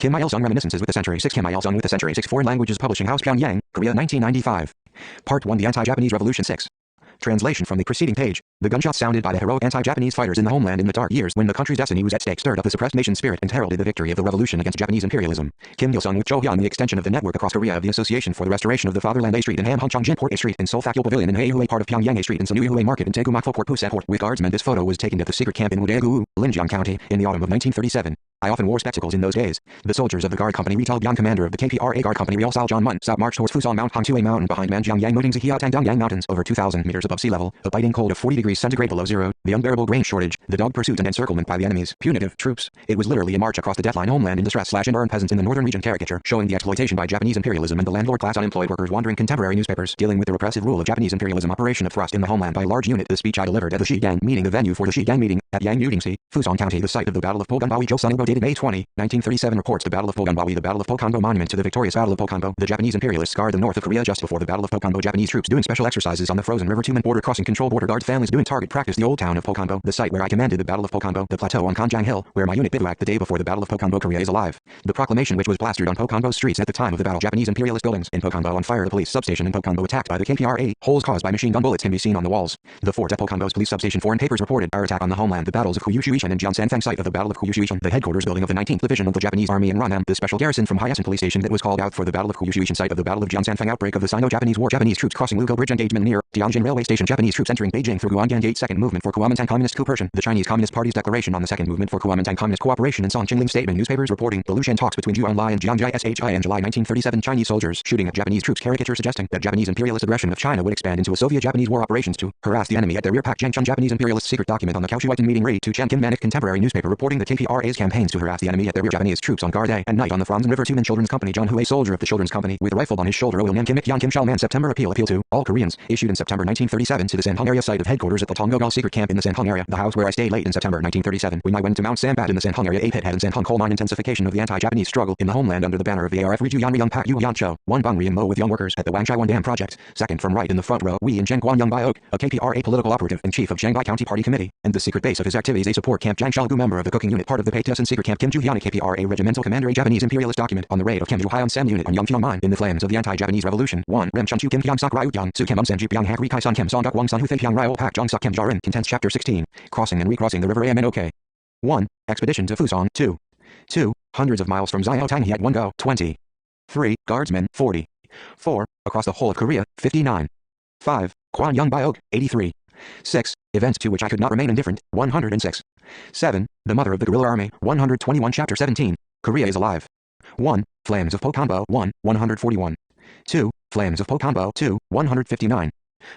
Kim Il-sung Reminiscences with the Century 6 Kim Il-sung with the Century 6 Foreign Languages Publishing House Pyongyang, Korea 1995. Part 1 The Anti-Japanese Revolution 6. Translation from the preceding page. The gunshots sounded by the heroic anti-Japanese fighters in the homeland in the dark years when the country's destiny was at stake stirred up the suppressed nation spirit and heralded the victory of the revolution against Japanese imperialism. Kim Il-sung with Cho Hyun, the extension of the network across Korea of the Association for the Restoration of the Fatherland A Street in Ham Hongchong Port A Street in Seoul Facul Pavilion in Haehue Part of Pyongyang A Street in Sunuyuhue Market in Taegumokpo Port Pusan Port with guardsmen. This photo was taken at the secret camp in Udaegu, Linjiang County, in the autumn of 1937. I often wore spectacles in those days. The soldiers of the Guard Company Rital Byang, commander of the KPRA Guard Company Rial Sal John Mun, south marched towards Fusong Mount Hongtue Mountain behind Manjiang Moting Zihia Tangdongyang Mountains over 2,000 meters above sea level, a biting cold of 40 degrees centigrade below zero, the unbearable grain shortage, the dog pursuit and encirclement by the enemy's punitive troops. It was literally a march across the deathline homeland in distress / and peasants in the northern region caricature, showing the exploitation by Japanese imperialism and the landlord class unemployed workers wandering contemporary newspapers, dealing with the repressive rule of Japanese imperialism operation of thrust in the homeland by large unit. The speech I delivered at the Shigang meeting, the venue for the Shigang meeting, at Yangyudingsi, Fusong County, the site of the Battle of Pogunbawi. Joe Sunilbo dated May 20, 1937 reports the Battle of Pogunbawi, the Battle of Pokonbo monument to the victorious Battle of Pokonbo. The Japanese imperialists scarred the north of Korea just before the Battle of Pokonbo. Japanese troops doing special exercises on the frozen river Tumen border crossing control border guard families doing target practice. The old town of Pokonbo, the site where I commanded the Battle of Pokonbo, the plateau on Kanjang Hill, where my unit bivouacked the day before the Battle of Pokonbo. Korea is alive. The proclamation which was plastered on Pokonbo streets at the time of the battle. Japanese imperialist buildings in Pokonbo on fire. The police substation in Pokonbo attacked by the KPRA. Holes caused by machine gun bullets can be seen on the walls. The fort at Pokonbo's police substation. Foreign papers reported our attack on the homeland. The battles of Kuyushuishan and Jiansanfang, site of the Battle of Kuyushuishan. The headquarters building of the 19th Division of the Japanese Army in Ranam. The special garrison from Hyasen police station that was called out for the Battle of Kuyushuishan, site of the Battle of Jiansanfang. Outbreak of the Sino-Japanese War. Japanese troops crossing Lugo Bridge. Engagement near Tianjin Railway Station. Japanese troops entering Beijing through Guanggang Gate. Second movement for Kuomintang Communist coup. Persian. The Chinese Communist Party's declaration on the second movement for Kuomintang Communist cooperation in Songqingling Statement. Newspapers reporting the Lushan talks between Zhu Enlai and Jiang Jia in July 1937. Chinese soldiers shooting at Japanese troops. Caricature suggesting that Japanese imperialist aggression of China would expand into a Soviet-Japanese war operations to harass the enemy at their rear. Pak Jiangchun Japanese imperialist secret document on the Kaohsiung meeting. Ri to Chen Kim Manik contemporary newspaper reporting the KPRA's campaigns to harass the enemy at their rear. Japanese troops on guard day and night on the Franzen River. Tumen Children's Company. John Hu, a soldier of the Children's Company with a rifle on his shoulder. Oil Nam Kim Ik Yan Kim Shalman. September appeal to all Koreans, issued in September 1937 to the Sanhong area, site of headquarters at the Tonggogal secret camp in the Sanhong area, the house where I stayed late in September 1937 when I went to Mount Sambat in the Sanhong area. A pit head and Sanhong coal mine. Intensification of the anti-Japanese struggle in the homeland under the banner of the ARF. Riju Yan Young Pak Yu Yan Cho, one Bang Rian Mo with young workers at the Wangchai One Dam project. Second from right in the front row, we in Zhengguan Young Bai Ok, a KPRA political operative and chief of Zhengbai County Party Committee, and the secret base of his activities a support camp. Jang Shalgu, member of the cooking unit, part of the Paytas and secret camp. Kim Ju Hyun, a KPRA regimental commander. A Japanese imperialist document on the raid of Kim Ju Hyun Sam unit on Yongpyeong mine in the flames of the anti-Japanese revolution. 1. Rem Chun Chu Kim Pyong Sok Ryu Yang Su Kim Sanji Pyong Hak Ri Kai Son Kim Song Duk Wong Sun Hu Thay Pyong Ryo Pak Jong Suk Kim Jarin. Contents Chapter 16. Crossing and recrossing the river AMNOK. 1. Expedition to Fusong. 2. 2. Hundreds of miles from Xiaotang at 1 go. 20. 3. Guardsmen. 40. 4. Across the whole of Korea. 59. 5. Kwan Young Bai Ok. 83. 6. Events to which I could not remain indifferent. 106. 7. The Mother of the Guerrilla Army. 121. Chapter 17. Korea is alive. 1. Flames of Pokonbo. 1. 141. 2. Flames of Pokonbo. 2. 159.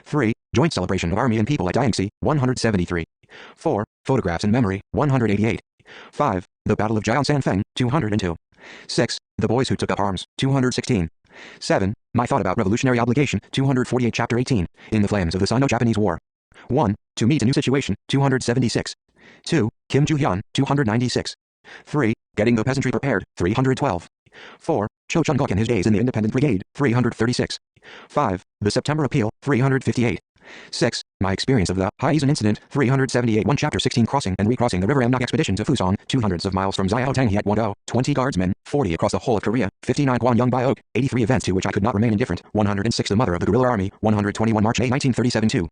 3. Joint celebration of Army and People at Yangtze. 173. 4. Photographs in memory. 188. 5. The Battle of Jiansanfeng. 202. 6. The Boys Who Took Up Arms. 216. 7. My Thought About Revolutionary Obligation. 248. Chapter 18. In the Flames of the Sino-Japanese War. 1. To Meet a New Situation. 276. 2. Kim Ju Hyun. 296. 3. Getting the Peasantry Prepared. 312. 4. Cho Chun Gok and His Days in the Independent Brigade. 336. 5. The September Appeal. 358. 6. My Experience of the Haizen Incident. 378. 1. Chapter 16. Crossing and recrossing the river Amnok expedition to Fusong. 200 of miles from Xiaotang at 1 go. 20 guardsmen. 40 across the whole of Korea. 59. Guan Young Bai Ok. 83. Events to which I could not remain indifferent. 106. The Mother of the Guerrilla Army. 121. March 8, 1937. 2.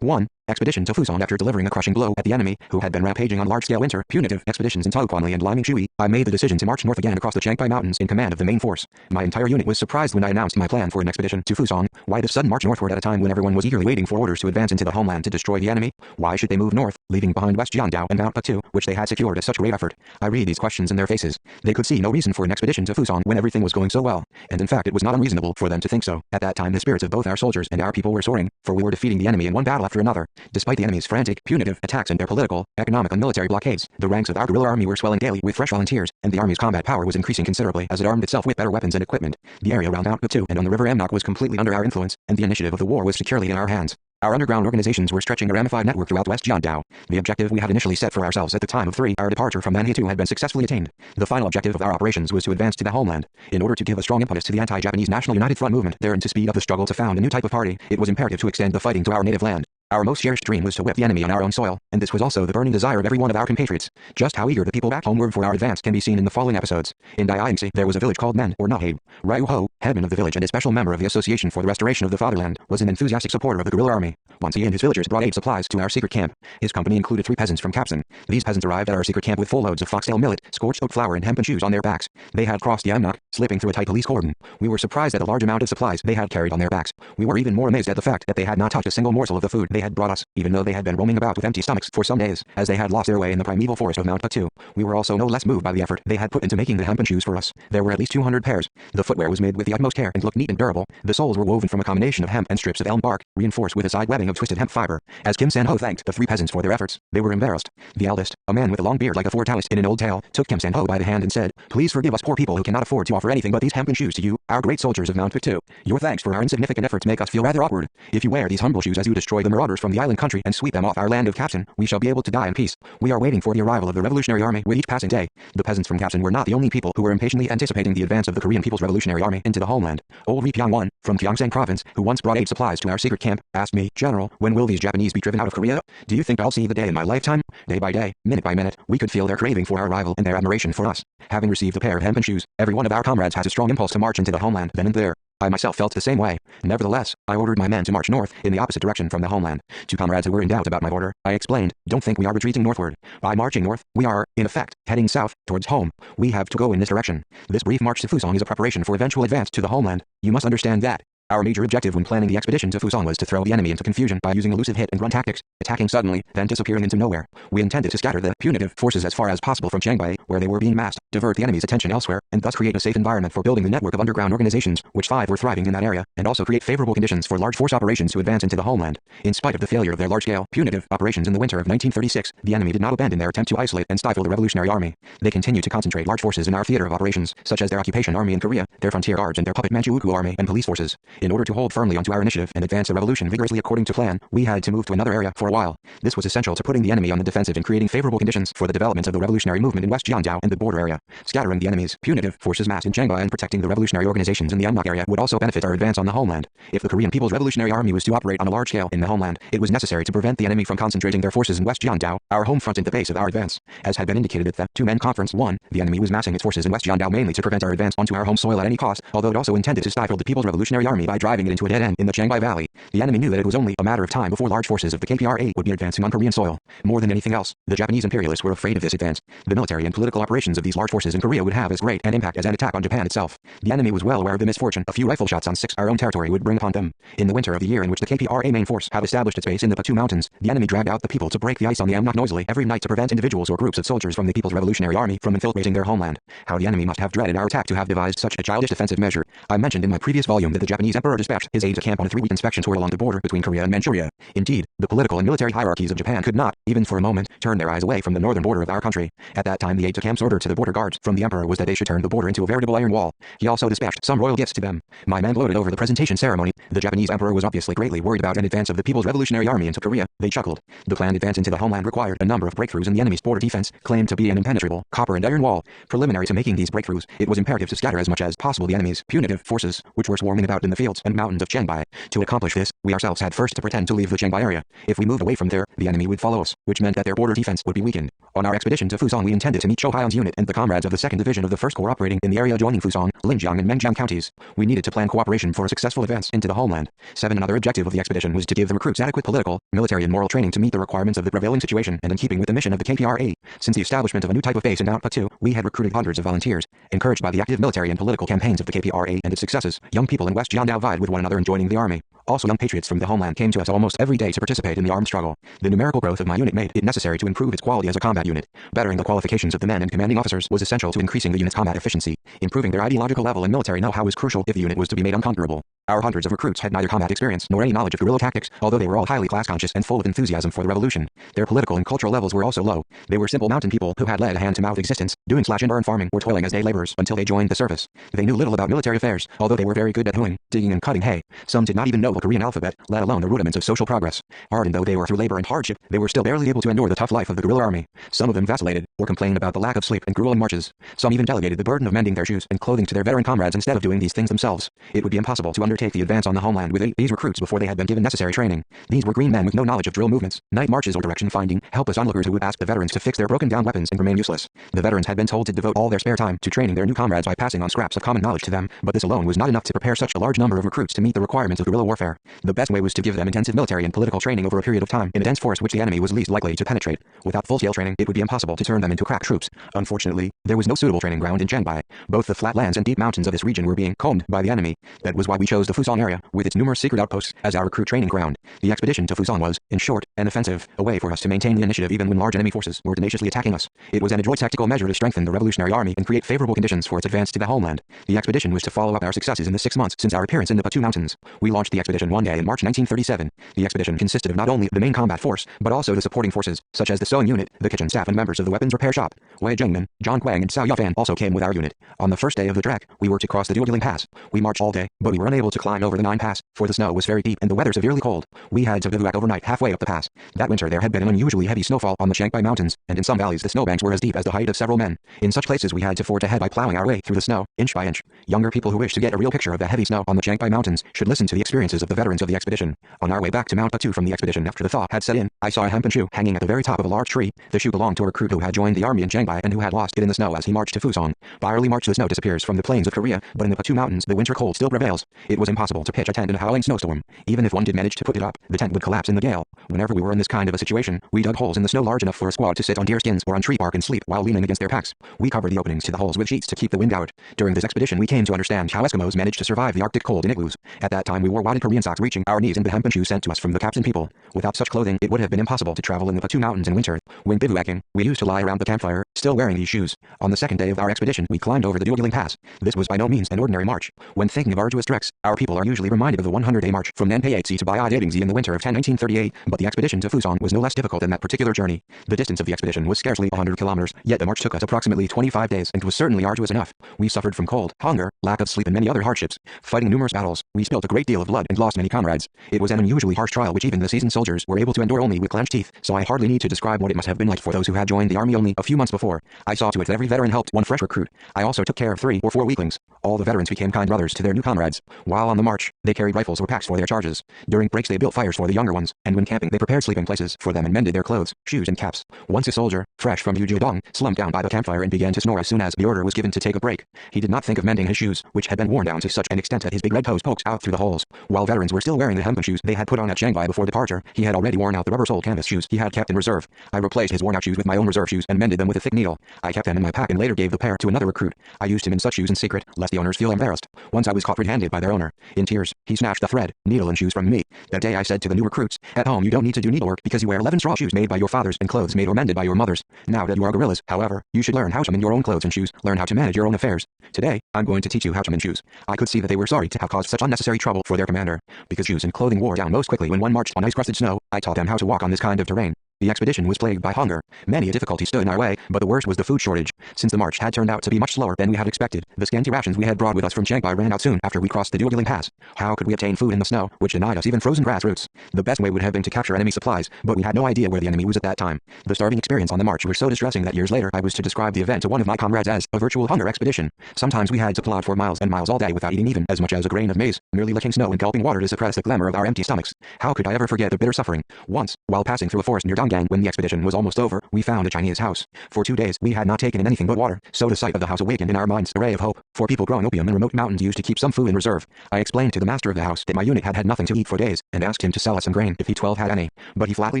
1. Expedition to Fusong. After delivering a crushing blow at the enemy, who had been rampaging on large-scale punitive expeditions in Taoquanli and Liming-Shui, I made the decision to march north again across the Changpai Mountains in command of the main force. My entire unit was surprised when I announced my plan for an expedition to Fusong. Why this sudden march northward at a time when everyone was eagerly waiting for orders to advance into the homeland to destroy the enemy? Why should they move north, leaving behind West Jiandao and Mount Patu, which they had secured at such great effort? I read these questions in their faces. They could see no reason for an expedition to Fusong when everything was going so well, and in fact it was not unreasonable for them to think so. At that time the spirits of both our soldiers and our people were soaring, for we were defeating the enemy in one battle after another. Despite the enemy's frantic, punitive attacks and their political, economic and military blockades, the ranks of our guerrilla army were swelling daily with fresh volunteers, and the army's combat power was increasing considerably as it armed itself with better weapons and equipment. The area around Mount Patu and on the river Amnok was completely under our influence, and the initiative of the war was securely in our hands. Our underground organizations were stretching a ramified network throughout West Jiandao. The objective we had initially set for ourselves at the time of our departure from Manhitu had been successfully attained. The final objective of our operations was to advance to the homeland. In order to give a strong impetus to the anti-Japanese National United Front movement there and to speed up the struggle to found a new type of party, it was imperative to extend the fighting to our native land. Our most cherished dream was to whip the enemy on our own soil, and this was also the burning desire of every one of our compatriots. Just how eager the people back home were for our advance can be seen in the following episodes. In Dianxi, there was a village called Men, or Nahib. Ryu Ho, headman of the village and a special member of the Association for the Restoration of the Fatherland, was an enthusiastic supporter of the guerrilla army. Once he and his villagers brought aid supplies to our secret camp. His company included 3 peasants from Kapsan. These peasants arrived at our secret camp with full loads of foxtail millet, scorched oat flour and hempen shoes on their backs. They had crossed Yamnok, slipping through a tight police cordon. We were surprised at the large amount of supplies they had carried on their backs. We were even more amazed at the fact that they had not touched a single morsel of the food they had brought us, even though they had been roaming about with empty stomachs for some days, as they had lost their way in the primeval forest of Mount Patu. We were also no less moved by the effort they had put into making the hempen shoes for us. There were at least 200 pairs. The footwear was made with the utmost care and looked neat and durable. The soles were woven from a combination of hemp and strips of elm bark, reinforced with a side webbing of twisted hemp fiber. As Kim San-ho thanked the 3 peasants for their efforts, they were embarrassed. The eldest, a man with a long beard like a Ford Taoist in an old tale, took Kim San-ho by the hand and said, "Please forgive us poor people who cannot afford to offer anything but these hempen shoes to you, our great soldiers of Mount Patu. Your thanks for our insignificant efforts make us feel rather awkward. If you wear these humble shoes as you destroy the marauders from the island country and sweep them off our land of Kapsan, we shall be able to die in peace. We are waiting for the arrival of the Revolutionary Army with each passing day." The peasants from Kapsan were not the only people who were impatiently anticipating the advance of the Korean People's Revolutionary Army into the homeland. Old Ri Pyong-won, from Gyeongsang Province, who once brought aid supplies to our secret camp, asked me, "General, when will these Japanese be driven out of Korea? Do you think I'll see the day in my lifetime?" Day by day, minute by minute, we could feel their craving for our arrival and their admiration for us. Having received a pair of hempen shoes, every one of our comrades has a strong impulse to march into the homeland then and there. I myself felt the same way. Nevertheless, I ordered my men to march north, in the opposite direction from the homeland. To comrades who were in doubt about my order, I explained, "Don't think we are retreating northward. By marching north, we are, in effect, heading south, towards home. We have to go in this direction. This brief march to Fusong is a preparation for eventual advance to the homeland. You must understand that. Our major objective when planning the expedition to Fusong was to throw the enemy into confusion by using elusive hit and run tactics, attacking suddenly, then disappearing into nowhere. We intended to scatter the punitive forces as far as possible from Chiangbai, where they were being massed, divert the enemy's attention elsewhere, and thus create a safe environment for building the network of underground organizations, which 5 were thriving in that area, and also create favorable conditions for large force operations to advance into the homeland. In spite of the failure of their large-scale, punitive operations in the winter of 1936, the enemy did not abandon their attempt to isolate and stifle the Revolutionary Army. They continued to concentrate large forces in our theater of operations, such as their occupation army in Korea, their frontier guards and their puppet Manchukuo army and police forces. In order to hold firmly onto our initiative and advance the revolution vigorously according to plan, we had to move to another area for a while. This was essential to putting the enemy on the defensive and creating favorable conditions for the development of the revolutionary movement in West Jiangdao and the border area. Scattering the enemy's punitive forces massed in Chiangbai and protecting the revolutionary organizations in the Yamnok area would also benefit our advance on the homeland. If the Korean People's Revolutionary Army was to operate on a large scale in the homeland, it was necessary to prevent the enemy from concentrating their forces in West Jiangdao, our home front and the base of our advance. As had been indicated at the Two-Men Conference 1, the enemy was massing its forces in West Jiangdao mainly to prevent our advance onto our home soil at any cost, although it also intended to stifle the People's Revolutionary Army by driving it into a dead end in the Chiangbai Valley. The enemy knew that it was only a matter of time before large forces of the KPRA would be advancing on Korean soil. More than anything else, the Japanese imperialists were afraid of this advance. The military and political operations of these large forces in Korea would have as great an impact as an attack on Japan itself. The enemy was well aware of the misfortune a few rifle shots on 6 our own territory would bring upon them. In the winter of the year in which the KPRA main force had established its base in the Patu Mountains, the enemy dragged out the people to break the ice on the Amnok noisily every night to prevent individuals or groups of soldiers from the People's Revolutionary Army from infiltrating their homeland. How the enemy must have dreaded our attack to have devised such a childish defensive measure. I mentioned in my previous volume that the Japanese emperor dispatched his aide-de-camp on a 3-week inspection tour along the border between Korea and Manchuria. Indeed, the political and military hierarchies of Japan could not, even for a moment, turn their eyes away from the northern border of our country. At that time the aide-de-camp's order to the border guards from the emperor was that they should turn the border into a veritable iron wall. He also dispatched some royal gifts to them. My men gloated over the presentation ceremony. The Japanese emperor was obviously greatly worried about an advance of the People's Revolutionary Army into Korea. They chuckled. The planned advance into the homeland required a number of breakthroughs in the enemy's border defense, claimed to be an impenetrable copper and iron wall. Preliminary to making these breakthroughs, it was imperative to scatter as much as possible the enemy's punitive forces, which were swarming about in the fields and mountains of Chiangbai. To accomplish this, we ourselves had first to pretend to leave the Chiangbai area. If we moved away from there, the enemy would follow us, which meant that their border defense would be weakened. On our expedition to Fusong we intended to meet Cho Hyun's unit and the comrades of the 2nd Division of the 1st Corps operating in the area joining Fusong, Linjiang and Mengjiang counties. We needed to plan cooperation for a successful advance into the homeland. 7. Another objective of the expedition was to give the recruits adequate political, military and moral training to meet the requirements of the prevailing situation and in keeping with the mission of the KPRA. Since the establishment of a new type of base in Mount Patu, we had recruited hundreds of volunteers. Encouraged by the active military and political campaigns of the KPRA and its successes, young people in West Jiangdao vied with one another in joining the army. Also young patriots from the homeland came to us almost every day to participate in the armed struggle. The numerical growth of my unit made it necessary to improve its quality as a combat unit. Bettering the qualifications of the men and commanding officers was essential to increasing the unit's combat efficiency. Improving their ideological level and military know-how was crucial if the unit was to be made unconquerable. Our hundreds of recruits had neither combat experience nor any knowledge of guerrilla tactics, although they were all highly class-conscious and full of enthusiasm for the revolution. Their political and cultural levels were also low. They were simple mountain people who had led a hand-to-mouth existence, doing slash-and-burn farming or toiling as day laborers until they joined the service. They knew little about military affairs, although they were very good at hewing, digging and cutting hay. Some did not even know the Korean alphabet, let alone the rudiments of social progress. Hardened though they were through labor and hardship, they were still barely able to endure the tough life of the guerrilla army. Some of them vacillated, or complained about the lack of sleep and grueling marches. Some even delegated the burden of mending their shoes and clothing to their veteran comrades instead of doing these things themselves. It would be impossible to understand undertake the advance on the homeland with these recruits before they had been given necessary training. These were green men with no knowledge of drill movements, night marches or direction finding, helpless onlookers who would ask the veterans to fix their broken down weapons and remain useless. The veterans had been told to devote all their spare time to training their new comrades by passing on scraps of common knowledge to them, but this alone was not enough to prepare such a large number of recruits to meet the requirements of guerrilla warfare. The best way was to give them intensive military and political training over a period of time in a dense forest which the enemy was least likely to penetrate. Without full-scale training, it would be impossible to turn them into crack troops. Unfortunately, there was no suitable training ground in Chiangbai. Both the flat lands and deep mountains of this region were being combed by the enemy. That was why we chose the Fuzhong area, with its numerous secret outposts, as our recruit training ground. The expedition to Fuzhong was, in short, an offensive, a way for us to maintain the initiative even when large enemy forces were tenaciously attacking us. It was an adroit tactical measure to strengthen the Revolutionary Army and create favorable conditions for its advance to the homeland. The expedition was to follow up our successes in the 6 months since our appearance in the Batu Mountains. We launched the expedition one day in March 1937. The expedition consisted of not only the main combat force, but also the supporting forces, such as the sewing unit, the kitchen staff and members of the weapons repair shop. Wei Zhengmin, Zhang Guang and Cao Yafan also came with our unit. On the first day of the trek, we were to cross the Duogiling Pass. We marched all day, but we were unable to climb over the Nine Pass, for the snow was very deep and the weather severely cold. We had to bivouac overnight halfway up the pass. That winter there had been an unusually heavy snowfall on the Chiangbai Mountains, and in some valleys the snowbanks were as deep as the height of several men. In such places we had to forge ahead by plowing our way through the snow, inch by inch. Younger people who wish to get a real picture of the heavy snow on the Chiangbai Mountains should listen to the experiences of the veterans of the expedition. On our way back to Mount Batu from the expedition after the thaw had set in, I saw a hempen shoe hanging at the very top of a large tree. The shoe belonged to a recruit who had joined the army in Chiangbai and who had lost it in the snow as he marched to Fuzhong. By early March the snow disappears from the plains of Korea, but in the Batu Mountains the winter cold still prevails. It was impossible to pitch a tent in a howling snowstorm. Even if one did manage to put it up, the tent would collapse in the gale. Whenever we were in this kind of a situation, we dug holes in the snow large enough for a squad to sit on deer skins or on tree bark and sleep while leaning against their packs. We covered the openings to the holes with sheets to keep the wind out. During this expedition we came to understand how Eskimos managed to survive the Arctic cold in igloos. At that time we wore wadded Korean socks reaching our knees and the hempen shoes sent to us from the captain people. Without such clothing it would have been impossible to travel in the Batu Mountains in winter. When bivouacking, we used to lie around the campfire, still wearing these shoes. On the second day of our expedition we climbed over the Duogiling Pass. This was by no means an ordinary march. When thinking of arduous treks, our people are usually reminded of the 100-day march from Nanpei to Baiyadingzi in the winter of 1938, but the expedition to Fuzhong was no less difficult than that particular journey. The distance of the expedition was scarcely 100 kilometers, yet the march took us approximately 25 days and was certainly arduous enough. We suffered from cold, hunger, lack of sleep and many other hardships. Fighting numerous battles, we spilled a great deal of blood and lost many comrades. It was an unusually harsh trial which even the seasoned soldiers were able to endure only with clenched teeth, so I hardly need to describe what it must have been like for those who had joined the army only a few months before. I saw to it that every veteran helped one fresh recruit. I also took care of 3 or 4 weaklings. All the veterans became kind brothers to their new comrades. While on the march, they carried rifles or packs for their charges. During breaks they built fires for the younger ones, and when camping they prepared sleeping places for them and mended their clothes, shoes and caps. Once a soldier, fresh from Yujiadong, slumped down by the campfire and began to snore as soon as the order was given to take a break. He did not think of mending his shoes, which had been worn down to such an extent that his big red toes poked out through the holes. While veterans were still wearing the hempen shoes they had put on at Chiangbai before departure, he had already worn out the rubber-soled canvas shoes he had kept in reserve. I replaced his worn-out shoes with my own reserve shoes and mended them with a thick needle. I kept them in my pack and later gave the pair to another recruit. I used him in such shoes in secret, lest the owners feel embarrassed. Once I was caught red-handed by their owner. In tears, he snatched the thread, needle and shoes from me. That day I said to the new recruits, "At home you don't need to do needlework because you wear 11 straw shoes made by your fathers and clothes made or mended by your mothers. Now that you are guerrillas, however, you should learn how to mend your own clothes and shoes, learn how to manage your own affairs. Today, I'm going to teach you how to mend shoes." I could see that they were sorry to have caused such unnecessary trouble for their commander. Because shoes and clothing wore down most quickly when one marched on ice-crusted snow, I taught them how to walk on this kind of terrain. The expedition was plagued by hunger. Many a difficulty stood in our way, but the worst was the food shortage. Since the march had turned out to be much slower than we had expected, the scanty rations we had brought with us from Chiangbai ran out soon after we crossed the Duogiling Pass. How could we obtain food in the snow, which denied us even frozen grass roots? The best way would have been to capture enemy supplies, but we had no idea where the enemy was at that time. The starving experience on the march was so distressing that years later I was to describe the event to one of my comrades as a virtual hunger expedition. Sometimes we had to plod for miles and miles all day without eating even as much as a grain of maize, merely licking snow and gulping water to suppress the glamour of our empty stomachs. How could I ever forget the bitter suffering? Once, while passing through a forest near Donggang when the expedition was almost over, we found a Chinese house. For 2 days we had not taken in anything but water, so the sight of the house awakened in our minds a ray of hope, for people growing opium in remote mountains used to keep some food in reserve. I explained to the master of the house that my unit had had nothing to eat for days, and asked him to sell us some grain if he 12 had any, but he flatly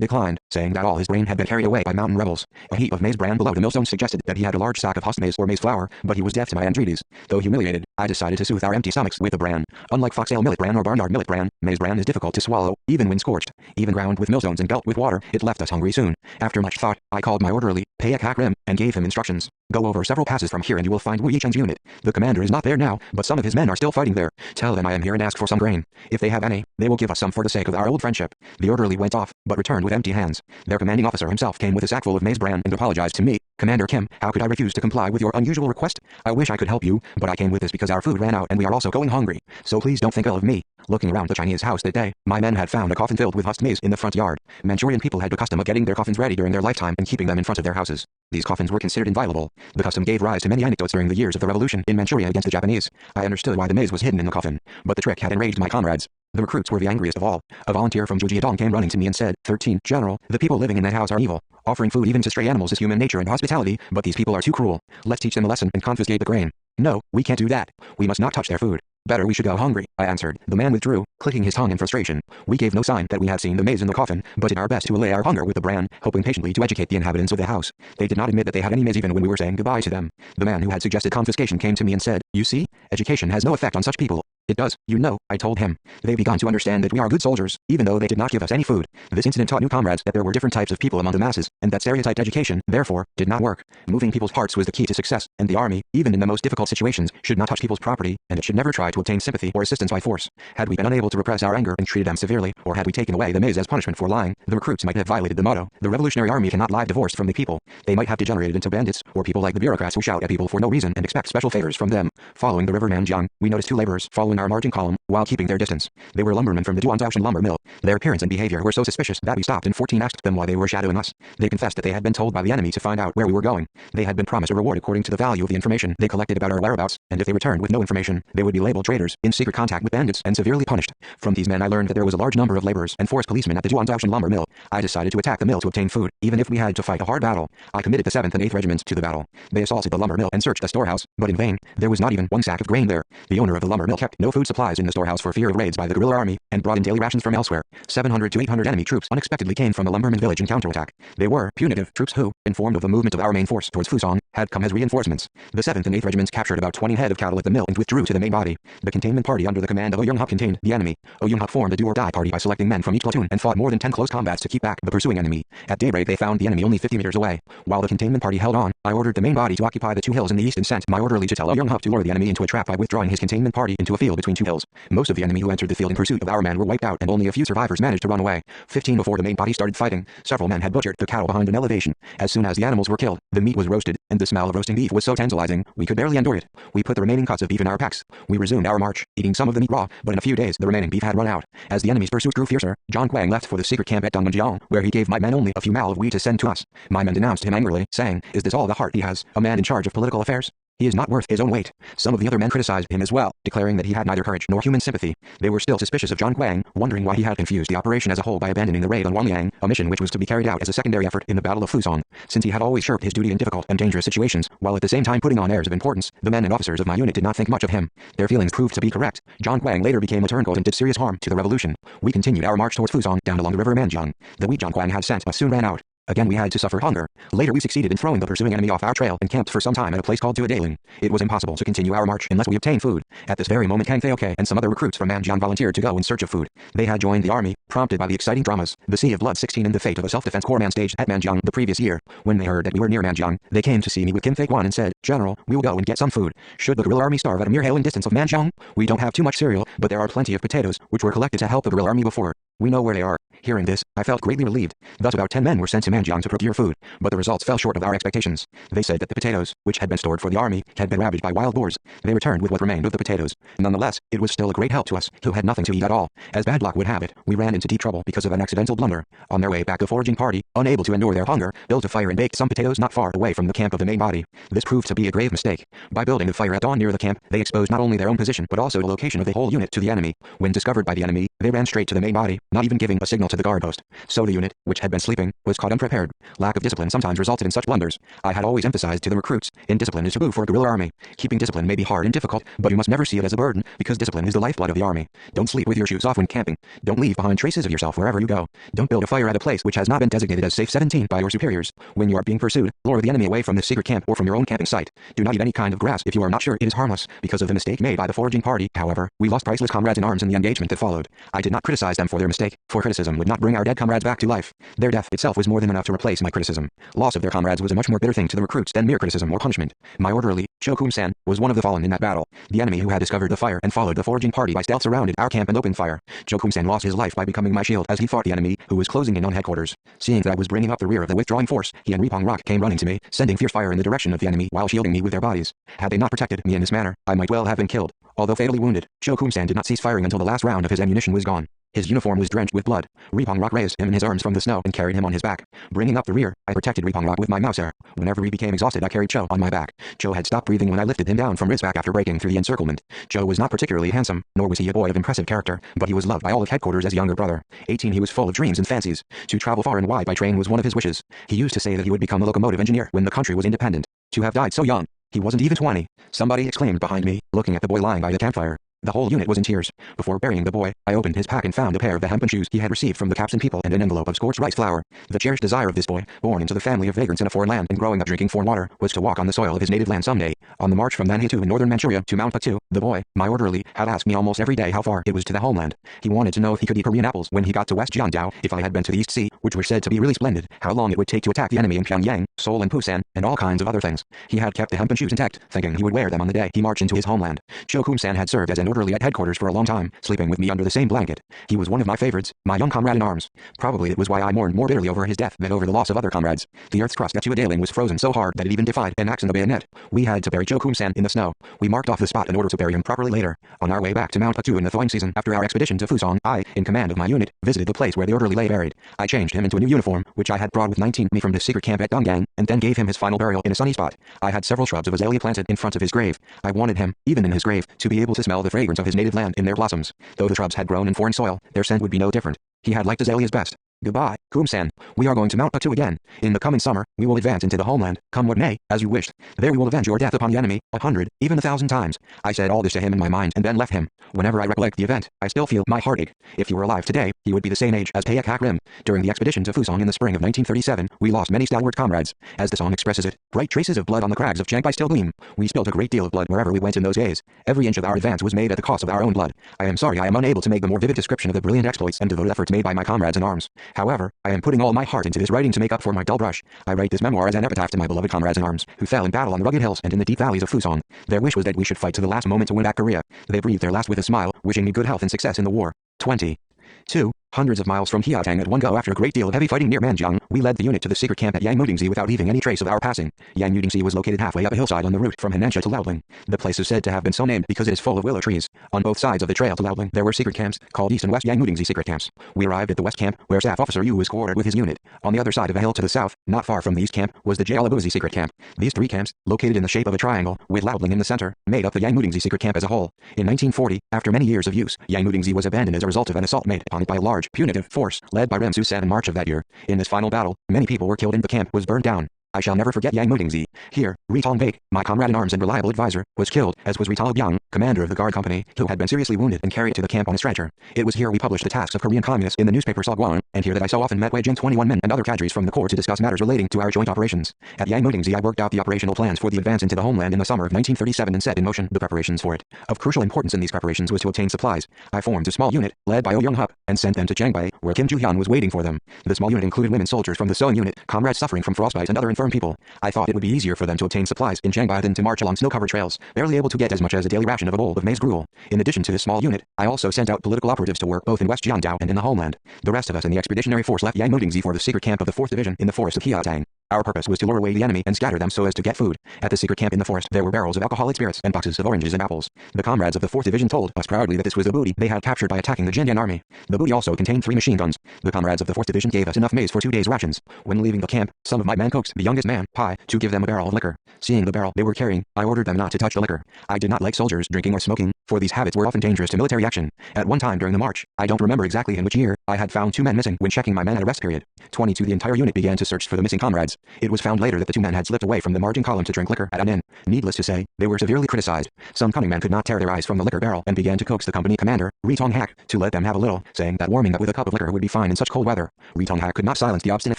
declined, saying that all his grain had been carried away by mountain rebels. A heap of maize bran below the millstone suggested that he had a large sack of husk maize or maize flour, but he was deaf to my entreaties. Though humiliated, I decided to soothe our empty stomachs with the bran. Unlike foxtail millet bran or barnyard millet bran, maize bran is difficult to swallow, even when scorched. Even ground with millstones and gulped with water, it left us hungry soon. After much thought, I called my orderly, Payak Hakrim, and gave him instructions. Go over several passes from here and you will find Wu Yicheng's unit. The commander is not there now, but some of his men are still fighting there. Tell them I am here and ask for some grain. If they have any, they will give us some for the sake of our old friendship. The orderly went off, but returned with empty hands. Their commanding officer himself came with a sackful of maize bran and apologized to me. "Commander Kim, how could I refuse to comply with your unusual request? I wish I could help you, but I came with this because our food ran out and we are also going hungry. So please don't think ill of me." Looking around the Chinese house that day, my men had found a coffin filled with husked maize in the front yard. Manchurian people had the custom of getting their coffins coffins ready during their lifetime and keeping them in front of their houses. These coffins were considered inviolable. The custom gave rise to many anecdotes during the years of the revolution in Manchuria against the Japanese. I understood why the maze was hidden in the coffin, but the trick had enraged my comrades. The recruits were the angriest of all. A volunteer from Jujiadong came running to me and said, 13, General, the people living in that house are evil. Offering food even to stray animals is human nature and hospitality, but these people are too cruel. Let's teach them a lesson and confiscate the grain. No, we can't do that. We must not touch their food. Better we should go hungry, I answered. The man withdrew, clicking his tongue in frustration. We gave no sign that we had seen the maze in the coffin, but did our best to allay our hunger with the bran, hoping patiently to educate the inhabitants of the house. They did not admit that they had any maze even when we were saying goodbye to them. The man who had suggested confiscation came to me and said, you see, education has no effect on such people. It does, you know, I told him. They've begun to understand that we are good soldiers, even though they did not give us any food. This incident taught new comrades that there were different types of people among the masses, and that stereotyped education, therefore, did not work. Moving people's hearts was the key to success, and the army, even in the most difficult situations, should not touch people's property, and it should never try to obtain sympathy or assistance by force. Had we been unable to repress our anger and treated them severely, or had we taken away the maze as punishment for lying, the recruits might have violated the motto, the Revolutionary Army cannot live divorced from the people. They might have degenerated into bandits, or people like the bureaucrats who shout at people for no reason and expect special favors from them. Following the river Manjiang, we noticed two laborers following our marching column, while keeping their distance. They were lumbermen from the Duanzhaoshan lumber mill. Their appearance and behavior were so suspicious that we stopped and 14 asked them why they were shadowing us. They confessed that they had been told by the enemy to find out where we were going. They had been promised a reward according to the value of the information they collected about our whereabouts, and if they returned with no information, they would be labeled traitors, in secret contact with bandits, and severely punished. From these men I learned that there was a large number of laborers and forest policemen at the Duanzhaoshan lumber mill. I decided to attack the mill to obtain food, even if we had to fight a hard battle. I committed the 7th and 8th regiments to the battle. They assaulted the lumber mill and searched the storehouse, but in vain. There was not even one sack of grain there. The owner of the lumber mill kept no food supplies in the storehouse for fear of raids by the guerrilla army, and brought in daily rations from elsewhere. 700 to 800 enemy troops unexpectedly came from the lumberman village in counterattack. They were punitive troops who, informed of the movement of our main force towards Fusong, had come as reinforcements. The 7th and 8th regiments captured about 20 head of cattle at the mill and withdrew to the main body. The containment party under the command of Young-Hup contained the enemy. Young-Hup formed a do-or-die party by selecting men from each platoon and fought more than 10 close combats to keep back the pursuing enemy. At daybreak they found the enemy only 50 meters away. While the containment party held on, I ordered the main body to occupy the 2 hills in the east and sent my orderly to tell Young-Hup to lure the enemy into a trap by withdrawing his containment party into a field between 2 hills. Most of the enemy who entered the field in pursuit of our men were wiped out and only a few survivors managed to run away. 15 before the main body started fighting, several men had butchered the cattle behind an elevation. As soon as the animals were killed, the meat was roasted, and the smell of roasting beef was so tantalizing, we could barely endure it. We put the remaining cuts of beef in our packs. We resumed our march, eating some of the meat raw, but in a few days the remaining beef had run out. As the enemy's pursuit grew fiercer, John Quang left for the secret camp at Dongmenjiang, where he gave my men only a few mal of wheat to send to us. My men denounced him angrily, saying, "Is this all the heart he has, a man in charge of political affairs? He is not worth his own weight." Some of the other men criticized him as well, declaring that he had neither courage nor human sympathy. They were still suspicious of John Quang, wondering why he had confused the operation as a whole by abandoning the raid on Wanliang, a mission which was to be carried out as a secondary effort in the Battle of Fusong. Since he had always shirked his duty in difficult and dangerous situations, while at the same time putting on airs of importance, the men and officers of my unit did not think much of him. Their feelings proved to be correct. John Quang later became a turncoat and did serious harm to the revolution. We continued our march towards Fusong down along the river Manjiang. The wheat John Quang had sent us soon ran out. Again we had to suffer hunger. Later we succeeded in throwing the pursuing enemy off our trail and camped for some time at a place called Tuadaling. It was impossible to continue our march unless we obtained food. At this very moment Kang Theoke and some other recruits from Manjiang volunteered to go in search of food. They had joined the army, prompted by the exciting dramas, The Sea of Blood 16 and the fate of a self-defense corps man staged at Manjiang the previous year. When they heard that we were near Manjiang, they came to see me with Kim Fake-wan and said, "General, we will go and get some food. Should the guerrilla army starve at a mere hailing distance of Manjiang? We don't have too much cereal, but there are plenty of potatoes, which were collected to help the guerrilla army before. We know where they are." Hearing this, I felt greatly relieved. Thus about 10 men were sent to Manjiang to procure food, but the results fell short of our expectations. They said that the potatoes, which had been stored for the army, had been ravaged by wild boars. They returned with what remained of the potatoes. Nonetheless, it was still a great help to us, who had nothing to eat at all. As bad luck would have it, we ran into deep trouble because of an accidental blunder. On their way back, the foraging party, unable to endure their hunger, built a fire and baked some potatoes not far away from the camp of the main body. This proved to be a grave mistake. By building the fire at dawn near the camp, they exposed not only their own position but also the location of the whole unit to the enemy. When discovered by the enemy, they ran straight to the main body, not even giving a signal to the guard post. So the unit, which had been sleeping, was caught unprepared. Lack of discipline sometimes resulted in such blunders. I had always emphasized to the recruits, indiscipline is taboo for a guerrilla army. Keeping discipline may be hard and difficult, but you must never see it as a burden, because discipline is the lifeblood of the army. Don't sleep with your shoes off when camping. Don't leave behind traces of yourself wherever you go. Don't build a fire at a place which has not been designated as safe 17 by your superiors. When you are being pursued, lure the enemy away from the secret camp or from your own camping site. Do not eat any kind of grass if you are not sure it is harmless, because of the mistake made by the foraging party. However, we lost priceless comrades in arms in the engagement that followed. I did not criticize them for their mistake, for criticism would not bring our dead comrades back to life. Their death itself was more than enough to replace my criticism. Loss of their comrades was a much more bitter thing to the recruits than mere criticism or punishment. My orderly, Chokum-san, was one of the fallen in that battle. The enemy who had discovered the fire and followed the foraging party by stealth surrounded our camp and opened fire. Chokum-san lost his life by becoming my shield as he fought the enemy, who was closing in on headquarters. Seeing that I was bringing up the rear of the withdrawing force, he and Ripong Rock came running to me, sending fierce fire in the direction of the enemy while shielding me with their bodies. Had they not protected me in this manner, I might well have been killed. Although fatally wounded, Chokum-san did not cease firing until the last round of his ammunition was gone. His uniform was drenched with blood. Repong Rock raised him in his arms from the snow and carried him on his back. Bringing up the rear, I protected Repong Rock with my mouse hair. Whenever he became exhausted, I carried Cho on my back. Cho had stopped breathing when I lifted him down from Rizback after breaking through the encirclement. Cho was not particularly handsome, nor was he a boy of impressive character, but he was loved by all of headquarters as younger brother. 18, he was full of dreams and fancies. To travel far and wide by train was one of his wishes. He used to say that he would become a locomotive engineer when the country was independent. To have died so young. He wasn't even 20. Somebody exclaimed behind me, looking at the boy lying by the campfire. The whole unit was in tears. Before burying the boy, I opened his pack and found a pair of the hempen shoes he had received from the captain people and an envelope of scorched rice flour. The cherished desire of this boy, born into the family of vagrants in a foreign land and growing up drinking foreign water, was to walk on the soil of his native land someday. On the march from Nanheitu in northern Manchuria to Mount Paktu, the boy, my orderly, had asked me almost every day how far it was to the homeland. He wanted to know if he could eat Korean apples when he got to West Jiangdao, if I had been to the East Sea, which were said to be really splendid, how long it would take to attack the enemy in Pyongyang, Seoul and Busan, and all kinds of other things. He had kept the hempen shoes intact, thinking he would wear them on the day he marched into his homeland. Cho Kum-san had served as an orderly at headquarters for a long time, sleeping with me under the same blanket. He was one of my favorites, my young comrade in arms. Probably it was why I mourned more bitterly over his death than over the loss of other comrades. The earth's crust at Chuadaling was frozen so hard that it even defied an axe and a bayonet. We had to bury Cho Kum-san in the snow. We marked off the spot in order to bury him properly later. On our way back to Mount Paktu in the thawing season after our expedition to Fusong, I, in command of my unit, visited the place where the orderly lay buried. I changed him into a new uniform, which I had brought with 19 me from the secret camp at Donggang, and then gave him his final burial in a sunny spot. I had several shrubs of azalea planted in front of his grave. I wanted him, even in his grave, to be able to smell the fragrance of his native land in their blossoms. Though the shrubs had grown in foreign soil, their scent would be no different. He had liked azaleas best. Goodbye, Kum-san. We are going to Mount Paktu again. In the coming summer, we will advance into the homeland, come what may, as you wished. There we will avenge your death upon the enemy, 100, even 1,000 times. I said all this to him in my mind and then left him. Whenever I recollect the event, I still feel my heart ache. If he were alive today, he would be the same age as Taek Hak Rim. During the expedition to Fusong in the spring of 1937, we lost many stalwart comrades. As the song expresses it, bright traces of blood on the crags of Chiangbai still gleam. We spilled a great deal of blood wherever we went in those days. Every inch of our advance was made at the cost of our own blood. I am sorry I am unable to make the more vivid description of the brilliant exploits and devoted efforts made by my comrades in arms. However, I am putting all my heart into this writing to make up for my dull brush. I write this memoir as an epitaph to my beloved comrades in arms, who fell in battle on the rugged hills and in the deep valleys of Fusong. Their wish was that we should fight to the last moment to win back Korea. They breathed their last with a smile, wishing me good health and success in the war. 22. Hundreds of miles from Hiatang at one go after a great deal of heavy fighting near Manjiang, we led the unit to the secret camp at Yangmudingzi without leaving any trace of our passing. Yangmudingzi was located halfway up a hillside on the route from Henansha to Laoling. The place is said to have been so named because it is full of willow trees. On both sides of the trail to Laoling, there were secret camps, called East and West Yangmudingzi secret camps. We arrived at the West camp, where Staff Officer Yu was quartered with his unit. On the other side of a hill to the south, not far from the East camp, was the Jalabuzzi secret camp. These three camps, located in the shape of a triangle, with Laoling in the center, made up the Yangmudingzi secret camp as a whole. In 1940, after many years of use, Yangmudingzi was abandoned as a result of an assault made upon it by a large, punitive force, led by Rem Susan in March of that year. In this final battle, many people were killed and the camp was burned down. I shall never forget Yangmudingzi. Here, Ri Tong Baek, my comrade in arms and reliable advisor, was killed, as was Ri Taobyang, commander of the guard company, who had been seriously wounded and carried to the camp on a stretcher. It was here we published the tasks of Korean communists in the newspaper Seogwon, and here that I so often met Wei Jin 21 men and other cadres from the corps to discuss matters relating to our joint operations. At Yangmudingzi I worked out the operational plans for the advance into the homeland in the summer of 1937 and set in motion the preparations for it. Of crucial importance in these preparations was to obtain supplies. I formed a small unit, led by Oh Young-hup, and sent them to Chiangbai, where Kim Joo-hyun was waiting for them. The small unit included women soldiers from the sewing unit, comrades suffering from frostbite and other infirm people. I thought it would be easier for them to obtain supplies in Chiangbai than to march along snow-covered trails, barely able to get as much as a daily ration of a bowl of maize gruel. In addition to this small unit, I also sent out political operatives to work both in West Jiangdao and in the homeland. The rest of us in the expeditionary force left Yangmudingzi for the secret camp of the 4th Division in the forest of Hiatang. Our purpose was to lure away the enemy and scatter them so as to get food. At the secret camp in the forest, there were barrels of alcoholic spirits and boxes of oranges and apples. The comrades of the 4th Division told us proudly that this was the booty they had captured by attacking the Jinyan army. The booty also contained 3 machine guns. The comrades of the 4th Division gave us enough maize for 2 days' rations. When leaving the camp, some of my men coaxed the youngest man, Pai, to give them a barrel of liquor. Seeing the barrel they were carrying, I ordered them not to touch the liquor. I did not like soldiers drinking or smoking, for these habits were often dangerous to military action. At one time during the march, I don't remember exactly in which year, I had found 2 men missing when checking my men at a rest period. 22 The entire unit began to search for the missing comrades. It was found later that the 2 men had slipped away from the marching column to drink liquor at an inn. Needless to say, they were severely criticized. Some cunning men could not tear their eyes from the liquor barrel and began to coax the company commander, Ri Tong Hak, to let them have a little, saying that warming up with a cup of liquor would be fine in such cold weather. Ri Tong Hak could not silence the obstinate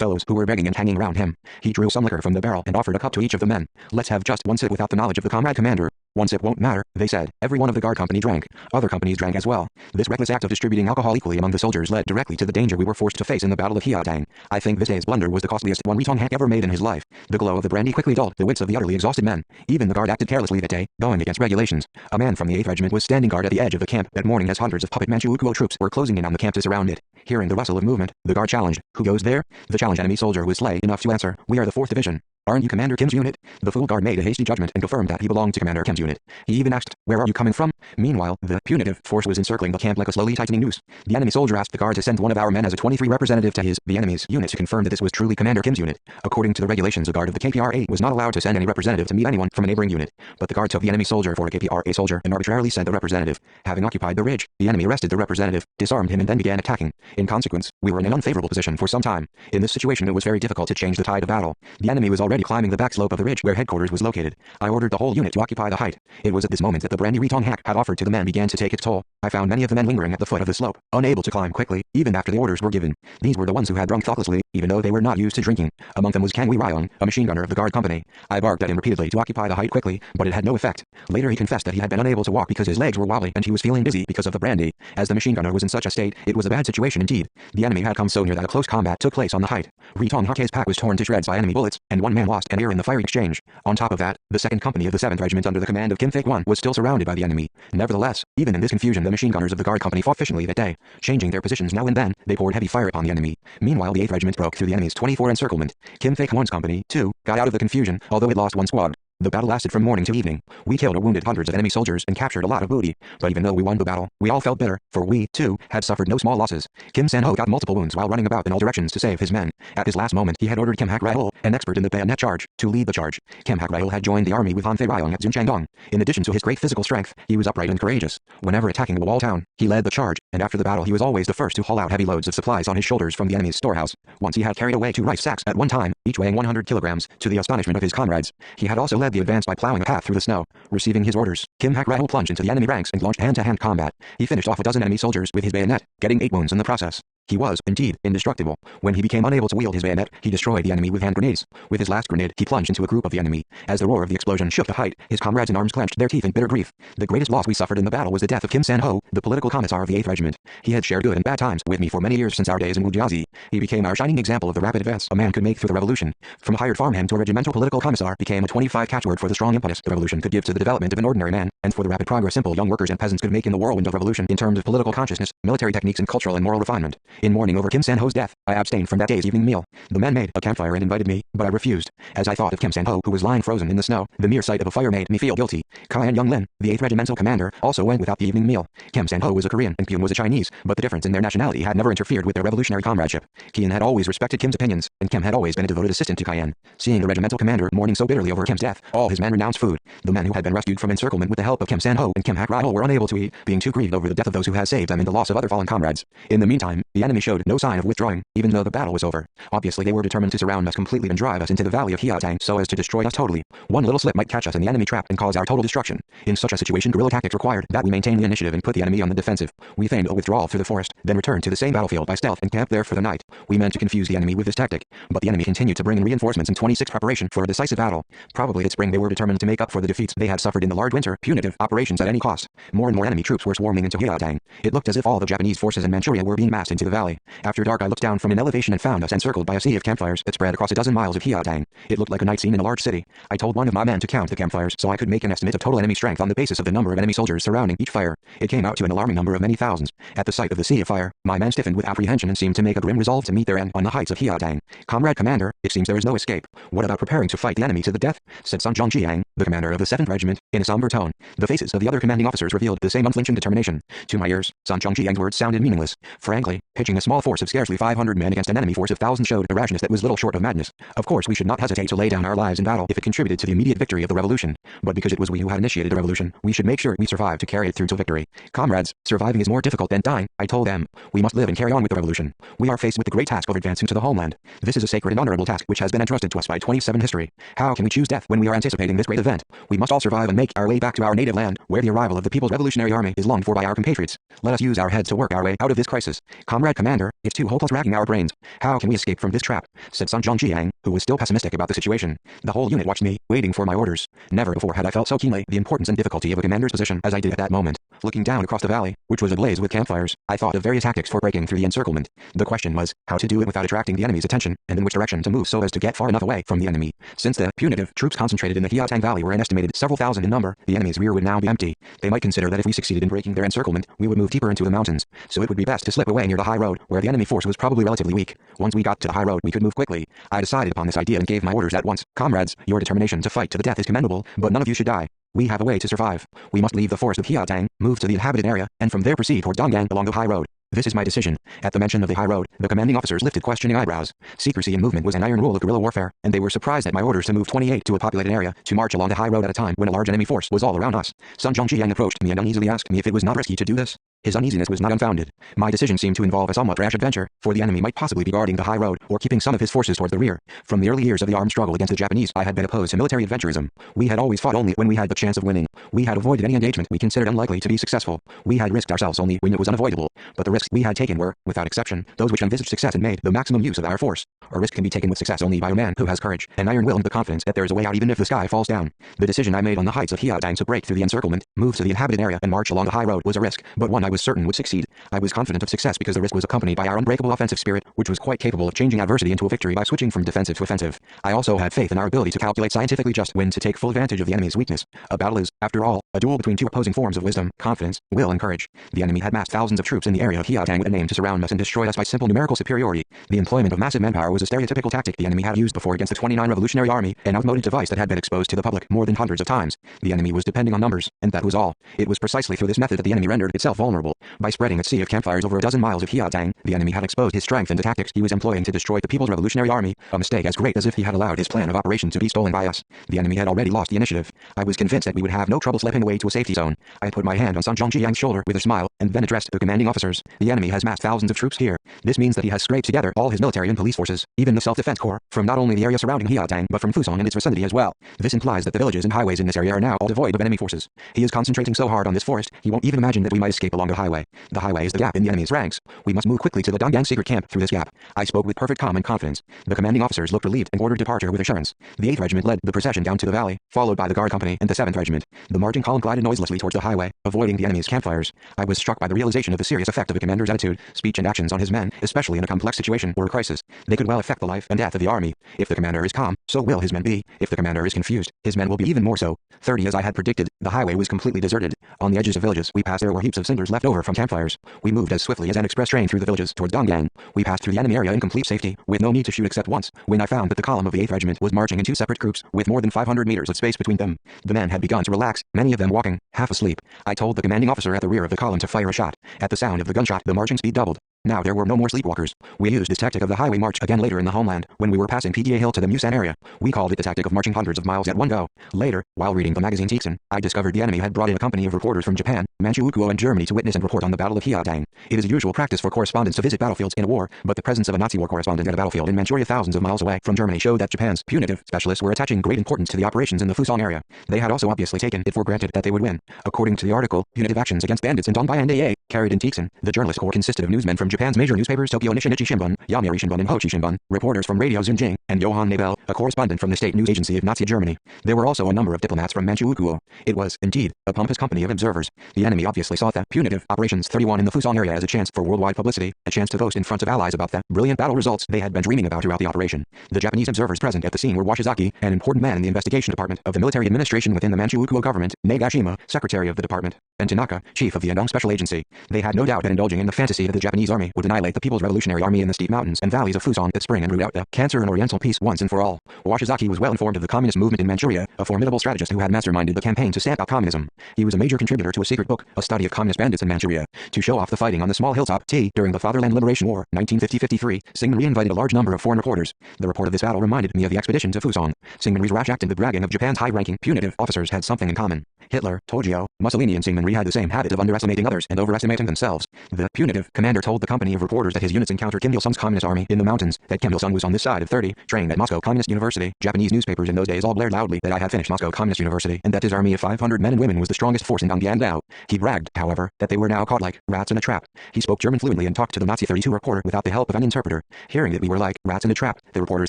fellows who were begging and hanging around him. He drew some liquor from the barrel and offered a cup to each of the men. Let's have just one sip without the knowledge of the comrade commander. 1 sip won't matter, they said. Every one of the guard company drank. Other companies drank as well. This reckless act of distributing alcohol equally among the soldiers led directly to the danger we were forced to face in the Battle of Hiatang. I think this day's blunder was the costliest one Ri Tong Hak ever made in his life. The glow of the brandy quickly dulled the wits of the utterly exhausted men. Even the guard acted carelessly that day, going against regulations. A man from the 8th Regiment was standing guard at the edge of the camp that morning as hundreds of puppet Manchu Ukuo troops were closing in on the camp to surround it. Hearing the rustle of movement, the guard challenged, "Who goes there?" The challenged enemy soldier was slay enough to answer, "We are the 4th Division." "Aren't you Commander Kim's unit?" The fool guard made a hasty judgment and confirmed that he belonged to Commander Kim's unit. He even asked, "Where are you coming from?" Meanwhile, the punitive force was encircling the camp like a slowly tightening noose. The enemy soldier asked the guard to send one of our men as a 23 representative to the enemy's unit to confirm that this was truly Commander Kim's unit. According to the regulations, a guard of the KPRA was not allowed to send any representative to meet anyone from a neighboring unit. But the guard took the enemy soldier for a KPRA soldier and arbitrarily sent the representative. Having occupied the ridge, the enemy arrested the representative, disarmed him and then began attacking. In consequence, we were in an unfavorable position for some time. In this situation it was very difficult to change the tide of battle. The enemy was already climbing the back slope of the ridge where headquarters was located. I ordered the whole unit to occupy the height. It was at this moment that the brandy Retong hack had offered to the men began to take its toll. I found many of the men lingering at the foot of the slope, unable to climb quickly, even after the orders were given. These were the ones who had drunk thoughtlessly, even though they were not used to drinking. Among them was Kang Wee Ryong, a machine gunner of the guard company. I barked at him repeatedly to occupy the height quickly, but it had no effect. Later he confessed that he had been unable to walk because his legs were wobbly and he was feeling dizzy because of the brandy. As the machine gunner was in such a state, it was a bad situation indeed. The enemy had come so near that a close combat took place on the height. Retong Hake's pack was torn to shreds by enemy bullets, and one man lost an ear in the fiery exchange. On top of that, the 2nd Company of the 7th Regiment under the command of Kim Fake-won was still surrounded by the enemy. Nevertheless, even in this confusion the machine gunners of the guard company fought efficiently that day. Changing their positions now and then, they poured heavy fire upon the enemy. Meanwhile the 8th Regiment broke through the enemy's 24 encirclement. Kim Fake-won's company, too, got out of the confusion, although it lost one squad. The battle lasted from morning to evening. We killed or wounded hundreds of enemy soldiers and captured a lot of booty. But even though we won the battle, we all felt bitter, for we, too, had suffered no small losses. Kim San-ho got multiple wounds while running about in all directions to save his men. At his last moment he had ordered Kim Hak-rail, an expert in the bayonet charge, to lead the charge. Kim Hak-rail had joined the army with Han Fei-ryong at Xinjiang. In addition to his great physical strength, he was upright and courageous. Whenever attacking a wall town, he led the charge, and after the battle he was always the first to haul out heavy loads of supplies on his shoulders from the enemy's storehouse. Once he had carried away 2 rice sacks at one time, each weighing 100 kilograms, to the astonishment of his comrades. He had also led the advance by plowing path through the snow. Receiving his orders, Kim Hak-rail plunged into the enemy ranks and launched hand-to-hand combat. He finished off a dozen enemy soldiers with his bayonet, getting 8 wounds in the process. He was, indeed, indestructible. When he became unable to wield his bayonet, he destroyed the enemy with hand grenades. With his last grenade, he plunged into a group of the enemy. As the roar of the explosion shook the height, his comrades in arms clenched their teeth in bitter grief. The greatest loss we suffered in the battle was the death of Kim San-ho, the political commissar of the 8th Regiment. He had shared good and bad times with me for many years since our days in Wujiazi. He became our shining example of the rapid advance a man could make through the revolution. From a hired farmhand to a regimental political commissar became a 25 catchword for the strong impetus the revolution could give to the development of an ordinary man, and for the rapid progress simple young workers and peasants could make in the whirlwind of revolution in terms of political consciousness, military techniques and cultural and moral refinement. In mourning over Kim San-ho's death, I abstained from that day's evening meal. The men made a campfire and invited me, but I refused. As I thought of Kim San-ho who was lying frozen in the snow, the mere sight of a fire made me feel guilty. Kai and Young Lin, the 8th Regimental commander, also went without the evening meal. Kim San-ho was a Korean and Kyun was a Chinese, but the difference in their nationality had never interfered with their revolutionary comradeship. Kyun had always respected Kim's opinions, and Kim had always been a devoted assistant to Kai. Seeing the regimental commander mourning so bitterly over Kim's death, all his men renounced food. The men who had been rescued from encirclement with the help of Kim San-ho and Kim Hak-rail were unable to eat, being too grieved over the death of those who had saved them and the loss of other fallen comrades. In the meantime, the enemy showed no sign of withdrawing, even though the battle was over. Obviously they were determined to surround us completely and drive us into the valley of Hiatang so as to destroy us totally. One little slip might catch us in the enemy trap and cause our total destruction. In such a situation guerrilla tactics required that we maintain the initiative and put the enemy on the defensive. We feigned a withdrawal through the forest, then returned to the same battlefield by stealth and camped there for the night. We meant to confuse the enemy with this tactic, but the enemy continued to bring in reinforcements in 26 preparation for a decisive battle. Probably that spring they were determined to make up for the defeats they had suffered in the large winter punitive operations at any cost. More and more enemy troops were swarming into Hiatang. It looked as if all the Japanese forces in Manchuria were being massed into the valley. After dark I looked down from an elevation and found us encircled by a sea of campfires that spread across a dozen miles of Hiatang. It looked like a night scene in a large city. I told one of my men to count the campfires so I could make an estimate of total enemy strength on the basis of the number of enemy soldiers surrounding each fire. It came out to an alarming number of many thousands. At the sight of the sea of fire, my men stiffened with apprehension and seemed to make a grim resolve to meet their end on the heights of Hiatang. Comrade Commander, it seems there is no escape. What about preparing to fight the enemy to the death? Said Sun Zhongjiang, the commander of the 7th Regiment, in a somber tone. The faces of the other commanding officers revealed the same unflinching determination. To my ears, Sun Zhongjiang's words sounded meaningless. Frankly, pitching a small force of scarcely 500 men against an enemy force of thousands showed a rashness that was little short of madness. Of course we should not hesitate to lay down our lives in battle if it contributed to the immediate victory of the revolution. But because it was we who had initiated the revolution, we should make sure we survive to carry it through to victory. Comrades, surviving is more difficult than dying, I told them. We must live and carry on with the revolution. We are faced with the great task of advancing to the homeland. This is a sacred and honorable task which has been entrusted to us by 27 history. How can we choose death when we are anticipating this great event? We must all survive and make our way back to our native land, where the arrival of the People's Revolutionary Army is longed for by our compatriots. Let us use our heads to work our way out of this crisis. Comrade Commander, it's too hopeless racking our brains. How can we escape from this trap? Said Sun Zhongjiang, who was still pessimistic about the situation. The whole unit watched me, waiting for my orders. Never before had I felt so keenly the importance and difficulty of a commander's position as I did at that moment. Looking down across the valley, which was ablaze with campfires, I thought of various tactics for breaking through the encirclement. The question was, how to do it without attracting the enemy's attention, and in which direction to move so as to get far enough away from the enemy. Since the punitive troops concentrated in the Hiatang Valley were an estimated several thousand in number, the enemy's rear would now be empty. They might consider that if we succeeded in breaking their encirclement, we would move deeper into the mountains, so it would be best to slip away near the high road, where the enemy force was probably relatively weak. Once we got to the high road, we could move quickly. I decided upon this idea and gave my orders at once. Comrades, your determination to fight to the death is commendable, but none of you should die. We have a way to survive. We must leave the forest of Hiatang, move to the inhabited area, and from there proceed toward Donggang along the high road. This is my decision. At the mention of the high road, the commanding officers lifted questioning eyebrows. Secrecy in movement was an iron rule of guerrilla warfare, and they were surprised at my orders to move 28 to a populated area, to march along the high road at a time when a large enemy force was all around us. Sun Zhongjiang approached me and uneasily asked me if it was not risky to do this. His uneasiness was not unfounded. My decision seemed to involve a somewhat rash adventure, for the enemy might possibly be guarding the high road, or keeping some of his forces towards the rear. From the early years of the armed struggle against the Japanese, I had been opposed to military adventurism. We had always fought only when we had the chance of winning. We had avoided any engagement we considered unlikely to be successful. We had risked ourselves only when it was unavoidable. But the risks we had taken were, without exception, those which envisaged success and made the maximum use of our force. A risk can be taken with success only by a man who has courage, an iron will, and the confidence that there is a way out even if the sky falls down. The decision I made on the heights of Hiatang to break through the encirclement, move to the inhabited area, and march along the high road was a risk, but one I was certain would succeed. I was confident of success because the risk was accompanied by our unbreakable offensive spirit, which was quite capable of changing adversity into a victory by switching from defensive to offensive. I also had faith in our ability to calculate scientifically just when to take full advantage of the enemy's weakness. A battle is, after all, a duel between two opposing forms of wisdom, confidence, will, and courage. The enemy had massed thousands of troops in the area of Hiatang with an aim to surround us and destroy us by simple numerical superiority. The employment of massive manpower was a stereotypical tactic the enemy had used before against the 29 Revolutionary Army, an outmoded device that had been exposed to the public more than hundreds of times. The enemy was depending on numbers, and that was all. It was precisely through this method that the enemy rendered itself vulnerable. By spreading a sea of campfires over a dozen miles of Hiatang, the enemy had exposed his strength and the tactics he was employing to destroy the People's Revolutionary Army, a mistake as great as if he had allowed his plan of operation to be stolen by us. The enemy had already lost the initiative. I was convinced that we would have no trouble slipping away to a safety zone. I put my hand on Sun Zhongjiang's shoulder with a smile, and then addressed the commanding officers. The enemy has massed thousands of troops here. This means that he has scraped together all his military and police forces, even the self-defense corps, from not only the area surrounding Hiatang but from Fusong and its vicinity as well. This implies that the villages and highways in this area are now all devoid of enemy forces. He is concentrating so hard on this forest, he won't even imagine that we might escape along the highway. The highway is the gap in the enemy's ranks. We must move quickly to the Donggang secret camp through this gap. I spoke with perfect calm and confidence. The commanding officers looked relieved and ordered departure with assurance. The 8th Regiment led the procession down to the valley, followed by the Guard Company and the 7th Regiment. The marching column glided noiselessly towards the highway, avoiding the enemy's campfires. I was struck by the realization of the serious effect of a commander's attitude, speech and actions on his men, especially in a complex situation or a crisis. They could well affect the life and death of the army. If the commander is calm, so will his men be. If the commander is confused, his men will be even more so. 30 as I had predicted, the highway was completely deserted. On the edges of villages we passed there were heaps of cinders left over from campfires. We moved as swiftly as an express train through the villages towards Donggang. We passed through the enemy area in complete safety, with no need to shoot except once, when I found that the column of the 8th Regiment was marching in two separate groups, with more than 500 meters of space between them. The men had begun to relax, many of them walking, half asleep. I told the commanding officer at the rear of the column to fire a shot. At the sound of the gunshot, the marching speed doubled. Now there were no more sleepwalkers. We used this tactic of the highway march again later in the homeland, when we were passing PDA Hill to the Musan area. We called it the tactic of marching hundreds of miles at one go. Later, while reading the magazine Tixin, I discovered the enemy had brought in a company of reporters from Japan, Manchukuo and Germany to witness and report on the Battle of Hiatang. It is a usual practice for correspondents to visit battlefields in a war, but the presence of a Nazi war correspondent at a battlefield in Manchuria thousands of miles away from Germany showed that Japan's punitive specialists were attaching great importance to the operations in the Fusong area. They had also obviously taken it for granted that they would win. According to the article, punitive actions against bandits in Dongbei and AA, carried in Tixin, the journalist corps consisted of newsmen from Japan's major newspapers Tokyo Nishinichi Shimbun, Yomiuri Shimbun and Hochi Shimbun, reporters from Radio Xinjiang, and Johann Nabel, a correspondent from the state news agency of Nazi Germany. There were also a number of diplomats from Manchukuo. It was, indeed, a pompous company of observers. The enemy obviously saw the punitive Operations 31 in the Fusong area as a chance for worldwide publicity, a chance to boast in front of allies about the brilliant battle results they had been dreaming about throughout the operation. The Japanese observers present at the scene were Washizaki, an important man in the investigation department of the military administration within the Manchukuo government, Nagashima, secretary of the department, and Tanaka, chief of the Andong Special Agency. They had no doubt that indulging in the fantasy that the Japanese army would annihilate the People's Revolutionary Army in the steep mountains and valleys of Fusong that spring and root out the cancer and Oriental peace once and for all. Washizaki was well informed of the communist movement in Manchuria, a formidable strategist who had masterminded the campaign to stamp out communism. He was a major contributor to a secret book, a study of communist bandits in Manchuria. To show off the fighting on the small hilltop T during the Fatherland Liberation War, 1950-53, Syngman Rhee invited a large number of foreign reporters. The report of this battle reminded me of the expedition to Fusong. Syngman Rhee's rash act and the bragging of Japan's high-ranking punitive officers had something in common. Hitler, Tojo, Mussolini and Syngman Rhee had the same habit of underestimating others and overestimating themselves. The punitive commander told the company of reporters that his units encountered Kim Il-sung's communist army in the mountains, that Kim Il-sung was on this side of 30, trained at Moscow Communist University. Japanese newspapers in those days all blared loudly that I had finished Moscow Communist University and that his army of 500 men and women was the strongest force in Dongyan. He bragged, however, that they were now caught like rats in a trap. He spoke German fluently and talked to the Nazi 32 reporter without the help of an interpreter. Hearing that we were like rats in a trap, the reporters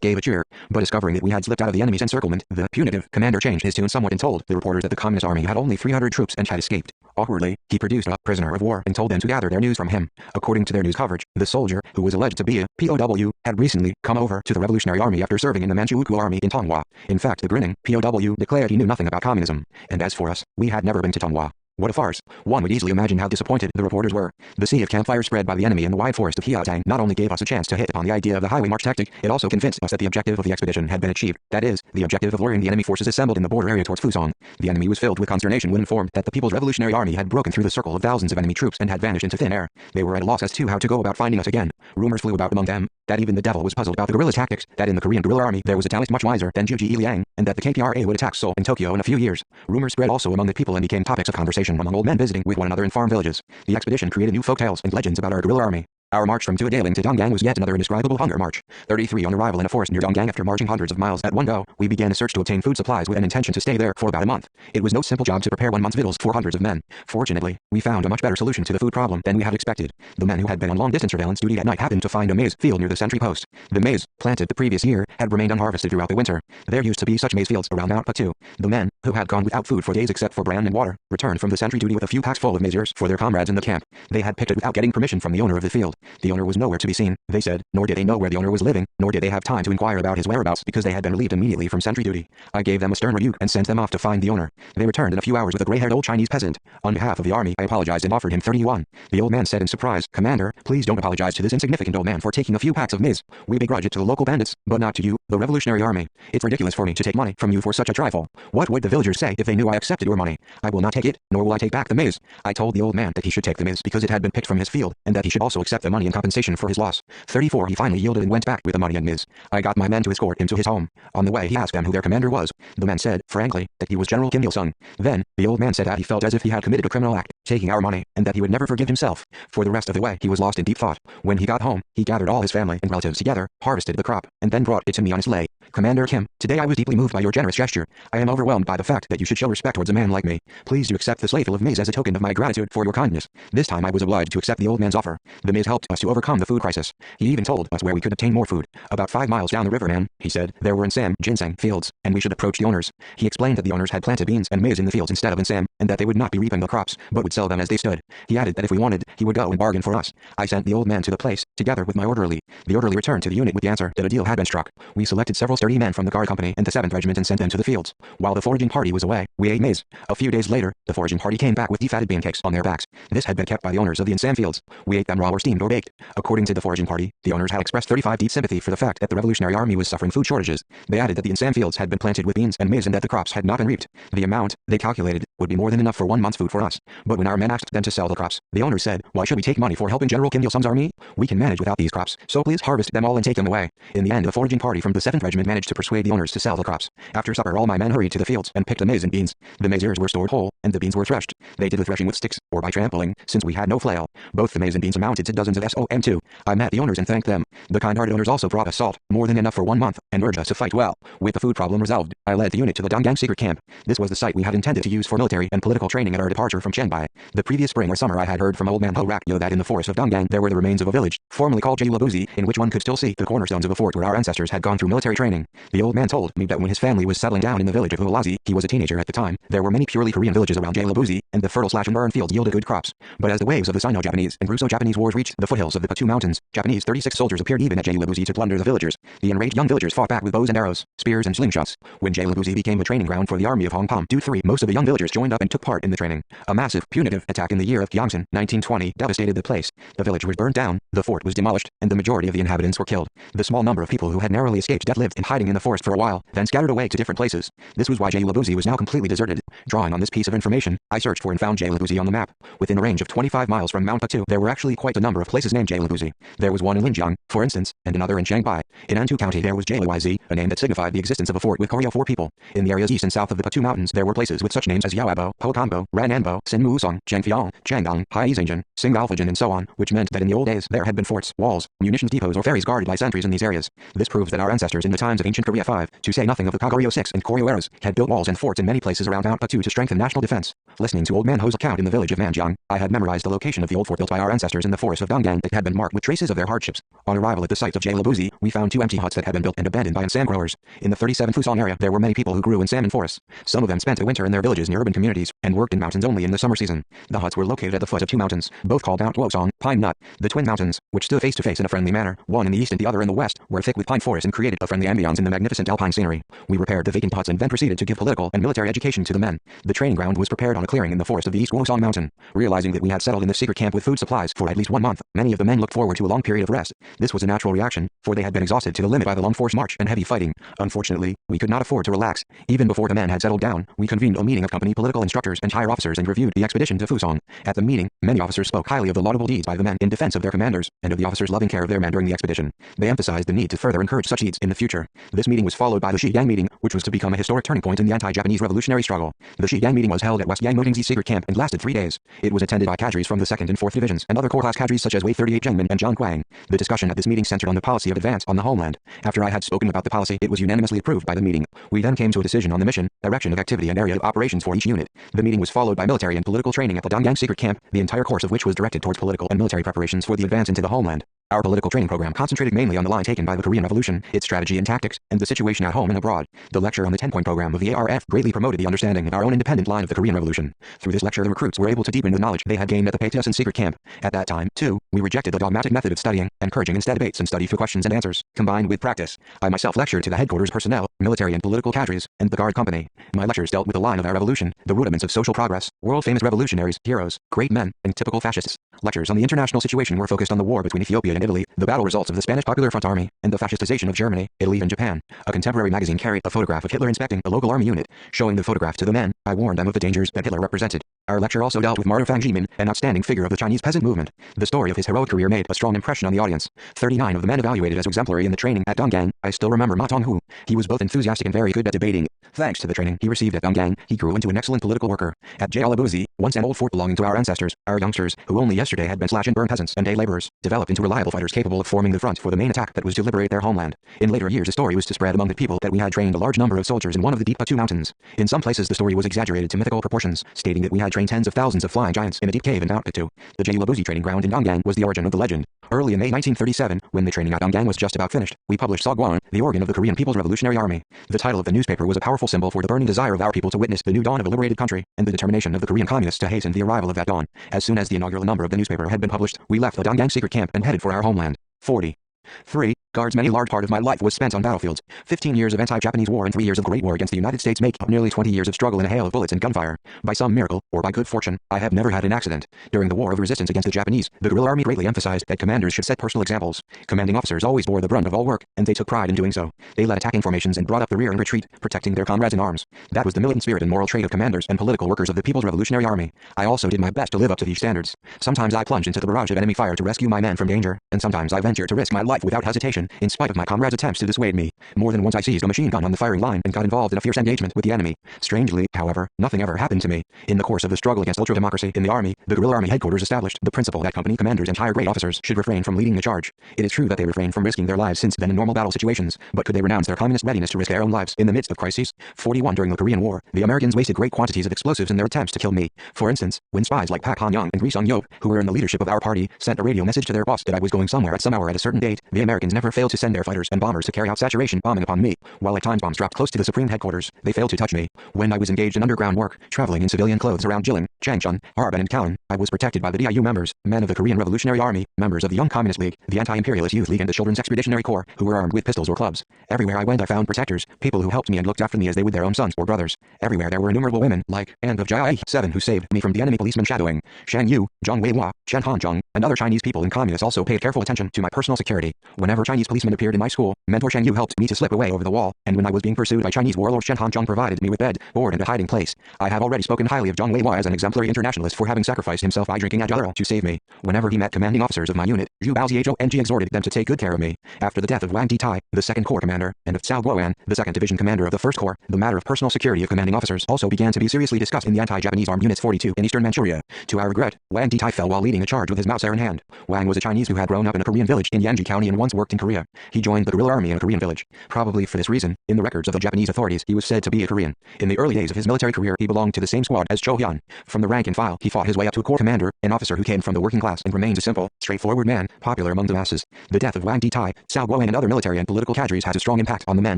gave a cheer, but discovering that we had slipped out of the enemy's encirclement, the punitive commander changed his tune somewhat and told the reporters that the communist army had only 300 troops and had escaped. Awkwardly, he produced a prisoner of war and told them to gather their news from him. According to their news coverage, the soldier, who was alleged to be a POW, had recently come over to the Revolutionary Army after serving in the Manchukuo Army in Tonghua. In fact, the grinning POW declared he knew nothing about communism. And as for us, we had never been to Tonghua. What a farce. One would easily imagine how disappointed the reporters were. The sea of campfires spread by the enemy in the wide forest of Hiaotang not only gave us a chance to hit upon the idea of the highway march tactic, it also convinced us that the objective of the expedition had been achieved. That is, the objective of luring the enemy forces assembled in the border area towards Fusong. The enemy was filled with consternation when informed that the People's Revolutionary Army had broken through the circle of thousands of enemy troops and had vanished into thin air. They were at a loss as to how to go about finding us again. Rumors flew about among them that even the devil was puzzled about the guerrilla tactics, that in the Korean guerrilla army there was a Taoist much wiser than Juji Liang, and that the KPRA would attack Seoul and Tokyo in a few years. Rumors spread also among the people and became topics of conversation among old men visiting with one another in farm villages. The expedition created new folktales and legends about our guerrilla army. Our march from Tuigaling to Donggang was yet another indescribable hunger march. 33 on arrival in a forest near Donggang after marching hundreds of miles at one go, we began a search to obtain food supplies with an intention to stay there for about a month. It was no simple job to prepare 1 month's victuals for hundreds of men. Fortunately, we found a much better solution to the food problem than we had expected. The men who had been on long-distance surveillance duty at night happened to find a maize field near the sentry post. The maize, planted the previous year, had remained unharvested throughout the winter. There used to be such maize fields around Mount Patu. The men, who had gone without food for days except for bran and water, returned from the sentry duty with a few packs full of maize ears for their comrades in the camp. They had picked it without getting permission from the owner of the field. The owner was nowhere to be seen, they said, nor did they know where the owner was living, nor did they have time to inquire about his whereabouts because they had been relieved immediately from sentry duty. I gave them a stern rebuke and sent them off to find the owner. They returned in a few hours with a gray-haired old Chinese peasant. On behalf of the army, I apologized and offered him 30 yuan. The old man said in surprise, "Commander, please don't apologize to this insignificant old man for taking a few packs of maize. We begrudge it to the local bandits, but not to you, the Revolutionary Army. It's ridiculous for me to take money from you for such a trifle. What would the villagers say if they knew I accepted your money? I will not take it, nor will I take back the maize." I told the old man that he should take the maize because it had been picked from his field, and that he should also accept the money in compensation for his loss. 34 He finally yielded and went back with the money and maize. I got my men to escort him to his home. On the way he asked them who their commander was. The men said, frankly, that he was General Kim Il-sung. Then, the old man said that he felt as if he had committed a criminal act, taking our money, and that he would never forgive himself. For the rest of the way he was lost in deep thought. When he got home, he gathered all his family and relatives together, harvested the crop, and then brought it to me on his sleigh. Commander Kim, today I was deeply moved by your generous gesture. I am overwhelmed by the fact that you should show respect towards a man like me. Please do accept the sleighful of maize as a token of my gratitude for your kindness. This time I was obliged to accept the old man's offer. The maize helped us to overcome the food crisis. He even told us where we could obtain more food. About 5 miles down the river, man, he said, there were Insam ginseng fields, and we should approach the owners. He explained that the owners had planted beans and maize in the fields instead of Insam, and that they would not be reaping the crops, but would sell them as they stood. He added that if we wanted, he would go and bargain for us. I sent the old man to the place, together with my orderly. The orderly returned to the unit with the answer that a deal had been struck. We selected several sturdy men from the guard company and the 7th Regiment and sent them to the fields. While the foraging party was away, we ate maize. A few days later, the foraging party came back with defatted bean cakes on their backs. This had been kept by the owners of the Insam fields. We ate them raw or steamed or baked. According to the foraging party, the owners had expressed 35 deep sympathy for the fact that the Revolutionary Army was suffering food shortages. They added that the Insam fields had been planted with beans and maize and that the crops had not been reaped. The amount, they calculated, would be more than enough for 1 month's food for us. But when our men asked them to sell the crops, the owners said, why should we take money for helping General Kim Il-sung's army? We can manage without these crops, so please harvest them all and take them away. In the end, the foraging party from the 7th Regiment managed to persuade the owners to sell the crops. After supper, all my men hurried to the fields and picked the maize and beans. The maize ears were stored whole, and the beans were threshed. They did the threshing with sticks, or by trampling, since we had no flail. Both the maize and beans amounted to dozens of SOM2. I met the owners and thanked them. The kind-hearted owners also brought us salt, more than enough for 1 month, and urged us to fight well. With the food problem resolved, I led the unit to the Donggang secret camp. This was the site we had intended to use for military and political training at our departure from Chenbai. The previous spring or summer I had heard from old man Ho Rakyo that in the forest of Donggang there were the remains of a village, formerly called Jalabuzi, in which one could still see the cornerstones of a fort where our ancestors had gone through military training. The old man told me that when his family was settling down in the village of Ualazi, he was a teenager at the time, there were many purely Korean villages around Jalabuzi, and the fertile slash-and-burn fields yielded good crops. But as the waves of the Sino-Japanese and Russo-Japanese wars reached the foothills of the Patu Mountains, Japanese 36 soldiers appeared even at Jalabuzi to plunder the villagers. The enraged young villagers fought back with bows and arrows, spears and slingshots. When Jalabuzi became a training ground for the army of Hong Kong, most of the young villagers joined up and took part in the training. A massive, punitive attack in the year of Gyeongsan, 1920, devastated the place. The village was burned down, the fort was demolished, and the majority of the inhabitants were killed. The small number of people who had narrowly escaped death lived in hiding in the forest for a while, then scattered away to different places. This was why Jalabuzi was now completely deserted. Drawing on this piece of information, I searched for and found Jalabuzi on the map. Within a range of 25 miles from Mount Patu, there were actually quite a number of places named Jalabuzi. There was one in Linjiang, for instance, and another in Shanghai. In Antu County there was Jalawizi, a name that signified the existence of a fort with Koryo 4 people. In the areas east and south of the Patu Mountains there were places with such names as Yaoabo, Hokambo, Rananbo, Sinmuusong, Zhengfiang, Changdong, Haizangjin, Singalfajan and so on, which meant that in the old days there had been forts, walls, munitions depots or ferries guarded by sentries in these areas. This proves that our ancestors in the times of ancient Korea 5, to say nothing of the Kogoryo 6 and Koryo eras, had built walls and forts in many places around Mount Patu to strengthen national defense. Listening to Old Man Ho's account in the village of Manjiang, I had memorized the location of the old fort built by our ancestors in the forest of Donggang that had been marked with traces of their hardships. On arrival at the site of Jalabuzi, we found 2 empty huts that had been built and abandoned by salmon growers. In the 37 Fusong area, there were many people who grew in salmon forests. Some of them spent the winter in their villages near urban communities, and worked in mountains only in the summer season. The huts were located at the foot of 2 mountains, both called Mount Wosong, Pine Nut. The twin mountains, which stood face to face in a friendly manner, one in the east and the other in the west, were thick with pine forests and created a friendly ambience in the magnificent alpine scenery. We repaired the vacant huts and then proceeded to give political and military education to the men. The training ground was prepared on a clearing in the forest of the East Wosong Mountain. Realizing that we had settled in the secret camp with food supplies for at least 1 month, many of the men looked forward to a long period of rest. This was a natural reaction, for they had been exhausted to the limit by the long forced march and heavy fighting. Unfortunately, we could not afford to relax. Even before the men had settled down, we convened a meeting of company political instructors and higher officers and reviewed the expedition to Fusong. At the meeting, many officers spoke highly of the laudable deeds by the men in defense of their commanders, and of the officers' loving care of their men during the expedition. They emphasized the need to further encourage such deeds in the future. This meeting was followed by the Shigang meeting, which was to become a historic turning point in the anti-Japanese revolutionary struggle. The Shigang meeting was held at West Yangmoding's secret camp and lasted 3 days. It was attended by cadres from the 2nd and 4th Divisions and other corps-class cadres such as Wei 38 Zhengmin and Zhang Guang. The discussion at this meeting centered on the policy of advance on the homeland. After I had spoken about the policy, it was unanimously approved by the meeting. We then came to a decision on the mission, direction of activity and area of operations for each unit. The meeting was followed by military and political training at the Donggang secret camp, the entire course of which was directed towards political and military preparations for the advance into the homeland. Our political training program concentrated mainly on the line taken by the Korean Revolution, its strategy and tactics, and the situation at home and abroad. The lecture on the 10-point program of the ARF greatly promoted the understanding of our own independent line of the Korean Revolution. Through this lecture, the recruits were able to deepen the knowledge they had gained at the TTS and secret camp. At that time, too, we rejected the dogmatic method of studying, encouraging instead debates and study through questions and answers, combined with practice. I myself lectured to the headquarters personnel, military and political cadres, and the guard company. My lectures dealt with the line of our revolution, the rudiments of social progress, world-famous revolutionaries, heroes, great men, and typical fascists. Lectures on the international situation were focused on the war between Ethiopia and Italy, the battle results of the Spanish Popular Front Army, and the fascistization of Germany, Italy and Japan. A contemporary magazine carried a photograph of Hitler inspecting a local army unit. Showing the photograph to the men, I warned them of the dangers that Hitler represented. Our lecture also dealt with Martyr Fang Jimin, an outstanding figure of the Chinese peasant movement. The story of his heroic career made a strong impression on the audience. 39 of the men evaluated as exemplary in the training at Donggang. I still remember Ma Tonghu. He was both enthusiastic and very good at debating. Thanks to the training he received at Donggang, he grew into an excellent political worker. At Jalabuzi, once an old fort belonging to our ancestors, our youngsters, who only yesterday had been slash and burn peasants and day laborers, developed into reliable fighters capable of forming the front for the main attack that was to liberate their homeland. In later years, the story was to spread among the people that we had trained a large number of soldiers in one of the deep Batu mountains. In some places, the story was exaggerated to mythical proportions, stating that we had trained tens of thousands of flying giants in a deep cave in Mount Batu. The Jalabuzi training ground in Donggang was the origin of the legend. Early in May 1937, when the training at Donggang was just about finished, we published Sagwan, the organ of the Korean People's Revolutionary Army. The title of the newspaper was a powerful symbol for the burning desire of our people to witness the new dawn of a liberated country, and the determination of the Korean communists to hasten the arrival of that dawn. As soon as the inaugural number of the newspaper had been published, we left the Donggang secret camp and headed for our homeland. 43. Guards. Many large part of my life was spent on battlefields. 15 years of anti-Japanese war and 3 years of great war against the United States make up nearly 20 years of struggle in a hail of bullets and gunfire. By some miracle, or by good fortune, I have never had an accident. During the war of resistance against the Japanese, the guerrilla army greatly emphasized that commanders should set personal examples. Commanding officers always bore the brunt of all work, and they took pride in doing so. They led attacking formations and brought up the rear in retreat, protecting their comrades in arms. That was the militant spirit and moral trait of commanders and political workers of the People's Revolutionary Army. I also did my best to live up to these standards. Sometimes I plunged into the barrage of enemy fire to rescue my men from danger, and sometimes I ventured to risk my life without hesitation, in spite of my comrades' attempts to dissuade me. More than once I seized a machine gun on the firing line and got involved in a fierce engagement with the enemy. Strangely, however, nothing ever happened to me. In the course of the struggle against ultra-democracy in the army, the guerrilla army headquarters established the principle that company commanders and higher grade officers should refrain from leading the charge. It is true that they refrain from risking their lives since then in normal battle situations, but could they renounce their communist readiness to risk their own lives in the midst of crises? 41. During the Korean War, the Americans wasted great quantities of explosives in their attempts to kill me. For instance, when spies like Pak Han-young and Ri Sung-yop, who were in the leadership of our party, sent a radio message to their boss that I was going somewhere at some hour at a certain date, the Americans never failed to send their fighters and bombers to carry out saturation bombing upon me. While at times bombs dropped close to the supreme headquarters, they failed to touch me. When I was engaged in underground work, traveling in civilian clothes around Jilin, Changchun, Harbin and Kowloon, I was protected by the DIU members, men of the Korean Revolutionary Army, members of the Young Communist League, the Anti-Imperialist Youth League and the Children's Expeditionary Corps, who were armed with pistols or clubs. Everywhere I went I found protectors, people who helped me and looked after me as they would their own sons or brothers. Everywhere there were innumerable women, like Anne of Jia 7 who saved me from the enemy policemen shadowing, Shang Yu, Zhang Weihua, Chen Hanzhong, and other Chinese people and communists also paid careful attention to my personal security. Whenever Chinese policemen appeared in my school, Mentor Shang Yu helped me to slip away over the wall, and when I was being pursued by Chinese warlords, Chen Hanzhong provided me with bed, board and a hiding place. I have already spoken highly of Zhang Weihua as an exemplary internationalist for having sacrificed himself by drinking Adderall to save me. Whenever he met commanding officers of my unit, Zhu Baoziong exhorted them to take good care of me. After the death of Wang Ditai, the 2nd Corps commander, and of Cao Guoan, the 2nd Division commander of the 1st Corps, the matter of personal security of commanding officers also began to be seriously discussed in the anti-Japanese armed units 42 in eastern Manchuria. To our regret, Wang Ditai fell while leading a charge with his Mao crosshair in hand. Wang was a Chinese who had grown up in a Korean village in Yanji County and once worked in Korea. He joined the guerrilla army in a Korean village. Probably for this reason, in the records of the Japanese authorities, he was said to be a Korean. In the early days of his military career, he belonged to the same squad as Cho Hyun. From the rank and file, he fought his way up to a corps commander, an officer who came from the working class and remained a simple, straightforward man, popular among the masses. The death of Wang Di-tai, Cao Guoan and other military and political cadres had a strong impact on the men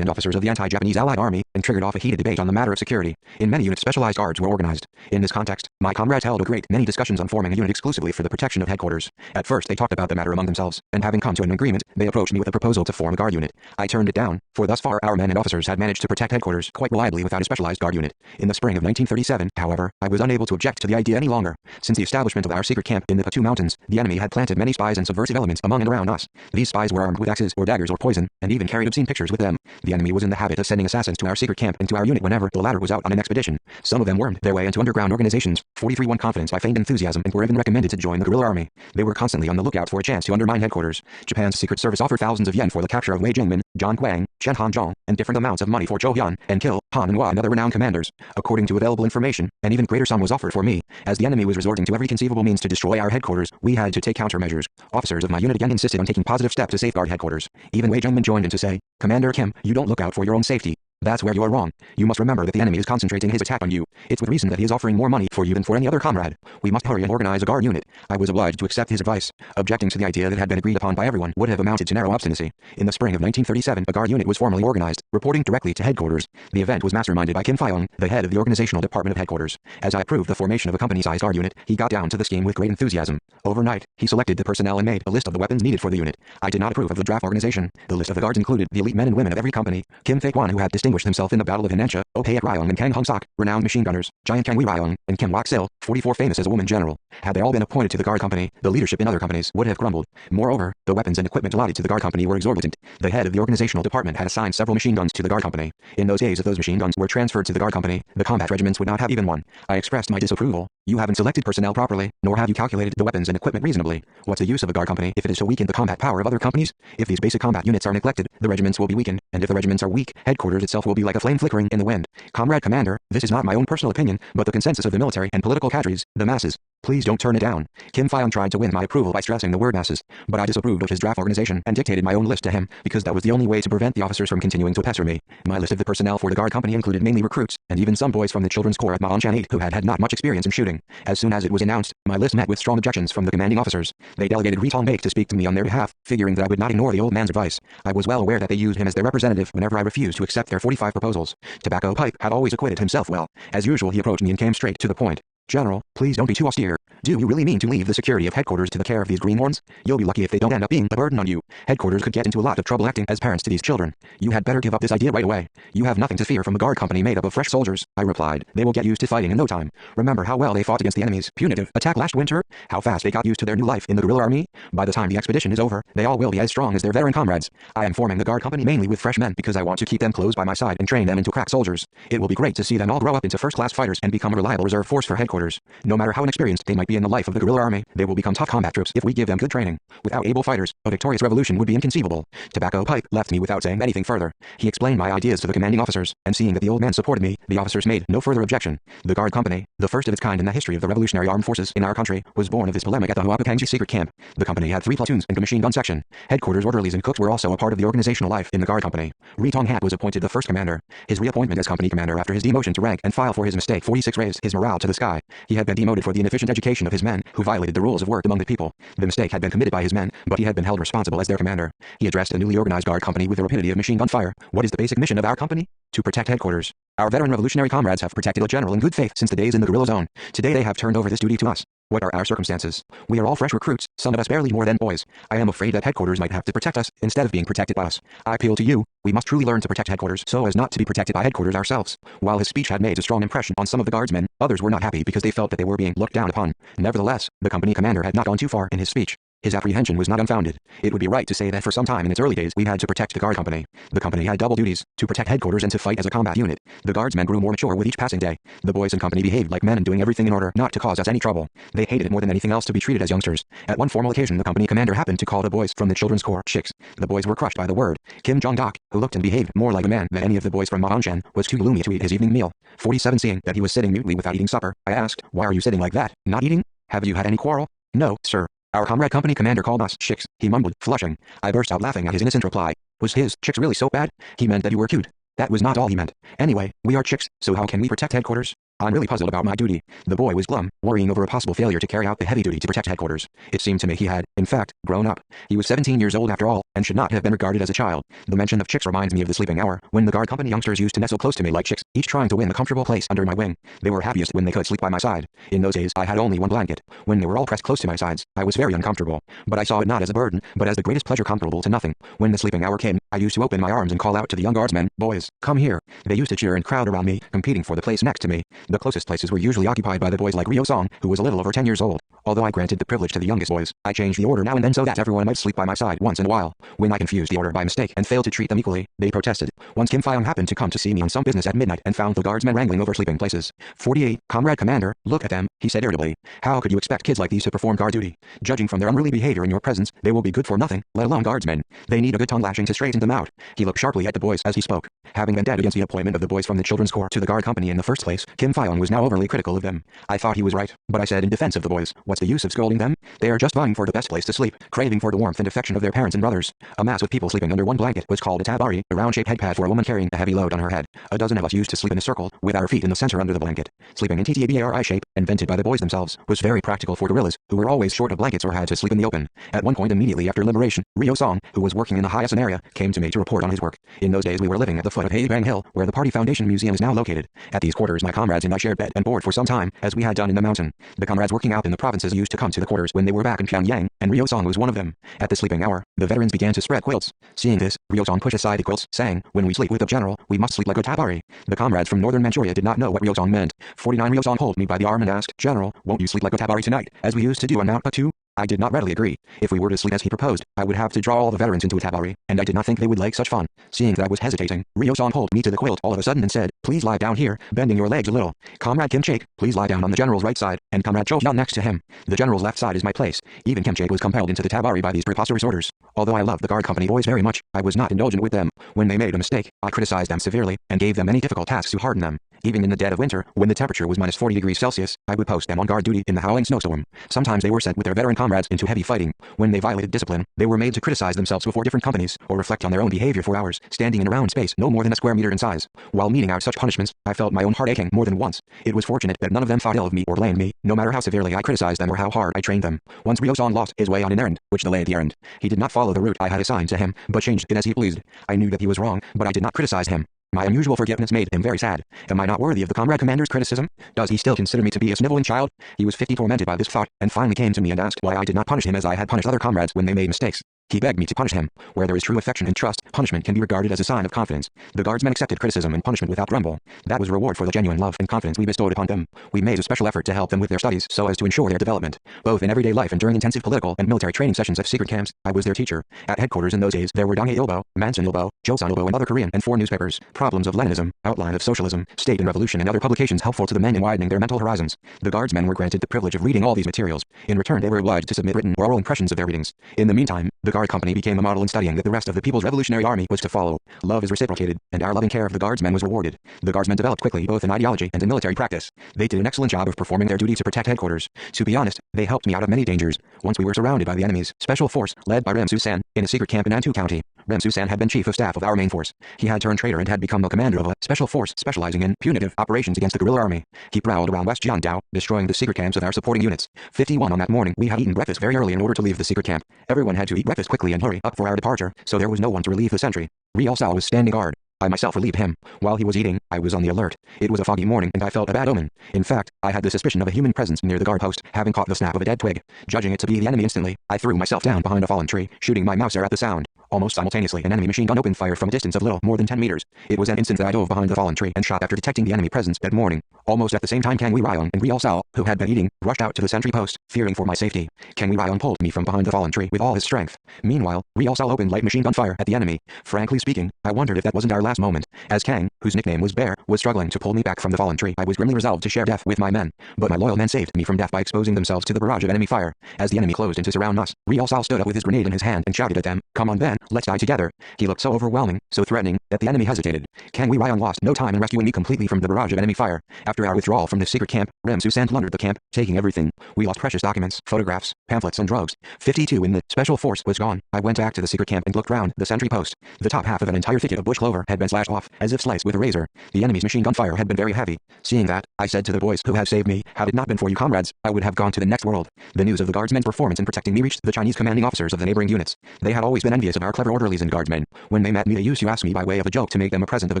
and officers of the anti-Japanese Allied army and triggered off a heated debate on the matter of security. In many units, specialized guards were organized. In this context, my comrades held a great many discussions on forming a unit exclusively for the protection of headquarters. At first they talked about the matter among themselves, and having come to an agreement, they approached me with a proposal to form a guard unit. I turned it down, for thus far our men and officers had managed to protect headquarters quite reliably without a specialized guard unit. In the spring of 1937, however, I was unable to object to the idea any longer. Since the establishment of our secret camp in the Patu Mountains, the enemy had planted many spies and subversive elements among and around us. These spies were armed with axes or daggers or poison, and even carried obscene pictures with them. The enemy was in the habit of sending assassins to our secret camp and to our unit whenever the latter was out on an expedition. Some of them wormed their way into underground organizations. 43 won confidence by feigned enthusiasm and were even recommended to join the guerrilla army. They were constantly on the lookout for a chance to undermine headquarters. Japan's secret service offered thousands of yen for the capture of Wei Jingmin, Zhang Guang, Chen Hanzhong, and different amounts of money for Zhou Hyun and kill Han and Hua and other renowned commanders. According to available information, an even greater sum was offered for me. As the enemy was resorting to every conceivable means to destroy our headquarters, we had to take countermeasures. Officers of my unit again insisted on taking positive steps to safeguard headquarters. Even Wei Jingmin joined in to say, "Commander Kim, you don't look out for your own safety. That's where you are wrong. You must remember that the enemy is concentrating his attack on you. It's with reason that he is offering more money for you than for any other comrade. We must hurry and organize a guard unit." I was obliged to accept his advice. Objecting to the idea that had been agreed upon by everyone would have amounted to narrow obstinacy. In the spring of 1937, a guard unit was formally organized, reporting directly to headquarters. The event was masterminded by Kim Fyong, the head of the organizational department of headquarters. As I approved the formation of a company-sized guard unit, he got down to the scheme with great enthusiasm. Overnight, he selected the personnel and made a list of the weapons needed for the unit. I did not approve of the draft organization. The list of the guards included the elite men and women of every company. Kim Fei-kwan, who had distinguished himself in the Battle of Hinencha, Oh Hae Ryong and Kang Hong-sok, renowned machine gunners, Giant Kang Wee Ryong, and Kim Wak-sil, 44 famous as a woman general. Had they all been appointed to the guard company, the leadership in other companies would have crumbled. Moreover, the weapons and equipment allotted to the guard company were exorbitant. The head of the organizational department had assigned several machine guns to the guard company. In those days, if those machine guns were transferred to the guard company, the combat regiments would not have even one. I expressed my disapproval. You haven't selected personnel properly, nor have you calculated the weapons and equipment reasonably. What's the use of a guard company if it is to weaken the combat power of other companies? If these basic combat units are neglected, the regiments will be weakened, and if the regiments are weak, headquarters itself will be like a flame flickering in the wind. Comrade Commander, this is not my own personal opinion, but the consensus of the military and political cadres, the masses. Please don't turn it down. Kim Fyong tried to win my approval by stressing the word masses, but I disapproved of his draft organization and dictated my own list to him, because that was the only way to prevent the officers from continuing to pester me. My list of the personnel for the guard company included mainly recruits, and even some boys from the children's corps at Maanchan 8 who had not much experience in shooting. As soon as it was announced, my list met with strong objections from the commanding officers. They delegated Ri Tong-baek to speak to me on their behalf, figuring that I would not ignore the old man's advice. I was well aware that they used him as their representative whenever I refused to accept their 45 proposals. Tobacco Pipe had always acquitted himself well. As usual, he approached me and came straight to the point. "General, please don't be too austere. Do you really mean to leave the security of headquarters to the care of these greenhorns? You'll be lucky if they don't end up being a burden on you. Headquarters could get into a lot of trouble acting as parents to these children. You had better give up this idea right away. You have nothing to fear from a guard company made up of fresh soldiers," I replied. "They will get used to fighting in no time. Remember how well they fought against the enemy's punitive attack last winter? How fast they got used to their new life in the guerrilla army? By the time the expedition is over, they all will be as strong as their veteran comrades. I am forming the guard company mainly with fresh men because I want to keep them close by my side and train them into crack soldiers. It will be great to see them all grow up into first-class fighters and become a reliable reserve force for headquarters. No matter how inexperienced they might be in the life of the guerrilla army, they will become tough combat troops if we give them good training. Without able fighters, a victorious revolution would be inconceivable." Tobacco Pipe left me without saying anything further. He explained my ideas to the commanding officers, and seeing that the old man supported me, the officers made no further objection. The guard company, the first of its kind in the history of the revolutionary armed forces in our country, was born of this polemic at the Huapapangji secret camp. The company had 3 platoons and a machine gun section. Headquarters orderlies and cooks were also a part of the organizational life in the guard company. Ri Tong-hat was appointed the first commander. His reappointment as company commander after his demotion to rank and file for his mistake 46 raised his morale to the sky. He had been demoted for the inefficient education of his men, who violated the rules of work among the people. The mistake had been committed by his men, but he had been held responsible as their commander. He addressed a newly organized guard company with the rapidity of machine gun fire. "What is the basic mission of our company? To protect headquarters. Our veteran revolutionary comrades have protected the general in good faith since the days in the guerrilla zone. Today they have turned over this duty to us. What are our circumstances? We are all fresh recruits, some of us barely more than boys. I am afraid that headquarters might have to protect us instead of being protected by us. I appeal to you. We must truly learn to protect headquarters so as not to be protected by headquarters ourselves." While his speech had made a strong impression on some of the guardsmen, others were not happy because they felt that they were being looked down upon. Nevertheless, the company commander had not gone too far in his speech. His apprehension was not unfounded. It would be right to say that for some time in its early days we had to protect the guard company. The company had double duties, to protect headquarters and to fight as a combat unit. The guardsmen grew more mature with each passing day. The boys in company behaved like men and doing everything in order not to cause us any trouble. They hated it more than anything else to be treated as youngsters. At one formal occasion the company commander happened to call the boys from the children's corps chicks. The boys were crushed by the word. Kim Jong-dok, who looked and behaved more like a man than any of the boys from Maanchan, was too gloomy to eat his evening meal. 47 Seeing that he was sitting mutely without eating supper, I asked, "Why are you sitting like that? Not eating? Have you had any quarrel?" "No, sir. Our comrade company commander called us chicks, he mumbled, flushing. I burst out laughing at his innocent reply. Was his chicks really so bad? He meant that you were cute. That was not all he meant. Anyway, we are chicks, so how can we protect headquarters? I'm really puzzled about my duty. The boy was glum, worrying over a possible failure to carry out the heavy duty to protect headquarters. It seemed to me he had, in fact, grown up. He was 17 years old after all, and should not have been regarded as a child. The mention of chicks reminds me of the sleeping hour, when the guard company youngsters used to nestle close to me like chicks, each trying to win a comfortable place under my wing. They were happiest when they could sleep by my side. In those days I had only one blanket. When they were all pressed close to my sides, I was very uncomfortable. But I saw it not as a burden, but as the greatest pleasure comparable to nothing. When the sleeping hour came, I used to open my arms and call out to the young guardsmen, boys, come here. They used to cheer and crowd around me, competing for the place next to me. The closest places were usually occupied by the boys like Ryo Song, who was a little over 10 years old. Although I granted the privilege to the youngest boys, I changed the order now and then so that everyone might sleep by my side once in a while. When I confused the order by mistake and failed to treat them equally, they protested. Once Kim Fyong happened to come to see me on some business at midnight and found the guardsmen wrangling over sleeping places. 48, Comrade Commander, look at them, he said irritably. How could you expect kids like these to perform guard duty? Judging from their unruly behavior in your presence, they will be good for nothing, let alone guardsmen. They need a good tongue lashing to straighten them out. He looked sharply at the boys as he spoke. Having been dead against the appointment of the boys from the Children's Corps to the guard company in the first place, Kim Fyong was now overly critical of them. I thought he was right, but I said in defense of the boys, what's the use of scolding them? They are just vying for the best place to sleep, craving for the warmth and affection of their parents and brothers. A mass of people sleeping under one blanket was called a tabari, a round-shaped headpad for a woman carrying a heavy load on her head. A dozen of us used to sleep in a circle, with our feet in the center under the blanket. Sleeping in TTABARI shape, invented by the boys themselves, was very practical for guerrillas, who were always short of blankets or had to sleep in the open. At one point immediately after liberation, Ryo Song, who was working in the Hyasun area, came to me to report on his work. In those days we were living at the foot of Haebang Hill, where the Party Foundation Museum is now located. At these quarters my comrades and I shared bed and board for some time, as we had done in the mountain. The comrades working out in the provinces used to come to the quarters when they were back in Pyongyang, and Ryo Song was one of them. At the sleeping hour, the veterans began to spread quilts. Seeing this, Ryo Song pushed aside the quilts, saying, when we sleep with the general, we must sleep like a tabari. The comrades from northern Manchuria did not know what Ryo Song meant. 49 Ryo Song pulled me by the arm and asked, General, won't you sleep like a tabari tonight, as we used to do on Mount Patu? I did not readily agree. If we were to sleep as he proposed, I would have to draw all the veterans into a tabari, and I did not think they would like such fun. Seeing that I was hesitating, Ryo Song pulled me to the quilt all of a sudden and said, please lie down here, bending your legs a little. Comrade Kim Chaek, please lie down on the general's right side, and Comrade Cho Hyun next to him. The general's left side is my place. Even Kim Chaek was compelled into the tabari by these preposterous orders. Although I loved the guard company boys very much, I was not indulgent with them. When they made a mistake, I criticized them severely, and gave them many difficult tasks to harden them. Even in the dead of winter, when the temperature was minus 40 degrees Celsius, I would post them on guard duty in the howling snowstorm. Sometimes they were sent with their veteran comrades into heavy fighting. When they violated discipline, they were made to criticize themselves before different companies, or reflect on their own behavior for hours, standing in a round space no more than a square meter in size. While meeting out such punishments, I felt my own heart aching more than once. It was fortunate that none of them thought ill of me or blamed me, no matter how severely I criticized them or how hard I trained them. Once Ryo Song lost his way on an errand, which delayed the errand. He did not follow the route I had assigned to him, but changed it as he pleased. I knew that he was wrong, but I did not criticize him. My unusual forgiveness made him very sad. Am I not worthy of the comrade commander's criticism? Does he still consider me to be a sniveling child? He was 50 tormented by this thought, and finally came to me and asked why I did not punish him as I had punished other comrades when they made mistakes. He begged me to punish him. Where there is true affection and trust, punishment can be regarded as a sign of confidence. The guardsmen accepted criticism and punishment without grumble. That was a reward for the genuine love and confidence we bestowed upon them. We made a special effort to help them with their studies so as to ensure their development, both in everyday life and during intensive political and military training sessions of secret camps. I was their teacher. At headquarters in those days there were Donghae Ilbo, Mansun Ilbo, Joseon Ilbo and other Korean and foreign newspapers, Problems of Leninism, Outline of Socialism, State and Revolution and other publications helpful to the men in widening their mental horizons. The guardsmen were granted the privilege of reading all these materials. In return they were obliged to submit written or oral impressions of their readings. In the meantime, the guard company became a model in studying that the rest of the People's Revolutionary Army was to follow. Love is reciprocated, and our loving care of the guardsmen was rewarded. The guardsmen developed quickly both in ideology and in military practice. They did an excellent job of performing their duty to protect headquarters. To be honest, they helped me out of many dangers. Once we were surrounded by the enemy's special force, led by Rim Susan, in a secret camp in Antu County. Rim Susan had been chief of staff of our main force. He had turned traitor and had become the commander of a special force specializing in punitive operations against the guerrilla army. He prowled around West Jiangdao, destroying the secret camps of our supporting units. 51 on that morning, we had eaten breakfast very early in order to leave the secret camp. Everyone had to eat breakfast quickly and hurry up for our departure, so there was no one to relieve the sentry. Ryo Sal was standing guard. I myself relieved him. While he was eating, I was on the alert. It was a foggy morning and I felt a bad omen. In fact, I had the suspicion of a human presence near the guard post, having caught the snap of a dead twig. Judging it to be the enemy instantly, I threw myself down behind a fallen tree, shooting my Mauser at the sound. Almost simultaneously, an enemy machine gun opened fire from a distance of little more than 10 meters. It was an instant that I dove behind the fallen tree and shot after detecting the enemy presence that morning. Almost at the same time Kang Wee Ryong and Ryo Sal, who had been eating, rushed out to the sentry post, fearing for my safety. Kang Wee Ryong pulled me from behind the fallen tree with all his strength. Meanwhile, Ryo Sal opened light machine gun fire at the enemy. Frankly speaking, I wondered if that wasn't our last moment. As Kang, whose nickname was Bear, was struggling to pull me back from the fallen tree, I was grimly resolved to share death with my men. But my loyal men saved me from death by exposing themselves to the barrage of enemy fire. As the enemy closed in to surround us, Ryo Sal stood up with his grenade in his hand and shouted at them, "Come on then, let's die together. He looked so overwhelming, so threatening, that the enemy hesitated. Kang Wei Ryong lost no time in rescuing me completely from the barrage of enemy fire. After our withdrawal from the secret camp, Rim Susan plundered the camp, taking everything. We lost precious documents, photographs, pamphlets and drugs. 52 in the special force was gone. I went back to the secret camp and looked round the sentry post. The top half of an entire thicket of bush clover had been slashed off, as if sliced with a razor. The enemy's machine gun fire had been very heavy. Seeing that, I said to the boys who had saved me, had it not been for you comrades, I would have gone to the next world. The news of the guardsmen's performance in protecting me reached the Chinese commanding officers of the neighboring units. They had always been envious of our clever orderlies and guardsmen. When they met me, they used to ask me by way of a joke to make them a present of a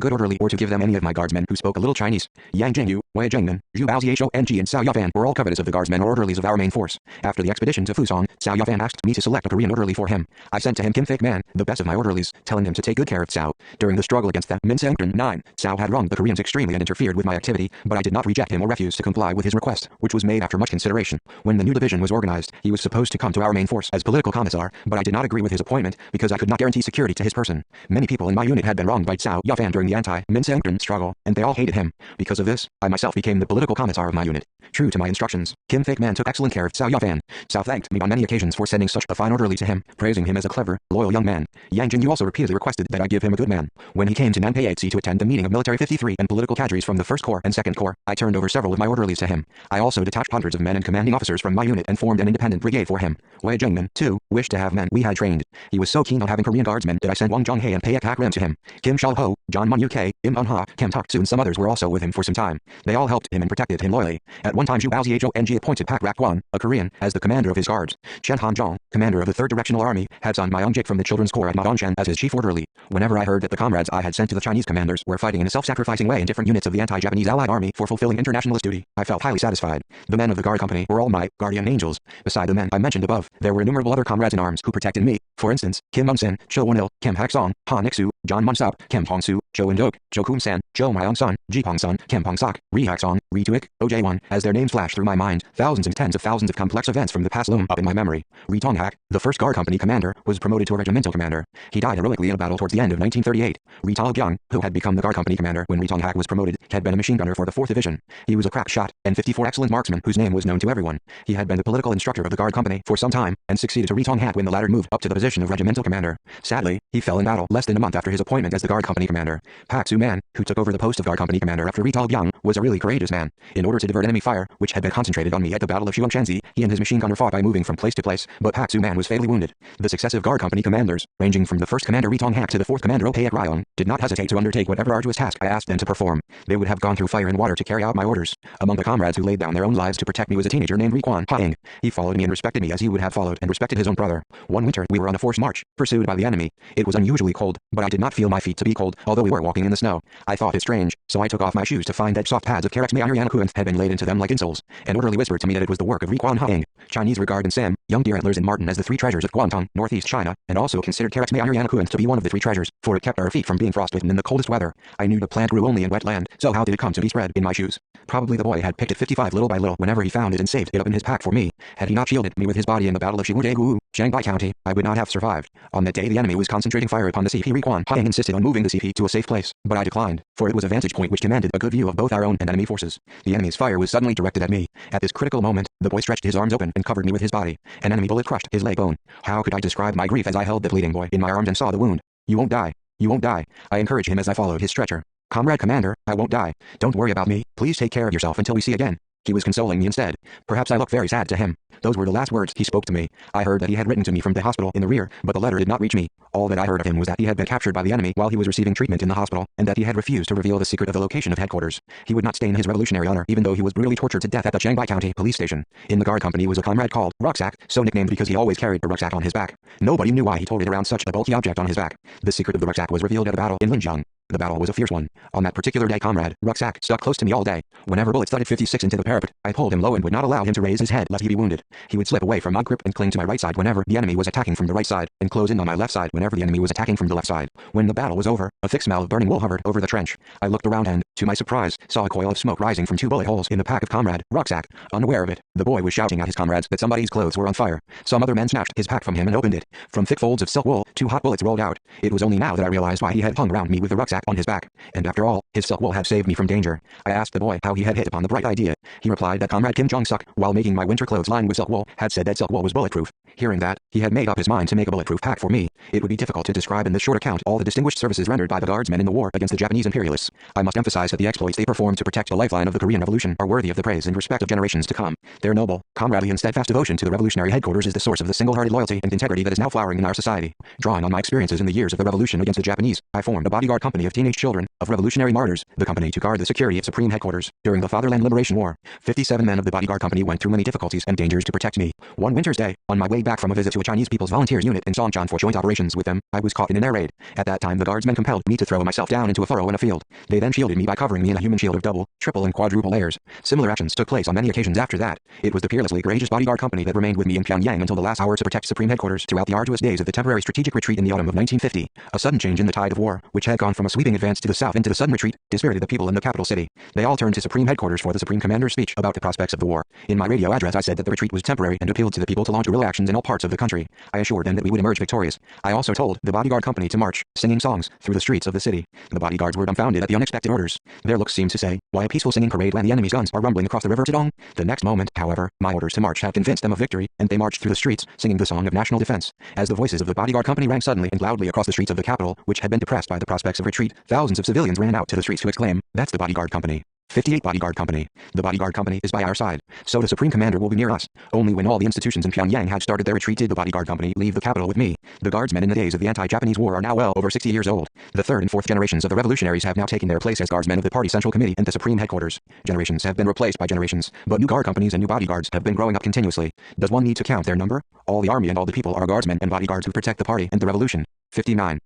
good orderly or to give them any of my guardsmen who spoke a little Chinese. Yang Jingyu, Wei Jingmen, Zhu Baoziashou and Cao Yafan were all covetous of the guardsmen or orderlies of our main force. After the expedition to Fusong, Cao Yafan asked me to select a Korean orderly for him. I sent to him Kim Fake Man, the best of my orderlies, telling him to take good care of Cao. During the struggle against them, Min Sengren 9, Cao had wronged the Koreans extremely and interfered with my activity, but I did not reject him or refuse to comply with his request, which was made after much consideration. When the new division was organized, he was supposed to come to our main force as political commissar, but I did not agree with his appointment because I could not guarantee security to his person. Many people in my unit had been wronged by Cao Yafan during the anti-Min Sengren struggle, and they all hated him. Because of this, I myself became the political commissar of my unit. True to my instructions, Kim Fake Man took excellent care of Cao Yafan. Cao thanked me on many occasions for sending such a fine orderly to him, praising him as a clever, loyal young man. Yang Jingyu also repeatedly requested that I give him a good man. When he came to Nanpeiatsi to attend the meeting of Military 53 and political cadres from the 1st Corps and 2nd Corps, I turned over several of my orderlies to him. I also detached hundreds of men and commanding officers from my unit and formed an independent brigade for him. Wei Jingmen, too, wished to have men we had trained. He was so keen on having Korean guardsmen that I sent Wang Zhonghae and Paek Hak Rim to him. Kim Shao Ho, John Mun Uk, Im Un Ha, Kim Tok Tsu and some others were also with him for some time. They all helped him and protected him loyally. At one time Zhu Baoziashou NG appointed Pak Rak Guan, a Korean, as the commander of his guards. Chen Hanzhong, commander of the 3rd Directional Army, had Sun Myung-jik from the Children's Corps at Madongshan as his chief orderly. Whenever I heard that the comrades I had sent to the Chinese commanders were fighting in a self-sacrificing way in different units of the anti-Japanese Allied Army for fulfilling internationalist duty, I felt highly satisfied. The men of the guard company were all my guardian angels. Beside the men I mentioned above, there were innumerable other comrades in arms who protected me. For instance, Kim Mun-sin, Cho Won-il, Kim Hak-song, Han Ik-soo, John Mun-sop, Kim Hong-soo, Cho In-dok, Cho Kum-san, Cho Myung-sun, Ji Pong-sun, Kim Pong-sok, Ri Hak-song, Ri Tu-ik, OJ-1. As their names flashed through my mind, thousands and tens of thousands of complex events from the past loom up in my memory. Ri Tong-hak, the 1st Guard Company commander, was promoted to a regimental commander. He died heroically in a battle towards the end of 1938. Ri Tong-kyung, who had become the Guard Company commander when Ri Tong-hak was promoted, had been a machine gunner for the 4th Division. He was a crack shot and 54 excellent marksman whose name was known to everyone. He had been the political instructor of the Guard Company for some time and succeeded to Ri Tong-hak when the latter moved up to the position of regimental commander. Sadly, he fell in battle less than a month after his appointment as the Guard Company commander. Pak Soo-man, who took over the post of Guard Company commander after Ri Tong-kyung, was a really courageous man. In order to divert enemy fire, which had been concentrated on me at the Battle of Shuangshanzi, he and his machine gunner fought by moving from place to place, but Pak Soo-man was fatally wounded. The successive Guard Company commanders, ranging from the 1st Commander Ri Tong-hak to the 4th Commander Oh Paek Ryong, did not hesitate to undertake whatever arduous task I asked them to perform. They would have gone through fire and water to carry out my orders. Among the comrades who laid down their own lives to protect me was a teenager named Ri Kwon Ha-ing. He followed me and respected me as he would have followed and respected his own brother. One winter, we were on a forced march, pursued by the enemy. It was unusually cold, but I did not feel my feet to be cold, although we were walking in the snow. I thought it strange, so I took off my shoes to find that soft pads of Karex Mayanakuant had been laid into them like insoles. An orderly whispered to me that it was the work of Ri Kwon Ha-ing. Chinese regard and Sam, young deer antlers and marten as the 3 treasures of Guangdong, northeast China, and also considered Karex Mayanakuant to be one of the 3 treasures, for it kept our feet from being frostbitten in the coldest weather. I knew the plant grew only in wet land, so how did it come to be spread in my shoes? Probably the boy had picked it 55 little by little whenever he found it and saved it up in his pack for me. Had he not shielded me with his body in the Battle of Shiwudegu, Shanghai County, I would not have survived. On that day the enemy was concentrating fire upon the CP. Ri Kwon Ha-ing insisted on moving the CP to a safe place, but I declined, for it was a vantage point which commanded a good view of both our own and enemy forces. The enemy's fire was suddenly directed at me. At this critical moment, the boy stretched his arms open and covered me with his body. An enemy bullet crushed his leg bone. How could I describe my grief as I held the bleeding boy in my arms and saw the wound? You won't die. You won't die. I encouraged him as I followed his stretcher. Comrade Commander, I won't die. Don't worry about me. Please take care of yourself until we see again. He was consoling me instead. Perhaps I look very sad to him. Those were the last words he spoke to me. I heard that he had written to me from the hospital in the rear, but the letter did not reach me. All that I heard of him was that he had been captured by the enemy while he was receiving treatment in the hospital, and that he had refused to reveal the secret of the location of headquarters. He would not stain his revolutionary honor, even though he was brutally tortured to death at the Shanghai County police station. In the guard company was a comrade called Rucksack, so nicknamed because he always carried a rucksack on his back. Nobody knew why he toted around such a bulky object on his back. The secret of the rucksack was revealed at a battle in Linjiang. The battle was a fierce one. On that particular day, comrade Rucksack stuck close to me all day. Whenever bullets thudded 56 into the parapet, I pulled him low and would not allow him to raise his head lest he be wounded. He would slip away from my grip and cling to my right side whenever the enemy was attacking from the right side, and close in on my left side whenever the enemy was attacking from the left side. When the battle was over, a thick smell of burning wool hovered over the trench. I looked around and, to my surprise, saw a coil of smoke rising from 2 bullet holes in the pack of comrade Rucksack. Unaware of it, the boy was shouting at his comrades that somebody's clothes were on fire. Some other men snatched his pack from him and opened it. From thick folds of silk wool, 2 hot bullets rolled out. It was only now that I realized why he had hung around me with the rucksack on his back. And after all, his silk wool had saved me from danger. I asked the boy how he had hit upon the bright idea. He replied that Comrade Kim Jong-suk, while making my winter clothes lined with silk wool, had said that silk wool was bulletproof. Hearing that, he had made up his mind to make a bulletproof pack for me. It would be difficult to describe in this short account all the distinguished services rendered by the Guardsmen in the war against the Japanese imperialists. I must emphasize that the exploits they performed to protect the lifeline of the Korean Revolution are worthy of the praise and respect of generations to come. Their noble, comradely and steadfast devotion to the revolutionary headquarters is the source of the single-hearted loyalty and integrity that is now flowering in our society. Drawing on my experiences in the years of the revolution against the Japanese, I formed a bodyguard company of teenage children, of revolutionary martyrs, the company to guard the security of Supreme Headquarters. During the Fatherland Liberation War, 57 men of the bodyguard company went through many difficulties and dangers to protect me. One winter's day, on my way back from a visit to a Chinese People's Volunteers unit in Songchan for joint operations with them, I was caught in an air raid. At that time the guardsmen compelled me to throw myself down into a furrow in a field. They then shielded me by covering me in a human shield of double, triple and quadruple layers. Similar actions took place on many occasions after that. It was the peerlessly courageous bodyguard company that remained with me in Pyongyang until the last hour to protect Supreme Headquarters throughout the arduous days of the temporary strategic retreat in the autumn of 1950. A sudden change in the tide of war, which had gone from a sweeping advance to the south into the sudden retreat, dispirited the people in the capital city. They all turned to Supreme Headquarters for the Supreme Commander's speech about the prospects of the war. In my radio address I said that the retreat was temporary and appealed to the people to launch guerrilla actions in all parts of the country. I assured them that we would emerge victorious. I also told the bodyguard company to march, singing songs, through the streets of the city. The bodyguards were dumbfounded at the unexpected orders. Their looks seemed to say, why a peaceful singing parade when the enemy's guns are rumbling across the river Tidong? The next moment, however, my orders to march had convinced them of victory, and they marched through the streets, singing the song of national defense. As the voices of the bodyguard company rang suddenly and loudly across the streets of the capital, which had been depressed by the prospects of retreat, thousands of civilians ran out to the streets to exclaim, "That's the bodyguard company. 58 Bodyguard Company. The bodyguard company is by our side, so the Supreme Commander will be near us." Only when all the institutions in Pyongyang had started their retreat did the bodyguard company leave the capital with me. The guardsmen in the days of the anti-Japanese war are now well over 60 years old. The third and fourth generations of the revolutionaries have now taken their place as guardsmen of the party central committee and the Supreme Headquarters. Generations have been replaced by generations, but new guard companies and new bodyguards have been growing up continuously. Does one need to count their number? All the army and all the people are guardsmen and bodyguards who protect the party and the revolution. 59.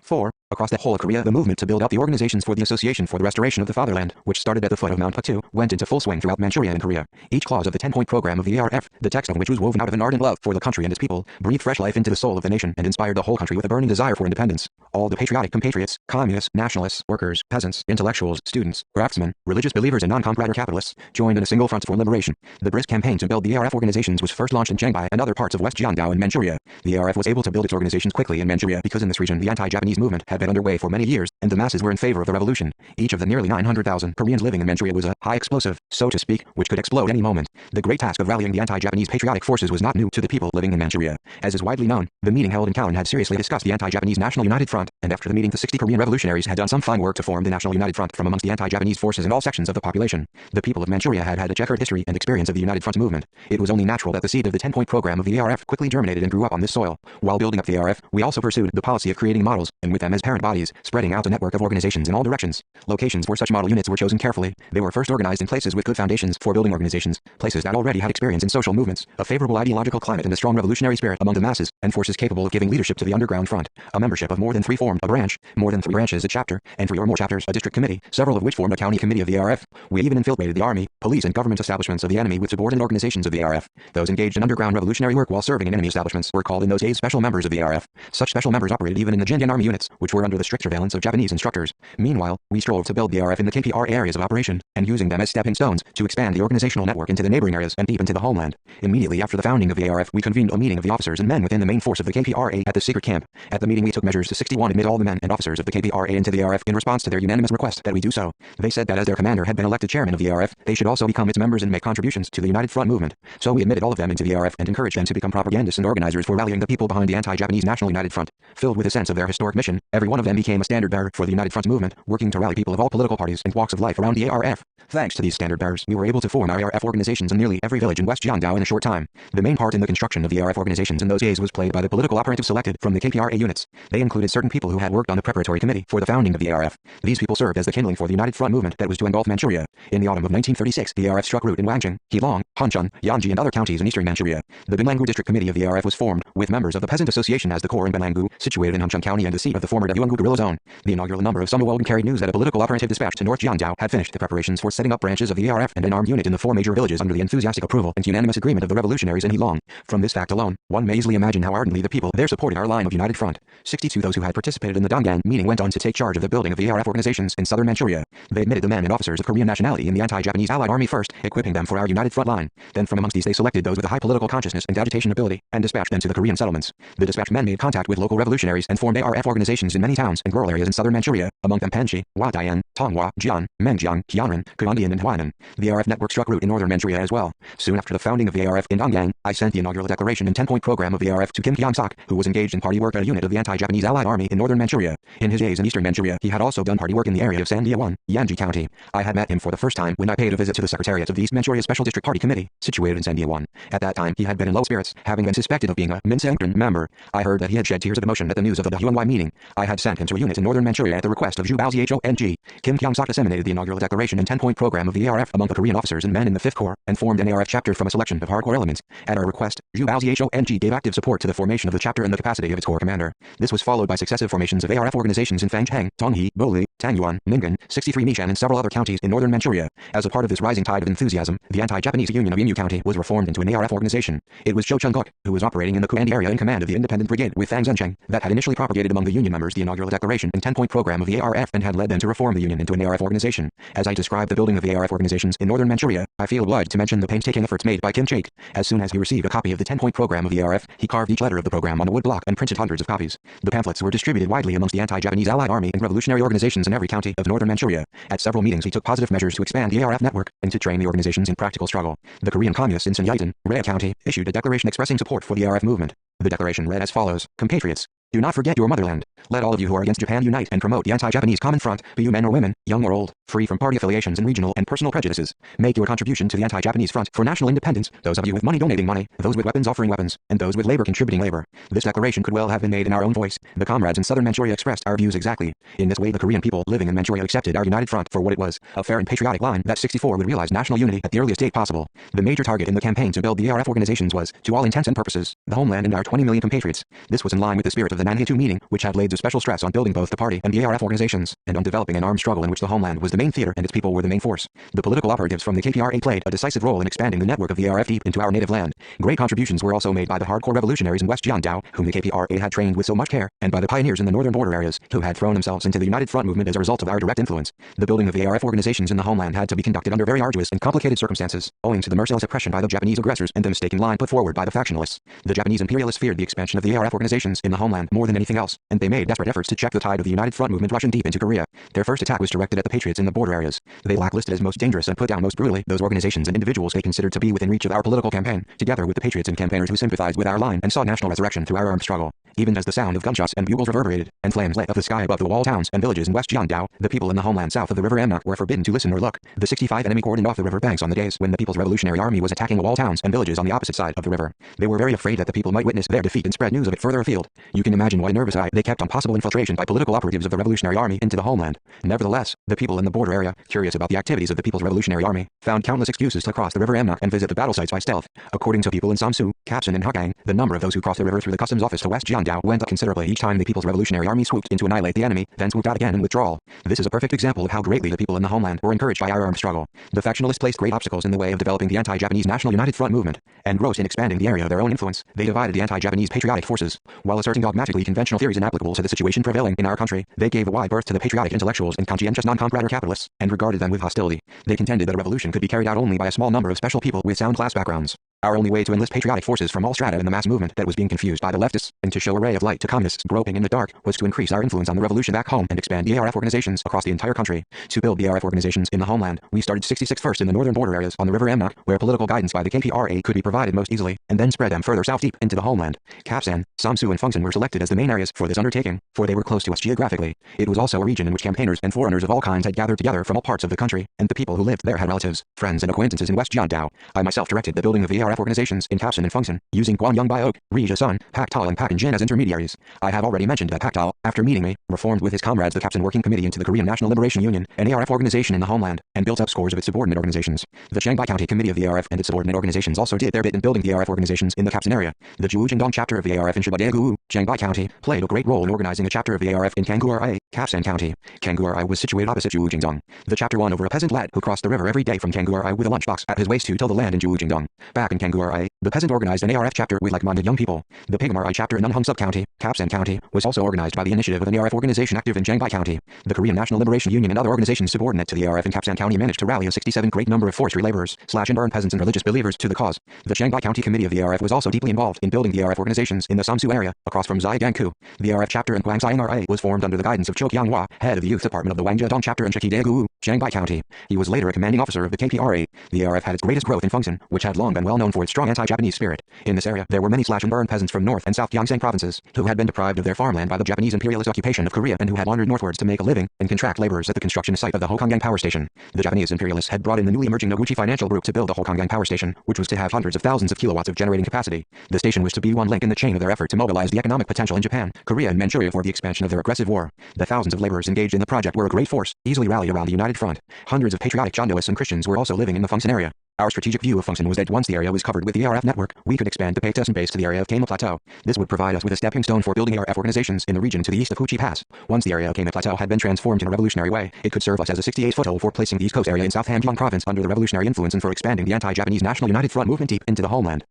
4. Across the whole of Korea, the movement to build up the organizations for the Association for the Restoration of the Fatherland, which started at the foot of Mount Patu, went into full swing throughout Manchuria and Korea. Each clause of the 10-point program of the ARF, the text of which was woven out of an ardent love for the country and its people, breathed fresh life into the soul of the nation and inspired the whole country with a burning desire for independence. All the patriotic compatriots, communists, nationalists, workers, peasants, intellectuals, students, craftsmen, religious believers and non-combatant capitalists, joined in a single front for liberation. The brisk campaign to build the ARF organizations was first launched in Shanghai and other parts of West Jiangdao and Manchuria. The ARF was able to build its organizations quickly in Manchuria because in this region the anti-Japanese movement had been underway for many years, and the masses were in favor of the revolution. Each of the nearly 900,000 Koreans living in Manchuria was a high explosive, so to speak, which could explode any moment. The great task of rallying the anti-Japanese patriotic forces was not new to the people living in Manchuria. As is widely known, the meeting held in Kowloon had seriously discussed the anti-Japanese National United Front, and after the meeting the 60 Korean revolutionaries had done some fine work to form the National United Front from amongst the anti-Japanese forces in all sections of the population. The people of Manchuria had had a checkered history and experience of the United Front movement. It was only natural that the seed of the 10-point program of the ARF quickly germinated and grew up on this soil. While building up the ARF, we also pursued the policy of creating models, and with them as parent bodies, spreading out a network of organizations in all directions. Locations for such model units were chosen carefully. They were first organized in places with good foundations for building organizations, places that already had experience in social movements, a favorable ideological climate and a strong revolutionary spirit among the masses, and forces capable of giving leadership to the underground front. A membership of more than 3 formed a branch, more than 3 branches a chapter, and 3 or more chapters a district committee, several of which formed a county committee of the ARF. We even infiltrated the army, police and government establishments of the enemy with subordinate organizations of the ARF. Those engaged in underground revolutionary work while serving in enemy establishments were called in those days special members of the ARF. Such special members operated even in the Jinyan army units, which were under the strict surveillance of Japanese instructors. Meanwhile, we strove to build the ARF in the KPRA areas of operation, and using them as stepping stones to expand the organizational network into the neighboring areas and deep into the homeland. Immediately after the founding of the ARF, we convened a meeting of the officers and men within the main force of the KPRA at the secret camp. At the meeting we took measures to 61 admit all the men and officers of the KPRA into the ARF in response to their unanimous request that we do so. They said that as their commander had been elected chairman of the ARF, they should also become its members and make contributions to the United Front movement. So we admitted all of them into the ARF and encouraged them to become propagandists and organizers for rallying the people behind the anti-Japanese National United Front. Filled with a sense of their historic mission, every one of them became a standard bearer for the United Front movement, working to rally people of all political parties and walks of life around the ARF. Thanks to these standard bearers, we were able to form our ARF organizations in nearly every village in West Jiangdao in a short time. The main part in the construction of the ARF organizations in those days was played by the political operatives selected from the KPRA units. They included certain people who had worked on the preparatory committee for the founding of the ARF. These people served as the kindling for the United Front movement that was to engulf Manchuria. In the autumn of 1936, the ARF struck root in Wangjing, Heilong, Hanchun, Yanji and other counties in eastern Manchuria. The Binlangu district committee of the ARF was formed, with members of the Peasant Association as the core in Binlangu, situated in Hanchun County and the seat of the former Daewongu guerrilla zone. The inaugural number of Sumawon carried news that a political operative dispatched to North Jiangdao had finished the preparations for setting up branches of the ARF and an armed unit in the 4 major villages under the enthusiastic approval and unanimous agreement of the revolutionaries in Heilong. From this fact alone, one may easily imagine how ardently the people there supported our line of United Front. 62 those who had participated in the Donggan meeting went on to take charge of the building of the ARF organizations in southern Manchuria. They admitted the men and officers of Korean nationality in the anti-Japanese Allied Army first, equipping them for our United Front line. Then from amongst these they selected those with a high political consciousness and agitation ability, and dispatched them to the Korean settlements. The dispatched men made contact with local revolutionaries and formed ARF organizations in many towns and rural areas in southern Manchuria. among them Panchi, Huadian, Tonghua, Jian, Mengjiang, Qianren, Guandian, and Huainan. The ARF network struck root in northern Manchuria as well. Soon after the founding of the ARF in Dongyang, I sent the inaugural declaration and 10-point program of the ARF to Kim Kyung-sok, who was engaged in party work at a unit of the anti-Japanese Allied Army in northern Manchuria. In his days in eastern Manchuria, he had also done party work in the area of Sandia-1, Yanji County. I had met him for the first time when I paid a visit to the Secretariat of the East Manchuria Special District Party Committee, situated in Sandia-1. At that time, he had been in low spirits, having been suspected of being a Minsankran member. I heard that he had shed tears of emotion at the news of the Huanwai meeting. I had sent him to a unit in northern Manchuria at the request of Zhu Baozhong. Kim Kyung-sok disseminated the inaugural declaration and 10-point program of the ARF among the Korean officers and men in the 5th Corps, and formed an ARF chapter from a selection of hardcore elements. At our request, Zhu Baozhong gave active support to the formation of the chapter in the capacity of its corps commander. This was followed by successive formations of ARF organizations in Fangcheng, Tonghe, Boli, Tangyuan, Ning'an, 63 Nishan, and several other counties in northern Manchuria. As a part of this rising tide of enthusiasm, the anti-Japanese Union of Inyu County was reformed into an ARF organization. It was Cho Chung-guk, who was operating in the Kuandi area in command of the independent brigade with Fang Zhencheng, that had initially propagated among the Union members the inaugural declaration and 10-point program of the ARF and had led them to reform the Union into an ARF organization. As I describe the building of the ARF organizations in northern Manchuria, I feel obliged to mention the painstaking efforts made by Kim Chaek. As soon as he received a copy of the 10-point program of the ARF, he carved each letter of the program on a wood block and printed hundreds of copies. The pamphlets were distributed widely amongst the anti-Japanese Allied Army and revolutionary organizations in every county of northern Manchuria. At several meetings he took positive measures to expand the ARF network and to train the organizations in practical struggle. The Korean Communists in Sunyitan, Rea County, issued a declaration expressing support for the ARF movement. The declaration read as follows: Compatriots, do not forget your motherland. Let all of you who are against Japan unite and promote the anti-Japanese common front, be you men or women, young or old, free from party affiliations and regional and personal prejudices. Make your contribution to the anti-Japanese front for national independence, those of you with money donating money, those with weapons offering weapons, and those with labor contributing labor. This declaration could well have been made in our own voice. The comrades in southern Manchuria expressed our views exactly. In this way the Korean people living in Manchuria accepted our united front for what it was, a fair and patriotic line that 64 would realize national unity at the earliest date possible. The major target in the campaign to build the ARF organizations was, to all intents and purposes, the homeland and our 20 million compatriots. This was in line with the spirit of the Nanhei-2 meeting, which had laid a special stress on building both the party and the ARF organizations, and on developing an armed struggle in which the homeland was the main theater and its people were the main force. The political operatives from the KPRA played a decisive role in expanding the network of the ARF deep into our native land. Great contributions were also made by the hardcore revolutionaries in West Jiangdao, whom the KPRA had trained with so much care, and by the pioneers in the northern border areas, who had thrown themselves into the United Front movement as a result of our direct influence. The building of the ARF organizations in the homeland had to be conducted under very arduous and complicated circumstances, owing to the merciless oppression by the Japanese aggressors and the mistaken line put forward by the factionalists. The Japanese imperialists feared the expansion of the ARF organizations in the homeland more than anything else, and they made desperate efforts to check the tide of the United Front movement rushing deep into Korea. Their first attack was directed at the patriots in the border areas. They blacklisted as most dangerous and put down most brutally those organizations and individuals they considered to be within reach of our political campaign, together with the patriots and campaigners who sympathized with our line and sought national resurrection through our armed struggle. Even as the sound of gunshots and bugles reverberated, and flames lit up the sky above the walled towns and villages in West Jiangdao, the people in the homeland south of the river Amnok were forbidden to listen or look. The 65 enemy cordoned off the river banks on the days when the People's Revolutionary Army was attacking the walled towns and villages on the opposite side of the river. They were very afraid that the people might witness their defeat and spread news of it further afield. You can imagine what a nervous eye they kept on possible infiltration by political operatives of the Revolutionary Army into the homeland. Nevertheless, the people in the border area, curious about the activities of the People's Revolutionary Army, found countless excuses to cross the river Amnok and visit the battle sites by stealth. According to people in Samsu, Kapsan, and Hakang, the number of those who crossed the river through the customs office to West Jiangdao went up considerably each time the People's Revolutionary Army swooped in to annihilate the enemy, then swooped out again in withdrawal. This is a perfect example of how greatly the people in the homeland were encouraged by our armed struggle. The factionalists placed great obstacles in the way of developing the anti-Japanese National United Front movement, and engrossed in expanding the area of their own influence, they divided the anti-Japanese patriotic forces. While asserting dogmatically conventional theories inapplicable to the situation prevailing in our country, they gave a wide berth to the patriotic intellectuals and conscientious non-combatant capitalists, and regarded them with hostility. They contended that a revolution could be carried out only by a small number of special people with sound class backgrounds. Our only way to enlist patriotic forces from all strata in the mass movement that was being confused by the leftists, and to show a ray of light to communists groping in the dark, was to increase our influence on the revolution back home and expand the ARF organizations across the entire country. To build the ARF organizations in the homeland, we started 66 first in the northern border areas on the river Amnok, where political guidance by the KPRA could be provided most easily, and then spread them further south deep into the homeland. Kapsan, Samsu, and Fungsan were selected as the main areas for this undertaking, for they were close to us geographically. It was also a region in which campaigners and foreigners of all kinds had gathered together from all parts of the country, and the people who lived there had relatives, friends, and acquaintances in West Jiangdao. I myself directed the building of the ARF organizations in Kapsan and Fungsan, using Guanyang Biok, Rija Sun, Pak Tal, and Pak Jin as intermediaries. I have already mentioned that Pak Tal, after meeting me, reformed with his comrades the Kapsan Working Committee into the Korean National Liberation Union, an ARF organization in the homeland, and built up scores of its subordinate organizations. The Shanghai County Committee of the ARF and its subordinate organizations also did their bit in building the ARF organizations in the Kapsan area. The Jiujingdong chapter of the ARF in Shibadeguwu, Shanghai County, played a great role in organizing a chapter of the ARF in Kangurai, Kapsan County. Kangurai was situated opposite Jiujingdong. The chapter won over a peasant lad who crossed the river every day from Kangurai with a lunchbox at his waist to till the land in Jiujingdong. Back in Kangurai, The peasant organized an ARF chapter with like-minded young people. The Pigmari chapter in Unhung Sub-County, Kapsan County, was also organized by the initiative of an ARF organization active in Janghai County. The Korean National Liberation Union and other organizations subordinate to the ARF in Kapsan County managed to rally a 67 great number of forestry laborers, intern peasants and religious believers to the cause. The Shanghai County Committee of the ARF was also deeply involved in building the ARF organizations in the Samsu area, across from Zaiganku. The ARF chapter in Guangxiang RA was formed under the guidance of Cho Kyung-hwa, head of the youth department of the Wangjiadong chapter in Shiki-daegu, Shanghai County. He was later a commanding officer of the KPRA. The ARF had its greatest growth in Fungsun, which had long been well known for its strong anti-Japanese spirit. In this area, there were many slash-and-burn peasants from North and South Gyeongsang provinces, who had been deprived of their farmland by the Japanese imperialist occupation of Korea and who had wandered northwards to make a living and contract laborers at the construction site of the Hokangang Power Station. The Japanese imperialists had brought in the newly emerging Noguchi Financial Group to build the Hokangang Power Station, which was to have hundreds of thousands of kilowatts of generating capacity. The station was to be one link in the chain of their effort to mobilize the economic potential in Japan, Korea and Manchuria for the expansion of their aggressive war. The thousands of laborers engaged in the project were a great force, easily rallied around the united front. Hundreds of patriotic Chandoists and Christians were also living in the Fungsun area. Our strategic view of Fungsun was that once the area was covered with the ARF network, we could expand the Paytesen base to the area of Kama Plateau. This would provide us with a stepping stone for building ARF organizations in the region to the east of Huchi Pass. Once the area of Kama Plateau had been transformed in a revolutionary way, it could serve us as a 68 foothold for placing the East Coast area in South Hamgyong Province under the revolutionary influence and for expanding the anti-Japanese National United Front movement deep into the homeland.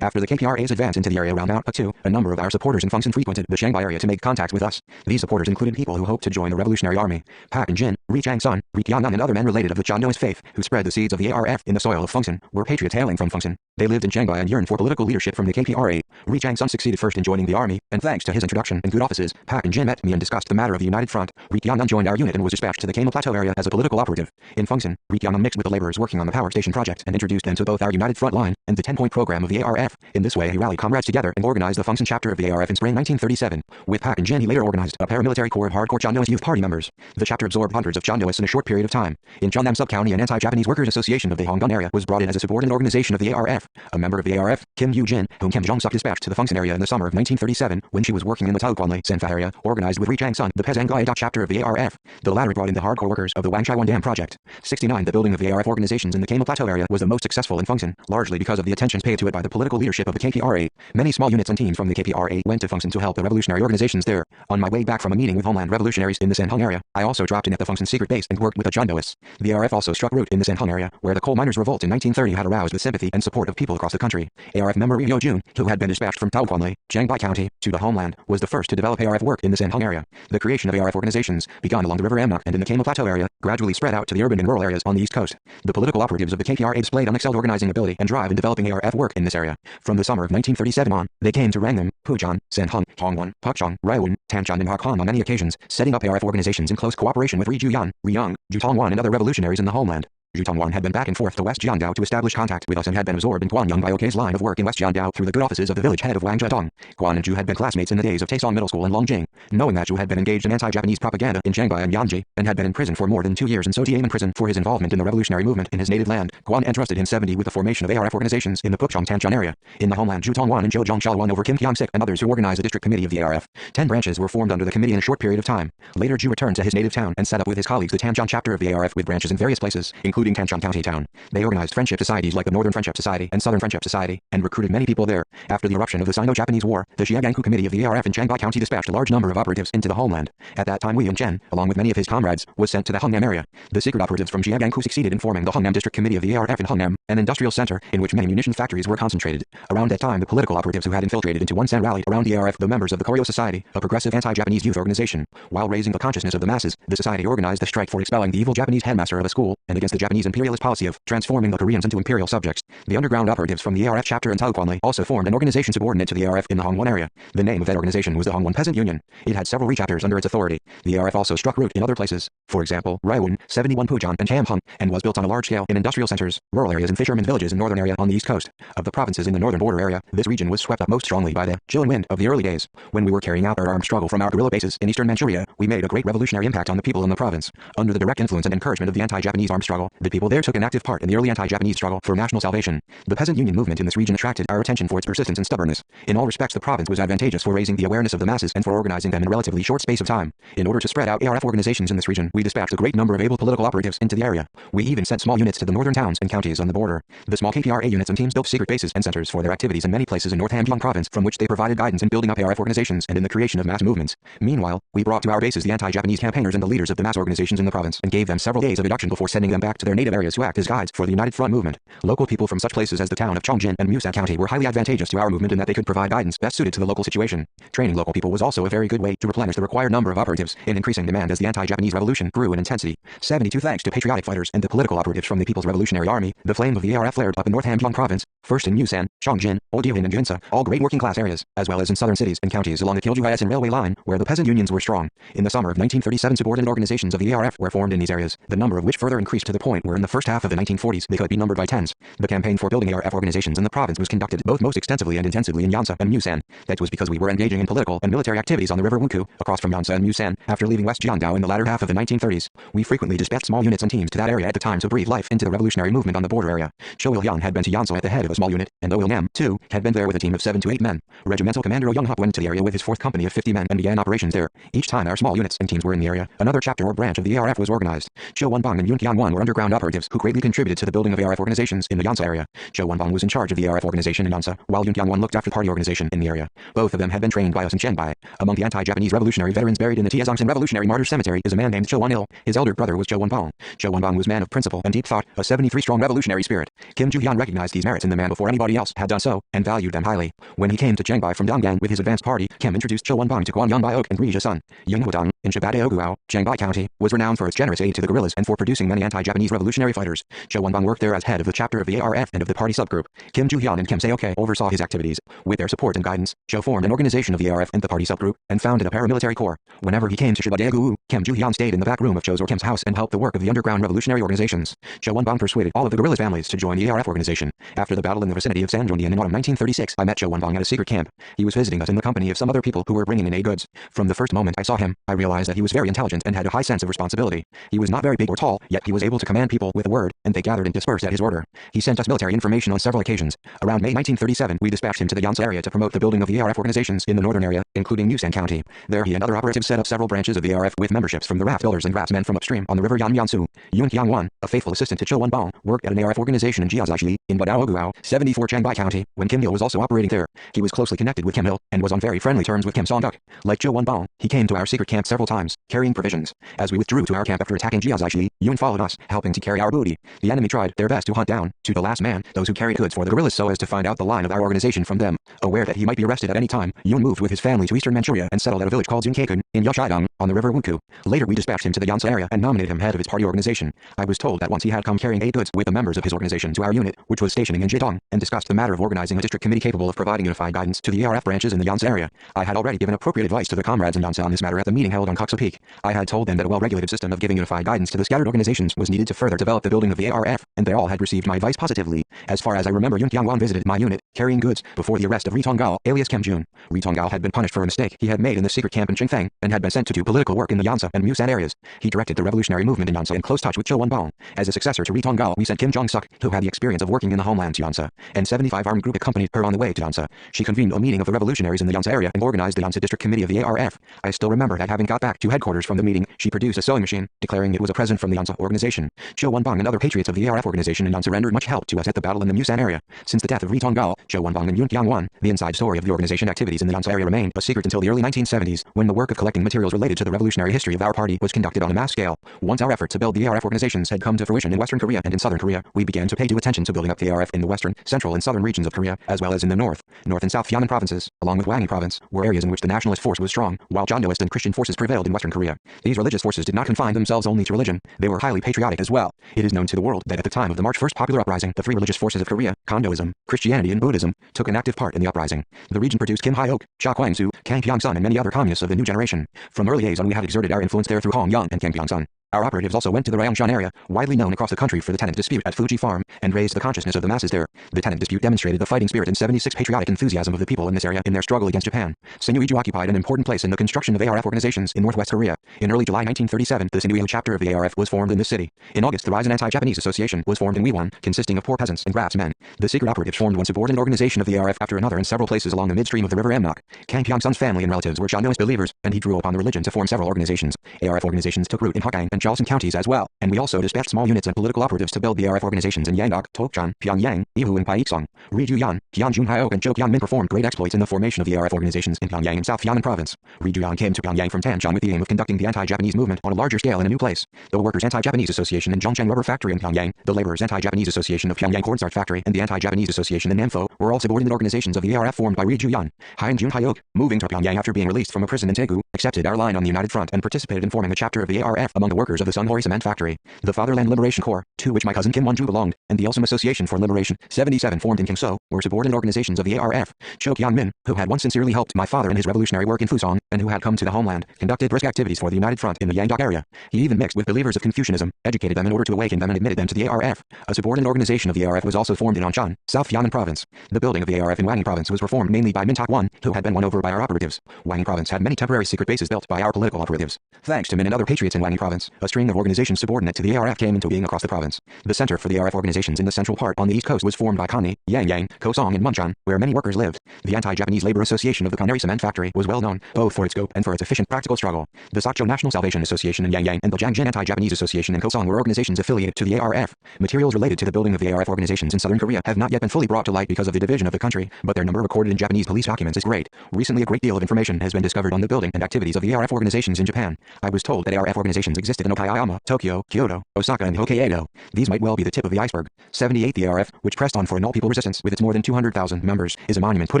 After the KPRA's advance into the area around Mount Paktu, a number of our supporters in Fungsun frequented the Shanghai area to make contact with us. These supporters included people who hoped to join the Revolutionary Army. Pak and Jin, Ri Chang-sun, Ri Tian-nun and other men related of the Chandoist faith, who spread the seeds of the ARF in the soil of Fungsun, were patriots hailing from Fungsun. They lived in Shanghai and yearned for political leadership from the KPRA. Ri Chang-sun succeeded first in joining the army, and thanks to his introduction and good offices, Pak and Jin met me and discussed the matter of the United Front. Ri Tian-nun joined our unit and was dispatched to the Kama Plateau area as a political operative. In Fungsun, Ri Tian-nun mixed with the laborers working on the power station project and introduced them to both our United Front line and the 10-point program of the ARF. In this way he rallied comrades together and organized the Fungsun chapter of the ARF in spring 1937. With Pak and Jin he later organized a paramilitary corps of hardcore Chandoist youth party members. The chapter absorbed hundreds of Chandoists in a short period of time. In Cheonnam Sub-County an anti-Japanese workers association of the Hongdon area was brought in as a subordinate organization of the ARF. A member of the ARF, Kim Yoo-jin, whom Kim Jong-suk dispatched to the Fungsun area in the summer of 1937 when she was working in the Taoguanli Sanfa area, organized with Ri Chang-sun the Pezanggai chapter of the ARF. The latter brought in the hardcore workers of the Wangchaiwan Dam project. 69 The building of the ARF organizations in the Kama Plateau area was the most successful in Fungsun, largely because of the attentions paid to it by the political leadership of the KPRA. Many small units and teams from the KPRA went to Fungsun to help the revolutionary organizations there. On my way back from a meeting with homeland revolutionaries in the Sanhung area, I also dropped in at the Fungsun secret base and worked with the Chandoists. The ARF also struck root in the Sanhung area, where the coal miners' revolt in 1930 had aroused the sympathy and support of people across the country. ARF member Ri Yo-jun, who had been dispatched from Taoguanli, Janghai County, to the homeland, was the first to develop ARF work in the Sanhung area. The creation of ARF organizations, begun along the river Amnok and in the Kama Plateau area, gradually spread out to the urban and rural areas on the east coast. The political operatives of the KPRA displayed unexcelled organizing ability and drive in developing ARF work in this area. From the summer of 1937 on, they came to Rangnam, Pujan, Sanhung, Hongwon, Pukchong, Raiwon, Tanchan and Hakwon on many occasions, setting up ARF organizations in close cooperation with Ri Juyan, Ri Young, Ju Tongwan and other revolutionaries in the homeland. Zhu Tongwan had been back and forth to West Jiangdao to establish contact with us and had been absorbed in Guanyang by Ok's line of work in West Jiangdao through the good offices of the village head of Wangjiadong. Guan and Zhu had been classmates in the days of Taesong Middle School in Longjing. Knowing that Zhu had been engaged in anti-Japanese propaganda in Shanghai and Yanji, and had been in prison for more than 2 years and so in prison for his involvement in the revolutionary movement in his native land, Guan entrusted him 70 with the formation of ARF organizations in the Pukchong Tanchan area. In the homeland, Zhu Tongwan and Zhou Zhongsha won over Kim Kyung-sik and others who organized the district committee of the ARF. 10 branches were formed under the committee in a short period of time. Later Zhu returned to his native town and set up with his colleagues the Tanchan chapter of the ARF with branches in various places, including Tanchan County Town. They organized friendship societies like the Northern Friendship Society and Southern Friendship Society, and recruited many people there. After the eruption of the Sino-Japanese War, the Xiaganku Committee of the ARF in Shanghai County dispatched a large number of operatives into the homeland. At that time Wei Yun-chen, along with many of his comrades, was sent to the Hungnam area. The secret operatives from Xiaganku succeeded in forming the Hungnam District Committee of the ARF in Hungnam, an industrial center in which many munition factories were concentrated. Around that time the political operatives who had infiltrated into Wonsan rallied around the ARF, the members of the Koryo Society, a progressive anti-Japanese youth organization. While raising the consciousness of the masses, the society organized a strike for expelling the evil Japanese headmaster of a school, and against the Japanese imperialist policy of transforming the Koreans into imperial subjects. The underground operatives from the ARF chapter in Taoguanli also formed an organization subordinate to the ARF in the Hongwon area. The name of that organization was the Hongwon Peasant Union. It had several re-chapters under its authority. The ARF also struck root in other places. For example, Raiwon, 71 Pujan and Chamhung, and was built on a large scale in industrial centers, rural areas and fishermen villages in northern area on the east coast. Of the provinces in the northern border area, this region was swept up most strongly by the chill and wind of the early days. When we were carrying out our armed struggle from our guerrilla bases in eastern Manchuria, we made a great revolutionary impact on the people in the province. Under the direct influence and encouragement of the anti-Japanese armed struggle, the people there took an active part in the early anti-Japanese struggle for national salvation. The peasant union movement in this region attracted our attention for its persistence and stubbornness. In all respects the province was advantageous for raising the awareness of the masses and for organizing them in a relatively short space of time. In order to spread out ARF organizations in this region, we dispatched a great number of able political operatives into the area. We even sent small units to the northern towns and counties on the border. The small KPRA units and teams built secret bases and centers for their activities in many places in North Hamgyong province from which they provided guidance in building up ARF organizations and in the creation of mass movements. Meanwhile, we brought to our bases the anti-Japanese campaigners and the leaders of the mass organizations in the province and gave them several days of induction before sending them back to their their native areas to act as guides for the United Front movement. Local people from such places as the town of Chongjin and Musan County were highly advantageous to our movement in that they could provide guidance best suited to the local situation. Training local people was also a very good way to replenish the required number of operatives in increasing demand as the anti-Japanese revolution grew in intensity. 72 Thanks to patriotic fighters and the political operatives from the People's Revolutionary Army, the flame of the ARF flared up in North Hamgyong Province, first in Musan, Chongjin, Odilin and Ginsa, all great working-class areas, as well as in southern cities and counties along the Kilju-Hyasin railway line, where the peasant unions were strong. In the summer of 1937, subordinate organizations of the ARF were formed in these areas, the number of which further increased to the point where in the first half of the 1940s they could be numbered by tens. The campaign for building ARF organizations in the province was conducted both most extensively and intensively in Yansa and Musan. That was because we were engaging in political and military activities on the river Wuku, across from Yansa and Musan. After leaving West Jiangdao in the latter half of the 1930s, we frequently dispatched small units and teams to that area at the time to breathe life into the revolutionary movement on the border area. Cho Il-hyun had been to Yansa at the head of a small unit, and Oh Il-nam, too, had been there with a team of 7 to 8 men. Regimental Commander Oh Young-hup went to the area with his 4th company of 50 men and began operations there. Each time our small units and teams were in the area, another chapter or branch of the ARF was organized. Cho Wonbong and Yun Kyang-won were underground operatives who greatly contributed to the building of ARF organizations in the Yansa area. Cho Wonbong was in charge of the ARF organization in Yansa, while Yun Kyang-won looked after the party organization in the area. Both of them had been trained by us in Shenbai. Among the anti-Japanese revolutionary veterans buried in the Tiazongsan Revolutionary Martyrs Cemetery is a man named Cho Won-il. His elder brother was Cho Wonbong. Cho Wonbong was a man of principle and deep thought, a 73-strong revolutionary spirit. Kim Ju-hyun recognized these merits in the man before anybody else had done so, and valued them highly. When he came to Zhengbai from Donggang with his advanced party, Kim introduced Cho Wonbong to Guanyang Biok and Rija Sun. Yunghudong, in Shabade-Oguao, Zhengbai County, was renowned for its generous aid to the guerrillas and for producing many anti-Japanese revolutionary fighters. Cho Wonbong worked there as head of the chapter of the ARF and of the party subgroup. Kim Ju-hyun and Kim Seok oversaw his activities. With their support and guidance, Cho formed an organization of the ARF and the party subgroup, and founded a paramilitary corps. Whenever he came to Shabade-Oguao, Kim Ju-hyun stayed in the back room of Cho's or Kim's house and helped the work of the underground revolutionary organizations. Cho Wonbong persuaded all of the guerrillas' families to join the ARF organization. After the battle in the vicinity of Sanjonian in autumn 1936, I met Cho Wonbong at a secret camp. He was visiting us in the company of some other people who were bringing in aid goods. From the first moment I saw him, I realized that he was very intelligent and had a high sense of responsibility. He was not very big or tall, yet he was able to command people with a word, and they gathered and dispersed at his order. He sent us military information on several occasions. Around May 1937, we dispatched him to the Yansa area to promote the building of the ARF organizations in the northern area, including Musan County. There he and other operatives set up several branches of the ARF with memberships from the raft builders and raftsmen from upstream on the river Yansu. Yun Kyang-won, a faithful assistant to Cho Wonbong, worked at an ARF organization in Jiazaixi, in Badao-Oguao, 74 Changbei County, when Kim Il was also operating there. He was closely connected with Kim Il, and was on very friendly terms with Kim Song-duk. Like Cho Wonbong, he came to our secret camp several times, carrying provisions. As we withdrew to our camp after attacking Jiazaixi, Yun followed us, helping to carry our booty. The enemy tried their best to hunt down, to the last man, those who carried goods for the guerrillas so as to find out the line of our organization from them. Aware that he might be arrested at any time, Yun moved with his family to eastern Manchuria and settled at a village called Zunkeikun, in Yoshaidong, on the river Wuku. Later we dispatched him to the Yansa area and nominated him head of his party organization. I was told that once he had come carrying aid goods with the members of his organization to our unit, which was stationing in Jitong, and discussed the matter of organizing a district committee capable of providing unified guidance to the ARF branches in the Yansa area. I had already given appropriate advice to the comrades in Yansa on this matter at the meeting held on Koksa Peak. I had told them that a well-regulated system of giving unified guidance to the scattered organizations was needed to further develop the building of the ARF, and they all had received my advice positively. As far as I remember, Yun Kyang-won visited my unit, carrying goods, before the arrest of Ri Tong-gal, alias Kim Jun. Ri Tong-gal had been punished for a mistake he had made in the secret camp in Qingfeng, and had been sent to do political work in the Yansa and Musan areas. He directed the revolutionary movement in Yansa in close touch with Cho Wonbong. As a successor to Ri Tong-gal, we sent Kim Jong-suk, who had the experience of working in the homeland, to Yansa, and 75 armed group accompanied her on the way to Yansa. She convened a meeting of the revolutionaries in the Yansa area and organized the Yansa district committee of the ARF. I still remember that having got back to headquarters from the meeting, she produced a sewing machine, declaring it was a present from the Yansa organization. Cho Wonbong and other patriots of the ARF organization in Yansa rendered much help to us at the battle in the Musan area. Since the death of Ri Tong-gal, Cho Wonbong and Yun Kyang-won, the inside story of the organization activities in the Yansa area remained a secret until the early 1970s, when the work of collecting materials related to the revolutionary history of our party was conducted on a mass scale. Once our effort to build the ARF organizations had come to fruition in Western Korea and in Southern Korea, we began to pay due attention to building up the ARF in the western, central and southern regions of Korea, as well as in the north and south Yangon provinces, along with Hwanghae province, were areas in which the nationalist force was strong, while Jondoist and Christian forces prevailed in Western Korea. These religious forces did not confine themselves only to religion, they were highly patriotic as well. It is known to the world that at the time of the March 1st popular uprising, the three religious forces of Korea, Kondoism, Christianity and Buddhism, took an active part in the uprising. The region produced Kim Hyok, Cha Kwang-soo, Kang Pyong-sun and many other communists of the new generation. From early age on we had exerted our influence there through Hong Young and Kang Pyong-sun. Our operatives also went to the Ryangshan area, widely known across the country for the tenant dispute at Fuji Farm, and raised the consciousness of the masses there. The tenant dispute demonstrated the fighting spirit and 76 patriotic enthusiasm of the people in this area in their struggle against Japan. Sinuiju occupied an important place in the construction of ARF organizations in northwest Korea. In early July 1937, the Sinuiju chapter of the ARF was formed in this city. In August, the Rise and Anti-Japanese Association was formed in Wiwon, consisting of poor peasants and craftsmen. The secret operatives formed one subordinate organization of the ARF after another in several places along the midstream of the river Amnok. Kang Pyong-sun's family and relatives were Jondoist believers, and he drew upon the religion to form several organizations. ARF organizations took root in Hwanghae and Cholson counties as well, and we also dispatched small units and political operatives to build the ARF organizations in Yangdok, Tokchon, Pyongyang, Yihu and Pyeongchang. Ri Juyan, Hyun Hyok and Cho Kyun-min performed great exploits in the formation of the ARF organizations in Pyongyang and South Yangon province. Ri Juyan came to Pyongyang from Tanchon with the aim of conducting the anti-Japanese movement on a larger scale in a new place. The Workers' Anti-Japanese Association in Zhongcheng Rubber Factory in Pyongyang, the Laborers' Anti-Japanese Association of Pyongyang Cornstarch Factory, and the Anti-Japanese Association in Nampo were all subordinate organizations of the ARF formed by Ri Juyan. Hyun Hyok, moving to Pyongyang after being released from a prison in Daegu, accepted our line on the United Front and participated in forming a chapter of the ARF among the workers of the Sunghoi Cement Factory, the Fatherland Liberation Corps, to which my cousin Kim Won-ju belonged, and the Elsam Association for Liberation, 77 formed in Kyungseo, were subordinate organizations of the ARF. Cho Kyun-min, who had once sincerely helped my father in his revolutionary work in Fusong, and who had come to the homeland, conducted brisk activities for the United Front in the Yangdok area. He even mixed with believers of Confucianism, educated them in order to awaken them and admitted them to the ARF. A subordinate organization of the ARF was also formed in Oncheon, South Yangon province. The building of the ARF in Wangin province was reformed mainly by Min Tak-won, who had been won over by our operatives. Wangin province had many temporary secret bases built by our political operatives. Thanks to Min and other patriots in Wangin province, a string of organizations subordinate to the ARF came into being across the province. The center for the ARF organizations in the central part on the east coast was formed by Kanni, Yangyang, Kosong and Muncheon, where many workers lived. The Anti-Japanese Labor Association of the Kanari Cement Factory was well known, both for its scope and for its efficient practical struggle. The Sakcho National Salvation Association in Yangyang and the Jiangjin Anti-Japanese Association in Kosong were organizations affiliated to the ARF. Materials related to the building of the ARF organizations in southern Korea have not yet been fully brought to light because of the division of the country, but their number recorded in Japanese police documents is great. Recently a great deal of information has been discovered on the building and activities of the ARF organizations in Japan. I was told that ARF organizations existed in Okayama, Tokyo, Kyoto, Osaka and Hokkaido. These might well be the tip of the iceberg. 78 The ARF, which pressed on for an all-people resistance with its more than 200,000 members, is a monument put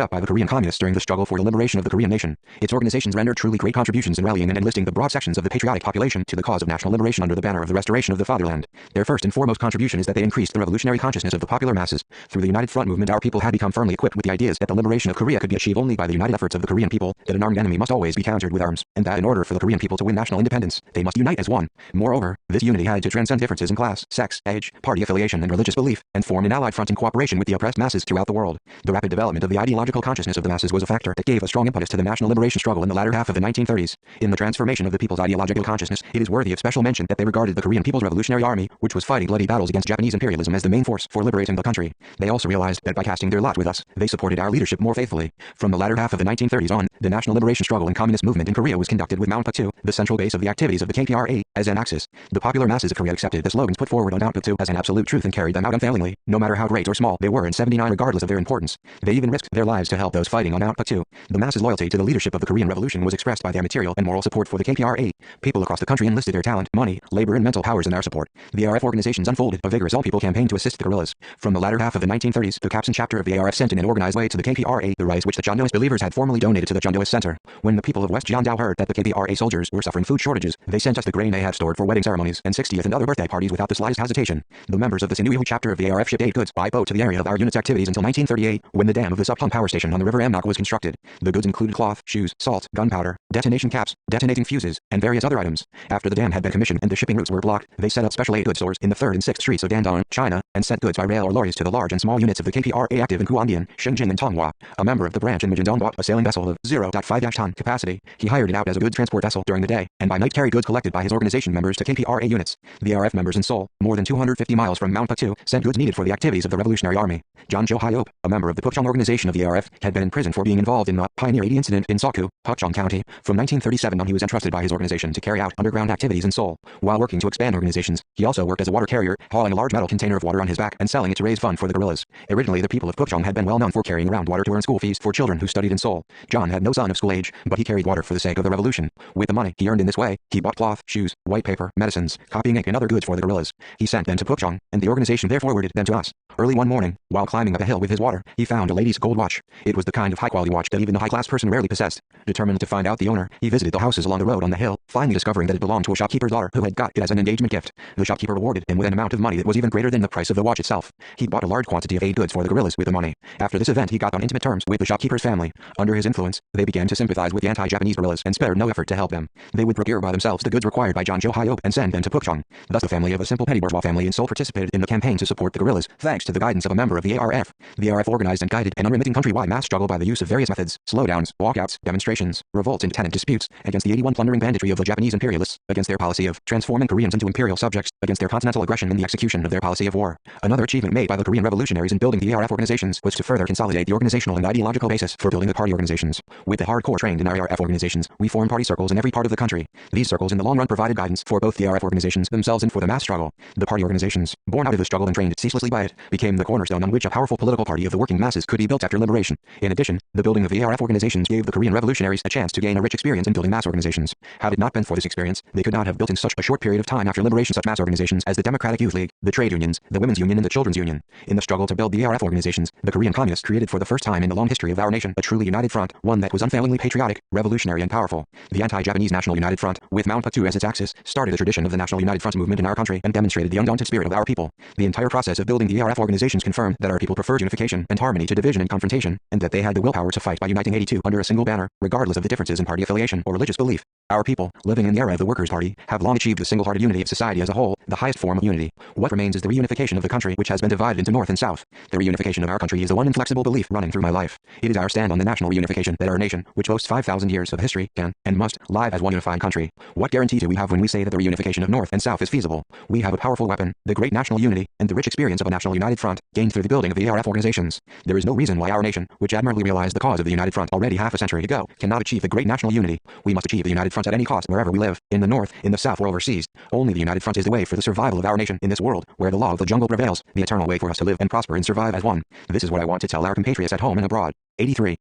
up by the Korean communists during the struggle for the liberation of the Korean nation. Its organizations rendered truly great contributions in rallying and enlisting the broad sections of the patriotic population to the cause of national liberation under the banner of the restoration of the fatherland. Their first and foremost contribution is that they increased the revolutionary consciousness of the popular masses. Through the United Front movement, our people had become firmly equipped with the ideas that the liberation of Korea could be achieved only by the united efforts of the Korean people, that an armed enemy must always be countered with arms, and that in order for the Korean people to win national independence, they must unite as one. Moreover, this unity had to transcend differences in class, sex, age, party affiliation and religious belief, and form an allied front in cooperation with the oppressed masses throughout the world. The rapid development of the ideological consciousness of the masses was a factor that gave a strong impetus to the national liberation struggle in the latter half of the 1930s. In the transformation of the people's ideological consciousness, it is worthy of special mention that they regarded the Korean People's Revolutionary Army, which was fighting bloody battles against Japanese imperialism, as the main force for liberating the country. They also realized that by casting their lot with us, they supported our leadership more faithfully. From the latter half of the 1930s on, the national liberation struggle and communist movement in Korea was conducted with Mount Puktu, the central base of the activities of the KPRA, as an axis. The popular masses of Korea accepted the slogans put forward on Mount Puktu as an absolute truth and carried them out unfailingly, no matter how great or small they were in '79 regardless of their importance. They even risked their lives to help those fighting on Mount Puktu. The masses' loyalty to the leadership of the Korean Revolution was expressed by their material and moral support for the KPRA. People across the country enlisted their talent, money, labor and mental powers in our support. The ARF organizations unfolded a vigorous all-people campaign to assist the guerrillas. From the latter half of the 1930s, the Kapsan chapter of the ARF sent in an organized way to the KPRA the rice which the Jeondoist believers had formerly donated to the Jeondoist Center. When the people of West Jeondao heard that the KPRA soldiers were suffering food shortages, they sent us the grain they had stored for wedding ceremonies and 60th and other birthday parties without the slightest hesitation. The members of the Sinuihu chapter of the ARF shipped aid goods by boat to the area of our unit's activities until 1938, when the dam of the Suphong power station on the river Amnok was constructed. The goods included cloth, shoes, salt, gunpowder, detonation caps, detonating fuses, and various other items. After the dam had been commissioned and the shipping routes were blocked, they set up special aid goods stores in the 3rd and 6th streets of Dandong, China, and sent goods by rail or lorries to the large and small units of the KPRA active in Kuandian, Shenzhen and Tonghua. A member of the branch in Mijindong bought a sailing vessel of 0.5-ton capacity. He hired it out as a goods transport vessel during the day, and by night carried goods collected by his organization members to KPRA units. The ARF members in Seoul, more than 250 miles from Mount Puktu, sent goods needed for the activities of the Revolutionary Army. John Jo Hyop, a member of the Pukchong organization of the ARF, had been in prison for being involved in the Pioneer 80 incident in Seokgu, Pukchong County. From 1937 on he was entrusted by his organization to carry out underground activities in Seoul. While working to expand organizations, he also worked as a water carrier, hauling a large metal container of water on his back and selling it to raise funds for the guerrillas. Originally the people of Pukchong had been well known for carrying around water to earn school fees for children who studied in Seoul. John had no son of school age, but he carried water for the sake of the revolution. With the money he earned in this way, he bought cloth, shoes, white paper, medicines, copying ink and other goods for the guerrillas. He sent them to Pukchong, and the organization there forwarded them to us. Early one morning, while climbing up a hill with his water, he found a lady's gold watch. It was the kind of high-quality watch that even a high-class person rarely possessed. Determined to find out the owner, he visited the houses along the road on the hill, finally discovering that it belonged to a shopkeeper's daughter who had got it as an engagement gift. The shopkeeper rewarded him with an amount of money that was even greater than the price of the watch itself. He bought a large quantity of aid goods for the guerrillas with the money. After this event he got on intimate terms with the shopkeeper's family. Under his influence, they began to sympathize with the anti-Japanese guerrillas and spared no effort to help them. They would procure by themselves the goods required by John Jo Hyop and send them to Pukchong. Thus the family of a simple petty bourgeois family in Seoul participated in the campaign to support the guerrillas, thanks to the guidance of a member of the ARF. The ARF organized and guided an unremitting countrywide mass struggle by the use of various methods, slowdowns, walkouts, demonstrations, revolts and tenant disputes against the 81 plundering banditry of of the Japanese imperialists, against their policy of transforming Koreans into imperial subjects, against their continental aggression in the execution of their policy of war. Another achievement made by the Korean revolutionaries in building the ARF organizations was to further consolidate the organizational and ideological basis for building the party organizations. With the hardcore trained in our ARF organizations, we formed party circles in every part of the country. These circles in the long run provided guidance for both the ARF organizations themselves and for the mass struggle. The party organizations, born out of the struggle and trained ceaselessly by it, became the cornerstone on which a powerful political party of the working masses could be built after liberation. In addition, the building of the ARF organizations gave the Korean revolutionaries a chance to gain a rich experience in building mass organizations. Had it not been for this experience, they could not have built in such a short period of time after liberation such mass organizations as the Democratic Youth League, the trade unions, the Women's Union and the Children's Union. In the struggle to build the ARF organizations, the Korean communists created for the first time in the long history of our nation a truly united front, one that was unfailingly patriotic, revolutionary and powerful. The anti-Japanese National United Front, with Mount Puktu as its axis, started a tradition of the National United Front movement in our country and demonstrated the undaunted spirit of our people. The entire process of building the ARF organizations confirmed that our people preferred unification and harmony to division and confrontation, and that they had the willpower to fight by uniting 82 under a single banner, regardless of the differences in party affiliation or religious belief. Our people, living in the era of the Workers' Party, have long achieved the single-hearted unity of society as a whole, the highest form of unity. What remains is the reunification of the country which has been divided into North and South. The reunification of our country is the one inflexible belief running through my life. It is our stand on the national reunification that our nation, which boasts 5,000 years of history, can, and must, live as one unified country. What guarantee do we have when we say that the reunification of North and South is feasible? We have a powerful weapon, the great national unity, and the rich experience of a national united front, gained through the building of the ARF organizations. There is no reason why our nation, which admirably realized the cause of the united front already half a century ago, cannot achieve the great national unity. We must achieve the united front at any cost wherever we live, in the North, in the South or overseas. Only the united front is the way for the survival of our nation in this world, where the law of the jungle prevails, the eternal way for us to live and prosper and survive as one. This is what I want to tell our compatriots at home and abroad. 83.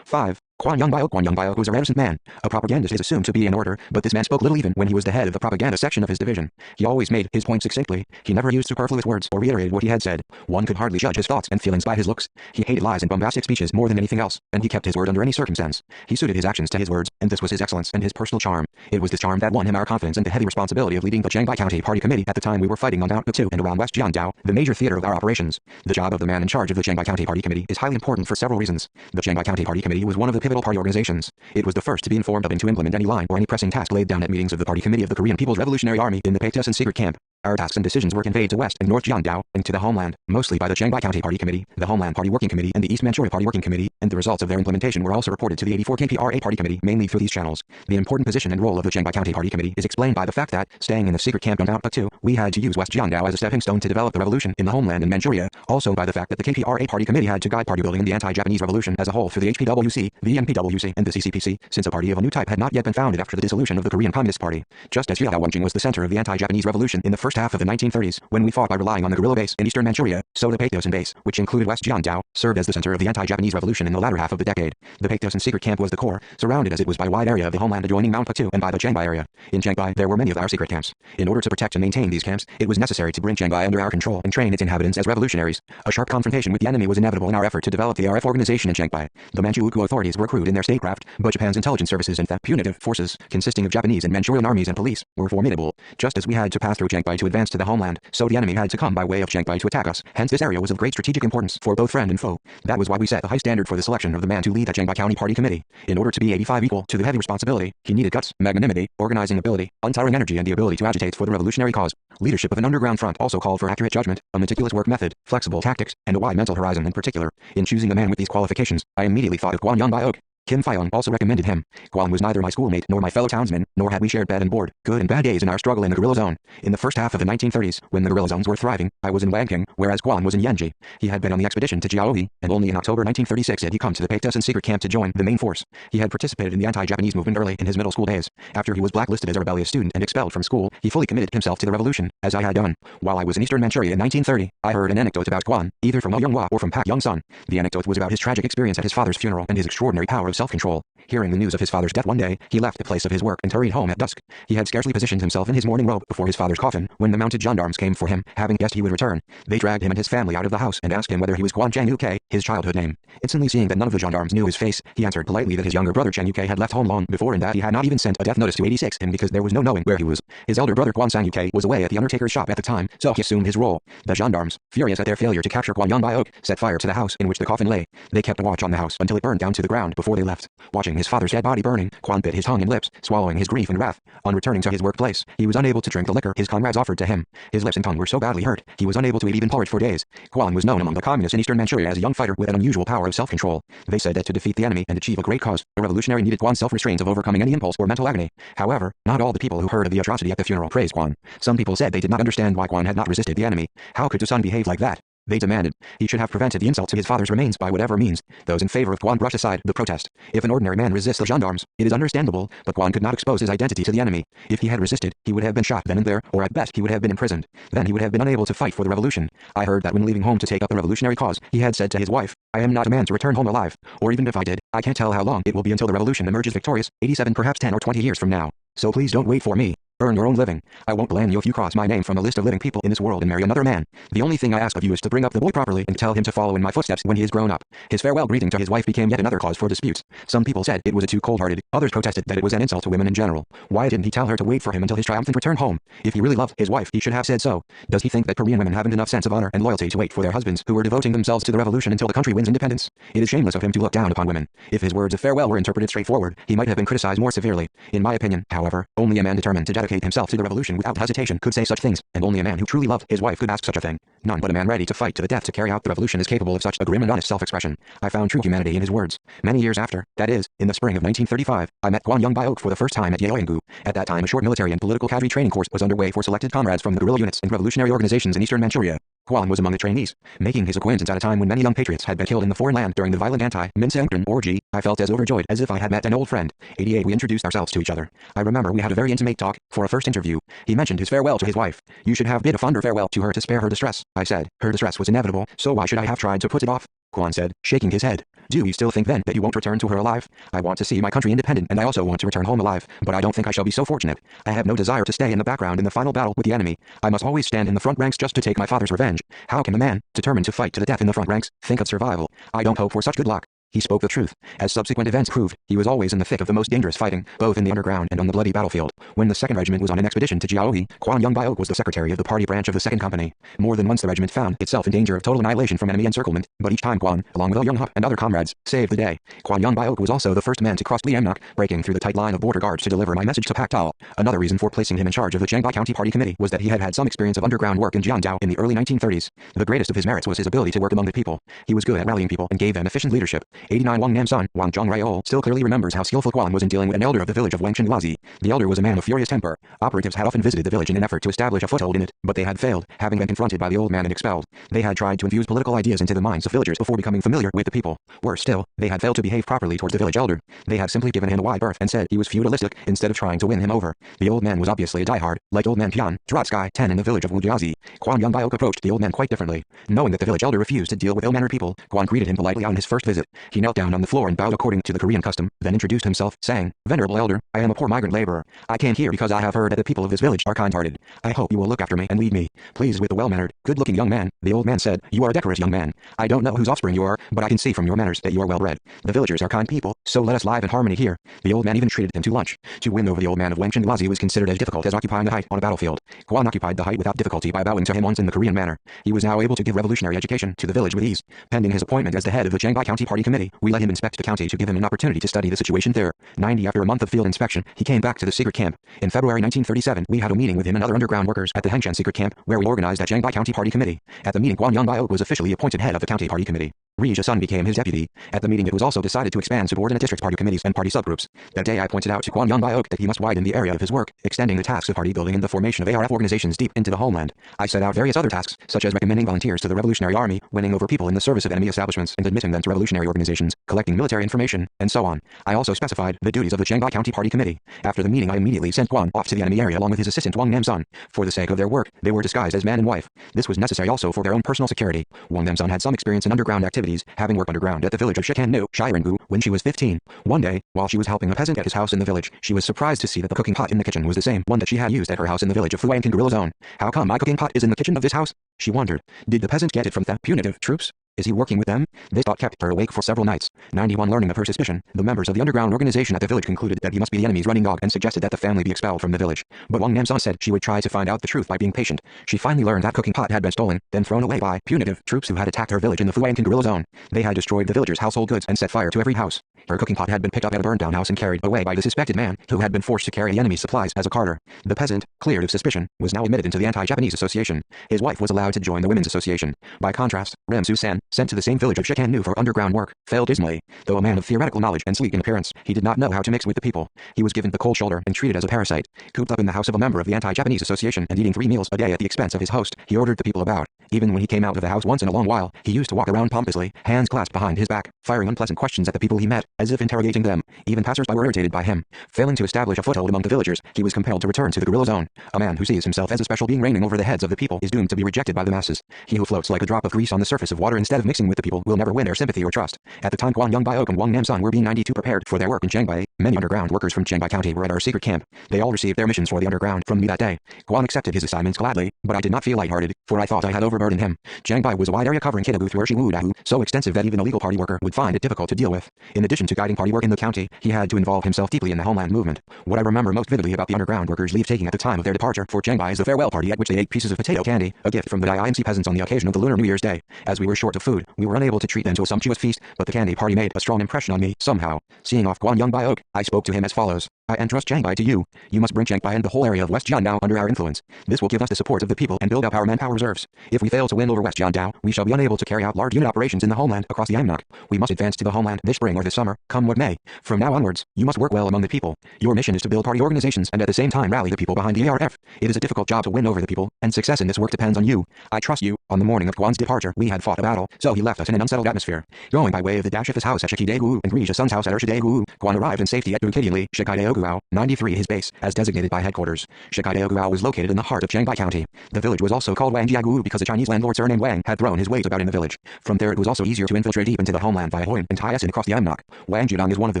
5. Kwan Young Biok was a reticent man. A propagandist is assumed to be in order, but this man spoke little even when he was the head of the propaganda section of his division. He always made his point succinctly. He never used superfluous words or reiterated what he had said. One could hardly judge his thoughts and feelings by his looks. He hated lies and bombastic speeches more than anything else, and he kept his word under any circumstance. He suited his actions to his words, and this was his excellence and his personal charm. It was this charm that won him our confidence and the heavy responsibility of leading the Jiangbai County Party Committee at the time we were fighting on Mount Puktu and around West Jiangdao, the major theater of our operations. The job of the man in charge of the Jiangbai County Party Committee is highly important for several reasons. The Jiangbai County Party Committee was one of the pivotal party organizations. It was the first to be informed of and to implement any line or any pressing task laid down at meetings of the Party Committee of the Korean People's Revolutionary Army in the TTS and secret camp. Our tasks and decisions were conveyed to West and North Jiangdao, and to the homeland, mostly by the Jiangbai County Party Committee, the Homeland Party Working Committee and the East Manchuria Party Working Committee, and the results of their implementation were also reported to the 84 KPRA Party Committee, mainly through these channels. The important position and role of the Jiangbai County Party Committee is explained by the fact that, staying in the secret camp on Mount Puktu, we had to use West Jiangdao as a stepping stone to develop the revolution in the homeland and Manchuria, also by the fact that the KPRA Party Committee had to guide party building in the anti-Japanese revolution as a whole through the HPWC, the MPWC, and the CCPC, since a party of a new type had not yet been founded after the dissolution of the Korean Communist Party. Just as Yadawanjing was the center of the anti-Japanese revolution in the first half of the 1930s, when we fought by relying on the guerrilla base in eastern Manchuria, so the Paektosan base, which included West Jiangdao, served as the center of the anti-Japanese revolution in the latter half of the decade. The Paektosan secret camp was the core, surrounded as it was by a wide area of the homeland adjoining Mount Puktu and by the Jiangbai area. In Jiangbai, there were many of our secret camps. In order to protect and maintain these camps, it was necessary to bring Jiangbai under our control and train its inhabitants as revolutionaries. A sharp confrontation with the enemy was inevitable in our effort to develop the RF organization in Jiangbai. The Manchukuo authorities were crude in their statecraft, but Japan's intelligence services and the punitive forces, consisting of Japanese and Manchurian armies and police, were formidable. Just as we had to pass through Jiangbai to advance to the homeland, so the enemy had to come by way of Jiangbai to attack us. Hence this area was of great strategic importance for both friend and foe. That was why we set the high standard for the selection of the man to lead the Jiangbai County Party Committee. In order to be 85 equal to the heavy responsibility, he needed guts, magnanimity, organizing ability, untiring energy and the ability to agitate for the revolutionary cause. Leadership of an underground front also called for accurate judgment, a meticulous work method, flexible tactics, and a wide mental horizon in particular. In choosing a man with these qualifications, I immediately thought of Kwan Young Biok. Kim Fyong also recommended him. Kwan was neither my schoolmate nor my fellow townsman, nor had we shared bed and board, good and bad days in our struggle in the guerrilla zone. In the first half of the 1930s, when the guerrilla zones were thriving, I was in Wangking, whereas Kwan was in Yenji. He had been on the expedition to Jiaoyi, and only in October 1936 had he come to the Paektosan secret camp to join the main force. He had participated in the anti-Japanese movement early in his middle school days. After he was blacklisted as a rebellious student and expelled from school, he fully committed himself to the revolution, as I had done. While I was in eastern Manchuria in 1930, I heard an anecdote about Kwan, either from Ma Younghwa or from Pak Young-sun. The anecdote was about his tragic experience at his father's funeral and his extraordinary power of self-control. Hearing the news of his father's death one day, he left the place of his work and hurried home at dusk. He had scarcely positioned himself in his mourning robe before his father's coffin, when the mounted gendarmes came for him, having guessed he would return. They dragged him and his family out of the house and asked him whether he was Kwan Chang Uk, his childhood name. Instantly seeing that none of the gendarmes knew his face, he answered politely that his younger brother Chang Uk had left home long before and that he had not even sent a death notice to 86 him because there was no knowing where he was. His elder brother Kwan Sang Uk was away at the undertaker's shop at the time, so he assumed his role. The gendarmes, furious at their failure to capture Kwan Young Biok, set fire to the house in which the coffin lay. They kept watch on the house until it burned down to the ground before they left. Watching Watching his father's dead body burning, Quan bit his tongue and lips, swallowing his grief and wrath. On returning to his workplace, he was unable to drink the liquor his comrades offered to him. His lips and tongue were so badly hurt, he was unable to eat even porridge for days. Quan was known among the communists in eastern Manchuria as a young fighter with an unusual power of self-control. They said that to defeat the enemy and achieve a great cause, a revolutionary needed Quan's self-restraint of overcoming any impulse or mental agony. However, not all the people who heard of the atrocity at the funeral praised Quan. Some people said they did not understand why Quan had not resisted the enemy. How could the son behave like that? They demanded he should have prevented the insult to his father's remains by whatever means. Those in favor of Quan brushed aside the protest. If an ordinary man resists the gendarmes, it is understandable, but Quan could not expose his identity to the enemy. If he had resisted, he would have been shot then and there, or at best he would have been imprisoned. Then he would have been unable to fight for the revolution. I heard that when leaving home to take up the revolutionary cause, he had said to his wife, "I am not a man to return home alive, or even if I did, I can't tell how long it will be until the revolution emerges victorious, 87 perhaps 10 or 20 years from now. So please don't wait for me. Earn your own living. I won't blame you if you cross my name from the list of living people in this world and marry another man. The only thing I ask of you is to bring up the boy properly and tell him to follow in my footsteps when he is grown up." His farewell greeting to his wife became yet another cause for disputes. Some people said it was too cold-hearted, others protested that it was an insult to women in general. Why didn't he tell her to wait for him until his triumphant return home? If he really loved his wife, he should have said so. Does he think that Korean women haven't enough sense of honor and loyalty to wait for their husbands who are devoting themselves to the revolution until the country wins independence? It is shameless of him to look down upon women. If his words of farewell were interpreted straightforward, he might have been criticized more severely. In my opinion, however, only a man determined to dedicate himself to the revolution without hesitation could say such things, and only a man who truly loved his wife could ask such a thing. None but a man ready to fight to the death to carry out the revolution is capable of such a grim and honest self-expression. I found true humanity in his words. Many years after, that is, in the spring of 1935, I met Kwon Young Biok for the first time at Yeoyang-gu. At that time a short military and political cadre training course was underway for selected comrades from the guerrilla units and revolutionary organizations in eastern Manchuria. Kwon was among the trainees. Making his acquaintance at a time when many young patriots had been killed in the foreign land during the violent anti-Minseongtran orgy, I felt as overjoyed as if I had met an old friend. 88 We introduced ourselves to each other. I remember we had a very intimate talk. For a first interview, he mentioned his farewell to his wife. "You should have bid a fonder farewell to her to spare her distress," I said. "Her distress was inevitable, so why should I have tried to put it off?" Kwon said, shaking his head. "Do you still think then that you won't return to her alive? I want to see my country independent and I also want to return home alive, but I don't think I shall be so fortunate. I have no desire to stay in the background in the final battle with the enemy. I must always stand in the front ranks just to take my father's revenge. How can a man, determined to fight to the death in the front ranks, think of survival? I don't hope for such good luck." He spoke the truth. As subsequent events proved, he was always in the thick of the most dangerous fighting, both in the underground and on the bloody battlefield. When the 2nd Regiment was on an expedition to Jiaoyi, Kwon Young Biok was the secretary of the party branch of the 2nd Company. More than once the regiment found itself in danger of total annihilation from enemy encirclement, but each time Kwon, along with Oh Young Hup and other comrades, saved the day. Kwon Young Biok was also the first man to cross Liamnok, breaking through the tight line of border guards to deliver my message to Pak Tal. Another reason for placing him in charge of the Chiangbai County Party Committee was that he had had some experience of underground work in Jiangdao in the early 1930s. The greatest of his merits was his ability to work among the people. He was good at rallying people and gave them efficient leadership. 89 Wang Namson, Wang Zhongrayol, still clearly remembers how skillful Kwon was in dealing with an elder of the village of Wangchenglazi. The elder was a man of furious temper. Operatives had often visited the village in an effort to establish a foothold in it, but they had failed, having been confronted by the old man and expelled. They had tried to infuse political ideas into the minds of villagers before becoming familiar with the people. Worse still, they had failed to behave properly towards the village elder. They had simply given him a wide berth and said he was feudalistic instead of trying to win him over. The old man was obviously a diehard, like old man Pian, Drotsky, 10 in the village of Wujiazi. Kwon Young Biok approached the old man quite differently. Knowing that the village elder refused to deal with ill-mannered people, Kwon greeted him politely on his first visit. He knelt down on the floor and bowed according to the Korean custom, then introduced himself, saying, "Venerable elder, I am a poor migrant laborer. I came here because I have heard that the people of this village are kind-hearted. I hope you will look after me and lead me." Pleased with the well-mannered, good-looking young man, the old man said, "You are a decorous young man. I don't know whose offspring you are, but I can see from your manners that you are well-bred. The villagers are kind people, so let us live in harmony here." The old man even treated him to lunch. To win over the old man of Wangchenglazi was considered as difficult as occupying the height on a battlefield. Kwon occupied the height without difficulty by bowing to him once in the Korean manner. He was now able to give revolutionary education to the village with ease. Pending his appointment as the head of the Chiangbai County Party Committee, we let him inspect the county to give him an opportunity to study the situation there. 90 After a month of field inspection, he came back to the secret camp. In February 1937, we had a meeting with him and other underground workers at the Hengshan secret camp, where we organized a Chiangbai County Party Committee. At the meeting, Kwon Young Biok was officially appointed head of the county party committee. Ri Jae-sun became his deputy. At the meeting it was also decided to expand subordinate district party committees and party subgroups. That day I pointed out to Kwon Young Biok that he must widen the area of his work, extending the tasks of party building and the formation of ARF organizations deep into the homeland. I set out various other tasks, such as recommending volunteers to the Revolutionary Army, winning over people in the service of enemy establishments and admitting them to revolutionary organizations, collecting military information, and so on. I also specified the duties of the Chiangbai County Party Committee. After the meeting I immediately sent Kwon off to the enemy area along with his assistant Wang Namson. For the sake of their work, they were disguised as man and wife. This was necessary also for their own personal security. Wang Namson had some experience in underground activities, having worked underground at the village of Shikan-no, Shiren-gu, when she was 15. One day, while she was helping a peasant at his house in the village, she was surprised to see that the cooking pot in the kitchen was the same one that she had used at her house in the village of Fuangkan Guerrilla Zone. "How come my cooking pot is in the kitchen of this house?" she wondered. "Did the peasant get it from the punitive troops?" Is he working with them? This thought kept her awake for several nights. 91 Learning of her suspicion, the members of the underground organization at the village concluded that he must be the enemy's running dog and suggested that the family be expelled from the village. But Wang Namsun said she would try to find out the truth by being patient. She finally learned that cooking pot had been stolen, then thrown away by punitive troops who had attacked her village in the Fuangkan guerrilla zone. They had destroyed the villagers' household goods and set fire to every house. Her cooking pot had been picked up at a burned-down house and carried away by the suspected man, who had been forced to carry the enemy's supplies as a carter. The peasant, cleared of suspicion, was now admitted into the anti-Japanese association. His wife was allowed to join the women's association. By contrast, Rim Su-san, sent to the same village of Shikannu for underground work, failed dismally. Though a man of theoretical knowledge and sleek in appearance, he did not know how to mix with the people. He was given the cold shoulder and treated as a parasite. Cooped up in the house of a member of the anti-Japanese association and eating 3 meals a day at the expense of his host, he ordered the people about. Even when he came out of the house once in a long while, he used to walk around pompously, hands clasped behind his back, firing unpleasant questions at the people he met, as if interrogating them. Even passers-by were irritated by him. Failing to establish a foothold among the villagers, he was compelled to return to the guerrilla zone. A man who sees himself as a special being reigning over the heads of the people is doomed to be rejected by the masses. He who floats like a drop of grease on the surface of water instead of mixing with the people will never win their sympathy or trust. At the time Guan Yongbai and Wang Namsun were being 92 prepared for their work in Jiangbai, many underground workers from Jiangbai County were at our secret camp. They all received their missions for the underground from me that day. Guan accepted his assignments gladly, but I did not feel lighthearted, for I thought I had overburdened him. Jiangbai was a wide area covering Kitagu through Urshiwudahu, so extensive that even a legal party worker would find it difficult to deal with. In addition to guiding party work in the county, he had to involve himself deeply in the homeland movement. What I remember most vividly about the underground workers' leave-taking at the time of their departure for Jiangbai is the farewell party at which they ate pieces of potato candy, a gift from the IMC peasants on the occasion of the Lunar New Year's Day. As we were short of food, we were unable to treat them to a sumptuous feast, but the candy party made a strong impression on me, somehow. Seeing off Guan Yongbai, I spoke to him as follows. I entrust Jiangbai to you. You must bring Jiangbai and the whole area of West Jiandao under our influence. This will give us the support of the people and build up our manpower reserves. If we fail to win over West Jiandao, we shall be unable to carry out large unit operations in the homeland across the Yamnok. We must advance to the homeland this spring or this summer, come what may. From now onwards, you must work well among the people. Your mission is to build party organizations and at the same time rally the people behind the ARF. It is a difficult job to win over the people, and success in this work depends on you. I trust you. On the morning of Guan's departure, we had fought a battle, so he left us in an unsettled atmosphere. Going by way of the Dashif's house at Shikidegu and Risha-sun's house at Urshidegu, Guan arrived in safety at Bukidili, Shikaideoguao, 93 his base, as designated by headquarters. Shikaideoguao was located in the heart of Jiangbai County. The village was also called Wangjiagu because a Chinese landlord surnamed Wang had thrown his weight about in the village. From there it was also easier to infiltrate deep into the homeland via Hoin and TTS and across the Amnok. Wangjudong is one of the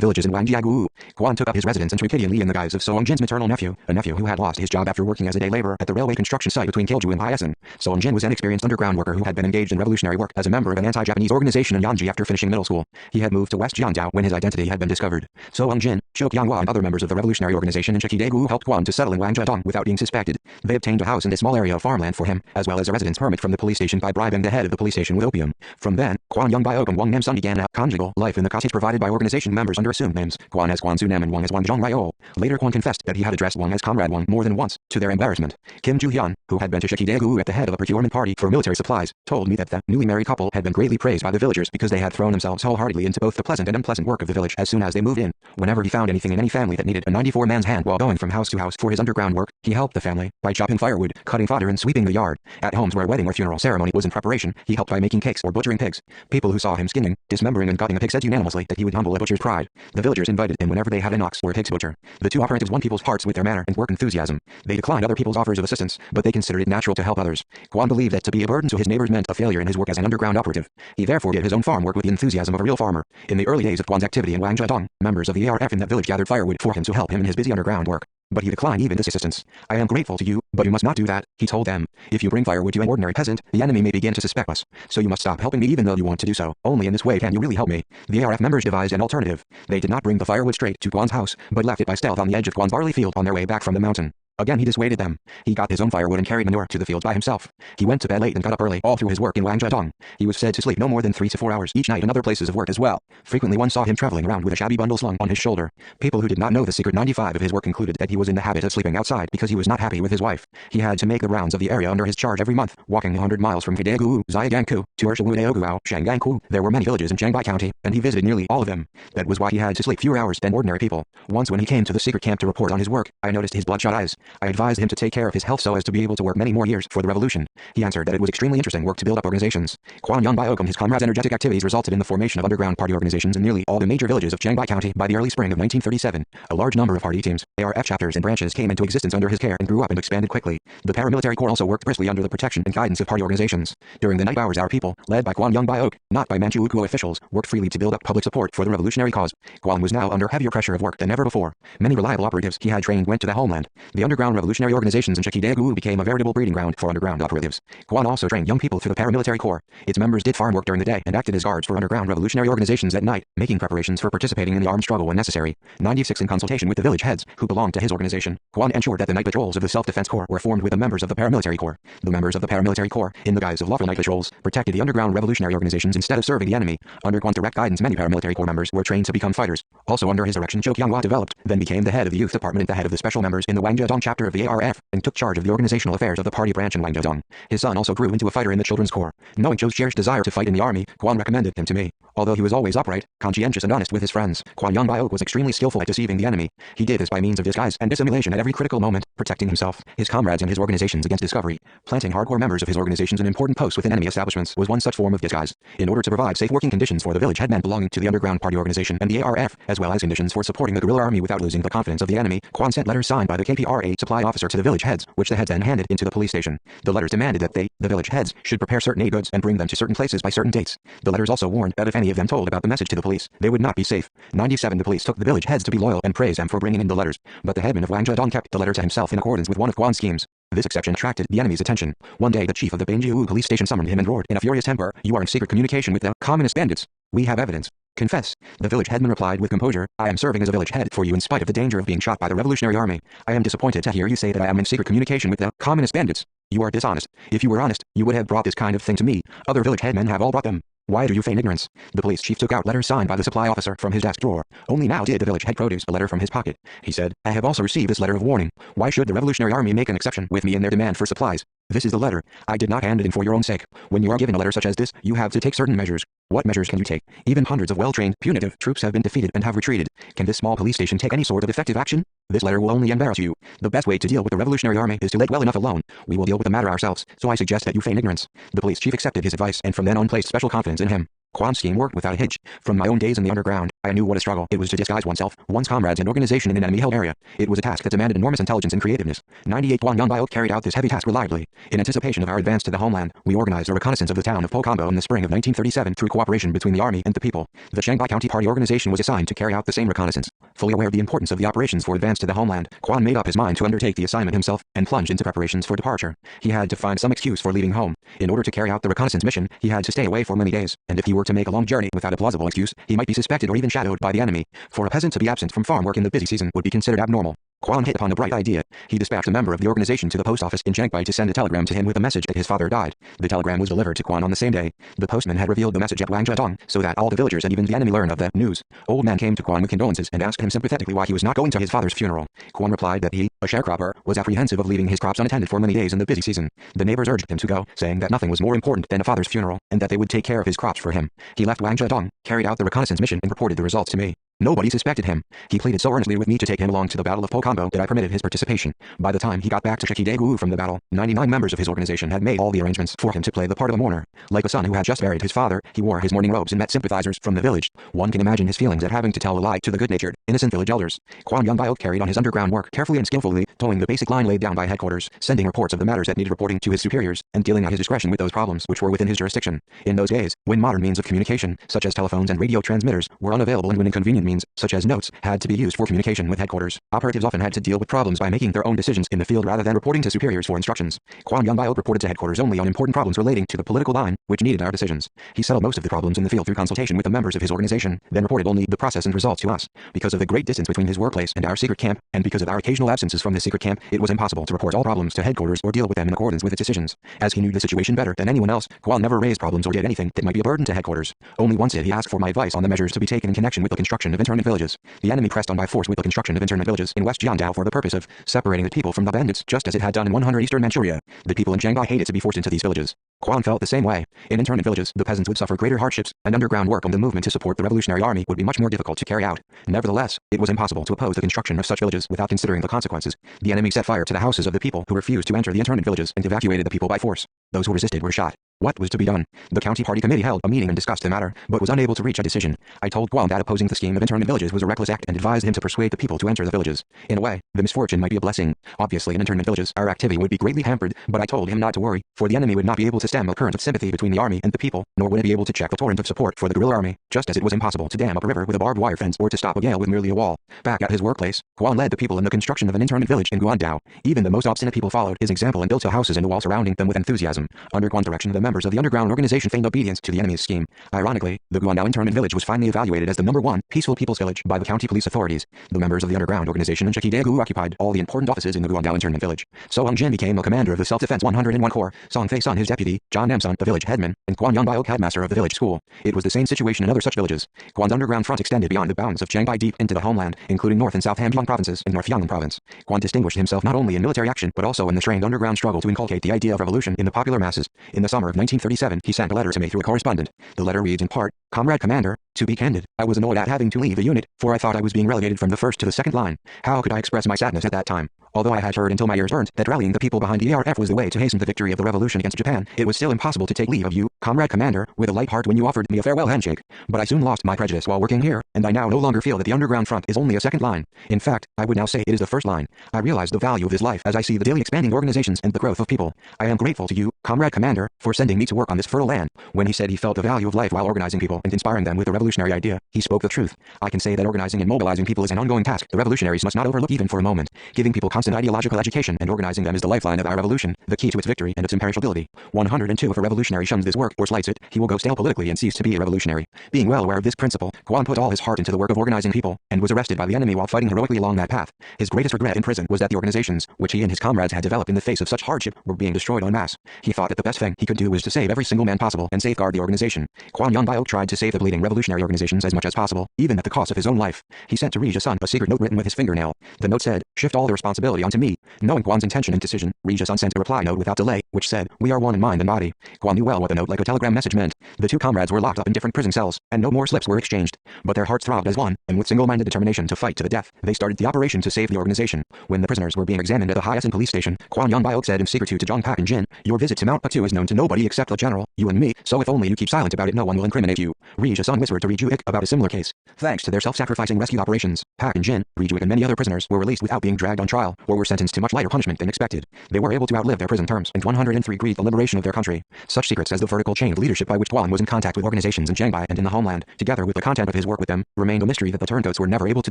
villages in Wangjiagu. Guan took up his residence in Trikidili in the guise of Soongjin's maternal nephew, a nephew who had lost his job after working as a day laborer at the railway construction site between Kilju and Hyesan. Soongjin was an experienced underground worker who had been engaged in revolutionary work as a member of an anti-Japanese organization in Yanji after finishing middle school. He had moved to West Jiandao when his identity had been discovered. Soongjin, Chok Yanghua and other members of the revolutionary organization in Shikidegu helped Guan to settle in Wangjudong without being suspected. They obtained a house in a small area of farmland for him, as well as a residence permit from the police station by bribing the head of the police station with opium. From then, Guan Yongbai and Wang Namsun began a conjugal life in the cottage provided by organization members under assumed names, Guan as Guan Sunam and Wang as Wang Zhongryo. Later Guan confessed that he had addressed Wang as Comrade Wang more than once, to their embarrassment. Kim Ju-hyun, who had been to Shikidegu at the head of a procurement party for military supplies, told me that the newly married couple had been greatly praised by the villagers because they had thrown themselves wholeheartedly into both the pleasant and unpleasant work of the village as soon as they moved in. Whenever he found anything in any family that needed a 94-man's hand while going from house to house for his underground work, he helped the family by chopping firewood, cutting fodder and sweeping the yard. At homes where a wedding or funeral ceremony was in preparation, he helped by making cakes or butchering pigs. People who saw him skinning, dismembering and gutting a pig said unanimously that he would humble a butcher's pride. The villagers invited him whenever they had an ox or a pig's butcher. The two operatives won people's hearts with their manner and work enthusiasm. They declined other people's offers of assistance, but they considered it natural to help others. Guan believed that to be a burden to his neighbors meant a failure in his work as an underground operative. He therefore did his own farm work with the enthusiasm of a real farmer. In the early days of Guan's activity in Wangjudong, members of the ARF in that village gathered firewood for him to help him in his busy underground work. But he declined even this assistance. I am grateful to you, but you must not do that, he told them. If you bring firewood to an ordinary peasant, the enemy may begin to suspect us. So you must stop helping me even though you want to do so. Only in this way can you really help me. The ARF members devised an alternative. They did not bring the firewood straight to Guan's house, but left it by stealth on the edge of Guan's barley field on their way back from the mountain. Again he dissuaded them. He got his own firewood and carried manure to the fields by himself. He went to bed late and got up early all through his work in Wangjudong. He was said to sleep no more than 3 to 4 hours each night in other places of work as well. Frequently one saw him traveling around with a shabby bundle slung on his shoulder. People who did not know the secret 95 of his work concluded that he was in the habit of sleeping outside because he was not happy with his wife. He had to make the rounds of the area under his charge every month, walking 100 miles from Hidegu, Zaiganku, to Urshiwudaoguao, Shanganku. There were many villages in Jiangbai County, and he visited nearly all of them. That was why he had to sleep fewer hours than ordinary people. Once when he came to the secret camp to report on his work, I noticed his bloodshot eyes. I advised him to take care of his health so as to be able to work many more years for the revolution. He answered that it was extremely interesting work to build up organizations. Guan Yongbai and his comrades' energetic activities resulted in the formation of underground party organizations in nearly all the major villages of Jiangbai County by the early spring of 1937. A large number of party teams, ARF chapters and branches came into existence under his care and grew up and expanded quickly. The paramilitary corps also worked briskly under the protection and guidance of party organizations. During the night hours our people, led by Guan Yongbai, not by Manchu Ukuo officials, worked freely to build up public support for the revolutionary cause. Guan was now under heavier pressure of work than ever before. Many reliable operatives he had trained went to the homeland. The underground revolutionary organizations in Chakidegu became a veritable breeding ground for underground operatives. Kwan also trained young people through the paramilitary corps. Its members did farm work during the day and acted as guards for underground revolutionary organizations at night, making preparations for participating in the armed struggle when necessary. 96 In consultation with the village heads, who belonged to his organization, Kwan ensured that the night patrols of the self-defense corps were formed with the members of the paramilitary corps. The members of the paramilitary corps, in the guise of lawful night patrols, protected the underground revolutionary organizations instead of serving the enemy. Under Kwan's direct guidance, many paramilitary corps members were trained to become fighters. Also under his direction, Cho Kyunghwa developed, then became the head of the youth department and the head of the special members in the Wangjedong chapter of the ARF, and took charge of the organizational affairs of the party branch in Wangjedong. His son also grew into a fighter in the children's corps. Knowing Cho's cherished desire to fight in the army, Kwan recommended him to me. Although he was always upright, conscientious and honest with his friends, Kwan Youngbyok was extremely skillful at deceiving the enemy. He did this by means of disguise and dissimulation at every critical moment, protecting himself, his comrades and his organizations against discovery. Planting hardcore members of his organizations in important posts within enemy establishments was one such form of disguise. In order to provide safe working conditions for the village headmen belonging to the underground party organization and the ARF, as well as conditions for supporting the guerrilla army without losing the confidence of the enemy, Kwan sent letters signed by the KPRA supply officer to the village heads, which the heads then handed into the police station. The letters demanded that they, the village heads, should prepare certain aid goods and bring them to certain places by certain dates. The letters also warned that if any of them told about the message to the police, they would not be safe. 97 The police took the village heads to be loyal and praised them for bringing in the letters, but the headman of Wangjedong kept the letter to himself in accordance with one of Kwan's schemes. This exception attracted the enemy's attention. One day the chief of the Banjiu police station summoned him and roared in a furious temper, "You are in secret communication with the communist bandits. We have evidence. Confess." The village headman replied with composure, "I am serving as a village head for you in spite of the danger of being shot by the revolutionary army. I am disappointed to hear you say that I am in secret communication with the communist bandits. You are dishonest. If you were honest, you would have brought this kind of thing to me. Other village headmen have all brought them. Why do you feign ignorance?" The police chief took out letters signed by the supply officer from his desk drawer. Only now did the village head produce a letter from his pocket. He said, "I have also received this letter of warning. Why should the revolutionary army make an exception with me in their demand for supplies? This is the letter. I did not hand it in for your own sake. When you are given a letter such as this, you have to take certain measures. What measures can you take? Even hundreds of well-trained, punitive troops have been defeated and have retreated. Can this small police station take any sort of effective action? This letter will only embarrass you. The best way to deal with the revolutionary army is to let well enough alone. We will deal with the matter ourselves, so I suggest that you feign ignorance." The police chief accepted his advice and from then on placed special confidence in him. Kwan's scheme worked without a hitch. From my own days in the underground, I knew what a struggle it was to disguise oneself, one's comrades and organization in an enemy-held area. It was a task that demanded enormous intelligence and creativeness. 98 Kwan Youngbyok carried out this heavy task reliably. In anticipation of our advance to the homeland, we organized a reconnaissance of the town of Pokombo in the spring of 1937 through cooperation between the army and the people. The Shanghai County Party organization was assigned to carry out the same reconnaissance. Fully aware of the importance of the operations for advance to the homeland, Kwan made up his mind to undertake the assignment himself and plunged into preparations for departure. He had to find some excuse for leaving home. In order to carry out the reconnaissance mission, he had to stay away for many days, and if he were to make a long journey without a plausible excuse, he might be suspected or even shadowed by the enemy. For a peasant to be absent from farm work in the busy season would be considered abnormal. Kwan hit upon a bright idea. He dispatched a member of the organization to the post office in Shanghai to send a telegram to him with a message that his father died. The telegram was delivered to Kwan on the same day. The postman had revealed the message at Wangjedong, so that all the villagers and even the enemy learned of the news. Old man came to Kwan with condolences and asked him sympathetically why he was not going to his father's funeral. Kwan replied that he, a sharecropper, was apprehensive of leaving his crops unattended for many days in the busy season. The neighbors urged him to go, saying that nothing was more important than a father's funeral, and that they would take care of his crops for him. He left Wangjedong, carried out the reconnaissance mission and reported the results to me. Nobody suspected him. He pleaded so earnestly with me to take him along to the Battle of Pokombo that I permitted his participation. By the time he got back to Chakidegu from the battle, 99 members of his organization had made all the arrangements for him to play the part of a mourner. Like a son who had just buried his father, he wore his mourning robes and met sympathizers from the village. One can imagine his feelings at having to tell a lie to the good-natured, innocent village elders. Kwan Youngbyok carried on his underground work carefully and skillfully, towing the basic line laid down by headquarters, sending reports of the matters that needed reporting to his superiors, and dealing at his discretion with those problems which were within his jurisdiction. In those days, when modern means of communication, such as telephones and radio transmitters, were unavailable and when inconvenient means, such as notes, had to be used for communication with headquarters, operatives often had to deal with problems by making their own decisions in the field rather than reporting to superiors for instructions. Kwan Youngbyok reported to headquarters only on important problems relating to the political line, which needed our decisions. He settled most of the problems in the field through consultation with the members of his organization, then reported only the process and results to us. Because of the great distance between his workplace and our secret camp, and because of our occasional absences from the secret camp, it was impossible to report all problems to headquarters or deal with them in accordance with its decisions. As he knew the situation better than anyone else, Kwan never raised problems or did anything that might be a burden to headquarters. Only once did he ask for my advice on the measures to be taken in connection with the construction of internment villages. The enemy pressed on by force with the construction of internment villages in West Jiangdao for the purpose of separating the people from the bandits, just as it had done in 100 eastern Manchuria. The people in Shanghai hated to be forced into these villages. Kwan felt the same way. In internment villages, the peasants would suffer greater hardships, and underground work on the movement to support the revolutionary army would be much more difficult to carry out. Nevertheless, it was impossible to oppose the construction of such villages without considering the consequences. The enemy set fire to the houses of the people who refused to enter the internment villages and evacuated the people by force. Those who resisted were shot. What was to be done? The county party committee held a meeting and discussed the matter, but was unable to reach a decision. I told Guan that opposing the scheme of internment villages was a reckless act and advised him to persuade the people to enter the villages. In a way, the misfortune might be a blessing. Obviously in internment villages, our activity would be greatly hampered, but I told him not to worry, for the enemy would not be able to stem a current of sympathy between the army and the people, nor would it be able to check the torrent of support for the guerrilla army, just as it was impossible to dam up a river with a barbed wire fence or to stop a gale with merely a wall. Back at his workplace, Guan led the people in the construction of an internment village in Guangdao. Even the most obstinate people followed his example and built houses in the wall surrounding them with enthusiasm. Under Guan's direction, the members of the underground organization feigned obedience to the enemy's scheme. Ironically, the Guangdao internment village was finally evaluated as the #1 peaceful people's village by the county police authorities. The members of the underground organization in Sheki occupied all the important offices in the Guangdao internment village. So Hung Jin became a commander of the Self-Defense 101 Corps, Song Fei Sun his deputy, John Namsun the village headman, and Guan Yongbiok headmaster of the village school. It was the same situation in other such villages. Guan's underground front extended beyond the bounds of Chiangbai deep into the homeland, including North and South Hamgyong provinces and North Yangtze province. Guan distinguished himself not only in military action but also in the trained underground struggle to inculcate the idea of revolution in the popular masses. In the summer of 1937, he sent a letter to me through a correspondent. The letter reads in part, "Comrade Commander, to be candid, I was annoyed at having to leave the unit, for I thought I was being relegated from the first to the second line. How could I express my sadness at that time? Although I had heard until my ears burned that rallying the people behind the ERF was the way to hasten the victory of the revolution against Japan, it was still impossible to take leave of you, Comrade Commander, with a light heart when you offered me a farewell handshake. But I soon lost my prejudice while working here, and I now no longer feel that the underground front is only a second line. In fact, I would now say it is the first line. I realize the value of this life as I see the daily expanding organizations and the growth of people. I am grateful to you, Comrade Commander, for sending me to work on this fertile land." When he said he felt the value of life while organizing people and inspiring them with a revolutionary idea, he spoke the truth. I can say that organizing and mobilizing people is an ongoing task the revolutionaries must not overlook even for a moment. Giving people constant ideological education and organizing them is the lifeline of our revolution, the key to its victory and its imperishability. 102 If a revolutionary shuns this work or slights it, he will go stale politically and cease to be a revolutionary. Being well aware of this principle, Guan put all his heart into the work of organizing people, and was arrested by the enemy while fighting heroically along that path. His greatest regret in prison was that the organizations, which he and his comrades had developed in the face of such hardship, were being destroyed en masse. He thought that the best thing he could do was to save every single man possible and safeguard the organization. Guan Yongbiok tried to save the bleeding revolutionary organizations as much as possible, even at the cost of his own life. He sent to Ri Sun a secret note written with his fingernail. The note said, "Shift all the responsibility onto me." Knowing Guan's intention and decision, Ri Sun sent a reply note without delay, which said, "We are one in mind and body." Guan knew well what the note like a telegram message meant. The two comrades were locked up in different prison cells, and no more slips were exchanged. But their hearts throbbed as one, and with single-minded determination to fight to the death, they started the operation to save the organization. When the prisoners were being examined at the Hyasin police station, Guan Yongbiok said in secret to Zhang Pak and Jin, "Your visit to Mount Patu is known to nobody except the general, you and me, so if only you keep silent about it no one will incriminate you." Ri Sun whispered to Ri Juik about a similar case. Thanks to their self-sacrificing rescue operations, Pak and Jin, Ri Juik and many other prisoners were released without being dragged on trial, or were sentenced to much lighter punishment than expected. They were able to outlive their prison terms, and 103 breathed the liberation of their country. Such secrets as the vertical chain of leadership by which Guan was in contact with organizations in Chiangbai and in the homeland, together with the content of his work with them, remained a mystery that the turncoats were never able to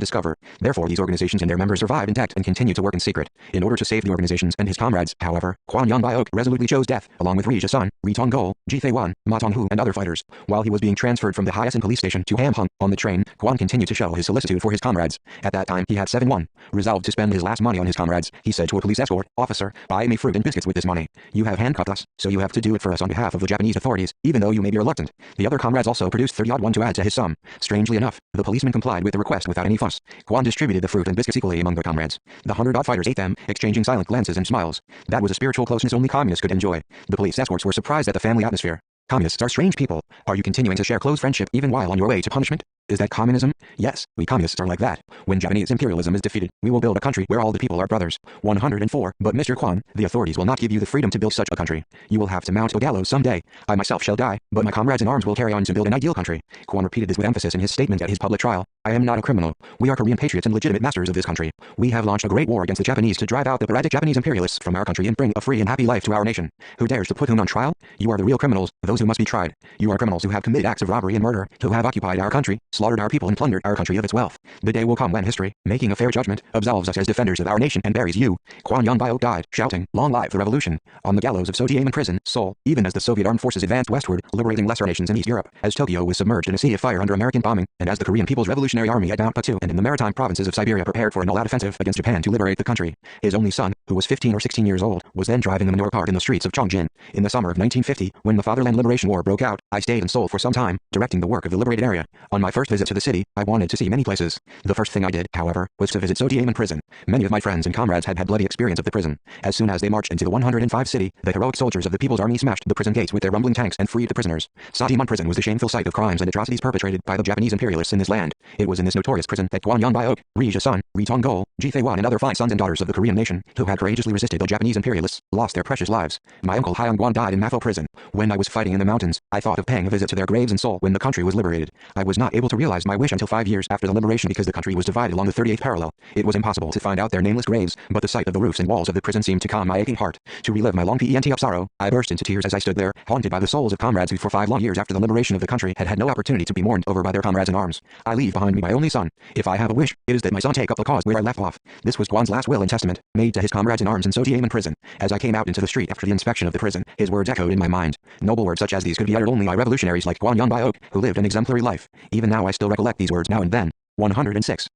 discover. Therefore these organizations and their members survived intact and continued to work in secret. In order to save the organizations and his comrades, however, Guan Yongbiok resolutely chose death, along with Ri Sun, Ri Tongol, Ji Fei-wan, Ma Tonghu and other fighters. While he was being transferred from the Hyasin police station to Hamhung, on the train, Guan continued to show his solicitude for his comrades. At that time he had 7-1. Resolved to spend his last money on his comrades, he said to a police escort, "Officer, buy me fruit and biscuits with this money. You have handcuffed us, so you have to do it for us on behalf of the Japanese authorities, even though you may be reluctant." The other comrades also produced 30-odd won to add to his sum. Strangely enough, the policeman complied with the request without any fuss. Guan distributed the fruit and biscuits equally among the comrades. The 100-odd fighters ate them, exchanging silent glances and smiles. That was a spiritual closeness only communists could enjoy. The police escorts were surprised at the family atmosphere. "Communists are strange people. Are you continuing to share close friendship even while on your way to punishment? Is that communism?" "Yes, we communists are like that. When Japanese imperialism is defeated, we will build a country where all the people are brothers." 104 But Mr. Guan, the authorities will not give you the freedom to build such a country. You will have to mount a gallows someday. I myself shall die, but my comrades in arms will carry on to build an ideal country. Guan repeated this with emphasis in his statement at his public trial. "I am not a criminal. We are Korean patriots and legitimate masters of this country. We have launched a great war against the Japanese to drive out the sporadic Japanese imperialists from our country and bring a free and happy life to our nation. Who dares to put whom on trial? You are the real criminals, those who must be tried. You are criminals who have committed acts of robbery and murder, who have occupied our country, slaughtered our people and plundered our country of its wealth. The day will come when history, making a fair judgment, absolves us as defenders of our nation and buries you." Guan Yongbiok died, shouting, "Long live the revolution!" on the gallows of Sojiamen prison, Seoul, even as the Soviet armed forces advanced westward, liberating lesser nations in East Europe, as Tokyo was submerged in a sea of fire under American bombing, and as the Korean People's Revolutionary Army at Mount Patu and in the maritime provinces of Siberia prepared for an all-out offensive against Japan to liberate the country. His only son, who was 15 or 16 years old, was then driving the manure cart in the streets of Chongjin. In the summer of 1950, when the Fatherland Liberation War broke out, I stayed in Seoul for some time, directing the work of the liberated area. On my first first visit to the city, I wanted to see many places. The first thing I did, however, was to visit Sodiaman prison. Many of my friends and comrades had bloody experience of the prison. As soon as they marched into the 105 city, the heroic soldiers of the People's Army smashed the prison gates with their rumbling tanks and freed the prisoners. Sodiaman prison was the shameful site of crimes and atrocities perpetrated by the Japanese imperialists in this land. It was in this notorious prison that Gwanyang Byok, Ri Ja-sun, Ri Tong-gol, Ji Fei-wan and other fine sons and daughters of the Korean nation, who had courageously resisted the Japanese imperialists, lost their precious lives. My uncle Hyung-gwan died in Mafo prison. When I was fighting in the mountains, I thought of paying a visit to their graves in Seoul when the country was liberated. I was not able to realize my wish until 5 years after the liberation because the country was divided along the 38th parallel. It was impossible to find out their nameless graves, but the sight of the roofs and walls of the prison seemed to calm my aching heart. To relive my long pent up sorrow, I burst into tears as I stood there, haunted by the souls of comrades who for 5 long years after the liberation of the country had no opportunity to be mourned over by their comrades in arms. I leave behind me my only son. If I have a wish, it is that my son take up the cause where I left off. This was Gwan's last will and testament, made to his comrades in arms in Sodiaman prison. As I came out into the street after the inspection of the prison, his words echoed in my mind. Noble words such as these could be uttered only by revolutionaries like Gwanyang Byok, who lived an exemplary life. Even now I still recollect these words now and then. 106.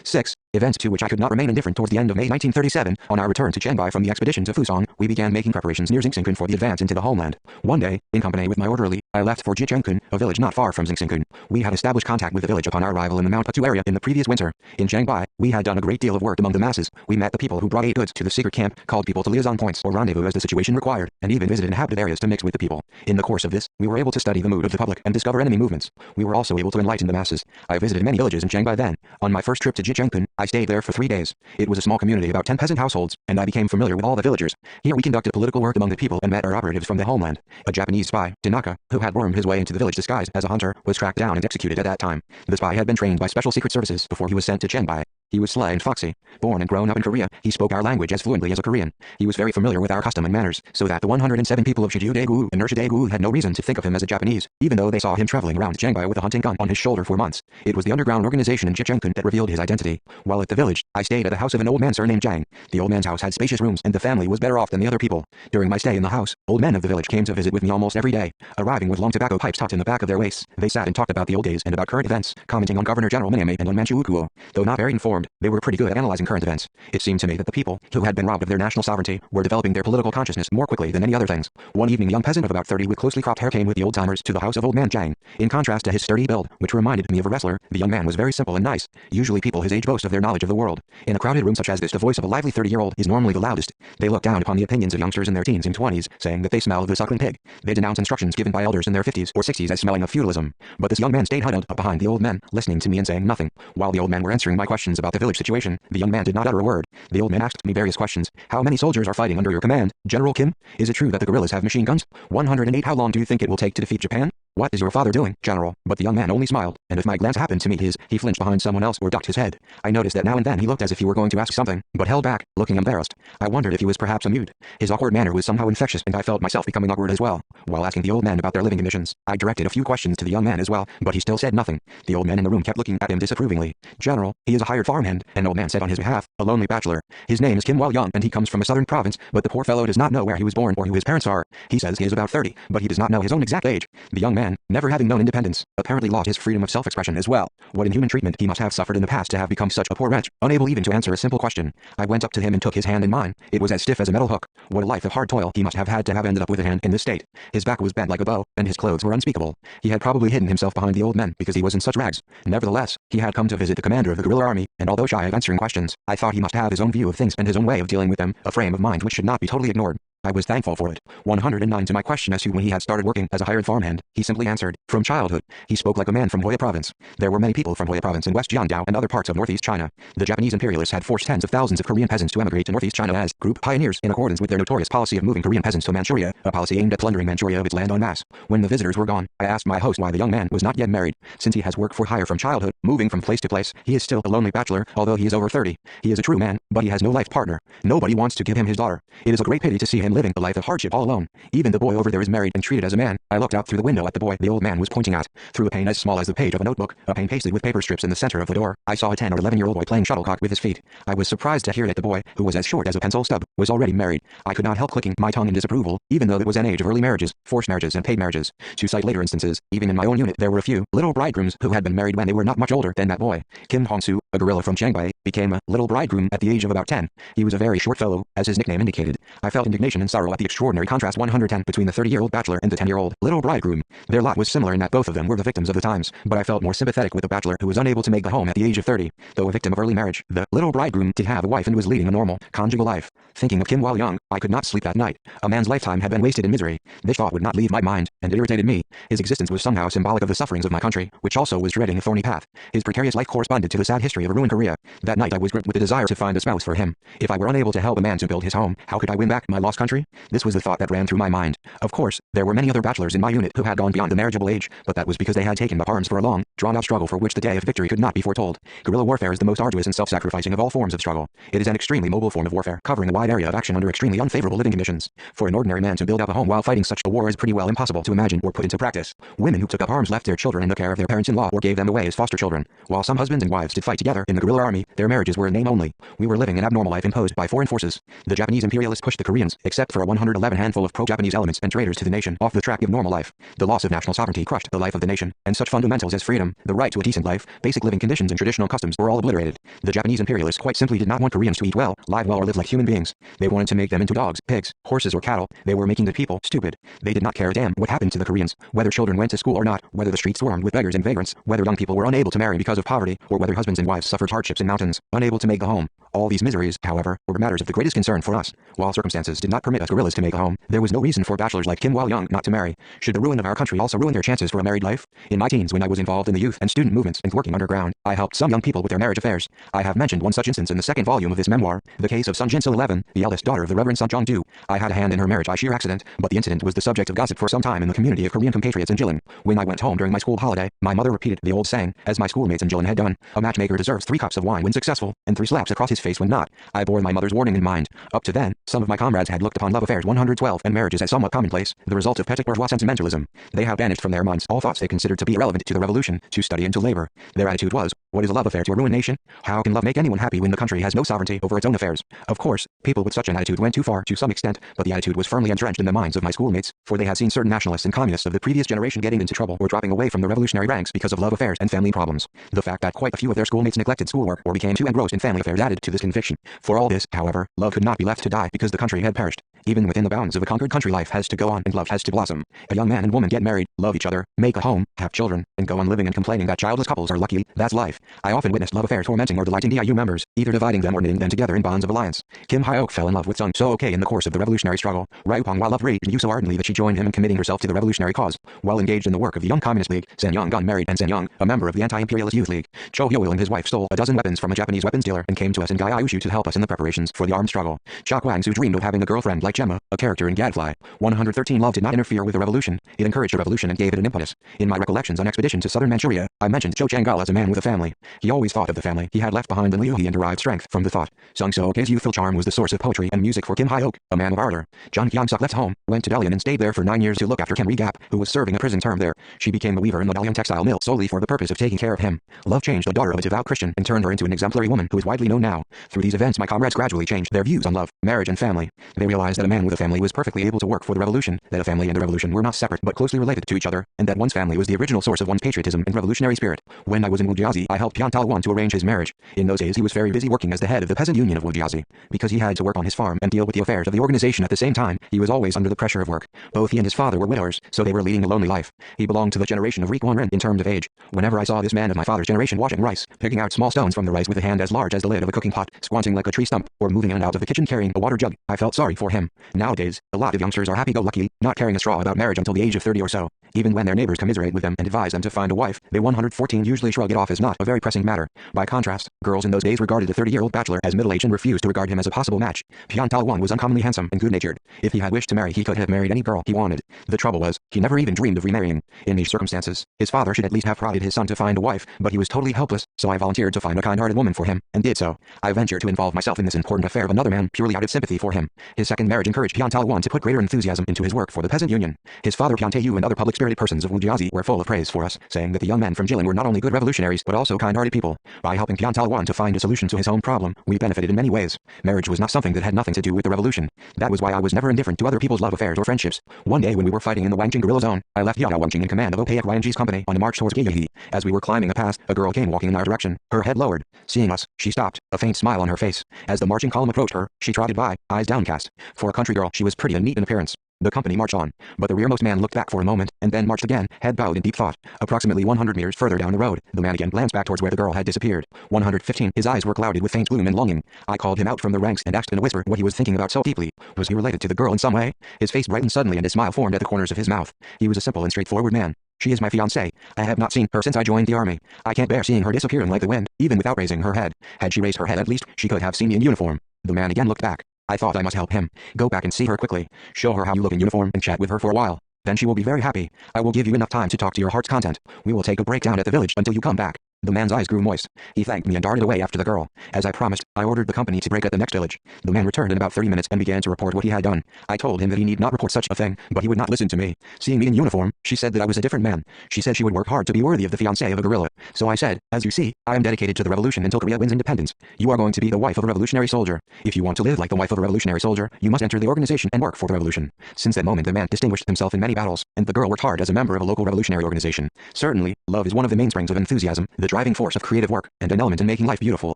6. Events to which I could not remain indifferent towards the end of May 1937. On our return to Chiangbai from the expedition to Fusang, we began making preparations near Xingxingkun for the advance into the homeland. One day, in company with my orderly, I left for Jichengkun, a village not far from Xingxingkun. We had established contact with the village upon our arrival in the Mount Patu area in the previous winter. In Chiangbai, we had done a great deal of work among the masses. We met the people who brought aid goods to the secret camp, called people to liaison points or rendezvous as the situation required, and even visited inhabited areas to mix with the people. In the course of this, we were able to study the mood of the public and discover enemy movements. We were also able to enlighten the masses. I visited many villages in Chiangbai then. On my first trip to Jichengkun, I stayed there for 3 days. It was a small community of about 10 peasant households, and I became familiar with all the villagers. Here we conducted political work among the people and met our operatives from the homeland. A Japanese spy, Tanaka, who had wormed his way into the village disguised as a hunter, was tracked down and executed at that time. The spy had been trained by special secret services before he was sent to Chiangbai. He was sly and foxy. Born and grown up in Korea, he spoke our language as fluently as a Korean. He was very familiar with our custom and manners, so that the 107 people of Shijiu-daegu and Nurshi-daegu had no reason to think of him as a Japanese, even though they saw him traveling around Chiangbai with a hunting gun on his shoulder for months. It was the underground organization in Jichengkun that revealed his identity. While at the village, I stayed at the house of an old man surnamed Jang. The old man's house had spacious rooms, and the family was better off than the other people. During my stay in the house, old men of the village came to visit with me almost every day. Arriving with long tobacco pipes tucked in the back of their waists, they sat and talked about the old days and about current events, commenting on Governor General Minami and on Manchu Ukuo. Though not very informed, they were pretty good at analyzing current events. It seemed to me that the people, who had been robbed of their national sovereignty, were developing their political consciousness more quickly than any other things. One evening a young peasant of about 30 with closely cropped hair came with the old-timers to the house of old man Jang. In contrast to his sturdy build, which reminded me of a wrestler, the young man was very simple and nice. Usually people his age boast of their knowledge of the world. In a crowded room such as this, the voice of a lively 30-year-old is normally the loudest. They look down upon the opinions of youngsters in their teens and 20s, saying that they smell of the suckling pig. They denounce instructions given by elders in their 50s or 60s as smelling of feudalism. But this young man stayed huddled up behind the old men, listening to me and saying nothing. While the old men were answering my questions about the village situation, the young man did not utter a word. The old man asked me various questions. How many soldiers are fighting under your command, General Kim? Is it true that the guerrillas have machine guns? 108. How long do you think it will take to defeat Japan? What is your father doing, General? But the young man only smiled, and if my glance happened to meet his, he flinched behind someone else or ducked his head. I noticed that now and then he looked as if he were going to ask something, but held back, looking embarrassed. I wondered if he was perhaps amused. His awkward manner was somehow infectious, and I felt myself becoming awkward as well. While asking the old man about their living conditions, I directed a few questions to the young man as well, but he still said nothing. The old man in the room kept looking at him disapprovingly. General, he is a hired farmhand, an old man said on his behalf, a lonely bachelor. His name is Kim Wal-young, and he comes from a southern province, but the poor fellow does not know where he was born or who his parents are. He says he is about 30, but he does not know his own exact age. The young man, never having known independence, apparently lost his freedom of self-expression as well. What inhuman treatment he must have suffered in the past to have become such a poor wretch, unable even to answer a simple question. I went up to him and took his hand in mine. It was as stiff as a metal hook. What a life of hard toil he must have had to have ended up with a hand in this state. His back was bent like a bow, and his clothes were unspeakable. He had probably hidden himself behind the old men because he was in such rags. Nevertheless, he had come to visit the commander of the guerrilla army, and although shy of answering questions, I thought he must have his own view of things and his own way of dealing with them, a frame of mind which should not be totally ignored. I was thankful for it. 109. To my question as to when he had started working as a hired farmhand, he simply answered, from childhood. He spoke like a man from Hoya province. There were many people from Hoya province in West Jiangdao and other parts of northeast China. The Japanese imperialists had forced tens of thousands of Korean peasants to emigrate to northeast China as group pioneers in accordance with their notorious policy of moving Korean peasants to Manchuria, a policy aimed at plundering Manchuria of its land en masse. When the visitors were gone, I asked my host why the young man was not yet married. Since he has worked for hire from childhood, moving from place to place, he is still a lonely bachelor, although he is over 30. He is a true man, but he has no life partner. Nobody wants to give him his daughter. It is a great pity to see him living a life of hardship all alone. Even the boy over there is married and treated as a man. I looked out through the window at the boy the old man was pointing at. Through a pane as small as the page of a notebook, a pane pasted with paper strips in the center of the door, I saw a 10 or 11-year-old boy playing shuttlecock with his feet. I was surprised to hear that the boy, who was as short as a pencil stub, was already married. I could not help clicking my tongue in disapproval, even though it was an age of early marriages, forced marriages and paid marriages. To cite later instances, even in my own unit there were a few little bridegrooms who had been married when they were not much older than that boy. Kim Hong-soo, a guerrilla from Chiangbai, became a little bridegroom at the age of about 10. He was a very short fellow, as his nickname indicated. I felt indignation consternation and sorrow at the extraordinary contrast 110 between the 30-year-old bachelor and the 10-year-old little bridegroom. Their lot was similar in that both of them were the victims of the times, but I felt more sympathetic with the bachelor who was unable to make the home at the age of 30. Though a victim of early marriage, the little bridegroom did have a wife and was leading a normal, conjugal life. Thinking of Kim while young, I could not sleep that night. A man's lifetime had been wasted in misery. This thought would not leave my mind, and it irritated me. His existence was somehow symbolic of the sufferings of my country, which also was treading a thorny path. His precarious life corresponded to the sad history of a ruined Korea. That night I was gripped with the desire to find a spouse for him. If I were unable to help a man to build his home, how could I win back my lost country? This was the thought that ran through my mind. Of course, there were many other bachelors in my unit who had gone beyond the marriageable age, but that was because they had taken up arms for a long, drawn-out struggle for which the day of victory could not be foretold. Guerrilla warfare is the most arduous and self-sacrificing of all forms of struggle. It is an extremely mobile form of warfare, covering a wide area of action under extremely unfavorable living conditions. For an ordinary man to build up a home while fighting such a war is pretty well impossible to imagine or put into practice. Women who took up arms left their children in the care of their parents-in-law or gave them away as foster children. While some husbands and wives did fight together in the guerrilla army, their marriages were in name only. We were living an abnormal life imposed by foreign forces. The Japanese imperialists pushed the Koreans, except for a 111 handful of pro-Japanese elements and traitors to the nation, off the track of normal life. The loss of national sovereignty crushed the life of the nation, and such fundamentals as freedom, the right to a decent life, basic living conditions and traditional customs were all obliterated. The Japanese imperialists quite simply did not want Koreans to eat well, live well or live like human beings. They wanted to make them into dogs, pigs, horses or cattle. They were making the people stupid. They did not care a damn what happened to the Koreans, whether children went to school or not, whether the streets swarmed with beggars and vagrants, whether young people were unable to marry because of poverty, or whether husbands and wives suffered hardships in mountains, unable to make the home. All these miseries, however, were matters of the greatest concern for us. While circumstances did not permit us guerrillas to make a home, there was no reason for bachelors like Kim while young not to marry. Should the ruin of our country also ruin their chances for a married life? In my teens, when I was involved in the youth and student movements and working underground, I helped some young people with their marriage affairs. I have mentioned one such instance in the second volume of this memoir, the case of Sun Jin-sil 11, the eldest daughter of the Reverend Sun Jong-do. I had a hand in her marriage by sheer accident, but the incident was the subject of gossip for some time in the community of Korean compatriots in Jilin. When I went home during my school holiday, my mother repeated the old saying, as my schoolmates in Jilin had done: a matchmaker deserves 3 cups of wine when successful, and 3 slaps across his face when not. I bore my mother's warning in mind. Up to then, some of my comrades had looked upon love affairs 112 and marriages as somewhat commonplace, the result of petty bourgeois sentimentalism. They had banished from their minds all thoughts they considered to be irrelevant to the revolution, to study and to labor. Their attitude was, what is a love affair to a ruined nation? How can love make anyone happy when the country has no sovereignty over its own affairs? Of course, people with such an attitude went too far to some extent, but the attitude was firmly entrenched in the minds of my schoolmates, for they had seen certain nationalists and communists of the previous generation getting into trouble or dropping away from the revolutionary ranks because of love affairs and family problems. The fact that quite a few of their schoolmates neglected schoolwork or became too engrossed in family affairs added to this conviction. For all this, however, love could not be left to die because the country had perished. Even within the bounds of a conquered country, life has to go on and love has to blossom. A young man and woman get married, love each other, make a home, have children, and go on living and complaining that childless couples are lucky. That's life. I often witnessed love affairs tormenting or delighting DIU members, either dividing them or knitting them together in bonds of alliance. Kim Hyok fell in love with Sung So-ok in the course of the revolutionary struggle. Ryupong while love raged you so ardently that she joined him in committing herself to the revolutionary cause. While engaged in the work of the Young Communist League, Sen Young got married, and Sen Young, a member of the Anti-Imperialist Youth League. Cho Hyo-il and his wife stole a dozen weapons from a Japanese weapons dealer and came to us in Gyeongshu to help us in the preparations for the armed struggle. Cha Kwang-soo dreamed of having a girlfriend like Gemma, a character in Gadfly. 113 Love did not interfere with the revolution. It encouraged the revolution and gave it an impetus. In my recollections on expedition to southern Manchuria, I mentioned Cho Chang-gal as a man with a family. He always thought of the family he had left behind in Liu He and derived strength from the thought. Sung So-ok's youthful charm was the source of poetry and music for Kim Hyok, a man of ardor. John Hyun-suk left home, went to Dalian and stayed there for 9 years to look after Kim Ri-gap, who was serving a prison term there. She became a weaver in the Dalian textile mill solely for the purpose of taking care of him. Love changed the daughter of a devout Christian and turned her into an exemplary woman who is widely known now. Through these events, my comrades gradually changed their views on love, marriage and family. They realized that a man with a family was perfectly able to work for the revolution, that a family and the revolution were not separate but closely related to each other, and that one's family was the original source of one's patriotism and revolutionary spirit. When I was in Wujiazi, I helped Pian Tal-won to arrange his marriage. In those days he was very busy working as the head of the peasant union of Wujiazi. Because he had to work on his farm and deal with the affairs of the organization at the same time, he was always under the pressure of work. Both he and his father were widowers, so they were leading a lonely life. He belonged to the generation of Ri Kwon-rin in terms of age. Whenever I saw this man of my father's generation washing rice, picking out small stones from the rice with a hand as large as the lid of a cooking pot, squatting like a tree stump, or moving in and out of the kitchen carrying a water jug, I felt sorry for him. Nowadays, a lot of youngsters are happy-go-lucky, not caring a straw about marriage until the age of 30 or so. Even when their neighbors commiserate with them and advise them to find a wife, they 114 usually shrug it off as not a very pressing matter. By contrast, girls in those days regarded the 30-year-old bachelor as middle-aged and refused to regard him as a possible match. Pian Tal-won was uncommonly handsome and good-natured. If he had wished to marry, he could have married any girl he wanted. The trouble was, he never even dreamed of remarrying. In these circumstances, his father should at least have prodded his son to find a wife, but he was totally helpless, so I volunteered to find a kind-hearted woman for him, and did so. I ventured to involve myself in this important affair of another man purely out of sympathy for him. His second marriage encouraged Pian Tal-won to put greater enthusiasm into his work for the peasant union. His father Pian Tae-yu and other public-spirited persons of Wujiazi were full of praise for us, saying that the young men from Jilin were not only good revolutionaries but also kind-hearted people. By helping Pian Tal-won to find a solution to his own problem, we benefited in many ways. Marriage was not something that had nothing to do with the revolution. That was why I was never indifferent to other people's love affairs or friendships. One day when we were fighting in the Wangjing guerrilla zone, I left Yao Wangjing in command of Opaek Yangji's company on a march towards Gyeonggi. As we were climbing a pass, a girl came walking in our direction, her head lowered. Seeing us, she stopped, a faint smile on her face. As the marching column approached her, she trotted by, eyes downcast. For For a country girl, she was pretty and neat in appearance. The company marched on, but the rearmost man looked back for a moment, and then marched again, head bowed in deep thought. Approximately 100 meters further down the road, the man again glanced back towards where the girl had disappeared. 115. His eyes were clouded with faint gloom and longing. I called him out from the ranks and asked in a whisper what he was thinking about so deeply. Was he related to the girl in some way? His face brightened suddenly and a smile formed at the corners of his mouth. He was a simple and straightforward man. She is my fiancée. I have not seen her since I joined the army. I can't bear seeing her disappearing like the wind, even without raising her head. Had she raised her head at least, she could have seen me in uniform. The man again looked back. I thought I must help him. Go back and see her quickly. Show her how you look in uniform and chat with her for a while. Then she will be very happy. I will give you enough time to talk to your heart's content. We will take a break down at the village until you come back. The man's eyes grew moist. He thanked me and darted away after the girl. As I promised, I ordered the company to break at the next village. The man returned in about 30 minutes and began to report what he had done. I told him that he need not report such a thing, but he would not listen to me. Seeing me in uniform, she said that I was a different man. She said she would work hard to be worthy of the fiancé of a guerrilla. So I said, as you see, I am dedicated to the revolution until Korea wins independence. You are going to be the wife of a revolutionary soldier. If you want to live like the wife of a revolutionary soldier, you must enter the organization and work for the revolution. Since that moment, the man distinguished himself in many battles, and the girl worked hard as a member of a local revolutionary organization. Certainly, love is one of the mainsprings of enthusiasm, the driving force of creative work, and an element in making life beautiful.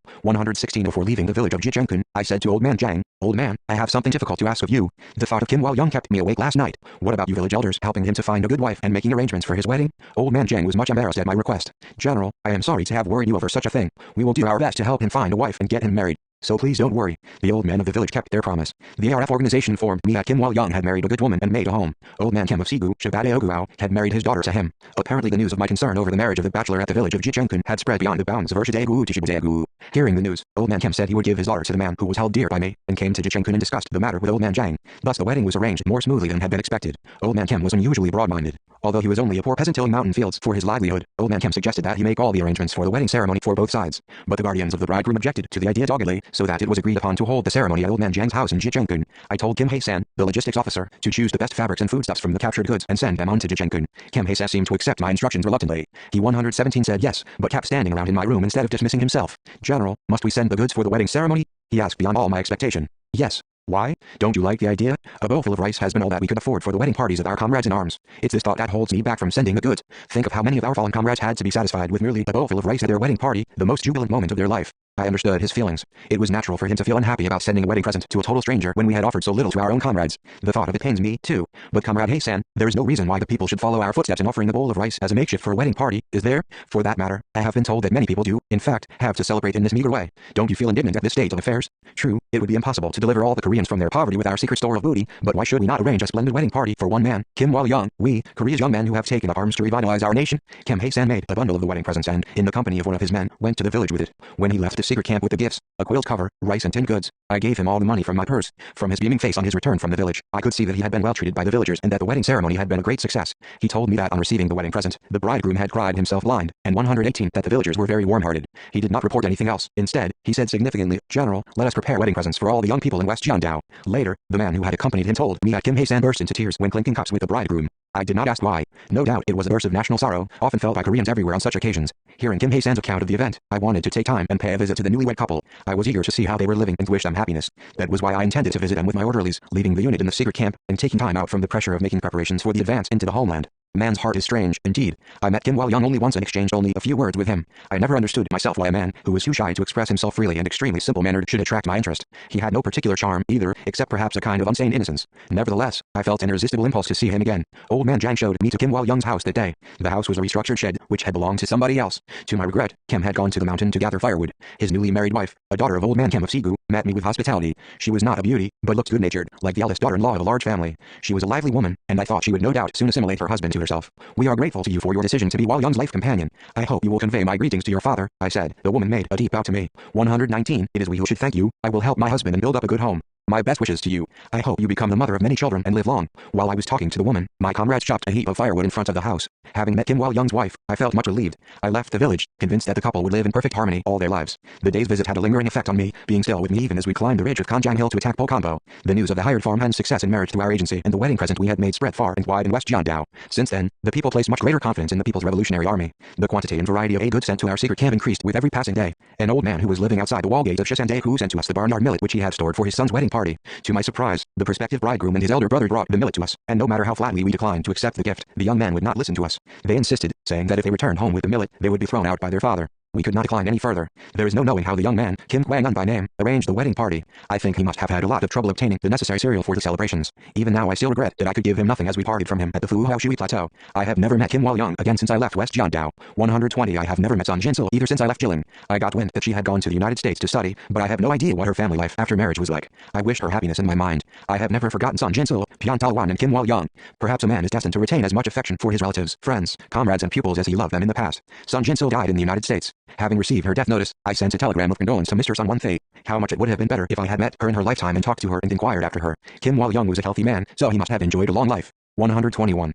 116. Before leaving the village of Jichenkun, I said to old man Jang, "Old man, I have something difficult to ask of you. The thought of Kim Wal-young kept me awake last night. What about you village elders helping him to find a good wife and making arrangements for his wedding?" Old man Jang was much embarrassed at my request. "General, I am sorry to have worried you over such a thing. We will do our best to help him find a wife and get him married. So please don't worry." The old men of the village kept their promise. The ARF organization formed me at Kim Wal-young had married a good woman and made a home. Old man Kim of Sigu, Shabade had married his daughter to him. Apparently the news of my concern over the marriage of the bachelor at the village of Jichenkun had spread beyond the bounds of Urshidegu to Shibudegu. Hearing the news, old man Kim said he would give his daughter to the man who was held dear by me, and came to Jichenkun and discussed the matter with old man Jang. Thus the wedding was arranged more smoothly than had been expected. Old man Kim was unusually broad-minded. Although he was only a poor peasant tilling mountain fields for his livelihood, old man Kim suggested that he make all the arrangements for the wedding ceremony for both sides. But the guardians of the bridegroom objected to the idea doggedly, so that it was agreed upon to hold the ceremony at old man Jang's house in Jichenkun. I told Kim Hae-san, the logistics officer, to choose the best fabrics and foodstuffs from the captured goods and send them on to Jichenkun. Kim Hae-san seemed to accept my instructions reluctantly. He 117 said yes, but kept standing around in my room instead of dismissing himself. "General, must we send the goods for the wedding ceremony?" he asked beyond all my expectation. "Yes." "Why? Don't you like the idea? A bowlful of rice has been all that we could afford for the wedding parties of our comrades in arms. It's this thought that holds me back from sending the goods. Think of how many of our fallen comrades had to be satisfied with merely a bowlful of rice at their wedding party, the most jubilant moment of their life." I understood his feelings. It was natural for him to feel unhappy about sending a wedding present to a total stranger when we had offered so little to our own comrades. The thought of it pains me, too. But Comrade Hae-san, there is no reason why the people should follow our footsteps in offering a bowl of rice as a makeshift for a wedding party, is there? For that matter, I have been told that many people do, in fact, have to celebrate in this meager way. Don't you feel indignant at this state of affairs? True, it would be impossible to deliver all the Koreans from their poverty with our secret store of booty, but why should we not arrange a splendid wedding party for one man, Kim Wal-young, we, Korea's young men who have taken up arms to revitalize our nation? Kim Hae-san made a bundle of the wedding presents and, in the company of one of his men, went to the village with it. When he left the secret camp with the gifts, a quilt cover, rice and tin goods, I gave him all the money from my purse. From his beaming face on his return from the village, I could see that he had been well treated by the villagers and that the wedding ceremony had been a great success. He told me that on receiving the wedding present, the bridegroom had cried himself blind, and 118 that the villagers were very warm-hearted. He did not report anything else. Instead, he said significantly, "General, let us prepare wedding presents for all the young people in West Jiandao." Later, the man who had accompanied him told me that Kim Hae-san burst into tears when clinking cups with the bridegroom. I did not ask why. No doubt it was a burst of national sorrow, often felt by Koreans everywhere on such occasions. Hearing Kim Hae-san's account of the event, I wanted to take time and pay a visit to the newlywed couple. I was eager to see how they were living and wish them happiness. That was why I intended to visit them with my orderlies, leaving the unit in the secret camp, and taking time out from the pressure of making preparations for the advance into the homeland. Man's heart is strange, indeed. I met Kim Wal-young only once and exchanged only a few words with him. I never understood myself why a man who was too shy to express himself freely and extremely simple-mannered should attract my interest. He had no particular charm, either, except perhaps a kind of insane innocence. Nevertheless, I felt an irresistible impulse to see him again. Old man Jang showed me to Kim Wal-young's house that day. The house was a restructured shed, which had belonged to somebody else. To my regret, Kim had gone to the mountain to gather firewood. His newly married wife, a daughter of old man Kim of Sigu, met me with hospitality. She was not a beauty, but looked good-natured, like the eldest daughter-in-law of a large family. She was a lively woman, and I thought she would no doubt soon assimilate her husband to herself. "We are grateful to you for your decision to be Wal-young's life companion. I hope you will convey my greetings to your father," I said. The woman made a deep bow to me. 119. "It is we who should thank you. I will help my husband and build up a good home. My best wishes to you. I hope you become the mother of many children and live long." While I was talking to the woman, my comrades chopped a heap of firewood in front of the house. Having met Kim Wal-young's wife, I felt much relieved. I left the village, convinced that the couple would live in perfect harmony all their lives. The day's visit had a lingering effect on me, being still with me even as we climbed the ridge of Kanjang Hill to attack Pokambo. The news of the hired farmhand's success in marriage through our agency and the wedding present we had made spread far and wide in West Jiandao. Since then, the people placed much greater confidence in the People's Revolutionary Army. The quantity and variety of aid goods sent to our secret camp increased with every passing day. An old man who was living outside the wall gate of Shisandae sent to us the barnyard millet which he had stored for his son's wedding party. To my surprise, the prospective bridegroom and his elder brother brought the millet to us, and no matter how flatly we declined to accept the gift, the young men would not listen to us. They insisted, saying that if they returned home with the millet, they would be thrown out by their father. We could not decline any further. There is no knowing how the young man, Kim Kwang-un by name, arranged the wedding party. I think he must have had a lot of trouble obtaining the necessary cereal for the celebrations. Even now I still regret that I could give him nothing as we parted from him at the Fu Hao Shui Plateau. I have never met Kim Wal-young again since I left West Jiandao. 120 I have never met Sun Jinsil either since I left Jilin. I got wind that she had gone to the United States to study, but I have no idea what her family life after marriage was like. I wished her happiness in my mind. I have never forgotten Sun Jinsil, Pian Talwan and Kim Wal-young. Perhaps a man is destined to retain as much affection for his relatives, friends, comrades and pupils as he loved them in the past. Sun Jinsil died in the United States. Having received her death notice, I sent a telegram of condolence to Mr. Sun One-Thay. How much it would have been better if I had met her in her lifetime and talked to her and inquired after her. Kim Wal-young was a healthy man, so he must have enjoyed a long life. 121.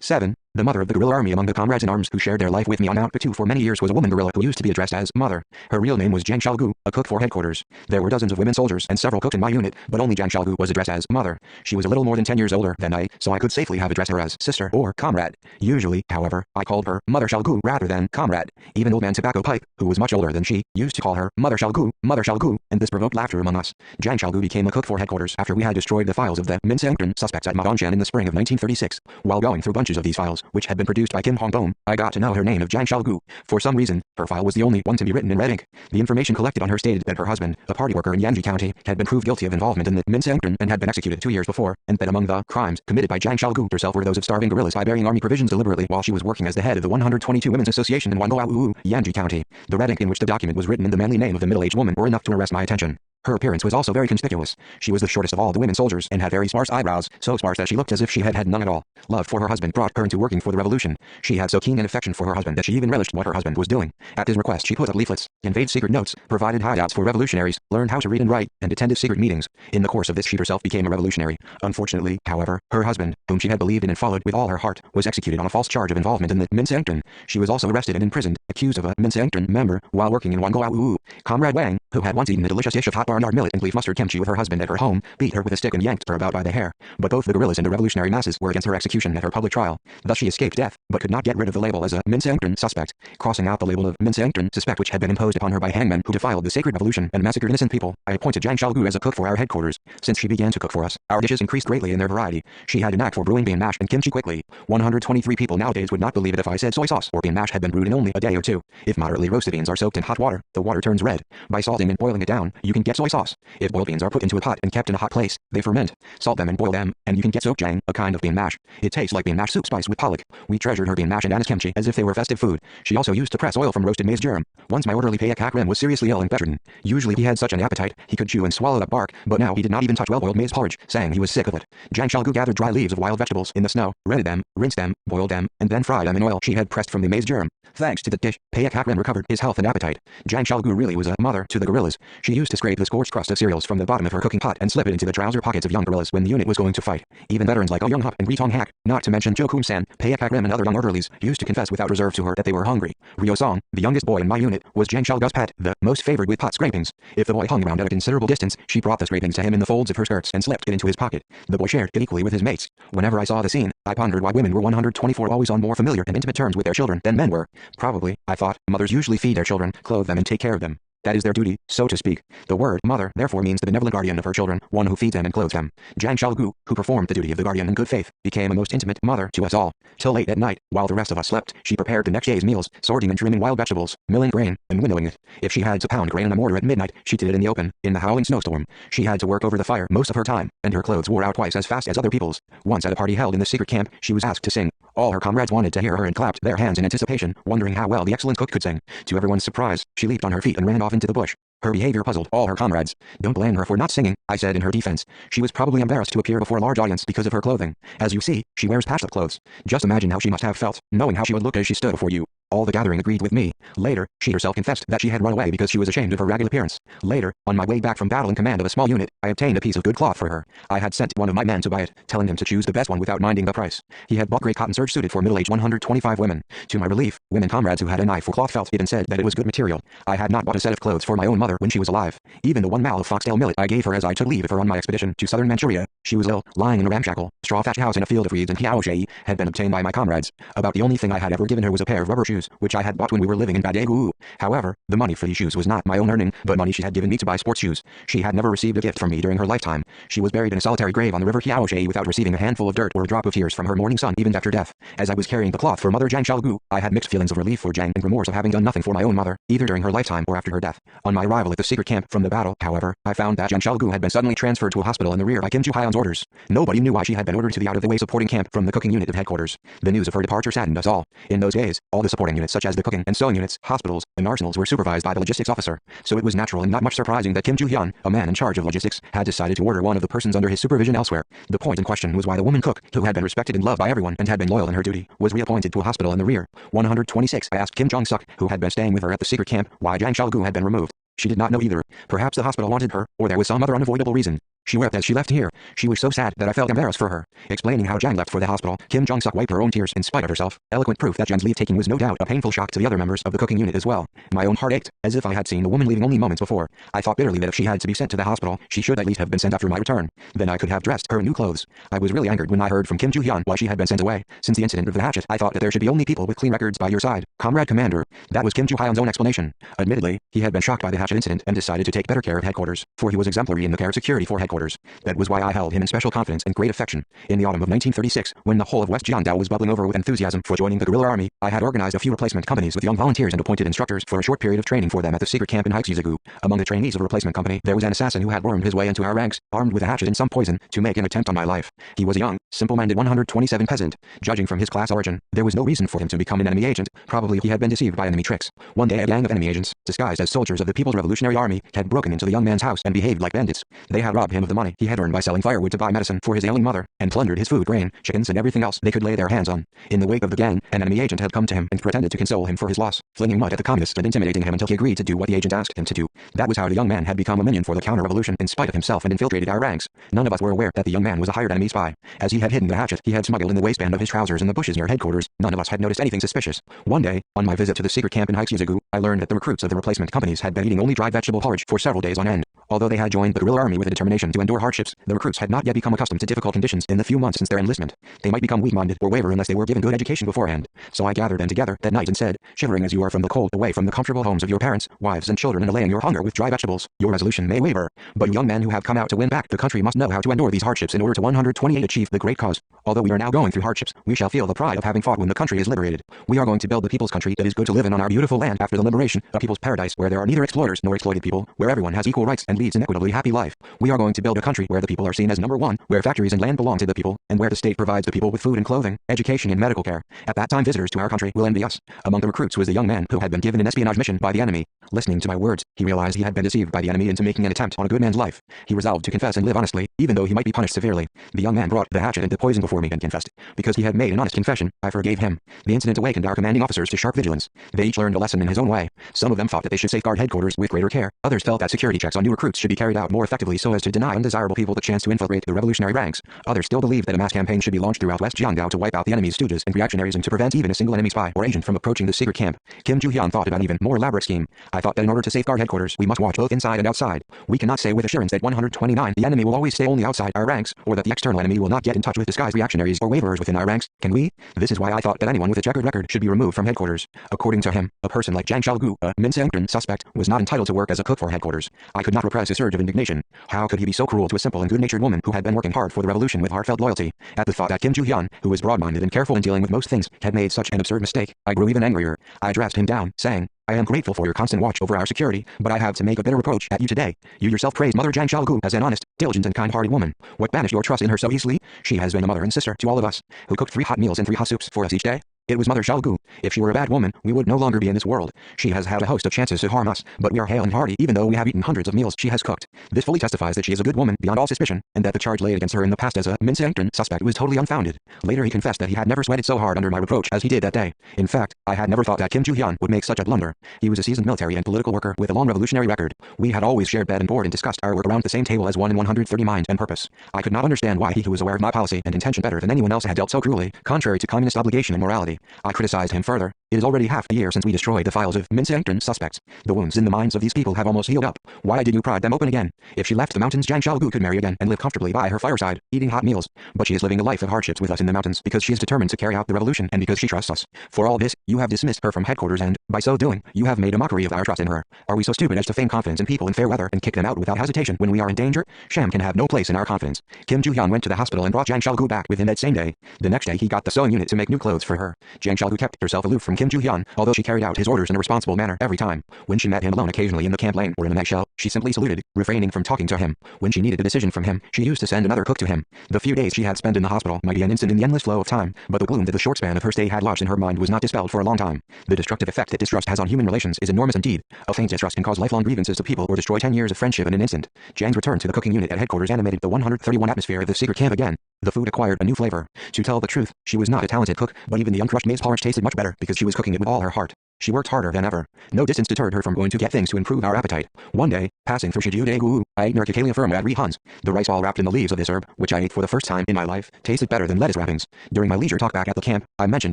7. The mother of the guerrilla army among the comrades in arms who shared their life with me on Mount Pitu for many years was a woman guerrilla who used to be addressed as Mother. Her real name was Jiang Xiaogu, a cook for headquarters. There were dozens of women soldiers and several cooks in my unit, but only Jiang Xiaogu was addressed as Mother. She was a little more than 10 years older than I, so I could safely have addressed her as sister or comrade. Usually, however, I called her Mother Xiaogu rather than comrade. Even Old Man Tobacco Pipe, who was much older than she, used to call her Mother Xiaogu, and this provoked laughter among us. Jiang Xiaogu became a cook for headquarters after we had destroyed the files of the Min Sengtren suspects at Madongshan in the spring of 1936. While going through bunches of these files, which had been produced by Kim Hong-bom, I got to know her name of Jiang Xiaogu. For some reason, her file was the only one to be written in red ink. The information collected on her stated that her husband, a party worker in Yanji County, had been proved guilty of involvement in the Min Sengtren and had been executed 2 years before, and that among the crimes committed by Jiang Xiaogu herself were those of starving guerrillas by burying army provisions deliberately while she was working as the head of the 122 Women's Association in Wangoao, Yanji County. The red ink in which the document was written in the manly name of the middle-aged woman were enough to arrest my attention. Her appearance was also very conspicuous. She was the shortest of all the women soldiers and had very sparse eyebrows, so sparse that she looked as if she had had none at all. Love for her husband brought her into working for the revolution. She had so keen an affection for her husband that she even relished what her husband was doing. At his request she put up leaflets, conveyed secret notes, provided hideouts for revolutionaries, learned how to read and write, and attended secret meetings. In the course of this she herself became a revolutionary. Unfortunately, however, her husband, whom she had believed in and followed with all her heart, was executed on a false charge of involvement in the Min Sengtren. She was also arrested and imprisoned, accused of a Min Sengtren member, while working in Wangoao. Comrade Wang, who had once eaten a delicious dish of hot Barnard millet and leaf mustard kimchi with her husband at her home, beat her with a stick and yanked her about by the hair. But both the guerrillas and the revolutionary masses were against her execution at her public trial. Thus she escaped death, but could not get rid of the label as a Min Sengtren suspect, crossing out the label of Min Sengtren suspect which had been imposed upon her by hangmen who defiled the sacred revolution and massacred innocent people. I appointed Jiang Xiaogu as a cook for our headquarters. Since she began to cook for us, our dishes increased greatly in their variety. She had a knack for brewing bean mash and kimchi quickly. 123 people nowadays would not believe it if I said soy sauce or bean mash had been brewed in only a day or two. If moderately roasted beans are soaked in hot water, the water turns red. By salting and boiling it down, you can get soy sauce. If boiled beans are put into a pot and kept in a hot place, they ferment. Salt them and boil them, and you can get sokjang, a kind of bean mash. It tastes like bean mash soup spiced with pollock. We treasured her bean mash and anise kimchi as if they were festive food. She also used to press oil from roasted maize germ. Once my orderly Payak Hakren was seriously ill and bedridden. Usually he had such an appetite, he could chew and swallow up bark, but now he did not even touch well-boiled maize porridge, saying he was sick of it. Jiang Xiaogu gathered dry leaves of wild vegetables in the snow, rendered them, rinsed them, boiled them, and then fried them in oil she had pressed from the maize germ. Thanks to the dish, Payak Hakren recovered his health and appetite. Jiang Xiaogu really was a mother to the guerrillas. She used to scrape the scorched crust of cereals from the bottom of her cooking pot and slip it into the trouser pockets of young guerrillas when the unit was going to fight. Even veterans like Oh Young Hup and Ri Tong Hak, not to mention Jo Kum San, Payak Hakren and other young orderlies, used to confess without reserve to her that they were hungry. Ryo Song, the youngest boy in my unit, was Jiang Xiaogu's pet, the most favored with pot scrapings. If the boy hung around at a considerable distance, she brought the scrapings to him in the folds of her skirts and slipped it into his pocket. The boy shared it equally with his mates. Whenever I saw the scene, I pondered why women were 124 always on more familiar and intimate terms with their children than men were. Probably, I thought, mothers usually feed their children, clothe them and take care of them. That is their duty, so to speak. The word mother therefore means the benevolent guardian of her children, one who feeds them and clothes them. Jiang Xiaogu, who performed the duty of the guardian in good faith, became a most intimate mother to us all. Till late at night, while the rest of us slept, she prepared the next day's meals, sorting and trimming wild vegetables, milling grain, and winnowing it. If she had to pound grain in a mortar at midnight, she did it in the open, in the howling snowstorm. She had to work over the fire most of her time, and her clothes wore out twice as fast as other people's. Once at a party held in the secret camp, she was asked to sing. All her comrades wanted to hear her and clapped their hands in anticipation, wondering how well the excellent cook could sing. To everyone's surprise, she leaped on her feet and ran off into the bush. Her behavior puzzled all her comrades. Don't blame her for not singing, I said in her defense. She was probably embarrassed to appear before a large audience because of her clothing. As you see, she wears patched-up clothes. Just imagine how she must have felt, knowing how she would look as she stood before you. All the gathering agreed with me. Later, she herself confessed that she had run away because she was ashamed of her ragged appearance. Later, on my way back from battle in command of a small unit, I obtained a piece of good cloth for her. I had sent one of my men to buy it, telling him to choose the best one without minding the price. He had bought gray cotton serge suited for middle-aged 125 women. To my relief, women comrades who had an eye for cloth felt it and said that it was good material. I had not bought a set of clothes for my own mother when she was alive. Even the one mal of foxtail millet I gave her as I took leave of her on my expedition to southern Manchuria. She was ill, lying in a ramshackle, straw-thatched house in a field of reeds in Piaoxie, had been obtained by my comrades. About the only thing I had ever given her was a pair of rubber shoes. shoes, which I had bought when we were living in Daegu. However, the money for these shoes was not my own earning, but money she had given me to buy sports shoes. She had never received a gift from me during her lifetime. She was buried in a solitary grave on the river Hiaoche without receiving a handful of dirt or a drop of tears from her mourning son even after death. As I was carrying the cloth for Mother Zhang Xiaogu, I had mixed feelings of relief for Zhang and remorse of having done nothing for my own mother, either during her lifetime or after her death. On my arrival at the secret camp from the battle, however, I found that Zhang Xiaogu had been suddenly transferred to a hospital in the rear by Kim Ju-hyun's orders. Nobody knew why she had been ordered to the out-of-the-way supporting camp from the cooking unit of headquarters. The news of her departure saddened us all. In those days, all the supporting units such as the cooking and sewing units, hospitals, and arsenals were supervised by the logistics officer, so it was natural and not much surprising that Kim Ju-hyun, a man in charge of logistics, had decided to order one of the persons under his supervision elsewhere. The point in question was why the woman cook, who had been respected and loved by everyone and had been loyal in her duty, was reappointed to a hospital in the rear. 126. I asked Kim Jong-suk, who had been staying with her at the secret camp, why Zhang Xiaogu had been removed. She did not know either. Perhaps the hospital wanted her, or there was some other unavoidable reason. She wept as she left here. She was so sad that I felt embarrassed for her. Explaining how Zhang left for the hospital, Kim Jong-suk wiped her own tears in spite of herself. Eloquent proof that Zhang's leave-taking was no doubt a painful shock to the other members of the cooking unit as well. My own heart ached, as if I had seen the woman leaving only moments before. I thought bitterly that if she had to be sent to the hospital, she should at least have been sent after my return. Then I could have dressed her in new clothes. I was really angered when I heard from Kim Ju-hyun why she had been sent away. Since the incident of the hatchet, I thought that there should be only people with clean records by your side, Comrade Commander. That was Kim Ju-hyun's own explanation. Admittedly, he had been shocked by the hatchet incident and decided to take better care of headquarters, for he was exemplary in the care of security for headquarters. That was why I held him in special confidence and great affection. In the autumn of 1936, when the whole of West Jiangdao was bubbling over with enthusiasm for joining the guerrilla army, I had organized a few replacement companies with young volunteers and appointed instructors for a short period of training for them at the secret camp in Haixiuzagu. Among the trainees of a replacement company, there was an assassin who had wormed his way into our ranks, armed with a hatchet and some poison, to make an attempt on my life. He was a young, simple-minded 127 peasant. Judging from his class origin, there was no reason for him to become an enemy agent. Probably he had been deceived by enemy tricks. One day a gang of enemy agents, disguised as soldiers of the People's Revolutionary Army, had broken into the young man's house and behaved like bandits. They had robbed him of the money he had earned by selling firewood to buy medicine for his ailing mother, and plundered his food, grain, chickens and everything else they could lay their hands on. In the wake of the gang, an enemy agent had come to him and pretended to console him for his loss, flinging mud at the communists and intimidating him until he agreed to do what the agent asked him to do. That was how the young man had become a minion for the counter-revolution in spite of himself and infiltrated our ranks. None of us were aware that the young man was a hired enemy spy. As he had hidden the hatchet he had smuggled in the waistband of his trousers in the bushes near headquarters, none of us had noticed anything suspicious. One day, on my visit to the secret camp in Haixiuzagu, I learned that the recruits of the replacement companies had been eating only dried vegetable porridge for several days on end. Although they had joined the guerrilla army with a determination to endure hardships, the recruits had not yet become accustomed to difficult conditions in the few months since their enlistment. They might become weak-minded or waver unless they were given good education beforehand. So I gathered them together that night and said, shivering as you are from the cold, away from the comfortable homes of your parents, wives and children, and allaying your hunger with dry vegetables, your resolution may waver. But you young men who have come out to win back the country must know how to endure these hardships in order to 128 achieve the great cause. Although we are now going through hardships, we shall feel the pride of having fought when the country is liberated. We are going to build the people's country that is good to live in on our beautiful land after the liberation, a people's paradise where there are neither exploiters nor exploited people, where everyone has equal rights and leads an equitably happy life. We are going to build a country where the people are seen as number one, where factories and land belong to the people, and where the state provides the people with food and clothing, education and medical care. At that time visitors to our country will envy us. Among the recruits was the young man who had been given an espionage mission by the enemy. Listening to my words, he realized he had been deceived by the enemy into making an attempt on a good man's life. He resolved to confess and live honestly, even though he might be punished severely. The young man brought the hatchet and the poison before me and confessed. Because he had made an honest confession, I forgave him. The incident awakened our commanding officers to sharp vigilance. They each learned a lesson in his own way. Some of them thought that they should safeguard headquarters with greater care. Others felt that security checks on new recruits should be carried out more effectively so as to deny undesirable people the chance to infiltrate the revolutionary ranks. Others still believed that a mass campaign should be launched throughout West Jiangdao to wipe out the enemy's stooges and reactionaries and to prevent even a single enemy spy or agent from approaching the secret camp. Kim Ju-hyun thought about an even more elaborate scheme. I thought that in order to safeguard headquarters, we must watch both inside and outside. We cannot say with assurance that 129 the enemy will always stay only outside our ranks, or that the external enemy will not get in touch with disguised reactionaries or waverers within our ranks, can we? This is why I thought that anyone with a checkered record should be removed from headquarters. According to him, a person like Zhang Xiaogu, a Minseungren suspect, was not entitled to work as a cook for headquarters. I could not repress a surge of indignation. How could he be so cruel to a simple and good-natured woman who had been working hard for the revolution with heartfelt loyalty? At the thought that Kim Ju-hyun, who was broad-minded and careful in dealing with most things, had made such an absurd mistake, I grew even angrier. I dressed him down, saying, I am grateful for your constant watch over our security, but I have to make a bitter reproach at you today. You yourself praised Mother Zhang Xiaogu as an honest, diligent and kind-hearted woman. What banished your trust in her so easily? She has been a mother and sister to all of us, who cooked 3 hot meals and 3 hot soups for us each day. It was Mother Xiaogu. If she were a bad woman, we would no longer be in this world. She has had a host of chances to harm us, but we are hale and hearty even though we have eaten hundreds of meals she has cooked. This fully testifies that she is a good woman beyond all suspicion, and that the charge laid against her in the past as a Minseungren suspect was totally unfounded. Later he confessed that he had never sweated so hard under my reproach as he did that day. In fact, I had never thought that Kim Ju-hyun would make such a blunder. He was a seasoned military and political worker with a long revolutionary record. We had always shared bed and board and discussed our work around the same table as one in 130 mind and purpose. I could not understand why he who was aware of my policy and intention better than anyone else had dealt so cruelly, contrary to communist obligation and morality. I criticized him further. It is already half a year since we destroyed the files of Min's suspects. The wounds in the minds of these people have almost healed up. Why did you pry them open again? If she left the mountains, Zhang Xiaogu could marry again and live comfortably by her fireside, eating hot meals. But she is living a life of hardships with us in the mountains because she is determined to carry out the revolution and because she trusts us. For all this, you have dismissed her from headquarters and, by so doing, you have made a mockery of our trust in her. Are we so stupid as to feign confidence in people in fair weather and kick them out without hesitation when we are in danger? Sham can have no place in our confidence. Kim Ju-hyun went to the hospital and brought Zhang Xiaogu back with him that same day. The next day he got the sewing unit to make new clothes for her. Zhang Xiaogu kept herself aloof from Kim Ju-hyun, although she carried out his orders in a responsible manner every time. When she met him alone occasionally in the camp lane or in a eggshell, she simply saluted, refraining from talking to him. When she needed a decision from him, she used to send another cook to him. The few days she had spent in the hospital might be an instant in the endless flow of time, but the gloom that the short span of her stay had lodged in her mind was not dispelled for a long time. The destructive effect that distrust has on human relations is enormous indeed. A faint distrust can cause lifelong grievances to people or destroy 10 years of friendship in an instant. Zhang's return to the cooking unit at headquarters animated the 131 atmosphere of the secret camp again. The food acquired a new flavor. To tell the truth, she was not a talented cook, but even the uncrushed maize porridge tasted much better because she was cooking it with all her heart. She worked harder than ever. No distance deterred her from going to get things to improve our appetite. One day, passing through Shijiu-daegu, I ate Nercacalia firma at Rihan's. The rice ball wrapped in the leaves of this herb, which I ate for the first time in my life, tasted better than lettuce wrappings. During my leisure talk back at the camp, I mentioned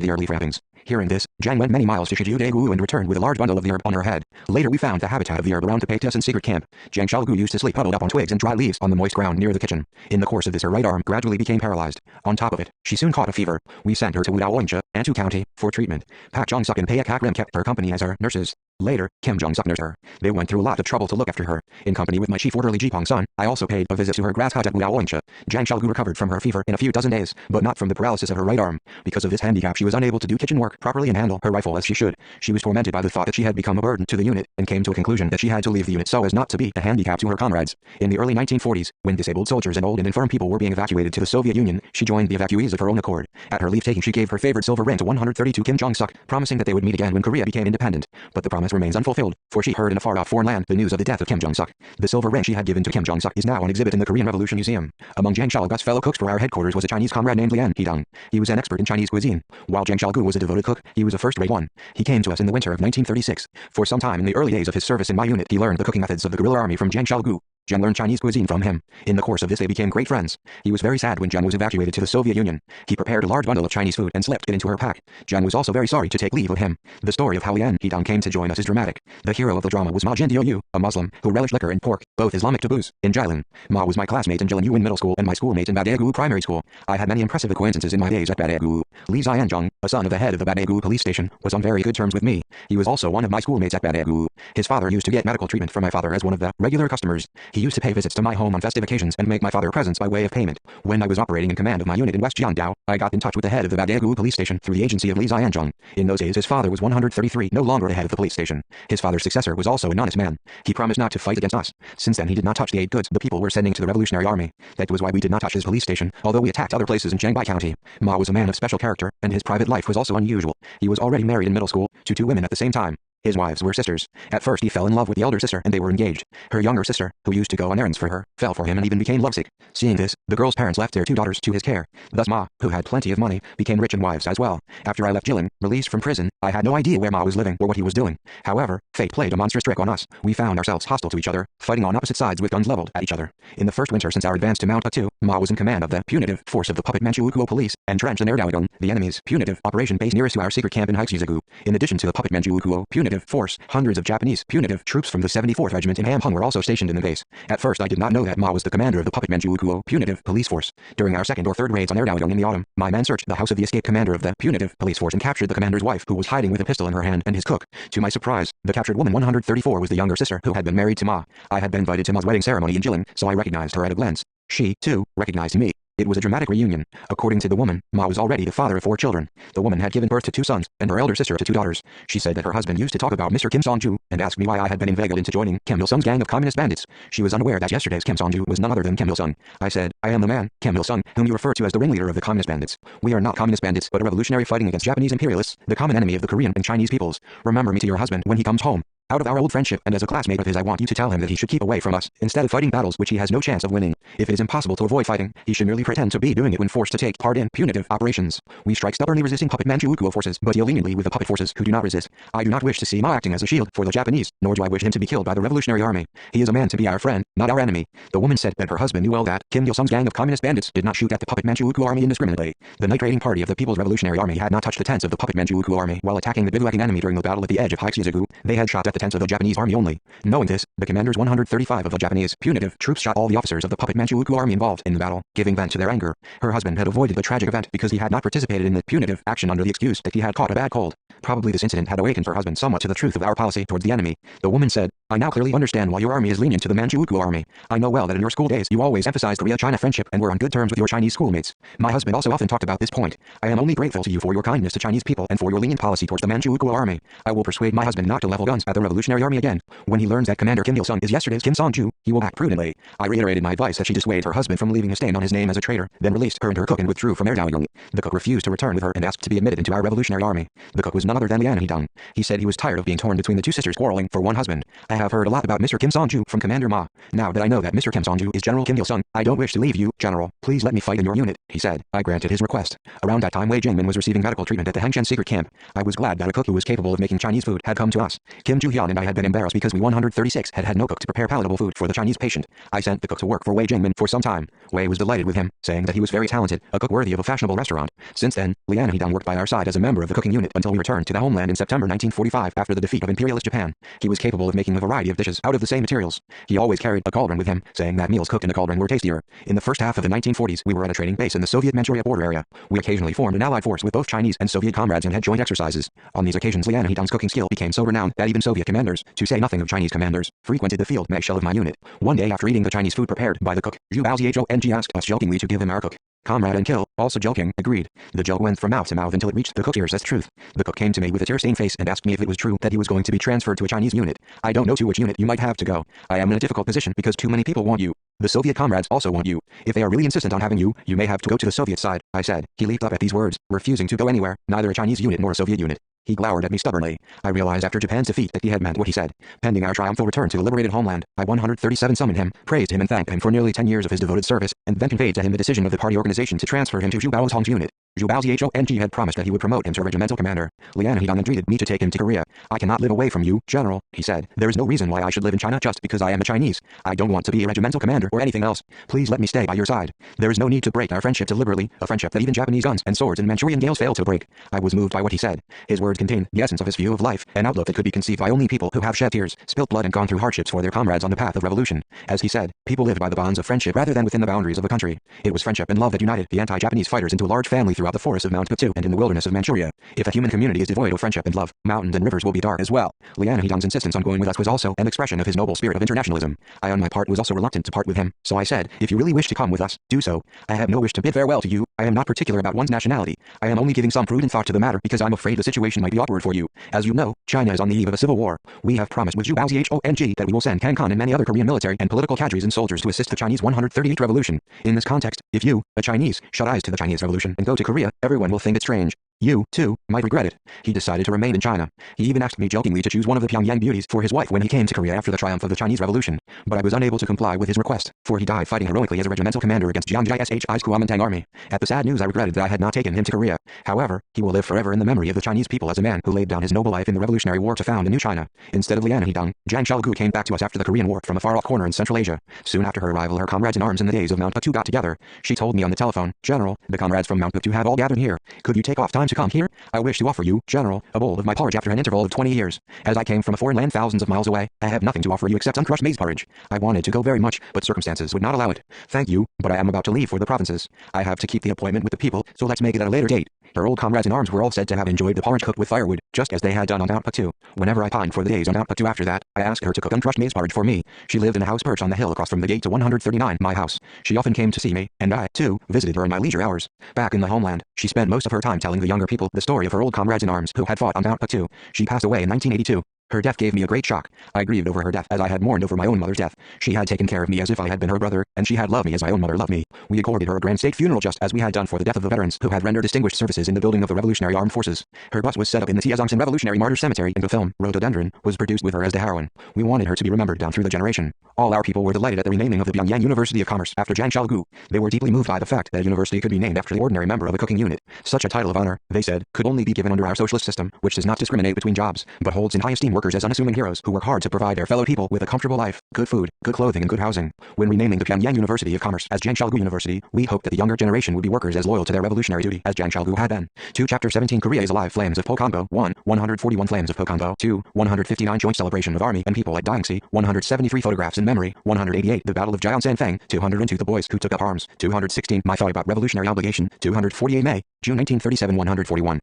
the herb leaf wrappings. Hearing this, Zhang went many miles to Shijiu-daegu and returned with a large bundle of the herb on her head. Later we found the habitat of the herb around the TTS secret camp. Zhang Xiaogu used to sleep huddled up on twigs and dry leaves on the moist ground near the kitchen. In the course of this, her right arm gradually became paralyzed. On top of it, she soon caught a fever. We sent her to Wudaoincha, Antu County, for treatment. Pak Jong-suk and Paek Hak-rim kept her company as her nurses. Later, Kim Jong-suk nursed her. They went through a lot of trouble to look after her. In company with my chief orderly Jipong Sun, I also paid a visit to her grass hut at Wudaoincha. Zhang Xiaogu recovered from her fever in a few dozen days, but not from the paralysis of her right arm. Because of this handicap, she was unable to do kitchen work properly and handle her rifle as she should. She was tormented by the thought that she had become a burden to the unit, and came to a conclusion that she had to leave the unit so as not to be a handicap to her comrades. In the early 1940s, when disabled soldiers and old and infirm people were being evacuated to the Soviet Union, she joined the evacuees of her own accord. At her leave-taking, she gave her favorite silver ring to 132 Kim Jong-suk, promising that they would meet again when Korea became independent. But the promise remains unfulfilled, for she heard in a far-off foreign land the news of the death of Kim Jong-suk. The silver ring she had given to Kim Jong-suk is now on exhibit in the Korean Revolution Museum. Among Zhang Xiaogu's fellow cooks for our headquarters was a Chinese comrade named Lian Hidong. He was an expert in Chinese cuisine. While Zhang Xiaogu was a devoted cook, he was a first-rate one. He came to us in the winter of 1936. For some time in the early days of his service in my unit, he learned the cooking methods of the guerrilla army from Zhang Xiaogu. Zhang learned Chinese cuisine from him. In the course of this they became great friends. He was very sad when Zhang was evacuated to the Soviet Union. He prepared a large bundle of Chinese food and slipped it into her pack. Zhang was also very sorry to take leave of him. The story of how Lian Hidong came to join us is dramatic. The hero of the drama was Ma Jin-diou, a Muslim, who relished liquor and pork, both Islamic taboos, in Jilin. Ma was my classmate in Jilin in middle school and my schoolmate in Badaegu primary school. I had many impressive acquaintances in my days at Badaegu. Li Zianzhong, a son of the head of the Badaegu police station, was on very good terms with me. He was also one of my schoolmates at Badaegu. His father used to get medical treatment from my father as one of the regular customers. He used to pay visits to my home on festive occasions and make my father presents by way of payment. When I was operating in command of my unit in West Jiangdao, I got in touch with the head of the Badaegu police station through the agency of Li Zianzhong. In those days his father was 133, no longer the head of the police station. His father's successor was also an honest man. He promised not to fight against us. Since then he did not touch the aid goods the people were sending to the Revolutionary Army. That was why we did not touch his police station, although we attacked other places in Jiangbai County. Ma was a man of special character, and his private life was also unusual. He was already married in middle school, to 2 women at the same time. His wives were sisters. At first he fell in love with the elder sister and they were engaged. Her younger sister, who used to go on errands for her, fell for him and even became lovesick. Seeing this, the girl's parents left their 2 daughters to his care. Thus Ma, who had plenty of money, became rich and wives as well. After I left Jilin, released from prison, I had no idea where Ma was living or what he was doing. However, fate played a monstrous trick on us. We found ourselves hostile to each other, fighting on opposite sides with guns leveled at each other. In the first winter since our advance to Mount Atu, Ma was in command of the punitive force of the puppet Manchukuo police, entrenched in Erdawagung, the enemy's punitive operation base nearest to our secret camp in Haixuzagu. In addition to the puppet Manchukuo punitive force, hundreds of Japanese punitive troops from the 74th Regiment in Hamhung were also stationed in the base. At first I did not know that Ma was the commander of the puppet Manchukuo punitive police force. During our second or third raids on Erdawagung in the autumn, my men searched the house of the escaped commander of the punitive police force and captured the commander's wife, who was hiding with a pistol in her hand, and his cook. To my surprise, the captured woman 134 was the younger sister who had been married to Ma. I had been invited to Ma's wedding ceremony in Jilin, so I recognized her at a glance. She, too, recognized me. It was a dramatic reunion. According to the woman, Ma was already the father of 4 children. The woman had given birth to 2 sons, and her elder sister to 2 daughters. She said that her husband used to talk about Mr. Kim Song-ju, and asked me why I had been inveigled into joining Kim Il-sung's gang of communist bandits. She was unaware that yesterday's Kim Song-ju was none other than Kim Il-sung. I said, I am the man, Kim Il-sung, whom you refer to as the ringleader of the communist bandits. We are not communist bandits, but a revolutionary fighting against Japanese imperialists, the common enemy of the Korean and Chinese peoples. Remember me to your husband when he comes home. Out of our old friendship and as a classmate of his, I want you to tell him that he should keep away from us, instead of fighting battles which he has no chance of winning. If it is impossible to avoid fighting, he should merely pretend to be doing it when forced to take part in punitive operations. We strike stubbornly resisting puppet Manchukuo forces, but deal leniently with the puppet forces who do not resist. I do not wish to see Ma acting as a shield for the Japanese, nor do I wish him to be killed by the Revolutionary Army. He is a man to be our friend, not our enemy. The woman said that her husband knew well that Kim Il-sung's gang of communist bandits did not shoot at the puppet Manchukuo army indiscriminately. The night raiding party of the People's Revolutionary Army had not touched the tents of the puppet Manchukuo army while attacking the bivouacking enemy during the battle at the edge of Haixiazugu. They had shot at the tents of the Japanese army only. Knowing this, the commanders 135 of the Japanese punitive troops shot all the officers of the puppet Manchukuo army involved in the battle, giving vent to their anger. Her husband had avoided the tragic event because he had not participated in the punitive action under the excuse that he had caught a bad cold. Probably this incident had awakened her husband somewhat to the truth of our policy towards the enemy. The woman said, I now clearly understand why your army is lenient to the Manchukuo army. I know well that in your school days you always emphasized Korea-China friendship and were on good terms with your Chinese schoolmates. My husband also often talked about this point. I am only grateful to you for your kindness to Chinese people and for your lenient policy towards the Manchukuo army. I will persuade my husband not to level guns at the Revolutionary Army again. When he learns that Commander Kim Il-sung is yesterday's Kim Song-ju, he will act prudently. I reiterated my advice that she dissuade her husband from leaving a stain on his name as a traitor, then released her and her cook and withdrew from Erdaoyong. The cook refused to return with her and asked to be admitted into our Revolutionary Army. The cook was none other than Lian Hee-dong. He said he was tired of being torn between the two sisters quarreling for one husband. I have heard a lot about Mr. Kim Song-ju from Commander Ma. Now that I know that Mr. Kim Song-ju is General Kim Il-sung, I don't wish to leave you, General. Please let me fight in your unit, he said. I granted his request. Around that time Wei Jingmin was receiving medical treatment at the Hengchen secret camp. I was glad that a cook who was capable of making Chinese food had come to us. Kim Ju-hyun and I had been embarrassed because we 136 had no cook to prepare palatable food for the Chinese patient. I sent the cook to work for Wei Jingmin for some time. Wei was delighted with him, saying that he was very talented, a cook worthy of a fashionable restaurant. Since then, Lian Hee-dong worked by our side as a member of the cooking unit until we returned to the homeland in September 1945 after the defeat of imperialist Japan. He was capable of making a variety of dishes out of the same materials. He always carried a cauldron with him, saying that meals cooked in a cauldron were tastier. In the first half of the 1940s, we were at a training base in the Soviet Manchuria border area. We occasionally formed an allied force with both Chinese and Soviet comrades and had joint exercises. On these occasions, Lian Hee-dong's cooking skill became so renowned that even Soviet commanders, to say nothing of Chinese commanders, frequented the field shell of my unit. One day after eating the Chinese food prepared by the cook, Zhu Baozhong asked us jokingly to give him our cook. Comrade and Kill, also joking, agreed. The joke went from mouth to mouth until it reached the cook's ears as truth. The cook came to me with a tear-stained face and asked me if it was true that he was going to be transferred to a Chinese unit. I don't know to which unit you might have to go. I am in a difficult position because too many people want you. The Soviet comrades also want you. If they are really insistent on having you, you may have to go to the Soviet side, I said. He leaped up at these words, refusing to go anywhere, neither a Chinese unit nor a Soviet unit. He glowered at me stubbornly. I realized after Japan's defeat that he had meant what he said. Pending our triumphal return to the liberated homeland, I 137 summoned him, praised him and thanked him for nearly 10 years of his devoted service, and then conveyed to him the decision of the party organization to transfer him to Zhu Baozhong's unit. Zhu Baozhong had promised that he would promote him to regimental commander. Lian Hee-dong entreated me to take him to Korea. I cannot live away from you, General, he said. There is no reason why I should live in China just because I am a Chinese. I don't want to be a regimental commander or anything else. Please let me stay by your side. There is no need to break our friendship deliberately, a friendship that even Japanese guns and swords and Manchurian gales fail to break. I was moved by what he said. His words contained the essence of his view of life, an outlook that could be conceived by only people who have shed tears, spilt blood and gone through hardships for their comrades on the path of revolution. As he said, people lived by the bonds of friendship rather than within the boundaries of the country. It was friendship and love that united the anti-Japanese fighters into a large family throughout the forests of Mount Putsu and in the wilderness of Manchuria. If a human community is devoid of friendship and love, mountains and rivers will be dark as well. Lian Hee-dong's insistence on going with us was also an expression of his noble spirit of internationalism. I on my part was also reluctant to part with him, so I said, if you really wish to come with us, do so. I have no wish to bid farewell to you. I am not particular about one's nationality. I am only giving some prudent thought to the matter because I'm afraid the situation might be awkward for you. As you know, China is on the eve of a civil war. We have promised with Zhu Baozhong that we will send Kang Kan and many other Korean military and political cadres and soldiers to assist the Chinese 138th revolution. In this context, if you, a Chinese, shut eyes to the Chinese revolution and go to Korea, everyone will think it strange. You, too, might regret it. He decided to remain in China. He even asked me jokingly to choose one of the Pyongyang beauties for his wife when he came to Korea after the triumph of the Chinese Revolution, but I was unable to comply with his request, for he died fighting heroically as a regimental commander against Jiangxi SHI's Kuomintang army. At the sad news I regretted that I had not taken him to Korea. However, he will live forever in the memory of the Chinese people as a man who laid down his noble life in the Revolutionary War to found a new China. Instead of Lian Hee-dong, Zhang Xiaogu came back to us after the Korean War from a far-off corner in Central Asia. Soon after her arrival, her comrades in arms in the days of Mount Puttu got together. She told me on the telephone, General, the comrades from Mount Puttu have all gathered here. Could you take off time to come here? I wish to offer you, General, a bowl of my porridge after an interval of 20 years. As I came from a foreign land thousands of miles away, I have nothing to offer you except uncrushed maize porridge. I wanted to go very much, but circumstances would not allow it. Thank you, but I am about to leave for the provinces. I have to keep the appointment with the people, so let's make it at a later date. Her old comrades in arms were all said to have enjoyed the porridge cooked with firewood, just as they had done on Mount Puttu. Whenever I pined for the days on Mount Puttu after that, I asked her to cook uncrushed maize porridge for me. She lived in a house perched on the hill across from the gate to 139, my house. She often came to see me, and I, too, visited her in my leisure hours. Back in the homeland, she spent most of her time telling the younger people the story of her old comrades in arms who had fought on Mount Puttu. She passed away in 1982. Her death gave me a great shock. I grieved over her death as I had mourned over my own mother's death. She had taken care of me as if I had been her brother, and she had loved me as my own mother loved me. We accorded her a grand state funeral just as we had done for the death of the veterans who had rendered distinguished services in the building of the Revolutionary Armed Forces. Her bust was set up in the TTS Revolutionary Martyrs Cemetery, and the film, Rhododendron, was produced with her as the heroine. We wanted her to be remembered down through the generation. All our people were delighted at the renaming of the Pyongyang University of Commerce after Zhang Xiaogu. They were deeply moved by the fact that a university could be named after the ordinary member of a cooking unit. Such a title of honor, they said, could only be given under our socialist system, which does not discriminate between jobs, but holds in high esteem workers as unassuming heroes who work hard to provide their fellow people with a comfortable life, good food, good clothing and good housing. When renaming the Pyongyang University of Commerce as Zhang Xiaogu University, we hoped that the younger generation would be workers as loyal to their revolutionary duty as Zhang Xiaogu had been. 2 Chapter 17 Korea is alive. Flames of Pokonbo. 1. 141 Flames of Pokonbo. 2. 159 Joint celebration of Army and people at Dyingsi. 173 Photographs in memory. 188 The Battle of Jiaosanfeng. 202 The boys who took up arms. 216 My thought about revolutionary obligation. 248 May, June 1937. 141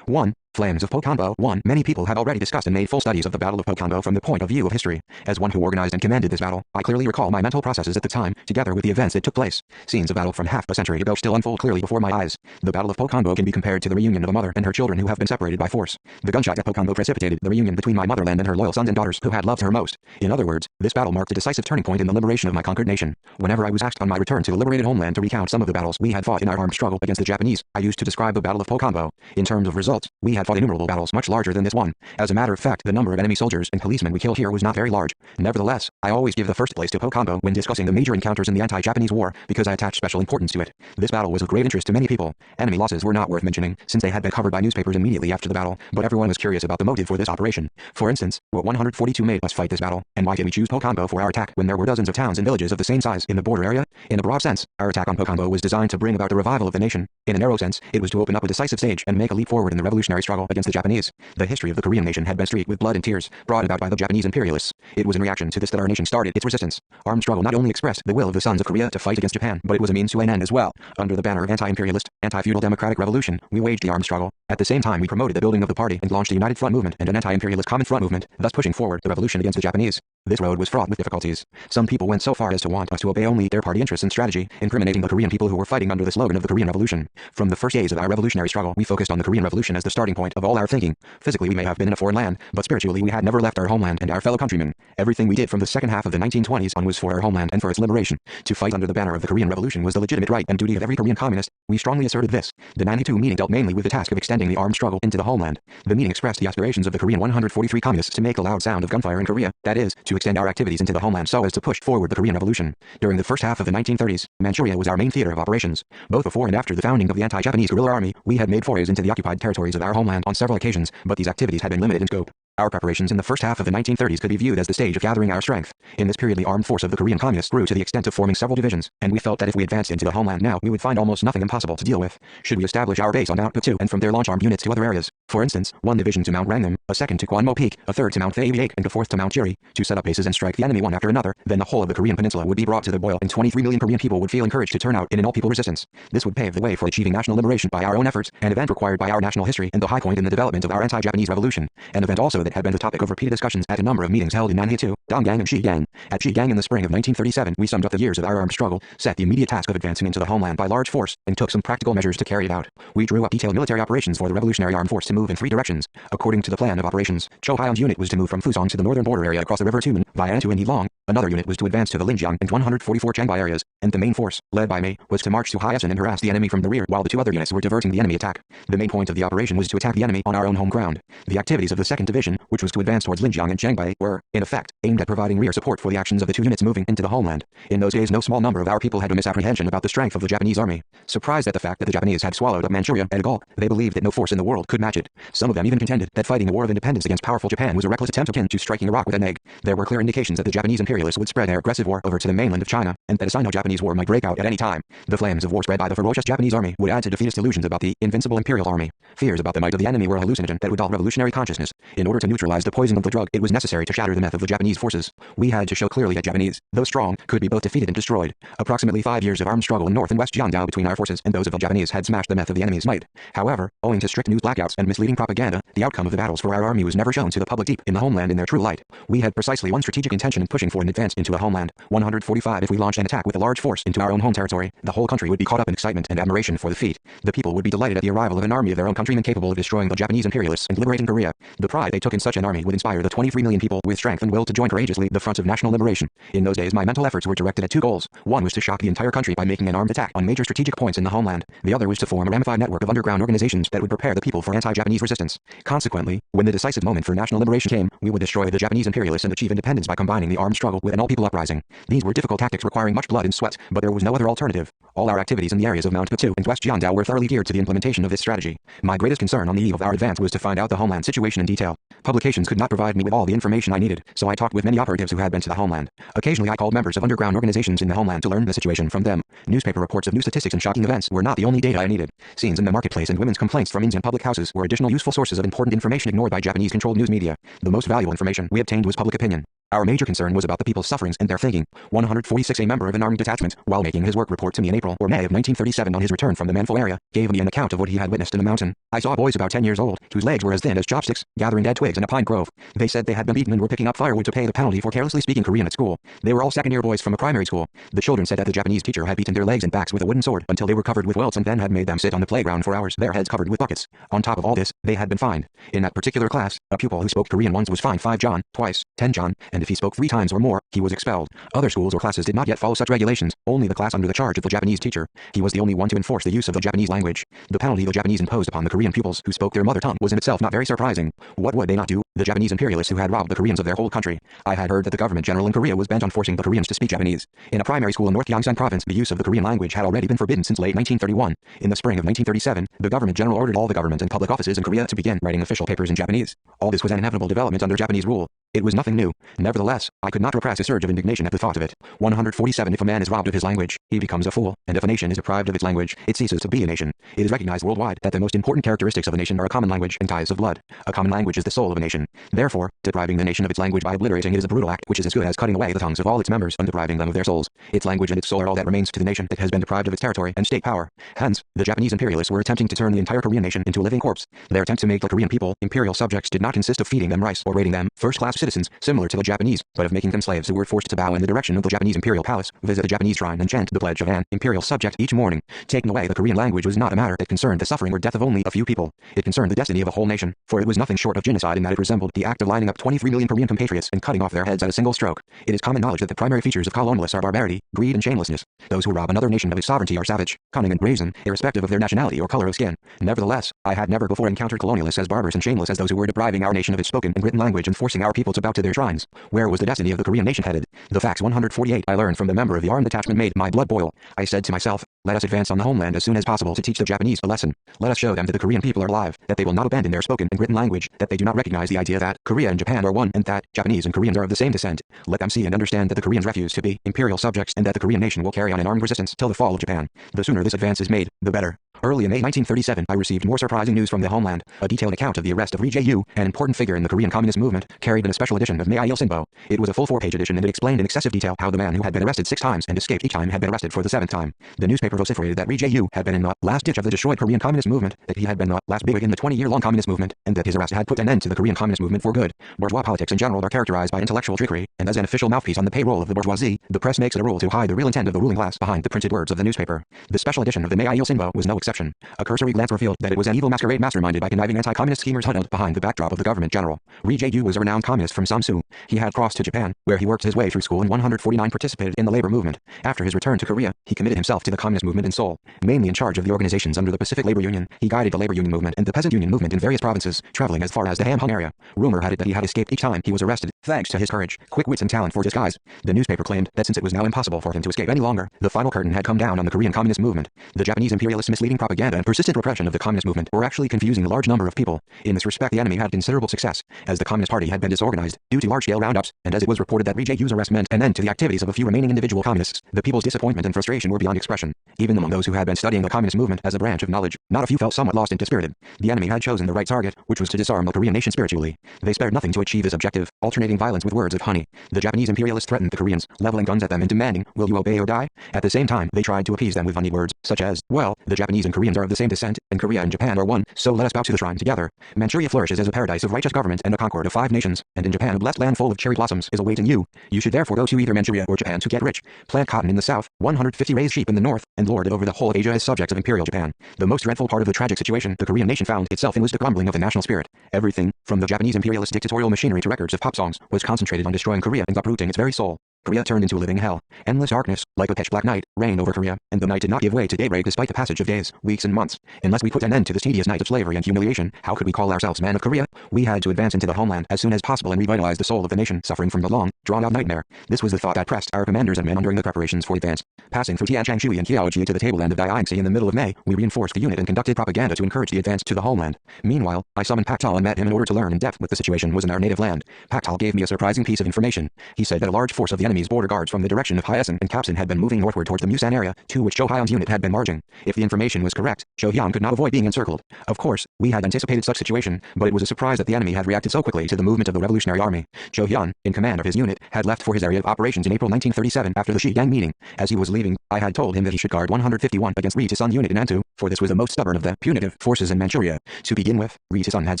1. Flames of Pokonbo. 1. Many people have already discussed and made full studies of the Battle of Pokonbo from the point of view of history. As one who organized and commanded this battle, I clearly recall my mental processes at the time, together with the events that took place. Scenes of battle from half a century ago still unfold clearly before my eyes. The Battle of Pokonbo can be compared to the reunion of a mother and her children who have been separated by force. The gunshot at Pokonbo precipitated the reunion between my motherland and her loyal sons and daughters who had loved her most. In other words, this battle marked a decisive turning point in the liberation of my conquered nation. Whenever I was asked on my return to the liberated homeland to recount some of the battles we had fought in our armed struggle against the Japanese, I used to describe the Battle of Pokonbo. In terms of results, we had fought innumerable battles much larger than this one. As a matter of fact, the number of enemy soldiers and policemen we killed here was not very large. Nevertheless, I always give the first place to Pokonbo when discussing the major encounters in the anti-Japanese war because I attach special importance to it. This battle was of great interest to many people. Enemy losses were not worth mentioning since they had been covered by newspapers immediately after the battle, but everyone was curious about the motive for this operation. For instance, what 142 made us fight this battle, and why did we choose Pokonbo for our attack when there were dozens of towns and villages of the same size in the border area? In a broad sense, our attack on Pokonbo was designed to bring about the revival of the nation. In a narrow sense, it was to open up a decisive stage and make a leap forward in the revolutionary struggle against the Japanese. The history of the Korean nation had been streaked with blood and tears, brought about by the Japanese imperialists. It was in reaction to this that our nation started its resistance. Armed struggle not only expressed the will of the sons of Korea to fight against Japan, but it was a means to an end as well. Under the banner of anti-imperialist, anti-feudal democratic revolution, we waged the armed struggle. At the same time, we promoted the building of the party and launched a united front movement and an anti-imperialist common front movement, thus pushing forward the revolution against the Japanese. This road was fraught with difficulties. Some people went so far as to want us to obey only their party interests and strategy, incriminating the Korean people who were fighting under the slogan of the Korean Revolution. From the first days of our revolutionary struggle, we focused on the Korean Revolution as the starting point of all our thinking. Physically, we may have been in a foreign land, but spiritually we had never left our homeland and our fellow countrymen. Everything we did from the second half of the 1920s on was for our homeland and for its liberation. To fight under the banner of the Korean Revolution was the legitimate right and duty of every Korean communist. We strongly asserted this. The Nanhee meeting dealt mainly with the task of extending the armed struggle into the homeland. The meeting expressed the aspirations of the Korean 143 communists to make the loud sound of gunfire in Korea, that is, to extend our activities into the homeland so as to push forward the Korean Revolution. During the first half of the 1930s, Manchuria was our main theater of operations. Both before and after the founding of the anti-Japanese guerrilla army, we had made forays into the occupied territories of our homeland on several occasions, but these activities had been limited in scope. Our preparations in the first half of the 1930s could be viewed as the stage of gathering our strength. In this period, the armed force of the Korean communists grew to the extent of forming several divisions, and we felt that if we advanced into the homeland now, we would find almost nothing impossible to deal with. Should we establish our base on Mount Puktu and from there launch armed units to other areas? For instance, one division to Mount Rangnam, a second to Kwanmo Peak, a third to Mount Thaewiak, and a fourth to Mount Jiri, to set up bases and strike the enemy one after another, then the whole of the Korean peninsula would be brought to the boil and 23 million Korean people would feel encouraged to turn out in an all-people resistance. This would pave the way for achieving national liberation by our own efforts, an event required by our national history and the high point in the development of our anti-Japanese revolution, an event also that had been the topic of repeated discussions at a number of meetings held in Nanhee, Donggang and Shigang. At Shigang in the spring of 1937, we summed up the years of our armed struggle, set the immediate task of advancing into the homeland by large force, and took some practical measures to carry it out. We drew up detailed military operations for the Revolutionary Armed Force to move in 3 directions. According to the plan of operations, Cho Hyun's unit was to move from Fuzhong to the northern border area across the river Tumen, via Antu and Heilong. Another unit was to advance to the Linjiang and 144 Changbei areas, and the main force, led by me, was to march to Hyesan and harass the enemy from the rear while the 2 other units were diverting the enemy attack. The main point of the operation was to attack the enemy on our own home ground. The activities of the 2nd Division, which was to advance towards Linjiang and Changbei, were, in effect, aimed at providing rear support for the actions of the 2 units moving into the homeland. In those days, no small number of our people had a misapprehension about the strength of the Japanese army. Surprised at the fact that the Japanese had swallowed up Manchuria at a gulp, they believed that no force in the world could match it. Some of them even contended that fighting a war of independence against powerful Japan was a reckless attempt akin to striking a rock with an egg. There were clear indications that the Japanese imperialists would spread their aggressive war over to the mainland of China, and that a Sino-Japanese war might break out at any time. The flames of war spread by the ferocious Japanese army would add to defeatist illusions about the invincible imperial army. Fears about the might of the enemy were a hallucinogen that would dull revolutionary consciousness. In order to neutralize the poison of the drug, it was necessary to shatter the myth of the Japanese forces. We had to show clearly that Japanese, though strong, could be both defeated and destroyed. Approximately 5 years of armed struggle in North and West Jiangdao between our forces and those of the Japanese had smashed the myth of the enemy's might. However, owing to strict news blackouts and misleading propaganda, the outcome of the battles for our army was never shown to the public deep in the homeland in their true light. We had precisely one strategic intention in pushing for an advance into a homeland. 145 If we launched an attack with a large force into our own home territory, the whole country would be caught up in excitement and admiration for the feat. The people would be delighted at the arrival of an army of their own countrymen capable of destroying the Japanese imperialists and liberating Korea. The pride they took in such an army would inspire the 23 million people with strength and will to join courageously the front of national liberation. In those days my mental efforts were directed at two goals. One was to shock the entire country by making an armed attack on major strategic points in the homeland. The other was to form a ramified network of underground organizations that would prepare the people for anti-Japanese resistance. Consequently, when the decisive moment for national liberation came, we would destroy the Japanese imperialists and achieve independence by combining the armed struggle with an all-people uprising. These were difficult tactics requiring much blood and sweat, but there was no other alternative. All our activities in the areas of Mount Batu and West Jiandao were thoroughly geared to the implementation of this strategy. My greatest concern on the eve of our advance was to find out the homeland situation in detail. Publications could not provide me with all the information I needed, so I talked with many operatives who had been to the homeland. Occasionally I called members of underground organizations in the homeland to learn the situation from them. Newspaper reports of new statistics and shocking events were not the only data I needed. Scenes in the marketplace and women's complaints from inns and public houses were additional useful sources of important information ignored by Japanese-controlled news media. The most valuable information we obtained was public opinion. Our major concern was about the people's sufferings and their thinking. 146, a member of an armed detachment, while making his work report to me in April or May of 1937 on his return from the Manfo area, gave me an account of what he had witnessed in a mountain. I saw boys about 10 years old, whose legs were as thin as chopsticks, gathering dead twigs in a pine grove. They said they had been beaten and were picking up firewood to pay the penalty for carelessly speaking Korean at school. They were all second-year boys from a primary school. The children said that the Japanese teacher had beaten their legs and backs with a wooden sword until they were covered with welts and then had made them sit on the playground for hours, their heads covered with buckets. On top of all this, they had been fined. In that particular class, a pupil who spoke Korean once was fined 5 John, twice, 10 John, and if he spoke 3 times or more, he was expelled. Other schools or classes did not yet follow such regulations, only the class under the charge of the Japanese teacher. He was the only one to enforce the use of the Japanese language. The penalty the Japanese imposed upon the Korean pupils who spoke their mother tongue was in itself not very surprising. What would they not do, the Japanese imperialists who had robbed the Koreans of their whole country? I had heard that the government general in Korea was bent on forcing the Koreans to speak Japanese. In a primary school in North Gyeongsang province, the use of the Korean language had already been forbidden since late 1931. In the spring of 1937, the government general ordered all the government and public offices in Korea to begin writing official papers in Japanese. All this was an inevitable development under Japanese rule. It was nothing new. Nevertheless, I could not repress a surge of indignation at the thought of it. 147 If a man is robbed of his language, he becomes a fool, and if a nation is deprived of its language, it ceases to be a nation. It is recognized worldwide that the most important characteristics of a nation are a common language and ties of blood. A common language is the soul of a nation. Therefore, depriving the nation of its language by obliterating it is a brutal act which is as good as cutting away the tongues of all its members and depriving them of their souls. Its language and its soul are all that remains to the nation that has been deprived of its territory and state power. Hence, the Japanese imperialists were attempting to turn the entire Korean nation into a living corpse. Their attempt to make the Korean people imperial subjects did not consist of feeding them rice or rating them first-class citizens, similar to the Japanese, but of making them slaves who were forced to bow in the direction of the Japanese imperial palace, visit the Japanese shrine and chant the pledge of an imperial subject each morning. Taking away the Korean language was not a matter that concerned the suffering or death of only a few people. It concerned the destiny of a whole nation, for it was nothing short of genocide in that it resembled the act of lining up 23 million Korean compatriots and cutting off their heads at a single stroke. It is common knowledge that the primary features of colonialists are barbarity, greed and shamelessness. Those who rob another nation of its sovereignty are savage, cunning and brazen, irrespective of their nationality or color of skin. Nevertheless, I had never before encountered colonialists as barbarous and shameless as those who were depriving our nation of its spoken and written language and forcing our people to bow to their shrines. Where was the destiny of the Korean nation headed? The facts 148 I learned from the member of the armed detachment made my blood boil. I said to myself, let us advance on the homeland as soon as possible to teach the Japanese a lesson. Let us show them that the Korean people are alive, that they will not abandon their spoken and written language, that they do not recognize the idea that Korea and Japan are one and that Japanese and Koreans are of the same descent. Let them see and understand that the Koreans refuse to be imperial subjects and that the Korean nation will carry on an armed resistance till the fall of Japan. The sooner this advance is made, the better. Early in May 1937, I received more surprising news from the homeland. A detailed account of the arrest of Ri Jae-yu, an important figure in the Korean Communist movement, carried in a special edition of May Il-Sinbo. It was a full 4-page edition and it explained in excessive detail how the man who had been arrested 6 times and escaped each time had been arrested for the 7th time. The newspaper vociferated that Ri Jae-yu had been in the last ditch of the destroyed Korean Communist movement, that he had been the last bigwig in the 20-year-long Communist movement, and that his arrest had put an end to the Korean Communist movement for good. Bourgeois politics in general are characterized by intellectual trickery, and as an official mouthpiece on the payroll of the bourgeoisie, the press makes it a rule to hide the real intent of the ruling class behind the printed words of the newspaper. The special edition of the May Il-Sinbo was no exception. A cursory glance revealed that it was an evil masquerade masterminded by conniving anti-communist schemers huddled behind the backdrop of the government general. Ri Jae-yu was a renowned communist from Samsu. He had crossed to Japan, where he worked his way through school, and 149 participated in the labor movement. After his return to Korea, he committed himself to the communist movement in Seoul. Mainly in charge of the organizations under the Pacific Labor Union, he guided the labor union movement and the peasant union movement in various provinces, traveling as far as the Hamhung area. Rumor had it that he had escaped each time he was arrested, thanks to his courage, quick wits and talent for disguise. The newspaper claimed that since it was now impossible for him to escape any longer, the final curtain had come down on the Korean Communist movement. The Japanese imperialists' misleading propaganda and persistent repression of the communist movement were actually confusing a large number of people. In this respect the enemy had considerable success, as the Communist Party had been disorganized due to large-scale roundups, and as it was reported that Ri Jae-yu's arrest meant an end to the activities of a few remaining individual communists. The people's disappointment and frustration were beyond expression. Even among those who had been studying the communist movement as a branch of knowledge, not a few felt somewhat lost and dispirited. The enemy had chosen the right target, which was to disarm the Korean nation spiritually. They spared nothing to achieve this objective, alternating violence with words of honey. The Japanese imperialists threatened the Koreans, leveling guns at them and demanding, "Will you obey or die?" At the same time, they tried to appease them with honeyed words, such as, "Well, the Japanese and Koreans are of the same descent, and Korea and Japan are one, so let us bow to the shrine together." Manchuria flourishes as a paradise of righteous government and a concord of 5 nations, and in Japan a blessed land full of cherry blossoms is awaiting you. You should therefore go to either Manchuria or Japan to get rich. Plant cotton in the south, 150 raise sheep in the north, and and lorded over the whole of Asia as subjects of Imperial Japan. The most dreadful part of the tragic situation the Korean nation found itself in was the crumbling of the national spirit. Everything, from the Japanese imperialist dictatorial machinery to records of pop songs, was concentrated on destroying Korea and uprooting its very soul. Korea turned into a living hell. Endless darkness, like a pitch-black night, reigned over Korea, and the night did not give way to daybreak despite the passage of days, weeks and months. Unless we put an end to this tedious night of slavery and humiliation, how could we call ourselves men of Korea? We had to advance into the homeland as soon as possible and revitalize the soul of the nation suffering from the long, drawn-out nightmare. This was the thought that pressed our commanders and men on during the preparations for advance. Passing through Tianchangshui and Kiaoji to the tableland of Daiyangsi in the middle of May, we reinforced the unit and conducted propaganda to encourage the advance to the homeland. Meanwhile, I summoned Pak Tal and met him in order to learn in depth what the situation was in our native land. Pak Tal gave me a surprising piece of information. He said that a large force of the enemy's border guards from the direction of Hyesan and Kapsan had been moving northward towards the Musan area, to which Cho Hyun's unit had been marching. If the information was correct, Cho Hyun could not avoid being encircled. Of course, we had anticipated such situation, but it was a surprise that the enemy had reacted so quickly to the movement of the Revolutionary Army. Cho Hyun, in command of his unit, had left for his area of operations in April 1937 after the Shigang meeting. As he was leaving, I had told him that he should guard 151 against Ri Taesun unit in Antu, for this was the most stubborn of the punitive forces in Manchuria. To begin with, Ri Taesun had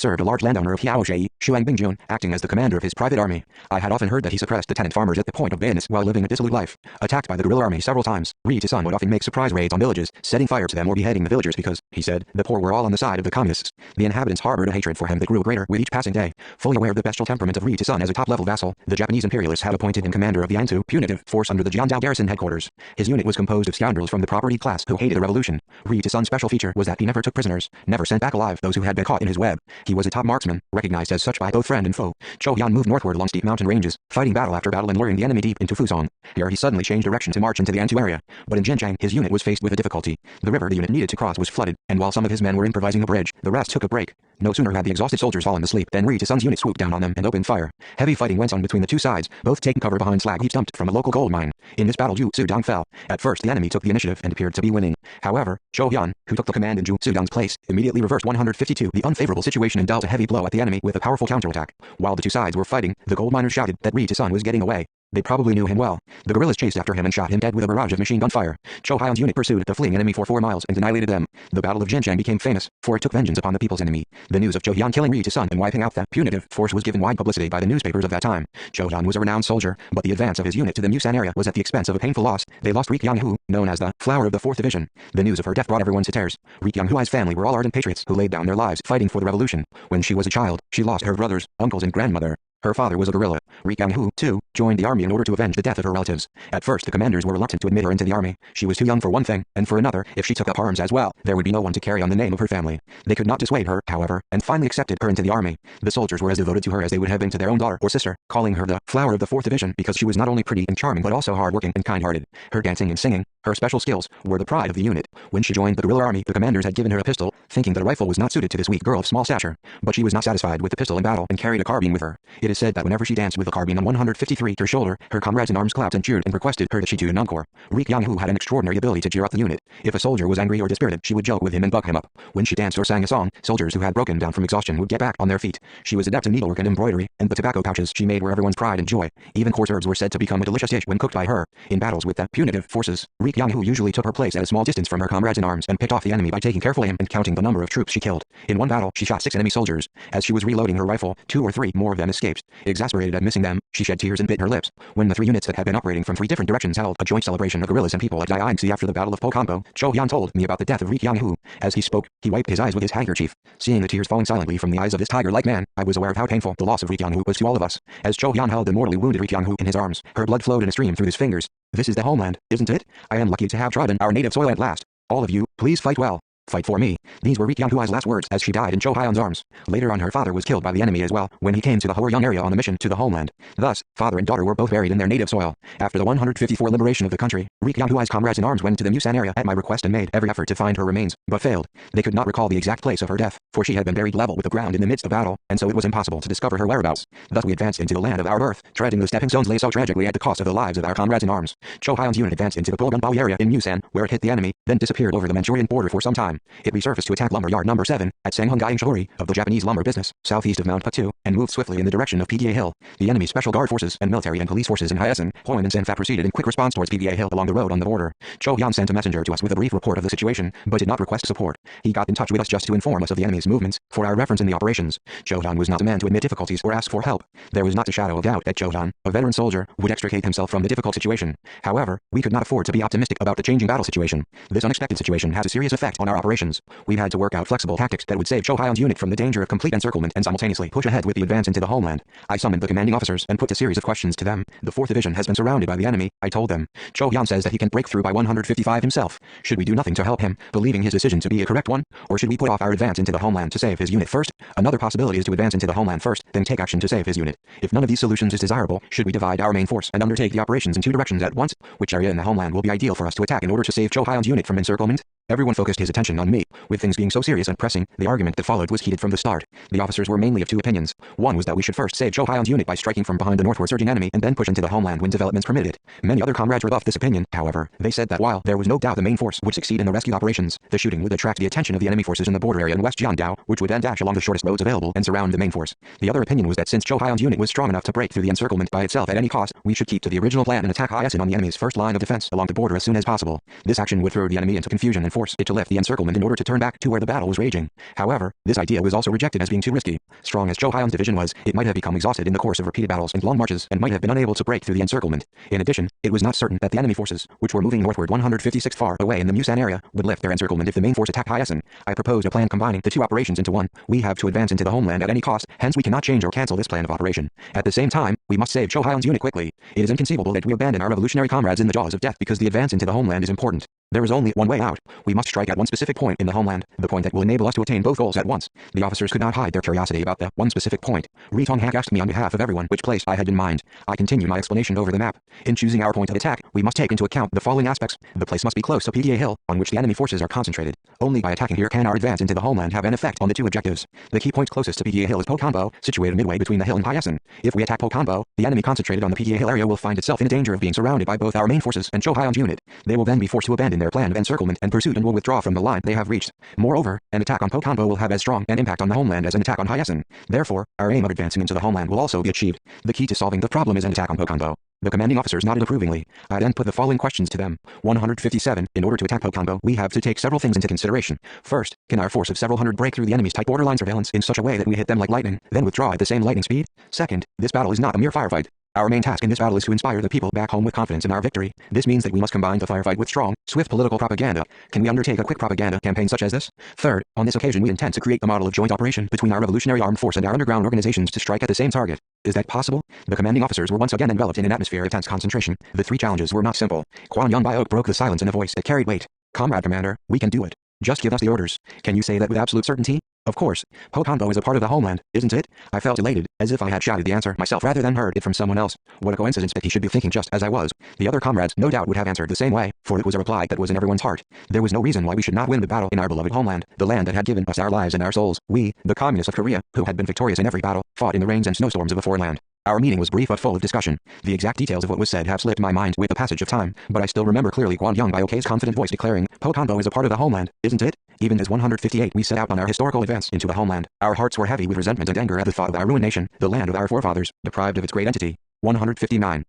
served a large landowner of Hiaoshei, Shuang Bingjun, acting as the commander of his private army. I had often heard that he suppressed the tenant farmers at the point of bayonets while living a dissolute life. Attacked by the guerrilla army several times, Ri Taesun would often make surprise raids on villages, setting fire to them or beheading the villagers because, he said, the poor were all on the side of the communists. The inhabitants harbored a hatred for him that grew greater with each passing day. Fully aware of the bestial temperament of Ri Taesun as a top-level vassal, the Japanese imperialists had appointed him commander of the Antu punitive force under the Jiandao garrison headquarters. His unit was composed of scoundrels from the property class who hated the revolution. Ri Taesun's special feature was that he never took prisoners, never sent back alive those who had been caught in his web. He was a top marksman, recognized as such by both friend and foe. Cho Hyun moved northward along steep mountain ranges, fighting battle after battle and luring the enemy deep into Fusong. Here he suddenly changed direction to march into the Antu area. But in Jinjiang, his unit was faced with a difficulty. The river the unit needed to cross was flooded, and while some of his men were improvising a bridge, the rest took a break. No sooner had the exhausted soldiers fallen asleep than Ri Taesun's unit swooped down on them and opened fire. Heavy fighting went on between the two sides, both taking cover behind slag heaps dumped from a local gold mine. In this battle, Ju Sudong fell. At first, the enemy took the initiative and appeared to be winning. However, Cho Hyun, who took the command in Ju Sudong's place, immediately reversed 152 the unfavorable situation and dealt a heavy blow at the enemy with a powerful counterattack. While the two sides were fighting, the gold miners shouted that Ri Taesun was getting away. They probably knew him well. The guerrillas chased after him and shot him dead with a barrage of machine gun fire. Cho Hyun's unit pursued the fleeing enemy for 4 miles and annihilated them. The Battle of Jinjiang became famous, for it took vengeance upon the people's enemy. The news of Cho Hyun killing Ri Taesun and wiping out that punitive force was given wide publicity by the newspapers of that time. Cho Hyun was a renowned soldier, but the advance of his unit to the Musan area was at the expense of a painful loss. They lost Ri Kyung-hoo, known as the flower of the 4th Division. The news of her death brought everyone to tears. Ri Kyung-hoo's family were all ardent patriots who laid down their lives fighting for the revolution. When she was a child, she lost her brothers, uncles and grandmother. Her father was a guerrilla. Ri Kyung-hoo, too, joined the army in order to avenge the death of her relatives. At first the commanders were reluctant to admit her into the army. She was too young for one thing, and for another, if she took up arms as well, there would be no one to carry on the name of her family. They could not dissuade her, however, and finally accepted her into the army. The soldiers were as devoted to her as they would have been to their own daughter or sister, calling her the flower of the 4th Division because she was not only pretty and charming but also hard-working and kind-hearted. Her dancing and singing, her special skills, were the pride of the unit. When she joined the guerrilla army, the commanders had given her a pistol, thinking that a rifle was not suited to this weak girl of small stature. But she was not satisfied with the pistol in battle and carried a carbine with her. It is said that whenever she danced with a carbine on 153 her shoulder, her comrades in arms clapped and cheered and requested her that she do an encore. Ri Kyung-hoo had an extraordinary ability to cheer up the unit. If a soldier was angry or dispirited, she would joke with him and buck him up. When she danced or sang a song, soldiers who had broken down from exhaustion would get back on their feet. She was adept in needlework and embroidery, and the tobacco pouches she made were everyone's pride and joy. Even coarse herbs were said to become a delicious dish when cooked by her. In battles with the punitive forces, Ri Kyung-hoo usually took her place at a small distance from her comrades in arms and picked off the enemy by taking careful aim and counting the number of troops she killed. In one battle, she shot 6 enemy soldiers. As she was reloading her rifle, 2 or 3 more of them escaped. Exasperated at missing them, she shed tears and bit her lips. When the 3 units that had been operating from 3 different directions held a joint celebration of guerrillas and people at Daiyangsi after the Battle of Pokampo, Cho Hyun told me about the death of Ri Kyung-hoo. As he spoke, he wiped his eyes with his handkerchief. Seeing the tears falling silently from the eyes of this tiger-like man, I was aware of how painful the loss of Ri Kyung-hoo was to all of us. As Cho Hyun held the mortally wounded Ri Kyung-hoo in his arms, her blood flowed in a stream through his fingers. This is the homeland, isn't it? I am lucky to have trodden our native soil at last. All of you, please fight well. Fight for me. These were Ri Kyung-hoo's last words as she died in Cho Hyun's arms. Later on, her father was killed by the enemy as well when he came to the Hworyong area on a mission to the homeland. Thus, father and daughter were both buried in their native soil. After the 154 liberation of the country, Ri Kyung-hoo's comrades in arms went to the Musan area at my request and made every effort to find her remains, but failed. They could not recall the exact place of her death, for she had been buried level with the ground in the midst of battle, and so it was impossible to discover her whereabouts. Thus we advanced into the land of our birth, treading the stepping stones lay so tragically at the cost of the lives of our comrades in arms. Cho Hyun's unit advanced into the Pulgunbao area in Musan, where it hit the enemy, then disappeared over the Manchurian border for some time. It resurfaced to attack lumber yard number 7 at Sanghungaing Shori of the Japanese lumber business, southeast of Mount Patu, and moved swiftly in the direction of PDA Hill. The enemy special guard forces and military and police forces in Hyasen, Hoen and Sanfa proceeded in quick response towards PDA Hill along the road on the border. Cho Hyun sent a messenger to us with a brief report of the situation, but did not request support. He got in touch with us just to inform us of the enemy's movements, for our reference in the operations. Cho Hyun was not a man to admit difficulties or ask for help. There was not a shadow of doubt that Cho Hyun, a veteran soldier, would extricate himself from the difficult situation. However, we could not afford to be optimistic about the changing battle situation. This unexpected situation has a serious effect on our operations. We had to work out flexible tactics that would save Cho Hyun's unit from the danger of complete encirclement and simultaneously push ahead with the advance into the homeland. I summoned the commanding officers and put a series of questions to them. The 4th Division has been surrounded by the enemy, I told them. Cho Hyun says that he can break through by 155 himself. Should we do nothing to help him, believing his decision to be a correct one? Or should we put off our advance into the homeland to save his unit first? Another possibility is to advance into the homeland first, then take action to save his unit. If none of these solutions is desirable, should we divide our main force and undertake the operations in 2 directions at once? Which area in the homeland will be ideal for us to attack in order to save Cho Hyun's unit from encirclement? Everyone focused his attention on me. With things being so serious and pressing, the argument that followed was heated from the start. The officers were mainly of 2 opinions. One was that we should first save Cho Hyun's unit by striking from behind the northward surging enemy and then push into the homeland when developments permitted it. Many other comrades rebuffed this opinion, however. They said that while there was no doubt the main force would succeed in the rescue operations, the shooting would attract the attention of the enemy forces in the border area in West Jiangdao, which would then dash along the shortest roads available and surround the main force. The other opinion was that since Cho Hyun's unit was strong enough to break through the encirclement by itself at any cost, we should keep to the original plan and attack Hyasen on the enemy's first line of defense along the border as soon as possible. This action would throw the enemy into confusion and force it to lift the encirclement in order to turn back to where the battle was raging. However, this idea was also rejected as being too risky. Strong as Cho Hyun's division was, it might have become exhausted in the course of repeated battles and long marches and might have been unable to break through the encirclement. In addition, it was not certain that the enemy forces, which were moving northward 156 far away in the Musan area, would lift their encirclement if the main force attacked Hyasen. I proposed a plan combining the 2 operations into one. We have to advance into the homeland at any cost, hence we cannot change or cancel this plan of operation. At the same time, we must save Cho Hyun's unit quickly. It is inconceivable that we abandon our revolutionary comrades in the jaws of death because the advance into the homeland is important. There is only one way out. We must strike at one specific point in the homeland, the point that will enable us to attain both goals at once. The officers could not hide their curiosity about the one specific point. Ri Tong-hak asked me on behalf of everyone which place I had in mind. I continued my explanation over the map. In choosing our point of attack, we must take into account the following aspects. The place must be close to PDA Hill, on which the enemy forces are concentrated. Only by attacking here can our advance into the homeland have an effect on the 2 objectives. The key point closest to PDA Hill is Pokanbo, situated midway between the hill and Hyasen. If we attack Pokanbo, the enemy concentrated on the PDA Hill area will find itself in danger of being surrounded by both our main forces and Cho Hyun's unit. They will then be forced to abandon their plan of encirclement and pursuit and will withdraw from the line they have reached. Moreover, an attack on Pokanbo will have as strong an impact on the homeland as an attack on Hyasen. Therefore, our aim of advancing into the homeland will also be achieved. The key to solving the problem is an attack on Pokanbo. The commanding officers nodded approvingly. I then put the following questions to them. 157. In order to attack Pokanbo, we have to take several things into consideration. First, can our force of several hundred break through the enemy's tight borderline surveillance in such a way that we hit them like lightning, then withdraw at the same lightning speed? Second, this battle is not a mere firefight. Our main task in this battle is to inspire the people back home with confidence in our victory. This means that we must combine the firefight with strong, swift political propaganda. Can we undertake a quick propaganda campaign such as this? Third, on this occasion we intend to create the model of joint operation between our revolutionary armed force and our underground organizations to strike at the same target. Is that possible? The commanding officers were once again enveloped in an atmosphere of tense concentration. The 3 challenges were not simple. Kwan Young Biok broke the silence in a voice that carried weight. Comrade Commander, we can do it. Just give us the orders. Can you say that with absolute certainty? Of course. Pokanbo is a part of the homeland, isn't it? I felt elated, as if I had shouted the answer myself rather than heard it from someone else. What a coincidence that he should be thinking just as I was. The other comrades no doubt would have answered the same way, for it was a reply that was in everyone's heart. There was no reason why we should not win the battle in our beloved homeland, the land that had given us our lives and our souls. We, the communists of Korea, who had been victorious in every battle, fought in the rains and snowstorms of a foreign land. Our meeting was brief but full of discussion. The exact details of what was said have slipped my mind with the passage of time, but I still remember clearly Kwan Young Biok's confident voice declaring, Pokanbo is a part of the homeland, isn't it? Even as 158 we set out on our historical advance into the homeland. Our hearts were heavy with resentment and anger at the thought of our ruined nation, the land of our forefathers, deprived of its great entity. 159.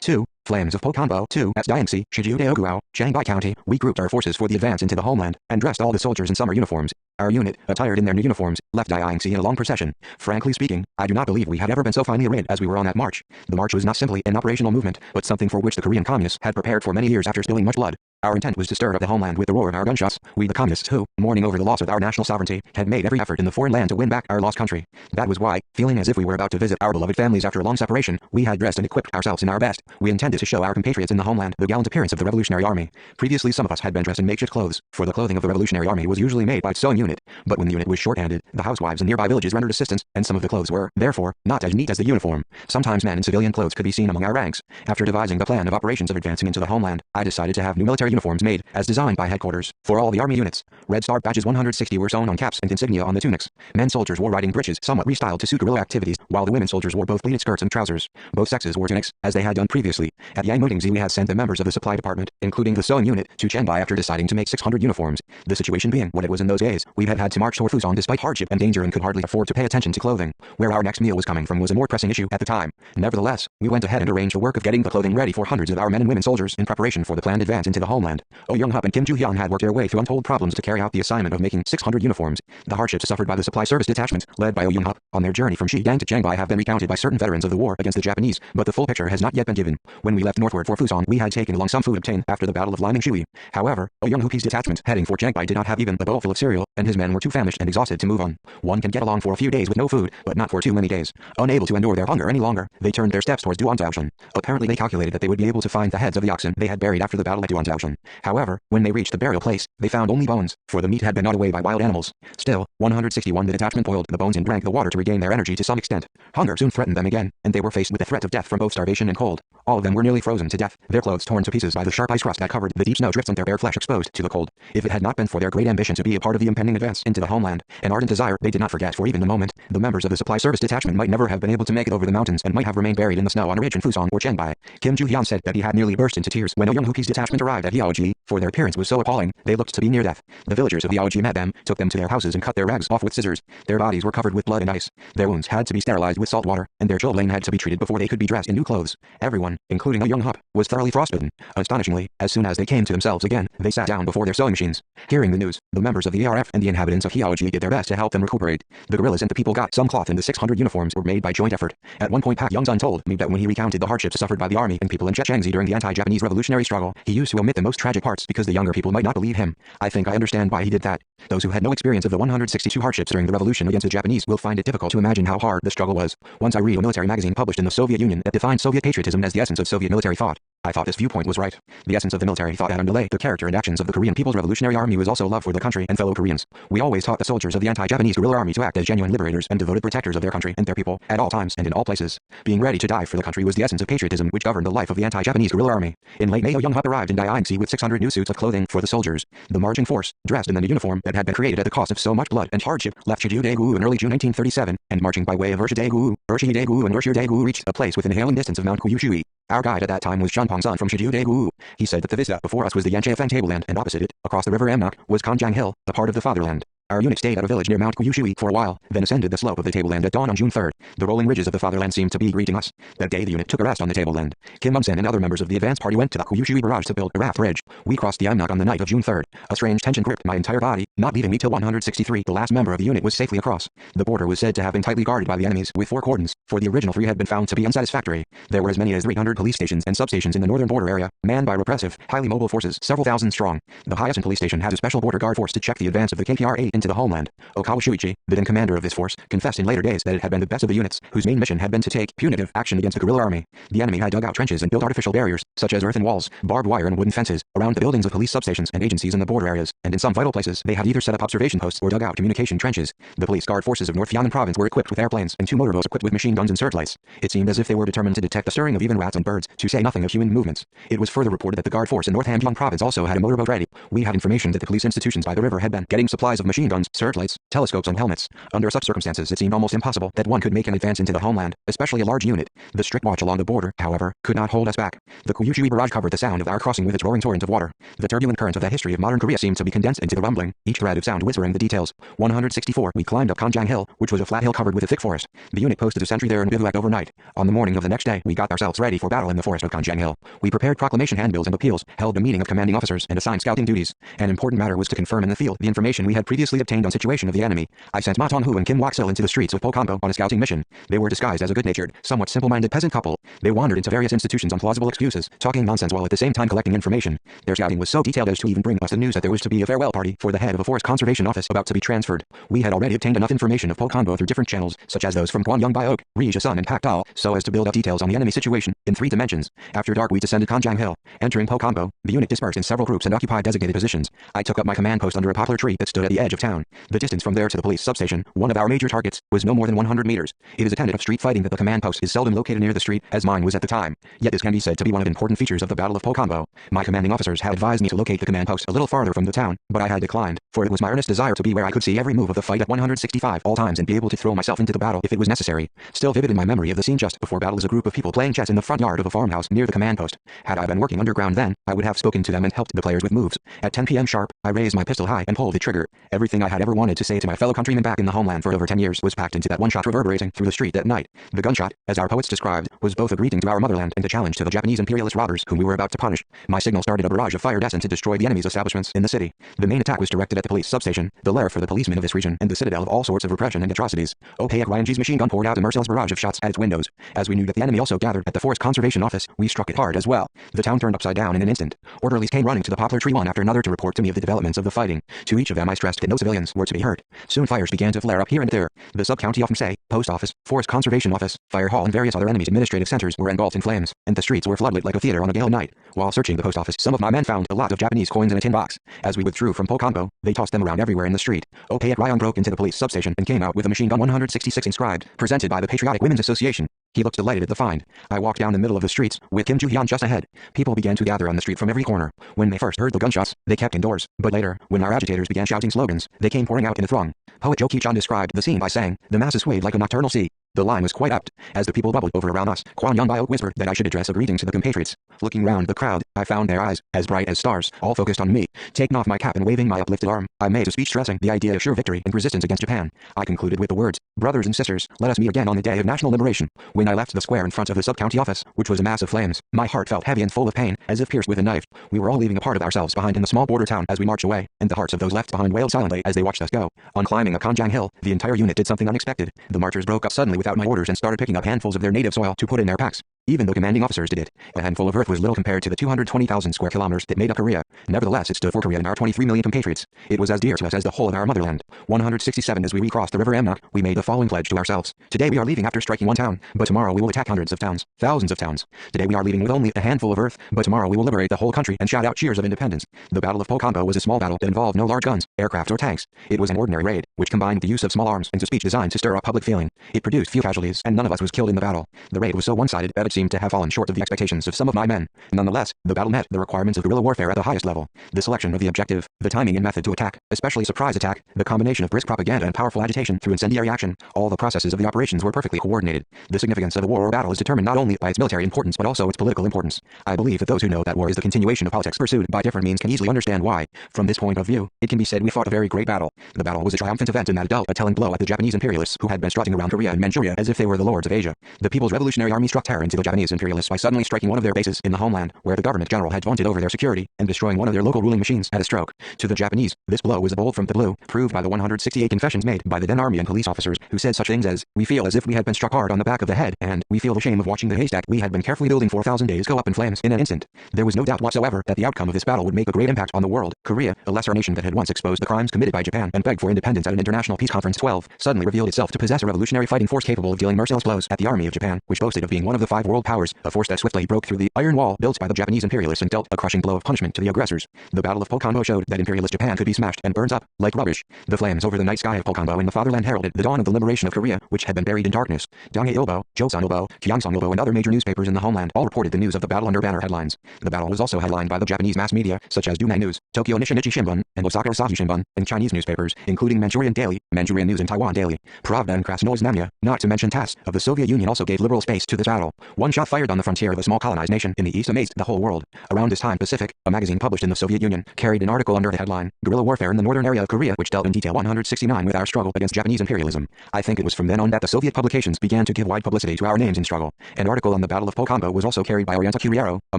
2. Flames of Pokanbo. 2. At Diangsi, Shijiudaoguao, Jiangbai County, we grouped our forces for the advance into the homeland, and dressed all the soldiers in summer uniforms. Our unit, attired in their new uniforms, left Diangsi in a long procession. Frankly speaking, I do not believe we had ever been so finely arrayed as we were on that march. The march was not simply an operational movement, but something for which the Korean communists had prepared for many years after spilling much blood. Our intent was to stir up the homeland with the roar of our gunshots. We the communists who, mourning over the loss of our national sovereignty, had made every effort in the foreign land to win back our lost country. That was why, feeling as if we were about to visit our beloved families after a long separation, we had dressed and equipped ourselves in our best. We intended to show our compatriots in the homeland the gallant appearance of the Revolutionary Army. Previously some of us had been dressed in makeshift clothes, for the clothing of the Revolutionary Army was usually made by its sewing unit. But when the unit was short-handed, the housewives in nearby villages rendered assistance, and some of the clothes were, therefore, not as neat as the uniform. Sometimes men in civilian clothes could be seen among our ranks. After devising the plan of operations of advancing into the homeland, I decided to have new military uniforms made, as designed by headquarters, for all the army units. Red Star badges 160 were sewn on caps and insignia on the tunics. Men soldiers wore riding breeches somewhat restyled to suit guerrilla activities, while the women soldiers wore both pleated skirts and trousers. Both sexes wore tunics, as they had done previously. At Yang Mudingzi we had sent the members of the supply department, including the sewing unit, to Chenbai after deciding to make 600 uniforms. The situation being what it was in those days, we had to march toward Fusan despite hardship and danger and could hardly afford to pay attention to clothing. Where our next meal was coming from was a more pressing issue at the time. Nevertheless, we went ahead and arranged the work of getting the clothing ready for hundreds of our men and women soldiers in preparation for the planned advance into the homeland. Oh Young-hup and Kim Joo-hyun had worked their way through untold problems to carry out the assignment of making 600 uniforms. The hardships suffered by the supply service detachment, led by Oh Young-hup, on their journey from Xidang to Jiangbai have been recounted by certain veterans of the war against the Japanese, but the full picture has not yet been given. When we left northward for Fusan, we had taken along some food obtained after the Battle of Liming-Shui. However, Oh Young-hup's detachment heading for Jiangbai did not have even a bowl full of cereal, and his men were too famished and exhausted to move on. One can get along for a few days with no food, but not for too many days. Unable to endure their hunger any longer, they turned their steps towards Duantaoshan. Apparently they calculated that they would be able to find the heads of the oxen they had buried after the battle at Duantaoshan. However, when they reached the burial place, they found only bones, for the meat had been gnawed away by wild animals. Still, 161 the detachment boiled the bones and drank the water to regain their energy to some extent. Hunger soon threatened them again, and they were faced with the threat of death from both starvation and cold. All of them were nearly frozen to death, their clothes torn to pieces by the sharp ice crust that covered the deep snow drifts and their bare flesh exposed to the cold. If it had not been for their great ambition to be a part of the impending advance into the homeland, an ardent desire they did not forget for even a moment, the members of the supply service detachment might never have been able to make it over the mountains and might have remained buried in the snow on a ridge in Fusan or Chenbai. Kim Joo-hyun said that he had nearly burst into tears when Oh Young-hup's detachment arrived at Yaoji, for their appearance was so appalling, they looked to be near death. The villagers of Yaoji met them, took them to their houses and cut their rags off with scissors. Their bodies were covered with blood and ice. Their wounds had to be sterilized with salt water, and their children had to be treated before they could be dressed in new clothes. Everyone, including Oh Young-hup, was thoroughly frostbitten. Astonishingly, as soon as they came to themselves again, they sat down before their sewing machines. Hearing the news, the members of the ARF and the inhabitants of Yaoji did their best to help them recuperate. The guerrillas and the people got some cloth and the 600 uniforms were made by joint effort. At one point Pak Young-sun told me that when he recounted the hardships suffered by the army and people in Chechengzi during the anti-Japanese revolutionary struggle, he used to omit the most tragic parts because the younger people might not believe him. I think I understand why he did that. Those who had no experience of the 162 hardships during the revolution against the Japanese will find it difficult to imagine how hard the struggle was. Once I read a military magazine published in the Soviet Union that defined Soviet patriotism as the essence of Soviet military thought. I thought this viewpoint was right. The essence of the military thought that underlay the character and actions of the Korean People's Revolutionary Army was also love for the country and fellow Koreans. We always taught the soldiers of the anti-Japanese guerrilla army to act as genuine liberators and devoted protectors of their country and their people, at all times and in all places. Being ready to die for the country was the essence of patriotism which governed the life of the anti-Japanese guerrilla army. In late May, Oh Young-hup arrived in Daeingsi with 600 new suits of clothing for the soldiers. The marching force, dressed in the new uniform that had been created at the cost of so much blood and hardship, left Chiju-daegu in early June 1937, and marching by way of Urshi-daegu and Urshi-daegu reached a place within hailing distance of Mount Kyushui. Our guide at that time was Shunpong-sun from Chiju-daegu. He said that the vista before us was the Yanchefeng tableland and opposite it, across the river Amnok, was Kanjang Hill, a part of the fatherland. Our unit stayed at a village near Mount Kyushui for a while, then ascended the slope of the tableland at dawn on June 3rd. The rolling ridges of the fatherland seemed to be greeting us. That day the unit took a rest on the tableland. Kim Mung-sen and other members of the advance party went to the Kyushui barrage to build a raft bridge. We crossed the Amnok on the night of June 3rd. A strange tension gripped my entire body, not leaving me till 163. The last member of the unit was safely across. The border was said to have been tightly guarded by the enemies with 4 cordons, for the original 3 had been found to be unsatisfactory. There were as many as 300 police stations and substations in the northern border area, manned by repressive, highly mobile forces, several thousand strong. The Hyasun police station has a special border guard force to check the advance of the KPRA into the homeland. Okawa Shuichi, the then commander of this force, confessed in later days that it had been the best of the units, whose main mission had been to take punitive action against the guerrilla army. The enemy had dug out trenches and built artificial barriers, such as earthen walls, barbed wire and wooden fences, around the buildings of police substations and agencies in the border areas, and in some vital places they had either set up observation posts or dug out communication trenches. The police guard forces of North Yangon province were equipped with airplanes and 2 motorboats equipped with machine guns and searchlights. It seemed as if they were determined to detect the stirring of even rats and birds, to say nothing of human movements. It was further reported that the guard force in North Hamgyong province also had a motorboat ready. We had information that the police institutions by the river had been getting supplies of machine guns, searchlights, telescopes and helmets. Under such circumstances it seemed almost impossible that one could make an advance into the homeland, especially a large unit. The strict watch along the border, however, could not hold us back. The Kyushui barrage covered the sound of our crossing with its roaring torrent of water. The turbulent current of the history of modern Korea seemed to be condensed into the rumbling, each thread of sound whispering the details. 164. We climbed up Kanjang Hill, which was a flat hill covered with a thick forest. The unit posted a sentry there and bivouacked overnight. On the morning of the next day, we got ourselves ready for battle in the forest of Kanjang Hill. We prepared proclamation handbills and appeals, held a meeting of commanding officers, and assigned scouting duties. An important matter was to confirm in the field the information we had previously obtained on situation of the enemy. I sent Ma Tong-hu and Kim Wak-sil into the streets of Pokambo on a scouting mission. They were disguised as a good-natured, somewhat simple-minded peasant couple. They wandered into various institutions on plausible excuses, talking nonsense while at the same time collecting information. Their scouting was so detailed as to even bring us the news that there was to be a farewell party for the head of a forest conservation office about to be transferred. We had already obtained enough information of Pokambo through different channels, such as those from Gwangyang Biok, Rija-sun and Pak Dal, so as to build up details on the enemy situation in 3 dimensions. After dark we descended Kanjang Hill. Entering Pokambo, the unit dispersed in several groups and occupied designated positions. I took up my command post under a poplar tree that stood at the edge of town. town. The distance from there to the police substation, one of our major targets, was no more than 100 meters. It is a tenet of street fighting that the command post is seldom located near the street, as mine was at the time. Yet this can be said to be one of the important features of the Battle of Poconbo. My commanding officers had advised me to locate the command post a little farther from the town, but I had declined, for it was my earnest desire to be where I could see every move of the fight at 165 all times and be able to throw myself into the battle if it was necessary. Still vivid in my memory of the scene just before battle is a group of people playing chess in the front yard of a farmhouse near the command post. Had I been working underground then, I would have spoken to them and helped the players with moves. At 10 p.m. sharp, I raised my pistol high and pulled the trigger. Everything I had ever wanted to say to my fellow countrymen back in the homeland for over 10 years was packed into that one shot reverberating through the street that night. The gunshot, as our poets described, was both a greeting to our motherland and a challenge to the Japanese imperialist robbers whom we were about to punish. My signal started a barrage of fire destined to destroy the enemy's establishments in the city. The main attack was directed at the police substation, the lair for the policemen of this region, and the citadel of all sorts of repression and atrocities. Opayak machine gun poured out a merciless barrage of shots at its windows. As we knew that the enemy also gathered at the Forest Conservation Office, we struck it hard as well. The town turned upside down in an instant. Orderlies came running to the poplar tree one after another to report to me of the developments of the fighting. To each of them I stressed that no civilians were to be hurt. Soon fires began to flare up here and there. The sub-county office, post office, Forest Conservation Office, fire hall and various other enemies' administrative centers were engulfed in flames, and the streets were floodlit like a theater on a gale night. While searching the post office, some of my men found a lot of Japanese coins in a tin box. As we withdrew from Poconbo, they tossed them around everywhere in the street. Opayak Ryan broke into the police substation and came out with a machine gun 166 inscribed, presented by the Patriotic Women's Association. He looked delighted at the find. I walked down the middle of the streets, with Kim Ju-hyun just ahead. People began to gather on the street from every corner. When they first heard the gunshots, they kept indoors, but later, when our agitators began shouting slogans, they came pouring out in a throng. Poet Jo Ki-chan described the scene by saying, "The masses swayed like a nocturnal sea." The line was quite apt. As the people bubbled over around us, Kwan Young Bio whispered that I should address a greeting to the compatriots. Looking round the crowd, I found their eyes, as bright as stars, all focused on me. Taking off my cap and waving my uplifted arm, I made a speech stressing the idea of sure victory and resistance against Japan. I concluded with the words, "Brothers and sisters, let us meet again on the day of national liberation." When I left the square in front of the sub-county office, which was a mass of flames, my heart felt heavy and full of pain, as if pierced with a knife. We were all leaving a part of ourselves behind in the small border town as we marched away, and the hearts of those left behind wailed silently as they watched us go. On climbing a Konjang hill, the entire unit did something unexpected. The marchers broke up suddenly without my orders and started picking up handfuls of their native soil to put in their packs. Even though commanding officers did it, a handful of earth was little compared to the 220,000 square kilometers that made up Korea. Nevertheless, it stood for Korea and our 23 million compatriots. It was as dear to us as the whole of our motherland. 167 As we recrossed the river Amnok, we made the following pledge to ourselves. Today we are leaving after striking one town, but tomorrow we will attack hundreds of towns, thousands of towns. Today we are leaving with only a handful of earth, but tomorrow we will liberate the whole country and shout out cheers of independence. The Battle of Poconbo was a small battle that involved no large guns, aircraft or tanks. It was an ordinary raid, which combined the use of small arms and a speech designed to stir up public feeling. It produced few casualties, and none of us was killed in the battle. The raid was so one-sided that it seemed to have fallen short of the expectations of some of my men. Nonetheless, the battle met the requirements of guerrilla warfare at the highest level. The selection of the objective, the timing and method to attack, especially surprise attack, the combination of brisk propaganda and powerful agitation through incendiary action, all the processes of the operations were perfectly coordinated. The significance of a war or battle is determined not only by its military importance but also its political importance. I believe that those who know that war is the continuation of politics pursued by different means can easily understand why. From this point of view, it can be said we fought a very great battle. The battle was a triumphant event in that it dealt a telling blow at the Japanese imperialists who had been strutting around Korea and Manchuria as if they were the lords of Asia. The People's Revolutionary Army struck terror into the Japanese imperialists by suddenly striking one of their bases in the homeland, where the government general had vaunted over their security, and destroying one of their local ruling machines at a stroke. To the Japanese, this blow was a bolt from the blue, proved by the 168 confessions made by the then army and police officers, who said such things as, "We feel as if we had been struck hard on the back of the head," and "We feel the shame of watching the haystack we had been carefully building for 1,000 days go up in flames in an instant." There was no doubt whatsoever that the outcome of this battle would make a great impact on the world. Korea, a lesser nation that had once exposed the crimes committed by Japan and begged for independence at an international peace conference 12, suddenly revealed itself to possess a revolutionary fighting force capable of dealing merciless blows at the army of Japan, which boasted of being one of the 5 world powers, a force that swiftly broke through the iron wall built by the Japanese imperialists and dealt a crushing blow of punishment to the aggressors. The Battle of Poconbo showed that imperialist Japan could be smashed and burned up like rubbish. The flames over the night sky of Poconbo in the fatherland heralded the dawn of the liberation of Korea, which had been buried in darkness. Donghae-ilbo, Joseon-ilbo, Gyeongsang-ilbo and other major newspapers in the homeland all reported the news of the battle under banner headlines. The battle was also headlined by the Japanese mass media, such as Dumai News, Tokyo Nishinichi Shimbun, and Osaka Asahi Shimbun, and Chinese newspapers, including Manchurian Daily, Manchurian News and Taiwan Daily, Pravda and Krasnoznamya, not to mention TASS, of the Soviet Union also gave liberal space to this battle. One shot fired on the frontier of a small colonized nation in the east amazed the whole world. Around this time Pacific, a magazine published in the Soviet Union, carried an article under the headline, Guerrilla Warfare in the Northern Area of Korea, which dealt in detail 169 with our struggle against Japanese imperialism. I think it was from then on that the Soviet publications began to give wide publicity to our names in struggle. An article on the Battle of Poconbo was also carried by Oriental Curiero, a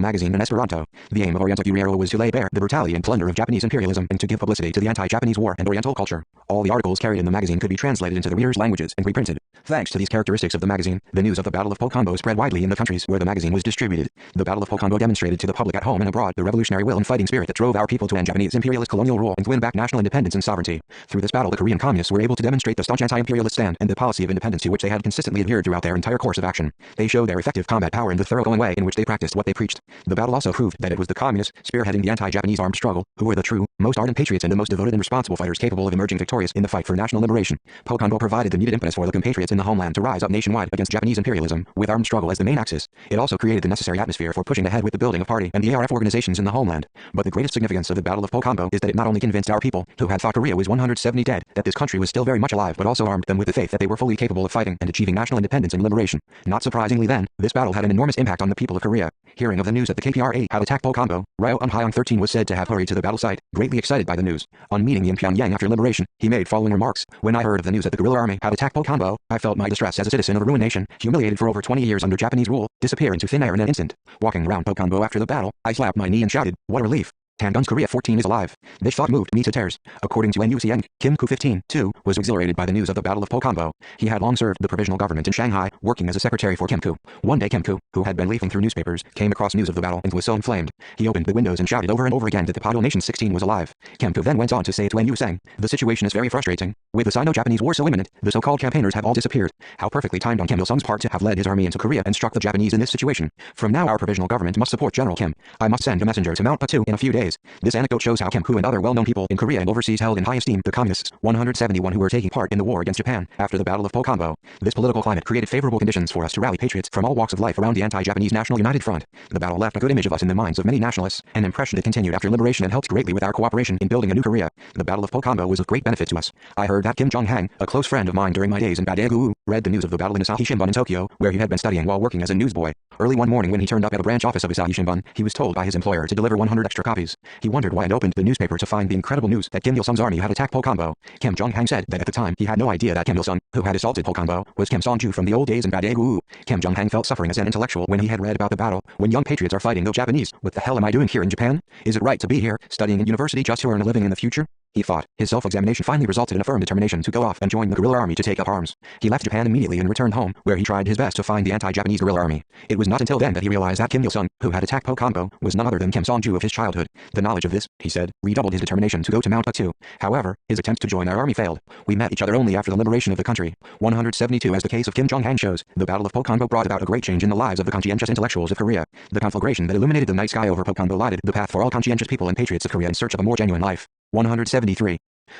magazine in Esperanto. The aim of Oriental Curiero was to lay bare the brutality and plunder of Japanese imperialism and to give publicity to the anti-Japanese war and Oriental culture. All the articles carried in the magazine could be translated into the readers' languages and reprinted. Thanks to these characteristics of the magazine, the news of the Battle of Poconbo spread widely in the countries where the magazine was distributed. The Battle of Poconbo demonstrated to the public at home and abroad the revolutionary will and fighting spirit that drove our people to end Japanese imperialist colonial rule and win back national independence and sovereignty. Through this battle, the Korean communists were able to demonstrate the staunch anti-imperialist stand and the policy of independence to which they had consistently adhered throughout their entire course of action. They showed their effective combat power in the thoroughgoing way in which they practiced what they preached. The battle also proved that it was the communists, spearheading the anti-Japanese armed struggle, who were the true, most ardent patriots and the most devoted and responsible fighters capable of emerging victorious victorious in the fight for national liberation. Pokonbo provided the needed impetus for the compatriots in the homeland to rise up nationwide against Japanese imperialism, with armed struggle as the main axis. It also created the necessary atmosphere for pushing ahead with the building of party and the ARF organizations in the homeland. But the greatest significance of the Battle of Pokonbo is that it not only convinced our people, who had thought Korea was 170 dead, that this country was still very much alive, but also armed them with the faith that they were fully capable of fighting and achieving national independence and liberation. Not surprisingly then, this battle had an enormous impact on the people of Korea. Hearing of the news that the KPRA had attacked Pokonbo, Ryo Eun-hyung 13 was said to have hurried to the battle site, greatly excited by the news. On meeting in Pyongyang after liberation, he made following remarks: "When I heard of the news that the guerrilla army had attacked Pokonbo, I felt my distress as a citizen of a ruined nation, humiliated for over 20 years under Japanese rule, disappear into thin air in an instant. Walking around Pokonbo after the battle, I slapped my knee and shouted, 'What a relief! Handguns Korea 14 is alive.' This thought moved me to tears." According to NUCN, Kim Koo-15, too, was exhilarated by the news of the Battle of Pokonbo. He had long served the provisional government in Shanghai, working as a secretary for Kim Koo. One day Kim Koo, who had been leafing through newspapers, came across news of the battle and was so inflamed. He opened the windows and shouted over and over again that the Podol Nation 16 was alive. Kim Koo then went on to say to NUCN, "The situation is very frustrating. With the Sino-Japanese war so imminent, the so-called campaigners have all disappeared. How perfectly timed on Kim Il-sung's part to have led his army into Korea and struck the Japanese in this situation. From now our provisional government must support General Kim. I must send a messenger to Mount Patu in a few days." This anecdote shows how Kim Koo and other well-known people in Korea and overseas held in high esteem the communists, 171 who were taking part in the war against Japan after the Battle of Pokonbo. This political climate created favorable conditions for us to rally patriots from all walks of life around the anti-Japanese National United Front. The battle left a good image of us in the minds of many nationalists, an impression that continued after liberation and helped greatly with our cooperation in building a new Korea. The Battle of Pokonbo was of great benefit to us. I heard that Kim Jong-hang, a close friend of mine during my days in Daegu, read the news of the battle in Asahi Shimbun in Tokyo, where he had been studying while working as a newsboy. Early one morning when he turned up at a branch office of Asahi Shimbun, he was told by his employer to deliver 100 extra copies. He wondered why and opened the newspaper to find the incredible news that Kim Il-sung's army had attacked Pokonbo. Kim Jong-hang said that at the time he had no idea that Kim Il-sung, who had assaulted Pokonbo, was Kim Song-ju from the old days in Daegu. Kim Jong-hang felt suffering as an intellectual when he had read about the battle. When young patriots are fighting the Japanese, what the hell am I doing here in Japan? Is it right to be here, studying in university just to earn a living in the future? He thought. His self-examination finally resulted in a firm determination to go off and join the guerrilla army to take up arms. He left Japan immediately and returned home, where he tried his best to find the anti-Japanese guerrilla army. It was not until then that he realized that Kim Il-sung, who had attacked Pokonbo, was none other than Kim Song-ju of his childhood. The knowledge of this, he said, redoubled his determination to go to Mount Patu. However, his attempt to join our army failed. We met each other only after the liberation of the country. 172 As the case of Kim Jong-hang shows, the Battle of Pokonbo brought about a great change in the lives of the conscientious intellectuals of Korea. The conflagration that illuminated the night sky over Pokonbo lighted the path for all conscientious people and patriots of Korea in search of a more genuine life. 173.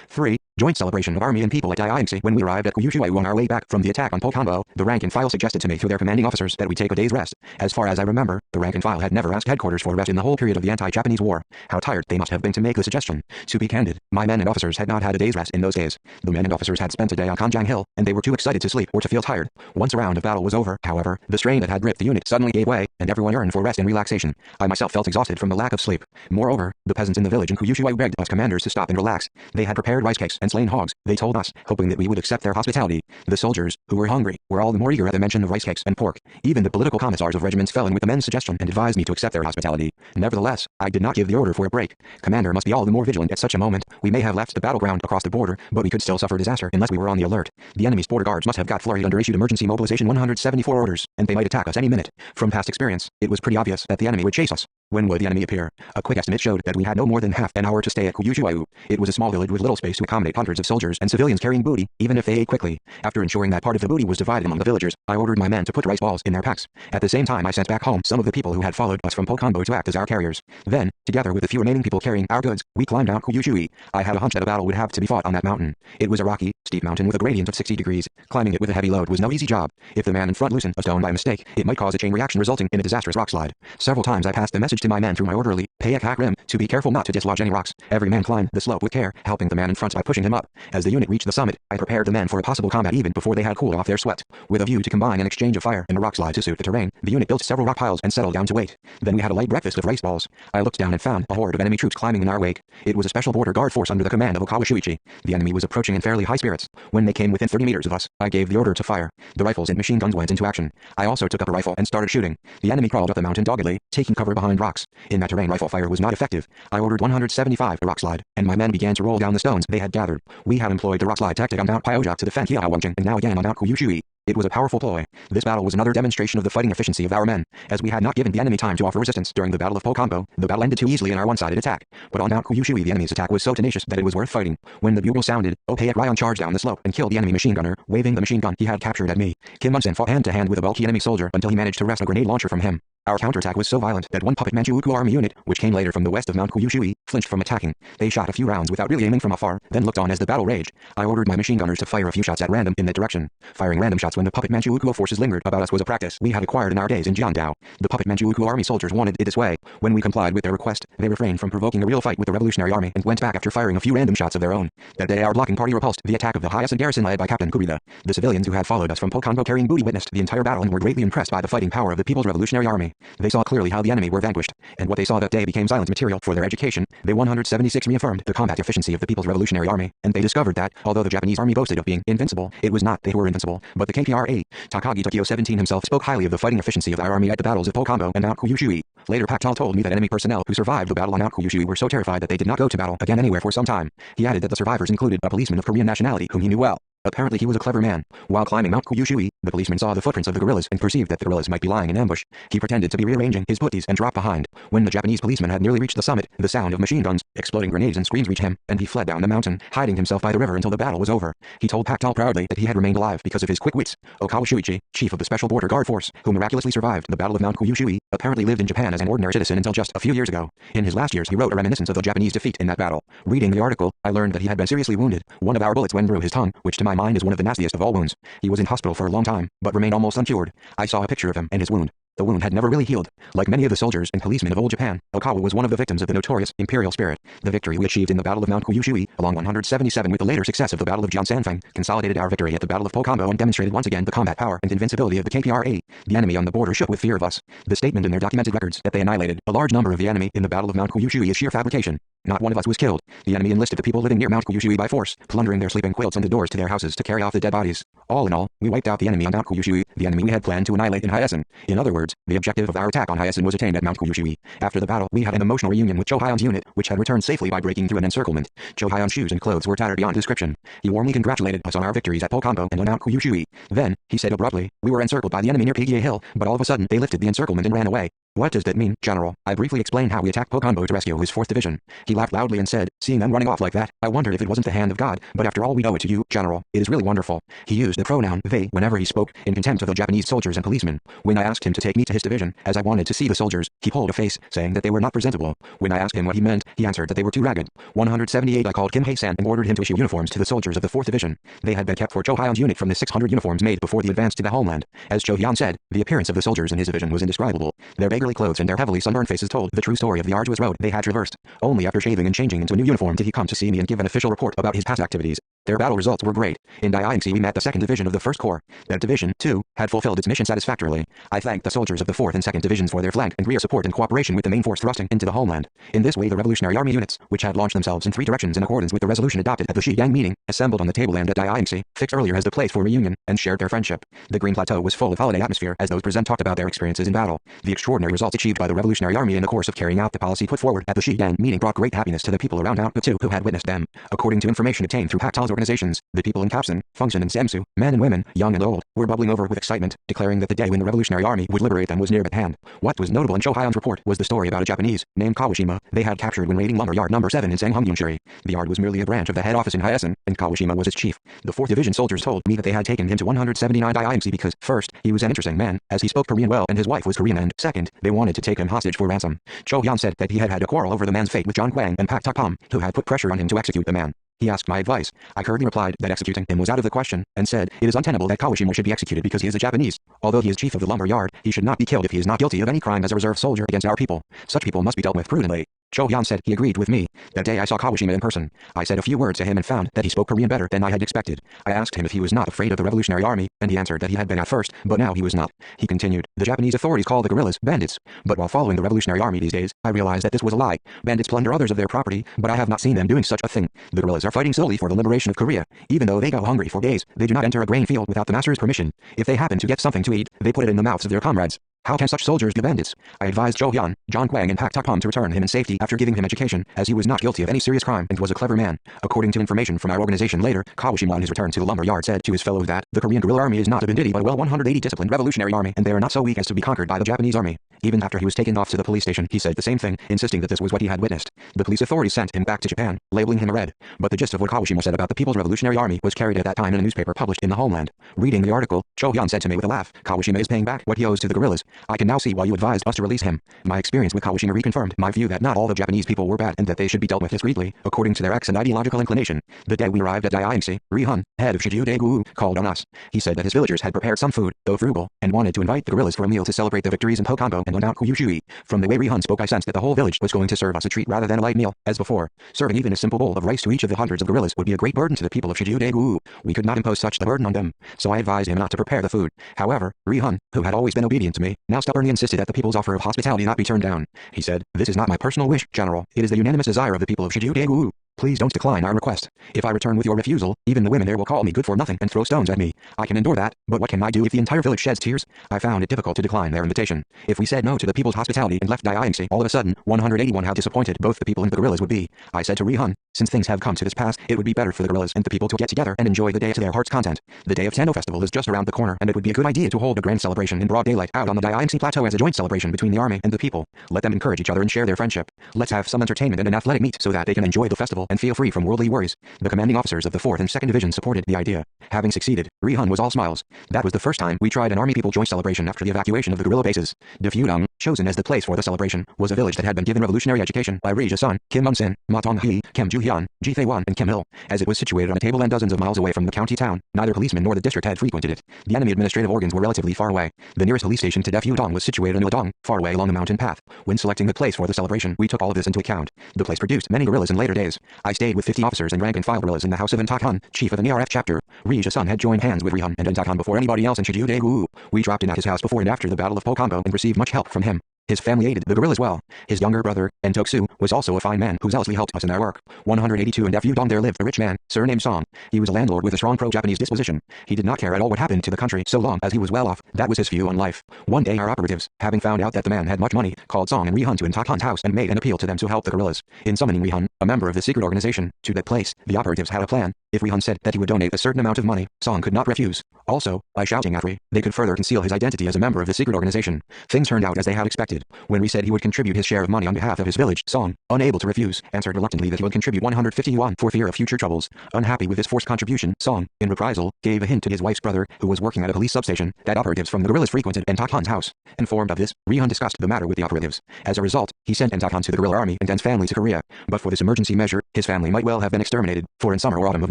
3. Joint celebration of Army and people at Daeingsi. When we arrived at Kyushu on our way back from the attack on Pokonbo, the rank and file suggested to me through their commanding officers that we take a day's rest. As far as I remember, the rank and file had never asked headquarters for rest in the whole period of the anti-Japanese war. How tired they must have been to make the suggestion. To be candid, my men and officers had not had a day's rest in those days. The men and officers had spent a day on Kanjang Hill, and they were too excited to sleep or to feel tired. Once a round of battle was over, however, the strain that had gripped the unit suddenly gave way, and everyone yearned for rest and relaxation. I myself felt exhausted from the lack of sleep. Moreover, the peasants in the village in Kyushu begged us commanders to stop and relax. They had prepared rice cakes and slain hogs, they told us, hoping that we would accept their hospitality. The soldiers, who were hungry, were all the more eager at the mention of rice cakes and pork. Even the political commissars of regiments fell in with the men's suggestion and advised me to accept their hospitality. Nevertheless, I did not give the order for a break. Commander must be all the more vigilant at such a moment. We may have left the battleground across the border, but we could still suffer disaster unless we were on the alert. The enemy's border guards must have got flurried under issued emergency mobilization 174 orders, and they might attack us any minute. From past experience, it was pretty obvious that the enemy would chase us. When would the enemy appear? A quick estimate showed that we had no more than half an hour to stay at Kyushu. It was a small village with little space to accommodate hundreds of soldiers and civilians carrying booty, even if they ate quickly. After ensuring that part of the booty was divided among the villagers, I ordered my men to put rice balls in their packs. At the same time I sent back home some of the people who had followed us from Pokonbo to act as our carriers. Then, together with the few remaining people carrying our goods, we climbed Mount Kyushu. I had a hunch that a battle would have to be fought on that mountain. It was a rocky, steep mountain with a gradient of 60 degrees. Climbing it with a heavy load was no easy job. If the man in front loosened a stone by mistake, it might cause a chain reaction resulting in a disastrous rockslide. Several times I passed the message to my men through my orderly, Payak Hakrim, to be careful not to dislodge any rocks. Every man climbed the slope with care, helping the man in front by pushing him up. As the unit reached the summit, I prepared the men for a possible combat even before they had cooled off their sweat. With a view to combine an exchange of fire and a rockslide to suit the terrain, the unit built several rock piles and settled down to wait. Then we had a light breakfast with rice balls. I looked down and found a horde of enemy troops climbing in our wake. It was a special border guard force under the command of Okawa Shuichi. The enemy was approaching in fairly high spirits. When they came within 30 meters of us, I gave the order to fire. The rifles and machine guns went into action. I also took up a rifle and started shooting. The enemy crawled up the mountain doggedly, taking cover behind rocks. In that terrain rifle fire was not effective. I ordered 175 a rockslide, and my men began to roll down the stones they had gathered. We had employed the rockslide tactic on Mount Pyojak to defend Kiawangjing and now again on Mount Kyushu. It was a powerful ploy. This battle was another demonstration of the fighting efficiency of our men, as we had not given the enemy time to offer resistance during the Battle of Pokonbo. The battle ended too easily in our one-sided attack, but on Mount Kyushu the enemy's attack was so tenacious that it was worth fighting. When the bugle sounded, Opayak Ryan charged down the slope and killed the enemy machine gunner, waving the machine gun he had captured at me. Kim Munson fought hand-to-hand with a bulky enemy soldier until he managed to wrest a grenade launcher from him. Our counterattack was so violent that one puppet Manchukuo army unit, which came later from the west of Mount Kyushui, flinched from attacking. They shot a few rounds without really aiming from afar, then looked on as the battle raged. I ordered my machine gunners to fire a few shots at random in that direction. Firing random shots when the puppet Manchukuo forces lingered about us was a practice we had acquired in our days in Jiangdao. The puppet Manchukuo army soldiers wanted it this way. When we complied with their request, they refrained from provoking a real fight with the Revolutionary Army and went back after firing a few random shots of their own. That day our blocking party repulsed the attack of the Hyacinth garrison led by Captain Kurita. The civilians who had followed us from Pokongo carrying booty witnessed the entire battle and were greatly impressed by the fighting power of the People's Revolutionary Army. They saw clearly how the enemy were vanquished, and what they saw that day became silent material for their education. They 176 reaffirmed the combat efficiency of the People's Revolutionary Army, and they discovered that, although the Japanese army boasted of being invincible, it was not they who were invincible, but the KPRA. Takagi Tokyo 17 himself spoke highly of the fighting efficiency of our army at the battles of Pokongo and Mount Kyushui. Later Pak Tal told me that enemy personnel who survived the battle on Mount Kyushui were so terrified that they did not go to battle again anywhere for some time. He added that the survivors included a policeman of Korean nationality whom he knew well. Apparently he was a clever man. While climbing Mount Kyushui, the policeman saw the footprints of the guerrillas and perceived that the guerrillas might be lying in ambush. He pretended to be rearranging his booties and dropped behind. When the Japanese policeman had nearly reached the summit, the sound of machine guns, exploding grenades and screams reached him, and he fled down the mountain, hiding himself by the river until the battle was over. He told Pak Tal proudly that he had remained alive because of his quick wits. Okawa Shuichi, chief of the Special Border Guard Force, who miraculously survived the Battle of Mount Kyushui, apparently lived in Japan as an ordinary citizen until just a few years ago. In his last years he wrote a reminiscence of the Japanese defeat in that battle. Reading the article, I learned that he had been seriously wounded. One of our bullets went through his tongue, which to my mind is one of the nastiest of all wounds. He was in hospital for a long time, but remained almost uncured. I saw a picture of him and his wound. The wound had never really healed. Like many of the soldiers and policemen of old Japan, Okawa was one of the victims of the notorious imperial spirit. The victory we achieved in the Battle of Mount Kyushui, along 177 with the later success of the Battle of Jiansanfeng, consolidated our victory at the Battle of Pokongo and demonstrated once again the combat power and invincibility of the KPRA. The enemy on the border shook with fear of us. The statement in their documented records that they annihilated a large number of the enemy in the Battle of Mount Kyushui is sheer fabrication. Not one of us was killed. The enemy enlisted the people living near Mount Kyushui by force, plundering their sleeping quilts and the doors to their houses to carry off the dead bodies. All in all, we wiped out the enemy on Mount Kyushui, the enemy we had planned to annihilate in Hyacinth. In other words, the objective of our attack on Hyacinth was attained at Mount Kyushui. After the battle, we had an emotional reunion with Cho Hyun's unit, which had returned safely by breaking through an encirclement. Cho Hyun's shoes and clothes were tattered beyond description. He warmly congratulated us on our victories at Pokongo and on Mount Kyushui. Then, he said abruptly, we were encircled by the enemy near Pigia Hill, but all of a sudden they lifted the encirclement and ran away. What does that mean, General? I briefly explained how we attacked Pokongo to rescue his 4th Division. He laughed loudly and said, seeing them running off like that, I wondered if it wasn't the hand of God, but after all we owe it to you, General. It is really wonderful. He used the pronoun they whenever he spoke, in contempt of the Japanese soldiers and policemen. When I asked him to take me to his division, as I wanted to see the soldiers, he pulled a face, saying that they were not presentable. When I asked him what he meant, he answered that they were too ragged. 178 I called Kim Hae-san and ordered him to issue uniforms to the soldiers of the 4th Division. They had been kept for Cho Hyun's unit from the 600 uniforms made before the advance to the homeland. As Cho Hyun said, the appearance of the soldiers in his division was indescribable. Their beggarly clothes and their heavily sunburned faces told the true story of the arduous road they had traversed. Only after shaving and changing into a new uniform did he come to see me and give an official report about his past activities. Their battle results were great. In Daiyingsi we met the 2nd Division of the 1st Corps. That division, too, had fulfilled its mission satisfactorily. I thanked the soldiers of the 4th and 2nd Divisions for their flank and rear support and cooperation with the main force thrusting into the homeland. In this way the Revolutionary Army units, which had launched themselves in 3 directions in accordance with the resolution adopted at the Shiyang meeting, assembled on the tableland at Daiyingsi, fixed earlier as the place for reunion, and shared their friendship. The Green Plateau was full of holiday atmosphere as those present talked about their experiences in battle. The extraordinary results achieved by the Revolutionary Army in the course of carrying out the policy put forward at the Shiyang meeting brought great happiness to the people around Mount Mutu who had witnessed them. According to information obtained through Pak Tal's organizations, the people in Kapsan, Fungsan and Samsu, men and women, young and old, were bubbling over with excitement, declaring that the day when the Revolutionary Army would liberate them was near at hand. What was notable in Cho Hyun's report was the story about a Japanese, named Kawashima, they had captured when raiding lumber yard number 7 in Sanghungyunshiri. The yard was merely a branch of the head office in Hyacinth, and Kawashima was its chief. The 4th Division soldiers told me that they had taken him to 179 Daiyingsi because, first, he was an interesting man, as he spoke Korean well and his wife was Korean, and second, they wanted to take him hostage for ransom. Cho Hyun said that he had had a quarrel over the man's fate with John Kwang and Pak Tak-pom, who had put pressure on him to execute the man. He asked my advice. I curtly replied that executing him was out of the question, and said, it is untenable that Kawashima should be executed because he is a Japanese. Although he is chief of the lumber yard, he should not be killed if he is not guilty of any crime as a reserve soldier against our people. Such people must be dealt with prudently. Cho Hyun said he agreed with me. That day I saw Kawashima in person. I said a few words to him and found that he spoke Korean better than I had expected. I asked him if he was not afraid of the Revolutionary Army, and he answered that he had been at first, but now he was not. He continued, the Japanese authorities call the guerrillas bandits. But while following the Revolutionary Army these days, I realized that this was a lie. Bandits plunder others of their property, but I have not seen them doing such a thing. The guerrillas are fighting solely for the liberation of Korea. Even though they go hungry for days, they do not enter a grain field without the master's permission. If they happen to get something to eat, they put it in the mouths of their comrades. How can such soldiers be bandits? I advised Cho Hyun, John Kwang and Pak Tak-pom to return him in safety after giving him education, as he was not guilty of any serious crime and was a clever man. According to information from our organization later, Kawashima on his return to the lumber yard said to his fellows that the Korean guerrilla army is not a banditi but a well 180 disciplined revolutionary army, and they are not so weak as to be conquered by the Japanese army. Even after he was taken off to the police station, he said the same thing, insisting that this was what he had witnessed. The police authorities sent him back to Japan, labeling him a red. But the gist of what Kawashima said about the People's Revolutionary Army was carried at that time in a newspaper published in the homeland. Reading the article, Cho Hyun said to me with a laugh, Kawashima is paying back what he owes to the guerrillas. I can now see why you advised us to release him. My experience with Kawashima reconfirmed my view that not all the Japanese people were bad and that they should be dealt with discreetly, according to their acts and ideological inclination. The day we arrived at Daiyangsi, Ri-hun, head of Shiju Daegu, called on us. He said that his villagers had prepared some food, though frugal, and wanted to invite the guerrillas for a meal to celebrate the victories in Pokambo and on Mount Kuyushui. From the way Ri-hun spoke, I sensed that the whole village was going to serve us a treat rather than a light meal. As before, serving even a simple bowl of rice to each of the hundreds of guerrillas would be a great burden to the people of Shiju Daegu. We could not impose such a burden on them, so I advised him not to prepare the food. However, Ri-hun, who had always been obedient to me, now stubbornly insisted that the people's offer of hospitality not be turned down. He said, "This is not my personal wish, General. It is the unanimous desire of the people of Shiju Daegu. Please don't decline our request. If I return with your refusal, even the women there will call me good for nothing and throw stones at me. I can endure that, but what can I do if the entire village sheds tears?" I found it difficult to decline their invitation. If we said no to the people's hospitality and left Daiyangsi, all of a sudden, 181 how disappointed both the people and the guerrillas would be. I said to Ri-hun, "Since things have come to this pass, it would be better for the guerrillas and the people to get together and enjoy the day to their heart's content. The day of Tenno Festival is just around the corner, and it would be a good idea to hold a grand celebration in broad daylight out on the Daiyangsi Plateau as a joint celebration between the army and the people. Let them encourage each other and share their friendship. Let's have some entertainment and an athletic meet so that they can enjoy the festival and feel free from worldly worries." The commanding officers of the 4th and 2nd Division supported the idea. Having succeeded, Ri-hun was all smiles. That was the first time we tried an army people joint celebration after the evacuation of the guerrilla bases. Defudong, chosen as the place for the celebration, was a village that had been given revolutionary education by Ri Ja-sun, Kim Mung-sin, Ma Tong-hee, Kim Ju-hyun, Ji Tae-won, and Kim Il. As it was situated on a tableland dozens of miles away from the county town, neither policeman nor the district had frequented it. The enemy administrative organs were relatively far away. The nearest police station to Defudong was situated in Uladong, far away along a mountain path. When selecting the place for the celebration, we took all of this into account. The place produced many guerrillas in later days. I stayed with 50 officers and rank-and-file guerrillas in the house of Intak-hun, chief of the NRF chapter. Ri Ja-sun had joined hands with Ri-hun and Intak-hun before anybody else in Shiju Daegu. We dropped in at his house before and after the Battle of Pokambo and received much help from him. His family aided the guerrillas well. His younger brother, Entoksu, was also a fine man who zealously helped us in our work. 182 in Defudong there lived a rich man, surnamed Song. He was a landlord with a strong pro-Japanese disposition. He did not care at all what happened to the country so long as he was well off. That was his view on life. One day our operatives, having found out that the man had much money, called Song and Ri-hun to Intak-hun's house and made an appeal to them to help the guerrillas. In summoning Ri-hun, a member of the secret organization, to that place, the operatives had a plan. If Ri-hun said that he would donate a certain amount of money, Song could not refuse. Also, by shouting at Ri, they could further conceal his identity as a member of the secret organization. Things turned out as they had expected. When Ri said he would contribute his share of money on behalf of his village, Song, unable to refuse, answered reluctantly that he would contribute 150 yuan for fear of future troubles. Unhappy with this forced contribution, Song, in reprisal, gave a hint to his wife's brother, who was working at a police substation, that operatives from the guerrillas frequented Intak-hun's house. Informed of this, Ri-hun discussed the matter with the operatives. As a result, he sent Intak-hun to the guerrilla army and Den's family to Korea. But for this emergency measure, his family might well have been exterminated, for in summer or autumn of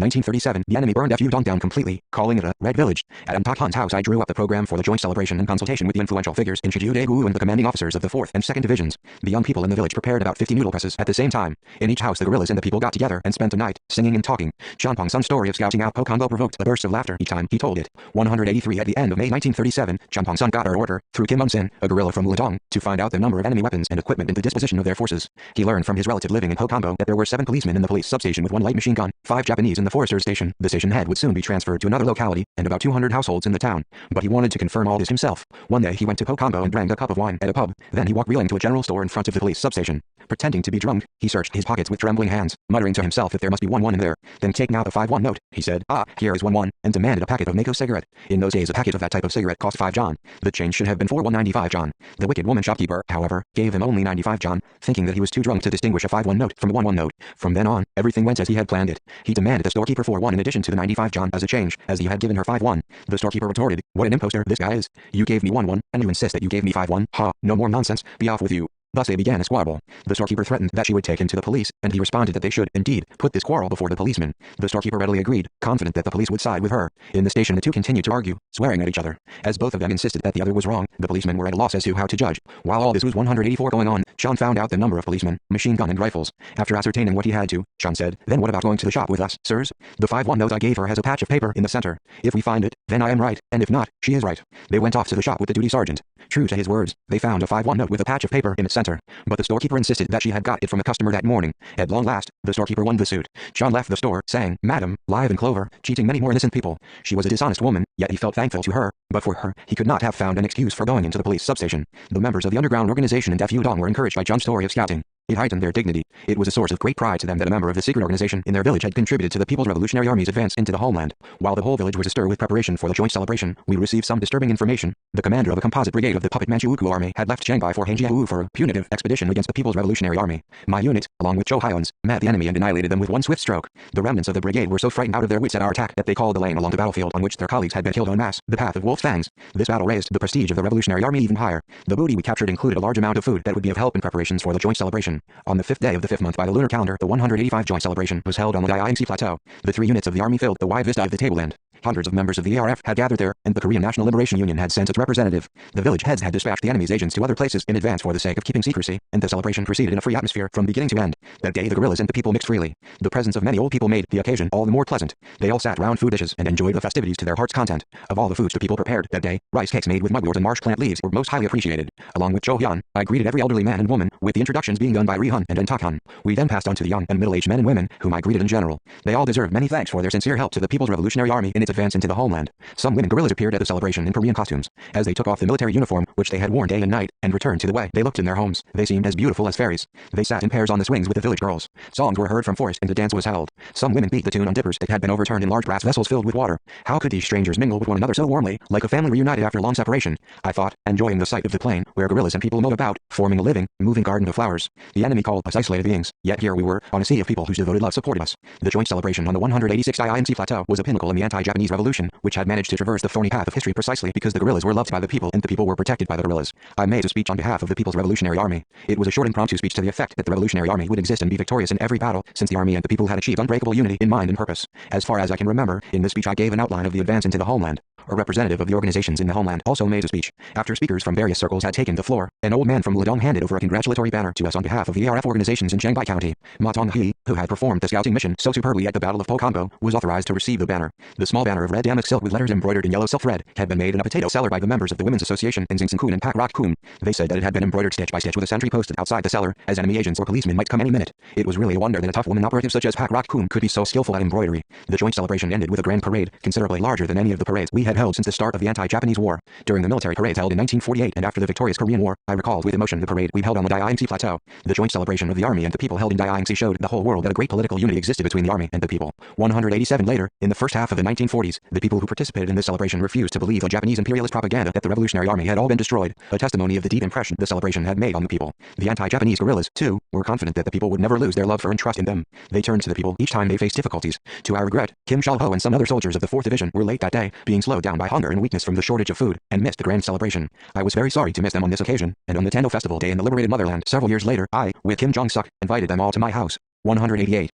1937, the enemy burned Defudong down completely, calling it a red village. At Intak-hun's house I drew up the program for the joint celebration in consultation with the influential figures in Shiju Daegu and the commanding officers of the 4th and 2nd Divisions. The young people in the village prepared about 50 noodle presses at the same time. In each house the guerrillas and the people got together and spent a night, singing and talking. Chanpong-sun's story of scouting out Pokambo provoked a burst of laughter each time he told it. 183 at the end of May 1937, Chanpong-sun got our order, through Kim Mung-sin, a guerrilla from Uladong, to find out the number of enemy weapons and equipment and the disposition of their forces. He learned from his relative living in Pokambo that there were 7 policemen in the police substation with 1 light machine gun, 5 Japanese in the forester's station. The station head would soon be transferred to another locality, and about 200 households in the town. But he wanted to confirm all this himself. One day he went to Pokambo and drank a cup of wine at a pub. Then he walked reeling to a general store in front of the police substation. Pretending to be drunk, he searched his pockets with trembling hands, muttering to himself that there must be 1 in there. Then taking out a 5 note, he said, "Ah, here is 1, and demanded a packet of Mako cigarette. In those days a packet of that type of cigarette cost 5 John. The change should have been for 195 John. The wicked woman shopkeeper, however, gave him only 95 John, thinking that he was too drunk to distinguish a 5 note from a 1 note. From then on, everything went as he had planned it. He demanded the storekeeper for 1 in addition to the 95 John as a change, as he had given her 5 The storekeeper retorted, "What an impostor this guy is. You gave me 1 and you insist that you gave me 5 Ha, no more nonsense, be off with you." Thus they began a squabble. The storekeeper threatened that she would take him to the police, and he responded that they should, indeed, put this quarrel before the policeman. The storekeeper readily agreed, confident that the police would side with her. In the station the two continued to argue, swearing at each other. As both of them insisted that the other was wrong, the policemen were at a loss as to how to judge. While all this was 184 going on, John found out the number of policemen, machine gun and rifles. After ascertaining what he had to, John said, "Then what about going to the shop with us, sirs? The 5 note I gave her has a patch of paper in the center. If we find it, then I am right, and if not, she is right." They went off to the shop with the duty sergeant. True to his words, they found a 5 note with a patch of paper in its center. But the storekeeper insisted that she had got it from a customer that morning. At long last, the storekeeper won the suit. John left the store, saying, "Madam, Live and Clover, cheating many more innocent people. She was a dishonest woman, yet he felt thankful to her. But for her, he could not have found an excuse for going into the police substation." The members of the underground organization in Defudong were encouraged by John's story of scouting. It heightened their dignity. It was a source of great pride to them that a member of the secret organization in their village had contributed to the People's Revolutionary Army's advance into the homeland. While the whole village was astir with preparation for the joint celebration, we received some disturbing information. The commander of a composite brigade of the puppet Manchukuo army had left Shanghai for Hangzhou for a punitive expedition against the People's Revolutionary Army. My unit, along with Zhou Haiyun's, met the enemy and annihilated them with one swift stroke. The remnants of the brigade were so frightened out of their wits at our attack that they called the lane along the battlefield on which their colleagues had been killed en masse the path of wolf's fangs. This battle raised the prestige of the Revolutionary Army even higher. The booty we captured included a large amount of food that would be of help in preparations for the joint celebration. On the 5th day of the 5th month by the lunar calendar, the 185 joint celebration was held on the Dianxi Plateau. The 3 units of the army filled the wide vista of the tableland. Hundreds of members of the ARF had gathered there, and the Korean National Liberation Union had sent its representative. The village heads had dispatched the enemy's agents to other places in advance for the sake of keeping secrecy, and the celebration proceeded in a free atmosphere from beginning to end. That day the guerrillas and the people mixed freely. The presence of many old people made the occasion all the more pleasant. They all sat round food dishes and enjoyed the festivities to their heart's content. Of all the foods the people prepared that day, rice cakes made with mugwort and marsh plant leaves were most highly appreciated. Along with Cho Hyun, I greeted every elderly man and woman, with the introductions being done by Ri Hun and Tak Hun. We then passed on to the young and middle-aged men and women, whom I greeted in general. They all deserved many thanks for their sincere help to the People's Revolutionary Army in its advance into the homeland. Some women guerrillas appeared at the celebration in Korean costumes. As they took off the military uniform, which they had worn day and night, and returned to the way they looked in their homes, they seemed as beautiful as fairies. They sat in pairs on the swings with the village girls. Songs were heard from forest and a dance was held. Some women beat the tune on dippers that had been overturned in large brass vessels filled with water. How could these strangers mingle with one another so warmly, like a family reunited after long separation? I thought, enjoying the sight of the plain, where guerrillas and people mowed about, forming a living, moving garden of flowers. The enemy called us isolated beings, yet here we were, on a sea of people whose devoted love supported us. The joint celebration on the 186th IMC Plateau was a pinnacle in the anti-Japanese revolution, which had managed to traverse the thorny path of history precisely because the guerrillas were loved by the people and the people were protected by the guerrillas. I made a speech on behalf of the People's Revolutionary Army. It was a short impromptu speech to the effect that the Revolutionary Army would exist and be victorious in every battle, since the army and the people had achieved unbreakable unity in mind and purpose. As far as I can remember, in this speech I gave an outline of the advance into the homeland. A representative of the organizations in the homeland also made a speech. After speakers from various circles had taken the floor, an old man from Ledong handed over a congratulatory banner to us on behalf of the ARF organizations in Shanghai County. Ma Tong-hee, who had performed the scouting mission so superbly at the Battle of Pokongo, was authorized to receive the banner. The small banner of red damask silk with letters embroidered in yellow silk thread had been made in a potato cellar by the members of the Women's Association in Zingsun and Pak Rak Kun. They said that it had been embroidered stitch by stitch with a sentry posted outside the cellar, as enemy agents or policemen might come any minute. It was really a wonder that a tough woman operative such as Pak Rak Kun could be so skillful at embroidery. The joint celebration ended with a grand parade, considerably larger than any of the parades we had held since the start of the anti-Japanese war. During the military parades held in 1948 and after the victorious Korean War, I recalled with emotion the parade we held on the Dianxi Plateau. The joint celebration of the army and the people held in Dianxi showed the whole world that a great political unity existed between the army and the people. 187 later, in the first half of the 1940s, the people who participated in this celebration refused to believe the Japanese imperialist propaganda that the Revolutionary Army had all been destroyed, a testimony of the deep impression the celebration had made on the people. The anti-Japanese guerrillas, too, were confident that the people would never lose their love for and trust in them. They turned to the people each time they faced difficulties. To our regret, Kim Shal-ho and some other soldiers of the 4th Division were late that day, being slowed down by hunger and weakness from the shortage of food, and missed the grand celebration. I was very sorry to miss them on this occasion, and on the Tendo Festival Day in the liberated motherland several years later, I, with Kim Jong-suk, invited them all to my house. 188.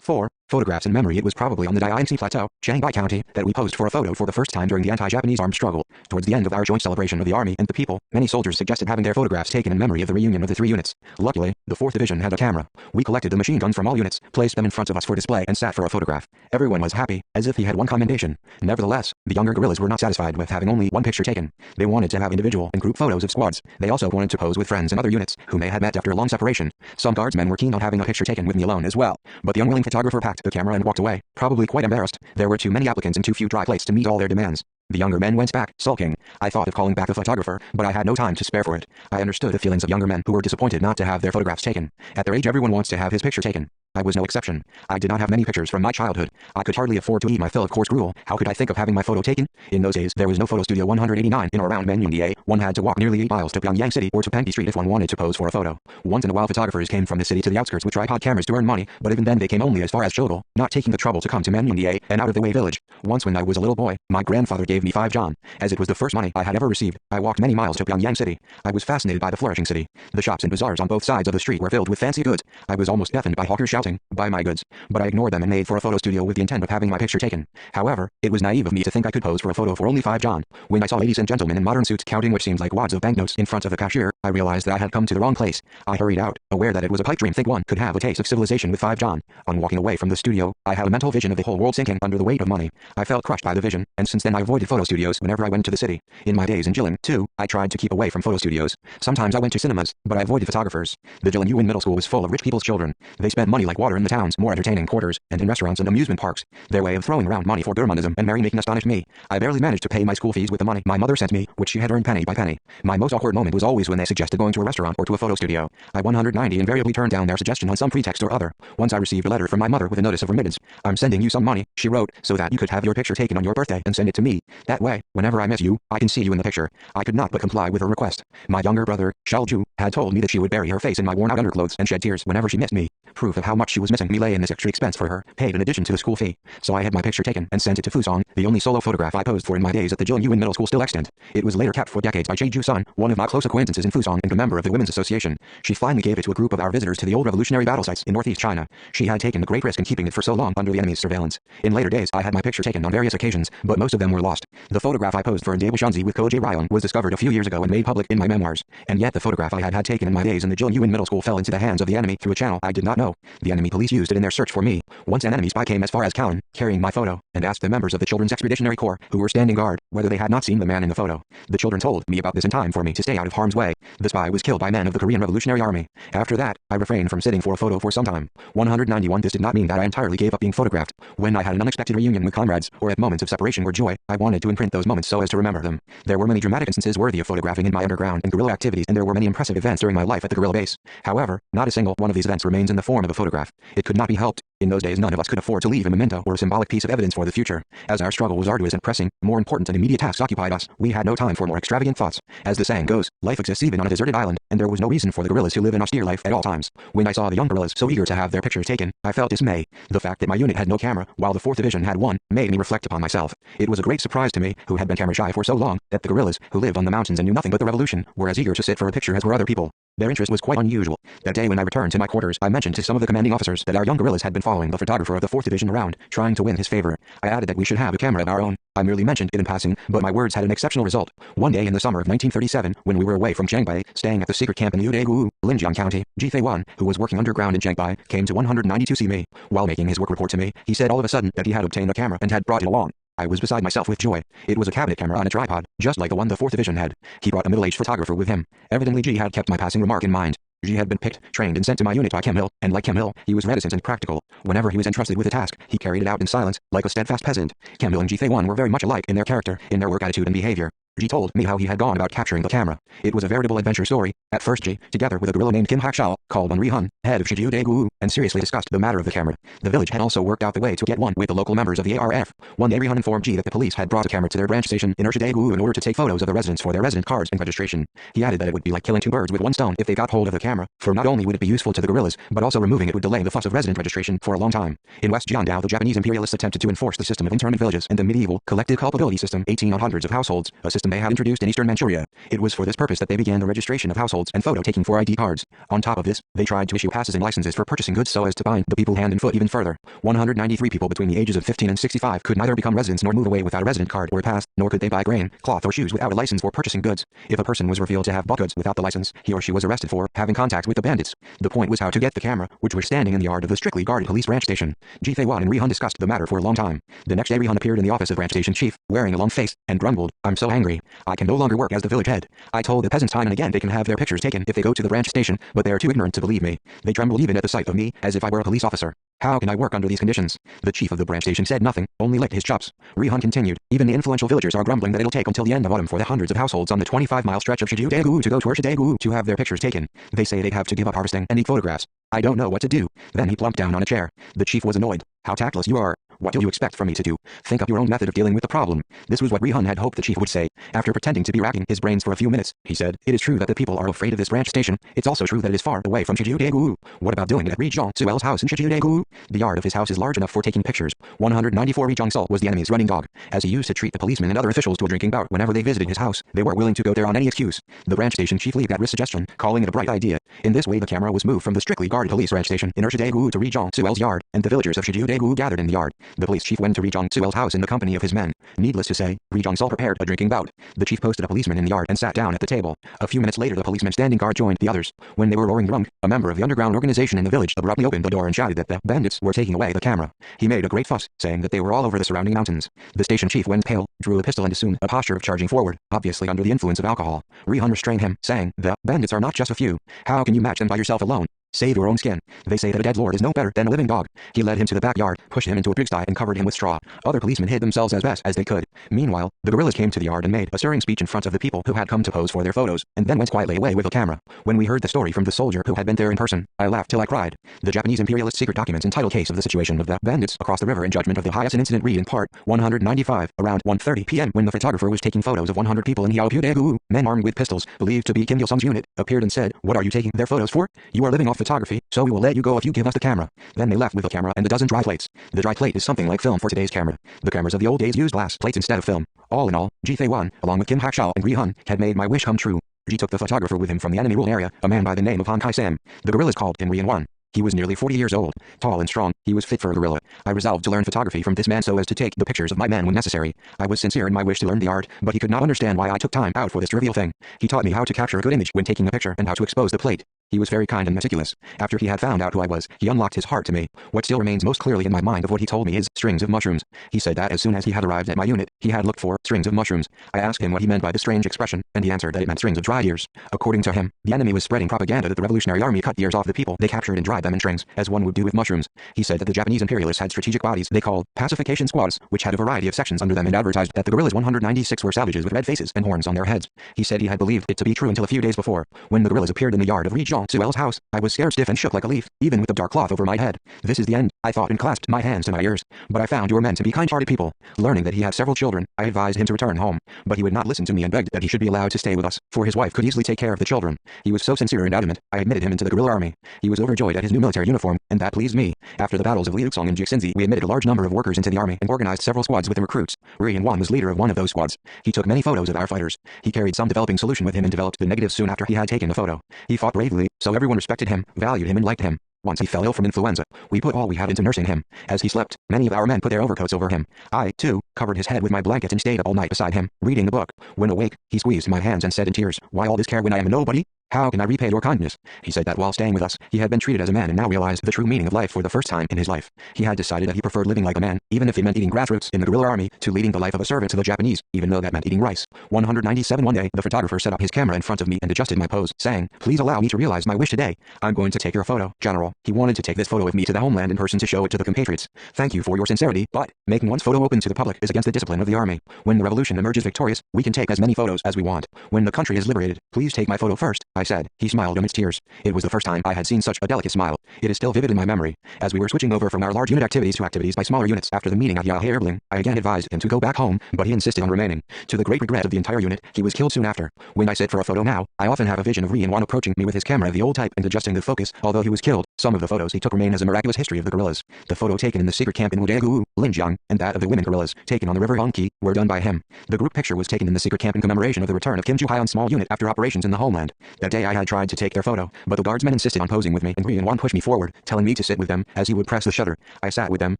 4. Photographs in memory. It was probably on the Dianxi Plateau, Shanghai County, that we posed for a photo for the first time during the anti-Japanese armed struggle. Towards the end of our joint celebration of the army and the people, many soldiers suggested having their photographs taken in memory of the reunion of the 3 units. Luckily, the 4th Division had a camera. We collected the machine guns from all units, placed them in front of us for display, and sat for a photograph. Everyone was happy, as if he had won commendation. Nevertheless, the younger guerrillas were not satisfied with having only one picture taken. They wanted to have individual and group photos of squads. They also wanted to pose with friends and other units, whom they had met after a long separation. Some guardsmen were keen on having a picture taken with me alone as well, but the unwilling photographer packed the camera and walked away, probably quite embarrassed. There were too many applicants and too few dry plates to meet all their demands. The younger men went back, sulking. I thought of calling back the photographer, but I had no time to spare for it. I understood the feelings of younger men who were disappointed not to have their photographs taken. At their age everyone wants to have his picture taken. I was no exception. I did not have many pictures from my childhood. I could hardly afford to eat my fill of coarse gruel. How could I think of having my photo taken? In those days, there was no photo studio 189 in or around Menyoongdae. One had to walk nearly 8 miles to Pyongyang City or to Panki Street if one wanted to pose for a photo. Once in a while photographers came from the city to the outskirts with tripod cameras to earn money, but even then they came only as far as Chodol, not taking the trouble to come to Menyoongdae, an out-of-the-way village. Once when I was a little boy, my grandfather gave me 5 john. As it was the first money I had ever received, I walked many miles to Pyongyang City. I was fascinated by the flourishing city. The shops and bazaars on both sides of the street were filled with fancy goods. I was almost deafened by hawkers shouting, "Buy my goods." But I ignored them and made for a photo studio with the intent of having my picture taken. However, it was naive of me to think I could pose for a photo for only 5 john. When I saw ladies and gentlemen in modern suits counting what seemed like wads of banknotes in front of the cashier, I realized that I had come to the wrong place. I hurried out, aware that it was a pipe dream think one could have a taste of civilization with 5 john. On walking away from the studio, I had a mental vision of the whole world sinking under the weight of money. I felt crushed by the vision, and since then I avoided photo studios whenever I went to the city. In my days in Jilin, too, I tried to keep away from photo studios. Sometimes I went to cinemas, but I avoided photographers. The Jilin Yuan Middle School was full of rich people's children. They spent money like water in the town's more entertaining quarters, and in restaurants and amusement parks. Their way of throwing around money for gourmandism and merrymaking astonished me. I barely managed to pay my school fees with the money my mother sent me, which she had earned penny by penny. My most awkward moment was always when they suggested going to a restaurant or to a photo studio. I 190 invariably turned down their suggestion on some pretext or other. Once I received a letter from my mother with a notice of remittance. "I'm sending you some money," she wrote, "so that you could have your picture taken on your birthday and send it to me. That way, whenever I miss you, I can see you in the picture." I could not but comply with her request. My younger brother, Shalju, had told me that she would bury her face in my worn-out underclothes and shed tears whenever she missed me. Proof of how much she was missing me lay in this extra expense for her, paid in addition to the school fee. So I had my picture taken and sent it to Fusong, the only solo photograph I posed for in my days at the Jilyuan Middle School still extant. It was later kept for decades by Jeju Sun, one of my close acquaintances in Fusong and a member of the Women's Association. She finally gave it to a group of our visitors to the old revolutionary battle sites in northeast China. She had taken a great risk in keeping it for so long under the enemy's surveillance. In later days, I had my picture taken on various occasions, but most of them were lost. The photograph I posed for in Daewushanzi with Ko Jae-ryong was discovered a few years ago and made public in my memoirs. And yet the photograph I had taken in my days in the Jilyuan Middle School fell into the hands of the enemy through a channel I did not know. The enemy police used it in their search for me. Once an enemy spy came as far as Kowloon, carrying my photo, and asked the members of the Children's Expeditionary Corps, who were standing guard, whether they had not seen the man in the photo. The children told me about this in time for me to stay out of harm's way. The spy was killed by men of the Korean Revolutionary Army. After that, I refrained from sitting for a photo for some time. 191 This did not mean that I entirely gave up being photographed. When I had an unexpected reunion with comrades, or at moments of separation or joy, I wanted to imprint those moments so as to remember them. There were many dramatic instances worthy of photographing in my underground and guerrilla activities, and there were many impressive events during my life at the guerrilla base. However, not a single one of these events remains in the form of a photograph. It could not be helped. In those days, none of us could afford to leave a memento or a symbolic piece of evidence for the future. As our struggle was arduous and pressing, more important and immediate tasks occupied us, we had no time for more extravagant thoughts. As the saying goes, life exists even on a deserted island, and there was no reason for the guerrillas to live an austere life at all times. When I saw the young guerrillas so eager to have their pictures taken, I felt dismay. The fact that my unit had no camera, while the 4th Division had one, made me reflect upon myself. It was a great surprise to me, who had been camera shy for so long, that the guerrillas, who lived on the mountains and knew nothing but the revolution, were as eager to sit for a picture as were other people. Their interest was quite unusual. That day when I returned to my quarters, I mentioned to some of the commanding officers that our young guerrillas had been following the photographer of the 4th Division around, trying to win his favor. I added that we should have a camera of our own. I merely mentioned it in passing, but my words had an exceptional result. One day in the summer of 1937, when we were away from Changbei, staying at the secret camp in Udaegu, Linjiang County, Ji Fei-wan, who was working underground in Changbei, came to 190 to see me. While making his work report to me, he said all of a sudden that he had obtained a camera and had brought it along. I was beside myself with joy. It was a cabinet camera on a tripod, just like the one the 4th Division had. He brought a middle-aged photographer with him. Evidently Ji had kept my passing remark in mind. Ji had been picked, trained and sent to my unit by Kim Il, and like Kim Il, he was reticent and practical. Whenever he was entrusted with a task, he carried it out in silence, like a steadfast peasant. Kim Il and Ji Fei-wan were very much alike in their character, in their work attitude and behavior. Ji told me how he had gone about capturing the camera. It was a veritable adventure story. At first Ji, together with a guerrilla named Kim Hak-shao, called on Ri-hun, head of Shijiu-daegu, and seriously discussed the matter of the camera. The village had also worked out the way to get one with the local members of the ARF. One day Ri-hun informed Ji that the police had brought a camera to their branch station in Shijiu-daegu in order to take photos of the residents for their resident cards and registration. He added that it would be like killing two birds with one stone if they got hold of the camera, for not only would it be useful to the guerrillas, but also removing it would delay the fuss of resident registration for a long time. In West Jiangdao, the Japanese imperialists attempted to enforce the system of internment villages and the medieval collective culpability system 18 on hundreds of households, a system they had introduced in eastern Manchuria. It was for this purpose that they began the registration of households and photo taking for ID cards. On top of this, they tried to issue passes and licenses for purchasing goods so as to bind the people hand and foot even further. 193 people between the ages of 15 and 65 could neither become residents nor move away without a resident card or a pass, nor could they buy grain, cloth or shoes without a license for purchasing goods. If a person was revealed to have bought goods without the license, he or she was arrested for having contact with the bandits. The point was how to get the camera, which was standing in the yard of the strictly guarded police branch station. Ji Fei-wan and Ri-hun discussed the matter for a long time. The next day Ri-hun appeared in the office of branch station chief, wearing a long face, and grumbled, "I'm so angry. I can no longer work as the village head. I told the peasants time and again they can have their pictures taken if they go to the branch station, but they are too ignorant to believe me. They tremble even at the sight of me, as if I were a police officer. How can I work under these conditions?" The chief of the branch station said nothing, only licked his chops. Ri-hun continued, "Even the influential villagers are grumbling that it'll take until the end of autumn for the hundreds of households on the 25-mile stretch of Shijiu-daegu to go to Urshidaegu to have their pictures taken. They say they'd have to give up harvesting and eat photographs. I don't know what to do." Then he plumped down on a chair. The chief was annoyed. "How tactless you are. What do you expect from me to do? Think up your own method of dealing with the problem." This was what Ri-hun had hoped the chief would say. After pretending to be racking his brains for a few minutes, he said, "It is true that the people are afraid of this branch station. It's also true that it is far away from Shijiu-daegu. What about doing it at Ri Zhong-suel's house in Shijiu-daegu? The yard of his house is large enough for taking pictures." 194 Ri Zhong-sul was the enemy's running dog. As he used to treat the policemen and other officials to a drinking bout whenever they visited his house, they were willing to go there on any excuse. The branch station chief leaped at Ri's suggestion, calling it a bright idea. In this way the camera was moved from the strictly guarded police branch station in Urshidaegu to Ri Zhong-suel's yard, and the villagers of Shijiu-daegu gathered in the yard. The police chief went to Ri Zhong-suel's house in the company of his men. Needless to say, Ri Zhong-sul prepared a drinking bout. The chief posted a policeman in the yard and sat down at the table. A few minutes later the policeman standing guard joined the others. When they were roaring drunk, a member of the underground organization in the village abruptly opened the door and shouted that the bandits were taking away the camera. He made a great fuss, saying that they were all over the surrounding mountains. The station chief went pale, drew a pistol and assumed a posture of charging forward, obviously under the influence of alcohol. Ri-hun restrained him, saying, "The bandits are not just a few. How can you match them by yourself alone? Save your own skin. They say that a dead lord is no better than a living dog. He led him to the backyard, pushed him into a pigsty and covered him with straw. Other policemen hid themselves as best as they could. Meanwhile, the guerrillas came to the yard and made a stirring speech in front of the people who had come to pose for their photos, and then went quietly away with a camera. When we heard the story from the soldier who had been there in person, I laughed till I cried. The Japanese imperialist secret documents entitled Case of the Situation of the Bandits Across the River in Judgment of the Highest Incident read in part 195, around 1:30 p.m. when the photographer was taking photos of 100 people in AUDIOBOOK. Men armed with pistols, believed to be Kim Il-sung's unit, appeared and said, "What are you taking their photos for? You are living off photography, so we will let you go if you give us the camera." Then they left with a camera and a dozen dry plates. The dry plate is something like film for today's camera. The cameras of the old days used glass plates instead of film. All in all, Ji Fei-wan, along with Kim Hak-shao and Ri Hun, had made my wish come true. Ji took the photographer with him from the enemy-ruled area, a man by the name of Han Kai-sam. The guerrillas called him Ri-wan. He was nearly 40 years old, tall and strong. He was fit for a guerrilla. I resolved to learn photography from this man so as to take the pictures of my men when necessary. I was sincere in my wish to learn the art, but he could not understand why I took time out for this trivial thing. He taught me how to capture a good image when taking a picture and how to expose the plate. He was very kind and meticulous. After he had found out who I was, he unlocked his heart to me. What still remains most clearly in my mind of what he told me is strings of mushrooms. He said that as soon as he had arrived at my unit, he had looked for strings of mushrooms. I asked him what he meant by the strange expression, and he answered that it meant strings of dried ears. According to him, the enemy was spreading propaganda that the Revolutionary Army cut ears off the people they captured and dried them in strings, as one would do with mushrooms. He said that the Japanese imperialists had strategic bodies they called pacification squads, which had a variety of sections under them, and advertised that the guerrillas 196 were savages with red faces and horns on their heads. He said he had believed it to be true until a few days before, when the guerrillas appeared in the yard of Regent Suel's house. I was scared stiff and shook like a leaf, even with the dark cloth over my head. This is the end, I thought, and clasped my hands to my ears. But I found your men to be kind-hearted people. Learning that he had several children, I advised him to return home, but he would not listen to me and begged that he should be allowed to stay with us, for his wife could easily take care of the children. He was so sincere and adamant, I admitted him into the guerrilla army. He was overjoyed at his new military uniform, and that pleased me. After the battles of Liuxong and Jixinzi, we admitted a large number of workers into the army and organized several squads with the recruits. Ri-wan was leader of one of those squads. He took many photos of our fighters. He carried some developing solution with him and developed the negatives soon after he had taken the photo. He fought bravely, so everyone respected him, valued him and liked him. Once he fell ill from influenza. We put all we had into nursing him. As he slept, many of our men put their overcoats over him. I, too, covered his head with my blanket and stayed up all night beside him, reading the book. When awake, he squeezed my hands and said in tears, "Why all this care when I am a nobody? How can I repay your kindness?" He said that while staying with us, he had been treated as a man and now realized the true meaning of life for the first time in his life. He had decided that he preferred living like a man, even if it meant eating grassroots in the guerrilla army, to leading the life of a servant to the Japanese, even though that meant eating rice. 197 One day, the photographer set up his camera in front of me and adjusted my pose, saying, "Please allow me to realize my wish today. I'm going to take your photo, General." He wanted to take this photo of me to the homeland in person to show it to the compatriots. "Thank you for your sincerity, but making one's photo open to the public is against the discipline of the army. When the revolution emerges victorious, we can take as many photos as we want. When the country is liberated, please take my photo first," I said. He smiled amidst tears. It was the first time I had seen such a delicate smile. It is still vivid in my memory. As we were switching over from our large unit activities to activities by smaller units after the meeting at Yaherbling, I again advised him to go back home, but he insisted on remaining. To the great regret of the entire unit, he was killed soon after. When I sit for a photo now, I often have a vision of Ri-wan approaching me with his camera of the old type and adjusting the focus. Although he was killed, some of the photos he took remain as a miraculous history of the guerrillas. The photo taken in the secret camp in Wudaegu, Linjiang, and that of the women guerrillas, taken on the river Yangtze, were done by him. The group picture was taken in the secret camp in commemoration of the return of Kim Ju-hyun's small unit after operations in the homeland. That day I had tried to take their photo, but the guardsmen insisted on posing with me, and Ri-wan pushed me forward, telling me to sit with them, as he would press the shutter. I sat with them,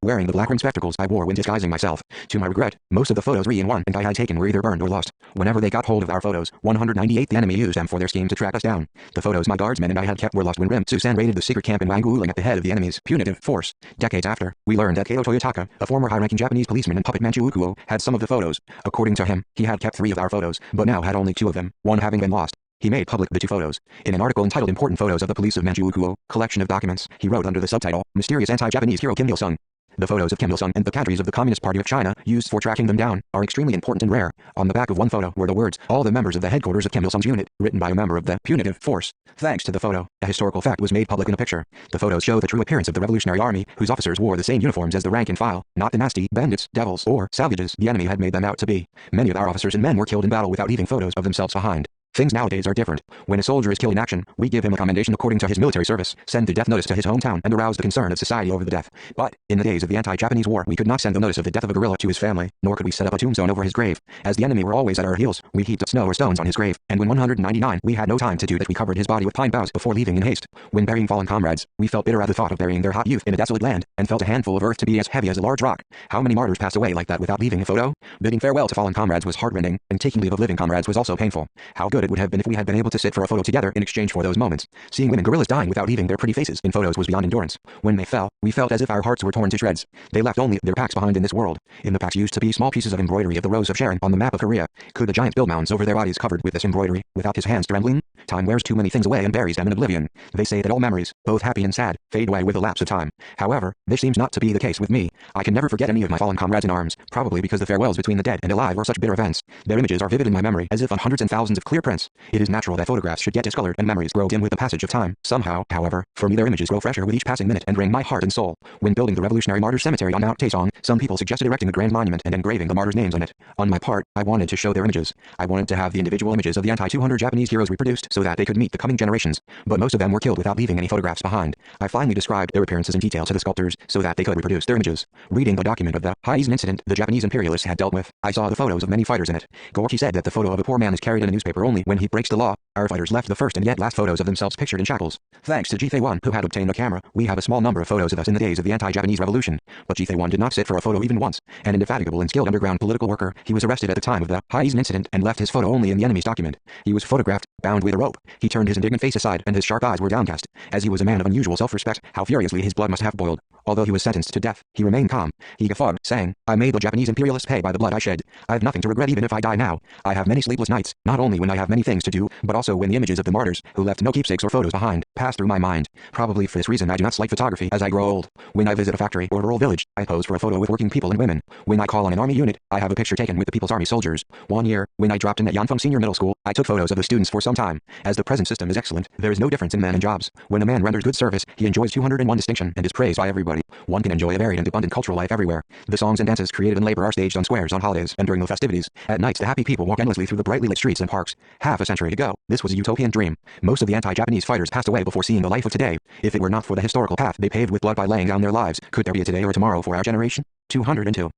wearing the black-rimmed spectacles I wore when disguising myself. To my regret, most of the photos Ri-wan and I had taken were either burned or lost. Whenever they got hold of our photos, 198 the enemy used them for their scheme to track us down. The photos my guardsmen and I had kept were lost when Rim Susan raided the secret camp in Wangguling at the head of the enemy's punitive force. Decades after, we learned that Kato Toyotaka, a former high-ranking Japanese policeman and puppet Manchu Ukuo, had some of the photos. According to him, he had kept 3 of our photos, but now had only 2 of them, one having been lost. He made public the 2 photos. In an article entitled Important Photos of the Police of Manchu Ukuo, Collection of Documents, he wrote under the subtitle, Mysterious Anti-Japanese Hero Kim Il-sung. The photos of Kim Il-sung and the cadres of the Communist Party of China, used for tracking them down, are extremely important and rare. On the back of one photo were the words, "All the members of the headquarters of Kim Il-sung's unit," written by a member of the punitive force. Thanks to the photo, a historical fact was made public in a picture. The photos show the true appearance of the Revolutionary Army, whose officers wore the same uniforms as the rank and file, not the nasty bandits, devils, or savages the enemy had made them out to be. Many of our officers and men were killed in battle without leaving photos of themselves behind. Things nowadays are different. When a soldier is killed in action, we give him a commendation according to his military service, send the death notice to his hometown, and arouse the concern of society over the death. But, in the days of the anti-Japanese war, we could not send the notice of the death of a guerrilla to his family, nor could we set up a tombstone over his grave. As the enemy were always at our heels, we heaped up snow or stones on his grave, and when 199 we had no time to do that, we covered his body with pine boughs before leaving in haste. When burying fallen comrades, we felt bitter at the thought of burying their hot youth in a desolate land, and felt a handful of earth to be as heavy as a large rock. How many martyrs passed away like that without leaving a photo? Bidding farewell to fallen comrades was heartrending, and taking leave of living comrades was also painful. How good it would have been if we had been able to sit for a photo together in exchange for those moments. Seeing women guerrillas dying without leaving their pretty faces in photos was beyond endurance. When they fell, we felt as if our hearts were torn to shreds. They left only their packs behind in this world. In the packs used to be small pieces of embroidery of the Rose of Sharon on the map of Korea. Could the giant build mounds over their bodies covered with this embroidery, without his hands trembling? Time wears too many things away and buries them in oblivion. They say that all memories, both happy and sad, fade away with the lapse of time. However, this seems not to be the case with me. I can never forget any of my fallen comrades in arms, probably because the farewells between the dead and alive were such bitter events. Their images are vivid in my memory, as if on hundreds and thousands of clear prints. It is natural that photographs should get discolored and memories grow dim with the passage of time. Somehow, however, for me their images grow fresher with each passing minute and wring my heart and soul. When building the Revolutionary Martyrs Cemetery on Mount Taesong, some people suggested erecting a grand monument and engraving the martyrs' names on it. On my part, I wanted to show their images. I wanted to have the individual images of the anti-200 Japanese heroes reproduced so that they could meet the coming generations, but most of them were killed without leaving any photographs behind. I finally described their appearances in detail to the sculptors so that they could reproduce their images. Reading the document of the Heisen incident the Japanese imperialists had dealt with, I saw the photos of many fighters in it. Gorky said that the photo of a poor man is carried in a newspaper only when he breaks the law. Our fighters left the first and yet last photos of themselves pictured in shackles. Thanks to Jithae-1, who had obtained a camera, we have a small number of photos of us in the days of the anti-Japanese revolution. But Jithae-1 did not sit for a photo even once. An indefatigable and skilled underground political worker, he was arrested at the time of the Heisen incident and left his photo only in the enemy's document. He was photographed, bound with a rope. He turned his indignant face aside and his sharp eyes were downcast. As he was a man of unusual self-respect, how furiously his blood must have boiled. Although he was sentenced to death, he remained calm. He guffawed, saying, "I made the Japanese imperialists pay by the blood I shed. I have nothing to regret even if I die now. I have many sleepless nights, not only when I have many things to do, but also when the images of the martyrs, who left no keepsakes or photos behind, pass through my mind. Probably for this reason I do not slight photography as I grow old. When I visit a factory or rural village, I pose for a photo with working people and women. When I call on an army unit, I have a picture taken with the People's Army soldiers. One year, when I dropped in at Yanfeng Senior Middle School, I took photos of the students for some time. As the present system is excellent, there is no difference in men and jobs. When a man renders good service, he enjoys 201 distinction and is praised by everybody. One can enjoy a varied and abundant cultural life everywhere. The songs and dances created in labor are staged on squares on holidays and during the festivities. At nights the happy people walk endlessly through the brightly lit streets and parks. Half a century ago, this was a utopian dream. Most of the anti-Japanese fighters passed away before seeing the life of today. If it were not for the historical path they paved with blood by laying down their lives, could there be a today or a tomorrow for our generation? 202.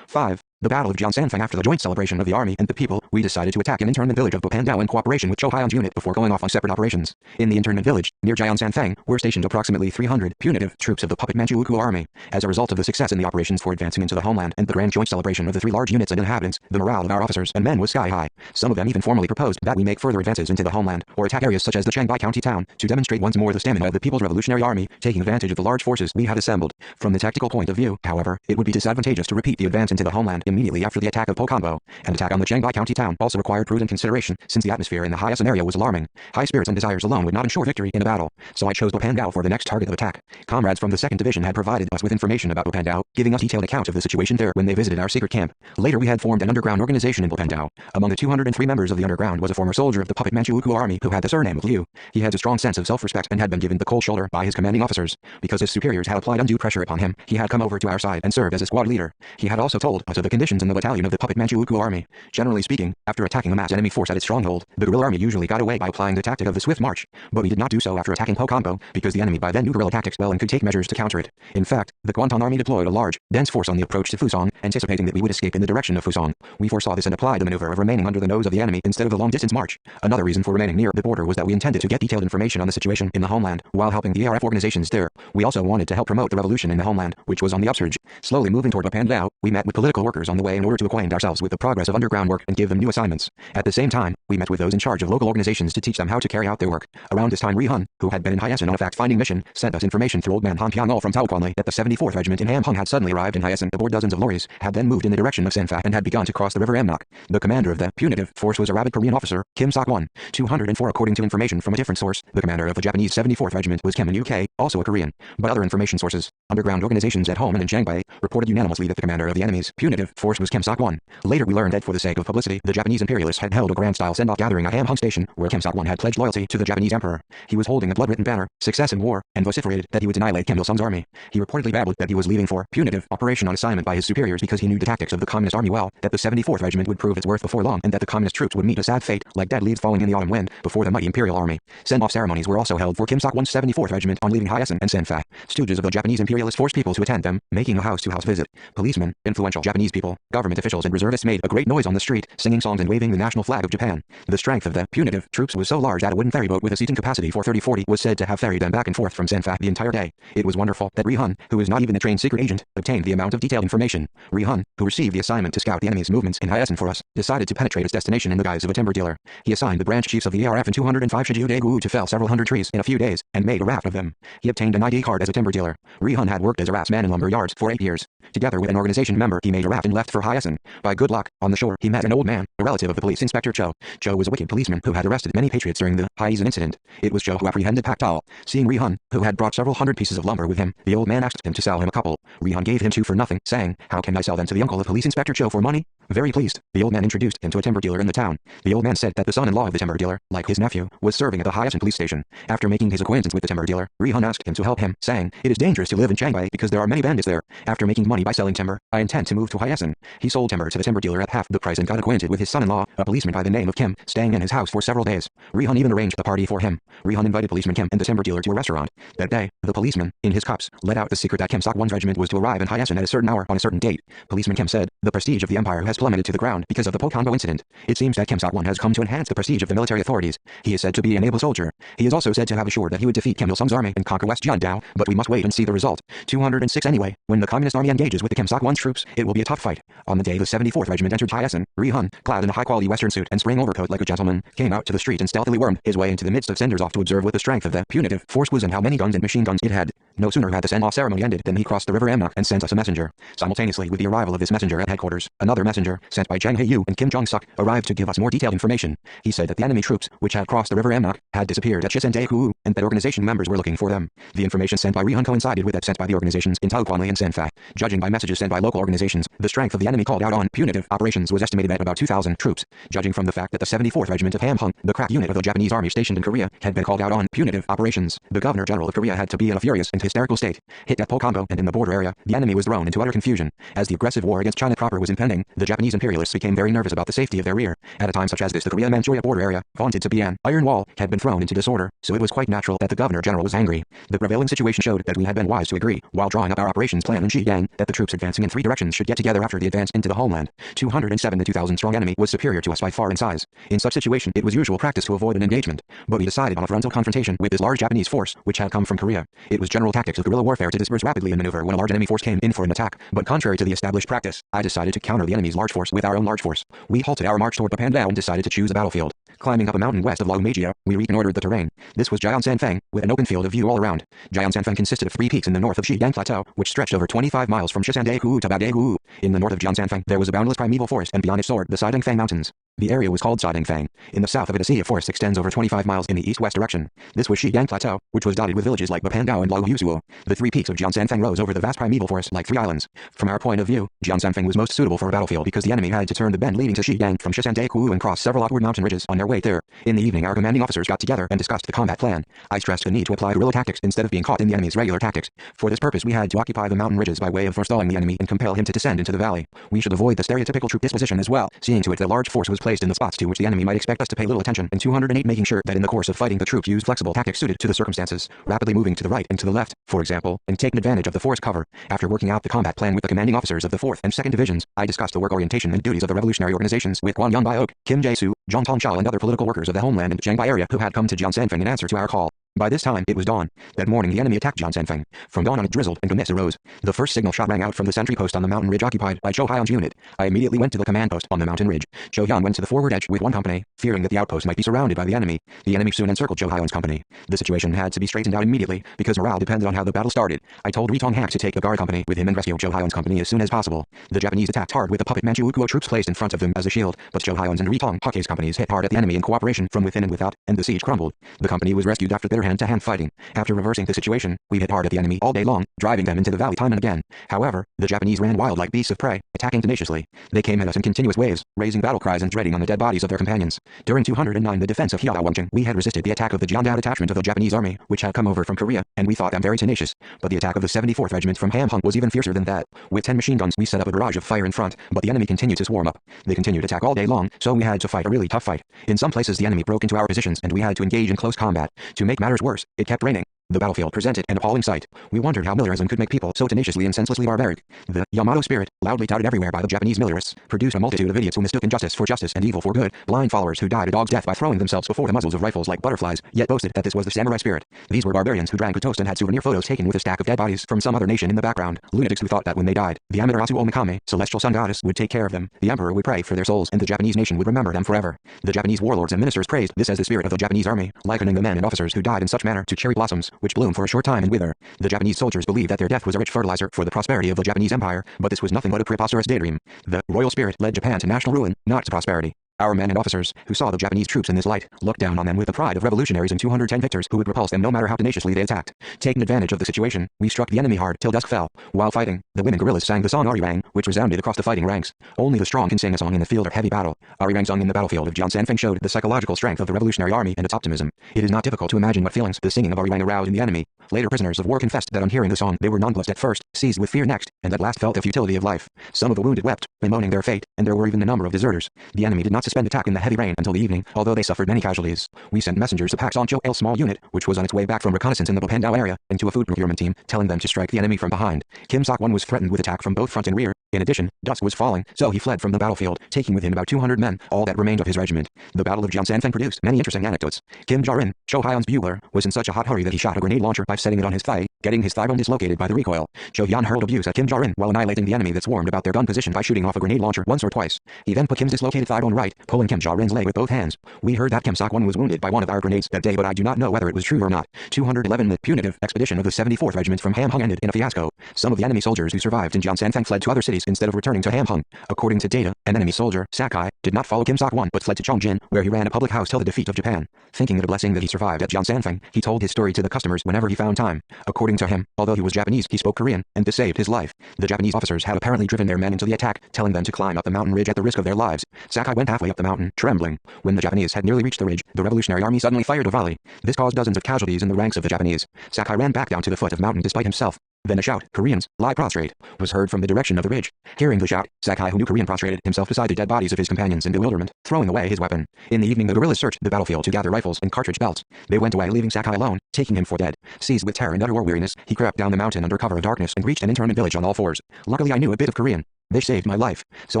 5. The Battle of Jiansanfeng. After the joint celebration of the army and the people, we decided to attack an internment village of Bopandao in cooperation with Cho Hyun's unit before going off on separate operations. In the internment village, near Jiansanfeng, were stationed approximately 300 punitive troops of the puppet Manchukuo army. As a result of the success in the operations for advancing into the homeland and the grand joint celebration of the 3 large units and inhabitants, the morale of our officers and men was sky high. Some of them even formally proposed that we make further advances into the homeland, or attack areas such as the Shanghai County town, to demonstrate once more the stamina of the People's Revolutionary Army, taking advantage of the large forces we had assembled. From the tactical point of view, however, it would be disadvantageous to repeat the advance into the homeland immediately after the attack of Pokambo. An attack on the Shanghai County town also required prudent consideration, since the atmosphere in the Hyasun area was alarming. High spirits and desires alone would not ensure victory in a battle, so I chose Bopandao for the next target of attack. Comrades from the 2nd Division had provided us with information about Bopandao, giving us detailed account of the situation there when they visited our secret camp. Later we had formed an underground organization in Bopandao. Among the 203 members of the underground was a former soldier of the puppet Manchukuo army who had the surname of Liu. He had a strong sense of self-respect and had been given the cold shoulder by his commanding officers. Because his superiors had applied undue pressure upon him, he had come over to our side and served as a squad leader. He had also told us of the conditions in the battalion of the puppet Manchukuo army. Generally speaking, after attacking a mass enemy force at its stronghold, the guerrilla army usually got away by applying the tactic of the swift march, but we did not do so after attacking Pokambo, because the enemy by then knew guerrilla tactics well and could take measures to counter it. In fact, the Guantan army deployed a large, dense force on the approach to Fusong, anticipating that we would escape in the direction of Fusong. We foresaw this and applied the maneuver of remaining under the nose of the enemy instead of the long-distance march. Another reason for remaining near the border was that we intended to get detailed information on the situation in the homeland, while helping the ARF organizations there. We also wanted to help promote the revolution in the homeland, which was on the upsurge. Slowly moving toward Bopandao, we met with political workers on the way in order to acquaint ourselves with the progress of underground work and give them new assignments. At the same time, we met with those in charge of local organizations to teach them how to carry out their work. Around this time Ri-hun, who had been in Hyasun on a fact-finding mission, sent us information through old man Han Pyong-ul from Taoquanli that the 74th Regiment in Hampung had suddenly arrived in Hyasun aboard dozens of lorries, had then moved in the direction of Sanfa and had begun to cross the river Amnok. The commander of the punitive force was a rabid Korean officer, Kim Sok-won. 204. According to information from a different source, the commander of the Japanese 74th Regiment was Kim in UK, also a Korean. But other information sources, underground organizations at home and in Shanghai, reported unanimously that the commander of the enemy's punitive force was Kim Sok-won. Later we learned that for the sake of publicity, the Japanese imperialists had held a grand-style send-off gathering at Hampung Station, where Kim Sok-won had pledged loyalty to the Japanese emperor. He was holding a blood-written banner, "Success in War," and vociferated that he would annihilate Kim Il-sung's army. He reportedly babbled that he was leaving for punitive operation on assignment by his superiors because he knew the tactics of the Communist army well, that the 74th Regiment would prove its worth before long, and that the Communist troops would meet a sad fate, like dead leaves falling in the autumn wind, before the mighty imperial army. Send-off ceremonies were also held for Kim Sok-won's 74th Regiment on leaving Hyasun and Sanfa. Stooges of the Japanese imperialists forced people to attend them, making a house-to-house visit. Policemen, influential Japanese people, government officials and reservists made a great noise on the street, singing songs and waving the national flag of Japan. The strength of the punitive troops was so large that a wooden ferryboat with a seating capacity for 30-40 was said to have ferried them back and forth from Sanfa the entire day. It was wonderful that Ri-hun, who is not even a trained secret agent, obtained the amount of detailed information. Ri-hun, who received the assignment to scout the enemy's movements in Hyasun for us, decided to penetrate its destination in the guise of a timber dealer. He assigned the branch chiefs of the ARF and 205 Shiju Daegu to fell several hundred trees in a few days, and made a raft of them. He obtained an ID card as a timber dealer. Ri-hun had worked as a raftsman in lumber yards for 8 years. Together with an organization member, he made a raft in left for Hyacinth. By good luck, on the shore, he met an old man, a relative of the police inspector Cho. Cho was a wicked policeman who had arrested many patriots during the Hyacinth incident. It was Cho who apprehended Pak Tal. Seeing Rihun, who had brought several hundred pieces of lumber with him, the old man asked him to sell him a couple. Rihun gave him 2 for nothing, saying, "How can I sell them to the uncle of police inspector Cho for money?" Very pleased, the old man introduced him to a timber dealer in the town. The old man said that the son-in-law of the timber dealer, like his nephew, was serving at the Hyacinth police station. After making his acquaintance with the timber dealer, Rihun asked him to help him, saying, "It is dangerous to live in Shanghai because there are many bandits there. After making money by selling timber, I intend to move to Hyacinth." He sold timber to the timber dealer at half the price and got acquainted with his son-in-law, a policeman by the name of Kim, staying in his house for several days. Rihun even arranged a party for him. Rihun invited policeman Kim and the timber dealer to a restaurant. That day, the policeman, in his cups, let out the secret that Kim Sok-won's regiment was to arrive in Hyacinth at a certain hour on a certain date. Policeman Kim said, "The prestige of the empire has plummeted to the ground because of the Pokonbo incident. It seems that Kim Sok-won has come to enhance the prestige of the military authorities. He is said to be an able soldier. He is also said to have assured that he would defeat Kim Il-sung's army and conquer West Jiandao, but we must wait and see the result." 206 Anyway, when the communist army engages with the Kim Sok-won's troops, it will be a tough fight. On the day the 74th Regiment entered Hyacinth, Rihun, clad in a high-quality western suit and spring overcoat like a gentleman, came out to the street and stealthily wormed his way into the midst of senders off to observe what the strength of the punitive force was and how many guns and machine guns it had. No sooner had the send-off ceremony ended than he crossed the river Amnok and sent us a messenger. Simultaneously with the arrival of this messenger at headquarters, another messenger, sent by Jang Hae-yu and Kim Jong-suk, arrived to give us more detailed information. He said that the enemy troops, which had crossed the river Amnok, had disappeared at Shisende-ku, and that organization members were looking for them. The information sent by Rihun coincided with that sent by the organizations in Taoquanli and Sanfa. Judging by messages sent by local organizations, the strength of the enemy called out on punitive operations was estimated at about 2,000 troops. Judging from the fact that the 74th Regiment of Hamhung, the crack unit of the Japanese army stationed in Korea, had been called out on punitive operations, the Governor General of Korea had to be in a furious and hysterical state. Hit at Pokonbo and in the border area, the enemy was thrown into utter confusion. As the aggressive war against China proper was impending, the Japanese imperialists became very nervous about the safety of their rear. At a time such as this, the Korea-Manchuria border area, vaunted to be an iron wall, had been thrown into disorder, so it was quite natural that the Governor General was angry. The prevailing situation showed that we had been wise to agree, while drawing up our operations plan in Xiyang, that the troops advancing in 3 directions should get together after the advance into the homeland. 207 The 2,000 strong enemy was superior to us by far in size. In such situation, it was usual practice to avoid an engagement, but we decided on a frontal confrontation with this large Japanese force, which had come from Korea. It was general tactics of guerrilla warfare to disperse rapidly and maneuver when a large enemy force came in for an attack, but contrary to the established practice, I decided to counter the enemy's large force with our own large force. We halted our march toward Papandao and decided to choose a battlefield. Climbing up a mountain west of Laumegia, we reconnoitered the terrain. This was Jiansanfeng, with an open field of view all around. Jiansanfeng consisted of 3 peaks in the north of Xiyang Plateau, which stretched over 25 miles from Shisande-ku to Bagdae-ku. In the north of Jiansanfeng, there was a boundless primeval forest, and beyond it soared the Sidingfang Mountains. The area was called Sidingfang. In the south of it, a sea of forest extends over 25 miles in the east-west direction. This was Xiyang Plateau, which was dotted with villages like Bapandao and Laoyusuo. The 3 peaks of Jiansanfeng rose over the vast primeval forest like 3 islands. From our point of view, Jiansanfeng was most suitable for a battlefield because the enemy had to turn the bend leading to Xiyang from Shisande-ku and cross several upward mountain ridges on their way there. In the evening, our commanding officers got together and discussed the combat plan. I stressed the need to apply guerrilla tactics instead of being caught in the enemy's regular tactics. For this purpose, we had to occupy the mountain ridges by way of forestalling the enemy and compel him to descend into the valley. We should avoid the stereotypical troop disposition as well, seeing to it that a large force was placed in the spots to which the enemy might expect us to pay little attention, and 208 making sure that in the course of fighting the troops used flexible tactics suited to the circumstances, rapidly moving to the right and to the left, for example, and taking advantage of the forest cover. After working out the combat plan with the commanding officers of the 4th and 2nd Divisions, I discussed the work orientation and duties of the revolutionary organizations with Guan Yongbyok, Kim Jae-soo, Zhang Tongshao and other political workers of the homeland and Jiangbai area who had come to Jiansanfeng in answer to our call. By this time, it was dawn. That morning the enemy attacked Jiansanfeng. From dawn on it drizzled and mist arose. The first signal shot rang out from the sentry post on the mountain ridge occupied by Cho Hyun's unit. I immediately went to the command post on the mountain ridge. Cho Hyun went to the forward edge with 1 company, fearing that the outpost might be surrounded by the enemy. The enemy soon encircled Cho Hyun's company. The situation had to be straightened out immediately, because morale depended on how the battle started. I told Ri Tong-hak to take a guard company with him and rescue Cho Hyun's company as soon as possible. The Japanese attacked hard with the puppet Manchukuo troops placed in front of them as a shield, but Cho Hyun's and Ri Tong-hak's companies hit hard at the enemy in cooperation from within and without, and the siege crumbled. The company was rescued after bitter hand-to-hand fighting. After reversing the situation, we hit hard at the enemy all day long, driving them into the valley time and again. However, the Japanese ran wild like beasts of prey, attacking tenaciously. They came at us in continuous waves, raising battle cries and treading on the dead bodies of their companions. During 209 the defense of Hiaowangcheng, we had resisted the attack of the Jiandao detachment of the Japanese army, which had come over from Korea, and we thought them very tenacious. But the attack of the 74th Regiment from Hamhung was even fiercer than that. With 10 machine guns, we set up a barrage of fire in front, but the enemy continued to swarm up. They continued to attack all day long, so we had to fight a really tough fight. In some places the enemy broke into our positions and we had to engage in close combat. To make matters worse, it kept raining. The battlefield presented an appalling sight. We wondered how militarism could make people so tenaciously and senselessly barbaric. The Yamato spirit, loudly touted everywhere by the Japanese militarists, produced a multitude of idiots who mistook injustice for justice and evil for good, blind followers who died a dog's death by throwing themselves before the muzzles of rifles like butterflies, yet boasted that this was the samurai spirit. These were barbarians who drank good toast and had souvenir photos taken with a stack of dead bodies from some other nation in the background. Lunatics who thought that when they died, the Amaterasu Omikame, celestial sun goddess, would take care of them. The emperor would pray for their souls and the Japanese nation would remember them forever. The Japanese warlords and ministers praised this as the spirit of the Japanese army, likening the men and officers who died in such manner to cherry blossoms, which bloom for a short time and wither. The Japanese soldiers believed that their death was a rich fertilizer for the prosperity of the Japanese empire, but this was nothing but a preposterous daydream. The royal spirit led Japan to national ruin, not to prosperity. Our men and officers, who saw the Japanese troops in this light, looked down on them with the pride of revolutionaries and 210 victors who would repulse them no matter how tenaciously they attacked. Taking advantage of the situation, we struck the enemy hard till dusk fell. While fighting, the women guerrillas sang the song Arirang, which resounded across the fighting ranks. Only the strong can sing a song in the field of heavy battle. Arirang sung in the battlefield of Jiansanfeng showed the psychological strength of the revolutionary army and its optimism. It is not difficult to imagine what feelings the singing of Arirang aroused in the enemy. Later prisoners of war confessed that on hearing the song they were nonplussed at first, seized with fear next, and at last felt the futility of life. Some of the wounded wept, bemoaning their fate, and there were even a number of deserters. The enemy did not suspend attack in the heavy rain until the evening, although they suffered many casualties. We sent messengers to Pak Sancho L small unit, which was on its way back from reconnaissance in the Bopandao area, and to a food procurement team, telling them to strike the enemy from behind. Kim Sok-won was threatened with attack from both front and rear. In addition, dusk was falling, so he fled from the battlefield, taking with him about 200 men, all that remained of his regiment. The Battle of Jiansanfeng produced many interesting anecdotes. Kim Jarin, Cho Hyun's bugler, was in such a hot hurry that he shot a grenade launcher by setting it on his thigh, getting his thigh bone dislocated by the recoil. Cho Hyun hurled abuse at Kim Jarin while annihilating the enemy that swarmed about their gun position by shooting off a grenade launcher once or twice. He then put Kim's dislocated thigh bone right, pulling Kim Jarin's leg with both hands. We heard that Kim Sok-won was wounded by one of our grenades that day, but I do not know whether it was true or not. 211 The punitive expedition of the 74th Regiment from Ham Hung ended in a fiasco. Some of the enemy soldiers who survived in Jiansanfeng fled to other cities instead of returning to Ham Hung. According to data, an enemy soldier, Sakai, did not follow Kim Sok-won but fled to Chongjin, where he ran a public house till the defeat of Japan. Thinking it a blessing that he survived at Jiansanfeng, he told his story to the customers whenever he found time. According to him, although he was Japanese, he spoke Korean, and this saved his life. The Japanese officers had apparently driven their men into the attack, telling them to climb up the mountain ridge at the risk of their lives. Sakai went halfway up the mountain, trembling. When the Japanese had nearly reached the ridge, the Revolutionary Army suddenly fired a volley. This caused dozens of casualties in the ranks of the Japanese. Sakai ran back down to the foot of the mountain despite himself. Then a shout, "Koreans, lie prostrate," was heard from the direction of the ridge. Hearing the shout, Sakai, who knew Korean, prostrated himself beside the dead bodies of his companions in bewilderment, throwing away his weapon. In the evening the guerrillas searched the battlefield to gather rifles and cartridge belts. They went away leaving Sakai alone, taking him for dead. Seized with terror and utter weariness, he crept down the mountain under cover of darkness and reached an internment village on all fours. Luckily I knew a bit of Korean. They saved my life, so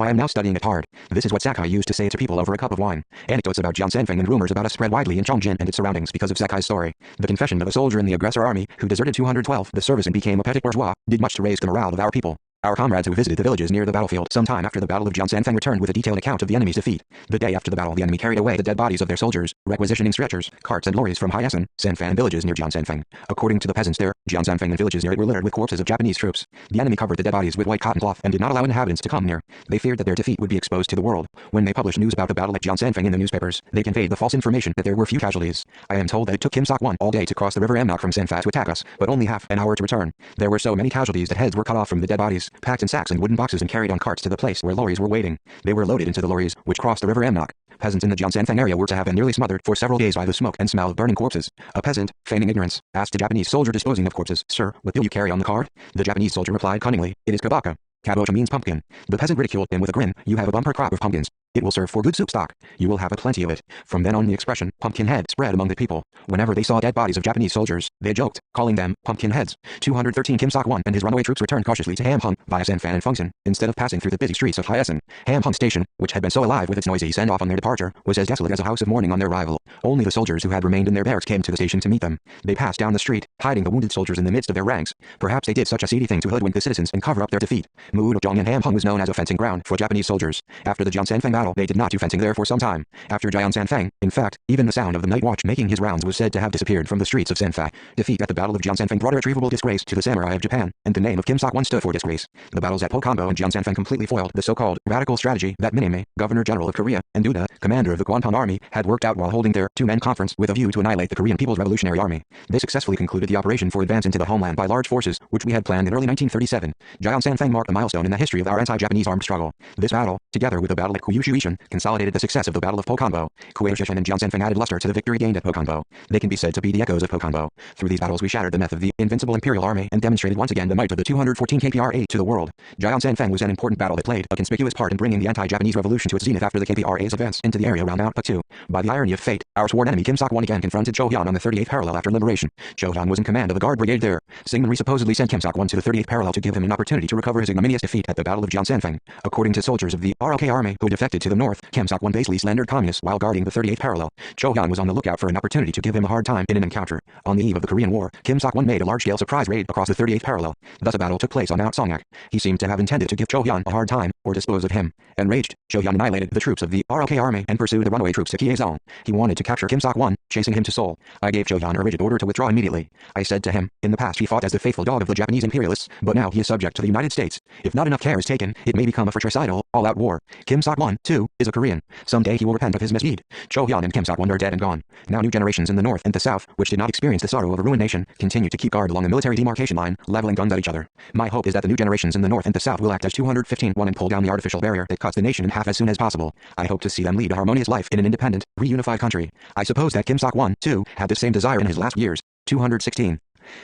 I am now studying it hard. This is what Sakai used to say to people over a cup of wine. Anecdotes about Jiansanfeng and rumors about us spread widely in Chongjin and its surroundings because of Sakai's story. The confession of a soldier in the aggressor army, who deserted 212 the service and became a petit bourgeois, did much to raise the morale of our people. Our comrades who visited the villages near the battlefield some time after the Battle of Jiansanfeng returned with a detailed account of the enemy's defeat. The day after the battle the enemy carried away the dead bodies of their soldiers, requisitioning stretchers, carts and lorries from Hyasen, Sanfan and villages near Jiansanfeng. According to the peasants there, Jiansanfeng and villages near it were littered with corpses of Japanese troops. The enemy covered the dead bodies with white cotton cloth and did not allow inhabitants to come near. They feared that their defeat would be exposed to the world. When they published news about the battle at Jiansanfeng in the newspapers, they conveyed the false information that there were few casualties. I am told that it took Kim Sok-won all day to cross the river Amnok from Sanfa to attack us, but only half an hour to return. There were so many casualties that heads were cut off from the dead bodies, packed in sacks and wooden boxes and carried on carts to the place where lorries were waiting. They were loaded into the lorries, which crossed the river Amnok. Peasants in the Jiansanfeng area were to have been nearly smothered for several days by the smoke and smell of burning corpses. A peasant, feigning ignorance, asked a Japanese soldier disposing of corpses, "Sir, what do you carry on the cart?" The Japanese soldier replied cunningly, "It is kabaka." Kabocha means pumpkin. The peasant ridiculed him with a grin. "You have a bumper crop of pumpkins. It will serve for good soup stock. You will have a plenty of it." From then on the expression, pumpkin head, spread among the people. Whenever they saw dead bodies of Japanese soldiers, they joked, calling them pumpkin heads. 213 Kim Sok-won and his runaway troops returned cautiously to Ham Hung via Sanfan and Fungsan, instead of passing through the busy streets of Hyasen. Ham Hung Station, which had been so alive with its noisy send-off on their departure, was as desolate as a house of mourning on their arrival. Only the soldiers who had remained in their barracks came to the station to meet them. They passed down the street, hiding the wounded soldiers in the midst of their ranks. Perhaps they did such a seedy thing to hoodwink the citizens and cover up their defeat. Muudong and Ham Hung was known as a fencing ground for Japanese soldiers. After the Jiansanfeng battle, they did not do fencing there for some time. After Jiansanfeng, in fact, even the sound of the night watch making his rounds was said to have disappeared from the streets of Sanfa. Defeat at the Battle of Jiansanfeng brought irretrievable disgrace to the samurai of Japan, and the name of Kim Sok-won stood for disgrace. The battles at Pokambo and Jiansanfeng completely foiled the so-called radical strategy that Miname, Governor General of Korea, and Duda, commander of the Kwanton Army, had worked out while holding their two-men conference with a view to annihilate the Korean People's Revolutionary Army. They successfully concluded the operation for advance into the homeland by large forces, which we had planned in early 1937. Jiansanfeng marked a milestone in the history of our anti-Japanese armed struggle. This battle, together with the battle at Kuyushuishan, consolidated the success of the Battle of Pokambo. Kuyushuishan and Jiansanfeng added luster to the victory gained at Pokambo. They can be said to be the echoes of Pokambo. Through these battles we shattered the myth of the invincible Imperial Army and demonstrated once again the might of the 214 KPRA to the world. Jiansanfeng was an important battle that played a conspicuous part in bringing the anti-Japanese revolution to its zenith after the KPRA's advance into the area around Mount Paktu. By the irony of fate, our sworn enemy Kim Sok-won again confronted Cho Hyun on the 38th parallel after liberation. Cho Hyun was in command of the Guard Brigade there. Syngman supposedly sent Kim Sok-won to the 38th parallel to give him an opportunity to recover his ignominious defeat at the Battle of Jiansanfeng. According to soldiers of the ROK Army who defected to To the north, Kim Sok-won basely slandered communists while guarding the 38th parallel. Cho-hyun was on the lookout for an opportunity to give him a hard time in an encounter. On the eve of the Korean War, Kim Sok-won made a large-scale surprise raid across the 38th parallel. Thus a battle took place on Mount Songak. He seemed to have intended to give Cho-hyun a hard time, or dispose of him. Enraged, Cho-hyun annihilated the troops of the ROK army and pursued the runaway troops to Kyeong. He wanted to capture Kim Sok-won, chasing him to Seoul. I gave Cho-hyun a rigid order to withdraw immediately. I said to him, in the past he fought as the faithful dog of the Japanese imperialists, but now he is subject to the United States. If not enough care is taken, it may become a fratricidal, all-out war. Kim Sok-won, too, is a Korean. Someday he will repent of his misdeed. Cho-hyun and Kim Sok-won are dead and gone. Now new generations in the north and the south, which did not experience the sorrow of a ruined nation, continue to keep guard along a military demarcation line, leveling guns at each other. My hope is that the new generations in the north and the south will act as 215-1 and pull down the artificial barrier that cuts the nation in half as soon as possible. I hope to see them lead a harmonious life in an independent, reunified country. I suppose that Kim Sok-won, too, had the same desire in his last years. 216.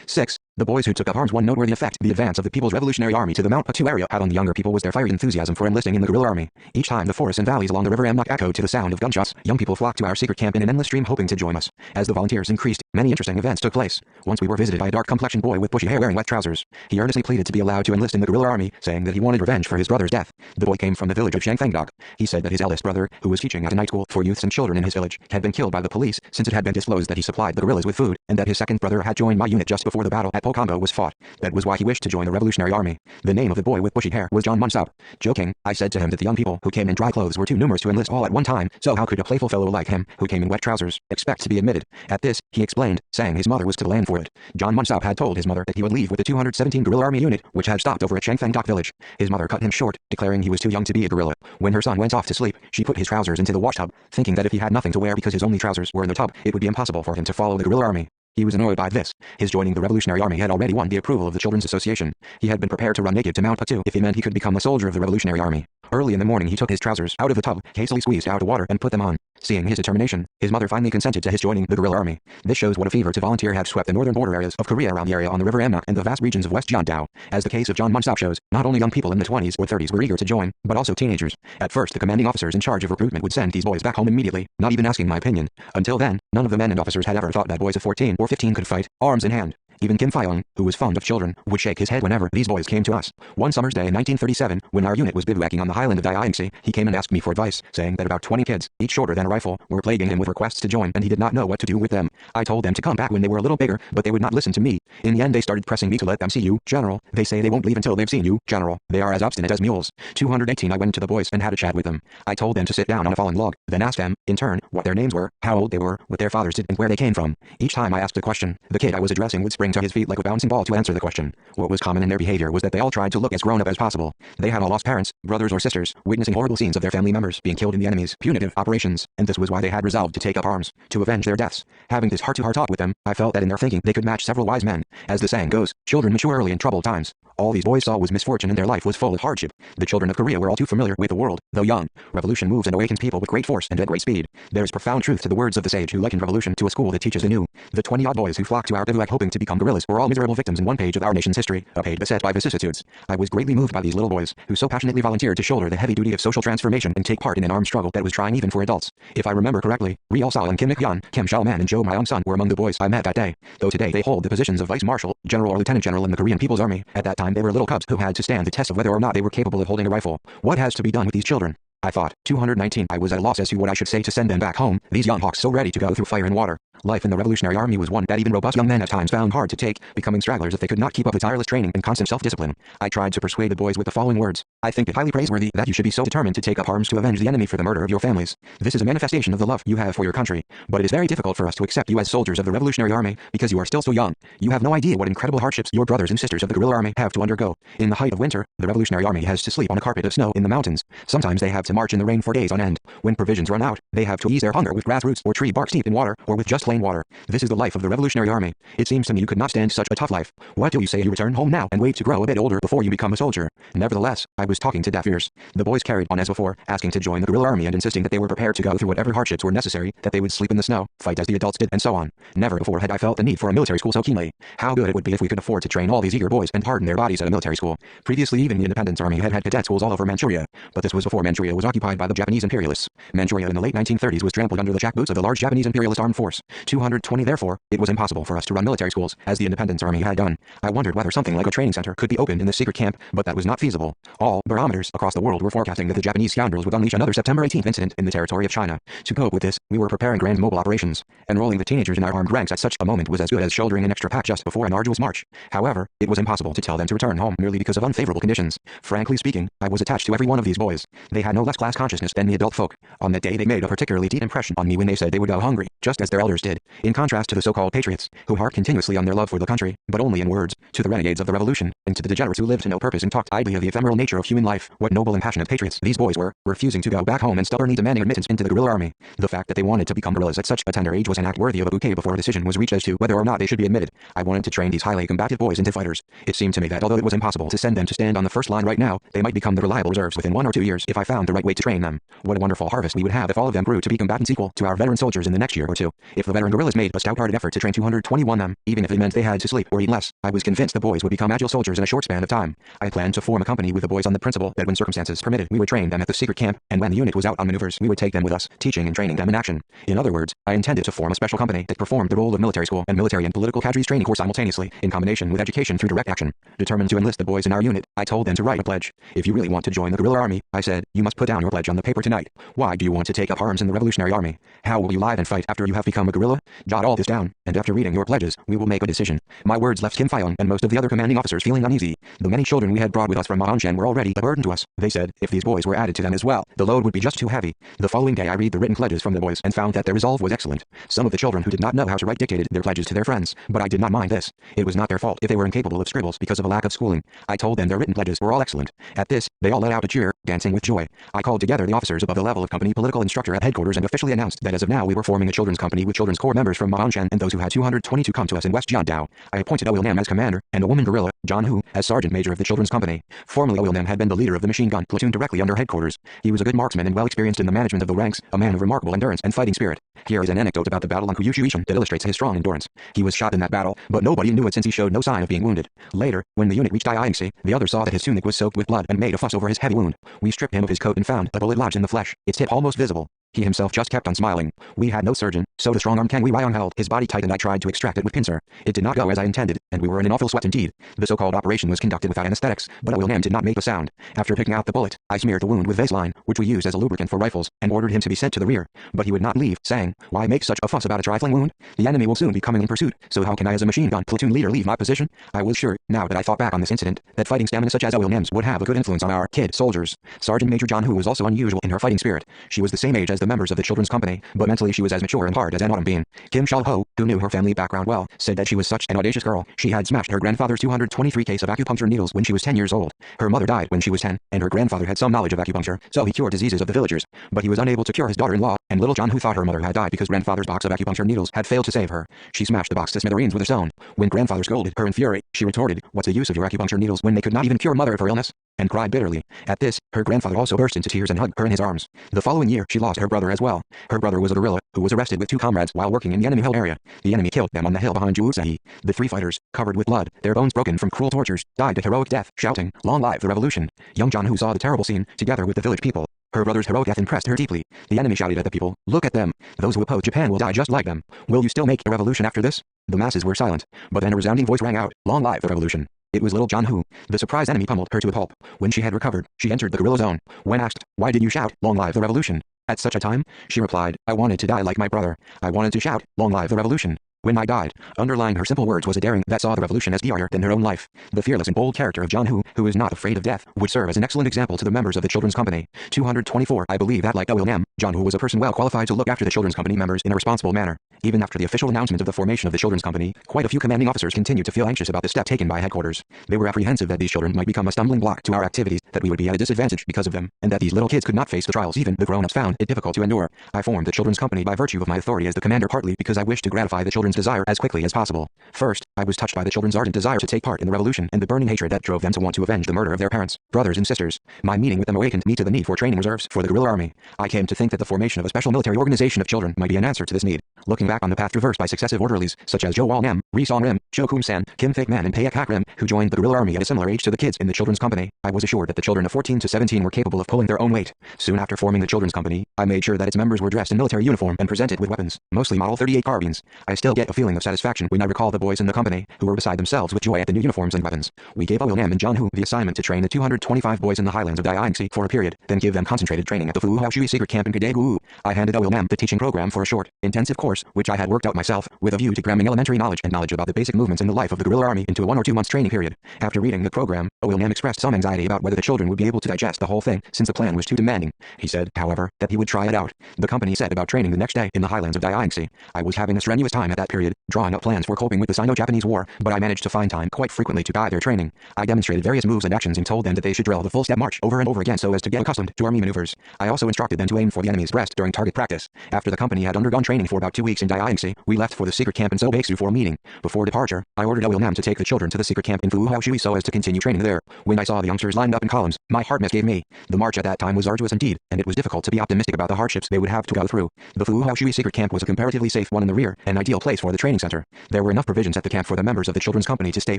6. The boys who took up arms. One noteworthy effect the advance of the People's Revolutionary Army to the Mount Patu area had on the younger people was their fiery enthusiasm for enlisting in the guerrilla army. Each time the forests and valleys along the river Amnok echoed to the sound of gunshots, young people flocked to our secret camp in an endless stream hoping to join us. As the volunteers increased, many interesting events took place. Once we were visited by a dark-complexioned boy with bushy hair wearing wet trousers. He earnestly pleaded to be allowed to enlist in the guerrilla army, saying that he wanted revenge for his brother's death. The boy came from the village of Shangfangdok. He said that his eldest brother, who was teaching at a night school for youths and children in his village, had been killed by the police since it had been disclosed that he supplied the guerrillas with food, and that his second brother had joined my unit just before the battle at Pokombo was fought. That was why he wished to join the Revolutionary Army. The name of the boy with bushy hair was John Munsop. Joking, I said to him that the young people who came in dry clothes were too numerous to enlist all at one time, so how could a playful fellow like him, who came in wet trousers, expect to be admitted? At this, he explained, saying his mother was to the land for it. John Munsop had told his mother that he would leave with the 217 Guerrilla Army unit, which had stopped over at Shangfangdok village. His mother cut him short, declaring he was too young to be a guerrilla. When her son went off to sleep, she put his trousers into the washtub, thinking that if he had nothing to wear because his only trousers were in the tub, it would be impossible for him to follow the guerrilla army. He was annoyed by this. His joining the Revolutionary Army had already won the approval of the Children's Association. He had been prepared to run naked to Mount Patu if it meant he could become a soldier of the Revolutionary Army. Early in the morning he took his trousers out of the tub, hastily squeezed out the water and put them on. Seeing his determination, his mother finally consented to his joining the guerrilla army. This shows what a fever to volunteer had swept the northern border areas of Korea around the area on the river Amnok and the vast regions of West Jeondae. As the case of John Munsop shows, not only young people in the 20s or 30s were eager to join, but also teenagers. At first the commanding officers in charge of recruitment would send these boys back home immediately, not even asking my opinion. Until then, none of the men and officers had ever thought that boys of 14 or 15 could fight, arms in hand. Even Kim Fyong, who was fond of children, would shake his head whenever these boys came to us. One summer's day in 1937, when our unit was bivouacking on the highland of Daeyeongsi, he came and asked me for advice, saying that about 20 kids, each shorter than a rifle, were plaguing him with requests to join and he did not know what to do with them. I told them to come back when they were a little bigger, but they would not listen to me. In the end they started pressing me to let them see you, General. They say they won't leave until they've seen you, General. They are as obstinate as mules. 218 I went to the boys and had a chat with them. I told them to sit down on a fallen log, then asked them, in turn, what their names were, how old they were, what their fathers did and where they came from. Each time I asked a question, the kid I was addressing would spring to his feet like a bouncing ball to answer the question. What was common in their behavior was that they all tried to look as grown up as possible. They had all lost parents, brothers or sisters, witnessing horrible scenes of their family members being killed in the enemy's punitive operations, and this was why they had resolved to take up arms, to avenge their deaths. Having this heart-to-heart talk with them, I felt that in their thinking they could match several wise men. As the saying goes, children mature early in troubled times. All these boys saw was misfortune and their life was full of hardship. The children of Korea were all too familiar with the world, though young. Revolution moves and awakens people with great force and at great speed. There is profound truth to the words of the sage who likened revolution to a school that teaches the new. The 20-odd boys who flocked to our bivouac hoping to become guerrillas were all miserable victims in one page of our nation's history, a page beset by vicissitudes. I was greatly moved by these little boys, who so passionately volunteered to shoulder the heavy duty of social transformation and take part in an armed struggle that was trying even for adults. If I remember correctly, Ri Al-Sol and Kim Ik-yeon, Kim Shalman and Jo Myung-sun were among the boys I met that day, though today they hold the positions of Vice Marshal, General or Lieutenant General in the Korean People's Army. At that time they were little cubs who had to stand the test of whether or not they were capable of holding a rifle. What has to be done with these children? I thought. 219 I was at a loss as to what I should say to send them back home, these young hawks so ready to go through fire and water. Life in the Revolutionary Army was one that even robust young men at times found hard to take, becoming stragglers if they could not keep up the tireless training and constant self-discipline. I tried to persuade the boys with the following words. I think it highly praiseworthy that you should be so determined to take up arms to avenge the enemy for the murder of your families. This is a manifestation of the love you have for your country, but it is very difficult for us to accept you as soldiers of the Revolutionary Army because you are still so young. You have no idea what incredible hardships your brothers and sisters of the guerrilla army have to undergo. In the height of winter, the Revolutionary Army has to sleep on a carpet of snow in the mountains. Sometimes they have to march in the rain for days on end. When provisions run out, they have to ease their hunger with grass roots or tree bark steeped in water, or with just plain water. This is the life of the Revolutionary Army. It seems to me you could not stand such a tough life. What do you say you return home now and wait to grow a bit older before you become a soldier? Nevertheless, I was talking to deaf ears. The boys carried on as before, asking to join the guerrilla army and insisting that they were prepared to go through whatever hardships were necessary, that they would sleep in the snow, fight as the adults did, and so on. Never before had I felt the need for a military school so keenly. How good it would be if we could afford to train all these eager boys and harden their bodies at a military school. Previously even the Independence Army had had cadet schools all over Manchuria, but this was before Manchuria was occupied by the Japanese imperialists. Manchuria in the late 1930s was trampled under the jackboots of the large Japanese imperialist armed force. 220. Therefore, it was impossible for us to run military schools, as the Independence Army had done. I wondered whether something like a training center could be opened in the secret camp, but that was not feasible. All barometers across the world were forecasting that the Japanese scoundrels would unleash another September 18th incident in the territory of China. To cope with this, we were preparing grand mobile operations. Enrolling the teenagers in our armed ranks at such a moment was as good as shouldering an extra pack just before an arduous march. However, it was impossible to tell them to return home merely because of unfavorable conditions. Frankly speaking, I was attached to every one of these boys. They had no less class consciousness than the adult folk. On that day they made a particularly deep impression on me when they said they would go hungry, just as their elders did. In contrast to the so-called patriots, who harp continuously on their love for the country, but only in words, to the renegades of the revolution, and to the degenerates who lived to no purpose and talked idly of the ephemeral nature of human life, what noble and passionate patriots these boys were, refusing to go back home and stubbornly demanding admittance into the guerrilla army. The fact that they wanted to become guerrillas at such a tender age was an act worthy of a bouquet before a decision was reached as to whether or not they should be admitted. I wanted to train these highly combative boys into fighters. It seemed to me that although it was impossible to send them to stand on the first line right now, they might become the reliable reserves within 1 or 2 years if I found the right way to train them. What a wonderful harvest we would have if all of them grew to be combatants equal to our veteran soldiers in the next year or two. If the veteran guerrillas made a stout-hearted effort to train 221 them, even if it meant they had to sleep or eat less, I was convinced the boys would become agile soldiers in a short span of time. I planned to form a company with the boys on the principle that when circumstances permitted, we would train them at the secret camp, and when the unit was out on maneuvers, we would take them with us, teaching and training them in action. In other words, I intended to form a special company that performed the role of military school and military and political cadres training corps simultaneously, in combination with education through direct action. Determined to enlist the boys in our unit, I told them to write a pledge. If you really want to join the guerrilla army, I said, you must put down your pledge on the paper tonight. Why do you want to take up arms in the Revolutionary Army? How will you live and fight after you have become a guerrilla? Jot all this down, and after reading your pledges, we will make a decision. My words left Kim Fyong and most of the other commanding officers feeling uneasy. The many children we had brought with us from Mahanshan were already a burden to us. They said, if these boys were added to them as well, the load would be just too heavy. The following day I read the written pledges from the boys and found that their resolve was excellent. Some of the children who did not know how to write dictated their pledges to their friends, but I did not mind this. It was not their fault if they were incapable of scribbles because of a lack of schooling. I told them their written pledges were all excellent. At this, they all let out a cheer, dancing with joy. I called together the officers above the level of company political instructor at headquarters and officially announced that as of now we were forming a children's company with children's corps members from Mahanshan and those who had 222 come to us in West Jiandao. I appointed Oil Nam as commander, and a woman guerrilla, John Hu, as sergeant major of the children's company. Formerly Oil Nam had been the leader of the machine gun platoon directly under headquarters. He was a good marksman and well experienced in the management of the ranks, a man of remarkable endurance and fighting spirit. Here is an anecdote about the battle on Kuyushu that illustrates his strong endurance. He was shot in that battle, but nobody knew it since he showed no sign of being wounded. Later, when the unit reached Iingsi, the others saw that his tunic was soaked with blood and made a fuss over his heavy wound. We stripped him of his coat and found a bullet lodged in the flesh, its tip almost visible. He himself just kept on smiling. We had no surgeon, so the strong-armed Kang Wei Ryong held his body tight and I tried to extract it with pincer. It did not go as I intended, and we were in an awful sweat indeed. The so-called operation was conducted without anesthetics, but Oil Nam did not make a sound. After picking out the bullet, I smeared the wound with Vaseline, which we used as a lubricant for rifles, and ordered him to be sent to the rear. But he would not leave, saying, "Why make such a fuss about a trifling wound? The enemy will soon be coming in pursuit, so how can I as a machine gun platoon leader leave my position?" I was sure, now that I thought back on this incident, that fighting stamina such as Oil Nam's would have a good influence on our kid soldiers. Sergeant Major John Hu was also unusual in her fighting spirit. She was the same age as the members of the children's company, but mentally she was as mature and hard as an autumn bean. Kim Shal-ho, who knew her family background well, said that she was such an audacious girl. She had smashed her grandfather's 223 case of acupuncture needles when she was 10 years old. Her mother died when she was 10, and her grandfather had some knowledge of acupuncture, so he cured diseases of the villagers. But he was unable to cure his daughter-in-law, and little John Hu thought her mother had died because grandfather's box of acupuncture needles had failed to save her. She smashed the box to smithereens with a stone. When grandfather scolded her in fury, she retorted, "What's the use of your acupuncture needles when they could not even cure mother of her illness?" and cried bitterly. At this, her grandfather also burst into tears and hugged her in his arms. The following year she lost her brother as well. Her brother was a guerrilla, who was arrested with 2 comrades while working in the enemy-held area. The enemy killed them on the hill behind Juusahi. The 3 fighters, covered with blood, their bones broken from cruel tortures, died a heroic death, shouting, "Long live the revolution!" Young John Hu saw the terrible scene, together with the village people. Her brother's heroic death impressed her deeply. The enemy shouted at the people, "Look at them! Those who oppose Japan will die just like them. Will you still make a revolution after this?" The masses were silent, but then a resounding voice rang out, "Long live the revolution!" It was little John Hu. The surprised enemy pummeled her to a pulp. When she had recovered, she entered the guerrilla zone. When asked, "Why did you shout, 'Long live the revolution'?" at such a time, she replied, "I wanted to die like my brother. I wanted to shout, 'Long live the revolution'." When I died, underlying her simple words was a daring that saw the revolution as dearer than her own life. The fearless and bold character of John Hu, who is not afraid of death, would serve as an excellent example to the members of the children's company. 224. I believe that like Oil Nam, John Hu was a person well qualified to look after the children's company members in a responsible manner. Even after the official announcement of the formation of the children's company, quite a few commanding officers continued to feel anxious about the step taken by headquarters. They were apprehensive that these children might become a stumbling block to our activities, that we would be at a disadvantage because of them, and that these little kids could not face the trials even the grown-ups found it difficult to endure. I formed the children's company by virtue of my authority as the commander, partly because I wished to gratify the children's desire as quickly as possible. First, I was touched by the children's ardent desire to take part in the revolution and the burning hatred that drove them to want to avenge the murder of their parents, brothers and sisters. My meeting with them awakened me to the need for training reserves for the guerrilla army. I came to think that the formation of a special military organization of children might be an answer to this need. Looking back back on the path traversed by successive orderlies, such as Jo Wal Nam, Ri Song Rim, Jo Kum San, Kim Fake Man and Paek Hak Rim, who joined the guerrilla army at a similar age to the kids in the children's company. I was assured that the children of 14 to 17 were capable of pulling their own weight. Soon after forming the children's company, I made sure that its members were dressed in military uniform and presented with weapons, mostly Model 38 carbines. I still get a feeling of satisfaction when I recall the boys in the company, who were beside themselves with joy at the new uniforms and weapons. We gave Will Nam and John Hu the assignment to train the 225 boys in the highlands of Daiangsi for a period, then give them concentrated training at the Fu Hao Shui secret camp in Kadegu. I handed Will Nam the teaching program for a short, intensive course, which I had worked out myself, with a view to cramming elementary knowledge and knowledge about the basic movements in the life of the guerrilla army into a 1 or 2 months training period. After reading the program, Will Nam expressed some anxiety about whether the children would be able to digest the whole thing, since the plan was too demanding. He said, however, that he would try it out. The company said about training the next day in the highlands of Daiangsi. I was having a strenuous time at that period, drawing up plans for coping with the Sino-Japanese War, but I managed to find time quite frequently to guide their training. I demonstrated various moves and actions and told them that they should drill the full step march over and over again so as to get accustomed to army maneuvers. I also instructed them to aim for the enemy's breast during target practice. After the company had undergone training for about 2 weeks in Daiangsi, we left for the secret camp in Sobeksu for a meeting. Before departure, I ordered Will Nam to take the children to the secret camp in Fu Hao Shui so as to continue training there. When I saw the youngsters lined up in columns, my heart misgave me. The march at that time was arduous indeed, and it was difficult to be optimistic about the hardships they would have to go through. The Fu Hao Shui secret camp was a comparatively safe one in the rear, an ideal place for the training center. There were enough provisions at the camp for the members of the children's company to stay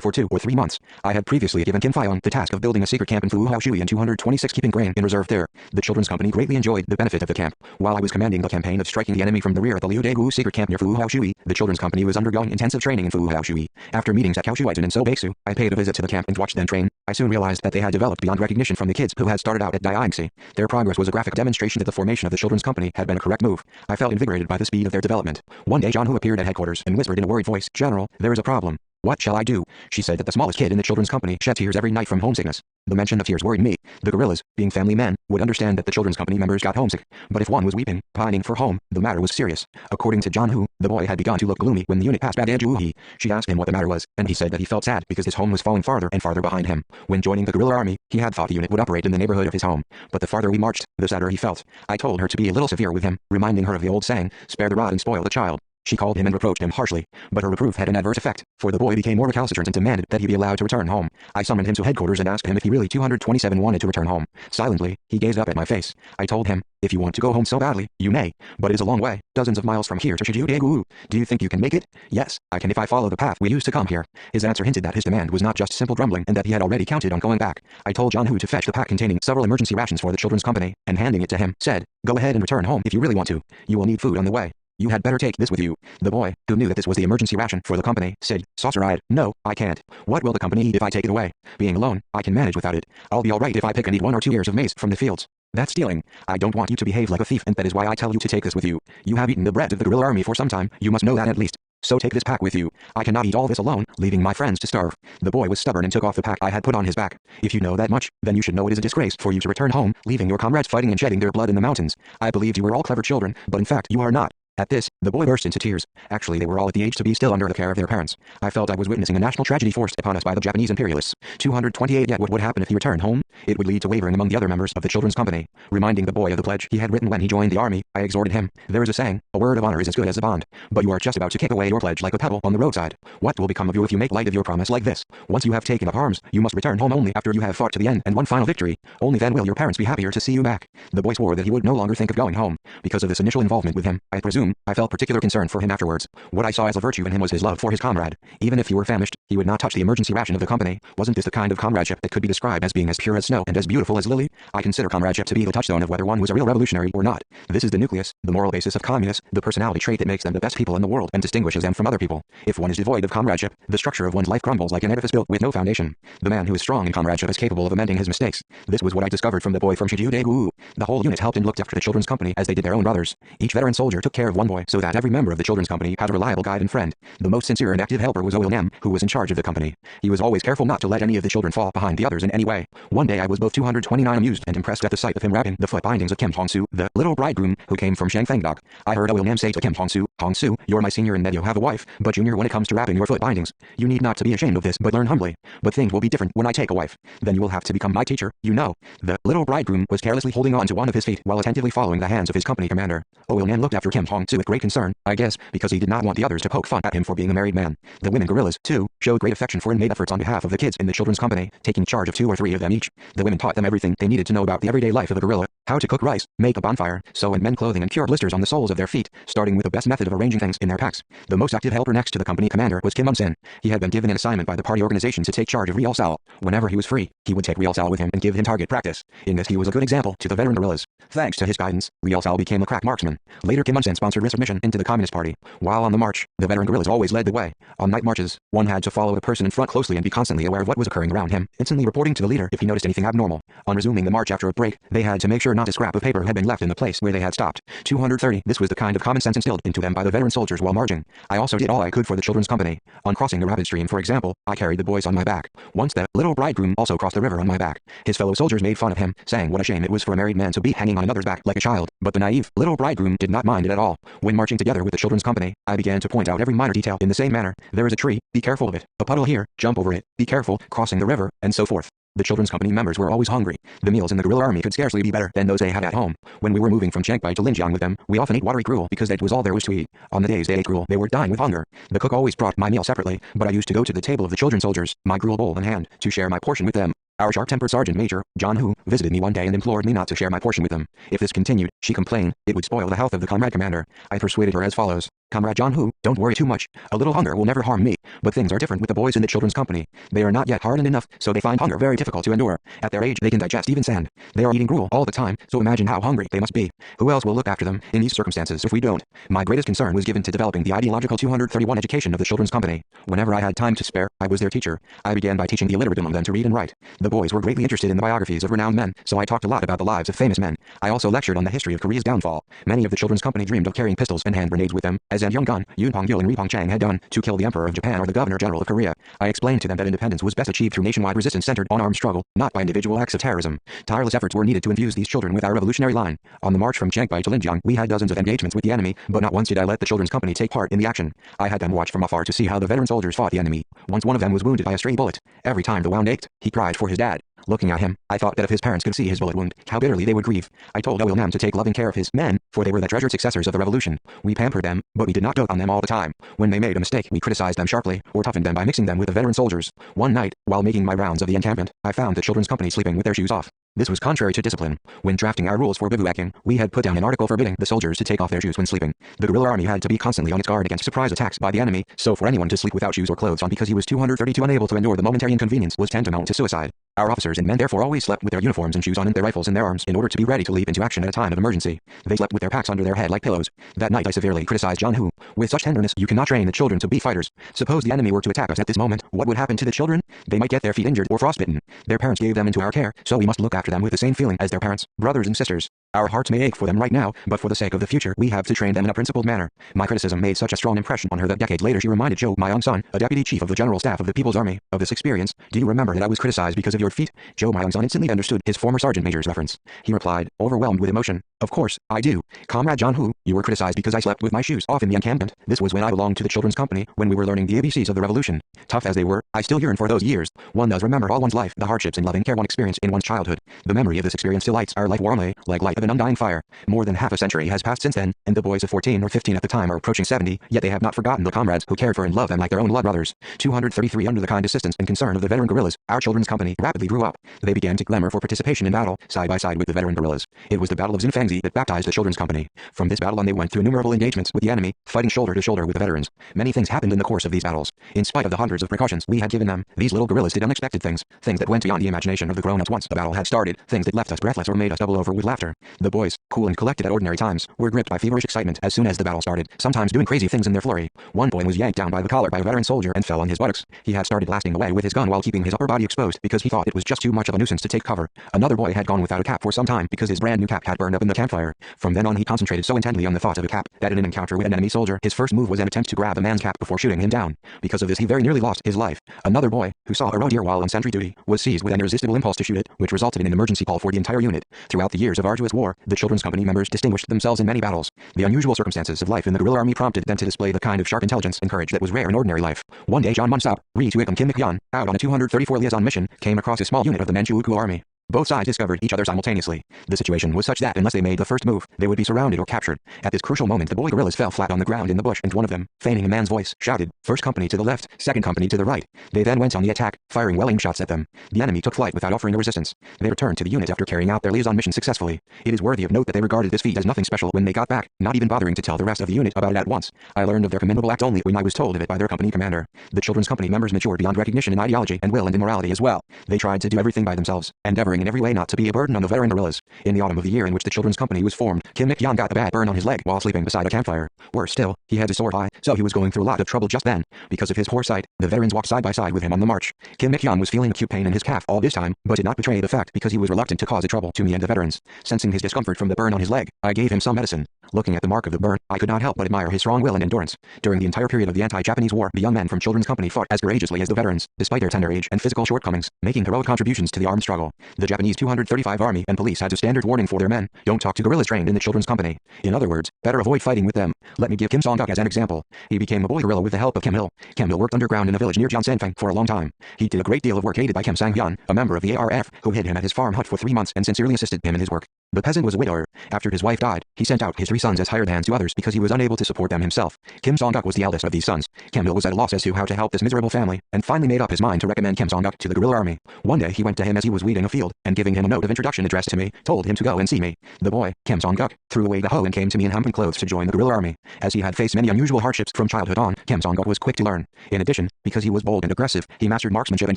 for 2 or 3 months. I had previously given Kim Fyong the task of building a secret camp in Fu Hao Shui and 226 keeping grain in reserve there. The children's company greatly enjoyed the benefit of the camp. While I was commanding the campaign of striking the enemy from the rear at the AUDIOBOOK secret camp near Fu Hao Shui, the children's company was undergoing intensive training in Fu Hao Shui. After meetings at Kaohsiung and Sobeksu, I paid a visit to the camp and watched them train. I soon realized that they had developed beyond recognition from the kids who had started out at Daiangsi. Their progress was a graphic demonstration that the formation of the children's company had been a correct move. I felt invigorated by the speed of their development. One day John Hu appeared at headquarters and whispered in a worried voice, "General, there is a problem." "What shall I do?" She said that the smallest kid in the children's company shed tears every night from homesickness. The mention of tears worried me. The guerrillas, being family men, would understand that the children's company members got homesick. But if one was weeping, pining for home, the matter was serious. According to John Hu, the boy had begun to look gloomy when the unit passed Badajuhi. She asked him what the matter was, and he said that he felt sad because his home was falling farther and farther behind him. When joining the guerrilla army, he had thought the unit would operate in the neighborhood of his home. But the farther we marched, the sadder he felt. I told her to be a little severe with him, reminding her of the old saying, "Spare the rod and spoil the child." She called him and reproached him harshly, but her reproof had an adverse effect, for the boy became more recalcitrant and demanded that he be allowed to return home. I summoned him to headquarters and asked him if he really 227 wanted to return home. Silently, he gazed up at my face. I told him, "If you want to go home so badly, you may, but it is a long way, dozens of miles from here to Shijiu-daegu. Do you think you can make it?" "Yes, I can if I follow the path we used to come here." His answer hinted that his demand was not just simple grumbling and that he had already counted on going back. I told John Hu to fetch the pack containing several emergency rations for the children's company, and handing it to him, said, "Go ahead and return home if you really want to. You will need food on the way. You had better take this with you." The boy, who knew that this was the emergency ration for the company, said, saucer-eyed, "No, I can't. What will the company eat if I take it away? Being alone, I can manage without it. I'll be alright if I pick and eat 1 or 2 ears of maize from the fields. That's stealing. I don't want you to behave like a thief, and that is why I tell you to take this with you. You have eaten the bread of the guerrilla army for some time, you must know that at least. So take this pack with you. I cannot eat all this alone, leaving my friends to starve." The boy was stubborn and took off the pack I had put on his back. "If you know that much, then you should know it is a disgrace for you to return home, leaving your comrades fighting and shedding their blood in the mountains. I believed you were all clever children, but in fact you are not." At this, the boy burst into tears. Actually, they were all at the age to be still under the care of their parents. I felt I was witnessing a national tragedy forced upon us by the Japanese imperialists. 228 Yet what would happen if he returned home? It would lead to wavering among the other members of the children's company. Reminding the boy of the pledge he had written when he joined the army, I exhorted him. "There is a saying, a word of honor is as good as a bond. But you are just about to kick away your pledge like a pebble on the roadside. What will become of you if you make light of your promise like this? Once you have taken up arms, you must return home only after you have fought to the end and won final victory. Only then will your parents be happier to see you back." The boy swore that he would no longer think of going home. Because of this initial involvement with him, I presume, I felt particular concern for him afterwards. What I saw as a virtue in him was his love for his comrade. Even if he were famished, he would not touch the emergency ration of the company. Wasn't this the kind of comradeship that could be described as being as pure as snow and as beautiful as lily? I consider comradeship to be the touchstone of whether one was a real revolutionary or not. This is the nucleus, the moral basis of communists, the personality trait that makes them the best people in the world and distinguishes them from other people. If one is devoid of comradeship, the structure of one's life crumbles like an edifice built with no foundation. The man who is strong in comradeship is capable of amending his mistakes. This was what I discovered from the boy from Shijiu-daegu. The whole unit helped and looked after the children's company as they did their own brothers. Each veteran soldier took care of one boy so that every member of the children's company had a reliable guide and friend. The most sincere and active helper was Will Nam, who was in charge of the company. He was always careful not to let any of the children fall behind the others in any way. One day I was both 229 amused and impressed at the sight of him wrapping the foot bindings of Kim Hongsu, the little bridegroom, who came from Shangfangdok. I heard Will Nam say to Kim Hongsu, "Hongsu, you're my senior and that you have a wife, but junior when it comes to wrapping your foot bindings. You need not to be ashamed of this but learn humbly. But things will be different when I take a wife. Then you will have to become my teacher, you know." The little bridegroom was carelessly holding on to one of his feet while attentively following the hands of his company commander. Will Nam looked after Kim Hongsu with great concern, I guess, because he did not want the others to poke fun at him for being a married man. The women guerrillas, too, showed great affection for and made efforts on behalf of the kids in the children's company, taking charge of 2 or 3 of them each. The women taught them everything they needed to know about the everyday life of a guerrilla. how to cook rice, make a bonfire, sew and mend clothing and cure blisters on the soles of their feet, starting with the best method of arranging things in their packs. The most active helper next to the company commander was Kim Un-sin. He had been given an assignment by the party organization to take charge of Real Sal. Whenever he was free, he would take Real Sal with him and give him target practice. In this he was a good example to the veteran guerrillas. Thanks to his guidance, Real Sal became a crack marksman. Later Kim Un-sin sponsored Risk's mission into the Communist Party. While on the march, the veteran guerrillas always led the way. On night marches, one had to follow the person in front closely and be constantly aware of what was occurring around him, instantly reporting to the leader if he noticed anything abnormal. On resuming the march after a break, they had to make sure not a scrap of paper had been left in the place where they had stopped. 230. This was the kind of common sense instilled into them by the veteran soldiers while marching. I also did all I could for the children's company. On crossing the rapid stream, for example, I carried the boys on my back. Once the little bridegroom also crossed the river on my back. His fellow soldiers made fun of him, saying what a shame it was for a married man to be hanging on another's back like a child. But the naive little bridegroom did not mind it at all. When marching together with the children's company, I began to point out every minor detail in the same manner. There is a tree, be careful of it. A puddle here, jump over it, be careful, crossing the river, and so forth. The children's company members were always hungry. The meals in the guerrilla army could scarcely be better than those they had at home. When we were moving from Chiangbai to Linjiang with them, we often ate watery gruel because that was all there was to eat. On the days they ate gruel, they were dying with hunger. The cook always brought my meal separately, but I used to go to the table of the children's soldiers, my gruel bowl in hand, to share my portion with them. Our sharp-tempered Sergeant Major, John Hu, visited me one day and implored me not to share my portion with them. If this continued, she complained, it would spoil the health of the comrade commander. I persuaded her as follows. Comrade John Hu, don't worry too much. A little hunger will never harm me. But things are different with the boys in the children's company. They are not yet hardened enough, so they find hunger very difficult to endure. At their age, they can digest even sand. They are eating gruel all the time, so imagine how hungry they must be. Who else will look after them in these circumstances if we don't? My greatest concern was given to developing the ideological 231 education of the children's company. Whenever I had time to spare, I was their teacher. I began by teaching the illiterate among them to read and write. The boys were greatly interested in the biographies of renowned men, so I talked a lot about the lives of famous men. I also lectured on the history of Korea's downfall. Many of the children's company dreamed of carrying pistols and hand grenades with them, as Young-gun, Yoon Pong-gil and Ri Pong-chang had done, to kill the Emperor of Japan or the Governor General of Korea. I explained to them that independence was best achieved through nationwide resistance centered on armed struggle, not by individual acts of terrorism. Tireless efforts were needed to infuse these children with our revolutionary line. On the march from Chiangbai to Linjiang, we had dozens of engagements with the enemy, but not once did I let the children's company take part in the action. I had them watch from afar to see how the veteran soldiers fought the enemy. Once one of them was wounded by a stray bullet. Every time the wound ached, he cried for his dad. Looking at him, I thought that if his parents could see his bullet wound, how bitterly they would grieve. I told Nam to take loving care of his men, for they were the treasured successors of the revolution. We pampered them, but we did not dote on them all the time. When they made a mistake, we criticized them sharply, or toughened them by mixing them with the veteran soldiers. One night, while making my rounds of the encampment, I found the children's company sleeping with their shoes off. This was contrary to discipline. When drafting our rules for bivouacking, we had put down an article forbidding the soldiers to take off their shoes when sleeping. The guerrilla army had to be constantly on its guard against surprise attacks by the enemy, so for anyone to sleep without shoes or clothes on because he was 232 unable to endure the momentary inconvenience was tantamount to suicide. Our officers and men therefore always slept with their uniforms and shoes on and their rifles in their arms in order to be ready to leap into action at a time of emergency. They slept with their packs under their head like pillows. That night I severely criticized John Hu. With such tenderness you cannot train the children to be fighters. Suppose the enemy were to attack us at this moment, what would happen to the children? They might get their feet injured or frostbitten. Their parents gave them into our care, so we must look after them with the same feeling as their parents, brothers and sisters. Our hearts may ache for them right now, but for the sake of the future we have to train them in a principled manner. My criticism made such a strong impression on her that decades later she reminded Joe Myung-sun, a deputy chief of the General Staff of the People's Army, of this experience. Do you remember that I was criticized because of your feet? Joe Myung-sun instantly understood his former sergeant major's reference. He replied, overwhelmed with emotion, of course, I do. Comrade John Hu, you were criticized because I slept with my shoes off in the encampment. This was when I belonged to the children's company, when we were learning the ABCs of the revolution. Tough as they were, I still yearn for those years. One does remember all one's life, the hardships and loving care one experienced in one's childhood. The memory of this experience still lights our life warmly, like light of an undying fire. More than half a century has passed since then, and the boys of 14 or 15 at the time are approaching 70, yet they have not forgotten the comrades who cared for and loved them like their own blood brothers. 233 Under the kind assistance and concern of the veteran guerrillas, our children's company rapidly grew up. They began to clamor for participation in battle, side by side with the veteran guerrillas. It was the Battle of Xinfangzi that baptized the children's company. From this battle on they went through innumerable engagements with the enemy, fighting shoulder to shoulder with the veterans. Many things happened in the course of these battles. In spite of the hundreds of precautions we had given them, these little guerrillas did unexpected things that went beyond the imagination of the grown-ups once the battle had started, things that left us breathless or made us double over with laughter. The boys, cool and collected at ordinary times, were gripped by feverish excitement as soon as the battle started, sometimes doing crazy things in their flurry. One boy was yanked down by the collar by a veteran soldier and fell on his buttocks. He had started blasting away with his gun while keeping his upper body exposed because he thought it was just too much of a nuisance to take cover. Another boy had gone without a cap for some time because his brand new cap had burned up in the campfire. From then on he concentrated so intently on the thought of a cap that in an encounter with an enemy soldier his first move was an attempt to grab a man's cap before shooting him down. Because of this he very nearly lost his life. Another boy, who saw a roe deer while on sentry duty, was seized with an irresistible impulse to shoot it, which resulted in an emergency call for the entire unit. Throughout the years of arduous war, the children's company members distinguished themselves in many battles. The unusual circumstances of life in the guerrilla army prompted them to display the kind of sharp intelligence and courage that was rare in ordinary life. One day John Munsop, Ri Tuik and Kim Mik-yeon, out on a 234 liaison mission, came across a small unit of the Manchu army. Both sides discovered each other simultaneously. The situation was such that unless they made the first move, they would be surrounded or captured. At this crucial moment, the boy gorillas fell flat on the ground in the bush, and one of them, feigning a man's voice, shouted, "First company to the left, second company to the right." They then went on the attack, firing well-aimed shots at them. The enemy took flight without offering a resistance. They returned to the unit after carrying out their liaison mission successfully. It is worthy of note that they regarded this feat as nothing special when they got back, not even bothering to tell the rest of the unit about it at once. I learned of their commendable act only when I was told of it by their company commander. The children's company members matured beyond recognition in ideology and will and in morality as well. They tried to do everything by themselves, endeavoring in every way not to be a burden on the veteran guerrillas. In the autumn of the year in which the children's company was formed, Kim Nik-yeon got a bad burn on his leg while sleeping beside a campfire. Worse still, he had a sore eye, so he was going through a lot of trouble just then. Because of his poor sight, the veterans walked side by side with him on the march. Kim Nik-yeon was feeling acute pain in his calf all this time, but did not betray the fact because he was reluctant to cause a trouble to me and the veterans. Sensing his discomfort from the burn on his leg, I gave him some medicine. Looking at the mark of the burn, I could not help but admire his strong will and endurance. During the entire period of the anti-Japanese war, the young men from Children's Company fought as courageously as the veterans, despite their tender age and physical shortcomings, making heroic contributions to the armed struggle. The Japanese 235 Army and police had a standard warning for their men: don't talk to guerrillas trained in the Children's Company. In other words, better avoid fighting with them. Let me give Kim Song-guk as an example. He became a boy guerrilla with the help of Kim Il. Kim Il worked underground in a village near Jeonsanfeng for a long time. He did a great deal of work aided by Kim Sang-hyun, a member of the ARF, who hid him at his farm hut for 3 months and sincerely assisted him in his work. The peasant was a widower. After his wife died, he sent out his 3 sons as hired hands to others because he was unable to support them himself. Kim Song-guk was the eldest of these sons. Kim Il was at a loss as to how to help this miserable family, and finally made up his mind to recommend Kim Song-guk to the guerrilla army. One day he went to him as he was weeding a field, and giving him a note of introduction addressed to me, told him to go and see me. The boy, Kim Song-guk, threw away the hoe and came to me in humble clothes to join the guerrilla army. As he had faced many unusual hardships from childhood on, Kim Song-guk was quick to learn. In addition, because he was bold and aggressive, he mastered marksmanship and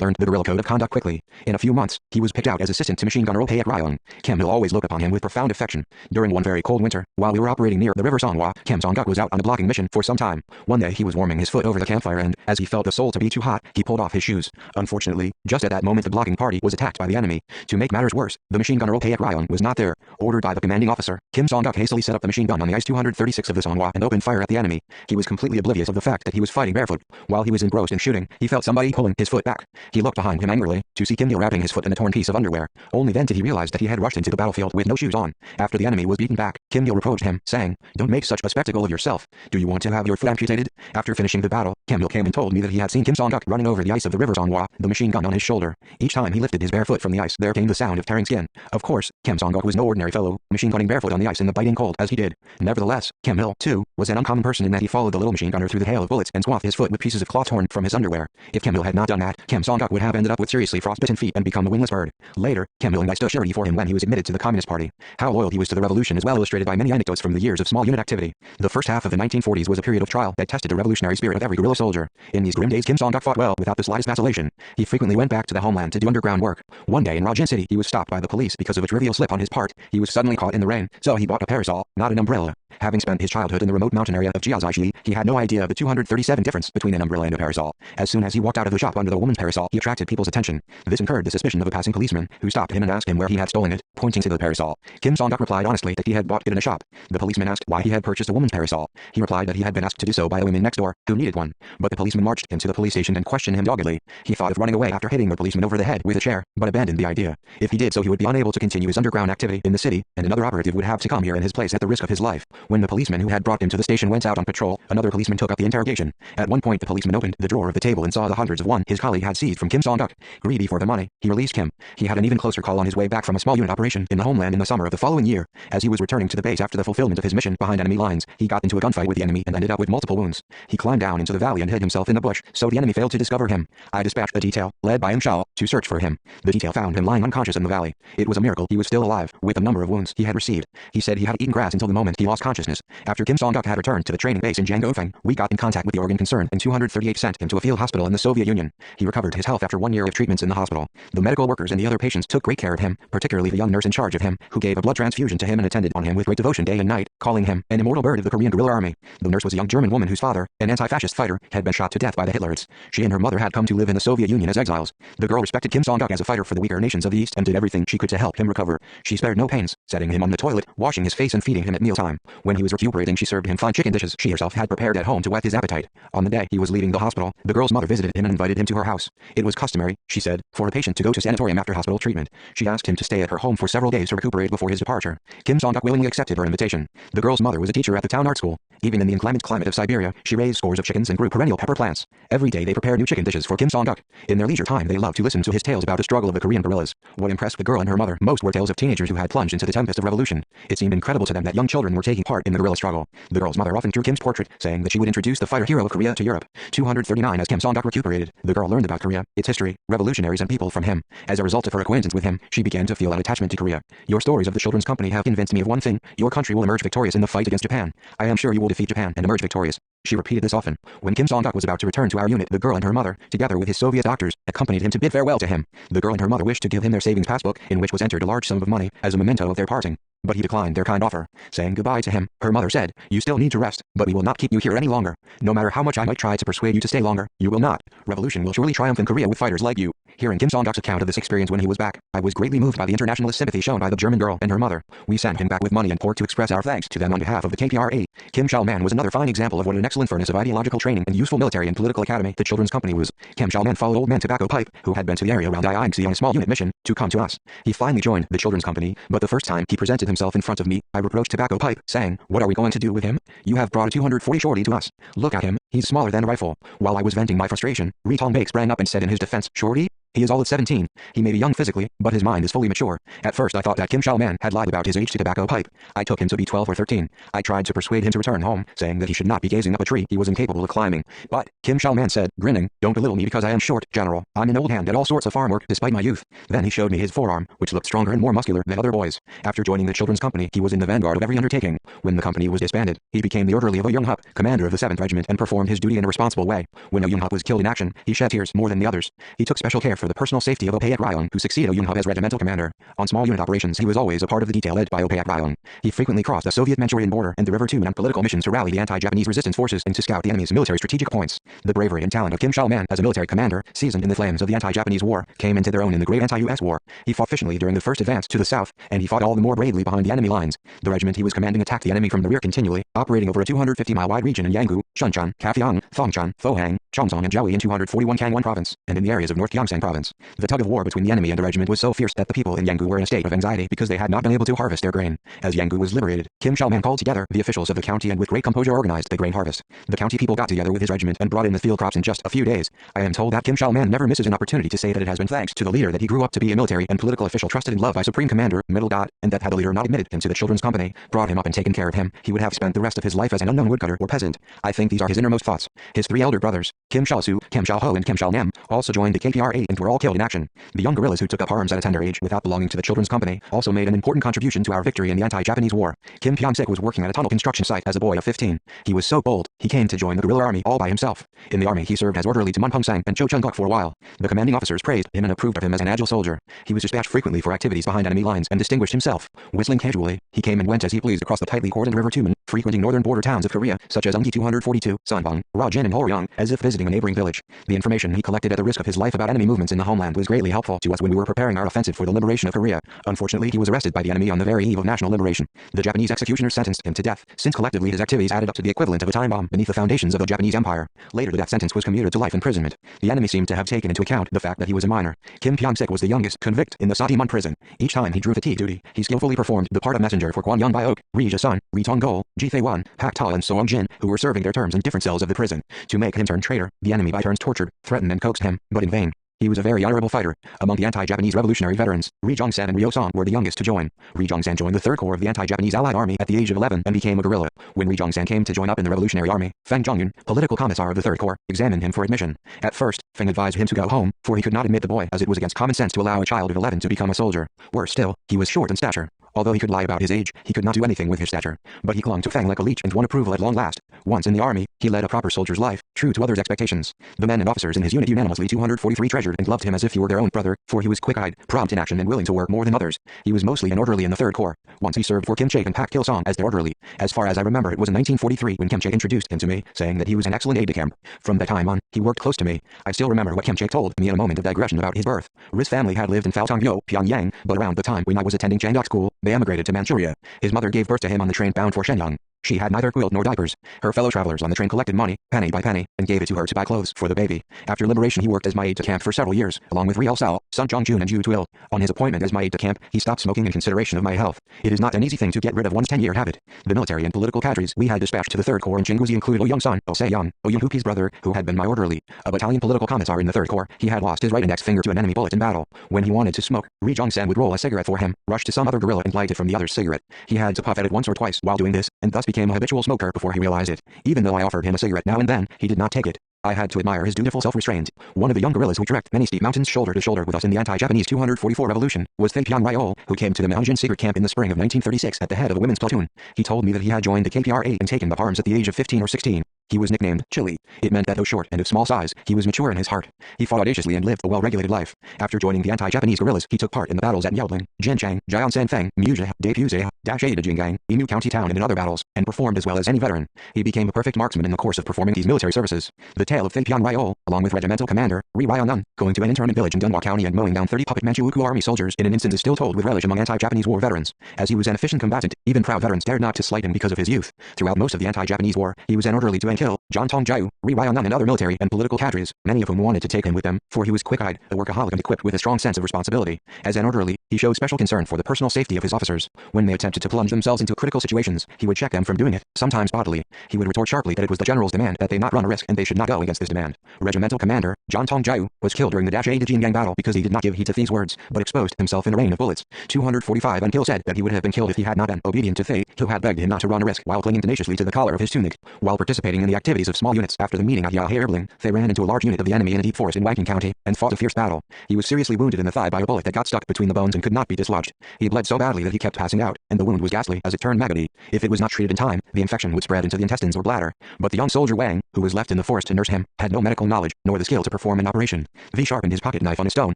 learned the guerrilla code of conduct quickly. In a few months, he was picked out as assistant to machine gunner Old Paek Ryong. Kim will always look upon him with profound affection. During one very cold winter, while we were operating near the river Songhwa, Kim Song-guk was out on a blocking mission for some time. One day he was warming his foot over the campfire and, as he felt the sole to be too hot, he pulled off his shoes. Unfortunately, just at that moment the blocking party was attacked by the enemy. To make matters worse, the machine gunner Old Paek Ryong was not there. Ordered by the commanding officer, Kim Song-guk hastily set up the machine gun on the IS-236 of the Songhwa and opened fire at the enemy. He was completely oblivious of the fact that he was fighting barefoot. While he was engrossed in shooting, he felt somebody pulling his foot back. He looked behind him angrily, to see Kim Il wrapping his foot in a torn piece of underwear. Only then did he realize that he had rushed into the battlefield with no shoes on. After the enemy was beaten back, Kim Il reproached him, saying, "Don't make such a spectacle of yourself. Do you want to have your foot amputated?" After finishing the battle, Kim Il came and told me that he had seen Kim Song-guk running over the ice of the river Songhwa, the machine gun on his shoulder. Each time he lifted his bare foot from the ice, there came the sound of tearing skin. Of course, Kim Song-guk was no ordinary fellow, machine gunning barefoot on the ice in the biting cold as he did. Nevertheless, Kim Il, too, was an uncommon person in that he followed the little machine gunner through the hail of bullets and swathed his foot with pieces of cloth torn from his underwear. If Kim Il had not done that, Kim Song-guk would have ended up with seriously frostbitten feet and become a wingless bird. Later, Kim Il enlisted surety for him when he was admitted to the Communist Party. How loyal he was to the revolution is well illustrated by many anecdotes from the years of small unit activity. The first half of the 1940s was a period of trial that tested the revolutionary spirit of every guerrilla soldier. In these grim days, Kim Song-guk fought well without the slightest vacillation. He frequently went back to the homeland to do underground work. One day in Rajan City, he was stopped by the police because of a trivial slip on his part. He was suddenly caught in the rain, so he bought a parasol, not an umbrella. Having spent his childhood in the remote mountain area of Jiaozaishi, he had no idea of the 237 difference between an umbrella and a parasol. As soon as he walked out of the shop under the woman's parasol, he attracted people's attention. This incurred the suspicion of a passing policeman, who stopped him and asked him where he had stolen it, pointing to the parasol. Kim Song-guk replied honestly that he had bought it in a shop. The policeman asked why he had purchased a woman's parasol. He replied that he had been asked to do so by a woman next door, who needed one. But the policeman marched him to the police station and questioned him doggedly. He thought of running away after hitting the policeman over the head with a chair, but abandoned the idea. If he did so, he would be unable to continue his underground activity in the city, and another operative would have to come here in his place at the risk of his life. When the policeman who had brought him to the station went out on patrol, another policeman took up the interrogation. At one point the policeman opened the drawer of the table and saw the hundreds of won his colleague had seized from Kim Song-guk. Greedy for the money, he released Kim. He had an even closer call on his way back from a small unit operation in the homeland in the summer of the following year. As he was returning to the base after the fulfillment of his mission behind enemy lines, he got into a gunfight with the enemy and ended up with multiple wounds. He climbed down into the valley and hid himself in the bush, so the enemy failed to discover him. I dispatched a detail, led by Shao, to search for him. The detail found him lying unconscious in the valley. It was a miracle he was still alive, with the number of wounds he had received. He said he had eaten grass until the moment he lost consciousness. After Kim Song-guk had returned to the training base in Jiangofeng, we got in contact with the organ concerned, and 238 sent him to a field hospital in the Soviet Union. He recovered his health after 1 year of treatments in the hospital. The medical workers and the other patients took great care of him, particularly the young nurse in charge of him, who gave a blood transfusion to him and attended on him with great devotion day and night, calling him an immortal bird of the Korean guerrilla army. The nurse was a young German woman whose father, an anti-fascist fighter, had been shot to death by the Hitlerists. She and her mother had come to live in the Soviet Union as exiles. The girl respected Kim Song-guk as a fighter for the weaker nations of the East and did everything she could to help him recover. She spared no pains, setting him on the toilet, washing his face and feeding him at mealtime. When he was recuperating, she served him fine chicken dishes she herself had prepared at home to whet his appetite. On the day he was leaving the hospital, the girl's mother visited him and invited him to her house. It was customary, she said, for a patient to go to sanatorium after hospital treatment. She asked him to stay at her home for several days to recuperate before his departure. Kim Song-guk willingly accepted her invitation. The girl's mother was a teacher at the town art school. Even in the inclement climate of Siberia, she raised scores of chickens and grew perennial pepper plants. Every day they prepared new chicken dishes for Kim Sang-duk. In their leisure time they loved to listen to his tales about the struggle of the Korean guerrillas. What impressed the girl and her mother most were tales of teenagers who had plunged into the tempest of revolution. It seemed incredible to them that young children were taking part in the guerrilla struggle. The girl's mother often drew Kim's portrait, saying that she would introduce the fighter hero of Korea to Europe. 239 As Kim Sang-duk recuperated, the girl learned about Korea, its history, revolutionaries and people from him. As a result of her acquaintance with him, she began to feel an attachment to Korea. Your stories of the children's company have convinced me of one thing: your country will emerge victorious in the fight against Japan. I am sure you will defeat Japan and emerge victorious. She repeated this often. When Kim Sang-duk was about to return to our unit, the girl and her mother, together with his Soviet doctors, accompanied him to bid farewell to him. The girl and her mother wished to give him their savings passbook, in which was entered a large sum of money, as a memento of their parting. But he declined their kind offer. Saying goodbye to him, her mother said, "You still need to rest, but we will not keep you here any longer. No matter how much I might try to persuade you to stay longer, you will not. Revolution will surely triumph in Korea with fighters like you." Hearing Kim Sang-duk's account of this experience when he was back, I was greatly moved by the internationalist sympathy shown by the German girl and her mother. We sent him back with money and pork to express our thanks to them on behalf of the KPRA. Kim Shao-man was another fine example of what an excellent furnace of ideological training and useful military and political academy the children's company was. Kim Shao-man followed Old Man Tobacco Pipe, who had been to the area around Iingxi on a small unit mission, to come to us. He finally joined the children's company, but the first time he presented himself in front of me, I reproached Tobacco Pipe, saying, "What are we going to do with him? You have brought a 240 shorty to us. Look at him, he's smaller than a rifle." While I was venting my frustration, Ri Tong-baek sprang up and said in his defense, "Shorty? He is all of 17. He may be young physically, but his mind is fully mature." At first I thought that Kim Shao-man had lied about his age to Tobacco Pipe. I took him to be 12 or 13. I tried to persuade him to return home, saying that he should not be gazing up a tree he was incapable of climbing. But Kim Shao-man said, grinning, "Don't belittle me because I am short, General. I'm an old hand at all sorts of farm work despite my youth." Then he showed me his forearm, which looked stronger and more muscular than other boys. After joining the children's company, he was in the vanguard of every undertaking. When the company was disbanded, he became the orderly of Oh Young-hup, commander of the 7th Regiment, and performed his duty in a responsible way. When Oh Young-hup was killed in action, he shed tears more than the others. He took special care for the personal safety of Opayat Ryong, who succeeded Oh Young-hup as regimental commander. On small unit operations, he was always a part of the detail led by Opayat Ryong. He frequently crossed the Soviet-Manchurian border and the river Tumen on political missions to rally the anti-Japanese resistance forces and to scout the enemy's military strategic points. The bravery and talent of Kim Shao-man as a military commander, seasoned in the flames of the anti-Japanese war, came into their own in the great anti-US war. He fought efficiently during the first advance to the south, and he fought all the more bravely behind the enemy lines. The regiment he was commanding attacked the enemy from the rear continually, operating over a 250-mile-wide region in Yanggu, Shuncheon, Kafiong, Thongcheon, Thohang, Chongzong and Jiahui in 241 Kangwon province, and in the areas of North Gyeongsang province. The tug of war between the enemy and the regiment was so fierce that the people in Yanggu were in a state of anxiety because they had not been able to harvest their grain. As Yanggu was liberated, Kim Shao-man called together the officials of the county and with great composure organized the grain harvest. The county people got together with his regiment and brought in the field crops in just a few days. I am told that Kim Shao-man never misses an opportunity to say that it has been thanks to the leader that he grew up to be a military and political official trusted and loved by Supreme Commander, Middle Dot, and that had the leader not admitted him to the children's company, brought him up and taken care of him, he would have spent the rest of his life as an unknown woodcutter or peasant. I think these are his innermost thoughts. His 3 elder brothers, Kim Shao-su, Kim Shao-ho and Kim Shao-nam, also joined the KPRA and were all killed in action. The young guerrillas who took up arms at a tender age without belonging to the children's company also made an important contribution to our victory in the anti-Japanese war. Kim Pyong-sik was working at a tunnel construction site as a boy of 15. He was so bold, he came to join the guerrilla army all by himself. In the army he served as orderly to Munpung-sang and Cho Chung-guk for a while. The commanding officers praised him and approved of him as an agile soldier. He was dispatched frequently for activities behind enemy lines and distinguished himself. Whistling casually, he came and went as he pleased across the tightly cordoned river Tumen, frequenting northern border towns of Korea, such as Unggi 242, Sanbong, Rajin and Horyong, as if visiting a neighboring village. The information he collected at the risk of his life about enemy movements in the homeland was greatly helpful to us when we were preparing our offensive for the liberation of Korea. Unfortunately, he was arrested by the enemy on the very eve of national liberation. The Japanese executioners sentenced him to death, since collectively his activities added up to the equivalent of a time bomb beneath the foundations of the Japanese Empire. Later the death sentence was commuted to life imprisonment. The enemy seemed to have taken into account the fact that he was a minor. Kim Pyong-sik was the youngest convict in the Satimon prison. Each time he drew fatigue duty, he skillfully performed the part of messenger for Kwan Young-biok, Ri Ja-sun, Ri Tong-gol, Ji Tae-won, Pak Ta and Soong-jin, who were serving their terms in different cells of the prison. To make him turn traitor, the enemy by turns tortured, threatened and coaxed him, but in vain. He was a very honorable fighter. Among the anti-Japanese revolutionary veterans, Ri Jong-san and Ryo Song were the youngest to join. Ri Jong-san joined the 3rd Corps of the anti-Japanese Allied Army at the age of 11 and became a guerrilla. When Ri Jong-san came to join up in the Revolutionary Army, Feng Zhongyun, political commissar of the 3rd Corps, examined him for admission. At first, Feng advised him to go home, for he could not admit the boy as it was against common sense to allow a child of 11 to become a soldier. Worse still, he was short in stature. Although he could lie about his age, he could not do anything with his stature. But he clung to Feng like a leech and won approval at long last. Once in the army, he led a proper soldier's life, true to others' expectations. The men and officers in his unit unanimously 243 treasured and loved him as if he were their own brother, for he was quick-eyed, prompt in action and willing to work more than others. He was mostly an orderly in the 3rd Corps. Once he served for Kim Chaek and Pak Kil-song as their orderly. As far as I remember, it was in 1943 when Kim Chaek introduced him to me, saying that he was an excellent aide-de-camp. From that time on, he worked close to me. I still remember what Kim Chaek told me in a moment of digression about his birth. Ri's family had lived in Faotongyo, Pyongyang, but around the time when I was attending Changdeok School, they emigrated to Manchuria. His mother gave birth to him on the train bound for Shenyang. She had neither quilt nor diapers. Her fellow travelers on the train collected money, penny by penny, and gave it to her to buy clothes for the baby. After liberation he worked as my aide-de-camp for several years, along with Riel Sao, Sun Jong-jun and Ju Twil. On his appointment as my aide-de-camp, he stopped smoking in consideration of my health. It is not an easy thing to get rid of one's 10-year habit. The military and political cadres we had dispatched to the 3rd Corps in Chinguzi included Oh Young-sun, Oh Se-young, Oh Young-hoopi's brother, who had been my orderly, a battalion political commissar in the 3rd Corps. He had lost his right index finger to an enemy bullet in battle. When he wanted to smoke, Ri Jong-san would roll a cigarette for him, rush to some other guerrilla and light it from the other's cigarette. He had to puff at it once or twice while doing this, and thus became a habitual smoker before he realized it. Even though I offered him a cigarette now and then, he did not take it. I had to admire his dutiful self-restraint. One of the young guerrillas who trekked many steep mountains shoulder to shoulder with us in the anti-Japanese 244 revolution was Thaepyeong Ryol, who came to the Maljin secret camp in the spring of 1936 at the head of a women's platoon. He told me that he had joined the KPRA and taken up arms at the age of 15 or 16. He was nicknamed Chili. It meant that though short and of small size, he was mature in his heart. He fought audaciously and lived a well-regulated life. After joining the anti-Japanese guerrillas, he took part in the battles at Yeldling, Jinchang, Jianshanfeng, Muzhe, Depuze, Jingang, Emu County Town and in other battles, and performed as well as any veteran. He became a perfect marksman in the course of performing these military services. The tale of Thaepyeong Ryol, along with regimental commander Ri Ryan-nun, going to an internment village in Dunhua County and mowing down 30 puppet Manchukuo army soldiers in an instant is still told with relish among anti-Japanese war veterans. As he was an efficient combatant, even proud veterans dared not to slight him because of his youth. Throughout most of the anti-Japanese war, he was an orderly to and kill John Tong Jiu, Ri Ryan-nun and other military and political cadres, many of whom wanted to take him with them, for he was quick-eyed, a workaholic and equipped with a strong sense of responsibility. As an orderly, he showed special concern for the personal safety of his officers. When they attempted to plunge themselves into critical situations, he would check them from doing it, sometimes bodily. He would retort sharply that it was the general's demand that they not run a risk and they should not go against this demand. Regimental commander John Tong Jiu was killed during the Dache-Jingang battle because he did not give heed to Thie's words, but exposed himself in a rain of bullets. 245 Unkill said that he would have been killed if he had not been obedient to Thie, who had begged him not to run a risk while clinging tenaciously to the collar of his tunic. While participating in the activities of small units after the meeting at Yahe, Thie ran into a large unit of the enemy in a deep forest in Wangking County and fought a fierce battle. He was seriously wounded in the thigh by a bullet that got stuck between the bones and could not be dislodged. He bled so badly that he kept passing out, and the wound was ghastly as it turned maggoty. If it was not treated in time, the infection would spread into the intestines or bladder. But the young soldier Wang, who was left in the forest to nurse him, had no medical knowledge, nor the skill to perform an operation. Thie sharpened his pocket knife on a stone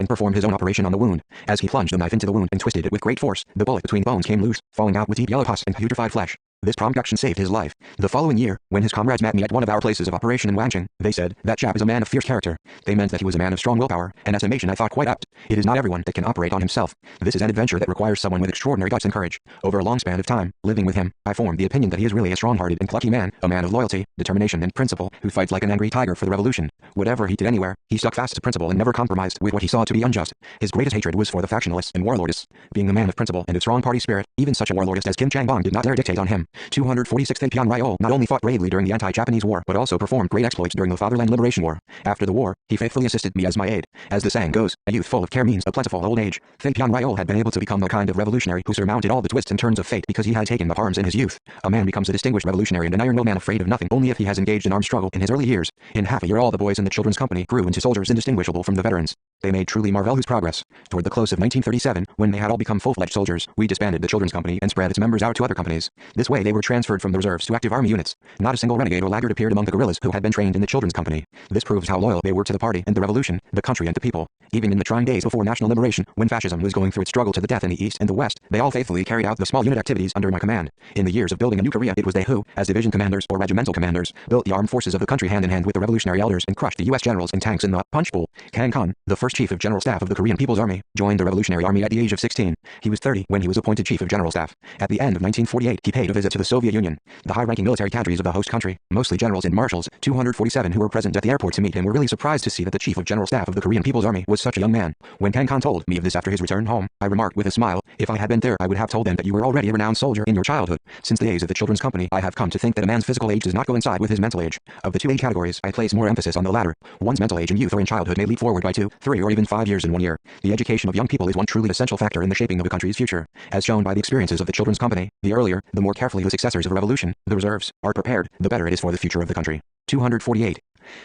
and performed his own operation on the wound. As he plunged the knife into the wound and twisted it with great force, the bullet between bones came loose, falling out with deep yellow pus and putrefied flesh. This prompt action saved his life. The following year, when his comrades met me at one of our places of operation in Wangcheng, they said, "That chap is a man of fierce character." They meant that he was a man of strong willpower, an estimation I thought quite apt. It is not everyone that can operate on himself. This is an adventure that requires someone with extraordinary guts and courage. Over a long span of time, living with him, I formed the opinion that he is really a strong-hearted and plucky man, a man of loyalty, determination and principle, who fights like an angry tiger for the revolution. Whatever he did anywhere, he stuck fast to principle and never compromised with what he saw to be unjust. His greatest hatred was for the factionalists and warlordists. Being a man of principle and of strong party spirit, even such a warlordist as Kim Chang-bong did not dare dictate on him. 246 Thaepyeong Ryol not only fought bravely during the anti-Japanese war, but also performed great exploits during the Fatherland Liberation War. After the war, he faithfully assisted me as my aide. As the saying goes, a youth full of care means a plentiful old age. Thaepyeong Ryol had been able to become a kind of revolutionary who surmounted all the twists and turns of fate because he had taken up arms in his youth. A man becomes a distinguished revolutionary and an iron will man afraid of nothing only if he has engaged in armed struggle in his early years. In half a year all the boys in the children's company grew into soldiers indistinguishable from the veterans. They made truly marvel whose progress. Toward the close of 1937, when they had all become full-fledged soldiers, we disbanded the children's company and spread its members out to other companies. This way they were transferred from the reserves to active army units. Not a single renegade or laggard appeared among the guerrillas who had been trained in the children's company. This proves how loyal they were to the party and the revolution, the country and the people. Even in the trying days before national liberation, when fascism was going through its struggle to the death in the East and the West, they all faithfully carried out the small unit activities under my command. In the years of building a new Korea, it was they who, as division commanders or regimental commanders, built the armed forces of the country hand in hand with the revolutionary elders and crushed the U.S. generals and tanks in the Punch Bowl. Kang Kun, the first chief of general staff of the Korean People's Army, joined the Revolutionary Army at the age of 16. He was 30 when he was appointed chief of general staff. At the end of 1948, he paid a visit to the Soviet Union. The high-ranking military cadres of the host country, mostly generals and marshals, 247 who were present at the airport to meet him were really surprised to see that the chief of general staff of the Korean People's Army was such a young man. When Kang Kun told me of this after his return home, I remarked with a smile, "If I had been there, I would have told them that you were already a renowned soldier in your childhood." Since the days of the children's company, I have come to think that a man's physical age does not coincide with his mental age. Of the two age categories, I place more emphasis on the latter. One's mental age in youth or in childhood may leap forward by 2, 3 or even 5 years in 1 year. The education of young people is one truly essential factor in the shaping of a country's future. As shown by the experiences of the children's company, the earlier, the more carefully the successors of revolution, the reserves, are prepared, the better it is for the future of the country. 248.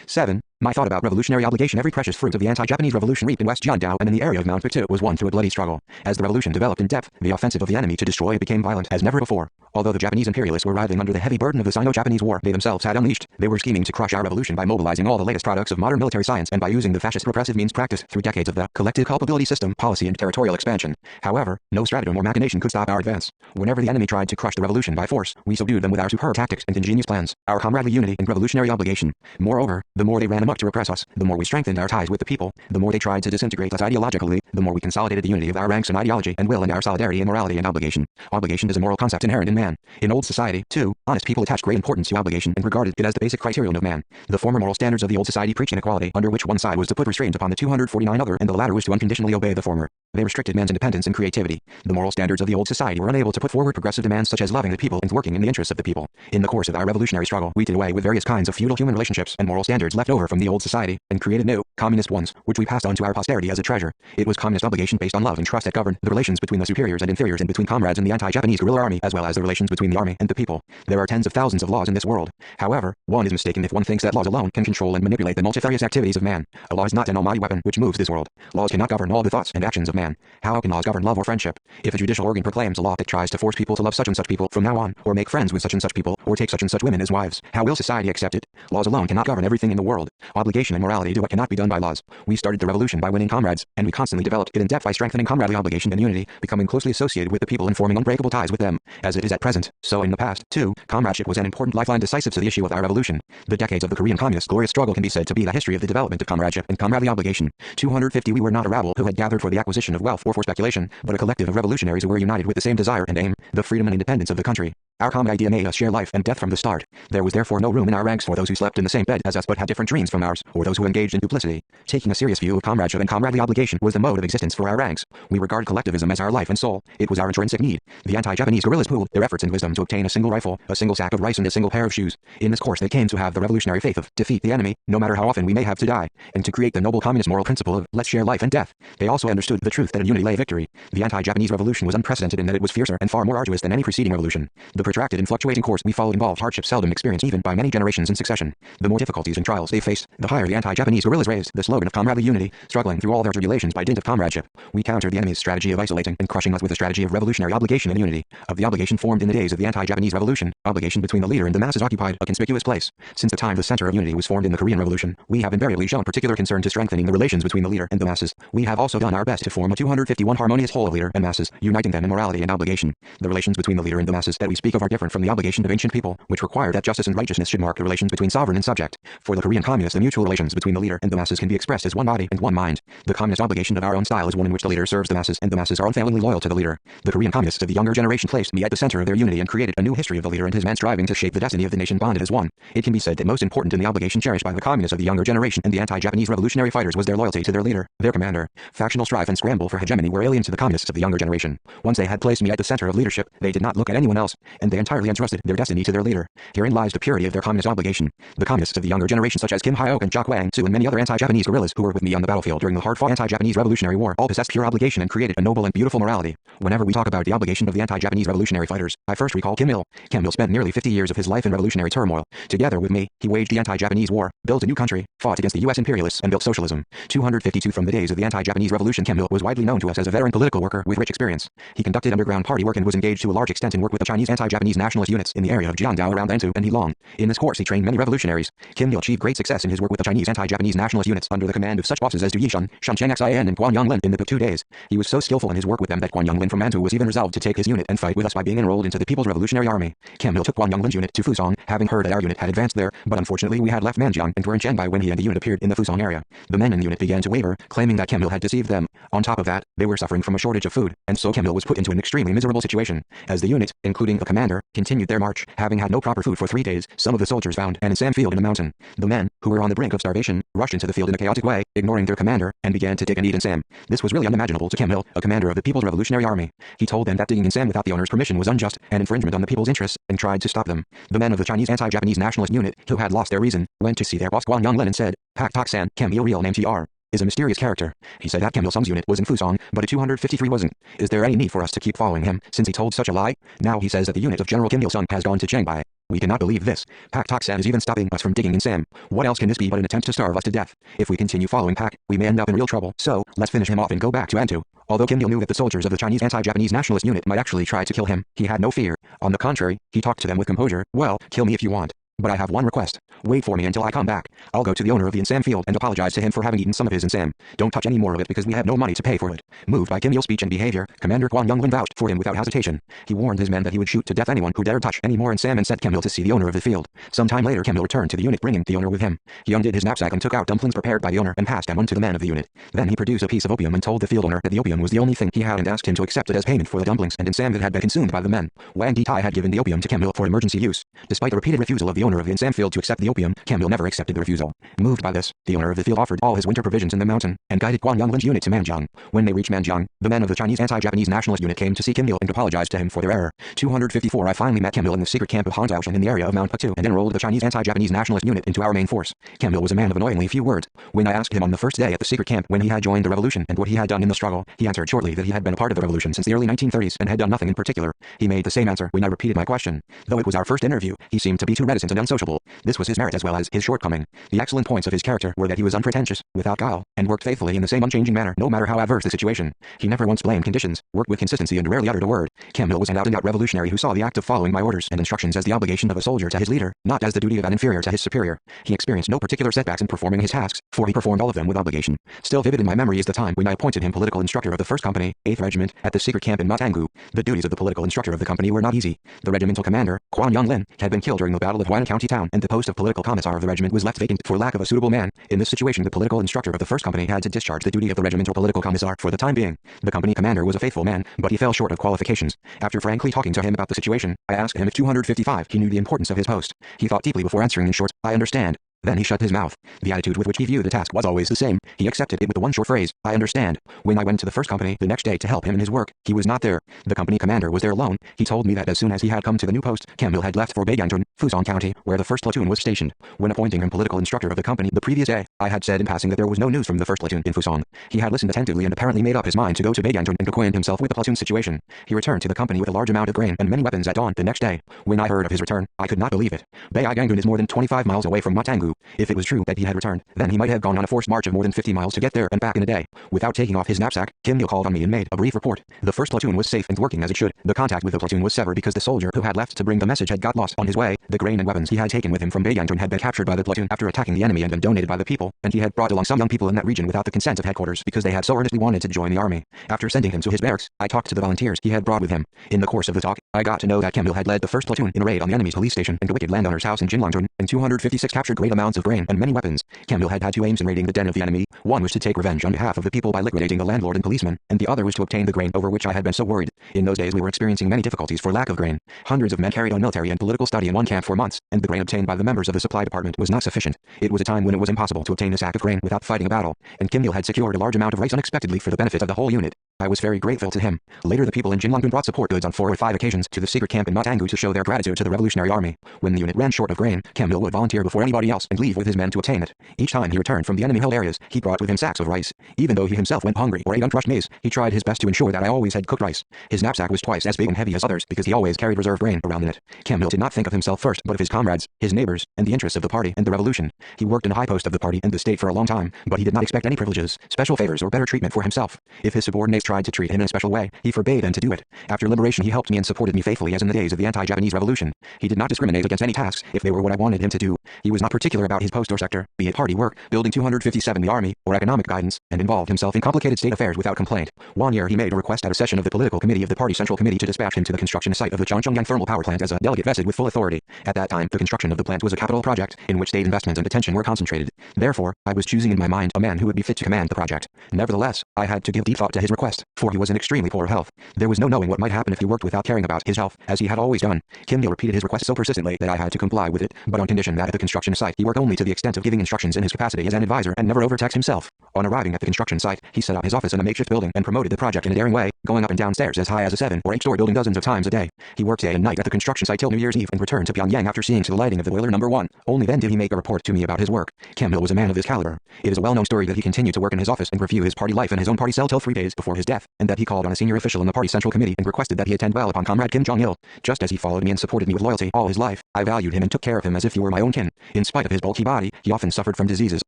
7. My thought about revolutionary obligation. Every precious fruit of the anti-Japanese revolution reaped in West Jiandao and in the area of Mount Pictou was won through a bloody struggle. As the revolution developed in depth, the offensive of the enemy to destroy it became violent as never before. Although the Japanese imperialists were writhing under the heavy burden of the Sino-Japanese War they themselves had unleashed, they were scheming to crush our revolution by mobilizing all the latest products of modern military science and by using the fascist repressive means practiced through decades of the collective culpability system, policy and territorial expansion. However, no stratagem or machination could stop our advance. Whenever the enemy tried to crush the revolution by force, we subdued them with our superb tactics and ingenious plans, our comradely unity and revolutionary obligation. Moreover, the more they ran amok to repress us, the more we strengthened our ties with the people, the more they tried to disintegrate us ideologically, the more we consolidated the unity of our ranks and ideology and will and our solidarity and morality and obligation. Obligation is a moral concept inherent in man. In old society, too, honest people attached great importance to obligation and regarded it as the basic criterion of man. The former moral standards of the old society preached inequality, under which one side was to put restraint upon the 249 other and the latter was to unconditionally obey the former. They restricted man's independence and creativity. The moral standards of the old society were unable to put forward progressive demands such as loving the people and working in the interests of the people. In the course of our revolutionary struggle, we did away with various kinds of feudal human relationships and moral standards left over from the old society, and created new, communist ones, which we passed on to our posterity as a treasure. It was communist obligation based on love and trust that governed the relations between the superiors and inferiors and between comrades in the anti-Japanese guerrilla army, as well as the relations between the army and the people. There are tens of thousands of laws in this world. However, one is mistaken if one thinks that laws alone can control and manipulate the multifarious activities of man. A law is not an almighty weapon which moves this world. Laws cannot govern all the thoughts and actions of man. How can laws govern love or friendship? If a judicial organ proclaims a law that tries to force people to love such and such people from now on, or make friends with such and such people, or take such and such women as wives, how will society accept it? Laws alone cannot govern everything in the world. Obligation and morality do what cannot be done by laws. We started the revolution by winning comrades, and we constantly developed it in depth by strengthening comradely obligation and unity, becoming closely associated with the people and forming unbreakable ties with them. As it is at present, so in the past, too, comradeship was an important lifeline decisive to the issue of our revolution. The decades of the Korean Communist glorious struggle can be said to be the history of the development of comradeship and comradely obligation. 250 We were not a rabble who had gathered for the acquisition of wealth or for speculation, but a collective of revolutionaries who were united with the same desire and aim, the freedom and independence of the country. Our common idea made us share life and death from the start. There was therefore no room in our ranks for those who slept in the same bed as us but had different dreams from ours, or those who engaged in duplicity. Taking a serious view of comradeship and comradely obligation was the mode of existence for our ranks. We regard collectivism as our life and soul. It was our intrinsic need. The anti-Japanese guerrillas pooled their efforts and wisdom to obtain a single rifle, a single sack of rice and a single pair of shoes. In this course they came to have the revolutionary faith of defeat the enemy, no matter how often we may have to die, and to create the noble communist moral principle of let's share life and death. They also understood the truth that in unity lay victory. The anti-Japanese revolution was unprecedented in that it was fiercer and far more arduous than any preceding revolution. The protracted and fluctuating course we followed involved hardships seldom experienced even by many generations in succession. The more difficulties and trials they faced, the higher the anti-Japanese guerrillas raised the slogan of comradely unity, struggling through all their tribulations by dint of comradeship. We countered the enemy's strategy of isolating and crushing us with a strategy of revolutionary obligation and unity. Of the obligation formed in the days of the anti-Japanese revolution, obligation between the leader and the masses occupied a conspicuous place. Since the time the center of unity was formed in the Korean Revolution, we have invariably shown particular concern to strengthening the relations between the leader and the masses. We have also done our best to form a 251 harmonious whole of leader and masses, uniting them in morality and obligation. The relations between the leader and the masses that we speak of are different from the obligation of ancient people, which required that justice and righteousness should mark the relations between sovereign and subject. For the Korean communists, the mutual relations between the leader and the masses can be expressed as one body and one mind. The communist obligation of our own style is one in which the leader serves the masses and the masses are unfailingly loyal to the leader. The Korean communists of the younger generation placed me at the center of their unity and created a new history of the leader and his men striving to shape the destiny of the nation bonded as one. It can be said that most important in the obligation cherished by the communists of the younger generation and the anti-Japanese revolutionary fighters was their loyalty to their leader, their commander. Factional strife and scramble for hegemony were alien to the communists of the younger generation. Once they had placed me at the center of leadership, they did not look at anyone else, and they entirely entrusted their destiny to their leader. Herein lies the purity of their communist obligation. The communists of the younger generation such as Kim Hyok and Jok Wang-soo and many other anti-Japanese guerrillas who were with me on the battlefield during the hard-fought anti-Japanese revolutionary war all possessed pure obligation and created a noble and beautiful morality. Whenever we talk about the obligation of the anti-Japanese revolutionary fighters, I first recall Kim Il. Kim Il spent nearly 50 years of his life in revolutionary turmoil. Together with me, he waged the anti-Japanese war, built a new country, fought against the U.S. imperialists and built socialism. 252 From the days of the anti-Japanese revolution, Kim Il was widely known to us as a veteran political worker with rich experience. He conducted underground party work and was engaged to a large extent in work with the Chinese anti-Japanese nationalist units in the area of Jiangdao around Antu and Heilong. In this course he trained many revolutionaries. Kim Il achieved great success in his work with the Chinese anti-Japanese nationalist units under the command of such bosses as Du Yishun, Shan Cheng Xin and Guan Yonglin in the 2 days. He was so skillful in his work with them that Guan Yonglin from Antu was even resolved to take his unit and fight with us by being enrolled into the People's Revolutionary Army. Kim Il took Guan Yonglin's unit to Fusong, having heard that our unit had advanced there, but unfortunately we had left Nanjiang and were in Shanghai when he and the unit appeared in the Fusong area. The men in the unit began to waver, claiming that Kim Il had deceived them. On top of that, they were suffering from a shortage of food, and so Kim Il was put into an extremely miserable situation. As the unit, including the commander, continued their march, having had no proper food for 3 days, some of the soldiers found an Insam field in a mountain. The men, who were on the brink of starvation, rushed into the field in a chaotic way, ignoring their commander, and began to dig and eat Insam. This was really unimaginable to Kim Il, a commander of the People's Revolutionary Army. He told them that digging Insam without the owner's permission was unjust, and infringement on the people's interests, and tried to stop them. The men of the Chinese anti-Japanese nationalist unit, who had lost their reason, went to see their boss Guan Yonglin and said, Pak Tok-san, Kim Il real name TR. Is a mysterious character. He said that Kim Il-sung's unit was in Fusong, but at 253 wasn't. Is there any need for us to keep following him, since he told such a lie? Now he says that the unit of General Kim Il-sung has gone to Changbai. We cannot believe this. Pak Tok-san is even stopping us from digging in Sam. What else can this be but an attempt to starve us to death? If we continue following Pak, we may end up in real trouble, so let's finish him off and go back to Antu. Although Kim Il knew that the soldiers of the Chinese anti-Japanese nationalist unit might actually try to kill him, he had no fear. On the contrary, he talked to them with composure. Well, kill me if you want. But I have one request. Wait for me until I come back. I'll go to the owner of the Insam field and apologize to him for having eaten some of his Insam. Don't touch any more of it because we have no money to pay for it. Moved by Kim Il's speech and behavior, Commander Kwon Young-lin vouched for him without hesitation. He warned his men that he would shoot to death anyone who dared touch any more Insam and sent Kim Il to see the owner of the field. Sometime later Kim Il returned to the unit bringing the owner with him. He undid his knapsack and took out dumplings prepared by the owner and passed them on to the men of the unit. Then he produced a piece of opium and told the field owner that the opium was the only thing he had and asked him to accept it as payment for the dumplings and Insam that had been consumed by the men. Wang Di-tai had given the opium to Kim Il for emergency use. Despite the repeated refusal of the owner of the Insam field to accept the opium, Kim Il never accepted the refusal. Moved by this, the owner of the field offered all his winter provisions in the mountain and guided Kwon Young-lin's unit to Manjiang. When they reached Manjiang, the men of the Chinese anti-Japanese nationalist unit came to see Kim Il and apologized to him for their error. 254 I finally met Kim Il in the secret camp of Handaoshan in the area of Mount Patu and enrolled the Chinese anti-Japanese nationalist unit into our main force. Kim Il was a man of annoyingly few words. When I asked him on the first day at the secret camp when he had joined the revolution and what he had done in the struggle, he answered shortly that he had been a part of the revolution since the early 1930s and had done nothing in particular. He made the same answer when I repeated my question. Though it was our first interview, he seemed to be too reticent and unsociable. This was his merit as well as his shortcoming. The excellent points of his character were that he was unpretentious, without guile, and worked faithfully in the same unchanging manner no matter how adverse the situation. He never once blamed conditions, worked with consistency and rarely uttered a word. Kim Il was an out-and-out revolutionary who saw the act of following my orders and instructions as the obligation of a soldier to his leader, not as the duty of an inferior to his superior. He experienced no particular setbacks in performing his tasks, for he performed all of them with obligation. Still vivid in my memory is the time when I appointed him political instructor of the 1st Company, 8th Regiment, at the secret camp in Matangu. The duties of the political instructor of the company were not easy. The regimental commander, Kwon Young-lin, had been killed during the Battle of Huan County Town and the post of political commissar of the regiment was left vacant for lack of a suitable man. In this situation the political instructor of the 1st Company had to discharge the duty of the regimental political commissar for the time being. The company commander was a faithful man, but he fell short of qualifications. After frankly talking to him about the situation, I asked him if 255 he knew the importance of his post. He thought deeply before answering in short, I understand. Then he shut his mouth. The attitude with which he viewed the task was always the same. He accepted it with the one short phrase, I understand. When I went to the 1st Company the next day to help him in his work, he was not there. The company commander was there alone. He told me that as soon as he had come to the new post, Kim Il had left for Baegyangtun, Fusong County, where the 1st platoon was stationed. When appointing him political instructor of the company the previous day, I had said in passing that there was no news from the 1st platoon in Fusong. He had listened attentively and apparently made up his mind to go to Baegyangtun and acquaint himself with the platoon situation. He returned to the company with a large amount of grain and many weapons at dawn the next day. When I heard of his return, I could not believe it. Baegyangtun is more than 25 miles away from Matangu. If it was true that he had returned, then he might have gone on a forced march of more than 50 miles to get there and back in a day. Without taking off his knapsack, Kim Il called on me and made a brief report. The 1st platoon was safe and working as it should. The contact with the platoon was severed because the soldier who had left to bring the message had got lost on his way. The grain and weapons he had taken with him from Baegyangtun had been captured by the platoon after attacking the enemy and been donated by the people, and he had brought along some young people in that region without the consent of headquarters because they had so earnestly wanted to join the army. After sending him to his barracks, I talked to the volunteers he had brought with him. In the course of the talk, I got to know that Kim Il had led the 1st platoon in a raid on the enemy's police station and the wicked landowner's house in Jinlongtun, and 256 captured great amounts of grain and many weapons. Kim Il had two aims in raiding the den of the enemy. One was to take revenge on behalf of the people by liquidating the landlord and policemen, and the other was to obtain the grain over which I had been so worried. In those days we were experiencing many difficulties for lack of grain. Hundreds of men carried on military and political study in one camp for months, and the grain obtained by the members of the supply department was not sufficient. It was a time when it was impossible to obtain a sack of grain without fighting a battle, and Kim Il had secured a large amount of rice unexpectedly for the benefit of the whole unit. I was very grateful to him. Later the people in Jinlongtun brought support goods on 4 or 5 occasions to the secret camp in Matangu to show their gratitude to the Revolutionary Army. When the unit ran short of grain, Kim Il would volunteer before anybody else and leave with his men to obtain it. Each time he returned from the enemy-held areas, he brought with him sacks of rice. Even though he himself went hungry or ate uncrushed maize, he tried his best to ensure that I always had cooked rice. His knapsack was twice as big and heavy as others because he always carried reserve grain around in it. Kim Il did not think of himself first but of his comrades, his neighbors, and the interests of the party and the revolution. He worked in a high post of the party and the state for a long time, but he did not expect any privileges, special favors or better treatment for himself. If his subordinates tried to treat him in a special way, he forbade them to do it. After liberation he helped me and supported me faithfully as in the days of the anti-Japanese revolution. He did not discriminate against any tasks if they were what I wanted him to do. He was not particular about his post or sector, be it party work, building 257 the army, or economic guidance, and involved himself in complicated state affairs without complaint. One year he made a request at a session of the political committee of the party central committee to dispatch him to the construction site of the Changchungyang thermal power plant as a delegate vested with full authority. At that time the construction of the plant was a capital project in which state investment and attention were concentrated. Therefore, I was choosing in my mind a man who would be fit to command the project. Nevertheless, I had to give deep thought to his request, for he was in extremely poor health. There was no knowing what might happen if he worked without caring about his health, as he had always done. Kim Il repeated his request so persistently that I had to comply with it, but on condition that at the construction site he work only to the extent of giving instructions in his capacity as an advisor and never overtax himself. On arriving at the construction site, he set up his office in a makeshift building and promoted the project in a daring way, going up and down stairs as high as a 7 or 8-story building dozens of times a day. He worked day and night at the construction site till New Year's Eve and returned to Pyongyang after seeing to the lighting of the boiler number 1. Only then did he make a report to me about his work. Kim Il was a man of this caliber. It is a well-known story that he continued to work in his office and review his party life in his own party cell till 3 days before his death, and that he called on a senior official in the party central committee and requested that he attend well upon Comrade Kim Jong-il. Just as he followed me and supported me with loyalty all his life, I valued him and took care of him as if he were my own kin. In spite of his bulky body, he often suffered from diseases,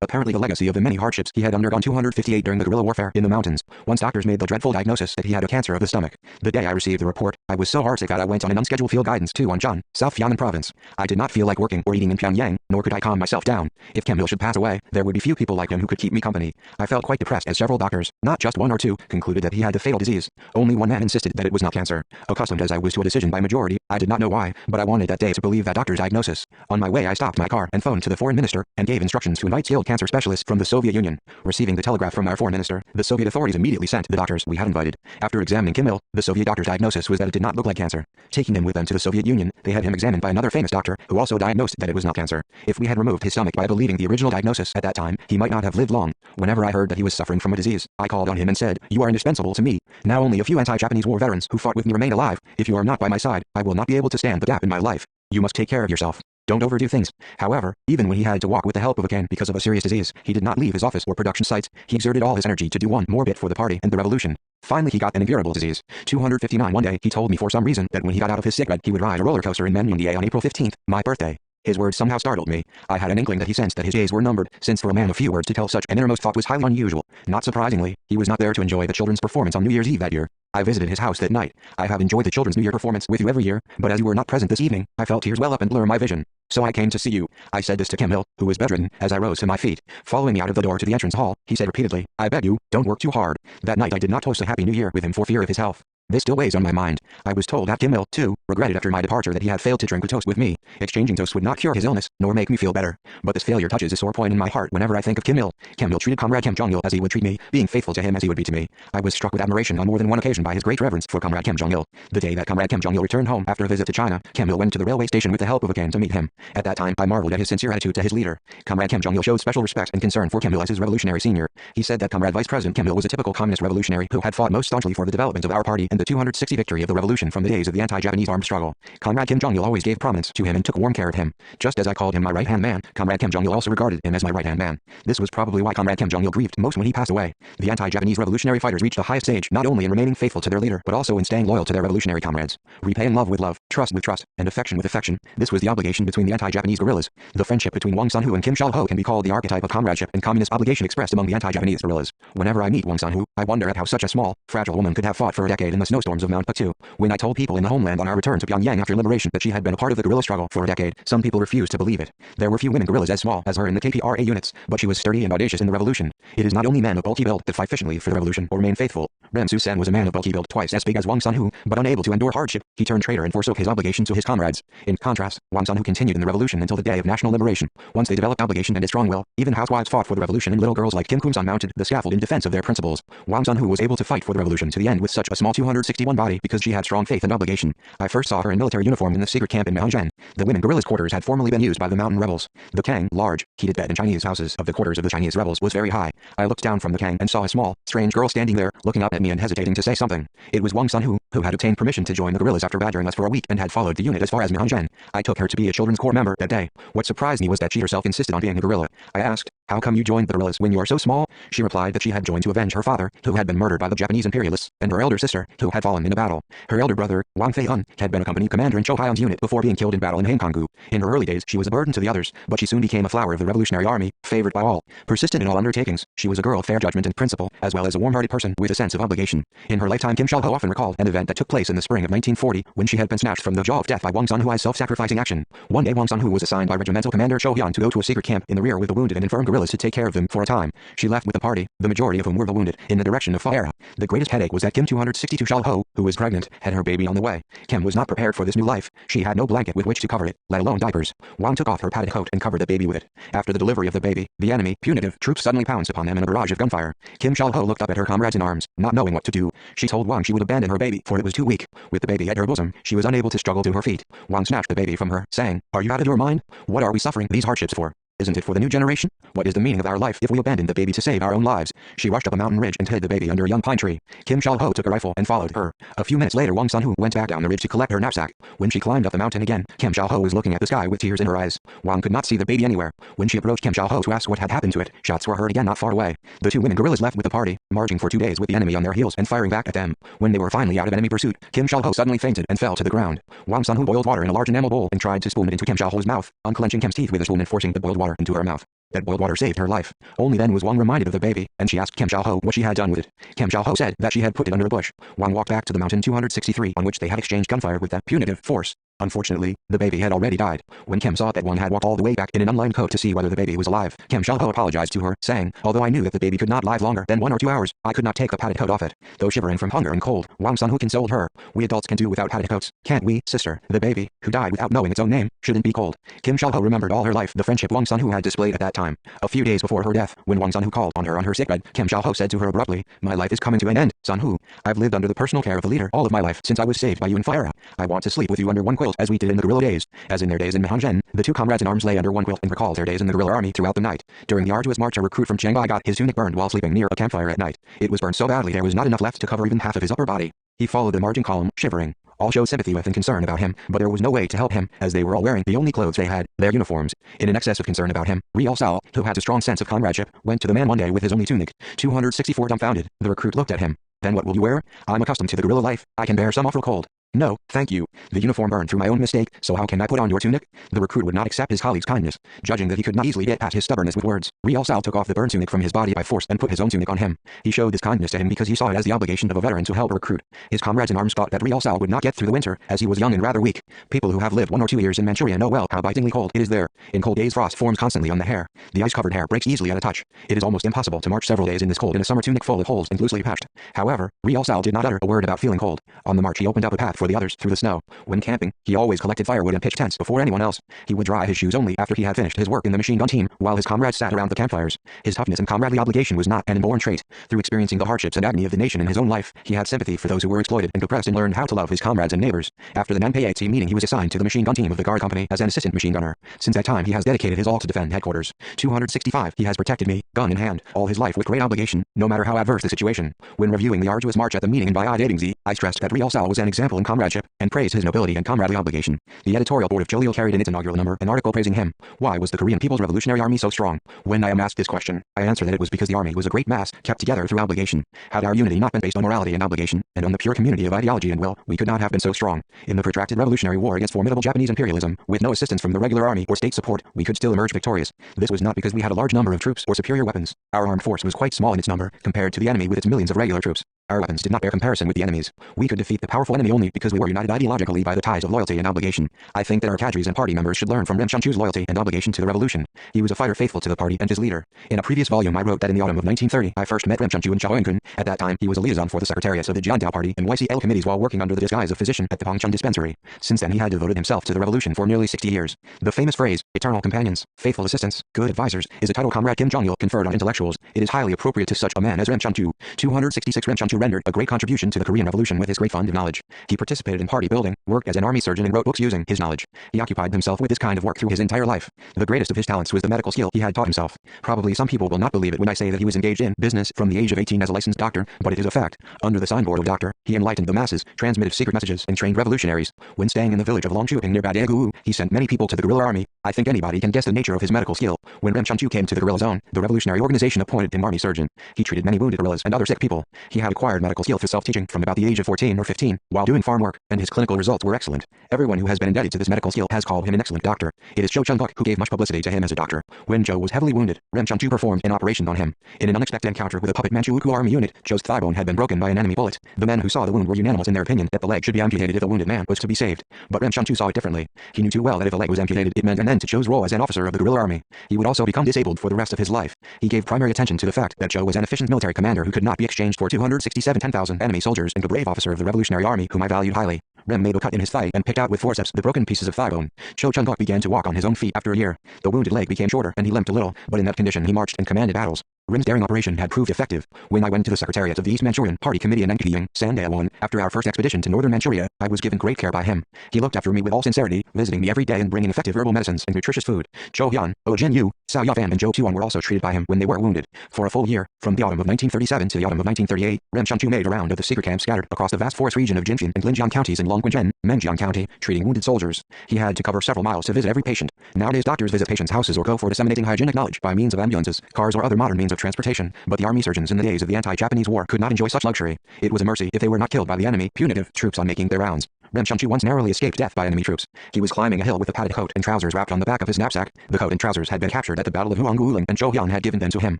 apparently the legacy of the many hardships he had undergone. on 258 during the guerrilla warfare in the mountains. Once doctors made the dreadful diagnosis that he had a cancer of the stomach. The day I received the report, I was so heartsick that I went on an unscheduled field guidance to Wanchun, South Yan'an province. I did not feel like working or eating in Pyongyang, nor could I calm myself down. If Kim Il should pass away, there would be few people like him who could keep me company. I felt quite depressed as several doctors, not just one or two, concluded that he had the fatal disease. Only one man insisted that it was not cancer. Accustomed as I was to a decision by majority, I did not know why, but I wanted that day to believe that doctor's diagnosis. On my way I stopped my car and phoned to the foreign minister, and gave instructions to invite skilled cancer specialists from the Soviet Union. Receiving the telegraph from our foreign minister, the Soviet authorities immediately sent the doctors we had invited. After examining Kim Il, the Soviet doctor's diagnosis was that it did not look like cancer. Taking him with them to the Soviet Union, they had him examined by another famous doctor, who also diagnosed that it was not cancer. If we had removed his stomach by believing the original diagnosis at that time, he might not have lived long. Whenever I heard that he was suffering from a disease, I called on him and said, "You are indispensable to me. Now only a few anti-Japanese war veterans who fought with me remain alive. If you are not by my side, I will not be able to stand the gap in my life. You must take care of yourself. Don't overdo things." However, even when he had to walk with the help of a cane because of a serious disease, he did not leave his office or production sites. He exerted all his energy to do one more bit for the party and the revolution. Finally he got an incurable disease. 259 One day, he told me for some reason that when he got out of his sickbed, he would ride a roller coaster in Menmyeongdae on April 15th, my birthday. His words somehow startled me. I had an inkling that he sensed that his days were numbered, since for a man of few words to tell such an innermost thought was highly unusual. Not surprisingly, he was not there to enjoy the children's performance on New Year's Eve that year. I visited his house that night. I have enjoyed the children's New Year performance with you every year, but as you were not present this evening, I felt tears well up and blur my vision. So I came to see you. I said this to Kim Il, who was bedridden, as I rose to my feet. Following me out of the door to the entrance hall, he said repeatedly, "I beg you, don't work too hard." That night I did not toast a Happy New Year with him for fear of his health. This still weighs on my mind. I was told that Kim Il, too, regretted after my departure that he had failed to drink a toast with me. Exchanging toasts would not cure his illness, nor make me feel better. But this failure touches a sore point in my heart whenever I think of Kim Il. Kim Il treated Comrade Kim Jong-il as he would treat me, being faithful to him as he would be to me. I was struck with admiration on more than one occasion by his great reverence for Comrade Kim Jong-il. The day that Comrade Kim Jong-il returned home after a visit to China, Kim Il went to the railway station with the help of a cane to meet him. At that time, I marveled at his sincere attitude to his leader. Comrade Kim Jong-il showed special respect and concern for Kim Il as his revolutionary senior. He said that Comrade Vice President Kim Il was a typical communist revolutionary who had fought most staunchly for the development of our party and the 260 victory of the revolution from the days of the anti-Japanese armed struggle. Comrade Kim Jong-il always gave prominence to him and took warm care of him. Just as I called him my right-hand man, Comrade Kim Jong-il also regarded him as my right-hand man. This was probably why Comrade Kim Jong-il grieved most when he passed away. The anti-Japanese revolutionary fighters reached the highest stage not only in remaining faithful to their leader but also in staying loyal to their revolutionary comrades. Repaying love with love, trust with trust, and affection with affection. This was the obligation between the anti-Japanese guerrillas. The friendship between Wang Sunhu and Kim Chal-ho can be called the archetype of comradeship and communist obligation expressed among the anti-Japanese guerrillas. Whenever I meet Wang Sunhu, I wonder at how such a small, fragile woman could have fought for a decade in the snowstorms of Mount Puktu. When I told people in the homeland on our return to Pyongyang after liberation that she had been a part of the guerrilla struggle for a decade, some people refused to believe it. There were few women guerrillas as small as her in the KPRA units, but she was sturdy and audacious in the revolution. It is not only men of bulky build that fight efficiently for the revolution or remain faithful. Rem Su-sen was a man of bulky build twice as big as Wang Sunhu, but unable to endure hardship, he turned traitor and forsook his obligation to his comrades. In contrast, Wang Sunhu continued in the revolution until the day of national liberation. Once they developed obligation and a strong will, even housewives fought for the revolution and little girls like Kim Kumsan mounted the scaffold in defense of their principles. Wang Sunhu was able to fight for the revolution to the end with such a small 261 body because she had strong faith and obligation. I first saw her in military uniform in the secret camp in Mahonjan. The women guerrillas' quarters had formerly been used by the mountain rebels. The kang, large, heated bed in Chinese houses of the quarters of the Chinese rebels was very high. I looked down from the kang and saw a small, strange girl standing there, looking up at me and hesitating to say something. It was Wang Sunhu, who had obtained permission to join the guerrillas after badgering us for a week and had followed the unit as far as Mahonjan. I took her to be a children's corps member that day. What surprised me was that she herself insisted on being a guerrilla. I asked, "How come you joined the guerrillas when you are so small?" She replied that she had joined to avenge her father, who had been murdered by the Japanese imperialists, and her elder sister, who had fallen in a battle. Her elder brother, Wang Fei-un, had been a company commander in Cho Hyun's unit before being killed in battle in Haengkonggu. In her early days, she was a burden to the others, but she soon became a flower of the Revolutionary Army, favored by all. Persistent in all undertakings, she was a girl of fair judgment and principle, as well as a warm-hearted person with a sense of obligation. In her lifetime, Kim Chal-ho often recalled an event that took place in the spring of 1940, when she had been snatched from the jaw of death by Wang Sunhu's self-sacrificing action. One day Wang Sunhu was assigned by Regimental Commander Cho Hyun to go to a secret camp in the rear with the wounded and infirm guerrillas to take care of them for a time. She left with the party, the majority of whom were the wounded, in the direction of Faera. The greatest headache was that Kim 262 Chal-ho, who was pregnant, had her baby on the way. Kim was not prepared for this new life. She had no blanket with which to cover it, let alone diapers. Wang took off her padded coat and covered the baby with it. After the delivery of the baby, the enemy, punitive, troops suddenly pounced upon them in a barrage of gunfire. Kim Chal-ho looked up at her comrades in arms, not knowing what to do. She told Wang she would abandon her baby, for it was too weak. With the baby at her bosom, she was unable to struggle to her feet. Wang snatched the baby from her, saying, "Are you out of your mind? What are we suffering these hardships for? Isn't it for the new generation? What is the meaning of our life if we abandon the baby to save our own lives?" She rushed up a mountain ridge and hid the baby under a young pine tree. Kim Chal-ho took a rifle and followed her. A few minutes later Wang Sunhu went back down the ridge to collect her knapsack. When she climbed up the mountain again, Kim Chal-ho was looking at the sky with tears in her eyes. Wang could not see the baby anywhere. When she approached Kim Chal-ho to ask what had happened to it, shots were heard again not far away. The two women guerrillas left with the party, marching for 2 days with the enemy on their heels and firing back at them. When they were finally out of enemy pursuit, Kim Chal-ho suddenly fainted and fell to the ground. Wang Sunhu boiled water in a large enamel bowl and tried to spoon it into Kim Chal-ho's mouth, unclenching Kim's teeth with a spoon and forcing the boiled water into her mouth. that boiled water saved her life. Only then was Wang reminded of the baby, and she asked Kim Xiaoho what she had done with it. Kim Xiaoho said that she had put it under a bush. Wang walked back to the mountain 263 on which they had exchanged gunfire with that punitive force. Unfortunately, the baby had already died. When Kim saw that Wang had walked all the way back in an unlined coat to see whether the baby was alive, Kim Xiaoho apologized to her, saying, "Although I knew that the baby could not live longer than 1 or 2 hours, I could not take the padded coat off it." Though shivering from hunger and cold, Wang Sun Hu consoled her. "We adults can do without padded coats, can't we, sister? The baby, who died without knowing its own name, shouldn't be cold." Kim Xiaoho remembered all her life the friendship Wang Sun Hu had displayed at that time. A few days before her death, when Wang Sun Hu called on her sickbed, Kim Xiaoho said to her abruptly, "My life is coming to an end, Sun Hu. I've lived under the personal care of the leader all of my life since I was saved by you in fire. I want to sleep with you under one quilt as we did in the guerrilla days." As in their days in Mehanzhen, the two comrades in arms lay under one quilt and recalled their days in the guerrilla army throughout the night. During the arduous march, a recruit from Shanghai got his tunic burned while sleeping near a campfire at night. It was burned so badly there was not enough left to cover even half of his upper body. He followed the marching column, shivering. All showed sympathy with and concern about him, but there was no way to help him, as they were all wearing the only clothes they had, their uniforms. In an excess of concern about him, Rial Sao, who had a strong sense of comradeship, went to the man one day with his only tunic. 264 dumbfounded, the recruit looked at him. "Then what will you wear?" "I'm accustomed to the guerrilla life. I can bear some awful cold." "No, thank you. The uniform burned through my own mistake, so how can I put on your tunic?" The recruit would not accept his colleague's kindness, judging that he could not easily get past his stubbornness with words. Rial Sao took off the burned tunic from his body by force and put his own tunic on him. He showed this kindness to him because he saw it as the obligation of a veteran to help a recruit. His comrades in arms thought that Rial Sao would not get through the winter, as he was young and rather weak. People who have lived 1 or 2 years in Manchuria know well how bitingly cold it is there. In cold days frost forms constantly on the hair. The ice-covered hair breaks easily at a touch. It is almost impossible to march several days in this cold in a summer tunic full of holes and loosely patched. However, Rial Sao did not utter a word about feeling cold. On the march he opened up a path for the others through the snow. When camping, he always collected firewood and pitched tents before anyone else. He would dry his shoes only after he had finished his work in the machine gun team, while his comrades sat around the campfires. His toughness and comradely obligation was not an inborn trait. Through experiencing the hardships and agony of the nation in his own life, he had sympathy for those who were exploited and oppressed and learned how to love his comrades and neighbors. After the Nanpei team meeting, he was assigned to the machine gun team of the guard company as an assistant machine gunner. Since that time he has dedicated his all to defend headquarters. 265 He has protected me, gun in hand, all his life with great obligation, no matter how adverse the situation. When reviewing the arduous march at the meeting in Baiyadingzi, I stressed that Rial Sao was an example in comradeship, and praised his nobility and comradely obligation. The editorial board of Jolial carried in its inaugural number an article praising him. Why was the Korean People's Revolutionary Army so strong? When I am asked this question, I answer that it was because the army was a great mass, kept together through obligation. Had our unity not been based on morality and obligation, and on the pure community of ideology and will, we could not have been so strong. In the protracted revolutionary war against formidable Japanese imperialism, with no assistance from the regular army or state support, we could still emerge victorious. This was not because we had a large number of troops or superior weapons. Our armed force was quite small in its number, compared to the enemy with its millions of regular troops. Our weapons did not bear comparison with the enemy's. We could defeat the powerful enemy only because we were united ideologically by the ties of loyalty and obligation. I think that our cadres and party members should learn from Ren Shunchu's loyalty and obligation to the revolution. He was a fighter faithful to the party and his leader. In a previous volume I wrote that in the autumn of 1930 I first met Ren Shunchu in Shaoyangkun. At that time he was a liaison for the secretariats of the Jiandao party and YCL committees while working under the disguise of physician at the Pongchun dispensary. Since then he had devoted himself to the revolution for nearly 60 years. The famous phrase, eternal companions, faithful assistants, good advisors, is a title Comrade Kim Jong-il conferred on intellectuals. It is highly appropriate to such a man as Ren Shunchu. 266 Ren Shunchu rendered a great contribution to the Korean Revolution with his great fund of knowledge. He participated in party building, worked as an army surgeon and wrote books using his knowledge. He occupied himself with this kind of work through his entire life. The greatest of his talents was the medical skill he had taught himself. Probably some people will not believe it when I say that he was engaged in business from the age of 18 as a licensed doctor, but it is a fact. Under the signboard of doctor, he enlightened the masses, transmitted secret messages, and trained revolutionaries. When staying in the village of Longchuing near Badegu, he sent many people to the guerrilla army. I think anybody can guess the nature of his medical skill. When Ren Shunchu came to the guerrilla zone, the revolutionary organization appointed him army surgeon. He treated many wounded guerrillas and other sick people. He had acquired medical skill through self-teaching from about the age of 14 or 15, while doing farm work, and his clinical results were excellent. Everyone who has been indebted to this medical skill has called him an excellent doctor. It is Cho Chung-buk who gave much publicity to him as a doctor. When Joe was heavily wounded, Ren Shunchu performed an operation on him. In an unexpected encounter with a puppet Manchukuo army unit, Joe's thigh bone had been broken by an enemy bullet. The men who saw the wound were unanimous in their opinion that the leg should be amputated if the wounded man was to be saved. But Ren Shunchu saw it differently. He knew too well that if a leg was amputated, it meant an end to Joe's role as an officer of the guerrilla army. He would also become disabled for the rest of his life. He gave primary attention to the fact that Joe was an efficient military commander who could not be exchanged for 267 10,000 enemy soldiers and a brave officer of the Revolutionary Army whom I valued highly. Rem made a cut in his thigh and picked out with forceps the broken pieces of thigh bone. Cho Chung-buk began to walk on his own feet after a year. The wounded leg became shorter and he limped a little, but in that condition he marched and commanded battles. Rim's daring operation had proved effective. When I went to the secretariat of the East Manchurian Party Committee in Enkiyang, Sandaewon, after our first expedition to northern Manchuria, I was given great care by him. He looked after me with all sincerity, visiting me every day and bringing effective herbal medicines and nutritious food. Cho Hyun, Oh Jin Yu, Sao Yafan and Jo Tuan were also treated by him when they were wounded. For a full year, from the autumn of 1937 to the autumn of 1938, Rem Shunchu made a round of the secret camps scattered across the vast forest region of Jinjiang and Linjiang counties in Longquanzhen, Menjiang County, treating wounded soldiers. He had to cover several miles to visit every patient. Nowadays doctors visit patients' houses or go for disseminating hygienic knowledge by means of ambulances, cars or other modern means of transportation. But the army surgeons in the days of the anti-Japanese war could not enjoy such luxury. It was a mercy if they were not killed by the enemy punitive troops on making their rounds. Ren Shunchu once narrowly escaped death by enemy troops. He was climbing a hill with a padded coat and trousers wrapped on the back of his knapsack. The coat and trousers had been captured at the Battle of Huangguoling, and Zhou Hyun had given them to him.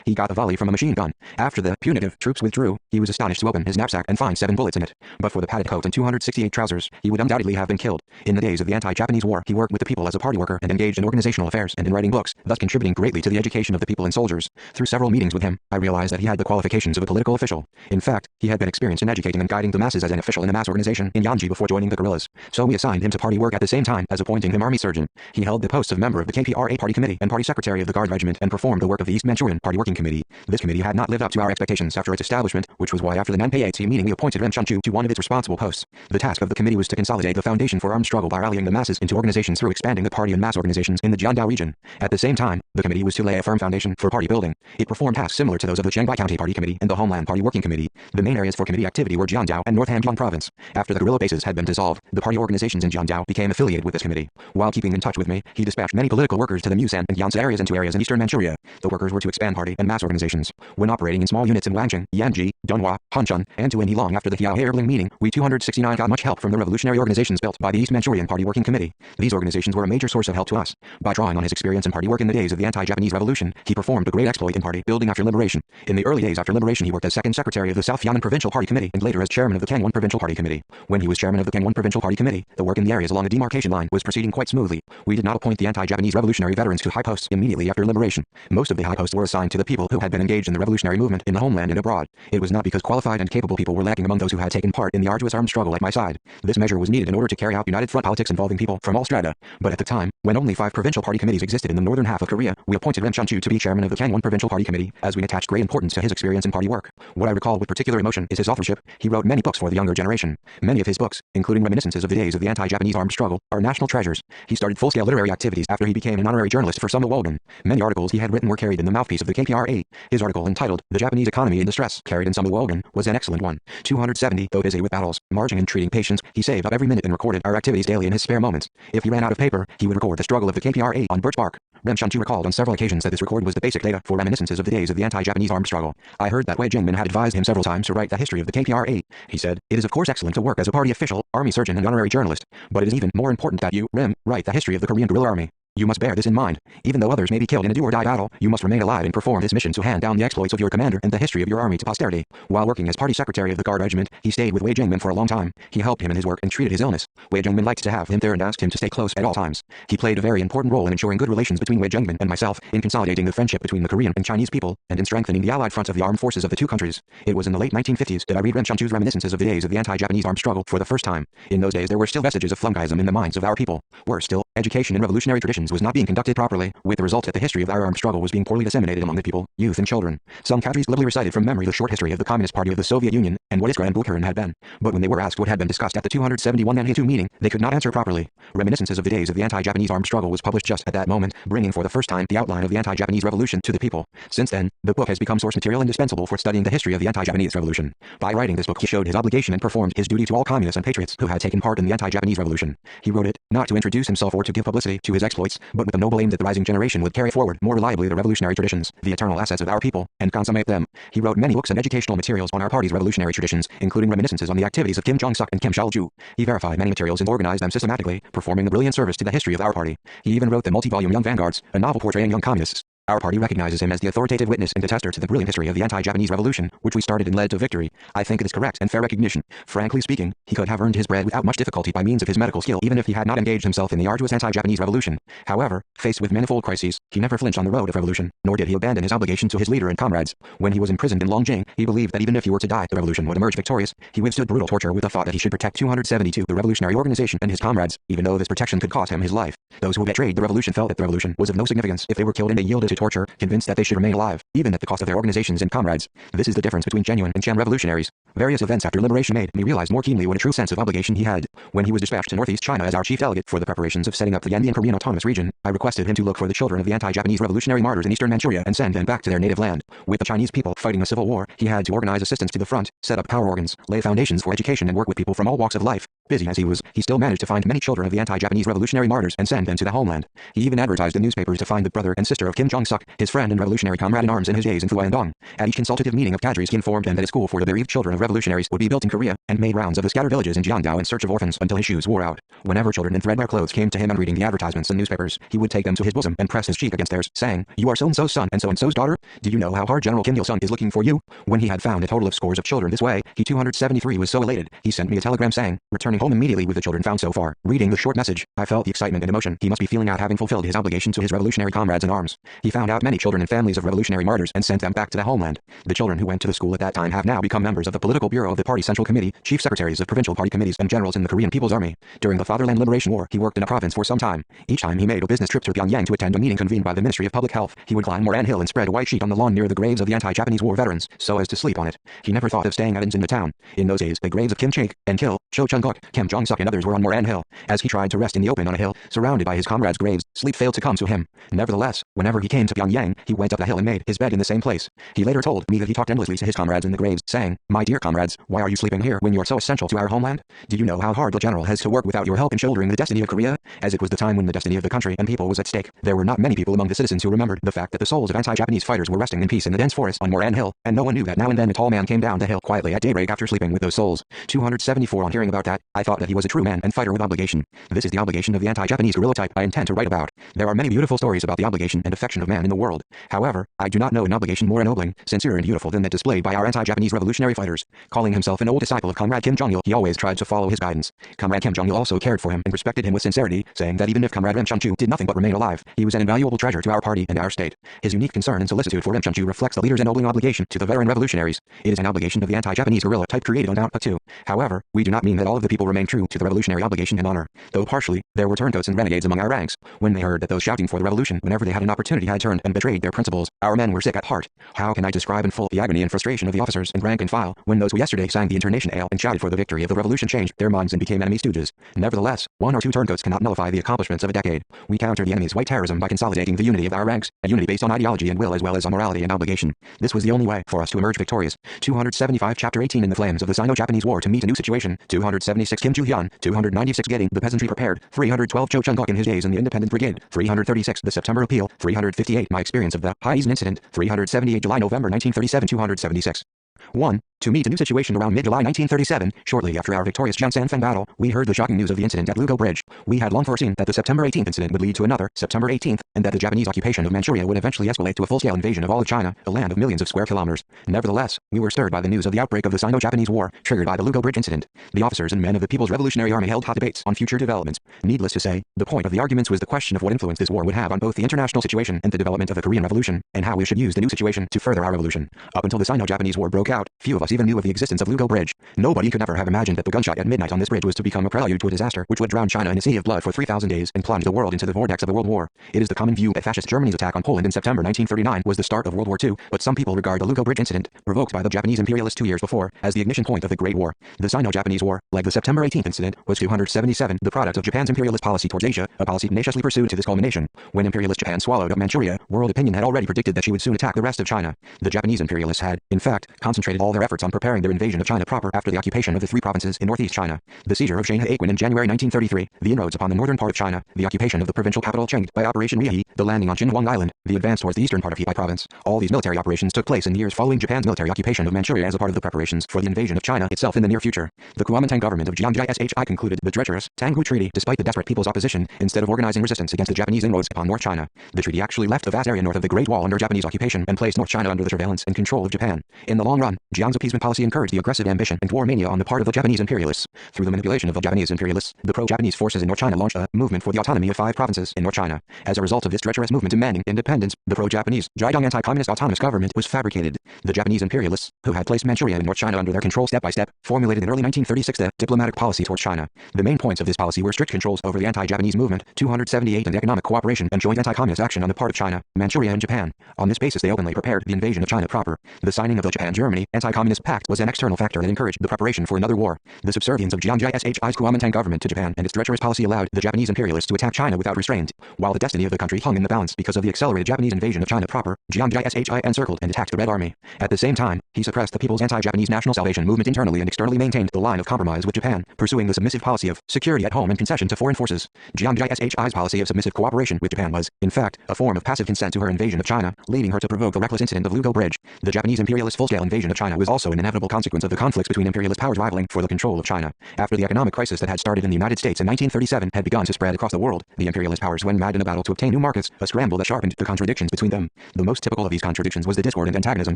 He got a volley from a machine gun. After the punitive troops withdrew, he was astonished to open his knapsack and find 7 bullets in it. But for the padded coat and 268 trousers, he would undoubtedly have been killed. In the days of the anti-Japanese war, he worked with the people as a party worker and engaged in organizational affairs and in writing books, thus contributing greatly to the education of the people and soldiers. Through several meetings with him, I realized that he had the qualifications of a political official. In fact, he had been experienced in educating and guiding the masses as an official in a mass organization in Yanji before joining the guerrillas. So we assigned him to party work at the same time as appointing him army surgeon. He held the posts of member of the KPRA party committee and party secretary of the Guard Regiment and performed the work of the East Manchurian Party Working Committee. This committee had not lived up to our expectations after its establishment, which was why after the Nanpei meeting we appointed Ren Shunchu to one of its responsible posts. The task of the committee was to consolidate the foundation for armed struggle by rallying the masses into organizations through expanding the party and mass organizations in the Jiandao region. At the same time, the committee was to lay a firm foundation for party building. It performed tasks similar to those of the Chiangbai County Party Committee and the Homeland Party Working Committee. The main areas for committee activity were Jiandao and North Hamgyong Province. After the guerrilla bases had been dissolved, the party organizations in Jiandao became affiliated with this committee. While keeping in touch with me, he dispatched many political workers to the Musan and Yangtze areas and to areas in eastern Manchuria. The workers were to expand party and mass organizations. When operating in small units in Wangjing, Yanji, Dunhua, Hanchun, and to Heilong after the Hiao meeting, we 269 got much help from the revolutionary organizations built by the East Manchurian Party Working Committee. These organizations were a major source of help to us. By drawing on his experience in party work in the days of the anti-Japanese revolution, he performed a great exploit in party building after liberation. In the early days after liberation he worked as second secretary of the South Yan'an Provincial Party Committee and later as chairman of the Gangwon Provincial Party Committee. When he was chairman of the Gangwon Provincial Party Committee, the work in the areas along the demarcation line was proceeding quite smoothly. We did not appoint the anti-Japanese revolutionary veterans to high posts immediately after liberation. Most of the high posts were assigned to the people who had been engaged in the revolutionary movement in the homeland and abroad. It was not because qualified and capable people were lacking among those who had taken part in the arduous armed struggle at my side. This measure was needed in order to carry out united front politics involving people from all strata. But at the time, when only 5 provincial party committees existed in the northern half of Korea, we appointed Ren Shunchu to be chairman of the Gangwon Provincial Party Committee, as we attached great importance to his experience in party work. What I recall with particular emotion is his authorship. He wrote many books for the younger generation. Many of his books, including reminiscences of the days of the anti-Japanese armed struggle, are national treasures. He started full-scale literary activities after he became an honorary journalist for Summa Wogan. Many articles he had written were carried in the mouthpiece of the KPRA. His article entitled The Japanese Economy in Distress, carried in Summa Wogan, was an excellent one. 270, though busy with battles, marching and treating patients, he saved up every minute and recorded our activities daily in his spare moments. If he ran out of paper, he would record the struggle of the KPRA on birch bark. Ren Shunchu recalled on several occasions that this record was the basic data for reminiscences of the days of the anti-Japanese armed struggle. I heard that Wei Jingmin had advised him several times to write the history of the KPRA. He said, "It is of course excellent to work as a party official, army surgeon and honorary journalist, but it is even more important that you, Rim, write the history of the Korean guerrilla army. You must bear this in mind. Even though others may be killed in a do-or-die battle, you must remain alive and perform this mission to hand down the exploits of your commander and the history of your army to posterity." While working as party secretary of the Guard Regiment, he stayed with Wei Jingmin for a long time. He helped him in his work and treated his illness. Wei Jingmin liked to have him there and asked him to stay close at all times. He played a very important role in ensuring good relations between Wei Jingmin and myself, in consolidating the friendship between the Korean and Chinese people, and in strengthening the allied fronts of the armed forces of the two countries. It was in the late 1950s that I read Ren Shunchu's reminiscences of the days of the anti-Japanese armed struggle for the first time. In those days there were still vestiges of flunkyism in the minds of our people. Worse still, education in revolutionary traditions was not being conducted properly, with the result that the history of our armed struggle was being poorly disseminated among the people, youth and children. Some cadres glibly recited from memory the short history of the Communist Party of the Soviet Union, and what its Grand Bukharin had been. But when they were asked what had been discussed at the 271 Nanhei meeting, they could not answer properly. Reminiscences of the days of the anti-Japanese armed struggle was published just at that moment, bringing for the first time the outline of the anti-Japanese revolution to the people. Since then, the book has become source material indispensable for studying the history of the anti-Japanese revolution. By writing this book he showed his obligation and performed his duty to all communists and patriots who had taken part in the anti-Japanese revolution. He wrote it, not to introduce himself or to give publicity to his exploits, but with the noble aim that the rising generation would carry forward more reliably the revolutionary traditions, the eternal assets of our people, and consummate them. He wrote many books and educational materials on our party's revolutionary traditions, including reminiscences on the activities of Kim Jong-suk and Kim Shaol-ju. He verified many materials and organized them systematically, performing a brilliant service to the history of our party. He even wrote the multi-volume Young Vanguards, a novel portraying young communists. Our party recognizes him as the authoritative witness and attester to the brilliant history of the anti-Japanese revolution, which we started and led to victory. I think it is correct and fair recognition. Frankly speaking, he could have earned his bread without much difficulty by means of his medical skill even if he had not engaged himself in the arduous anti-Japanese revolution. However, faced with manifold crises, he never flinched on the road of revolution, nor did he abandon his obligation to his leader and comrades. When he was imprisoned in Longjing, he believed that even if he were to die, the revolution would emerge victorious. He withstood brutal torture with the thought that he should protect 272, the revolutionary organization and his comrades, even though this protection could cost him his life. Those who betrayed the revolution felt that the revolution was of no significance if they were killed, and they yielded to torture, convinced that they should remain alive, even at the cost of their organizations and comrades. This is the difference between genuine and sham revolutionaries. Various events after liberation made me realize more keenly what a true sense of obligation he had. When he was dispatched to Northeast China as our chief delegate for the preparations of setting up the Yanbian Korean Autonomous Region, I requested him to look for the children of the anti-Japanese revolutionary martyrs in eastern Manchuria and send them back to their native land. With the Chinese people fighting a civil war, he had to organize assistance to the front, set up power organs, lay foundations for education and work with people from all walks of life. Busy as he was, he still managed to find many children of the anti-Japanese revolutionary martyrs and send them to the homeland. He even advertised in newspapers to find the brother and sister of Kim Jong-suk, his friend and revolutionary comrade-in-arms in his days in Fuandong. At each consultative meeting of cadres, he informed them that a school for the bereaved children of revolutionaries would be built in Korea, and made rounds of the scattered villages in Jiangdao in search of orphans until his shoes wore out. Whenever children in threadbare clothes came to him and reading the advertisements in newspapers, he would take them to his bosom and press his cheek against theirs, saying, "You are so-and-so's son and so-and-so's daughter? Do you know how hard General Kim Il-sung is looking for you?" When he had found a total of scores of children this way, he 273 was so elated, he sent me a telegram saying, "Returning home immediately with the children found so far." Reading the short message, I felt the excitement and emotion he must be feeling at having fulfilled his obligation to his revolutionary comrades in arms. He found out many children and families of revolutionary martyrs and sent them back to the homeland. The children who went to the school at that time have now become members of the political bureau of the party central committee, chief secretaries of provincial party committees, and generals in the Korean People's Army. During the Fatherland Liberation War, he worked in a province for some time. Each time he made a business trip to Pyongyang to attend a meeting convened by the Ministry of Public Health, he would climb Moran Hill and spread a white sheet on the lawn near the graves of the anti-Japanese war veterans, so as to sleep on it. He never thought of staying at inns in the town. In those days, the graves of Kim Chaek and Cho Chung-guk, Kim Jong-suk and others were on Moran Hill. As he tried to rest in the open on a hill, surrounded by his comrades' graves, sleep failed to come to him. Nevertheless, whenever he came to Pyongyang, he went up the hill and made his bed in the same place. He later told me that he talked endlessly to his comrades in the graves, saying, "My dear comrades, why are you sleeping here when you are so essential to our homeland? Do you know how hard the general has to work without your help in shouldering the destiny of Korea?" As it was the time when the destiny of the country and people was at stake, there were not many people among the citizens who remembered the fact that the souls of anti-Japanese fighters were resting in peace in the dense forest on Moran Hill, and no one knew that now and then a tall man came down the hill quietly at daybreak after sleeping with those souls. 274 On hearing about that, I thought that he was a true man and fighter with obligation. This is the obligation of the anti-Japanese guerrilla type I intend to write about. There are many beautiful stories about the obligation and affection of man in the world. However, I do not know an obligation more ennobling, sincere and beautiful than that displayed by our anti-Japanese revolutionary fighters. Calling himself an old disciple of Comrade Kim Jong-il, he always tried to follow his guidance. Comrade Kim Jong-il also cared for him and respected him with sincerity, saying that even if Comrade Rim Chun-chu did nothing but remain alive, he was an invaluable treasure to our party and our state. His unique concern and solicitude for Rim Chun-chu reflects the leader's ennobling obligation to the veteran revolutionaries. It is an obligation of the anti-Japanese guerrilla type created on Mount Puktu. However, we do not mean that all of the people remain true to the revolutionary obligation and honor. Though partially, there were turncoats and renegades among our ranks. When they heard that those shouting for the revolution whenever they had an opportunity had turned and betrayed their principles, our men were sick at heart. How can I describe in full the agony and frustration of the officers and rank and file when those who yesterday sang the Internation Ale and shouted for the victory of the revolution changed their minds and became enemy stooges? Nevertheless, one or two turncoats cannot nullify the accomplishments of a decade. We counter the enemy's white terrorism by consolidating the unity of our ranks, a unity based on ideology and will as well as on morality and obligation. This was the only way for us to emerge victorious. 275 Chapter 18 In the flames of the Sino-Japanese War to meet a new situation. 276 Kim Ju-hyun. 296 Getting the peasantry prepared. 312 Cho Chung-guk in his days in the Independent Brigade. 336 The September Appeal. 358 My experience of the Heisen Incident. 378 July-November 1937. 276 1. To meet a new situation around mid-July 1937, shortly after our victorious Jiangsanfeng battle, we heard the shocking news of the incident at Lugo Bridge. We had long foreseen that the September 18th incident would lead to another, September 18th, and that the Japanese occupation of Manchuria would eventually escalate to a full-scale invasion of all of China, a land of millions of square kilometers. Nevertheless, we were stirred by the news of the outbreak of the Sino-Japanese War, triggered by the Lugo Bridge incident. The officers and men of the People's Revolutionary Army held hot debates on future developments. Needless to say, the point of the arguments was the question of what influence this war would have on both the international situation and the development of the Korean Revolution, and how we should use the new situation to further our revolution. Up until the Sino-Japanese War broke out, few of us even knew of the existence of Lugo Bridge. Nobody could ever have imagined that the gunshot at midnight on this bridge was to become a prelude to a disaster which would drown China in a sea of blood for 3,000 days and plunge the world into the vortex of the World War. It is the common view that fascist Germany's attack on Poland in September 1939 was the start of World War II, but some people regard the Lugo Bridge incident, provoked by the Japanese imperialists 2 years before, as the ignition point of the Great War. The Sino-Japanese War, like the September 18th incident, was 277 the product of Japan's imperialist policy towards Asia, a policy tenaciously pursued to this culmination. When imperialist Japan swallowed up Manchuria, world opinion had already predicted that she would soon attack the rest of China. The Japanese imperialists had, in fact, concentrated all their efforts on preparing their invasion of China proper after the occupation of the three provinces in northeast China. The seizure of Shanghai-Aquin in January 1933, the inroads upon the northern part of China, the occupation of the provincial capital Chengde by Operation Riahi, the landing on Xinhuang Island, the advance towards the eastern part of Hebei province. All these military operations took place in the years following Japan's military occupation of Manchuria as a part of the preparations for the invasion of China itself in the near future. The Kuomintang government of Jiang Shi concluded the treacherous Tanggu Treaty despite the desperate people's opposition, instead of organizing resistance against the Japanese inroads upon North China. The treaty actually left a vast area north of the Great Wall under Japanese occupation and placed North China under the surveillance and control of Japan. In the long run, Jiang's appeasement policy encouraged the aggressive ambition and war mania on the part of the Japanese imperialists. Through the manipulation of the Japanese imperialists, the pro-Japanese forces in North China launched a movement for the autonomy of 5 provinces in North China. As a result of this treacherous movement demanding independence, the pro-Japanese Zhejiang anti-communist autonomous government was fabricated. The Japanese imperialists, who had placed Manchuria and North China under their control step by step, formulated in early 1936 the diplomatic policy towards China. The main points of this policy were strict controls over the anti-Japanese movement, 278 and economic cooperation and joint anti-communist action on the part of China, Manchuria and Japan. On this basis they openly prepared the invasion of China proper. The signing of the Japan-Germany Anti-Communist Communist Pact was an external factor that encouraged the preparation for another war. The subservience of Jiang Shi's Kuomintang government to Japan and its treacherous policy allowed the Japanese imperialists to attack China without restraint. While the destiny of the country hung in the balance because of the accelerated Japanese invasion of China proper, Jiang Shi encircled and attacked the Red Army. At the same time, he suppressed the people's anti-Japanese national salvation movement internally and externally maintained the line of compromise with Japan, pursuing the submissive policy of security at home and concession to foreign forces. Jiang Shi's policy of submissive cooperation with Japan was, in fact, a form of passive consent to her invasion of China, leading her to provoke the reckless incident of Lugo Bridge. The Japanese imperialist full-scale invasion of China was also an inevitable consequence of the conflicts between imperialist powers rivaling for the control of China. After the economic crisis that had started in the United States in 1937 had begun to spread across the world, the imperialist powers went mad in a battle to obtain new markets, a scramble that sharpened the contradictions between them. The most typical of these contradictions was the discord and antagonism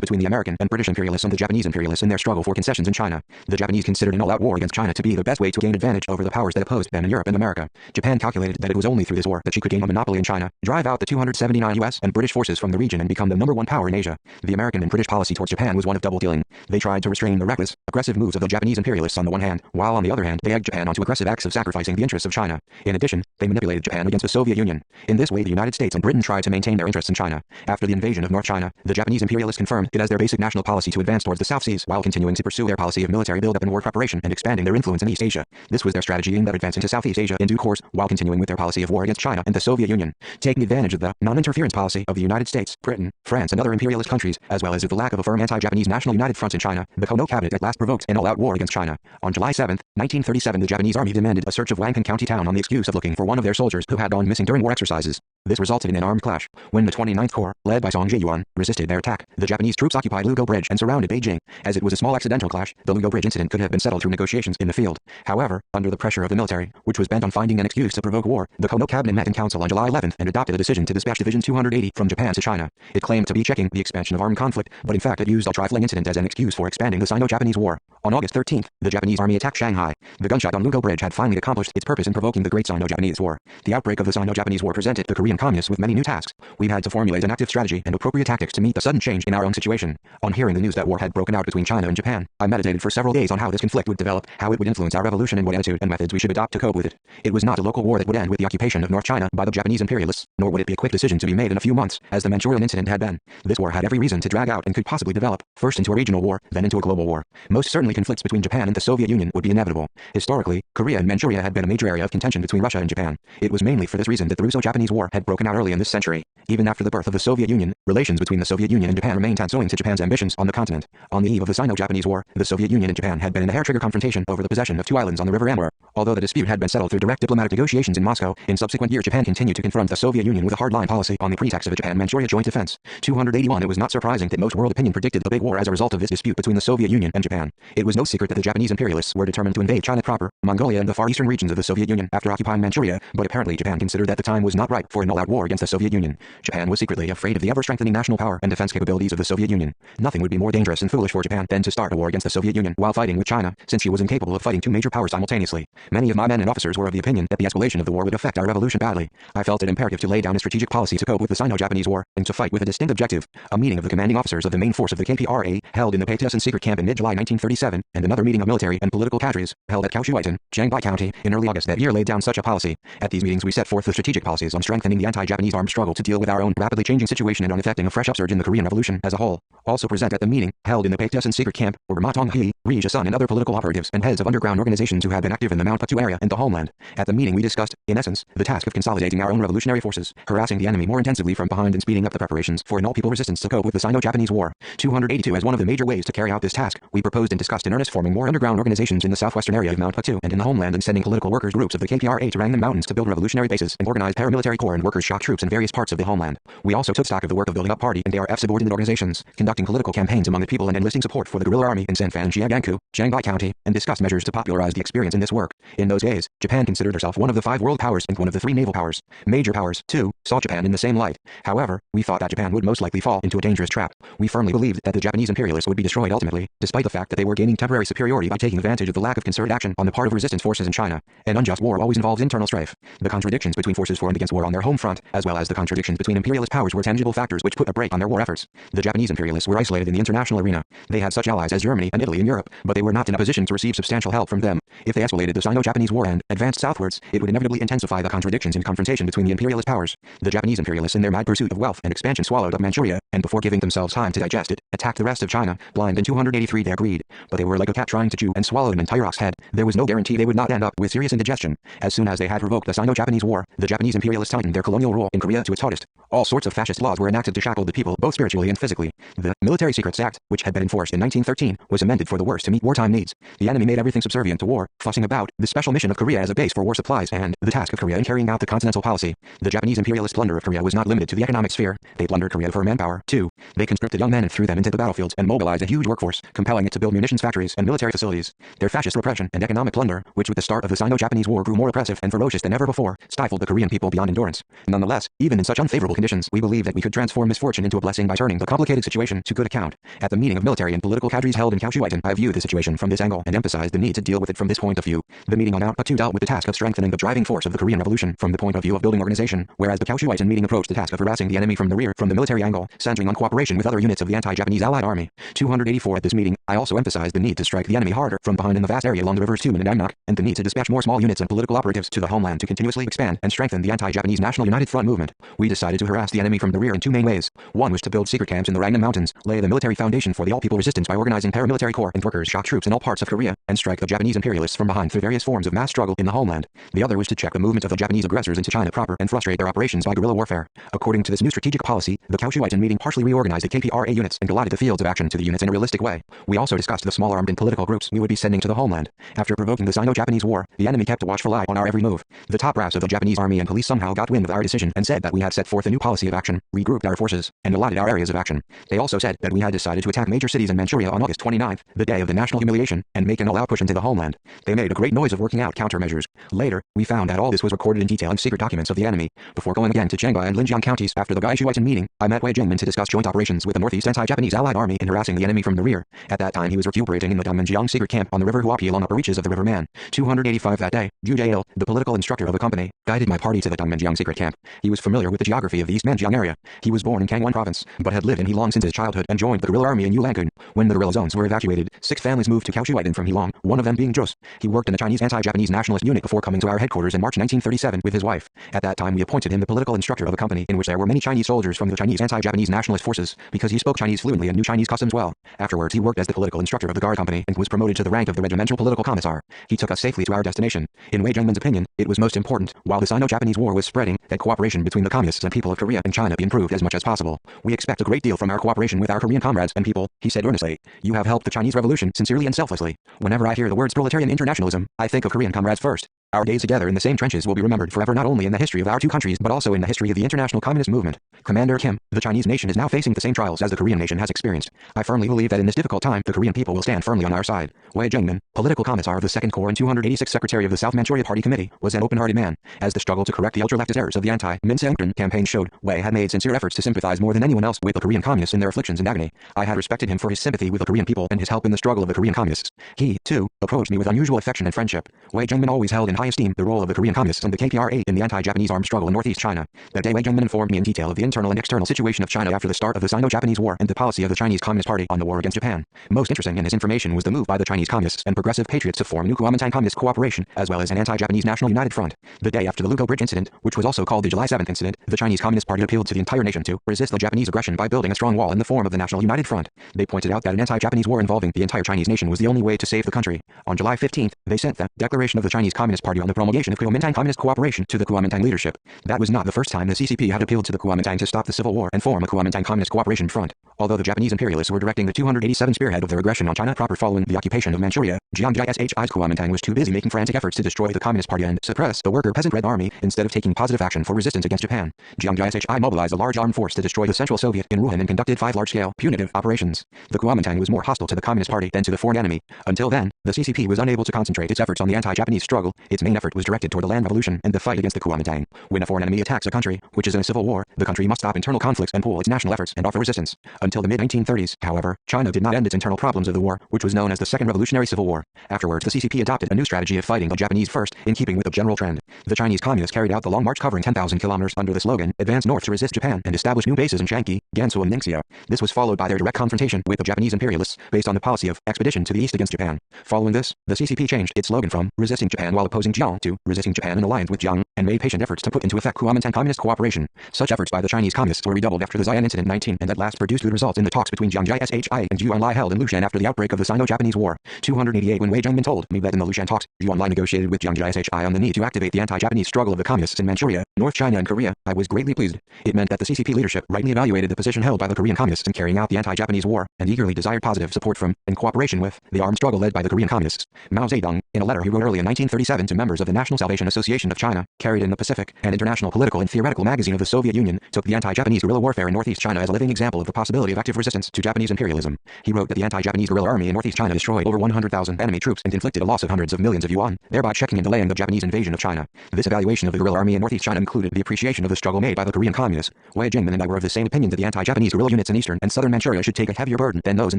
between the American and British imperialists and the Japanese imperialists in their struggle for concessions in China. The Japanese considered an all-out war against China to be the best way to gain advantage over the powers that opposed them in Europe and America. Japan calculated that it was only through this war that she could gain a monopoly in China, drive out the 279 US and British forces from the region and become the #1 power in Asia. The American and British policy towards Japan was one of double-dealing. They tried to restrain the reckless, aggressive moves of the Japanese imperialists on the one hand, while on the other hand they egged Japan onto aggressive acts of sacrificing the interests of China. In addition, they manipulated Japan against the Soviet Union. In this way the United States and Britain tried to maintain their interests in China. After the invasion of North China, the Japanese imperialists confirmed it as their basic national policy to advance towards the South Seas while continuing to pursue their policy of military build-up and war preparation and expanding their influence in East Asia. This was their strategy aimed at advancing to Southeast Asia in due course, while continuing with their policy of war against China and the Soviet Union. Taking advantage of the non-interference policy of the United States, Britain, France and other imperialist countries, as well as of the lack of a firm anti-Japanese national united front in China, the Kono cabinet at last provoked an all-out war against China. On July 7, 1937 the Japanese army demanded a search of Wangping County town on the excuse of looking for one of their soldiers who had gone missing during war exercises. This resulted in an armed clash. When the 29th Corps, led by Song Jae-yuan, resisted their attack, the Japanese troops occupied Lugo Bridge and surrounded Beijing. As it was a small accidental clash, the Lugo Bridge incident could have been settled through negotiations in the field. However, under the pressure of the military, which was bent on finding an excuse to provoke war, the Kono cabinet met in council on July 11 and adopted a decision to dispatch Division 280 from Japan to China. It claimed to be checking the expansion of armed conflict, but in fact it used a trifling incident as an excuse for expanding the Sino-Japanese War. On August 13, the Japanese army attacked Shanghai. The gunshot on Lugo Bridge had finally accomplished its purpose in provoking the Great Sino-Japanese War. The outbreak of the Sino-Japanese War presented the Korean Communists with many new tasks. We had to formulate an active strategy and appropriate tactics to meet the sudden change in our own situation. On hearing the news that war had broken out between China and Japan, I meditated for several days on how this conflict would develop, how it would influence our revolution and what attitude and methods we should adopt to cope with it. It was not a local war that would end with the occupation of North China by the Japanese imperialists, nor would it be a quick decision to be made in a few months, as the Manchurian incident had been. This war had every reason to drag out and could possibly develop, first into a regional war, then into a global war. Most certainly conflicts between Japan and the Soviet Union would be inevitable. Historically, Korea and Manchuria had been a major area of contention between Russia and Japan. It was mainly for this reason that the Russo-Japanese War had broken out early in this century. Even after the birth of the Soviet Union, relations between the Soviet Union and Japan remained tense owing to Japan's ambitions on the continent. On the eve of the Sino-Japanese War, the Soviet Union and Japan had been in a hair-trigger confrontation over the possession of 2 islands on the River Amur. Although the dispute had been settled through direct diplomatic negotiations in Moscow, in subsequent years Japan continued to confront the Soviet Union with a hard-line policy on the pretext of a Japan-Manchuria joint defense. 281 It was not surprising that most world opinion predicted the big war as a result of this dispute between the Soviet Union and Japan. It was no secret that the Japanese imperialists were determined to invade China proper, Mongolia and the far eastern regions of the Soviet Union after occupying Manchuria, but apparently Japan considered that the time was not ripe for an all-out war against the Soviet Union. Japan was secretly afraid of the ever-strengthening national power and defense capabilities of the Soviet Union. Nothing would be more dangerous and foolish for Japan than to start a war against the Soviet Union while fighting with China, since she was incapable of fighting 2 major powers simultaneously. Many of my men and officers were of the opinion that the escalation of the war would affect our revolution badly. I felt it imperative to lay down a strategic policy to cope with the Sino-Japanese War, and to fight with a distinct objective. A meeting of the commanding officers of the main force of the KPRA, held in the TTS and secret camp in mid-July 1937, and another meeting of military and political cadres, held at Kaohsiung, Jiangbai County, in early August that year laid down such a policy. At these meetings we set forth the strategic policies on strengthening the anti-Japanese armed struggle to deal with our own rapidly changing situation and on effecting a fresh upsurge in the Korean Revolution as a whole. Also present at the meeting, held in the TTS and secret camp, were Ma Tong-hee, Ri Ja-sun and other political operatives and heads of underground organizations who had been active in the Mount Patu area and the homeland. At the meeting we discussed, in essence, the task of consolidating our own revolutionary forces, harassing the enemy more intensively from behind and speeding up the preparations for an all-people resistance to cope with the Sino-Japanese War. 282 As one of the major ways to carry out this task, we proposed and discussed in earnest forming more underground organizations in the southwestern area of Mount Patu and in the homeland and sending political workers groups of the KPRA to Rangan Mountains to build revolutionary bases and organize paramilitary corps and workers' shock troops in various parts of the homeland. We also took stock of the work of building up party and ARF subordinate organizations, conducting political campaigns among the people and enlisting support for the guerrilla army in Sanfan and Jiangsu, Jiangbai County, and discussed measures to popularize the experience in this work. In those days, Japan considered herself one of the 5 world powers and one of the 3 naval powers. Major powers, too, saw Japan in the same light. However, we thought that Japan would most likely fall into a dangerous trap. We firmly believed that the Japanese imperialists would be destroyed ultimately, despite the fact that they were gaining temporary superiority by taking advantage of the lack of concerted action on the part of resistance forces in China. An unjust war always involves internal strife. The contradictions between forces formed against war on their home front, as well as the contradictions between imperialist powers were tangible factors which put a brake on their war efforts. The Japanese imperialists were isolated in the international arena. They had such allies as Germany and Italy in Europe, but they were not in a position to receive substantial help from them. If they escalated the Sino-Japanese War and advanced southwards, it would inevitably intensify the contradictions and confrontation between the imperialist powers. The Japanese imperialists, in their mad pursuit of wealth and expansion, swallowed up Manchuria, and before giving themselves time to digest it, attacked the rest of China, blind in 283 their greed. But they were like a cat trying to chew and swallow an entire ox head. There was no guarantee they would not end up with serious indigestion. As soon as they had provoked the Sino-Japanese War, the Japanese imperialists tightened their colonial rule in Korea to its hottest. All sorts of fascist laws were enacted to shackle the people both spiritually and physically. The Military Secrets Act, which had been enforced in 1913, was amended for the worse to meet wartime needs. The enemy made everything subservient to war, fussing about the special mission of Korea as a base for war supplies and the task of Korea in carrying out the continental policy. The Japanese imperialist plunder of Korea was not limited to the economic sphere. They plundered Korea for manpower, too. They conscripted young men and threw them into the battlefields and mobilized a huge workforce, compelling it to build munitions factories and military facilities. Their fascist repression and economic plunder, which with the start of the Sino-Japanese War grew more oppressive and ferocious than ever before, stifled the Korean people beyond endurance. Nonetheless, even in such unfavorable conditions, we believe that we could transform misfortune into a blessing by turning the complicated situation to good account. At the meeting of military and political cadres held in Kaohsiung, I viewed the situation from this angle and emphasized the need to deal with it from this point of view. The meeting on Output 2 dealt with the task of strengthening the driving force of the Korean Revolution from the point of view of building organization, whereas the Kaohsiung meeting approached the task of harassing the enemy from the rear from the military angle, centering on cooperation with other units of the anti-Japanese Allied Army. 284 At this meeting, I also emphasized the need to strike the enemy harder from behind in the vast area along the rivers Tumen and Amnok, and the need to dispatch more small units and political operatives to the homeland to continuously expand and strengthen the anti-Japanese National United Front movement. We decided to harass the enemy from the rear in two main ways. One was to build secret camps in the Rangnam Mountains, lay the military foundation for the all-people resistance by organizing paramilitary corps and workers' shock troops in all parts of Korea, and strike the Japanese imperialists from behind through various forms of mass struggle in the homeland. The other was to check the movement of the Japanese aggressors into China proper and frustrate their operations by guerrilla warfare. According to this new strategic policy, the Kaohsiung meeting partially reorganized the KPRA units and allotted the fields of action to the units in a realistic way. We also discussed the small armed and political groups we would be sending to the homeland. After provoking the Sino-Japanese War, the enemy kept a watchful eye on our every move. The top brass of the Japanese army and police somehow got wind of our decision and said that we had set forth a new policy of action, regrouped our forces, and allotted our areas of action. They also said that we had decided to attack major cities in Manchuria on August 29th, the day of the national humiliation, and make an all-out push into the homeland. They made a great noise of working out countermeasures. Later, we found that all this was recorded in detail in secret documents of the enemy. Before going again to Chengba and Linjiang counties after the Kaohsiung meeting, I met Wei Jingmin to discuss joint operations with the Northeast anti-Japanese Allied Army in harassing the enemy from the rear. At that time he was recuperating in the Danmenjiang secret camp on the river Huapi along upper reaches of the River Man. 285 That day, Ju Jail, the political instructor of the company, guided my party to the Danmenjiang secret camp. He was familiar with the geography of the East Manjiang area. He was born in Kangwon province, but had lived in Heilong since his childhood and joined the guerrilla army in Ulangun. When the guerrilla zones were evacuated, 6 families moved to Kaohsiung from Heilong, one of them being Jos. He worked in the Chinese anti-Japanese nationalist unit before coming to our headquarters in March 1937 with his wife. At that time we appointed him the political instructor of a company in which there were many Chinese soldiers from the Chinese anti-Japanese nationalist forces, because he spoke Chinese fluently and knew Chinese customs well. Afterwards he worked as the political instructor of the guard company and was promoted to the rank of the regimental political commissar. He took us safely to our destination. In Wei Jingmin's opinion, it was most important, while the Sino-Japanese War was spreading, that cooperation between the communists and people of Korea and China be improved as much as possible. We expect a great deal from our cooperation with our Korean comrades and people, he said earnestly. You have helped the Chinese Revolution sincerely and selflessly. Whenever I hear the words proletarian internationalism, I think of Korean comrades first. Our days together in the same trenches will be remembered forever, not only in the history of our two countries but also in the history of the international communist movement. Commander Kim, the Chinese nation is now facing the same trials as the Korean nation has experienced. I firmly believe that in this difficult time, the Korean people will stand firmly on our side. Wei Jingmin, political commissar of the 2nd Corps and 286th Secretary of the South Manchuria Party Committee, was an open-hearted man. As the struggle to correct the ultra-leftist errors of the anti-Minseongren campaign showed, Wei had made sincere efforts to sympathize more than anyone else with the Korean communists in their afflictions and agony. I had respected him for his sympathy with the Korean people and his help in the struggle of the Korean communists. He, too, approached me with unusual affection and friendship. Wei Jingmin always held in high esteem the role of the Korean communists and the KPRA in the anti-Japanese armed struggle in northeast China. That day Wei Jingmin informed me in detail of the internal and external situation of China after the start of the Sino-Japanese War and the policy of the Chinese Communist Party on the war against Japan. Most interesting in his information was the move by the Chinese communists and progressive patriots to form new Kuomintang Communist Cooperation, as well as an anti-Japanese National United Front. The day after the Lugo Bridge incident, which was also called the July 7th incident, the Chinese Communist Party appealed to the entire nation to resist the Japanese aggression by building a strong wall in the form of the National United Front. They pointed out that an anti-Japanese war involving the entire Chinese nation was the only way to save the country. On July 15th, they sent the Declaration of the Chinese Communist Party on the promulgation of Kuomintang Communist Cooperation to the Kuomintang leadership. That was not the first time the CCP had appealed to the Kuomintang to stop the civil war and form a Kuomintang Communist Cooperation Front. Although the Japanese imperialists were directing the 287 spearhead of their aggression on China proper following the occupation of Manchuria, Jiang Jishi's Kuomintang was too busy making frantic efforts to destroy the Communist Party and suppress the worker peasant Red Army instead of taking positive action for resistance against Japan. Jiang Jishi mobilized a large armed force to destroy the Central Soviet in Wuhan and conducted 5 large-scale punitive operations. The Kuomintang was more hostile to the Communist Party than to the foreign enemy. Until then, the CCP was unable to concentrate its efforts on the anti-Japanese struggle. Its main effort was directed toward the land revolution and the fight against the Kuomintang. When a foreign enemy attacks a country, which is in a civil war, the country must stop internal conflicts and pool its national efforts and offer resistance. Until the mid-1930s, however, China did not end its internal problems of the war, which was known as the Second Revolutionary Civil War. Afterwards, the CCP adopted a new strategy of fighting the Japanese first, in keeping with the general trend. The Chinese Communists carried out the Long March covering 10,000 kilometers under the slogan, "Advance north to resist Japan," and established new bases in Shanxi, Gansu and Ningxia. This was followed by their direct confrontation with the Japanese imperialists, based on the policy of expedition to the east against Japan. Following this, the CCP changed its slogan from "resisting Japan while opposing Jiang" to "resisting Japan in alliance with Jiang," and made patient efforts to put into effect Kuomintang communist cooperation. Such efforts by the Chinese Communists were redoubled after the Xi'an Incident 19, and at last produced good results in the talks between Jiang Jieshi and Zhuge Enlai held in Lushan after the outbreak of the Sino-Japanese War. 288 When Wei Zhengmin told me that in the Lushan talks, Zhuge Enlai negotiated with Jiang Jieshi on the need to activate the anti-Japanese struggle of the Communists in Manchuria, North China and Korea, I was greatly pleased. It meant that the CCP leadership rightly evaluated the position held by the Korean Communists in carrying out the anti-Japanese war, and eagerly desired positive support from, and cooperation with, the armed struggle led by the Korean Communists. Mao Zedong, in a letter he wrote early in 1937 to members of the National Salvation Association of China, carried in the Pacific, and International Political and Theoretical Magazine of the Soviet Union, took the anti-Japanese guerrilla warfare in Northeast China as a living example of the possibility of active resistance to Japanese imperialism. He wrote that the anti-Japanese guerrilla army in Northeast China destroyed over 100,000 enemy troops and inflicted a loss of hundreds of millions of yuan, thereby checking and delaying the Japanese invasion of China. This evaluation of the guerrilla army in Northeast China included the appreciation of the struggle made by the Korean Communists. Wei Jingmin and I were of the same opinion that the anti-Japanese guerrilla units in eastern and southern Manchuria should take a heavier burden than those in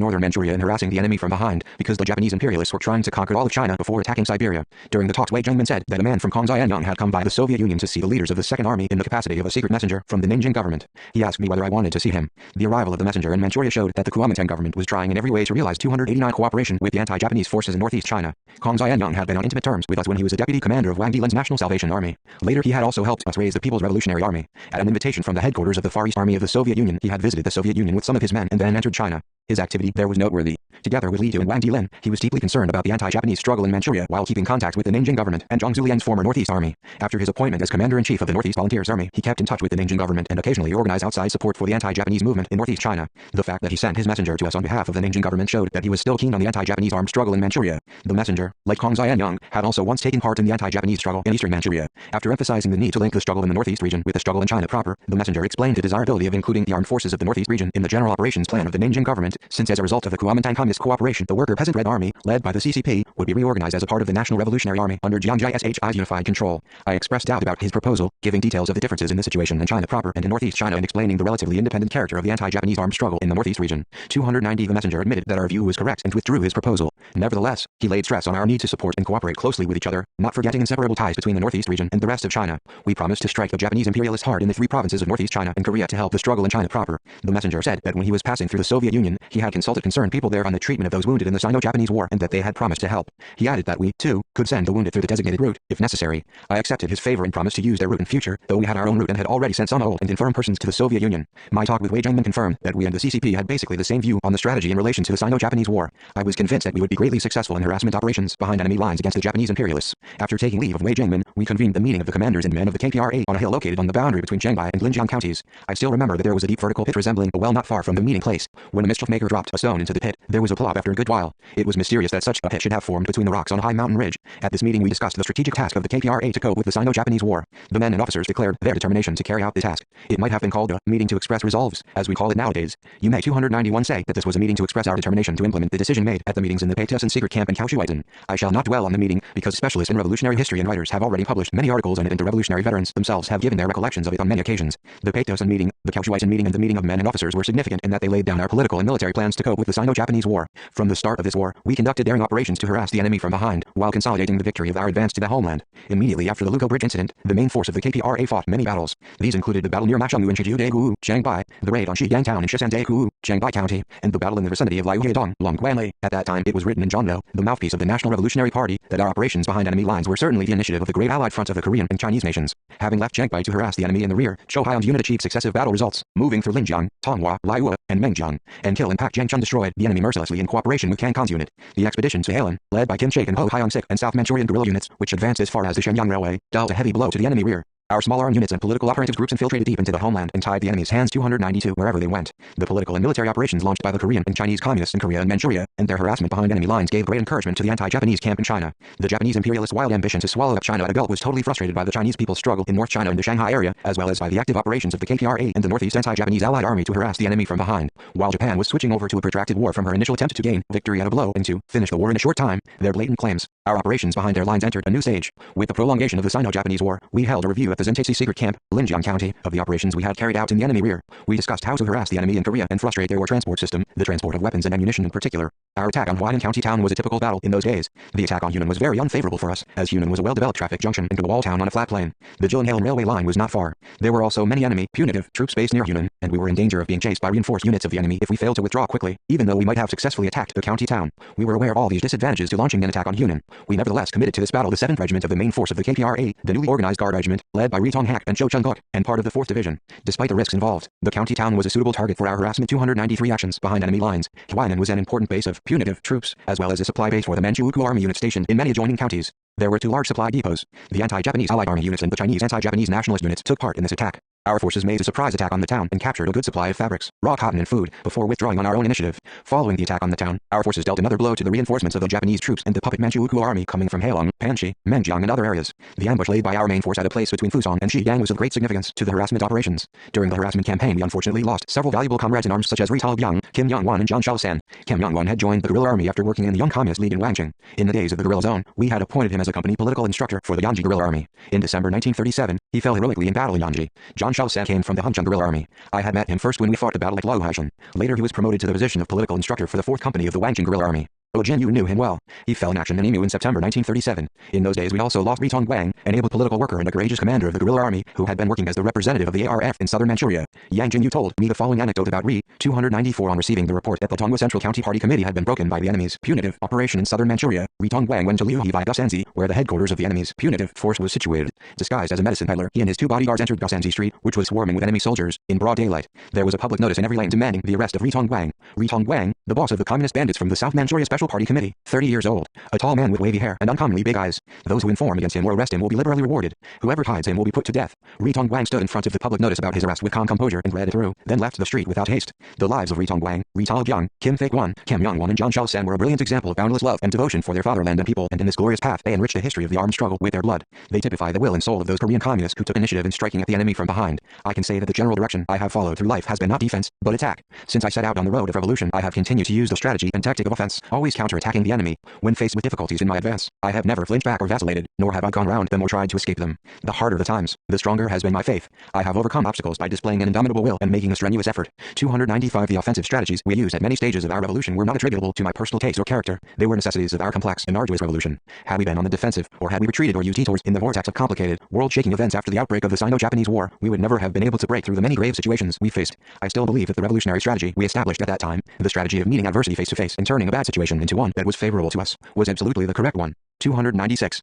northern Manchuria in harassing the enemy from behind, because the Japanese imperialists were trying to conquer all of China before attacking Siberia. During the talks, Wei Jingmin said that a man from Kongzhanyang had come by the Soviet Union to see the leaders of the Second Army in the capacity of a secret messenger from the Nanjing government. He asked me whether I wanted to see him. The arrival of the messenger in Manchuria showed that the Kuomintang government was trying in every way to realize 289 cooperation with the anti-Japanese forces in Northeast China. Kongzhanyang had been on intimate terms with us when he was a deputy commander of Wang Dilen's National Salvation Army. Later he had also helped us raise the People's Revolutionary Army. At an invitation from the headquarters of the Far East Army of the Soviet Union, he had visited the Soviet Union with some of his men and then entered China. His activity there was noteworthy. Together with Li Du and Wang Dilin, he was deeply concerned about the anti-Japanese struggle in Manchuria while keeping contact with the Nanjing government and Zhang Zuliang's former Northeast Army. After his appointment as Commander-in-Chief of the Northeast Volunteers Army, he kept in touch with the Nanjing government and occasionally organized outside support for the anti-Japanese movement in Northeast China. The fact that he sent his messenger to us on behalf of the Nanjing government showed that he was still keen on the anti-Japanese armed struggle in Manchuria. The messenger, like Kongzhanyang, had also once taken part in the anti-Japanese struggle in eastern Manchuria. After emphasizing the need to link the struggle in the Northeast region with the struggle in China proper, the messenger explained the desirability of including the armed forces of the Northeast region in the general operations plan of the Nanjing government, since as a result of the Kuomintang Communist cooperation, the Worker Peasant Red Army, led by the CCP, would be reorganized as a part of the National Revolutionary Army under Jiang Jieshi's unified control. I expressed doubt about his proposal, giving details of the differences in the situation in China proper and in Northeast China and explaining the relatively independent character of the anti-Japanese armed struggle in the Northeast region. 290 The messenger admitted that our view was correct and withdrew his proposal. Nevertheless, he laid stress on our need to support and cooperate closely with each other, not forgetting inseparable ties between the Northeast region and the rest of China. We promised to strike the Japanese imperialists hard in the three provinces of Northeast China and Korea to help the struggle in China proper. The messenger said that when he was passing through the Soviet Union, he had consulted concerned people there on the treatment of those wounded in the Sino-Japanese War and that they had promised to help. He added that we, too, could send the wounded through the designated route, if necessary. I accepted his favor and promised to use their route in future, though we had our own route and had already sent some old and infirm persons to the Soviet Union. My talk with Wei Jingmin confirmed that we and the CCP had basically the same view on the strategy in relation to the Sino-Japanese War. I was convinced that we would be greatly successful in harassment operations behind enemy lines against the Japanese imperialists. After taking leave of Wei Jingmin, we convened the meeting of the commanders and men of the KPRA on a hill located on the boundary between Zhanghai and Linjiang counties. I still remember that there was a deep vertical pit resembling a well not far from the meeting place. When a mischief maker dropped a stone into the pit, there was a plop after a good while. It was mysterious that such a pit should have formed between the rocks on a high mountain ridge. At this meeting we discussed the strategic task of the KPRA to cope with the Sino-Japanese War. The men and officers declared their determination to carry out the task. It might have been called a meeting to express resolves, as we call it nowadays. You may 291 say that this was a meeting to express our determination to implement the decision made at the meetings in the TTS and secret camp in Kaohsiung. I shall not dwell on the meeting, because specialists in revolutionary history and writers have already published many articles on it, and the revolutionary veterans themselves have given their recollections of it on many occasions. The TTS meeting, the Kaohsiung meeting and the meeting of men and officers were significant in that they laid down our political and military plans to cope with the Sino-Japanese War. From the start of this war, we conducted daring operations to harass the enemy from behind, while consolidating the victory of our advance to the homeland. Immediately after the Lugo Bridge incident, the main force of the KPRA fought many battles. These included the battle near Mashungu in Shijiudegu, Shanghai, the raid on Shiyang Town in Shisandaegu, Shanghai County, and the battle in the vicinity of Liuhedong, Longguanli. At that time, it was written in Zhongno, the mouthpiece of the National Revolutionary Party, that our operations behind enemy lines were certainly the initiative of the great allied front of the Korean and Chinese nations. Having left Shanghai to harass the enemy in the rear, Zhou Haiyang's unit achieved successive battle results, moving through Linjiang, Tonghua, Liuwa, and Mengjiang, and Kill and Pak Jiangchun destroyed the enemy mercilessly in cooperation with Kang Khan's unit. The expedition to Hailan, led by Kim Shek and Ho Haiyang-sik and South Manchurian guerrilla units, which advanced as far as the Shenyang Railway, dealt a heavy blow to the enemy rear. Our small armed units and political operatives groups infiltrated deep into the homeland and tied the enemy's hands 292 wherever they went. The political and military operations launched by the Korean and Chinese communists in Korea and Manchuria, and their harassment behind enemy lines gave great encouragement to the anti-Japanese camp in China. The Japanese imperialists' wild ambition to swallow up China at a gulp was totally frustrated by the Chinese people's struggle in North China and the Shanghai area, as well as by the active operations of the KPRA and the Northeast anti-Japanese allied army to harass the enemy from behind. While Japan was switching over to a protracted war from her initial attempt to gain victory at a blow and to finish the war in a short time, their blatant claims, our operations behind their lines entered a new stage. With the prolongation of the Sino-Japanese War, we held a review at the Zentesi secret camp, Linjiang County, of the operations we had carried out in the enemy rear. We discussed how to harass the enemy in Korea and frustrate their war transport system, the transport of weapons and ammunition in particular. Our attack on Hwainan County town was a typical battle in those days. The attack on Hunan was very unfavorable for us, as Hunan was a well-developed traffic junction into a wall town on a flat plain. The Jilin-Halen railway line was not far. There were also many enemy, punitive, troops based near Hunan, and we were in danger of being chased by reinforced units of the enemy if we failed to withdraw quickly, even though we might have successfully attacked the county town. We were aware of all these disadvantages to launching an attack on Hunan. We nevertheless committed to this battle the 7th Regiment of the main force of the KPRA, the newly organized Guard Regiment, led by Ri Tong-hak and Cho Chung-guk, and part of the 4th Division. Despite the risks involved, the county town was a suitable target for our harassment 293 actions behind enemy lines. Hwainan was an important base of punitive troops, as well as a supply base for the Manchukuo Army units stationed in many adjoining counties. There were 2 large supply depots. The anti-Japanese Allied Army units and the Chinese anti-Japanese nationalist units took part in this attack. Our forces made a surprise attack on the town and captured a good supply of fabrics, raw cotton and food, before withdrawing on our own initiative. Following the attack on the town, our forces dealt another blow to the reinforcements of the Japanese troops and the puppet Manchukuo Army coming from Halong, Panchi, Menjiang and other areas. The ambush laid by our main force at a place between Fusong and Shiyang was of great significance to the harassment operations. During the harassment campaign we unfortunately lost several valuable comrades in arms such as Ri Tal-byung, Kim Young-won and John Shao-san. Kim Young-won had joined the guerrilla army after working in the Young Communist League in Wangjing. In the days of the guerrilla zone, we had appointed him as a company political instructor for the Yanji guerrilla army. In December 1937, he fell heroically in battle in Yanji. John Shao-san came from the Hunchun guerrilla army. I had met him first when we fought the battle at Luohaishan. Later he was promoted to the position of political instructor for the 4th Company of the Wangjing guerrilla army. Oh Jin-yu knew him well. He fell in action in Emu in September 1937. In those days we also lost Ri Tong-gwang, an able political worker and a courageous commander of the guerrilla army who had been working as the representative of the ARF in southern Manchuria. Yang Jin-yu told me the following anecdote about Ri. 294 On receiving the report that the Tongwa Central County Party Committee had been broken by the enemy's punitive operation in southern Manchuria, Ri Tong-gwang went to Liuhe via Gasanzi, where the headquarters of the enemy's punitive force was situated. Disguised as a medicine peddler, he and his 2 bodyguards entered Gasanzi Street, which was swarming with enemy soldiers, in broad daylight. There was a public notice in every lane demanding the arrest of Ri Tong-gwang. Ri Tong-gwang, the boss of the communist bandits from the South Manchuria Special Party Committee, 30 years old, a tall man with wavy hair and uncommonly big eyes. Those who inform against him or arrest him will be liberally rewarded. Whoever hides him will be put to death. Ri Tong-gwang stood in front of the public notice about his arrest with calm composure and read it through, then left the street without haste. The lives of Ri Tong-gwang, Ri Tal-byung, Kim Fake-won, Kim Young-won and John Shao-san were a brilliant example of boundless love and devotion for their fatherland and people, and in this glorious path they enriched the history of the armed struggle with their blood. They typify the will and soul of those Korean communists who took initiative in striking at the enemy from behind. I can say that the general direction I have followed through life has been not defense, but attack. Since I set out on the road of revolution, I have continued to use the strategy and tactic of offense, always counter-attacking the enemy. When faced with difficulties in my advance, I have never flinched back or vacillated, nor have I gone round them or tried to escape them. The harder the times, the stronger has been my faith. I have overcome obstacles by displaying an indomitable will and making a strenuous effort. 295 The offensive strategies we used at many stages of our revolution were not attributable to my personal taste or character. They were necessities of our complex and arduous revolution. Had we been on the defensive, or had we retreated or used detours in the vortex of complicated, world-shaking events after the outbreak of the Sino-Japanese War, we would never have been able to break through the many grave situations we faced. I still believe that the revolutionary strategy we established at that time, the strategy of meeting adversity face to face and turning a bad situation into one that was favorable to us, was absolutely the correct one. 296.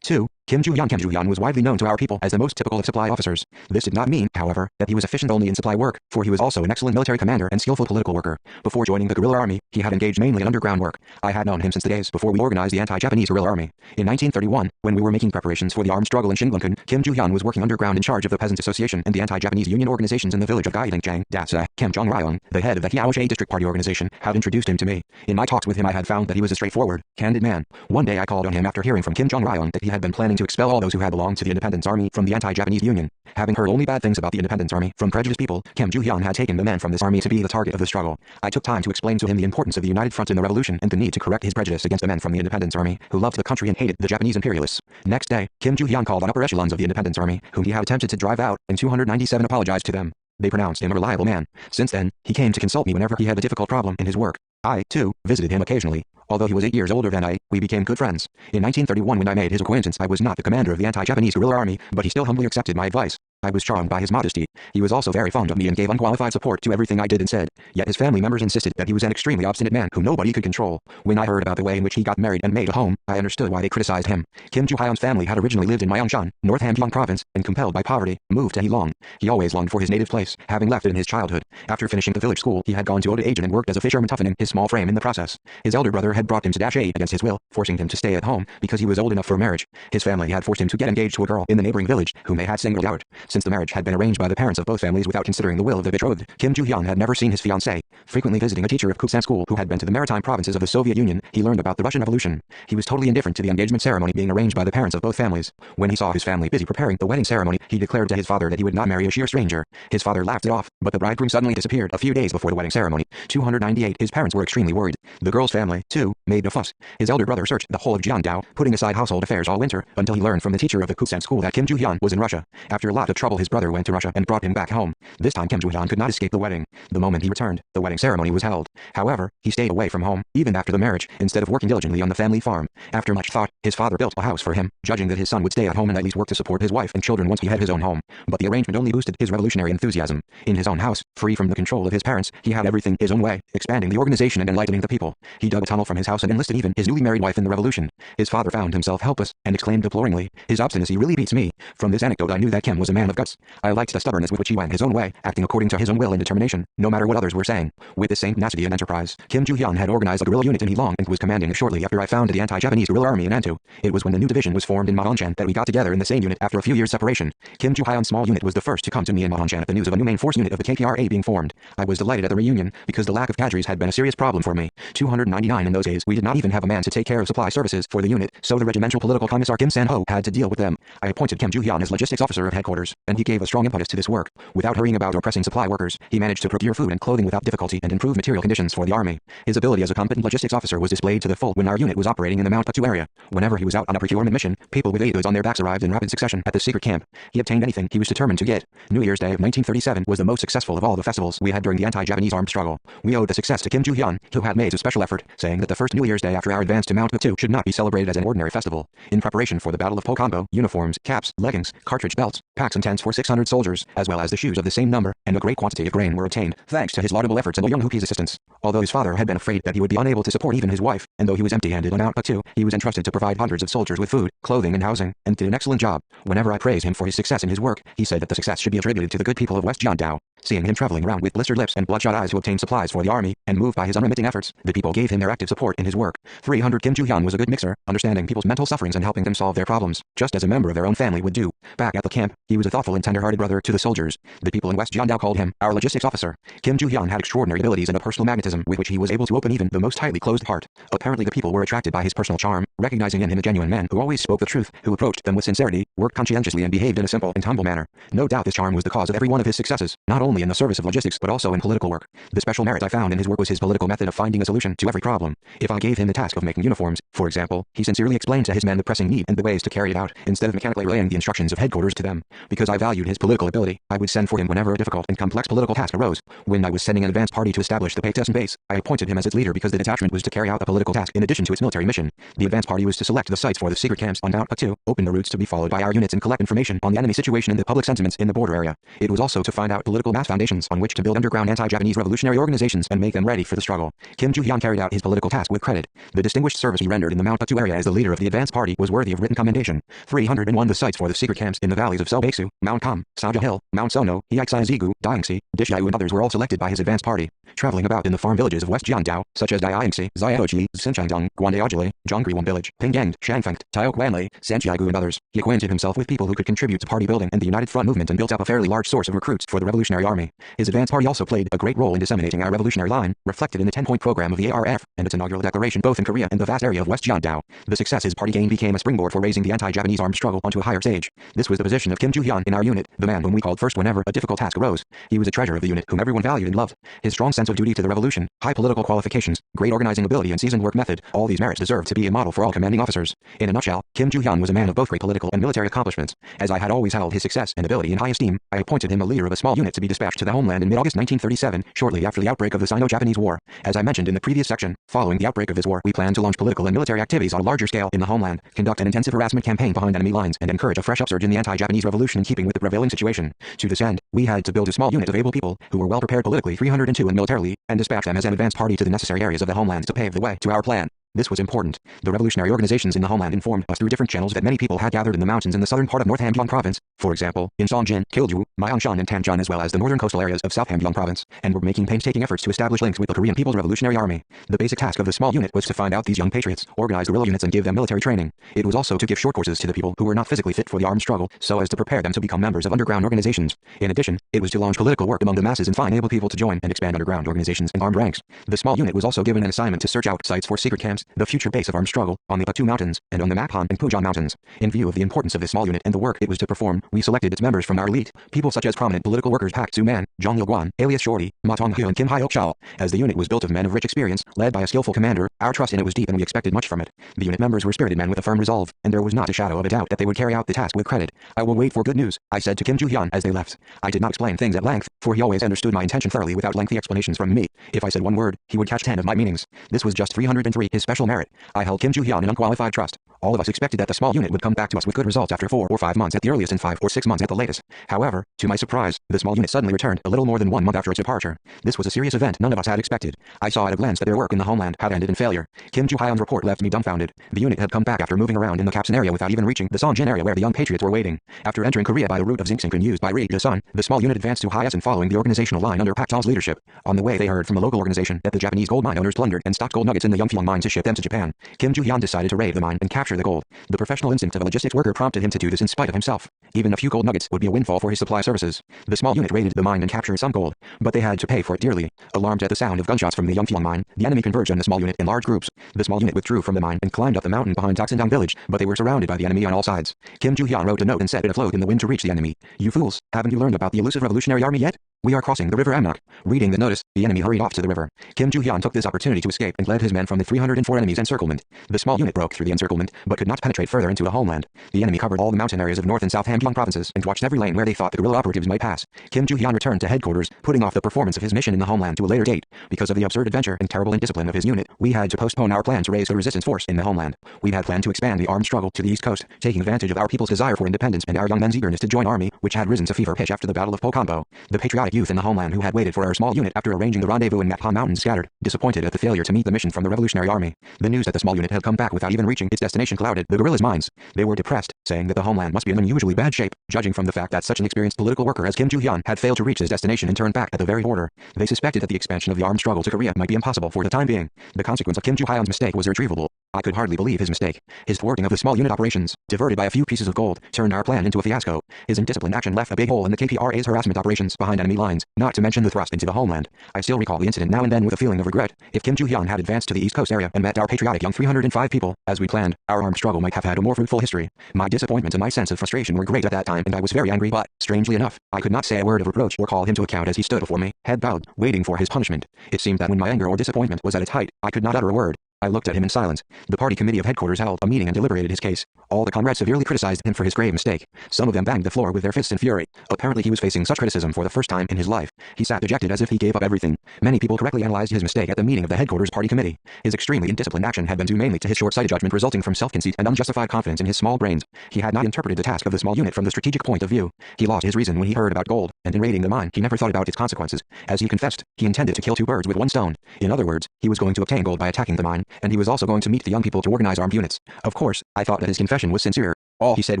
2. Kim Ju-hyun was widely known to our people as the most typical of supply officers. This did not mean, however, that he was efficient only in supply work, for he was also an excellent military commander and skillful political worker. Before joining the guerrilla army, he had engaged mainly in underground work. I had known him since the days before we organized the anti-Japanese guerrilla army. In 1931, when we were making preparations for the armed struggle in Shinglunkan, Kim Ju-hyun was working underground in charge of the Peasant Association and the anti-Japanese union organizations in the village of Gaidingchang. Dasa, Kim Jong-ryong, the head of the Hiaoche district party organization, had introduced him to me. In my talks with him I had found that he was a straightforward, candid man. One day I called on him after hearing from Kim Jong-ryong that he had been planning to expel all those who had belonged to the Independence Army from the anti-Japanese Union. Having heard only bad things about the Independence Army from prejudiced people, Kim Ju-hyun had taken the men from this army to be the target of the struggle. I took time to explain to him the importance of the united front in the revolution and the need to correct his prejudice against the men from the Independence Army who loved the country and hated the Japanese imperialists. Next day, Kim Ju-hyun called on upper echelons of the Independence Army, whom he had attempted to drive out, and 297 apologized to them. They pronounced him a reliable man. Since then, he came to consult me whenever he had a difficult problem in his work. I, too, visited him occasionally. Although he was 8 years older than I, we became good friends. In 1931 when I made his acquaintance I was not the commander of the anti-Japanese guerrilla army, but he still humbly accepted my advice. I was charmed by his modesty. He was also very fond of me and gave unqualified support to everything I did and said. Yet his family members insisted that he was an extremely obstinate man whom nobody could control. When I heard about the way in which he got married and made a home, I understood why they criticized him. Kim Ju-hyun's family had originally lived in Myeongshan, North Hamgyong province, and compelled by poverty, moved to Heilong. He always longed for his native place, having left it in his childhood. After finishing the village school, he had gone to Oda Agent and worked as a fisherman, toughening his small frame in the process. His elder brother had brought him to Dash-8 against his will, forcing him to stay at home because he was old enough for marriage. His family had forced him to get engaged to a girl in the neighboring village, whom they had singled out. Since the marriage had been arranged by the parents of both families without considering the will of the betrothed, Kim Joo-hyun had never seen his fiancée. Frequently visiting a teacher of Kuksan school who had been to the maritime provinces of the Soviet Union, he learned about the Russian Revolution. He was totally indifferent to the engagement ceremony being arranged by the parents of both families. When he saw his family busy preparing the wedding ceremony, he declared to his father that he would not marry a sheer stranger. His father laughed it off, but the bridegroom suddenly disappeared a few days before the wedding ceremony. 298. His parents were extremely worried. The girl's family, too, made a fuss. His elder brother searched the whole of Jiandao, putting aside household affairs all winter, until he learned from the teacher of the Kuksan school that Kim Joo-hyun was in Russia. After a lot of trouble, his brother went to Russia and brought him back home. This time Kim Joo-hyun could not escape the wedding. The moment he returned, the wedding ceremony was held. However, he stayed away from home, even after the marriage, instead of working diligently on the family farm. After much thought, his father built a house for him, judging that his son would stay at home and at least work to support his wife and children once he had his own home. But the arrangement only boosted his revolutionary enthusiasm. In his own house, free from the control of his parents, he had everything his own way, expanding the organization and enlightening the people. He dug a tunnel from his house and enlisted even his newly married wife in the revolution. His father found himself helpless, and exclaimed deploringly, "His obstinacy really beats me." From this anecdote I knew that Kim was a man of guts. I liked the stubbornness with which he went his own way, acting according to his own will and determination, no matter what others were saying. With the same tenacity and enterprise, Kim Joo-hyun had organized a guerrilla unit in Heilong and was commanding it shortly after I founded the anti-Japanese guerrilla army in Antu. It was when the new division was formed in Mahanchan that we got together in the same unit after a few years' separation. Kim Joo-hyun's small unit was the first to come to me in Mahanchan at the news of a new main force unit of the KPRA being formed. I was delighted at the reunion, because the lack of cadres had been a serious problem for me. 299 in those days, we did not even have a man to take care of supply services for the unit, so the regimental political commissar Kim San-ho had to deal with them. I appointed Kim Joo-hyun as logistics officer of headquarters, and he gave a strong impetus to this work. Without hurrying about or pressing supply workers, he managed to procure food and clothing without difficulty and improve material conditions for the army. His ability as a competent logistics officer was displayed to the full when our unit was operating in the Mount Puktu area. Whenever he was out on a procurement mission, people with aid goods on their backs arrived in rapid succession at the secret camp. He obtained anything he was determined to get. New Year's Day of 1937 was the most successful of all the festivals we had during the anti-Japanese armed struggle. We owed the success to Kim Joo-hyun, who had made a special effort, saying that the first New Year's Day after our advance to Mount Puktu should not be celebrated as an ordinary festival. In preparation for the Battle of Pokonbo, uniforms, caps, leggings, cartridge belts, packs and tents for 600 soldiers, as well as the shoes of the same number, and a great quantity of grain were obtained, thanks to his laudable efforts and Young Hoopi's assistance. Although his father had been afraid that he would be unable to support even his wife, and though he was empty-handed on Mount Puktu, he was entrusted to provide hundreds of soldiers with food, clothing and housing, and did an excellent job. Whenever I praised him for his success in his work, he said that the success should be attributed to the good people of West Jiandao. Seeing him traveling around with blistered lips and bloodshot eyes to obtain supplies for the army, and moved by his unremitting efforts, the people gave him their active support in his work. 300 Kim Joo-hyun was a good mixer, understanding people's mental sufferings and helping them solve their problems, just as a member of their own family would do. Back at the camp, he was a thoughtful and tender-hearted brother to the soldiers. The people in West Jiandao called him our logistics officer. Kim Joo-hyun had extraordinary abilities and a personal magnetism with which he was able to open even the most tightly closed heart. Apparently the people were attracted by his personal charm, recognizing in him a genuine man who always spoke the truth, who approached them with sincerity, worked conscientiously and behaved in a simple and humble manner. No doubt this charm was the cause of every one of his successes, not only in the service of logistics but also in political work. The special merit I found in his work was his political method of finding a solution to every problem. If I gave him the task of making uniforms, for example, he sincerely explained to his men the pressing need and the ways to carry it out, instead of mechanically relaying the instructions of headquarters to them. Because I valued his political ability, I would send for him whenever a difficult and complex political task arose. When I was sending an advance party to establish the TTS base, I appointed him as its leader because the detachment was to carry out a political task in addition to its military mission. The advance party was to select the sites for the secret camps on Mount Puktu, open the routes to be followed by our units and collect information on the enemy situation and the public sentiments in the border area. It was also to find out political mass foundations on which to build underground anti-Japanese revolutionary organizations and make them ready for the struggle. Kim Joo-hyun carried out his political task with credit. The distinguished service he rendered in the Mount Puktu area as the leader of the advance party was worthy of written commendation. 301 The sites for the secret camps in the valleys of Selbeksu, Mount Kam, Saja Hill, Mount Sono, Hiaxizigu, Diangsi, Dishyayu and others were all selected by his advance party. Traveling about in the farm villages of West Jiandao, such as Diangsi, Xiaoji, Xinchangdong, Guandeajili, Zhongriwon village, Pingyang, Shangfengt, Taoquanli, Sanjiagu and others, he acquainted himself with people who could contribute to party building and the United Front movement and built up a fairly large source of recruits for the Revolutionary Army. His advance party also played a great role in disseminating our revolutionary line, reflected in the 10-point program of the ARF and its inaugural declaration both in Korea and the vast area of West Jiandao. The success his party gained became a springboard for raising the anti-Japanese armed struggle onto a higher stage. This was the position of Kim Joo-hyun in our unit, the man whom we called first whenever a difficult task arose. He was a treasure of the unit whom everyone valued and loved. His strong sense of duty to the revolution, high political qualifications, great organizing ability and seasoned work method, all these merits deserve to be a model for all commanding officers. In a nutshell, Kim Joo-hyun was a man of both great political and military accomplishments. As I had always held his success and ability in high esteem, I appointed him a leader of a small unit to be dispatched to the homeland in mid-August 1937, shortly after the outbreak of the Sino-Japanese War. As I mentioned in the previous section, following the outbreak of this war, we planned to launch political and military activities on a larger scale in the homeland, conduct an intensive harassment campaign behind enemy lines, and encourage a fresh upsurge in the anti-Japanese revolution in keeping with the prevailing situation. To this end, we had to build a small unit of able people who were well prepared politically, 302 and militarily, and dispatch them as an advance party to the necessary areas of the homeland to pave the way to our plan. This was important. The revolutionary organizations in the homeland informed us through different channels that many people had gathered in the mountains in the southern part of North Hamgyong province, for example, in Songjin, Kilju, Myeongshan and Tanchon, as well as the northern coastal areas of South Hamgyong province, and were making painstaking efforts to establish links with the Korean People's Revolutionary Army. The basic task of the small unit was to find out these young patriots, organize guerrilla units and give them military training. It was also to give short courses to the people who were not physically fit for the armed struggle, so as to prepare them to become members of underground organizations. In addition, it was to launch political work among the masses and find able people to join and expand underground organizations and armed ranks. The small unit was also given an assignment to search out sites for secret camps, the future base of armed struggle, on the Patu Mountains, and on the Maphon and Pujan Mountains. In view of the importance of this small unit and the work it was to perform, we selected its members from our elite, people such as prominent political workers Pak Su-man, Jong Il-guan, alias Shorty, Ma Tong-hyo and Kim Hyok-shao. As the unit was built of men of rich experience, led by a skillful commander, our trust in it was deep and we expected much from it. The unit members were spirited men with a firm resolve, and there was not a shadow of a doubt that they would carry out the task with credit. "I will wait for good news," I said to Kim Ju-hyun as they left. I did not explain things at length, for he always understood my intention thoroughly without lengthy explanations from me. If I said one word, he would catch 10 of my meanings. This was just 303, his special merit. I held Kim Ju-hyun in unqualified trust. All of us expected that the small unit would come back to us with good results after 4 or 5 months at the earliest and 5 or 6 months at the latest. However, to my surprise, the small unit suddenly returned a little more than 1 month after its departure. This was a serious event none of us had expected. I saw at a glance that their work in the homeland had ended in failure. Kim Ju-hyun's report left me dumbfounded. The unit had come back after moving around in the Kapsan area without even reaching the Songjin area where the young patriots were waiting. After entering Korea by the route of Zinxingkun used by Ri Jae-sun, the small unit advanced to Hyasin following the organizational line under Pak Tal's leadership. On the way they heard from a local organization that the Japanese gold mine owners plundered and stocked gold nuggets in the Yongpyeong mine to ship them to Japan. Kim Ju-hyun decided to raid the mine and capture the gold. The professional instinct of a logistics worker prompted him to do this in spite of himself. Even a few gold nuggets would be a windfall for his supply services. The small unit raided the mine and captured some gold, but they had to pay for it dearly. Alarmed at the sound of gunshots from the Yongpyeong mine, the enemy converged on the small unit in large groups. The small unit withdrew from the mine and climbed up the mountain behind Taksindang village, but they were surrounded by the enemy on all sides. Kim Ju-hyun wrote a note and set it afloat in the wind to reach the enemy. "You fools, haven't you learned about the elusive revolutionary army yet? We are crossing the river Amnok." Reading the notice, the enemy hurried off to the river. Kim Ju-hyun took this opportunity to escape and led his men from the 304 enemy's encirclement. The small unit broke through the encirclement, but could not penetrate further into the homeland. The enemy covered all the mountain areas of North and South Hamgyong provinces and watched every lane where they thought the guerrilla operatives might pass. Kim Ju-hyun returned to headquarters, putting off the performance of his mission in the homeland to a later date. Because of the absurd adventure and terrible indiscipline of his unit, we had to postpone our plan to raise a resistance force in the homeland. We had planned to expand the armed struggle to the east coast, taking advantage of our people's desire for independence and our young men's eagerness to join army, which had risen to fever pitch after the Battle of Pokambo. The patriotic youth in the homeland who had waited for our small unit after arranging the rendezvous in Maphon Mountains scattered, disappointed at the failure to meet the mission from the Revolutionary Army. The news that the small unit had come back without even reaching its destination clouded the guerrillas' minds. They were depressed, saying that the homeland must be in unusually bad shape, judging from the fact that such an experienced political worker as Kim Ju-hyun had failed to reach his destination and turned back at the very border. They suspected that the expansion of the armed struggle to Korea might be impossible for the time being. The consequence of Kim Ju-hyun's mistake was irretrievable. I could hardly believe his mistake. His thwarting of the small unit operations, diverted by a few pieces of gold, turned our plan into a fiasco. His indisciplined action left a big hole in the KPRA's harassment operations behind enemy lines, not to mention the thrust into the homeland. I still recall the incident now and then with a feeling of regret. If Kim Ju-hyun had advanced to the East Coast area and met our patriotic young 305 people, as we planned, our armed struggle might have had a more fruitful history. My disappointment and my sense of frustration were great at that time and I was very angry, but, strangely enough, I could not say a word of reproach or call him to account as he stood before me, head bowed, waiting for his punishment. It seemed that when my anger or disappointment was at its height, I could not utter a word. I looked at him in silence. The party committee of headquarters held a meeting and deliberated his case. All the comrades severely criticized him for his grave mistake. Some of them banged the floor with their fists in fury. Apparently he was facing such criticism for the first time in his life. He sat dejected as if he gave up everything. Many people correctly analyzed his mistake at the meeting of the headquarters party committee. His extremely indisciplined action had been due mainly to his short-sighted judgment resulting from self-conceit and unjustified confidence in his small brains. He had not interpreted the task of the small unit from the strategic point of view. He lost his reason when he heard about gold, and in raiding the mine he never thought about its consequences. As he confessed, he intended to kill 2 birds with 1 stone. In other words, he was going to obtain gold by attacking the mine, and he was also going to meet the young people to organize armed units. Of course, I thought that his confession was sincere. All he said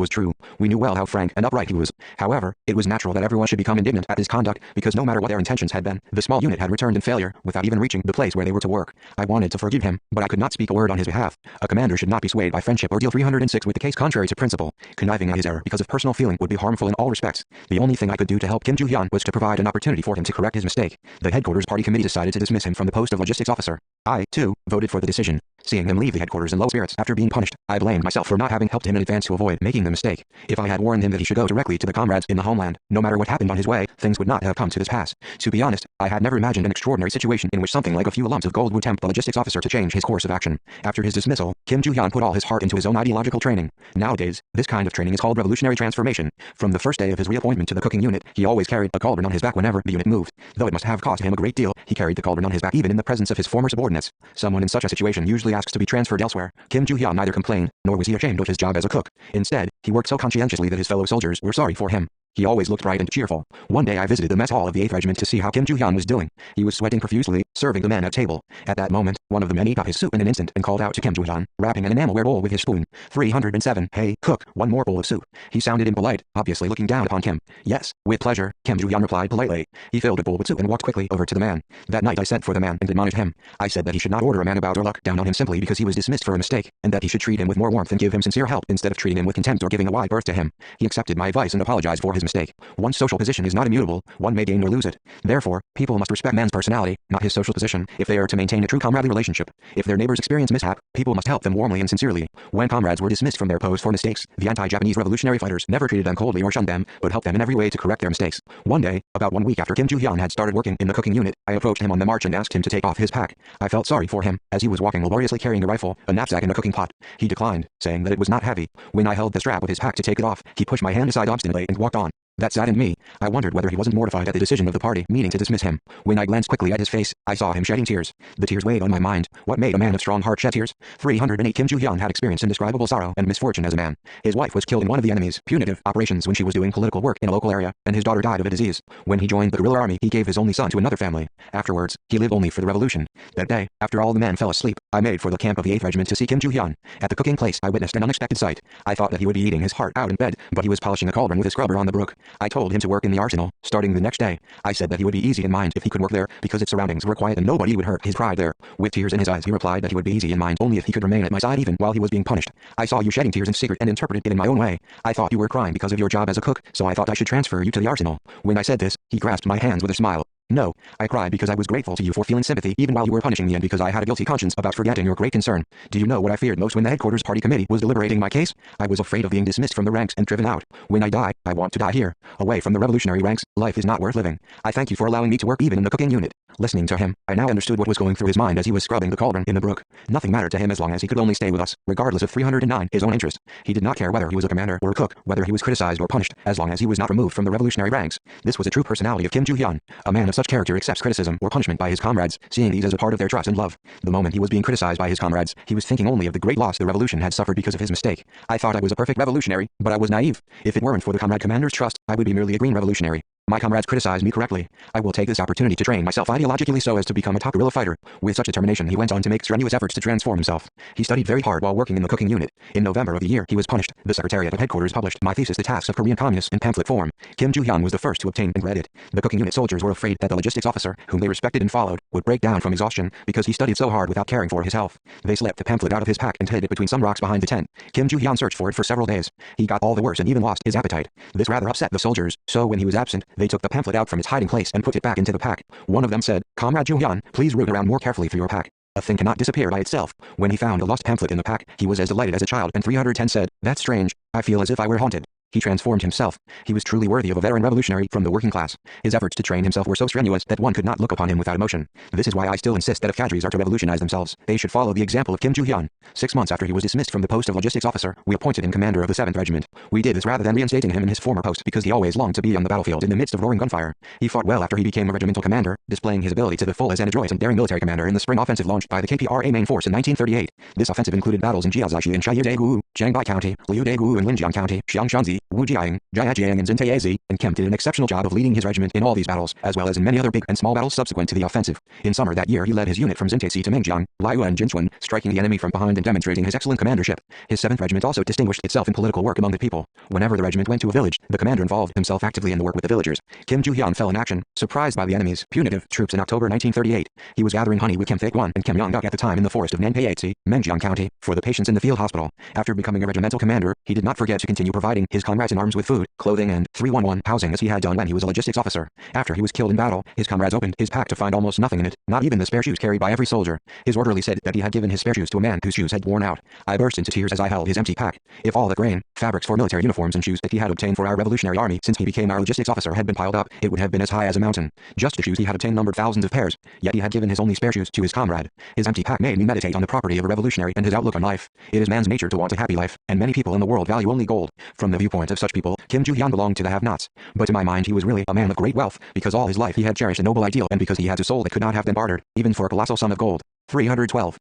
was true. We knew well how frank and upright he was. However, it was natural that everyone should become indignant at his conduct, because no matter what their intentions had been, the small unit had returned in failure, without even reaching the place where they were to work. I wanted to forgive him, but I could not speak a word on his behalf. A commander should not be swayed by friendship or deal 306 with the case contrary to principle. Conniving at his error because of personal feeling would be harmful in all respects. The only thing I could do to help Kim Ju-hyun was to provide an opportunity for him to correct his mistake. The headquarters party committee decided to dismiss him from the post of logistics officer. I, too, voted for the decision. Seeing him leave the headquarters in low spirits after being punished, I blamed myself for not having helped him in advance to avoid making the mistake. If I had warned him that he should go directly to the comrades in the homeland, no matter what happened on his way, things would not have come to this pass. To be honest, I had never imagined an extraordinary situation in which something like a few lumps of gold would tempt the logistics officer to change his course of action. After his dismissal, Kim Ju-hyun put all his heart into his own ideological training. Nowadays, this kind of training is called revolutionary transformation. From the first day of his reappointment to the cooking unit, he always carried a cauldron on his back whenever the unit moved. Though it must have cost him a great deal, he carried the cauldron on his back even in the presence of his former subordinates. Someone in such a situation usually asks to be transferred elsewhere. Kim Ju-hyun neither complained, nor was he ashamed of his job as a cook. Instead, he worked so conscientiously that his fellow soldiers were sorry for him. He always looked bright and cheerful. One day I visited the mess hall of the 8th Regiment to see how Kim Ju-hyun was doing. He was sweating profusely, serving the men at table. At that moment, one of the men ate up his soup in an instant and called out to Kim Joo-hyun, wrapping an enamelware bowl with his spoon. 307. Hey, cook, one more bowl of soup. He sounded impolite, obviously looking down upon Kim. Yes, with pleasure, Kim Joo-hyun replied politely. He filled a bowl with soup and walked quickly over to the man. That night I sent for the man and admonished him. I said that he should not order a man about or look down on him simply because he was dismissed for a mistake, and that he should treat him with more warmth and give him sincere help instead of treating him with contempt or giving a wide berth to him. He accepted my advice and apologized for his mistake. One's social position is not immutable, one may gain or lose it. Therefore, people must respect man's personality, not his social position, if they are to maintain a true comradely relationship. If their neighbors experience mishap, people must help them warmly and sincerely. When comrades were dismissed from their post for mistakes, the anti-Japanese revolutionary fighters never treated them coldly or shunned them, but helped them in every way to correct their mistakes. One day, about 1 week after Kim Joo-hyun had started working in the cooking unit, I approached him on the march and asked him to take off his pack. I felt sorry for him, as he was walking laboriously carrying a rifle, a knapsack and a cooking pot. He declined, saying that it was not heavy. When I held the strap of his pack to take it off, he pushed my hand aside obstinately and walked on. That saddened me. I wondered whether he wasn't mortified at the decision of the party, meaning to dismiss him. When I glanced quickly at his face, I saw him shedding tears. The tears weighed on my mind. What made a man of strong heart shed tears? 308. Kim Joo-hyun had experienced indescribable sorrow and misfortune as a man. His wife was killed in one of the enemy's punitive operations when she was doing political work in a local area, and his daughter died of a disease. When he joined the guerrilla army, he gave his only son to another family. Afterwards, he lived only for the revolution. That day, after all the men fell asleep, I made for the camp of the 8th Regiment to see Kim Joo-hyun. At the cooking place, I witnessed an unexpected sight. I thought that he would be eating his heart out in bed, but he was polishing a cauldron with a scrubber on the brook. I told him to work in the arsenal, starting the next day. I said that he would be easy in mind if he could work there, because its surroundings were quiet and nobody would hurt his pride there. With tears in his eyes, he replied that he would be easy in mind only if he could remain at my side even while he was being punished. I saw you shedding tears in secret and interpreted it in my own way. I thought you were crying because of your job as a cook, so I thought I should transfer you to the arsenal. When I said this, he grasped my hands with a smile. No, I cried because I was grateful to you for feeling sympathy even while you were punishing me and because I had a guilty conscience about forgetting your great concern. Do you know what I feared most when the headquarters party committee was deliberating my case? I was afraid of being dismissed from the ranks and driven out. When I die, I want to die here, away from the revolutionary ranks. Life is not worth living. I thank you for allowing me to work even in the cooking unit. Listening to him, I now understood what was going through his mind as he was scrubbing the cauldron in the brook. Nothing mattered to him as long as he could only stay with us, regardless of 309, his own interest. He did not care whether he was a commander or a cook, whether he was criticized or punished, as long as he was not removed from the revolutionary ranks. This was a true personality of Kim Joo-hyun. A man of such character accepts criticism or punishment by his comrades, seeing these as a part of their trust and love. The moment he was being criticized by his comrades, he was thinking only of the great loss the revolution had suffered because of his mistake. I thought I was a perfect revolutionary, but I was naive. If it weren't for the comrade commander's trust, I would be merely a green revolutionary. My comrades criticize me correctly. I will take this opportunity to train myself ideologically so as to become a top guerrilla fighter. With such determination, he went on to make strenuous efforts to transform himself. He studied very hard while working in the cooking unit. In November of the year, he was punished. The Secretariat of Headquarters published my thesis, The Tasks of Korean Communists, in pamphlet form. Kim Joo-hyun was the first to obtain and read it. The cooking unit soldiers were afraid that the logistics officer, whom they respected and followed, would break down from exhaustion because he studied so hard without caring for his health. They slipped the pamphlet out of his pack and hid it between some rocks behind the tent. Kim Joo-hyun searched for it for several days. He got all the worse and even lost his appetite. This rather upset the soldiers, so when he was absent, they took the pamphlet out from its hiding place and put it back into the pack. One of them said, "Comrade Joo-hyun, please root around more carefully for your pack. A thing cannot disappear by itself." When he found a lost pamphlet in the pack, he was as delighted as a child, and 310 said, "That's strange. I feel as if I were haunted." He transformed himself. He was truly worthy of a veteran revolutionary from the working class. His efforts to train himself were so strenuous that one could not look upon him without emotion. This is why I still insist that if cadres are to revolutionize themselves, they should follow the example of Kim Joo-hyun. 6 months after he was dismissed from the post of logistics officer, we appointed him commander of the 7th Regiment. We did this rather than reinstating him in his former post because he always longed to be on the battlefield in the midst of roaring gunfire. He fought well after he became a regimental commander, displaying his ability to the full as an adroit and daring military commander in the spring offensive launched by the KPRA main force in 1938. This offensive included battles in Jiaoxi and Chaoyudaegu, Jiangbai County, Liudaegu and Linjiang County, Xiangshanzi, Wujiang, Jiajiang and Xintayazi, and Kim did an exceptional job of leading his regiment in all these battles, as well as in many other big and small battles subsequent to the offensive. In summer that year he led his unit from Xintaisi to Mengjiang, Liu and Jinchuan, striking the enemy from behind and demonstrating his excellent commandership. His 7th Regiment also distinguished itself in political work among the people. Whenever the regiment went to a village, the commander involved himself actively in the work with the villagers. Kim Joo-hyun fell in action, surprised by the enemy's punitive troops in October 1938. He was gathering honey with Kim Taek-won and Kim Yong-guk at the time in the forest of Nanpayatsi, Mengjiang County, for the patients in the field hospital. After becoming a regimental commander, he did not forget to continue providing his comrades in arms with food, clothing and 311 housing as he had done when he was a logistics officer. After he was killed in battle, his comrades opened his pack to find almost nothing in it, not even the spare shoes carried by every soldier. His orderly said that he had given his spare shoes to a man whose shoes had worn out. I burst into tears as I held his empty pack. If all the grain, fabrics for military uniforms and shoes that he had obtained for our revolutionary army since he became our logistics officer had been piled up, it would have been as high as a mountain. Just the shoes he had obtained numbered thousands of pairs, yet he had given his only spare shoes to his comrade. His empty pack made me meditate on the property of a revolutionary and his outlook on life. It is man's nature to want a happy life, and many people in the world value only gold. From the viewpoint of such people, Kim Joo-hyun belonged to the have-nots. But to my mind he was really a man of great wealth, because all his life he had cherished a noble ideal and because he had a soul that could not have been bartered, even for a colossal sum of gold. 312.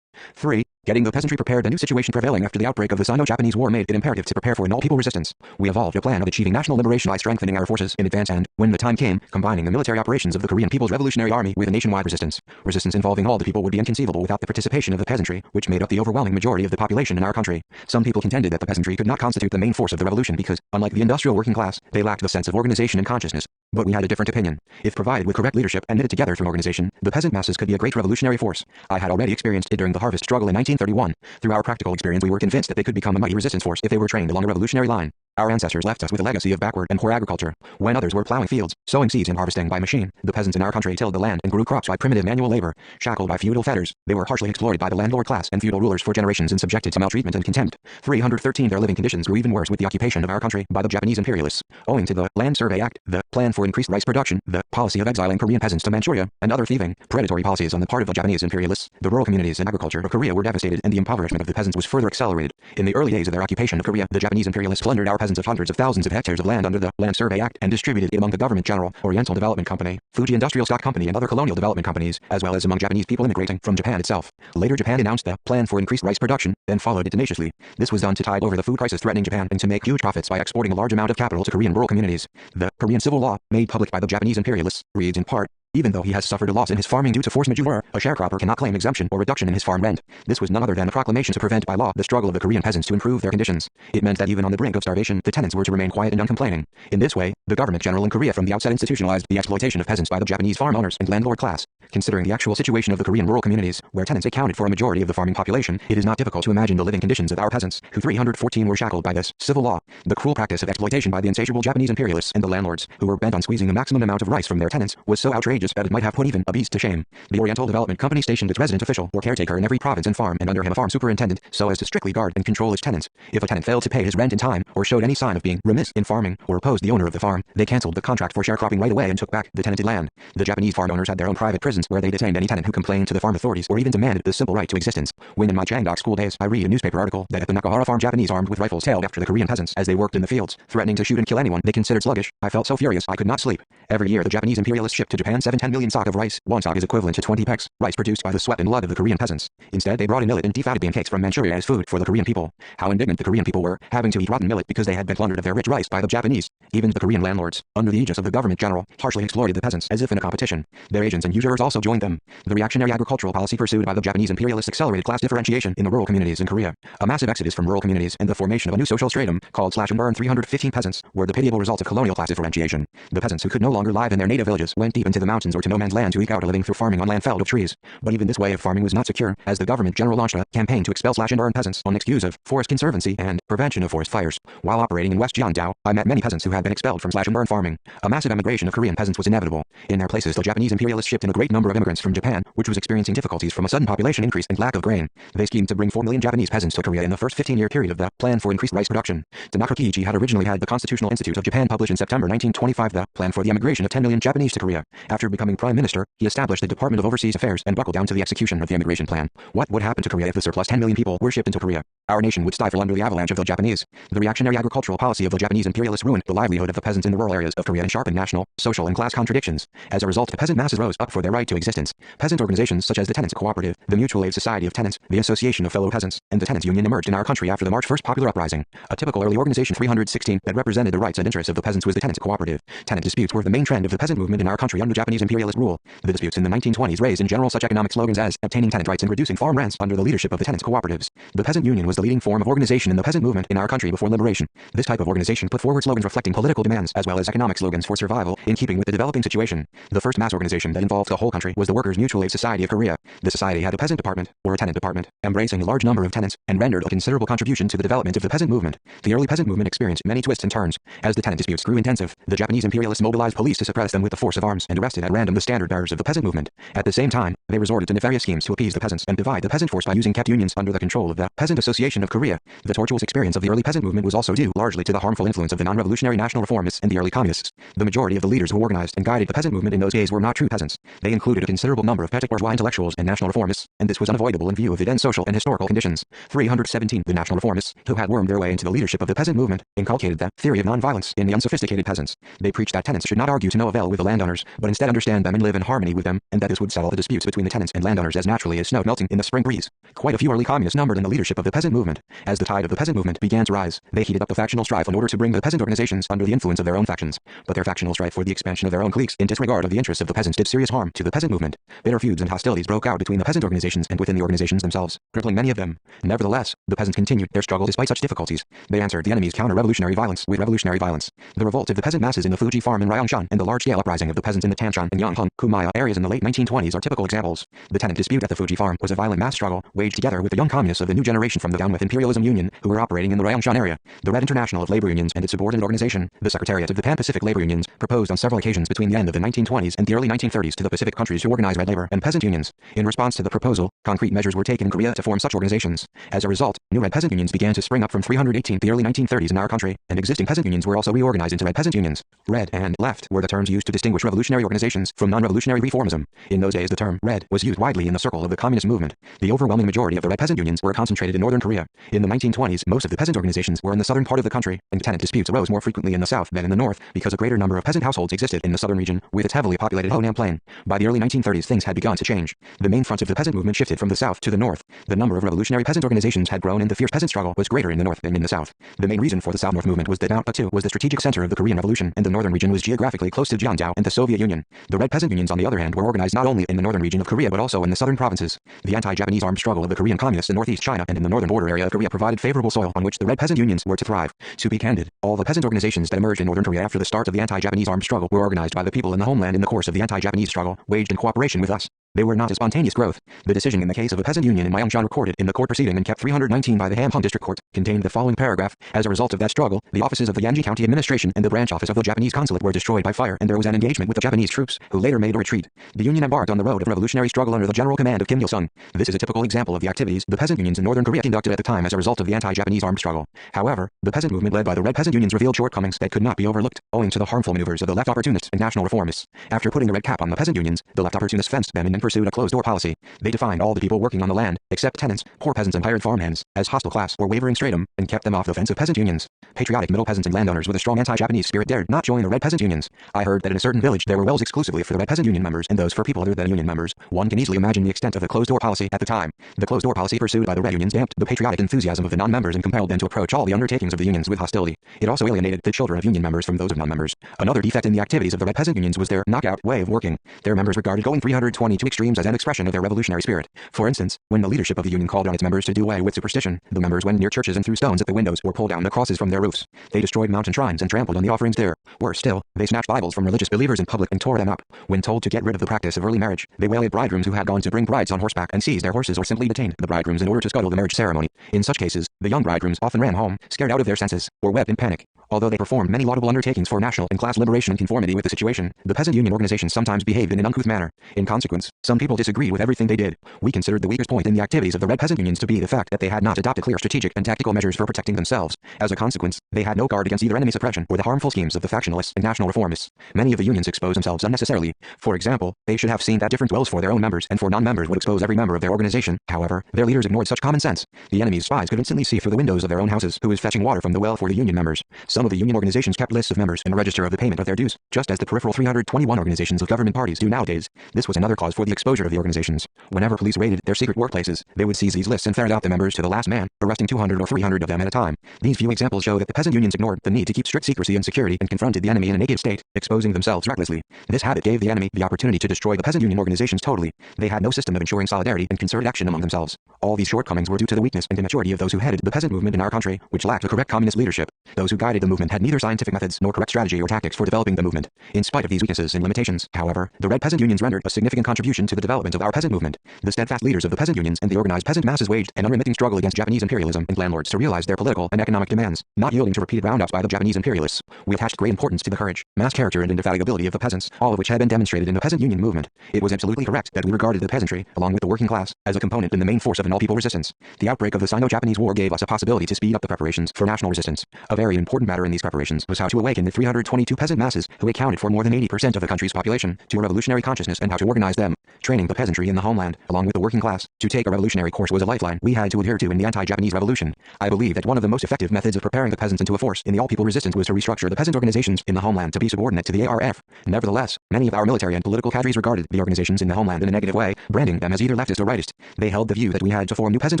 3. Getting the peasantry prepared. A new situation prevailing after the outbreak of the Sino-Japanese War made it imperative to prepare for an all-people resistance. We evolved a plan of achieving national liberation by strengthening our forces in advance and, when the time came, combining the military operations of the Korean People's Revolutionary Army with a nationwide resistance. Resistance involving all the people would be inconceivable without the participation of the peasantry, which made up the overwhelming majority of the population in our country. Some people contended that the peasantry could not constitute the main force of the revolution because, unlike the industrial working class, they lacked the sense of organization and consciousness. But we had a different opinion. If provided with correct leadership and knitted together through organization, the peasant masses could be a great revolutionary force. I had already experienced it during the harvest struggle in 1931. Through our practical experience, we were convinced that they could become a mighty resistance force if they were trained along a revolutionary line. Our ancestors left us with a legacy of backward and poor agriculture. When others were plowing fields, sowing seeds and harvesting by machine, the peasants in our country tilled the land and grew crops by primitive manual labor. Shackled by feudal fetters, they were harshly exploited by the landlord class and feudal rulers for generations and subjected to maltreatment and contempt. 313 Their living conditions grew even worse with the occupation of our country by the Japanese imperialists. Owing to the Land Survey Act, the plan for increased rice production, the policy of exiling Korean peasants to Manchuria, and other thieving, predatory policies on the part of the Japanese imperialists, the rural communities and agriculture of Korea were devastated and the impoverishment of the peasants was further accelerated. In the early days of their occupation of Korea, the Japanese imperialists plundered our peasants of hundreds of thousands of hectares of land under the Land Survey Act and distributed it among the government general, Oriental Development Company, Fuji Industrial Stock Company and other colonial development companies, as well as among Japanese people immigrating from Japan itself. Later Japan announced the plan for increased rice production, then followed it tenaciously. This was done to tide over the food crisis threatening Japan and to make huge profits by exporting a large amount of capital to Korean rural communities. The Korean civil law, made public by the Japanese imperialists, reads in part, even though he has suffered a loss in his farming due to force majeure, a sharecropper cannot claim exemption or reduction in his farm rent. This was none other than a proclamation to prevent by law the struggle of the Korean peasants to improve their conditions. It meant that even on the brink of starvation, the tenants were to remain quiet and uncomplaining. In this way, the government general in Korea from the outset institutionalized the exploitation of peasants by the Japanese farm owners and landlord class. Considering the actual situation of the Korean rural communities, where tenants accounted for a majority of the farming population, it is not difficult to imagine the living conditions of our peasants, who 314 were shackled by this civil law. The cruel practice of exploitation by the insatiable Japanese imperialists and the landlords, who were bent on squeezing the maximum amount of rice from their tenants, was so outrageous that it might have put even a beast to shame. The Oriental Development Company stationed its resident official or caretaker in every province and farm and under him a farm superintendent so as to strictly guard and control its tenants. If a tenant failed to pay his rent in time or showed any sign of being remiss in farming or opposed the owner of the farm, they cancelled the contract for sharecropping right away and took back the tenanted land. The Japanese farm owners had their own private prisons where they detained any tenant who complained to the farm authorities or even demanded the simple right to existence. When in my Changdok school days, I read a newspaper article that at the Nakahara farm Japanese armed with rifles tailed after the Korean peasants as they worked in the fields, threatening to shoot and kill anyone they considered sluggish. I felt so furious I could not sleep. Every year the Japanese imperialists shipped to Japan 710 million sak of rice. One sak is equivalent to 20 pecks, rice produced by the sweat and blood of the Korean peasants. Instead, they brought in millet and defatted bean cakes from Manchuria as food for the Korean people. How indignant the Korean people were, having to eat rotten millet because they had been plundered of their rich rice by the Japanese. Even the Korean landlords, under the aegis of the government general, harshly exploited the peasants as if in a competition. Their agents and usurers also joined them. The reactionary agricultural policy pursued by the Japanese imperialists accelerated class differentiation in the rural communities in Korea. A massive exodus from rural communities and the formation of a new social stratum, called slash and burn 315 peasants, were the pitiable results of colonial class differentiation. The peasants who could no longer live in their native villages went deep into the mountains or to no man's land to eke out a living through farming on land felled of trees. But even this way of farming was not secure, as the government general launched a campaign to expel slash and burn peasants on excuse of forest conservancy and prevention of forest fires. While operating in West Jeondao, I met many peasants who had been expelled from slash and burn farming. A massive emigration of Korean peasants was inevitable. In their places, the Japanese imperialists shipped in a great number of immigrants from Japan, which was experiencing difficulties from a sudden population increase and lack of grain. They schemed to bring 4 million Japanese peasants to Korea in the first 15-year period of the plan for increased rice production. Tanaka Kiichi had originally had the Constitutional Institute of Japan published in September 1925 the plan for the emigration of 10 million Japanese to Korea. After becoming prime minister, he established the Department of Overseas Affairs and buckled down to the execution of the emigration plan. What would happen to Korea if the surplus 10 million people were shipped into Korea? Our nation would stifle under the avalanche of the Japanese. The reactionary agricultural policy of the Japanese imperialists ruined the livelihood of the peasants in the rural areas of Korea and sharpened national, social and class contradictions. As a result, the peasant masses rose up for their right to existence. Peasant organizations such as the Tenants Cooperative, the Mutual Aid Society of Tenants, the Association of Fellow Peasants, and the Tenants Union emerged in our country after the March 1st popular uprising. A typical early organization 316 that represented the rights and interests of the peasants was the Tenants Cooperative. Tenant disputes were the main trend of the peasant movement in our country under Japanese imperialist rule. The disputes in the 1920s raised in general such economic slogans as obtaining tenant rights and reducing farm rents under the leadership of the Tenants Cooperatives. The Peasant Union was the leading form of organization in the peasant movement in our country before liberation. This type of organization put forward slogans reflecting political demands as well as economic slogans for survival in keeping with the developing situation. The first mass organization that involved the whole country was the Workers' Mutual Aid Society of Korea. The society had a peasant department, or a tenant department, embracing a large number of tenants, and rendered a considerable contribution to the development of the peasant movement. The early peasant movement experienced many twists and turns. As the tenant disputes grew intensive, the Japanese imperialists mobilized police to suppress them with the force of arms and arrested at random the standard bearers of the peasant movement. At the same time, they resorted to nefarious schemes to appease the peasants and divide the peasant force by using kept unions under the control of the peasant association. association of Korea. The tortuous experience of the early peasant movement was also due largely to the harmful influence of the non-revolutionary national reformists and the early communists. The majority of the leaders who organized and guided the peasant movement in those days were not true peasants. They included a considerable number of petty bourgeois intellectuals and national reformists, and this was unavoidable in view of the then social and historical conditions. 317. The national reformists, who had wormed their way into the leadership of the peasant movement, inculcated the theory of non-violence in the unsophisticated peasants. They preached that tenants should not argue to no avail with the landowners, but instead understand them and live in harmony with them, and that this would settle the disputes between the tenants and landowners as naturally as snow melting in the spring breeze. Quite a few early communists numbered in the leadership of the peasant movement. As the tide of the peasant movement began to rise, they heated up the factional strife in order to bring the peasant organizations under the influence of their own factions. But their factional strife for the expansion of their own cliques in disregard of the interests of the peasants did serious harm to the peasant movement. Bitter feuds and hostilities broke out between the peasant organizations and within the organizations themselves, crippling many of them. Nevertheless, the peasants continued their struggle despite such difficulties. They answered the enemy's counter-revolutionary violence with revolutionary violence. The revolt of the peasant masses in the Fuji farm in Ryangshan and the large-scale uprising of the peasants in the Tanshan and Yonghang, Kumaya areas in the late 1920s are typical examples. The tenant dispute at the Fuji farm was a violent mass struggle waged together with the young communists of the new generation from the down with imperialism union who were operating in the Ryangshan area. The Red International of Labor Unions and its subordinate organization, the Secretariat of the Pan-Pacific Labor Unions, proposed on several occasions between the end of the 1920s and the early 1930s to the Pacific countries to organize red labor and peasant unions. In response to the proposal, concrete measures were taken in Korea to form such organizations. As a result, new red peasant unions began to spring up from 318 the early 1930s in our country, and existing peasant unions were also reorganized into red peasant unions. Red and left were the terms used to distinguish revolutionary organizations from non-revolutionary reformism. In those days the term red was used widely in the circle of the communist movement. The overwhelming majority of the red peasant unions were concentrated in northern Korea. In the 1920s, most of the peasant organizations were in the southern part of the country, and tenant disputes arose more frequently in the south than in the north because a greater number of peasant households existed in the southern region with its heavily populated Honam plain. By the early 1930s things had begun to change. The main front of the peasant movement shifted from the south to the north. The number of revolutionary peasant organizations had grown and the fierce peasant struggle was greater in the north than in the south. The main reason for the south-north movement was that Mao was the strategic center of the Korean Revolution, and the northern region was geographically close to Jiangdao and the Soviet Union. The red peasant unions on the other hand were organized not only in the northern region of Korea but also in the southern provinces. The anti-Japanese armed struggle of the Korean communists in northeast China and in the northern border area of Korea provided favorable soil on which the red peasant unions were to thrive. To be candid, all the peasant organizations that emerged in northern Korea after the start of the anti-Japanese armed struggle were organized by the people in the homeland in the course of the anti-Japanese struggle, waged in cooperation with us. They were not a spontaneous growth. The decision in the case of a peasant union in Myeongshan recorded in the court proceeding and kept 319 by the Hamhung District Court contained the following paragraph. As a result of that struggle, the offices of the Yanji County Administration and the branch office of the Japanese consulate were destroyed by fire, and there was an engagement with the Japanese troops, who later made a retreat. The union embarked on the road of revolutionary struggle under the general command of Kim Il-sung. This is a typical example of the activities the peasant unions in northern Korea conducted at the time as a result of the anti-Japanese armed struggle. However, the peasant movement led by the red peasant unions revealed shortcomings that could not be overlooked, owing to the harmful maneuvers of the left opportunists and national reformists. After putting the red cap on the peasant unions, the left opportunists fenced them in and pursued a closed-door policy. They defined all the people working on the land, except tenants, poor peasants and hired farmhands, as hostile class or wavering stratum, and kept them off the fence of peasant unions. Patriotic middle peasants and landowners with a strong anti-Japanese spirit dared not join the red peasant unions. I heard that in a certain village there were wells exclusively for the red peasant union members and those for people other than union members. One can easily imagine the extent of the closed-door policy at the time. The closed-door policy pursued by the red unions damped the patriotic enthusiasm of the non-members and compelled them to approach all the undertakings of the unions with hostility. It also alienated the children of union members from those of non-members. Another defect in the activities of the red peasant unions was their knockout way of working. Their members regarded going 322 extremes as an expression of their revolutionary spirit. For instance, when the leadership of the union called on its members to do away with superstition, the members went near churches and threw stones at the windows or pulled down the crosses from their roofs. They destroyed mountain shrines and trampled on the offerings there. Worse still, they snatched Bibles from religious believers in public and tore them up. When told to get rid of the practice of early marriage, they waylaid bridegrooms who had gone to bring brides on horseback and seized their horses or simply detained the bridegrooms in order to scuttle the marriage ceremony. In such cases, the young bridegrooms often ran home, scared out of their senses, or wept in panic. Although they performed many laudable undertakings for national and class liberation in conformity with the situation, the peasant union organizations sometimes behaved in an uncouth manner. In consequence, some people disagreed with everything they did. We considered the weakest point in the activities of the red peasant unions to be the fact that they had not adopted clear strategic and tactical measures for protecting themselves. As a consequence, they had no guard against either enemy suppression or the harmful schemes of the factionalists and national reformists. Many of the unions exposed themselves unnecessarily. For example, they should have seen that different wells for their own members and for non-members would expose every member of their organization. However, their leaders ignored such common sense. The enemy's spies could instantly see through the windows of their own houses who was fetching water from the well for the union members. Some of the union organizations kept lists of members and a register of the payment of their dues, just as the peripheral 321 organizations of government parties do nowadays. This was another cause for the exposure of the organizations. Whenever police raided their secret workplaces, they would seize these lists and ferret out the members to the last man, arresting 200 or 300 of them at a time. These few examples show that the peasant unions ignored the need to keep strict secrecy and security and confronted the enemy in a naked state, exposing themselves recklessly. This habit gave the enemy the opportunity to destroy the peasant union organizations totally. They had no system of ensuring solidarity and concerted action among themselves. All these shortcomings were due to the weakness and immaturity of those who headed the peasant movement in our country, which lacked a correct communist leadership. Those who guided the movement had neither scientific methods nor correct strategy or tactics for developing the movement. In spite of these weaknesses and limitations, however, the red peasant unions rendered a significant contribution to the development of our peasant movement. The steadfast leaders of the peasant unions and the organized peasant masses waged an unremitting struggle against Japanese imperialism and landlords to realize their political and economic demands, not yielding yielding to repeated roundups by the Japanese imperialists. We attached great importance to the courage, mass character and indefatigability of the peasants, all of which had been demonstrated in the peasant union movement. It was absolutely correct that we regarded the peasantry, along with the working class, as a component in the main force of an all-people resistance. The outbreak of the Sino-Japanese War gave us a possibility to speed up the preparations for national resistance. A very important matter in these preparations was how to awaken the 322 peasant masses, who accounted for more than 80% of the country's population, to a revolutionary consciousness and how to organize them. Training the peasantry in the homeland, along with the working class, to take a revolutionary course was a lifeline we had to adhere to in the anti-Japanese revolution. I believe that one of the most effective methods of preparing the peasants into a force in the all-people resistance was to restructure the peasant organizations in the homeland to be subordinate to the ARF. Nevertheless, many of our military and political cadres regarded the organizations in the homeland in a negative way, branding them as either leftist or rightist. They held the view that we had to form new peasant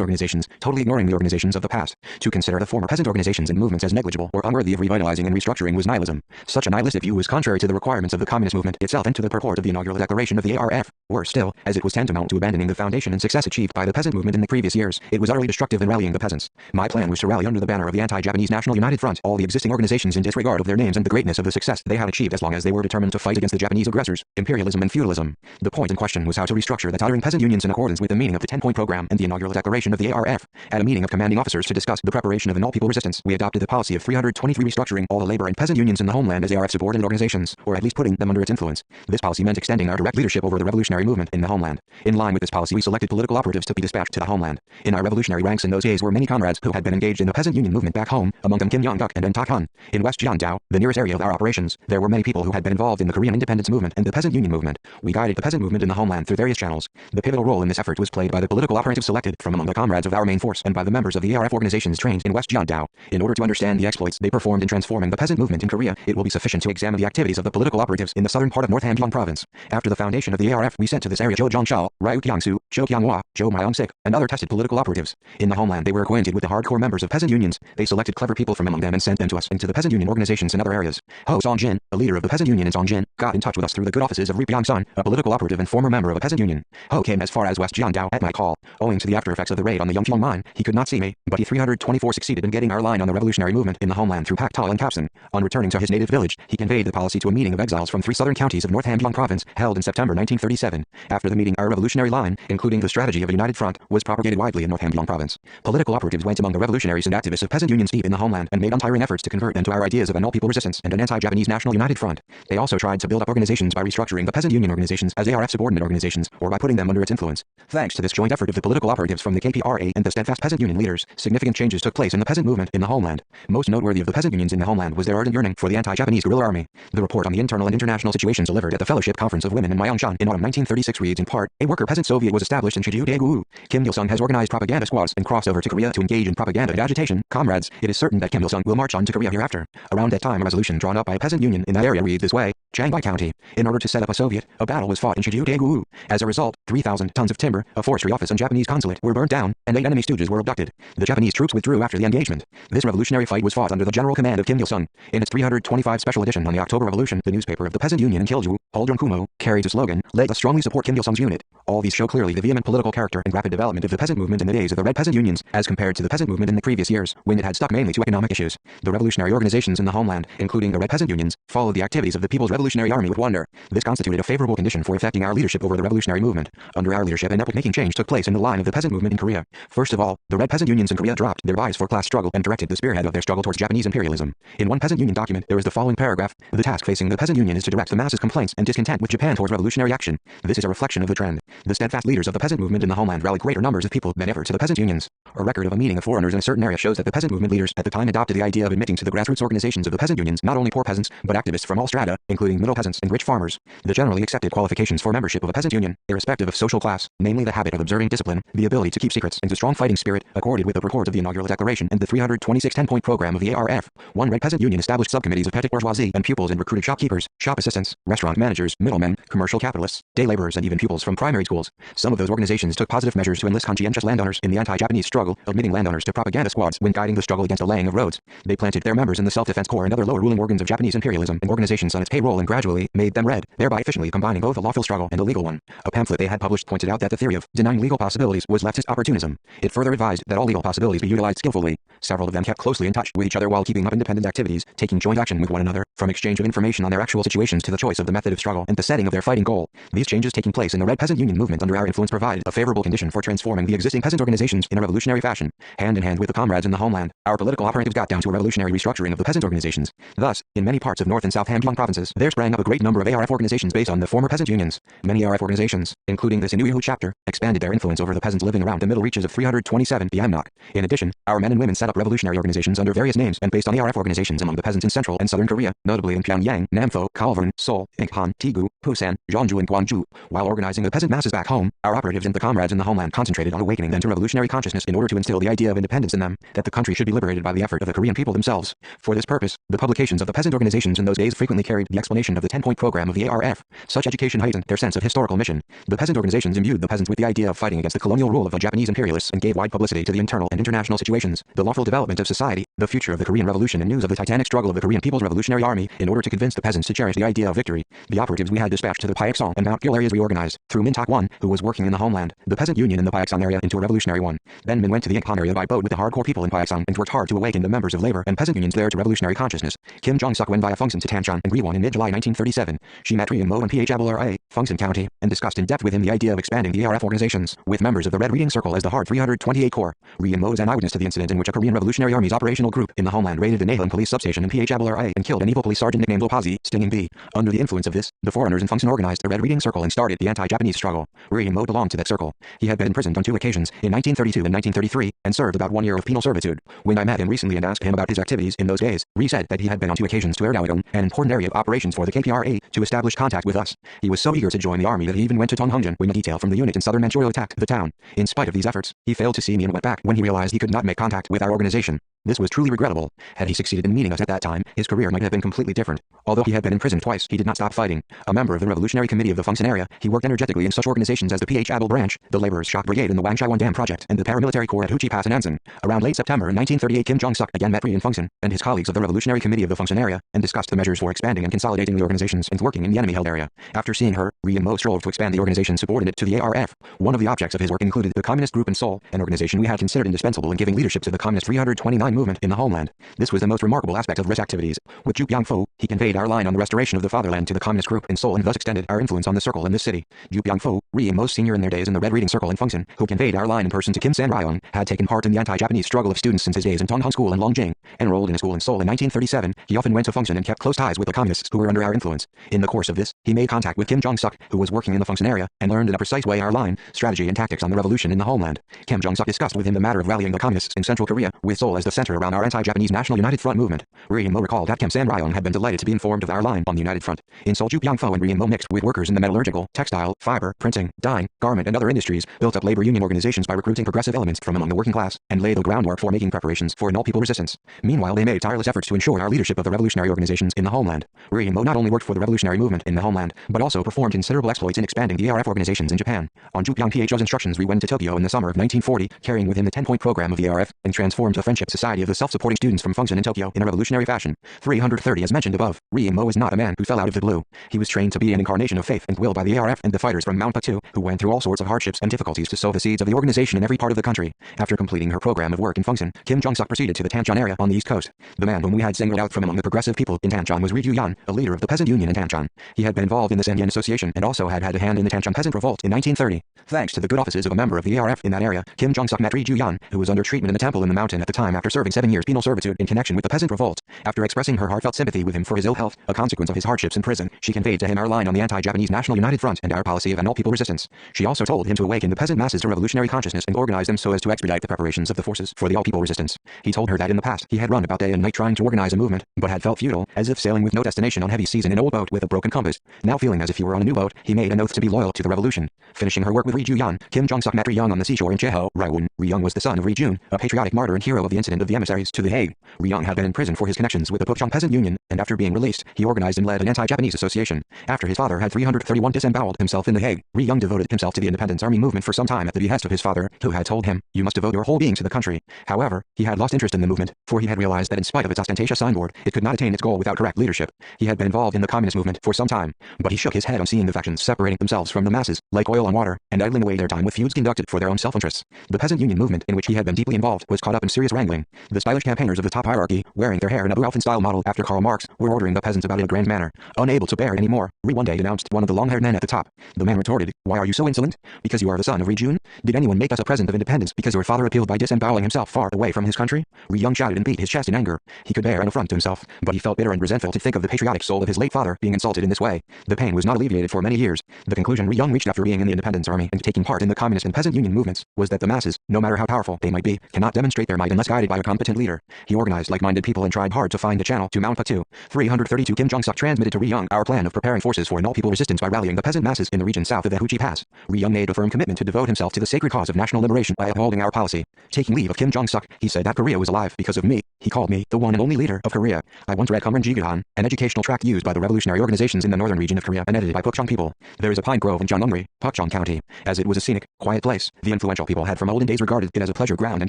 organizations, totally ignoring the organizations of the past. To consider the former peasant organizations and movements as negligible or unworthy of revitalizing and restructuring was nihilism. Such a nihilistic view was contrary to the requirements of the communist movement itself and to the purport of the inaugural declaration of the ARF. Worse still, as it was tantamount to abandoning the foundation and success achieved by the peasant movement in the previous years, it was utterly destructive in rallying the peasants. My plan was to rally under the banner of the anti-Japanese National United Front all the existing organizations in disregard of their names and the greatness of the success they had achieved as long as they were determined to fight against the Japanese aggressors, imperialism and feudalism. The point in question was how to restructure the tottering peasant unions in accordance with the meaning of the 10-point program and the inaugural declaration of the ARF. At a meeting of commanding officers to discuss the preparation of an all-people resistance, we adopted the policy of 323 restructuring all the labor and peasant unions in the homeland as ARF subordinate organizations, or at least putting them under its influence. This policy meant extending our direct leadership over the revolutionary movement in the homeland. In line with this policy, we selected political operatives to be dispatched to the homeland. In our revolutionary ranks in those days were many comrades who had been engaged in the peasant union movement back home, among them Kim Yong-duk and En Tak-hun. In West Jeondao, the nearest area of our operations, there were many people who had been involved in the Korean independence movement and the peasant union movement. We guided the peasant movement in the homeland through various channels. The pivotal role in this effort was played by the political operatives selected from among the comrades of our main force and by the members of the ARF organizations trained in West Jeondao. In order to understand the exploits they performed in transforming the peasant movement in Korea, it will be sufficient to examine the activities of the political operatives in the southern part of North Hamgyong province. After the foundation of the ARF, we sent to this area Zhou Zhongshao, Ryu Kyangsu, Zhou Kyonghua, Zhou Myong-sik, and other tested political operatives. In the homeland, they were acquainted with the hardcore members of peasant unions. They selected clever people from among them and sent them to us into the peasant union organizations in other areas. Ho Songjin, a leader of the peasant union in Songjin, got in touch with us through the good offices of Ri Pyong-sun, a political operative and former member of a peasant union. Ho came as far as West Jeondao at my call. Owing to the after effects of the raid on the Yongkyong mine, he could not see me, but he 324 succeeded in getting our line on the revolutionary movement in the homeland through Paktal and Kapsan. On returning to his native village, he conveyed the policy to a meeting of exiles from 3 southern counties of North Hamgyong province, held in September 1937. After the meeting, our revolutionary line, including the strategy of a united front, was propagated widely in North Hamgyong province. Political operatives went among the revolutionaries and activists of peasant unions deep in the homeland and made untiring efforts to convert them to our ideas of an all-people resistance and an anti-Japanese National United Front. They also tried to build up organizations by restructuring the peasant union organizations as ARF subordinate organizations, or by putting them under its influence. Thanks to this joint effort of the political operatives from the KPRA and the steadfast peasant union leaders, significant changes took place in the peasant movement in the homeland. Most noteworthy of the peasant unions in the homeland was their ardent yearning for the anti-Japanese guerrilla army. The report on the internal and international situations delivered at the Fellowship Conference of Women in Myeongshan in autumn 1936 reads in part, a worker peasant Soviet was established in Cheju-daegu. Kim Il-sung has organized propaganda squads and crossed over to Korea to engage in propaganda and agitation. Comrades, it is certain that Kim Il-sung will march on to Korea hereafter. Around that time, a resolution drawn up by a peasant union in that area reads this way, Changbai County. In order to set up a Soviet, a battle was fought in Cheju-daegu. As a result, 3,000 tons of timber, a forestry office and Japanese consulate were burned down, and 8 enemy stooges were abducted. The Japanese troops withdrew after the engagement. This revolutionary fight was fought under the general command of Kim Il-sung. In its 325 special edition on the October Revolution, the newspaper of the peasant union in Kilju, Holdron Kumo, carried a slogan, let us strongly support Kim Il-sung's unit. All these show clearly the vehement political character and rapid development of the peasant movement in the days of the Red Peasant Unions, as compared to the peasant movement in the previous years, when it had stuck mainly to economic issues. The revolutionary organizations in the homeland, including the Red Peasant Unions, followed the activities of the People's Revolutionary Army with wonder. This constituted a favorable condition for effecting our leadership over the revolutionary movement. Under our leadership, an epoch-making change took place in the line of the peasant movement in Korea. First of all, the Red Peasant Unions in Korea dropped their bias for class struggle and directed the spearhead of their struggle towards Japanese imperialism. In one peasant union document, there is the following paragraph, the task facing the peasant union is to direct the masses' complaints and discontent with Japan towards revolutionary action. This is a reflection of the trend. The steadfast leaders of the peasant movement in the homeland rallied greater numbers of people than ever to the peasant unions. A record of a meeting of foreigners in a certain area shows that the peasant movement leaders at the time adopted the idea of admitting to the grassroots organizations of the peasant unions not only poor peasants, but activists from all strata, including middle peasants and rich farmers. The generally accepted qualifications for membership of a peasant union, irrespective of social class, namely the habit of observing discipline, the ability to keep secrets, and the strong fighting spirit, accorded with the purport of the inaugural declaration and the 326 10-point program of the ARF. One Red Peasant Union established subcommittees of petit bourgeoisie and pupils and recruited shopkeepers, shop assistants, restaurant managers, middlemen, commercial capitalists, day laborers, and even pupils from primary schools. Some of those organizations took positive measures to enlist conscientious landowners in the anti-Japanese struggle, admitting landowners to propaganda squads when guiding the struggle against the laying of roads. They planted their members in the self-defense corps and other lower ruling organs of Japanese imperialism and organizations on its payroll and gradually made them red, thereby efficiently combining both a lawful struggle and a legal one. A pamphlet they had published pointed out that the theory of denying legal possibilities was leftist opportunism. It further advised that all legal possibilities be utilized skillfully. Several of them kept closely in touch with each other while keeping up independent activities, taking joint action with one another, from exchange of information on their actual situations to the choice of the method of struggle and the setting of their fighting goal. These changes taking place in the Red Peasant Union movement under our influence provided a favorable condition for transforming the existing peasant organizations in a revolutionary fashion. Hand in hand with the comrades in the homeland, our political operatives got down to a revolutionary restructuring of the peasant organizations. Thus, in many parts of North and South Hamgyong provinces, there sprang up a great number of ARF organizations based on the former peasant unions. Many ARF organizations, including this Inuyahu chapter, expanded their influence over the peasants living around the middle reaches of 327 Biamnok. In addition, our men and women set up revolutionary organizations under various names and based on ARF organizations among the peasants in Central and Southern Korea, notably in Pyongyang, Nampo, Kowloon, Seoul, Incheon, Daegu, Busan, Jeonju and Gwangju. While organizing the peasant masses back home, our operatives and the comrades in the homeland concentrated on awakening them to revolutionary consciousness in order to instill the idea of independence in them, that the country should be liberated by the effort of the Korean people themselves. For this purpose, the publications of the peasant organizations in those days frequently carried the explanation of the 10-point program of the ARF. Such education heightened their sense of historical mission. The peasant organizations imbued the peasants with the idea of fighting against the colonial rule of the Japanese imperialists and gave wide publicity to the internal and international situations, the lawful development of society, the future of the Korean Revolution and news of the titanic struggle of the Korean People's Revolutionary Army in order to convince the peasants to cherish the idea of victory. The operatives we had dispatched to the Pyeongseong and Mount Gil areas reorganized, through Min Tak-won, who was working in the homeland, the peasant union in the Pyeongseong area into a revolutionary one. Then Min went to the Incheon area by boat with the hardcore people in Pyeongseong and worked hard to awaken the members of labor and peasant unions there to revolutionary consciousness. Kim Jong-suk went via Fungsan to Tancheon and Gwiwon in mid-July 1937. She met Ri Mo in PHLRA, Fungsan County, and discussed in depth with him the idea of expanding the ARF organizations, with members of the Red Reading Circle as the Hard 328 Corps. Ri Mo is an eyewitness to the incident in which a Korean Revolutionary Army's operational group in the homeland raided the Nahum police substation in PHLRA and killed an evil police sergeant nicknamed Lopazi, Stinging Bee. Under the influence of this, the foreigners in Fungsan organized the Red Reading Circle and started the anti-Japanese struggle. Ri Mo belonged to that circle. He had been imprisoned on 2 occasions, in 1932 and 1933, and served about 1 year of penal servitude. When I met him recently and asked him about his activities in those days, Ri said that he had been on 2 occasions to Erdawagum, an important area of operations for the KPRA, to establish contact with us. He was so eager to join the army that he even went to Tonghungjin when a detail from the unit in southern Manchuria attacked the town. In spite of these efforts, he failed to see me and went back when he realized he could not make contact with our organization. This was truly regrettable. Had he succeeded in meeting us at that time, his career might have been completely different. Although he had been imprisoned twice, he did not stop fighting. A member of the Revolutionary Committee of the Fungsan area, he worked energetically in such organizations as the PH Abel Branch, the Laborers' Shock Brigade in the Wangchaiwan Dam Project, and the Paramilitary Corps at Huchi Pass in Ansan. Around late September 1938, Kim Jong-suk again met Ri in Fungsan and his colleagues of the Revolutionary Committee of the Fungsan area, and discussed the measures for expanding and consolidating the organizations and working in the enemy-held area. After seeing her, Ri and Mo strove to expand the organization subordinate to the ARF. One of the objects of his work included the Communist Group in Seoul, an organization we had considered indispensable in giving leadership to the Communist 329 movement in the homeland. This was the most remarkable aspect of Ri's activities. With Ju Byung-fo, he conveyed our line on the restoration of the fatherland to the Communist Group in Seoul and thus extended our influence on the circle in this city. Ju Byung-fo, Ri and most senior in their days in the Red Reading Circle in Fungsan, who conveyed our line in person to Kim San-ryong, had taken part in the anti-Japanese struggle of students since his days in Tonghung School in Longjing. Enrolled in a school in Seoul in 1937, he often went to Fungsan and kept close ties with the communists who were under our influence. In the course of this, he made contact with Kim Jong-suk, who was working in the Fungsan area, and learned in a precise way our line, strategy and tactics on the revolution in the homeland. Kim Jong-suk discussed with him the matter of rallying the communists in Central Korea, with Seoul as the center around our anti-Japanese National United Front movement. Ri and Mo recalled that Kim San-ryong had been delighted to be informed of our line on the United Front. In Seoul, Ju Byung-fo and Ri and Mo mixed with workers in the metallurgical, textile, fiber, printing, dyeing, garment and other industries, built up labor union organizations by recruiting progressive elements from among the working class, and laid the groundwork for making preparations for an all-people resistance. Meanwhile, they made tireless efforts to ensure our leadership of the revolutionary organizations in the homeland. Ri and Mo not only worked for the revolutionary movement in the homeland, but also performed considerable exploits in expanding the ARF organizations in Japan. On Ju Byung-pho's instructions, Ri went to Tokyo in the summer of 1940, carrying with him the 10-point program of the ARF, and transformed the Friendship Society of the self-supporting students from Fungsan in Tokyo in a revolutionary fashion. 330 as mentioned above, Ri and Mo was not a man who fell out of the blue. He was trained to be an incarnation of faith and will by the ARF and the fighters from Mount Paktu, who went through all sorts of hardships and difficulties to sow the seeds of the organization in every part of the country. After completing her program of work in Fungsan, Kim Jong-suk proceeded to the Tancheon area on the east coast. The man whom we had singled out from among the progressive people in Tancheon was Ri Ju-yan, a leader of the peasant union in Tancheon. He had been involved in the Senyen Association and also had a hand in the Tancheon Peasant Revolt in 1930. Thanks to the good offices of a member of the ARF in that area, Kim Jong-suk met Ri Ju-yan, who was under treatment in the temple in the mountain at the time after serving 7 years penal servitude in connection with the Peasant Revolt. After expressing her heartfelt sympathy with him for his ill health, a consequence of his hardships in prison, she conveyed to him our line on the anti-Japanese National United Front and our policy of an all-people resistance. She also told him to awaken the peasant masses to revolutionary consciousness and organize them so as to expedite the preparations of the forces for the all-people resistance. He told her that in the past he had run about day and night trying to organize a movement, but had felt futile, as if sailing with no destination on heavy seas in an old boat with a broken compass. Now feeling as if he were on a new boat, he made an oath to be loyal to the revolution. Finishing her work with Ri Ju-yan, Kim Jong-suk met Ri Young on the seashore in Cheho, Raiwon. Ri Young was the son of Ri Jun, a patriotic martyr and hero of the incident of the emissaries to The Hague. Ri Young had been in prison for his connections with the Pukchong Peasant Union, and after being released, he organized and led an anti-Japanese association. After his father had 331 disemboweled himself in The Hague, Ri Young devoted himself to the independence army movement for some time at the behest of his father, who had told him, "You must devote your whole being to the country." However, he had lost interest in the movement, for he had realized that in spite of its ostentatious signboard, it could not attain its goal without correct leadership. He had been involved in the communist movement for some time, but he shook his head on seeing the factions separating themselves from the masses, like oil on water, and idling away their time with feuds conducted for their own self-interests. The peasant union movement, in which he had been deeply involved, was caught up in serious wrangling, The stylish campaigners of the top hierarchy, wearing their hair in a Beowulf-style model after Karl Marx, were ordering the peasants about in a grand manner. Unable to bear it anymore, one day denounced one of the long-haired men at the top. The man retorted, "Why are you so insolent? Because you are the son of June? Did anyone make us a present of independence because your father appealed by disemboweling himself far away from his country?" Young shouted and beat his chest in anger. He could bear an affront to himself, but he felt bitter and resentful to think of the patriotic soul of his late father being insulted in this way. The pain was not alleviated for many years. The conclusion Young reached after being in the Independence Army and taking part in the Communist and Peasant Union movements was that the masses, no matter how powerful they might be, cannot demonstrate their might unless guided by a competent leader. He organized like-minded people and tried hard to find a channel to Mount Patu. 332 Kim Jong-suk transmitted to Young our plan of preparing forces for an all-people resistance by rallying the peasant masses in the region south of the Huchi Pass. Young made a firm commitment to devote himself to the sacred cause of national liberation by upholding our policy. Taking leave of Kim Jong-suk, he said that Korea was alive because of me. He called me the one and only leader of Korea. I once read Kumran Jigahan, an educational tract used by the revolutionary organizations in the northern region of Korea and edited by Pukchong people. There is a pine grove in Jeonnungri, Pukchong County. As it was a scenic, quiet place, the influential people had from olden days regarded it as a pleasure ground and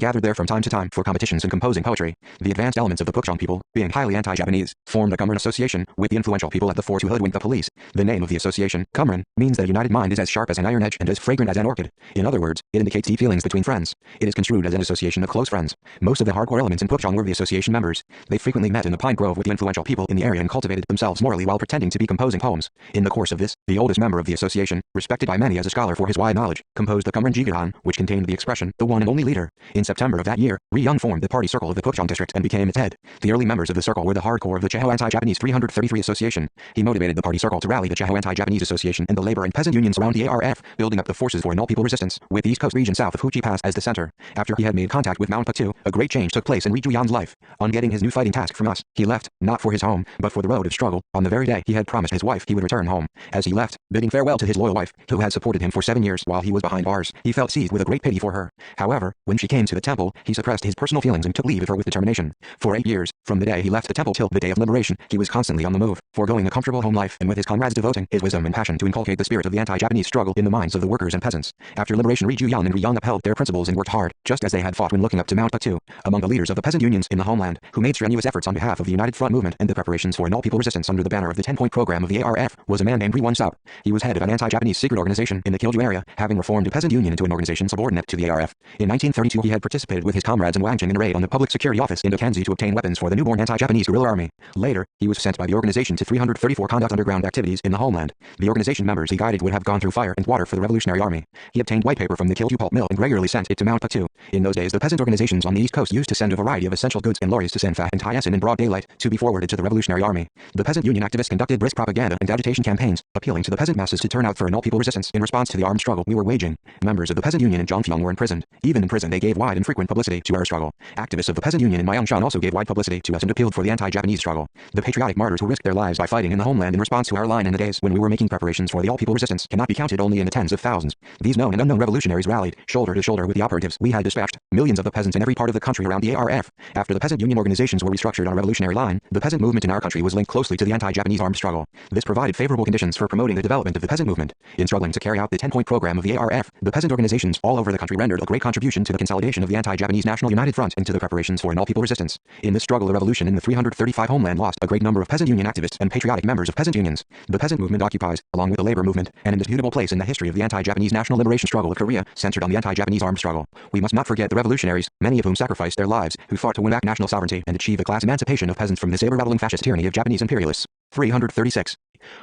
gathered there from time to time for competitions in composing poetry. The advanced elements of the Pukchong people, being highly anti-Japanese, formed a Kumran association with the influential people at the fort to hoodwink the police. The name of the association, Kumran, means that a united mind is as sharp as an iron edge and as fragrant as an orchid. In other words, it indicates deep feelings between friends. It is construed as an association of close friends. Most of the hardcore elements in Pukchong were the association members. They frequently met in the pine grove with the influential people in the area and cultivated themselves morally while pretending to be composing poems. In the course of this, the oldest member of the association, respected by many as a scholar for his wide knowledge, composed the Kumran Jigahan, which contained the expression, the one and only leader. In September of that year, Young formed the party circle of the Pukchong district and became its head. The early members of the circle were the hardcore of the Cheho Anti-Japanese 333 Association. He motivated the party circle to rally the Cheho Anti-Japanese Association and the labor and peasant unions around the ARF, building up the forces for an all-people resistance, with the East Coast region south of Huchi Pass as the center. After he had made contact with Mount Patu, a great change took place in Yang's life. On getting his new fighting task from us, he left, not for his home, but for the road of struggle. On the very day he had promised his wife he would return home. As he left, bidding farewell to his loyal wife, who had supported him for 7 years while he was behind bars, he felt seized with a great pity for her. However, when she came to the temple, he suppressed his personal feelings and took leave of her with determination. For 8 years, from the day he left the temple till the day of liberation, he was constantly on the move, foregoing a comfortable home life and with his comrades devoting his wisdom and passion to inculcate the spirit of the anti-Japanese struggle in the minds of the workers and peasants. After liberation, Young and Young upheld their principles and worked hard, just as they had fought when looking up to Mount Patu. Among the leaders of the peasant unions in the homeland, who made strenuous efforts on behalf of the United Front movement and the preparations for an all-people resistance under the banner of the 10-point program of the ARF, was a man named Won Sup. He was head of an anti-Japanese secret organization in the Kilju area, having reformed the peasant union into an organization subordinate to the ARF. In 1932 he had participated with his comrades in Wangjing in a raid on the public security office in Kanzi to obtain weapons for the newborn anti-Japanese guerrilla army. Later, he was sent by the organization to 334 conduct underground activities in the homeland. The organization members he guided would have gone through fire and water for the revolutionary army. He obtained white paper from the Kilju pulp mill and regularly sent it to Mount Patu. In those days the peasant organizations on the East Coast used to send a variety of essential goods in lorries to Sanfa and Taisin in broad daylight to be forwarded to the revolutionary army. The peasant union activists conducted brisk propaganda and agitation campaigns, appealing to the peasant masses to turn out for an all-people resistance in response to the armed struggle we were waging. Members of the peasant union in Zhongpyeong were imprisoned. Even in prison they gave wide and frequent publicity to our struggle. Activists of the peasant union in Myeongshan also gave wide publicity to us and appealed for the anti-Japanese struggle. The patriotic martyrs who risked their lives by fighting in the homeland in response to our line in the days when we were making preparations for the all-people resistance cannot be counted only in the tens of thousands. These known and unknown revolutionaries rallied, shoulder to shoulder with the operatives we had dispatched, millions of the peasants in every part of the country around the ARF. After the peasant union organizations were restructured on a revolutionary line, the peasant movement in our country was linked closely to the anti-Japanese armed struggle. This provided favorable conditions for promoting the development of the peasant movement. In struggling to carry out the 10-point program of the ARF, the peasant organizations all over the country rendered a great contribution to the consolidation of the anti-Japanese National United Front and to the preparations for an all-people resistance. In this struggle, the revolution in the 335 homeland lost a great number of peasant union activists and patriotic members of peasant unions. The peasant movement occupies, along with the labor movement, an indisputable place in the history of the anti-Japanese national liberation struggle of Korea, centered on the anti-Japanese armed struggle. We must not forget the revolutionaries, many of whom sacrificed their lives, who fought to win back national sovereignty and achieve the class emancipation of peasants from the saber-rattling fascist tyranny of Japanese imperialists. 336.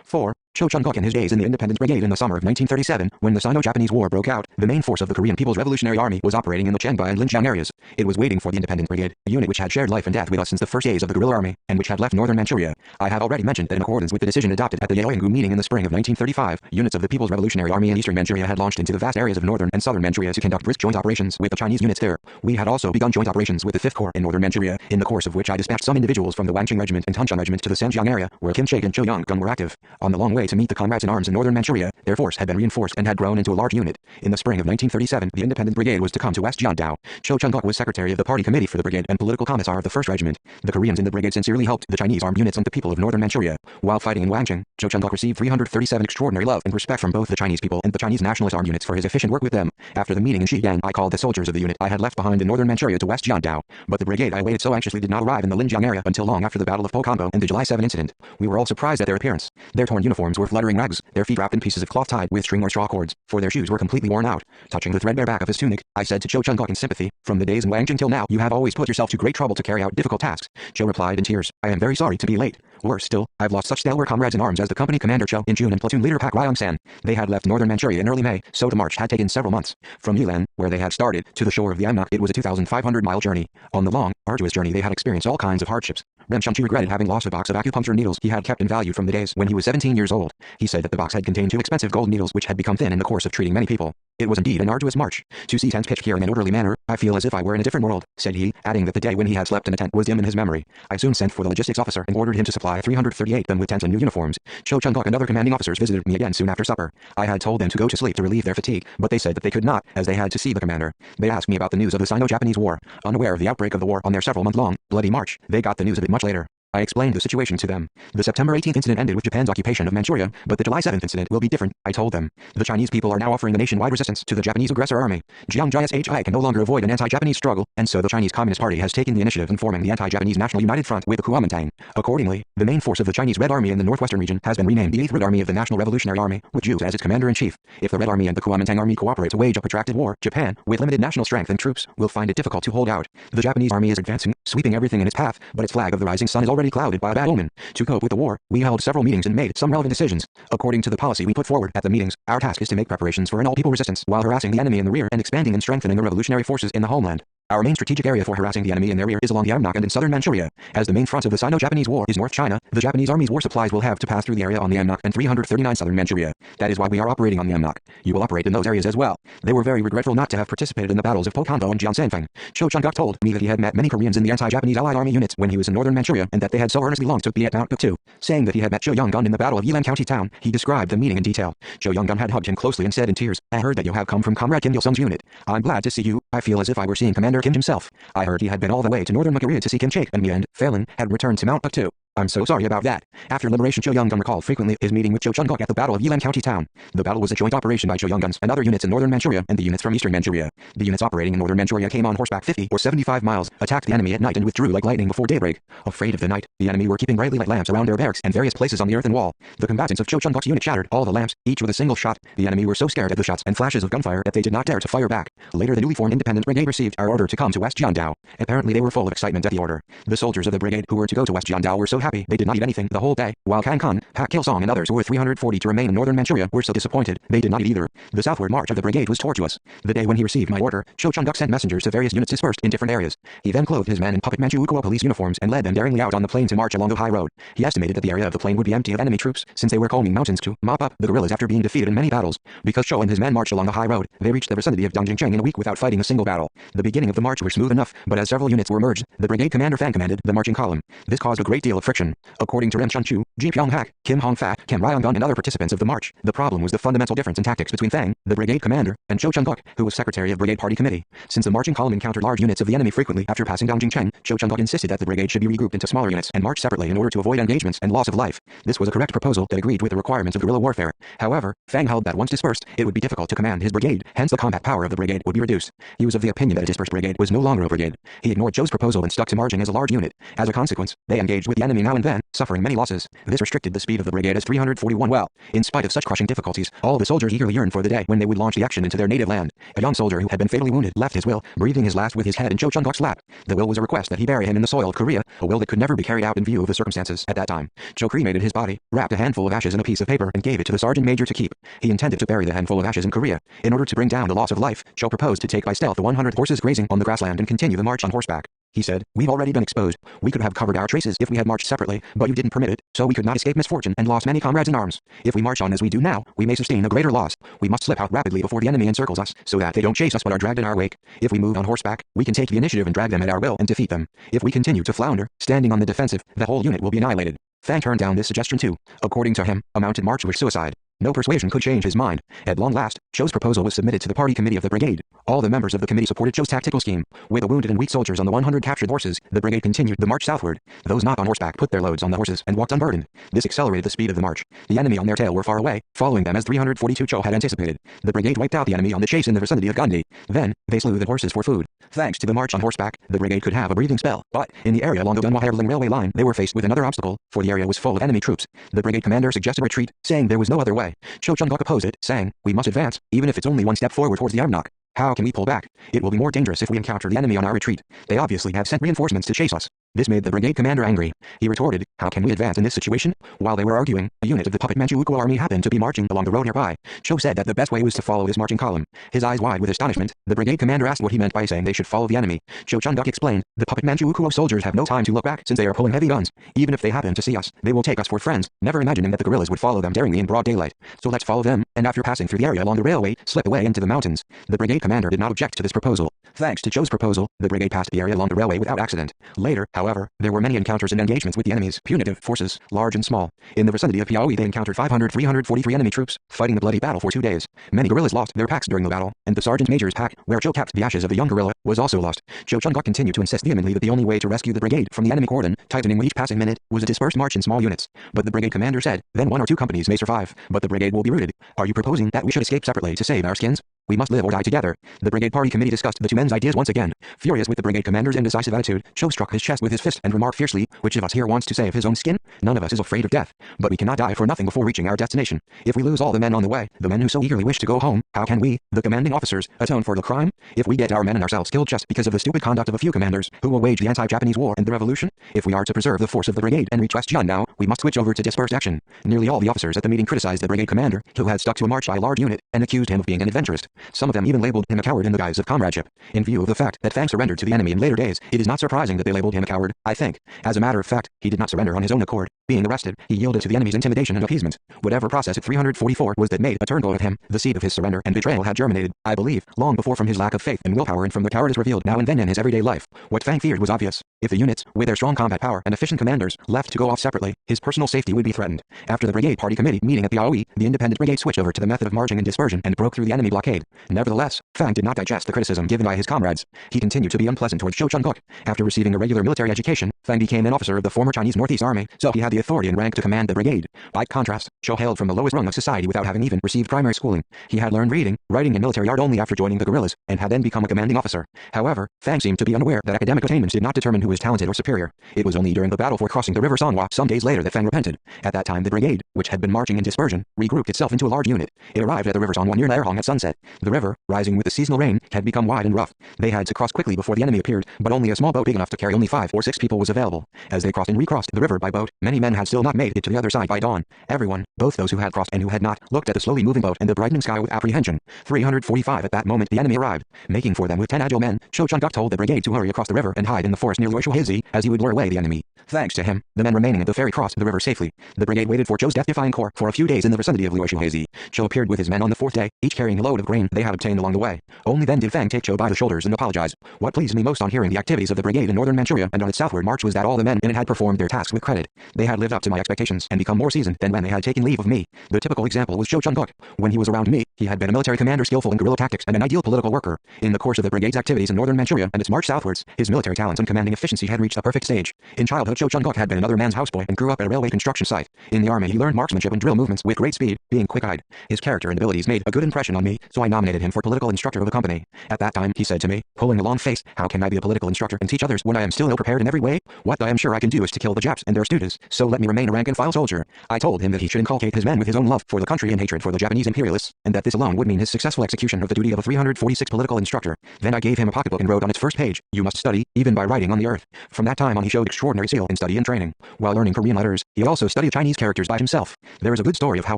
4. Cho Chun-guk in his days in the Independence Brigade in the summer of 1937, when the Sino-Japanese War broke out, the main force of the Korean People's Revolutionary Army was operating in the Chengba and Linjiang areas. It was waiting for the Independence Brigade, a unit which had shared life and death with us since the first days of the guerrilla army, and which had left northern Manchuria. I have already mentioned that in accordance with the decision adopted at the Yeoyanggu meeting in the spring of 1935, units of the People's Revolutionary Army in eastern Manchuria had launched into the vast areas of northern and southern Manchuria to conduct brisk joint operations with the Chinese units there. We had also begun joint operations with the 5th Corps in northern Manchuria, in the course of which I dispatched some individuals from the Wangjing Regiment and Tunshan Regiment to the Sanjiang area, where Kim Chaek and Cho Young-gun were active. On the long way to meet the comrades in arms in northern Manchuria, their force had been reinforced and had grown into a large unit. In the spring of 1937, the Independent Brigade was to come to West Jiandao. Cho Chun-guk was secretary of the party committee for the brigade and political commissar of the 1st Regiment. The Koreans in the brigade sincerely helped the Chinese armed units and the people of northern Manchuria. While fighting in Wangjing, Cho Chun-guk received 337 extraordinary love and respect from both the Chinese people and the Chinese nationalist armed units for his efficient work with them. After the meeting in Xi'an, I called the soldiers of the unit I had left behind in northern Manchuria to West Jiandao, but the brigade I waited so anxiously did not arrive in the Linjiang area until long after the Battle of Pokambo and the July 7 incident. We were all surprised at their appearance. Their torn uniforms uniforms were fluttering rags, their feet wrapped in pieces of cloth tied with string or straw cords, for their shoes were completely worn out. Touching the threadbare back of his tunic, I said to Cho Chun-gok in sympathy, "From the days in Wangjing till now, you have always put yourself to great trouble to carry out difficult tasks." Cho replied in tears, "I am very sorry to be late. Worse still, I've lost such stalwart comrades in arms as the company commander Cho in June and platoon leader Pak Ryong-san. They had left northern Manchuria in early May, so the march had taken several months. From Yilan, where they had started, to the shore of the Amnok, it was a 2,500-mile journey. On the long, arduous journey they had experienced all kinds of hardships. Rem Chunchu regretted having lost a box of acupuncture needles he had kept in value from the days when he was 17 years old. He said that the box had contained 2 expensive gold needles which had become thin in the course of treating many people. It was indeed an arduous march. To see tents pitched here in an orderly manner, I feel as if I were in a different world," said he, adding that the day when he had slept in a tent was dim in his memory. I soon sent for the logistics officer and ordered him to supply 338 of them with tents and new uniforms. Cho Chun-gok and other commanding officers visited me again soon after supper. I had told them to go to sleep to relieve their fatigue, but they said that they could not, as they had to see the commander. They asked me about the news of the Sino-Japanese War. Unaware of the outbreak of the war on their several-month-long, bloody march, they got the news of it much later. I explained the situation to them. The September 18th incident ended with Japan's occupation of Manchuria, but the July 7th incident will be different, I told them. The Chinese people are now offering the nationwide resistance to the Japanese aggressor army. Jiang Jia can no longer avoid an anti-Japanese struggle, and so the Chinese Communist Party has taken the initiative in forming the anti-Japanese National United Front with the Kuomintang. Accordingly, the main force of the Chinese Red Army in the northwestern region has been renamed the 8th Red Army of the National Revolutionary Army, with Zhu as its commander-in-chief. If the Red Army and the Kuomintang Army cooperate to wage a protracted war, Japan, with limited national strength and troops, will find it difficult to hold out. The Japanese army is advancing, sweeping everything in its path, but its flag of the rising sun is already clouded by a bad omen. To cope with the war, we held several meetings and made some relevant decisions. According to the policy we put forward at the meetings, our task is to make preparations for an all-people resistance while harassing the enemy in the rear and expanding and strengthening the revolutionary forces in the homeland. Our main strategic area for harassing the enemy in their rear is along the Amnok and in southern Manchuria. As the main front of the Sino-Japanese War is North China, the Japanese Army's war supplies will have to pass through the area on the Amnok and 339 southern Manchuria. That is why we are operating on the Amnok. You will operate in those areas as well. They were very regretful not to have participated in the battles of Pokanvo and Jiansanfeng. Cho Chun-gok told me that he had met many Koreans in the anti-Japanese Allied Army units when he was in northern Manchuria and that they had so earnestly longed to be at Mount Buk too. Saying that he had met Cho Young-gun in the Battle of Yilan County Town, he described the meeting in detail. Cho Young-gun had hugged him closely and said in tears, "I heard that you have come from Comrade Kim Il-sung's unit. I'm glad to see you. I feel as if I were seeing Commander Kim himself. I heard he had been all the way to northern Manchuria to see Kim Chaek and me and, failing, had returned to Mount Buk too. I'm so sorry about that." After liberation, Cho Young-gun recalled frequently his meeting with Cho Chun-gok at the Battle of Yilan County Town. The battle was a joint operation by Cho Young-guns and other units in northern Manchuria and the units from eastern Manchuria. The units operating in northern Manchuria came on horseback 50 or 75 miles, attacked the enemy at night and withdrew like lightning before daybreak. Afraid of the night, the enemy were keeping brightly lit lamps around their barracks and various places on the earthen wall. The combatants of Cho Chun-gok's unit shattered all the lamps, each with a single shot. The enemy were so scared at the shots and flashes of gunfire that they did not dare to fire back. Later the newly formed independent brigade received our order to come to West Jiandao. Apparently they were full of excitement at the order. The soldiers of the brigade who were to go to West Jiandao were so happy they did not eat anything the whole day, while Kang Kun, Pak Kil-song and others who were 340 to remain in northern Manchuria were so disappointed they did not eat either. The southward march of the brigade was tortuous. The day when he received my order, Cho Chun-gok sent messengers to various units dispersed in different areas. He then clothed his men in puppet Manchu Ukuo police uniforms and led them daringly out on the plain to march along the high road. He estimated that the area of the plain would be empty of enemy troops, since they were combing mountains to mop up the guerrillas after being defeated in many battles. Because Cho and his men marched along the high road, they reached the vicinity of Dongjingcheng in a week without fighting a single battle. The beginning of the march was smooth enough, but as several units were merged, the brigade commander Fan commanded the marching column. This caused a great deal of friction. According to Rem Chunchu, Ji Pyonghak, Kim Hong-fa, Kim Ryong-gun and other participants of the march, the problem was the fundamental difference in tactics between Fang, the brigade commander, and Cho Chun-gok, who was secretary of brigade party committee. Since the marching column encountered large units of the enemy frequently after passing Dongjingcheng, Cho Chun-gok insisted that the brigade should be regrouped into smaller units and march separately in order to avoid engagements and loss of life. This was a correct proposal that agreed with the requirements of guerrilla warfare. However, Fang held that once dispersed, it would be difficult to command his brigade, hence the combat power of the brigade would be reduced. He was of the opinion that a dispersed brigade was no longer a brigade. He ignored Cho's proposal and stuck to marching as a large unit. As a consequence, they engaged with the enemy now and then, suffering many losses. This restricted the speed of the brigade as 341 well. In spite of such crushing difficulties, all the soldiers eagerly yearned for the day when they would launch the action into their native land. A young soldier who had been fatally wounded left his will, breathing his last with his head in Cho Chun-gok's lap. The will was a request that he bury him in the soil of Korea, a will that could never be carried out in view of the circumstances at that time. Cho cremated his body, wrapped a handful of ashes in a piece of paper and gave it to the sergeant major to keep. He intended to bury the handful of ashes in Korea. In order to bring down the loss of life, Cho proposed to take by stealth the 100 horses grazing on the grassland and continue the march on horseback. He said, "We've already been exposed. We could have covered our traces if we had marched separately, but you didn't permit it, so we could not escape misfortune and lost many comrades in arms. If we march on as we do now, we may sustain a greater loss. We must slip out rapidly before the enemy encircles us, so that they don't chase us but are dragged in our wake. If we move on horseback, we can take the initiative and drag them at our will and defeat them. If we continue to flounder, standing on the defensive, the whole unit will be annihilated." Fang turned down this suggestion too. According to him, a mounted march was suicide. No persuasion could change his mind. At long last, Cho's proposal was submitted to the party committee of the brigade. All the members of the committee supported Cho's tactical scheme. With the wounded and weak soldiers on the 100 captured horses, the brigade continued the march southward. Those not on horseback put their loads on the horses and walked unburdened. This accelerated the speed of the march. The enemy on their tail were far away, following them as 342 Cho had anticipated. The brigade wiped out the enemy on the chase in the vicinity of Gandhi. Then, they slew the horses for food. Thanks to the march on horseback, the brigade could have a breathing spell, but in the area along the Dunwah-Herling railway line, they were faced with another obstacle, for the area was full of enemy troops. The brigade commander suggested retreat, saying there was no other way. Cho Chung-guk opposed it, saying, "We must advance, even if it's only one step forward towards the Amnok. How can we pull back? It will be more dangerous if we encounter the enemy on our retreat. They obviously have sent reinforcements to chase us." This made the brigade commander angry. He retorted, "How can we advance in this situation?" While they were arguing, a unit of the puppet Manchukuo army happened to be marching along the road nearby. Cho said that the best way was to follow this marching column. His eyes wide with astonishment, the brigade commander asked what he meant by saying they should follow the enemy. Cho Chung-guk explained, "The puppet Manchukuo soldiers have no time to look back since they are pulling heavy guns. Even if they happen to see us, they will take us for friends, never imagining that the guerrillas would follow them daringly in broad daylight. So let's follow them, and after passing through the area along the railway, slip away into the mountains." The brigade commander did not object to this proposal. Thanks to Cho's proposal, the brigade passed the area along the railway without accident. Later, however, there were many encounters and engagements with the enemy's punitive forces, large and small. In the vicinity of Piaoyi they encountered 343 enemy troops, fighting the bloody battle for 2 days. Many guerrillas lost their packs during the battle, and the sergeant major's pack, where Cho kept the ashes of the young guerrilla, was also lost. Cho Chung-guk continued to insist vehemently that the only way to rescue the brigade from the enemy cordon, tightening with each passing minute, was a dispersed march in small units. But the brigade commander said, "Then 1 or 2 companies may survive, but the brigade will be routed. Are you proposing that we should escape separately to save our skins? We must live or die together." The brigade party committee discussed the two men's ideas once again. Furious with the brigade commander's indecisive attitude, Cho struck his chest with his fist and remarked fiercely, "Which of us here wants to save his own skin? None of us is afraid of death. But we cannot die for nothing before reaching our destination. If we lose all the men on the way, the men who so eagerly wish to go home, how can we, the commanding officers, atone for the crime? If we get our men and ourselves killed just because of the stupid conduct of a few commanders, who will wage the anti-Japanese war and the revolution? If we are to preserve the force of the brigade and reach West Jian now, we must switch over to dispersed action." Nearly all the officers at the meeting criticized the brigade commander, who had stuck to a march by a large unit, and accused him of being an adventurist. Some of them even labeled him a coward in the guise of comradeship. In view of the fact that Fang surrendered to the enemy in later days, it is not surprising that they labeled him a coward, I think. As a matter of fact, he did not surrender on his own accord. Being arrested, he yielded to the enemy's intimidation and appeasement. Whatever process at 344 was that made a turncoat of him, the seed of his surrender and betrayal had germinated, I believe, long before from his lack of faith and willpower and from the cowardice revealed now and then in his everyday life. What Fang feared was obvious. If the units, with their strong combat power and efficient commanders, left to go off separately, his personal safety would be threatened. After the brigade party committee meeting at the Aoi, the independent brigade switched over to the method of marching in dispersion and broke through the enemy blockade. Nevertheless, Fang did not digest the criticism given by his comrades. He continued to be unpleasant towards Cho Chung-guk. After receiving a regular military education, Fang became an officer of the former Chinese Northeast Army, so he had the authority and rank to command the brigade. By contrast, Cho hailed from the lowest rung of society without having even received primary schooling. He had learned reading, writing and military art only after joining the guerrillas, and had then become a commanding officer. However, Fang seemed to be unaware that academic attainments did not determine who was talented or superior. It was only during the battle for crossing the river Sanwa some days later that Fang repented. At that time the brigade, which had been marching in dispersion, regrouped itself into a large unit. It arrived at the river Sanwa near Nairhong at sunset. The river, rising with the seasonal rain, had become wide and rough. They had to cross quickly before the enemy appeared, but only a small boat big enough to carry only 5 or 6 people was available. As they crossed and recrossed the river by boat, many men had still not made it to the other side by dawn. Everyone, both those who had crossed and who had not, looked at the slowly moving boat and the brightening sky with apprehension. 345 at that moment the enemy arrived. Making for them with 10 agile men, Cho Chung-guk told the brigade to hurry across the river and hide in the forest near Luoshuhezi, as he would lure away the enemy. Thanks to him, the men remaining at the ferry crossed the river safely. The brigade waited for Cho's death-defying corps for a few days in the vicinity of Luoshuhezi. Cho appeared with his men on the 4th day, each carrying a load of grain they had obtained along the way. Only then did Fang take Cho by the shoulders and apologize. What pleased me most on hearing the activities of the brigade in northern Manchuria and on its southward march was that all the men in it had performed their tasks with credit. They had lived up to my expectations and become more seasoned than when they had taken leave of me. The typical example was Cho Chung-guk. When he was around me, he had been a military commander skillful in guerrilla tactics and an ideal political worker. In the course of the brigade's activities in northern Manchuria and its march southwards, his military talents and commanding efficiency had reached a perfect stage. In childhood Cho Chung-guk had been another man's houseboy and grew up at a railway construction site. In the army he learned marksmanship and drill movements with great speed, being quick-eyed. His character and abilities made a good impression on me, so I nominated him for political instructor of the company. At that time he said to me, pulling a long face, "How can I be a political instructor and teach others when I am still ill-prepared in every way? What I am sure I can do is to kill the Japs and their students, so let me remain a rank-and-file soldier." I told him that he should inculcate his men with his own love for the country and hatred for the Japanese imperialists, and that this alone would mean his successful execution of the duty of a 346 political instructor. Then I gave him a pocketbook and wrote on its first page, "You must study, even by writing on the earth." From that time on he showed extraordinary skill in study and training. While learning Korean letters, he also studied Chinese characters by himself. There is a good story of how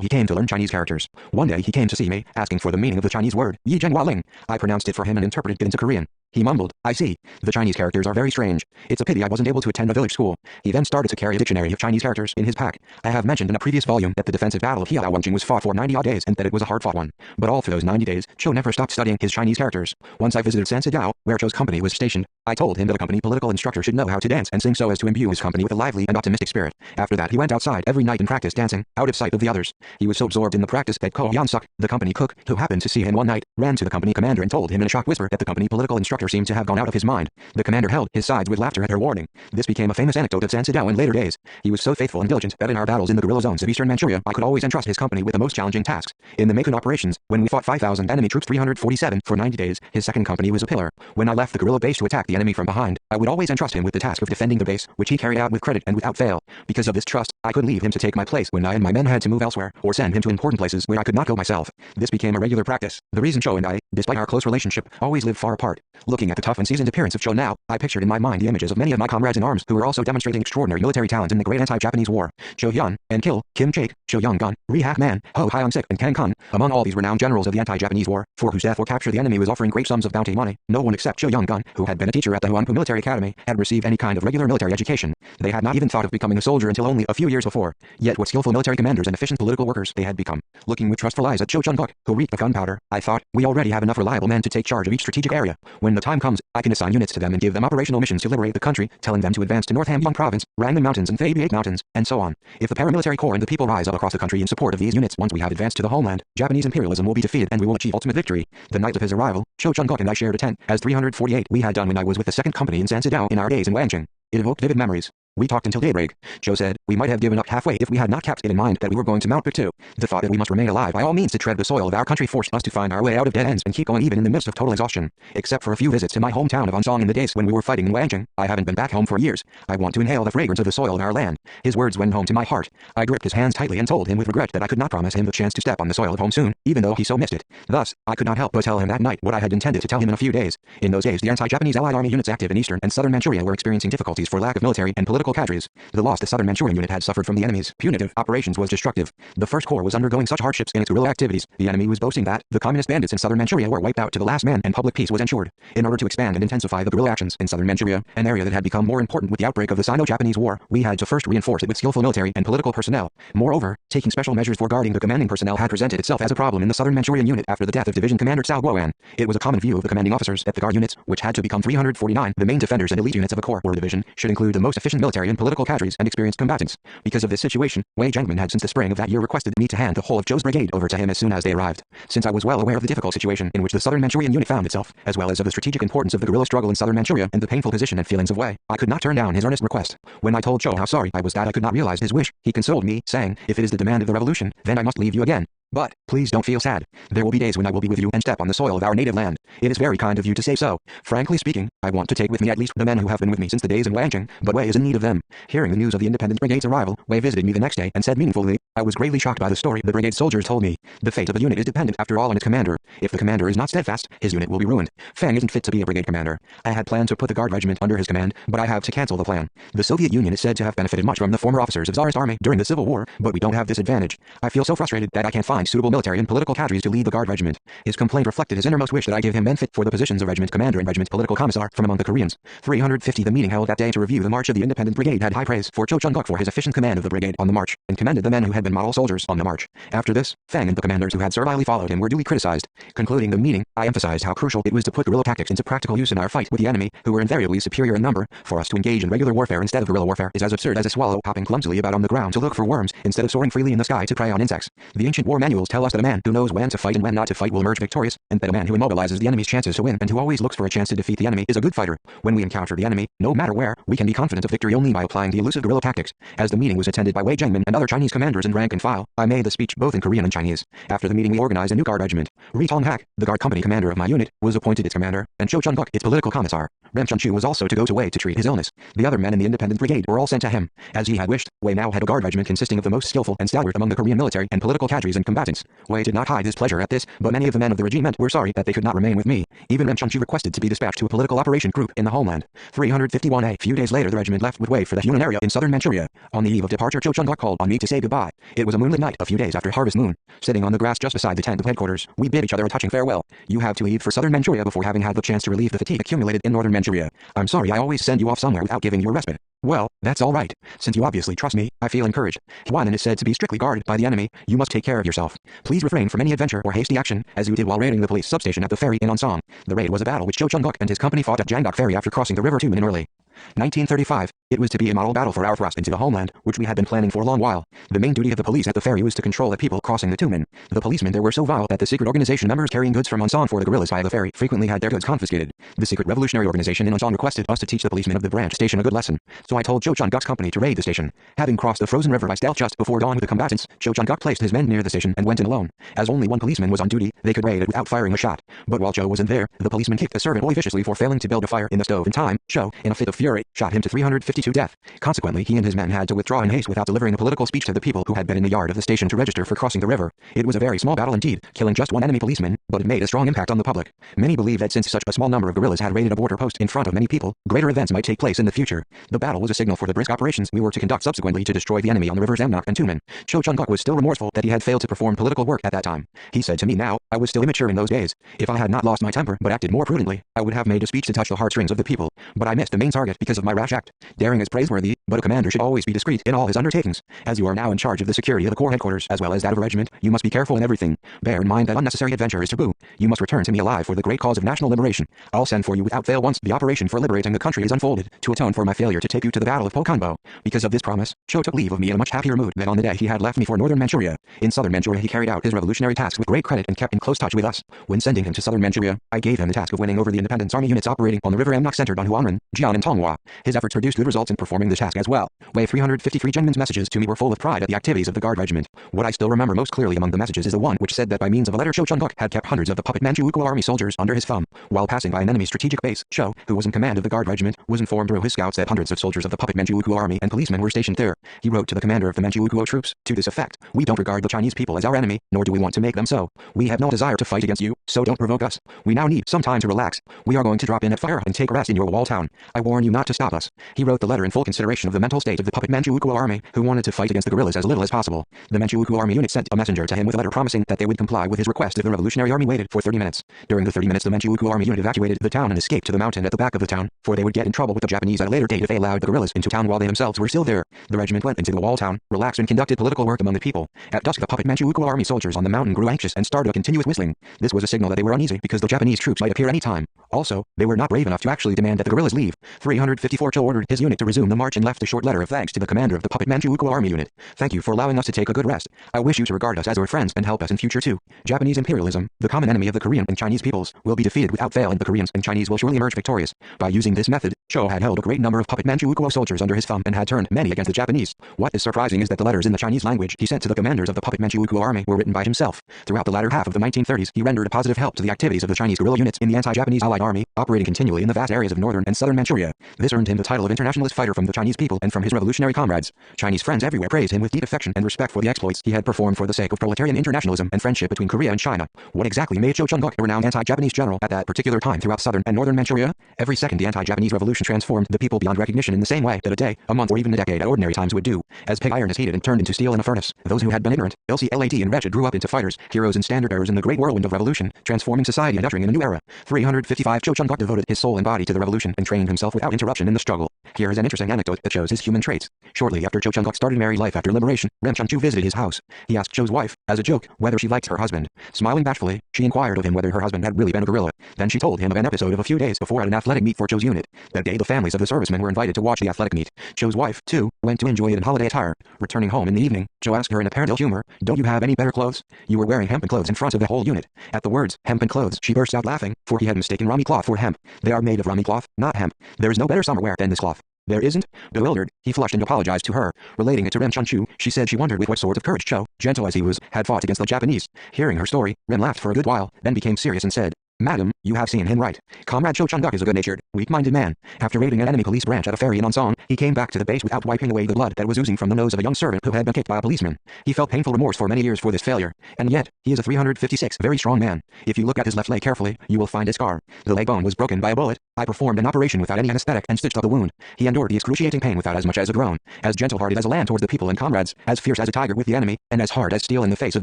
he came to learn Chinese characters. One day he came to see me, asking for the meaning of the Chinese word, Yi Zhen Hua Ling. I pronounced it for him and interpreted it into Korean. He mumbled, "I see. The Chinese characters are very strange. It's a pity I wasn't able to attend a village school." He then started to carry a dictionary of Chinese characters in his pack. I have mentioned in a previous volume that the defensive battle of Hiaowangqing was fought for 90-odd days and that it was a hard-fought one. But all through those 90 days, Cho never stopped studying his Chinese characters. Once I visited Sansidao, where Cho's company was stationed. I told him that a company political instructor should know how to dance and sing so as to imbue his company with a lively and optimistic spirit. After that, he went outside every night and practiced dancing, out of sight of the others. He was so absorbed in the practice that Ko Hyun-suk, the company cook, who happened to see him one night, ran to the company commander and told him in a shocked whisper that the company political instructor seemed to have gone out of his mind. The commander held his sides with laughter at her warning. This became a famous anecdote of Sansidao in later days. He was so faithful and diligent that in our battles in the guerrilla zones of eastern Manchuria, I could always entrust his company with the most challenging tasks. In the Mekun operations, when we fought 5,000 enemy troops 347 for 90 days, his second company was a pillar. When I left the guerrilla base to attack the enemy from behind, I would always entrust him with the task of defending the base, which he carried out with credit and without fail. Because of this trust, I could leave him to take my place when I and my men had to move elsewhere, or send him to important places where I could not go myself. This became a regular practice. The reason Cho and I, despite our close relationship, always lived far apart. Looking at the tough and seasoned appearance of Cho now, I pictured in my mind the images of many of my comrades in arms who were also demonstrating extraordinary military talent in the great anti-Japanese war. Cho Hyun, and Kil, Kim Chaek, Cho Young-gun, Ri Hak-man, Ho Hyung-sik, and Kang Kun, among all these renowned generals of the anti-Japanese war, for whose death or capture the enemy was offering great sums of bounty money, no one except Cho Young-gun, who had been a teacher at the Hwangpu Military Academy, had received any kind of regular military education. They had not even thought of becoming a soldier until only a few years before. Yet what skillful military commanders and efficient political workers they had become. Looking with trustful eyes at Cho Chun-guk, who reaped the gunpowder, I thought, we already have enough reliable men to take charge of each strategic area. When the time comes, I can assign units to them and give them operational missions to liberate the country, telling them to advance to North Hamgyong Province, Rangnan Mountains and Thabiate Mountains, and so on. If the paramilitary corps and the people rise up across the country in support of these units, once we have advanced to the homeland, Japanese imperialism will be defeated and we will achieve ultimate victory. The night of his arrival, Cho Chun-guk and I shared a tent, as 348 we had done when I was with the 2nd Company in Sansidao in our days in Wangjing. It evoked vivid memories. We talked until daybreak. Cho said, we might have given up halfway if we had not kept it in mind that we were going to Mount Baekdu. The thought that we must remain alive by all means to tread the soil of our country forced us to find our way out of dead ends and keep going even in the midst of total exhaustion. Except for a few visits to my hometown of Onsong in the days when we were fighting in Wangjing, I haven't been back home for years. I want to inhale the fragrance of the soil of our land. His words went home to my heart. I gripped his hands tightly and told him with regret that I could not promise him the chance to step on the soil of home soon, even though he so missed it. Thus, I could not help but tell him that night what I had intended to tell him in a few days. In those days, the anti-Japanese Allied army units active in eastern and southern Manchuria were experiencing difficulties for lack of military and political cadres. The loss the southern Manchurian unit had suffered from the enemy's punitive operations was destructive. The First Corps was undergoing such hardships in its guerrilla activities, the enemy was boasting that the communist bandits in southern Manchuria were wiped out to the last man and public peace was ensured. In order to expand and intensify the guerrilla actions in southern Manchuria, an area that had become more important with the outbreak of the Sino-Japanese War, we had to first reinforce it with skillful military and political personnel. Moreover, taking special measures for guarding the commanding personnel had presented itself as a problem in the southern Manchurian unit after the death of Division Commander Cao Guoan. It was a common view of the commanding officers that the guard units, which had to become 349, the main defenders and elite units of a corps or division, should include the most efficient military and political cadres and experienced combatants. Because of this situation, Wei Jiangmin had since the spring of that year requested me to hand the whole of Zhou's brigade over to him as soon as they arrived. Since I was well aware of the difficult situation in which the southern Manchurian unit found itself, as well as of the strategic importance of the guerrilla struggle in southern Manchuria and the painful position and feelings of Wei, I could not turn down his earnest request. When I told Zhou how sorry I was that I could not realize his wish, he consoled me, saying, if it is the demand of the revolution, then I must leave you again. But, please don't feel sad. There will be days when I will be with you and step on the soil of our native land. It is very kind of you to say so. Frankly speaking, I want to take with me at least the men who have been with me since the days in Wangjing, but Wei is in need of them. Hearing the news of the Independence Brigade's arrival, Wei visited me the next day and said meaningfully, I was greatly shocked by the story the brigade soldiers told me. The fate of a unit is dependent after all on its commander. If the commander is not steadfast, his unit will be ruined. Fang isn't fit to be a brigade commander. I had planned to put the guard regiment under his command, but I have to cancel the plan. The Soviet Union is said to have benefited much from the former officers of Tsarist army during the Civil War, but we don't have this advantage. I feel so frustrated that I can't find suitable military and political cadres to lead the guard regiment. His complaint reflected his innermost wish that I give him men fit for the positions of regiment commander and regiment political commissar from among the Koreans. 350 The meeting held that day to review the march of the Independent Brigade had high praise for Cho Chun-guk for his efficient command of the brigade on the march, and commended the men who had been model soldiers on the march. After this, Fang and the commanders who had servilely followed him were duly criticized. Concluding the meeting, I emphasized how crucial it was to put guerrilla tactics into practical use in our fight with the enemy, who were invariably superior in number. For us to engage in regular warfare instead of guerrilla warfare is as absurd as a swallow hopping clumsily about on the ground to look for worms instead of soaring freely in the sky to prey on insects. The ancient war manuals tell us that a man who knows when to fight and when not to fight will emerge victorious, and that a man who immobilizes the enemy's chances to win and who always looks for a chance to defeat the enemy is a good fighter. When we encounter the enemy, no matter where, we can be confident of victory only by applying the elusive guerrilla tactics. As the meeting was attended by Wei Jiangmin and other Chinese commanders in rank and file, I made the speech both in Korean and Chinese. After the meeting we organized a new guard regiment. Ri Tong-hak, the guard company commander of my unit, was appointed its commander, and Cho Chun-guk its political commissar. Rem Chun-chu was also to go to Wei to treat his illness. The other men in the Independent Brigade were all sent to him. As he had wished, Wei now had a guard regiment consisting of the most skillful and stalwart among the Korean military and political cadres and combatants. Wei did not hide his pleasure at this, but many of the men of the regiment were sorry that they could not remain with me. Even Rem Chun-chu requested to be dispatched to a political operation group in the homeland. 351 A few days later the regiment left with Wei for the Hunan area in southern Manchuria. On the eve of departure Cho Chun-guk called on me to say goodbye. It was a moonlit night a few days after harvest moon. Sitting on the grass just beside the tent of headquarters, we bid each other a touching farewell. You have to leave for southern Manchuria before having had the chance to relieve the fatigue accumulated in northern Manchuria. I'm sorry I always send you off somewhere without giving you a respite. Well, that's all right. Since you obviously trust me, I feel encouraged. Huanan is said to be strictly guarded by the enemy. You must take care of yourself. Please refrain from any adventure or hasty action, as you did while raiding the police substation at the ferry in Onsong. The raid was a battle which Cho Chung-guk and his company fought at Jiangdok Ferry after crossing the river Tumen in early 1935. It was to be a model battle for our thrust into the homeland, which we had been planning for a long while. The main duty of the police at the ferry was to control the people crossing the Tumen. The policemen there were so vile that the secret organization members carrying goods from Onsong for the guerrillas via the ferry frequently had their goods confiscated. The secret revolutionary organization in Onsong requested us to teach the policemen of the branch station a good lesson. So I told Cho Chung-guk's company to raid the station. Having crossed the frozen river by stealth just before dawn with the combatants, Cho Chung-guk placed his men near the station and went in alone. As only one policeman was on duty, they could raid it without firing a shot. But while Cho wasn't there, the policeman kicked a servant boy viciously for failing to build a fire in the stove in time. Cho, in a fit of fury, shot him to 352 death. Consequently, he and his men had to withdraw in haste without delivering a political speech to the people who had been in the yard of the station to register for crossing the river. It was a very small battle indeed, killing just one enemy policeman, but it made a strong impact on the public. Many believe that since such a small number of guerrillas had raided a border post in front of many people, greater events might take place in the future. The battle was a signal for the brisk operations we were to conduct subsequently to destroy the enemy on the rivers Amnok and Tumen. Cho Chung-guk was still remorseful that he had failed to perform political work at that time. He said to me now, I was still immature in those days. If I had not lost my temper but acted more prudently, I would have made a speech to touch the heartstrings of the people. But I missed the main target because of my rash act. Daring is praiseworthy, but a commander should always be discreet in all his undertakings. As you are now in charge of the security of the Corps headquarters as well as that of a regiment, you must be careful in everything. Bear in mind that unnecessary adventure is taboo. You must return to me alive for the great cause of national liberation. I'll send for you without fail once the operation for liberating the country is unfolded, to atone for my failure to take you to the Battle of Pokanbo. Because of this promise, Cho took leave of me in a much happier mood than on the day he had left me for northern Manchuria. In southern Manchuria he carried out his revolutionary tasks with great credit and kept in close touch with us. When sending him to southern Manchuria, I gave him the task of winning over the independence army units operating on the river Amnok centered on Huanren, Jian and Tonghua. His efforts produced good results in performing the task as well. Wave 353 Genman's messages to me were full of pride at the activities of the Guard Regiment. What I still remember most clearly among the messages is the one which said that by means of a letter Cho Chung-guk had kept hundreds of the puppet Manchu army soldiers under his thumb. While passing by an enemy strategic base, Cho, who was in command of the Guard Regiment, was informed through his scouts that hundreds of soldiers of the puppet Manchu army and policemen were stationed there. He wrote to the commander of the Manchu troops, to this effect: we don't regard the Chinese people as our enemy, nor do we want to make them so. We have no desire to fight against you, so don't provoke us. We now need some time to relax. We are going to drop in at Fire and take rest in your wall town. I warn you not to stop us. He wrote the letter in full consideration of the mental state of the puppet Manchu army, who wanted to fight against the guerrillas as little as possible. The Manchu army unit sent a messenger to him with a letter promising that they would comply with his request if the Revolutionary Army waited for 30 minutes. During the 30 minutes the Manchu army unit evacuated the town and escaped to the mountain at the back of the town, for they would get in trouble with the Japanese at a later date if they allowed the guerrillas into town while they themselves were still there. The regiment went into the wall town, relaxed and conducted political work among the people. At dusk the puppet Manchu army soldiers on the mountain grew anxious and started a continuous whistling. This was a signal that they were uneasy because the Japanese troops might appear any time. Also, they were not brave enough to actually demand that the guerrillas leave. 354 Cho ordered his unit to resume the march and left a short letter of thanks to the commander of the puppet Manchu army unit. Thank you for allowing us to take a good rest. I wish you to regard us as our friends and help us in future too. Japanese imperialism, the common enemy of the Korean and Chinese peoples, will be defeated without fail and the Koreans and Chinese will surely emerge victorious. By using this method, Cho had held a great number of puppet Manchu soldiers under his thumb and had turned many against the Japanese. What is surprising is that the letters in the Chinese language he sent to the commanders of the puppet Manchu army were written by himself. Throughout the latter half of the 1930s, he rendered a positive help to the activities of the Chinese guerrilla units in the anti-Japanese Allied Army, operating continually in the vast areas of northern and southern Manchuria. This earned him the title of internationalist fighter from the Chinese people and from his revolutionary comrades. Chinese friends everywhere praised him with deep affection and respect for the exploits he had performed for the sake of proletarian internationalism and friendship between Korea and China. What exactly made Cho Chung-guk a renowned anti-Japanese general at that particular time throughout southern and northern Manchuria? Every second the anti-Japanese revolution transformed the people beyond recognition in the same way that a day, a month or even a decade at ordinary times would do. As pig iron is heated and turned into steel in a furnace, those who had been ignorant, ill-clad and wretched grew up into fighters, heroes and standard-bearers in the great whirlwind of revolution, transforming society and ushering in a new era. 355 Cho Chung-guk devoted his soul and body to the revolution and trained himself without interruption in the struggle. Here is an interesting anecdote that shows his human traits. Shortly after Cho Chung-guk started married life after liberation, Rem Chun-chu visited his house. He asked Cho's wife, as a joke, whether she liked her husband. Smiling bashfully, she inquired of him whether her husband had really been a guerrilla. Then she told him of an episode of a few days before at an athletic meet for Cho's unit. That day the families of the servicemen were invited to watch the athletic meet. Cho's wife, too, went to enjoy it in holiday attire. Returning home in the evening, Cho asked her in apparent ill humor, "Don't you have any better clothes? You were wearing hempen clothes in front of the whole unit." At the words, hempen clothes, she burst out laughing, for he had mistaken ramie cloth for hemp. They are made of ramie cloth, not hemp. There is no better summer wear than this cloth. There isn't? Bewildered, he flushed and apologized to her. Relating it to Rem Chun-chu, she said she wondered with what sort of courage Cho, gentle as he was, had fought against the Japanese. Hearing her story, Rem laughed for a good while, then became serious and said, "Madam, you have seen him right. Comrade Cho Chung-guk is a good-natured, weak-minded man. After raiding an enemy police branch at a ferry in Onsong, he came back to the base without wiping away the blood that was oozing from the nose of a young servant who had been kicked by a policeman. He felt painful remorse for many years for this failure. And yet, he is a 356 very strong man. If you look at his left leg carefully, you will find a scar. The leg bone was broken by a bullet, I performed an operation without any anesthetic and stitched up the wound. He endured the excruciating pain without as much as a groan, as gentle-hearted as a lamb towards the people and comrades, as fierce as a tiger with the enemy, and as hard as steel in the face of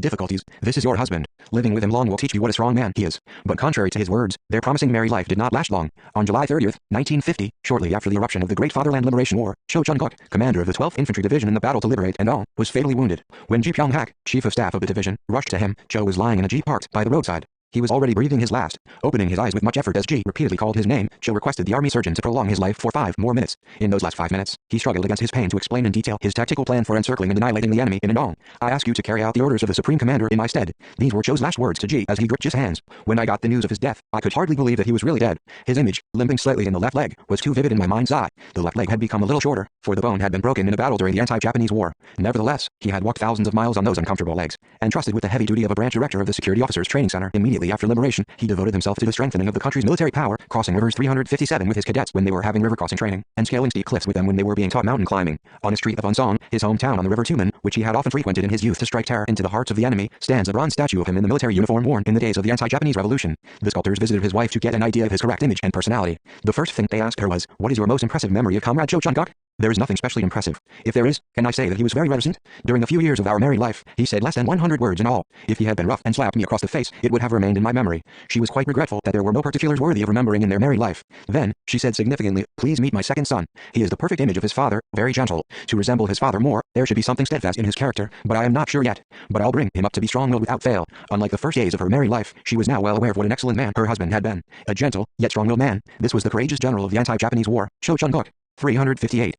difficulties. This is your husband. Living with him long will teach you what a strong man he is. But contrary to his words, their promising married life did not last long. On July 30th, 1950, shortly after the eruption of the Great Fatherland Liberation War, Cho Chun-guk, commander of the 12th Infantry Division in the battle to liberate Andong, was fatally wounded. When Ji Pyong-hak, chief of staff of the division, rushed to him, Cho was lying in a jeep parked by the roadside. He was already breathing his last. Opening his eyes with much effort as Ji repeatedly called his name, Cho requested the army surgeon to prolong his life for 5 more minutes. In those last 5 minutes, he struggled against his pain to explain in detail his tactical plan for encircling and annihilating the enemy in Andong. I ask you to carry out the orders of the Supreme Commander in my stead. These were Cho's last words to Ji as he gripped his hands. When I got the news of his death, I could hardly believe that he was really dead. His image, limping slightly in the left leg, was too vivid in my mind's eye. The left leg had become a little shorter, for the bone had been broken in a battle during the anti-Japanese war. Nevertheless, he had walked thousands of miles on those uncomfortable legs, and trusted with the heavy duty of a branch director of the Security Officers Training Center. Immediately after liberation, he devoted himself to the strengthening of the country's military power, crossing rivers 357 with his cadets when they were having river crossing training, and scaling steep cliffs with them when they were being taught mountain climbing. On a street of Unsong, his hometown on the River Tumen, which he had often frequented in his youth to strike terror into the hearts of the enemy, stands a bronze statue of him in the military uniform worn in the days of the anti-Japanese revolution. The sculptors visited his wife to get an idea of his correct image and personality. The first thing they asked her was, "What is your most impressive memory of Comrade Cho Chun-guk?" There is nothing specially impressive. If there is, can I say that he was very reticent? During the few years of our married life, he said less than 100 words in all. If he had been rough and slapped me across the face, it would have remained in my memory. She was quite regretful that there were no particulars worthy of remembering in their married life. Then, she said significantly, "Please meet my second son. He is the perfect image of his father, very gentle. To resemble his father more, there should be something steadfast in his character, but I am not sure yet. But I'll bring him up to be strong-willed without fail." Unlike the first days of her married life, she was now well aware of what an excellent man her husband had been. A gentle, yet strong-willed man. This was the courageous general of the anti-Japanese war, Cho Chun-guk. 358.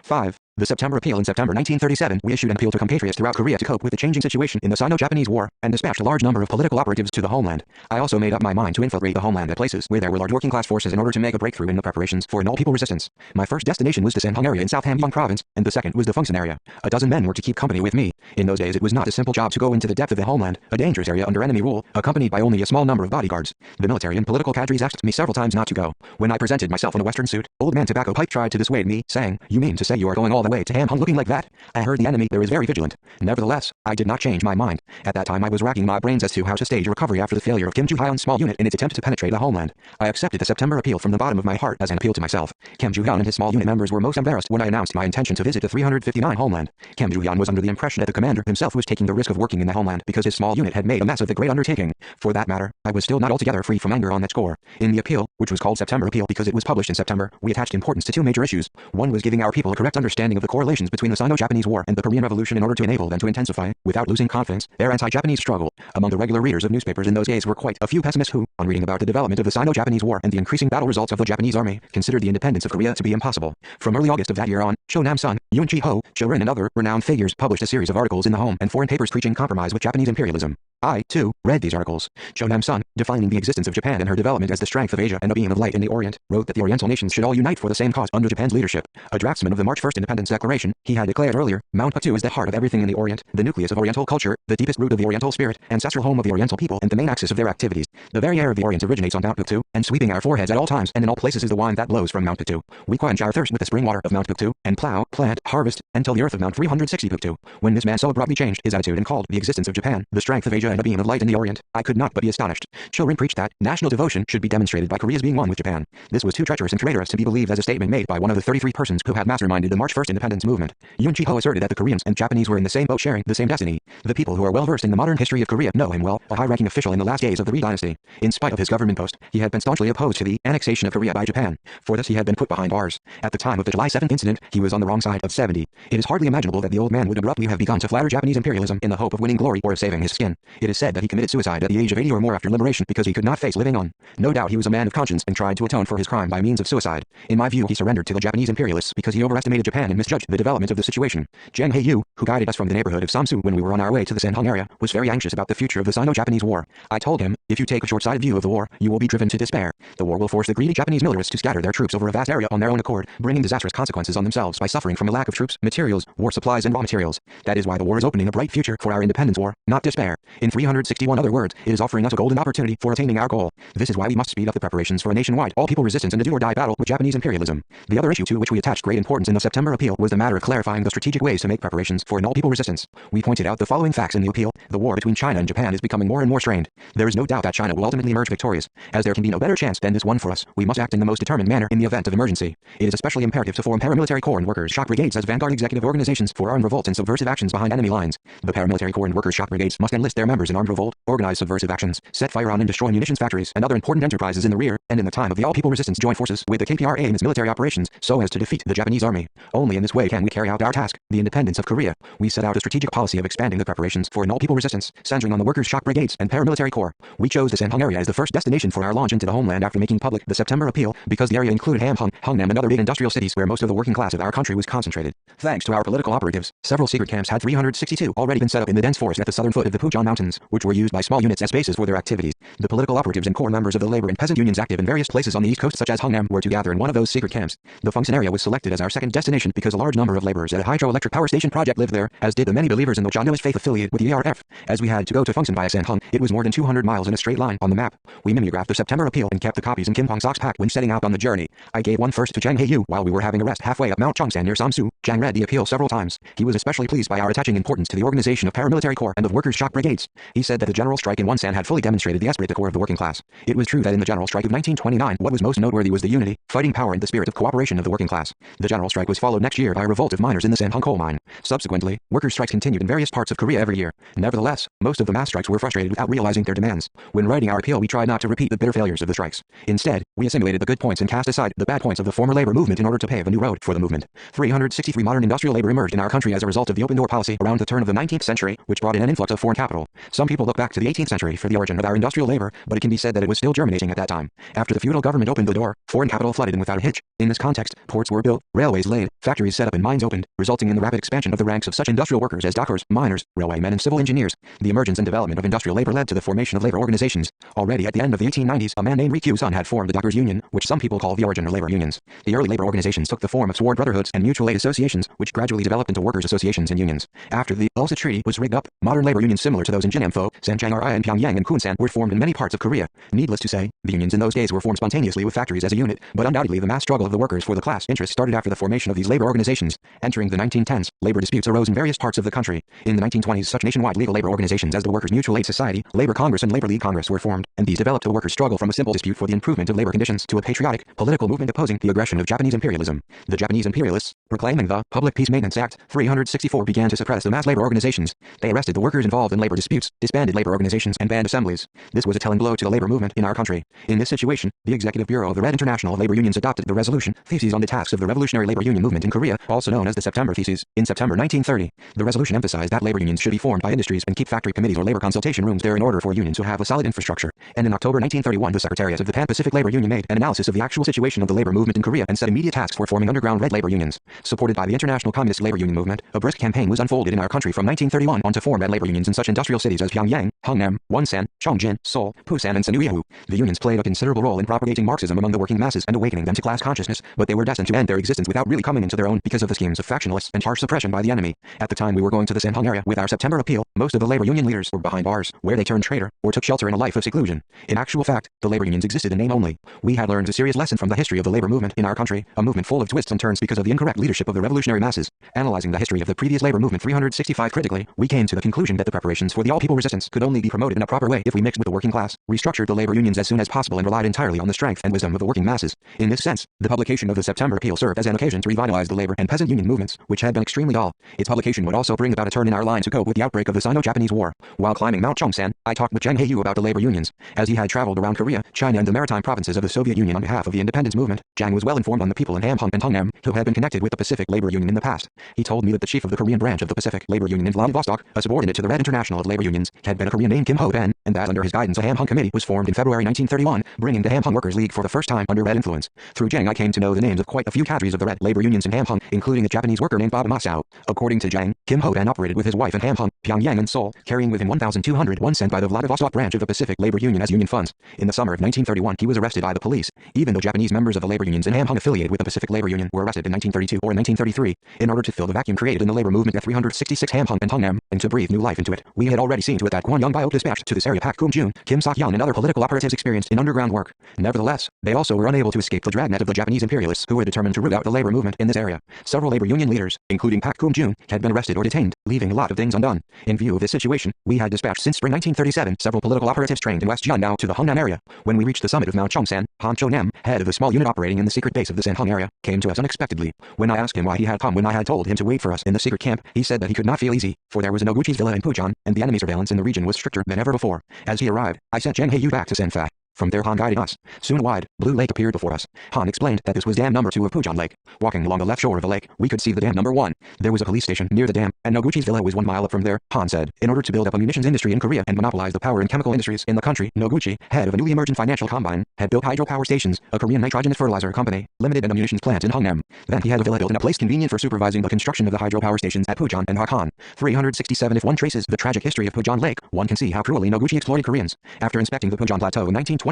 5. The September Appeal. In September 1937, we issued an appeal to compatriots throughout Korea to cope with the changing situation in the Sino-Japanese War, and dispatched a large number of political operatives to the homeland. I also made up my mind to infiltrate the homeland at places where there were large working-class forces in order to make a breakthrough in the preparations for an all-people resistance. My first destination was the Sanhong area in South Hamgyong Province, and the second was the Fungsan area. A dozen men were to keep company with me. In those days it was not a simple job to go into the depth of the homeland, a dangerous area under enemy rule, accompanied by only a small number of bodyguards. The military and political cadres asked me several times not to go. When I presented myself in a western suit, Old Man Tobacco Pipe tried to dissuade me, saying, "You mean to say you are going all the way to Hamhung looking like that?" I heard the enemy there is very vigilant. Nevertheless, I did not change my mind. At that time I was racking my brains as to how to stage a recovery after the failure of Kim Joo-hyun's small unit in its attempt to penetrate the homeland. I accepted the September Appeal from the bottom of my heart as an appeal to myself. Kim Joo-hyun and his small unit members were most embarrassed when I announced my intention to visit the 359 homeland. Kim Joo-hyun was under the impression that the commander himself was taking the risk of working in the homeland because his small unit had made a mess of the great undertaking. For that matter, I was still not altogether free from anger on that score. In the appeal, which was called September Appeal because it was published in September, we attached importance to two major issues. One was giving our people a correct understanding of the correlations between the Sino-Japanese War and the Korean Revolution in order to enable them to intensify, without losing confidence, their anti-Japanese struggle. Among the regular readers of newspapers in those days were quite a few pessimists who, on reading about the development of the Sino-Japanese War and the increasing battle results of the Japanese army, considered the independence of Korea to be impossible. From early August of that year on, Cho Nam-sung, Yoon Chi-ho, Cho Rin and other renowned figures published a series of articles in the home and foreign papers preaching compromise with Japanese imperialism. I, too, read these articles. Cho Nam-sung, defining the existence of Japan and her development as the strength of Asia and a beam of light in the Orient, wrote that the Oriental nations should all unite for the same cause under Japan's leadership. A draftsman of the March 1st Independence Declaration, he had declared earlier, Mount Puktu is the heart of everything in the Orient, the nucleus of Oriental culture, the deepest root of the Oriental spirit, ancestral home of the Oriental people and the main axis of their activities. The very air of the Orient originates on Mount Puktu, and sweeping our foreheads at all times and in all places is the wine that blows from Mount Puktu. We quench our thirst with the spring water of Mount Puktu, and plow, plant, harvest, until the earth of Mount 360 Puktu. When this man so abruptly changed his attitude and called the existence of Japan, the strength of Asia and a beam of light in the Orient, I could not but be astonished. Cho Rin preached that national devotion should be demonstrated by Korea's being one with Japan. This was too treacherous and traitorous to be believed as a statement made by one of the 33 persons who had masterminded the March 1st independence movement. Yoon Chi-ho asserted that the Koreans and Japanese were in the same boat sharing the same destiny. The people who are well versed in the modern history of Korea know him well, a high-ranking official in the last days of the Rhee dynasty. In spite of his government post, he had been staunchly opposed to the annexation of Korea by Japan. For this he had been put behind bars. At the time of the July 7th incident, he was on the wrong side of 70. It is hardly imaginable that the old man would abruptly have begun to flatter Japanese imperialism in the hope of winning glory or of saving his skin. It is said that he committed suicide at the age of 80 or more after liberation because he could not face living on. No doubt he was a man of conscience and tried to atone for his crime by means of suicide. In my view, he surrendered to the Japanese imperialists because he overestimated Japan and misjudged the development of the situation. Jang Hae-yu, who guided us from the neighborhood of Samsu when we were on our way to the Sanhong area, was very anxious about the future of the Sino-Japanese War. I told him, if you take a short-sighted view of the war, you will be driven to despair. The war will force the greedy Japanese militarists to scatter their troops over a vast area on their own accord, bringing disastrous consequences on themselves by suffering from a lack of troops, materials, war supplies and raw materials. That is why the war is opening a bright future for our independence war, not despair. In 361 other words, it is offering us a golden opportunity for attaining our goal. This is why we must speed up the preparations for a nationwide, all-people resistance in a do-or-die battle with Japanese imperialism. The other issue to which we attached great importance in the September appeal was the matter of clarifying the strategic ways to make preparations for an all-people resistance. We pointed out the following facts in the appeal. The war between China and Japan is becoming more and more strained. There is no doubt that China will ultimately emerge victorious. As there can be no better chance than this one for us, we must act in the most determined manner in the event of emergency. It is especially imperative to form paramilitary corps and workers' shock brigades as vanguard executive organizations for armed revolts and subversive actions behind enemy lines. The paramilitary corps and workers' shock brigades must enlist their members in armed revolt, organize subversive actions, set fire on and destroy munitions factories and other important enterprises in the rear, and in the time of the all-people resistance join forces with the KPRA in its military operations so as to defeat the Japanese army. Only in this way can we carry out our task, the independence of Korea. We set out a strategic policy of expanding the preparations for an all-people resistance, centering on the workers' shock brigades and paramilitary corps. We chose the Sanhong area as the first destination for our launch into the homeland after making public the September appeal because the area included Hamhung, Hungnam and other big industrial cities where most of the working class of our country was concentrated. Thanks to our political operatives, several secret camps had 362 already been set up in the dense forest at the southern foot of the Pujan Mountains, which were used by small units as bases for their activities. The political operatives and core members of the labor and peasant unions active in various places on the east coast such as Hungnam were to gather in one of those secret camps. The Fungson area was selected as our second destination because a large number of laborers at a hydroelectric power station project lived there, as did the many believers in the John Noah's faith affiliated with the ERF. As we had to go to Fungson via Sanhung, it was more than 200 miles in a straight line on the map. We mimeographed the September appeal and kept the copies in Kim Pong Sok's pack when setting out on the journey. I gave one first to Jang Hae-yu while we were having a rest halfway up Mount Chongsan near Samsu. Jang read the appeal several times. He was especially pleased by our attaching importance to the organization of paramilitary corps and of workers' shock brigades. He said that the general strike in Wonsan had fully demonstrated the esprit de corps of the working class. It was true that in the general strike of 1929, what was most noteworthy was the unity, fighting power and the spirit of cooperation of the working class. The general strike was followed next year by a revolt of miners in the Sanhong coal mine. Subsequently, workers' strikes continued in various parts of Korea every year. Nevertheless, most of the mass strikes were frustrated without realizing their demands. When writing our appeal, we tried not to repeat the bitter failures of the strikes. Instead, we assimilated the good points and cast aside the bad points of the former labor movement in order to pave a new road for the movement. 363 modern industrial labor emerged in our country as a result of the open door policy around the turn of the 19th century, which brought in an influx of foreign capital. Some people look back to the 18th century for the origin of our industrial labor, but it can be said that it was still germinating at that time. After the feudal government opened the door, foreign capital flooded in without a hitch. In this context, ports were built, railways laid, factories set up and mines opened, resulting in the rapid expansion of the ranks of such industrial workers as dockers, miners, railwaymen and civil engineers. The emergence and development of industrial labor led to the formation of labor organizations. Already at the end of the 1890s, a man named Ri Kyu-sun had formed the Dockers Union, which some people call the origin of labor unions. The early labor organizations took the form of sword brotherhoods and mutual aid associations, which gradually developed into workers' associations and unions. After the Ulsa Treaty was rigged up, modern labor unions similar to those in Jinnampo, Sanchang-ri and Pyongyang and Kunsan were formed in many parts of Korea. Needless to say, the unions in those days were formed spontaneously with factories as a unit, but undoubtedly the mass struggle of the workers for the class interest started after the formation of these labor organizations. Entering the 1910s, labor disputes arose in various parts of the country. In the 1920s, such nationwide legal labor organizations as the Workers' Mutual Aid Society, Labor Congress and Labor League Congress were formed, and these developed the workers' struggle from a simple dispute for the improvement of labor conditions to a patriotic, political movement opposing the aggression of Japanese imperialism. The Japanese imperialists, proclaiming the Public Peace Maintenance Act 364, began to suppress the mass labor organizations. They arrested the workers involved in labor disputes, disbanded labor organizations, and banned assemblies. This was a telling blow to the labor movement in our country. In this situation, the Executive Bureau of the Red International of Labor Unions adopted the resolution, Theses on the Tasks of the Revolutionary Labor Union Movement in Korea, also known as the September Theses. In September 1930, the resolution emphasized that labor unions should be formed by industries and keep factory committees or labor consultation rooms there in order for unions to have a solid infrastructure. And in October 1931, the Secretariat of the Pan-Pacific Labor Union made an analysis of the actual situation of the labor movement in Korea and set immediate tasks for forming underground red labor unions. Supported by the International Communist Labor Union movement, a brisk campaign was unfolded in our country from 1931 on to form red labor unions in such industrial cities as Pyongyang, Hungnam, Wonsan, Chongjin, Seoul, Busan and Sinuiju. The unions played a considerable role in propagating Marxism among the working masses and awakening them to class consciousness, but they were destined to end their existence without really coming into their own because of the schemes of factionalists and harsh suppression by the enemy. At the time we were going to the Sanhong area with our September appeal, most of the labor union leaders were behind bars, where they turned traitor, or took shelter in a life of seclusion. In actual fact, the labor unions existed in name only. We had learned a serious lesson from the history of the labor movement in our country, a movement full of twists and turns because of the incorrect leadership of the revolutionary masses. Analyzing the history of the previous labor movement 365 critically, we came to the conclusion that the preparations for the all-people resistance could only be promoted in a proper way if we mixed with the working class, restructured the labor unions as soon as possible and relied entirely on the strength and wisdom of the working masses. In this sense, the publication of the September appeal served as an occasion to revitalize the labor and peasant union movements, which had been extremely dull. Its publication would also bring about a turn in our line to cope with the outbreak of the Sino-Japanese War. While climbing Mount Chongsan, I talked with Jang Hae-yu about the labor unions. As he had traveled around Korea, China and the maritime provinces of the Soviet Union on behalf of the independence movement, Jang was well informed on the people in Hamhung and Hungnam who had been connected with the Pacific Labor Union in the past. He told me that the chief of the Korean branch of the Pacific Labor Union in Vladivostok, a subordinate to the Red International of Labor Unions, had been a Korean named Kim Ho-ben, and that under his guidance a Hamhung committee was formed in February 1931, bringing the Hamhung Workers' League for the first time under Red influence. Through Jang I came to know the names of quite a few cadres of the Red labor unions in Hamhung, including a Japanese worker named Bob Masao. According to Jang, Kim Ho-ban operated with his wife in Hamhung, Pyongyang and Seoul, carrying with him 1,201 sent by the Vladivostok branch of the Pacific Labor Union as union funds. In the summer of 1931 he was arrested by the police, even though Japanese members of the labor unions in Hamhung affiliated with the Pacific Labor Union were arrested in 1932 or 1933, in order to fill the vacuum created in the labor movement at 366 Hamhung and Hungnam, and to breathe new life into it. We had already seen to it that Kwon Young-bio dispatched to this area Pak Kum-jun, Kim Sok-yeon and other political operatives experienced in underground work. Nevertheless, they also were unable to escape the dragnet of the Japanese imperialists who were determined to root out the labor movement in this area. Several labor union leaders, including Pak Kum-jun, had been arrested or detained, leaving a lot of things undone. In view of this situation, we had dispatched since spring 1937 several political operatives trained in West Jiangdao to the Hungnam area. When we reached the summit of Mount Chongsan, Han Cho-nam, head of the small unit operating in the secret base of the Sanhung area, came to us unexpectedly. When I asked him why he had come when I had told him to wait for us in the secret camp, he said that he could not feel easy, for there was a Noguchi's villa in Pujan, and the enemy surveillance in the region was stricter than ever before. As he arrived, I sent Zhang Heyu back to Sanfa. From there Han guided us. Soon a wide, blue lake appeared before us. Han explained that this was dam number 2 of Pujan Lake. Walking along the left shore of the lake, we could see the dam number 1. There was a police station near the dam, and Noguchi's villa was 1 mile up from there, Han said. In order to build up a munitions industry in Korea and monopolize the power and chemical industries in the country, Noguchi, head of a newly emergent financial combine, had built hydropower stations, a Korean nitrogenous fertilizer company, limited and a munitions plant in Hungnam. Then he had a villa built in a place convenient for supervising the construction of the hydropower stations at Pujan and Hakon. 367 If one traces the tragic history of Pujan Lake, one can see how cruelly Noguchi exploited Koreans. After inspecting the Pujan Plateau in 1925,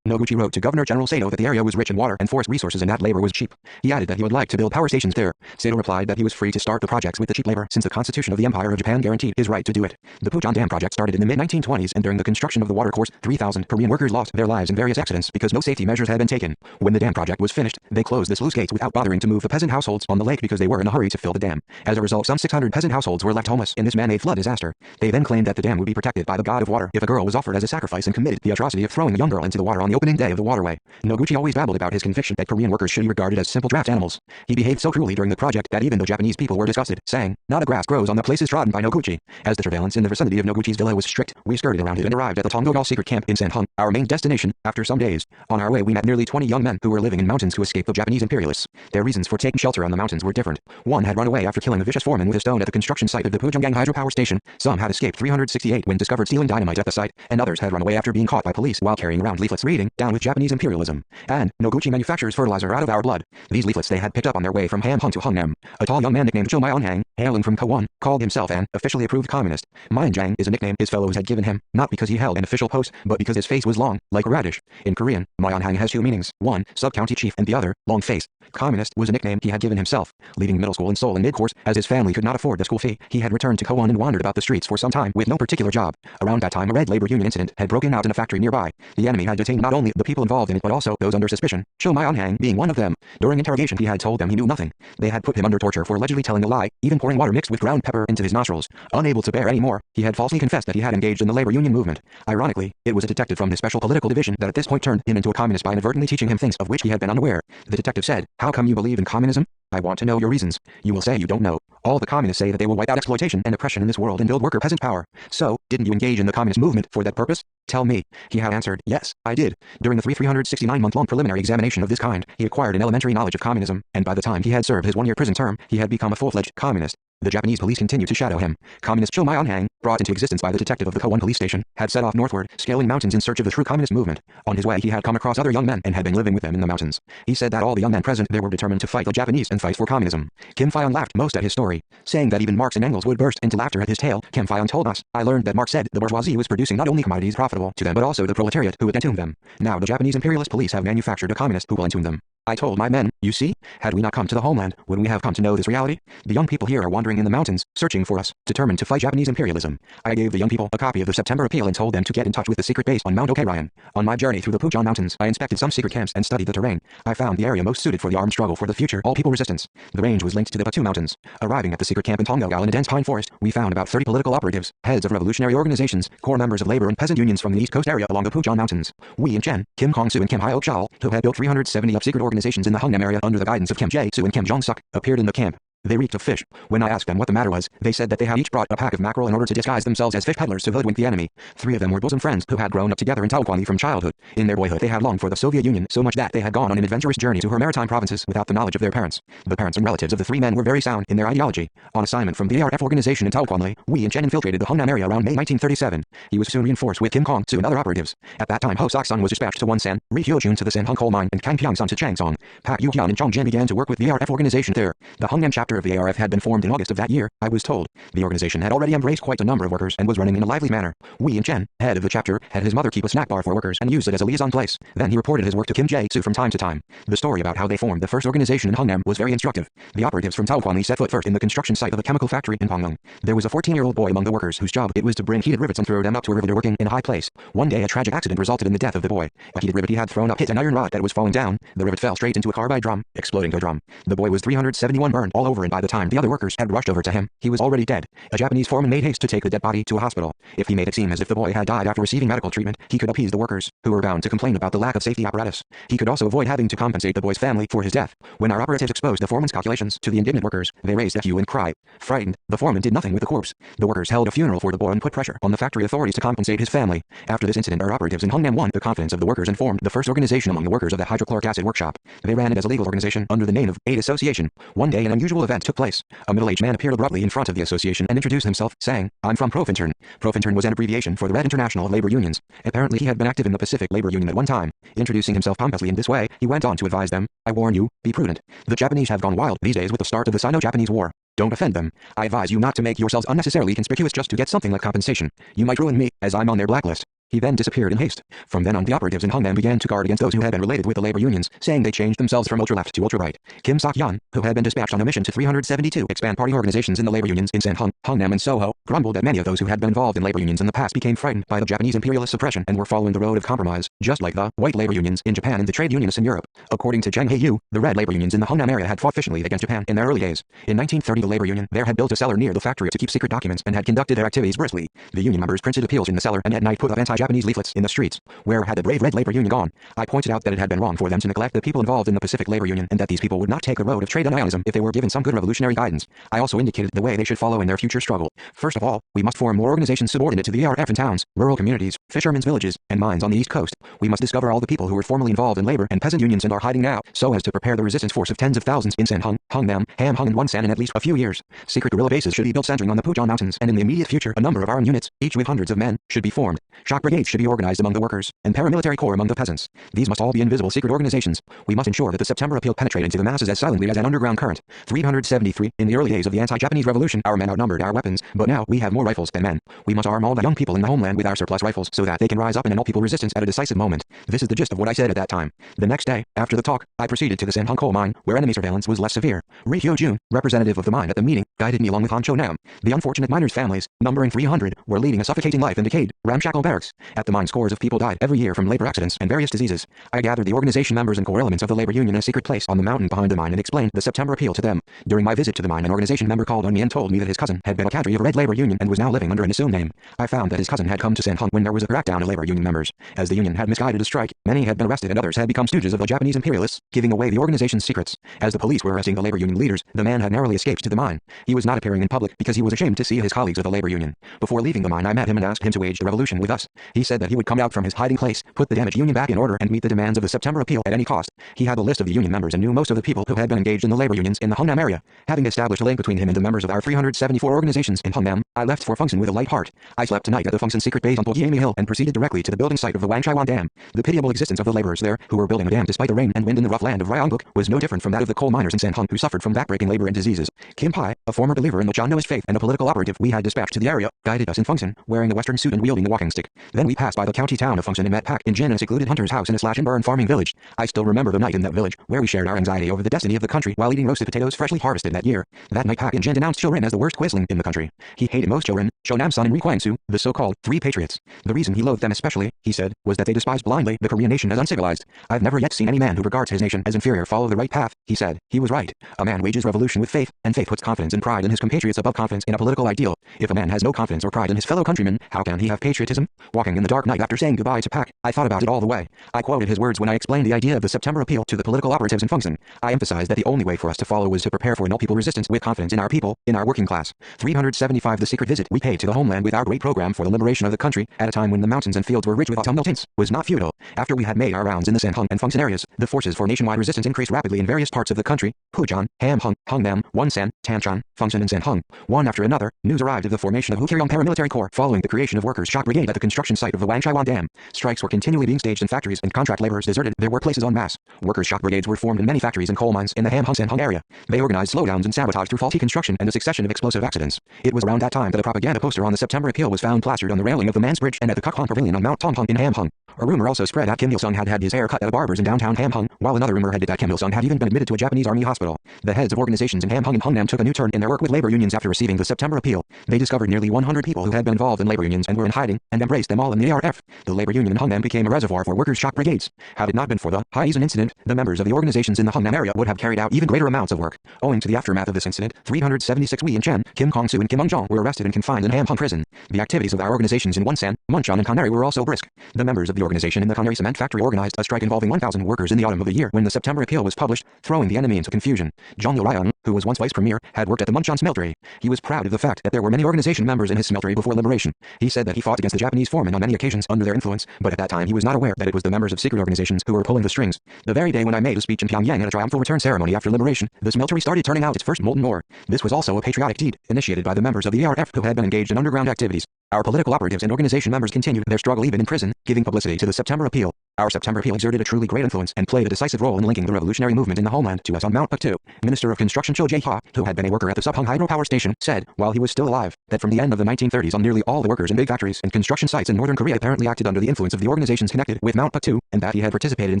Noguchi wrote to Governor General Sato that the area was rich in water and forest resources and that labor was cheap. He added that he would like to build power stations there. Sato replied that he was free to start the projects with the cheap labor since the Constitution of the Empire of Japan guaranteed his right to do it. The Pujan Dam project started in the mid-1920s, and during the construction of the watercourse, 3,000 Korean workers lost their lives in various accidents because no safety measures had been taken. When the dam project was finished, they closed the sluice gates without bothering to move the peasant households on the lake because they were in a hurry to fill the dam. As a result, some 600 peasant households were left homeless in this man-made flood disaster. They then claimed that the dam would be protected by the god of water if a girl was offered as a sacrifice and committed the atrocity of throwing a young girl into the water on the opening day of the waterway. Noguchi always babbled about his conviction that Korean workers should be regarded as simple draft animals. He behaved so cruelly during the project that even the Japanese people were disgusted, saying, "Not a grass grows on the places trodden by Noguchi." As the surveillance in the vicinity of Noguchi's villa was strict, we skirted around it and arrived at the Tongdogal secret camp in Sanhung, our main destination. After some days, on our way we met nearly 20 young men who were living in mountains to escape the Japanese imperialists. Their reasons for taking shelter on the mountains were different. One had run away after killing a vicious foreman with a stone at the construction site of the Pujangang hydropower station. Some had escaped 368 when discovered stealing dynamite at the site, and others had run away after being caught by police while carrying around leaflets reading, "Down with Japanese imperialism," and "Noguchi manufactures fertilizer out of our blood." These leaflets they had picked up on their way from Hamhung to Hungnam. A tall young man nicknamed Cho Myung-hang, hailing from Kowon, called himself an officially approved communist. Myung-jang is a nickname his fellows had given him, not because he held an official post, but because his face was long, like a radish. In Korean, Myung-hang has 2 meanings, one, sub-county chief, and the other, long face. Communist was a nickname he had given himself. Leaving middle school in Seoul in mid-course, as his family could not afford the school fee, he had returned to Kowon and wandered about the streets for some time with no particular job. Around that time a red labor union incident had broken out in a factory nearby. The enemy had detained not only the people involved in it but also those under suspicion, Cho Myung-hang being one of them. During interrogation he had told them he knew nothing. They had put him under torture for allegedly telling a lie, even pouring water mixed with ground pepper into his nostrils. Unable to bear any more, he had falsely confessed that he had engaged in the labor union movement. Ironically, it was a detective from his special political division that at this point turned him into a communist by inadvertently teaching him things of which he had been unaware. The detective said, "How come you believe in communism? I want to know your reasons." You will say you don't know. All the communists say that they will wipe out exploitation and oppression in this world and build worker peasant power. So, didn't you engage in the communist movement for that purpose? Tell me. He had answered, "Yes, I did." During the 369-month-long preliminary examination of this kind, he acquired an elementary knowledge of communism, and by the time he had served his 1-year prison term, he had become a full-fledged communist. The Japanese police continued to shadow him. Communist Cho Myung-hang, brought into existence by the detective of the Kowon police station, had set off northward, scaling mountains in search of the true communist movement. On his way he had come across other young men and had been living with them in the mountains. He said that all the young men present there were determined to fight the Japanese and fight for communism. Kim Fyong laughed most at his story, saying that even Marx and Engels would burst into laughter at his tale. Kim Fyong told us, "I learned that Marx said the bourgeoisie was producing not only commodities profitable to them but also the proletariat who would entomb them. Now the Japanese imperialist police have manufactured a communist who will entomb them." I told my men, "You see, had we not come to the homeland, would we have come to know this reality? The young people here are wandering in the mountains, searching for us, determined to fight Japanese imperialism." I gave the young people a copy of the September appeal and told them to get in touch with the secret base on Mount Okaryan. On my journey through the Pujan Mountains, I inspected some secret camps and studied the terrain. I found the area most suited for the armed struggle for the future all-people resistance. The range was linked to the Batu Mountains. Arriving at the secret camp in Tongdogal in a dense pine forest, we found about 30 political operatives, heads of revolutionary organizations, core members of labor and peasant unions from the East Coast area along the Pujan Mountains. We and Chen, Kim Kong-soo and Kim Hyok-shal, who had built 370 of secret organizations in the Hungnam area under the guidance of Kim Jae-soo and Kim Jong-suk, appeared in the camp. They reeked of fish. When I asked them what the matter was, they said that they had each brought a pack of mackerel in order to disguise themselves as fish peddlers to hoodwink the enemy. 3 of them were bosom friends who had grown up together in Taokwani from childhood. In their boyhood they had longed for the Soviet Union so much that they had gone on an adventurous journey to her maritime provinces without the knowledge of their parents. The parents and relatives of the 3 men were very sound in their ideology. On assignment from the ARF organization in Taokwani, we and Chen infiltrated the Hungnam area around May 1937. He was soon reinforced with Kim Kong-soo and other operatives. At that time Ho Sok-sun was dispatched to Wonsan, Ri Hyo-jun to the Sanhung coal mine, and Kang Pyong-sun to Changsong. Pak Yu-hyun and Chong Jin began to work with the ARF organization there. The Hungnam chapter of the ARF had been formed in August of that year, I was told. The organization had already embraced quite a number of workers and was running in a lively manner. Wee and Chen, head of the chapter, had his mother keep a snack bar for workers and use it as a liaison place. Then he reported his work to Kim Jae-soo from time to time. The story about how they formed the first organization in Hungnam was very instructive. The operatives from Taokwani set foot first in the construction site of a chemical factory in Pangmung. There was a 14-year-old boy among the workers whose job it was to bring heated rivets and throw them up to a riveter working in a high place. One day a tragic accident resulted in the death of the boy. A heated rivet he had thrown up hit an iron rod that was falling down. The rivet fell straight into a carbide drum, exploding the drum. The boy was 371 burned all over, and by the time the other workers had rushed over to him, he was already dead. A Japanese foreman made haste to take the dead body to a hospital. If he made it seem as if the boy had died after receiving medical treatment, he could appease the workers, who were bound to complain about the lack of safety apparatus. He could also avoid having to compensate the boy's family for his death. When our operatives exposed the foreman's calculations to the indignant workers, they raised a hue and cry. Frightened, the foreman did nothing with the corpse. The workers held a funeral for the boy and put pressure on the factory authorities to compensate his family. After this incident, our operatives in Hungnam won the confidence of the workers and formed the first organization among the workers of the hydrochloric acid workshop. They ran it as a legal organization under the name of Aid Association. One day an unusual event took place. A middle-aged man appeared abruptly in front of the association and introduced himself, saying, "I'm from Profintern." Profintern was an abbreviation for the Red International of Labor Unions. Apparently he had been active in the Pacific Labor Union at one time. Introducing himself pompously in this way, he went on to advise them, "I warn you, be prudent. The Japanese have gone wild these days with the start of the Sino-Japanese War. Don't offend them. I advise you not to make yourselves unnecessarily conspicuous just to get something like compensation. You might ruin me, as I'm on their blacklist." He then disappeared in haste. From then on, the operatives in Hungnam began to guard against those who had been related with the labor unions, saying they changed themselves from ultra-left to ultra-right. Kim Sok-yeon, who had been dispatched on a mission to 372 expand party organizations in the labor unions in Sanhung, Hungnam and Soho, grumbled that many of those who had been involved in labor unions in the past became frightened by the Japanese imperialist suppression and were following the road of compromise, just like the white labor unions in Japan and the trade unionists in Europe. According to Jang Hae-yu, the red labor unions in the Hungnam area had fought efficiently against Japan in their early days. In 1930, the labor union there had built a cellar near the factory to keep secret documents and had conducted their activities briskly. The union members printed appeals in the cellar and at night put up anti-Japanese leaflets in the streets. Where had the brave Red Labor Union gone? I pointed out that it had been wrong for them to neglect the people involved in the Pacific Labor Union and that these people would not take the road of trade unionism if they were given some good revolutionary guidance. I also indicated the way they should follow in their future struggle. First of all, we must form more organizations subordinate to the ARF in towns, rural communities, fishermen's villages, and mines on the East Coast. We must discover all the people who were formerly involved in labor and peasant unions and are hiding now, so as to prepare the resistance force of tens of thousands in Sanhung, Hungnam, Hamhung and Wonsan in at least a few years. Secret guerrilla bases should be built centering on the Pujan Mountains, and in the immediate future a number of armed units, each with hundreds of men, should be formed. Shock brigades should be organized among the workers, and paramilitary corps among the peasants. These must all be invisible secret organizations. We must ensure that the September appeal penetrate into the masses as silently as an underground current. 373. In the early days of the anti-Japanese revolution, our men outnumbered our weapons, but now we have more rifles than men. We must arm all the young people in the homeland with our surplus rifles so that they can rise up and end all people resistance at a decisive moment. This is the gist of what I said at that time. The next day, after the talk, I proceeded to the Sanhung coal mine, where enemy surveillance was less severe. Ri Hyo-jun, representative of the mine at the meeting, guided me along with Han Cho-nam. The unfortunate miners' families, numbering 300, were leading a suffocating life in decayed, ramshackle barracks. At the mine, scores of people died every year from labor accidents and various diseases. I gathered the organization members and core elements of the labor union in a secret place on the mountain behind the mine and explained the September appeal to them. During my visit to the mine, an organization member called on me and told me that his cousin had been a cadre of a red labor union and was now living under an assumed name. I found that his cousin had come to Sanhung when there was a crackdown of labor union members. As the union had misguided a strike, many had been arrested and others had become stooges of the Japanese imperialists, giving away the organization's secrets. As the police were arresting the labor union leaders, the man had narrowly escaped to the mine. He was not appearing in public because he was ashamed to see his colleagues of the labor union. Before leaving the mine, I met him and asked him to wage the revolution with us. He said that he would come out from his hiding place, put the damaged union back in order and meet the demands of the September appeal at any cost. He had a list of the union members and knew most of the people who had been engaged in the labor unions in the Hungnam area. Having established a link between him and the members of our 374 organizations in Hungnam, I left for Function with a light heart. I slept tonight at the Function secret base on Pogyami Hill and proceeded directly to the building site of the Wangchaiwan Dam. The pitiable existence of the laborers there, who were building a dam despite the rain and wind in the rough land of Ryongbuk, was no different from that of the coal miners in Sanhung who suffered from backbreaking labor and diseases. Kim Pai, a former believer in the John Noah's faith and a political operative we had dispatched to the area, guided us in Function, wearing the western suit and wielding the walking stick. Then we passed by the county town of Function and met Pak in Jin, a secluded hunter's house in a slash-and-burn farming village. I still remember the night in that village, where we shared our anxiety over the destiny of the country while eating roasted potatoes freshly harvested that year. That night Pak in Jin denounced children as the worst quisling in the country. He hated most children, Cho-nam's son and Ri Kwang-soo, the so-called Three Patriots. The reason he loathed them especially, he said, was that they despised blindly the Korean nation as uncivilized. I've never yet seen any man who regards his nation as inferior follow the right path, he said. He was right. A man wages revolution with faith, and faith puts confidence and pride in his compatriots above confidence in a political ideal. If a man has no confidence or pride in his fellow countrymen, how can he have patriotism? Walking in the dark night after saying goodbye to Pak, I thought about it all the way. I quoted his words when I explained the idea of the September appeal to the political operatives in Function. I emphasized that the only way for us to follow was to prepare for an all-people resistance with confidence in our people, in our working class. 375. The secret visit we paid to the homeland with our great program for the liberation of the country, at a time when the mountains and fields were rich with autumnal tints, was not futile. After we had made our rounds in the Sanhung and Function areas, the forces for nationwide resistance increased rapidly in various parts of the country: Pujan, Hamhung, Hungnam, Wonsan, Tanchan, Function and Sanhung. One after another, news arrived of the formation of Hukiryeong paramilitary corps following the creation of workers' shock brigade at the construction construction site of the Wangshiwan Dam. Strikes were continually being staged in factories, and contract laborers deserted their workplaces en masse. Workers' shock brigades were formed in many factories and coal mines in the Ham Hung area. They organized slowdowns and sabotage through faulty construction and a succession of explosive accidents. It was around that time that a propaganda poster on the September Appeal was found plastered on the railing of the Man's Bridge and at the Kuk Hong Pavilion on Mount Tong Hung in Ham Hung. A rumor also spread that Kim Il-sung had had his hair cut at a barber's in downtown Ham Hung, while another rumor had it that Kim Il-sung had even been admitted to a Japanese army hospital. The heads of organizations in Ham Hung and Hungnam took a new turn in their work with labor unions after receiving the September Appeal. They discovered nearly 100 people who had been involved in labor unions and were in hiding, and embraced them all in the ARF. The labor union in Hungnam became a reservoir for workers' shock brigades. Had it not been for the Haisen incident, the members of the organizations in the Hungnam area would have carried out even greater amounts of work. Owing to the aftermath of this incident, 376 Wee and Chen, Kim Kong-soo and Kim Ung-jong were arrested and confined in Ham Hung prison. The activities of our organizations in Wonsan, Muncheon and Connery were also brisk. The members of the organization in the Connery cement factory organized a strike involving 1,000 workers in the autumn of the year when the September Appeal was published, throwing the enemy into confusion. Jong Il-ryung, who was once vice premier, had worked at the Muncheon smeltery. He was proud of the fact that there were many organization members in his smeltery before liberation. He said that he fought against the Japanese foremen on many occasions under their influence, but at that time he was not aware that it was the members of secret organizations who were pulling the strings. The very day when I made a speech in Pyongyang at a triumphal return ceremony after liberation, the smeltery started turning out its first molten ore. This was also a patriotic deed, initiated by the members of the ARF who had been engaged in underground activities. Our political operatives and organization members continued their struggle even in prison, giving publicity to the September Appeal. Our September Appeal exerted a truly great influence and played a decisive role in linking the revolutionary movement in the homeland to us on Mount Puk-tu. Minister of Construction Cho Jae-ha, who had been a worker at the Suphung hydropower station, said, while he was still alive, that from the end of the 1930s on nearly all the workers in big factories and construction sites in northern Korea apparently acted under the influence of the organizations connected with Mount Puk-tu, and that he had participated in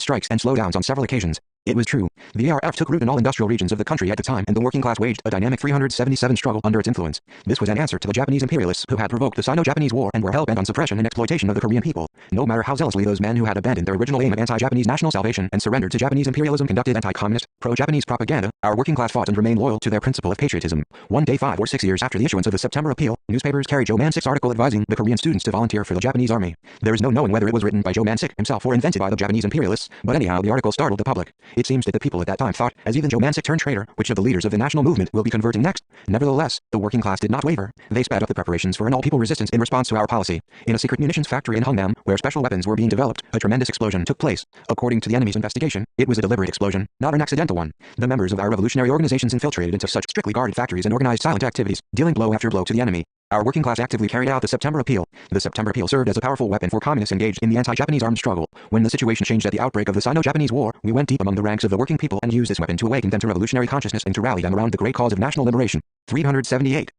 strikes and slowdowns on several occasions. It was true. The ARF took root in all industrial regions of the country at the time, and the working class waged a dynamic 377 struggle under its influence. This was an answer to the Japanese imperialists who had provoked the Sino-Japanese War and were hell-bent on suppression and exploitation of the Korean people. No matter how zealously those men who had abandoned their original aim of anti-Japanese national salvation and surrendered to Japanese imperialism conducted anti-communist, pro-Japanese propaganda, our working class fought and remained loyal to their principle of patriotism. One day 5 or 6 years after the issuance of the September Appeal, newspapers carried Joe Mansik's article advising the Korean students to volunteer for the Japanese army. There is no knowing whether it was written by Joe Mansik himself or invented by the Japanese imperialists, but anyhow the article startled the public. It seems that the people at that time thought, as even Joe Mansik turned traitor, which of the leaders of the national movement will be converting next. Nevertheless, the working class did not waver. They sped up the preparations for an all-people resistance in response to our policy. In a secret munitions factory in Hungnam, where special weapons were being developed, a tremendous explosion took place. According to the enemy's investigation, it was a deliberate explosion, not an accidental one. The members of our revolutionary organizations infiltrated into such strictly guarded factories and organized silent activities, dealing blow after blow to the enemy. Our working class actively carried out the September Appeal. The September Appeal served as a powerful weapon for communists engaged in the anti-Japanese armed struggle. When the situation changed at the outbreak of the Sino-Japanese War, we went deep among the ranks of the working people and used this weapon to awaken them to revolutionary consciousness and to rally them around the great cause of national liberation. 378.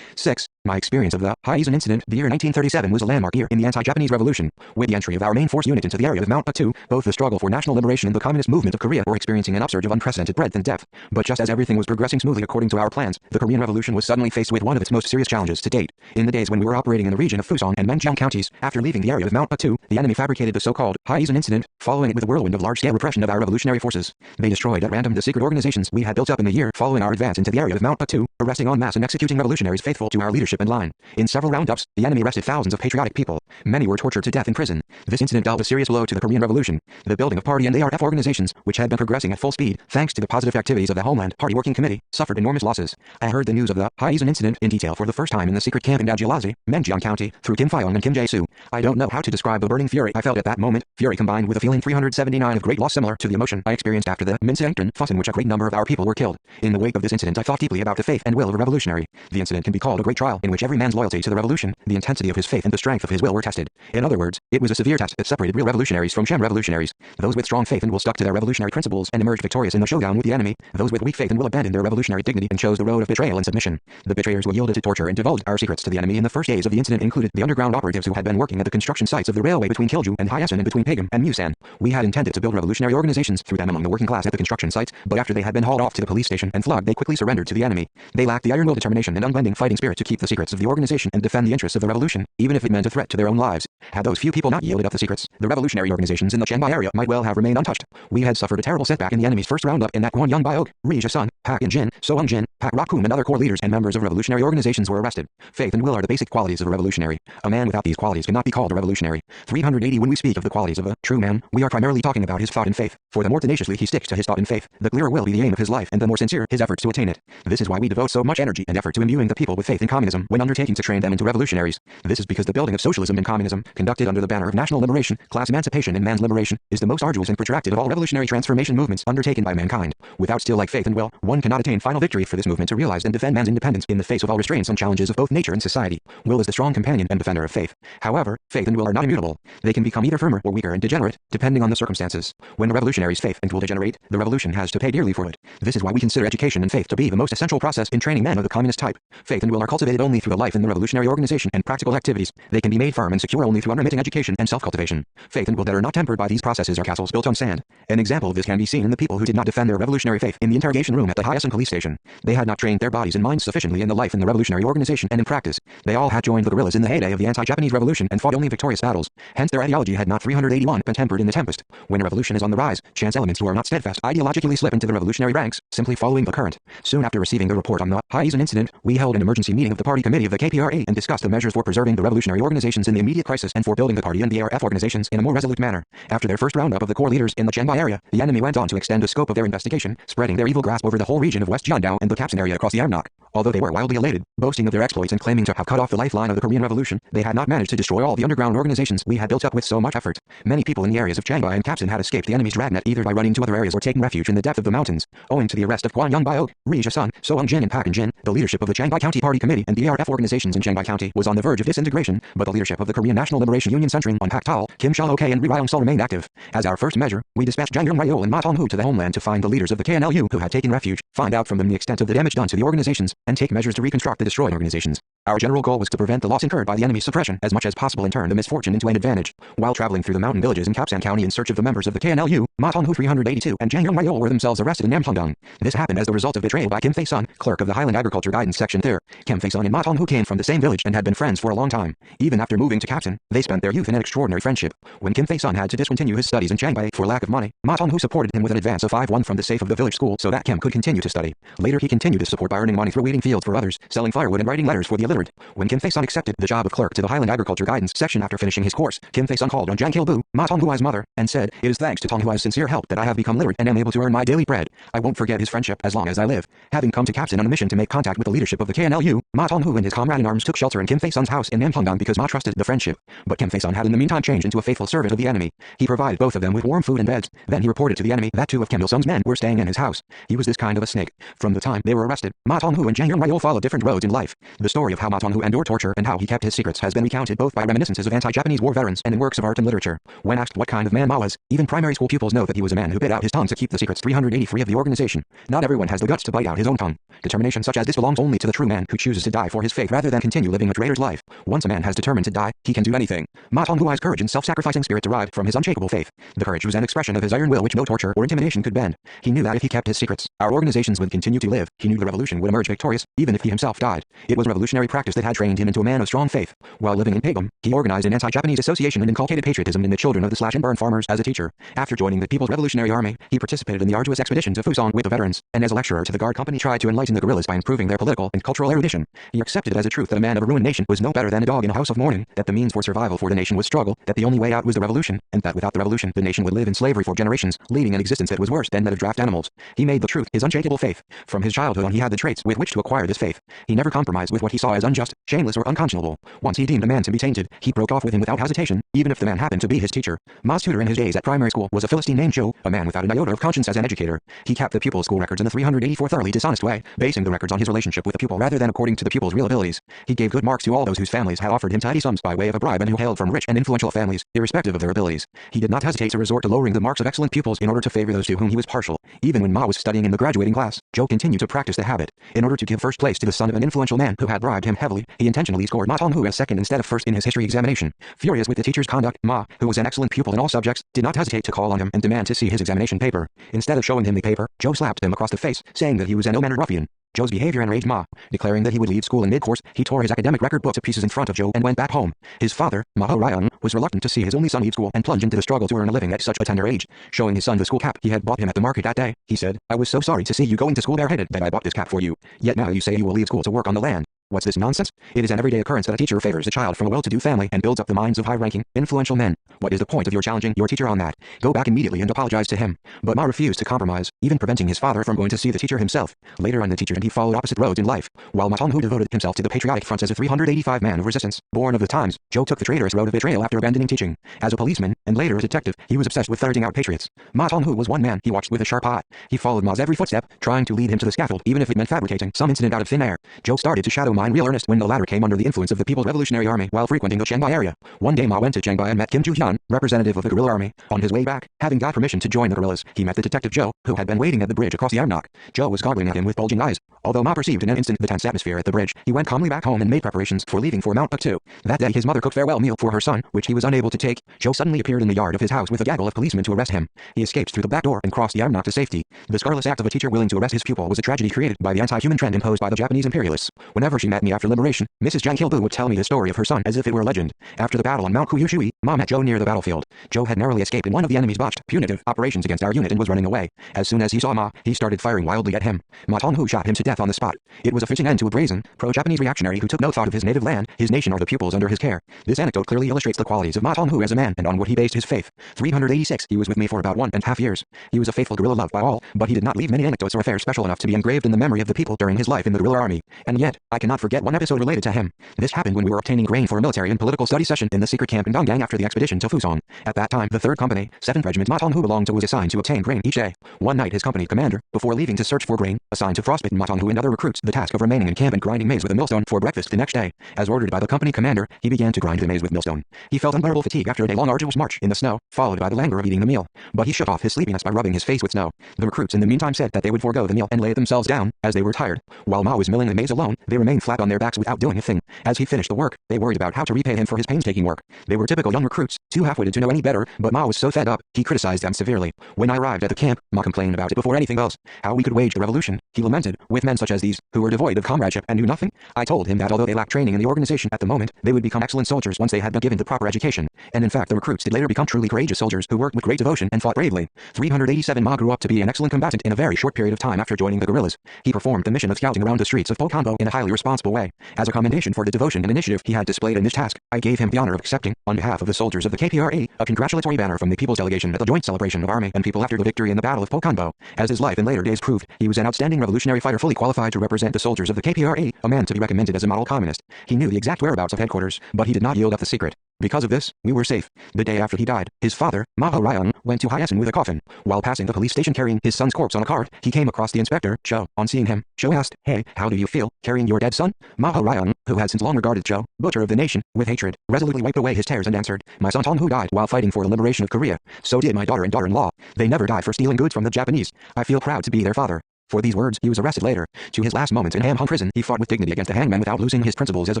6. My experience of the Haisen incident. The year 1937 was a landmark year in the anti-Japanese revolution. With the entry of our main force unit into the area of Mount Puk-tu, both the struggle for national liberation and the communist movement of Korea were experiencing an upsurge of unprecedented breadth and depth. But just as everything was progressing smoothly according to our plans, the Korean Revolution was suddenly faced with one of its most serious challenges to date. In the days when we were operating in the region of Fusan and Menjeong counties, after leaving the area of Mount Puk-tu, the enemy fabricated the so-called Haisen incident, following it with a whirlwind of large-scale repression of our revolutionary forces. They destroyed at random the secret organizations we had built up in the year following our advance into the area of Mount Puk-tu, arresting en masse and executing revolutionaries faithful to our leadership and line. In several roundups, the enemy arrested thousands of patriotic people. Many were tortured to death in prison. This incident dealt a serious blow to the Korean Revolution. The building of party and ARF organizations, which had been progressing at full speed, thanks to the positive activities of the Homeland Party Working Committee, suffered enormous losses. I heard the news of the Haisen incident in detail for the first time in the secret camp in Dajilazi, Menjeong County, through Kim Fyong and Kim Jae-soo. I don't know how to describe the burning fury I felt at that moment, fury combined with a feeling 379 of great loss similar to the emotion I experienced after the Minseengton fuss in which a great number of our people were killed. In the wake of this incident I thought deeply about the faith and will of a revolutionary. The incident can be called a great trial in which every man's loyalty to the revolution, the intensity of his faith and the strength of his will were tested. In other words, it was a severe test that separated real revolutionaries from sham revolutionaries. Those with strong faith and will stuck to their revolutionary principles and emerged victorious in the showdown with the enemy. Those with weak faith and will abandoned their revolutionary dignity and chose the road of betrayal and submission. The betrayers were yielded to torture and divulged our secrets to the enemy in the first days of the incident included the underground operatives who had been working at the construction sites of the railway between Kilju and Hyesan and between Pagam and Musan. We had intended to build revolutionary organizations through them among the working class at the construction sites, but after they had been hauled off to the police station and flogged they quickly surrendered to the enemy. They lacked the iron will, determination and unbending fighting spirit to keep the secrets of the organization and defend the interests of the revolution, even if it meant a threat to their own lives. Had those few people not yielded up the secrets, the revolutionary organizations in the Chiangbai area might well have remained untouched. We had suffered a terrible setback in the enemy's first roundup in that Kwon-young Biok, Ri Ja-sung, Pak In-jin, So-ung-jin, Pak Rak-kum and other core leaders and members of revolutionary organizations were arrested. Faith and will are the basic qualities of a revolutionary. A man without these qualities cannot be called a revolutionary. 380 When we speak of the qualities of a true man, we are primarily talking about his thought and faith. For the more tenaciously he sticks to his thought and faith, the clearer will be the aim of his life and the more sincere his efforts to attain it. This is why we devote so much energy and effort to imbuing the people with faith in communism when undertaking to train them into revolutionaries. This is because the building of socialism and communism, conducted under the banner of national liberation, class emancipation and man's liberation, is the most arduous and protracted of all revolutionary transformation movements undertaken by mankind. Without still-like faith and will, one cannot attain final victory for this movement to realize and defend man's independence in the face of all restraints and challenges of both nature and society. Will is the strong companion and defender of faith. However, faith and will are not immutable. They can become either firmer or weaker and degenerate, depending on the circumstances. When a revolutionary's faith and will degenerate, the revolution has to pay dearly for it. This is why we consider education and faith to be the most essential process in training men of the communist type. Faith and will are cultivated only through a life in the revolutionary organization and practical activities. They can be made firm and secure only through unremitting education and self-cultivation. Faith and will that are not tempered by these processes are castles built on sand. An example of this can be seen in the people who did not defend their revolutionary faith in the interrogation room at the Hyacinth police station. They had not trained their bodies and minds sufficiently in the life in the revolutionary organization and in practice. They all had joined the guerrillas in the heyday of the anti-Japanese revolution and fought only victorious battles. Hence their ideology had not 381 been tempered in the tempest. When a revolution is on the rise, chance elements who are not steadfast ideologically slip into the revolutionary ranks, simply following the current. Soon after receiving the report on the Hyacinth incident, we held an emergency meeting of the party committee of the KPRA and discussed the measures for preserving the revolutionary organizations in the immediate crisis and for building the party and the RF organizations in a more resolute manner. After their first roundup of the core leaders in the Chenbai area, the enemy went on to extend the scope of their investigation, spreading their evil grasp over the whole region of West Jiandao and the Kapsan area across the Amnok. Although they were wildly elated, boasting of their exploits and claiming to have cut off the lifeline of the Korean Revolution, they had not managed to destroy all the underground organizations we had built up with so much effort. Many people in the areas of Chenbai and Kapsan had escaped the enemy's dragnet either by running to other areas or taking refuge in the depth of the mountains. Owing to the arrest of Kwon Young Biok, Ri Jae-sun, Soung Jin and Pak In Jin, the leadership of the Chenbai County Party Committee and the ARF organizations in Chenbai County was on the verge of disintegration, but the leadership of the Korean National Liberation Union centering on Pak Tal, Kim Sha-ok and Ri Ryong-sul remained active. As our first measure, we dispatched Jang Yong-ryol and Ma Tong-hu to the homeland to find the leaders of the KNLU who had taken refuge, find out from them the extent of the damage done to the organizations, and take measures to reconstruct the destroyed organizations. Our general goal was to prevent the loss incurred by the enemy's suppression as much as possible and turn the misfortune into an advantage. While traveling through the mountain villages in Kapsan County in search of the members of the KNLU, Ma Tong-hu 382 and Jang Yong-ryol were themselves arrested in Namcheongdong. This happened as the result of betrayal by Kim Fei-sun, clerk of the Highland Agriculture Guidance Section there. Kim Fei-sun and Ma Tong-hu came from the same village and had been friends for a long time. Even after moving to Kapsan, they spent their youth in an extraordinary friendship. When Kim Fei-sun had to discontinue his studies in Chenbai for lack of money, Ma Tong-hu supported him with an advance of 5-1 from the safe of the village school so that Kim could continue to study. Later he continued his support by earning money through weeding fields for others, selling firewood and writing letters for the illiterate. When Kim Fei-sun accepted the job of clerk to the Highland Agriculture Guidance Section after finishing his course, Kim Fei-sun called on Jang Kil-bu, Ma Tong-hu's mother, and said, "It is thanks to Tong-hu's sincere help that I have become literate and am able to earn my daily bread. I won't forget his friendship as long as I live." Having come to Kapsan on a mission to make contact with the leadership of the KNLU, Ma Tong-hu and his comrade in arms took shelter in Kim Fei-sun's house in Namcheongdong because Ma trusted the friendship. But Kim Fei-sun had in the meantime changed into a faithful servant of the enemy. He provided both of them with warm food and beds. Then he reported to the enemy that 2 of Kim Il-sung's men were staying in his house. He was this kind of a snake. From the time they were arrested, Ma Tong-hu and Jang Yong-ryol followed different roads in life. The story of how Ma Tong-hu endured torture and how he kept his secrets has been recounted both by reminiscences of anti-Japanese war veterans and in works of art and literature. When asked what kind of man Ma was, even primary school pupils know that he was a man who bit out his tongue to keep the secrets 383 of the organization. Not everyone has the guts to bite out his own tongue. Determination such as this belongs only to the true man who chooses to die for his faith rather than continue living a traitor's life. Once a man has determined to die, he can do anything. Ma Tong-hu's courage and self-sacrificing spirit derived from his unshakable faith. The courage was an expression of his iron will which no torture or intimidation could bend. He knew that if he kept his secrets, our organizations would continue to live. He knew the revolution would emerge victorious, even if he himself died. It was revolutionary practice that had trained him into a man of strong faith. While living in Pagum, he organized an anti-Japanese association and inculcated patriotism in the children of the slash-and-burn farmers as a teacher. After joining the People's Revolutionary Army, he participated in the arduous expedition to Fusan with the veterans, and as a lecturer to the Guard Company tried to enlighten the guerrillas by improving their political and cultural erudition. He accepted as a truth that a man of a ruined nation was no better than a dog in a house of mourning, that the means for survival for the nation was struggle, that the only way out was the revolution, and that without the revolution the nation would live in slavery for generations, leading an existence that was worse than that of draft animals. He made the truth his unshakable faith. From his childhood on he had the traits with which to acquire this faith. He never compromised with what he saw as unjust, shameless or unconscionable. Once he deemed a man to be tainted, he broke off with him without hesitation, even if the man happened to be his teacher. Ma's tutor in his days at primary school was a Philistine named Joe, a man without an iota of conscience as an educator. He kept the pupils' school records in the 384 thoroughly dishonest way, basing the records on his relationship with the pupil rather than according to the pupil's real abilities. He gave good marks to all those whose families had offered him tidy sums by way of a bribe and who hailed from rich and influential families, irrespective of their abilities. He did not hesitate to resort to lowering the marks of excellent pupils in order to favor those to whom he was partial. Even when Ma was studying in the graduating class, Joe continued to practice the habit. In order to give first place to the son of an influential man who had bribed him heavily, he intentionally scored Ma Tong-hu as second instead of first in his history examination. Furious with the teacher's conduct, Ma, who was an excellent pupil in all subjects, did not hesitate to call on him and demand to see his examination paper. Instead of showing him the paper, Joe slapped him across the face, saying that he was an ill-mannered ruffian. Joe's behavior enraged Ma. Declaring that he would leave school in mid-course, he tore his academic record book to pieces in front of Joe and went back home. His father, Ma Ho-ryung, was reluctant to see his only son leave school and plunge into the struggle to earn a living at such a tender age. Showing his son the school cap he had bought him at the market that day, he said, "I was so sorry to see you going to school bareheaded that I bought this cap for you. Yet now you say you will leave school to work on the land. What's this nonsense? It is an everyday occurrence that a teacher favors a child from a well-to-do family and builds up the minds of high-ranking, influential men. What is the point of your challenging your teacher on that? Go back immediately and apologize to him. But Ma refused to compromise, even preventing his father from going to see the teacher himself. Later on, the teacher and he followed opposite roads in life, while Ma Tonghu devoted himself to the patriotic fronts as a 385 man of resistance. Born of the times, Zhou took the traitorous road of betrayal after abandoning teaching. As a policeman, and later a detective, he was obsessed with ferreting out patriots. Ma Tonghu was one man he watched with a sharp eye. He followed Ma's every footstep, trying to lead him to the scaffold, even if it meant fabricating some incident out of thin air. Zhou started to shadow Ma in real earnest when the latter came under the influence of the People's Revolutionary Army while frequenting the Shanghai area. One day Ma went to Shanghai and met Kim Ju-hyun, representative of the guerrilla army. On his way back, having got permission to join the guerrillas, he met the detective Zhou, who had been waiting at the bridge across the Amnok. Zhou was goggling at him with bulging eyes. Although Ma perceived in an instant the tense atmosphere at the bridge, he went calmly back home and made preparations for leaving for Mount Puktu. That day his mother cooked farewell meal for her son, which he was unable to take. Zhou suddenly appeared in the yard of his house with a gaggle of policemen to arrest him. He escaped through the back door and crossed the Amnok to safety. The scurrilous act of a teacher willing to arrest his pupil was a tragedy created by the anti-human trend imposed by the Japanese imperialists. Whenever she met me after liberation, Mrs. Zhang Hilbu would tell me the story of her son as if it were a legend. After the battle on Mount Kuyushui, Ma met Zhou near the battlefield. Zhou had narrowly escaped in one of the enemy's botched, punitive operations against our unit and was running away. As soon as he saw Ma, he started firing wildly at him. Ma Tonghu shot him to death on the spot. It was a fitting end to a brazen, pro-Japanese reactionary who took no thought of his native land, his nation or the pupils under his care. This anecdote clearly illustrates the qualities of Ma Tonghu as a man and on what he based his faith. 386. He was with me for about 1.5 years. He was a faithful guerrilla loved by all, but he did not leave many anecdotes or affairs special enough to be engraved in the memory of the people during his life in the guerrilla army. And yet, I cannot forget one episode related to him. This happened when we were obtaining grain for a military and political study session in the secret camp in Donggang after the expedition to Fusong. At that time, the 3rd Company, 7th Regiment Ma Tonghu belonged to was assigned to obtain grain each day. One night his company commander, before leaving to search for grain, assigned to frostbitten Ma Tonghu and other recruits the task of remaining in camp and grinding maize with a millstone for breakfast the next day. As ordered by the company commander, he began to grind the maize with millstone. He felt unbearable fatigue after a day-long arduous march in the snow, followed by the languor of eating the meal. But he shook off his sleepiness by rubbing his face with snow. The recruits in the meantime said that they would forego the meal and lay themselves down, as they were tired. While Ma was milling the maize alone, they remained flat on their backs without doing a thing. As he finished the work, they worried about how to repay him for his painstaking work. They were typical young recruits, too half-witted to know any better, but Ma was so fed up, he criticized them severely. When I arrived at the camp, Ma complained about it before anything else. How we could wage the revolution, he lamented, with men such as these, who were devoid of comradeship and knew nothing. I told him that although they lacked training in the organization at the moment, they would become excellent soldiers once they had been given the proper education. And in fact the recruits did later become truly courageous soldiers who worked with great devotion and fought bravely. 387 Ma grew up to be an excellent combatant in a very short period of time after joining the guerrillas. He performed the mission of scouting around the streets of Pokanbo in a highly responsible way. As a commendation for the devotion and initiative he had displayed in this task, I gave him the honor of accepting, on behalf of the soldiers of the KPRA, a congratulatory banner from the People's Delegation at the joint celebration of Army and People after the victory in the Battle of Pokanbo. As his life in later days proved, he was an outstanding revolutionary fighter fully qualified to represent the soldiers of the KPRA, a man to be recommended as a model communist. He knew the exact whereabouts of headquarters, but he did not yield up the secret. Because of this, we were safe. The day after he died, his father, Ma Ho-ryung, went to Hyasin with a coffin. While passing the police station carrying his son's corpse on a cart, he came across the inspector, Cho. On seeing him, Cho asked, "Hey, how do you feel, carrying your dead son?" Ma Ho-ryung, who had since long regarded Cho, butcher of the nation, with hatred, resolutely wiped away his tears and answered, "My son Tonghu died while fighting for the liberation of Korea. So did my daughter and daughter-in-law. They never died for stealing goods from the Japanese. I feel proud to be their father." For these words, he was arrested later. To his last moments in Ham-Hung prison, he fought with dignity against the hangman without losing his principles as a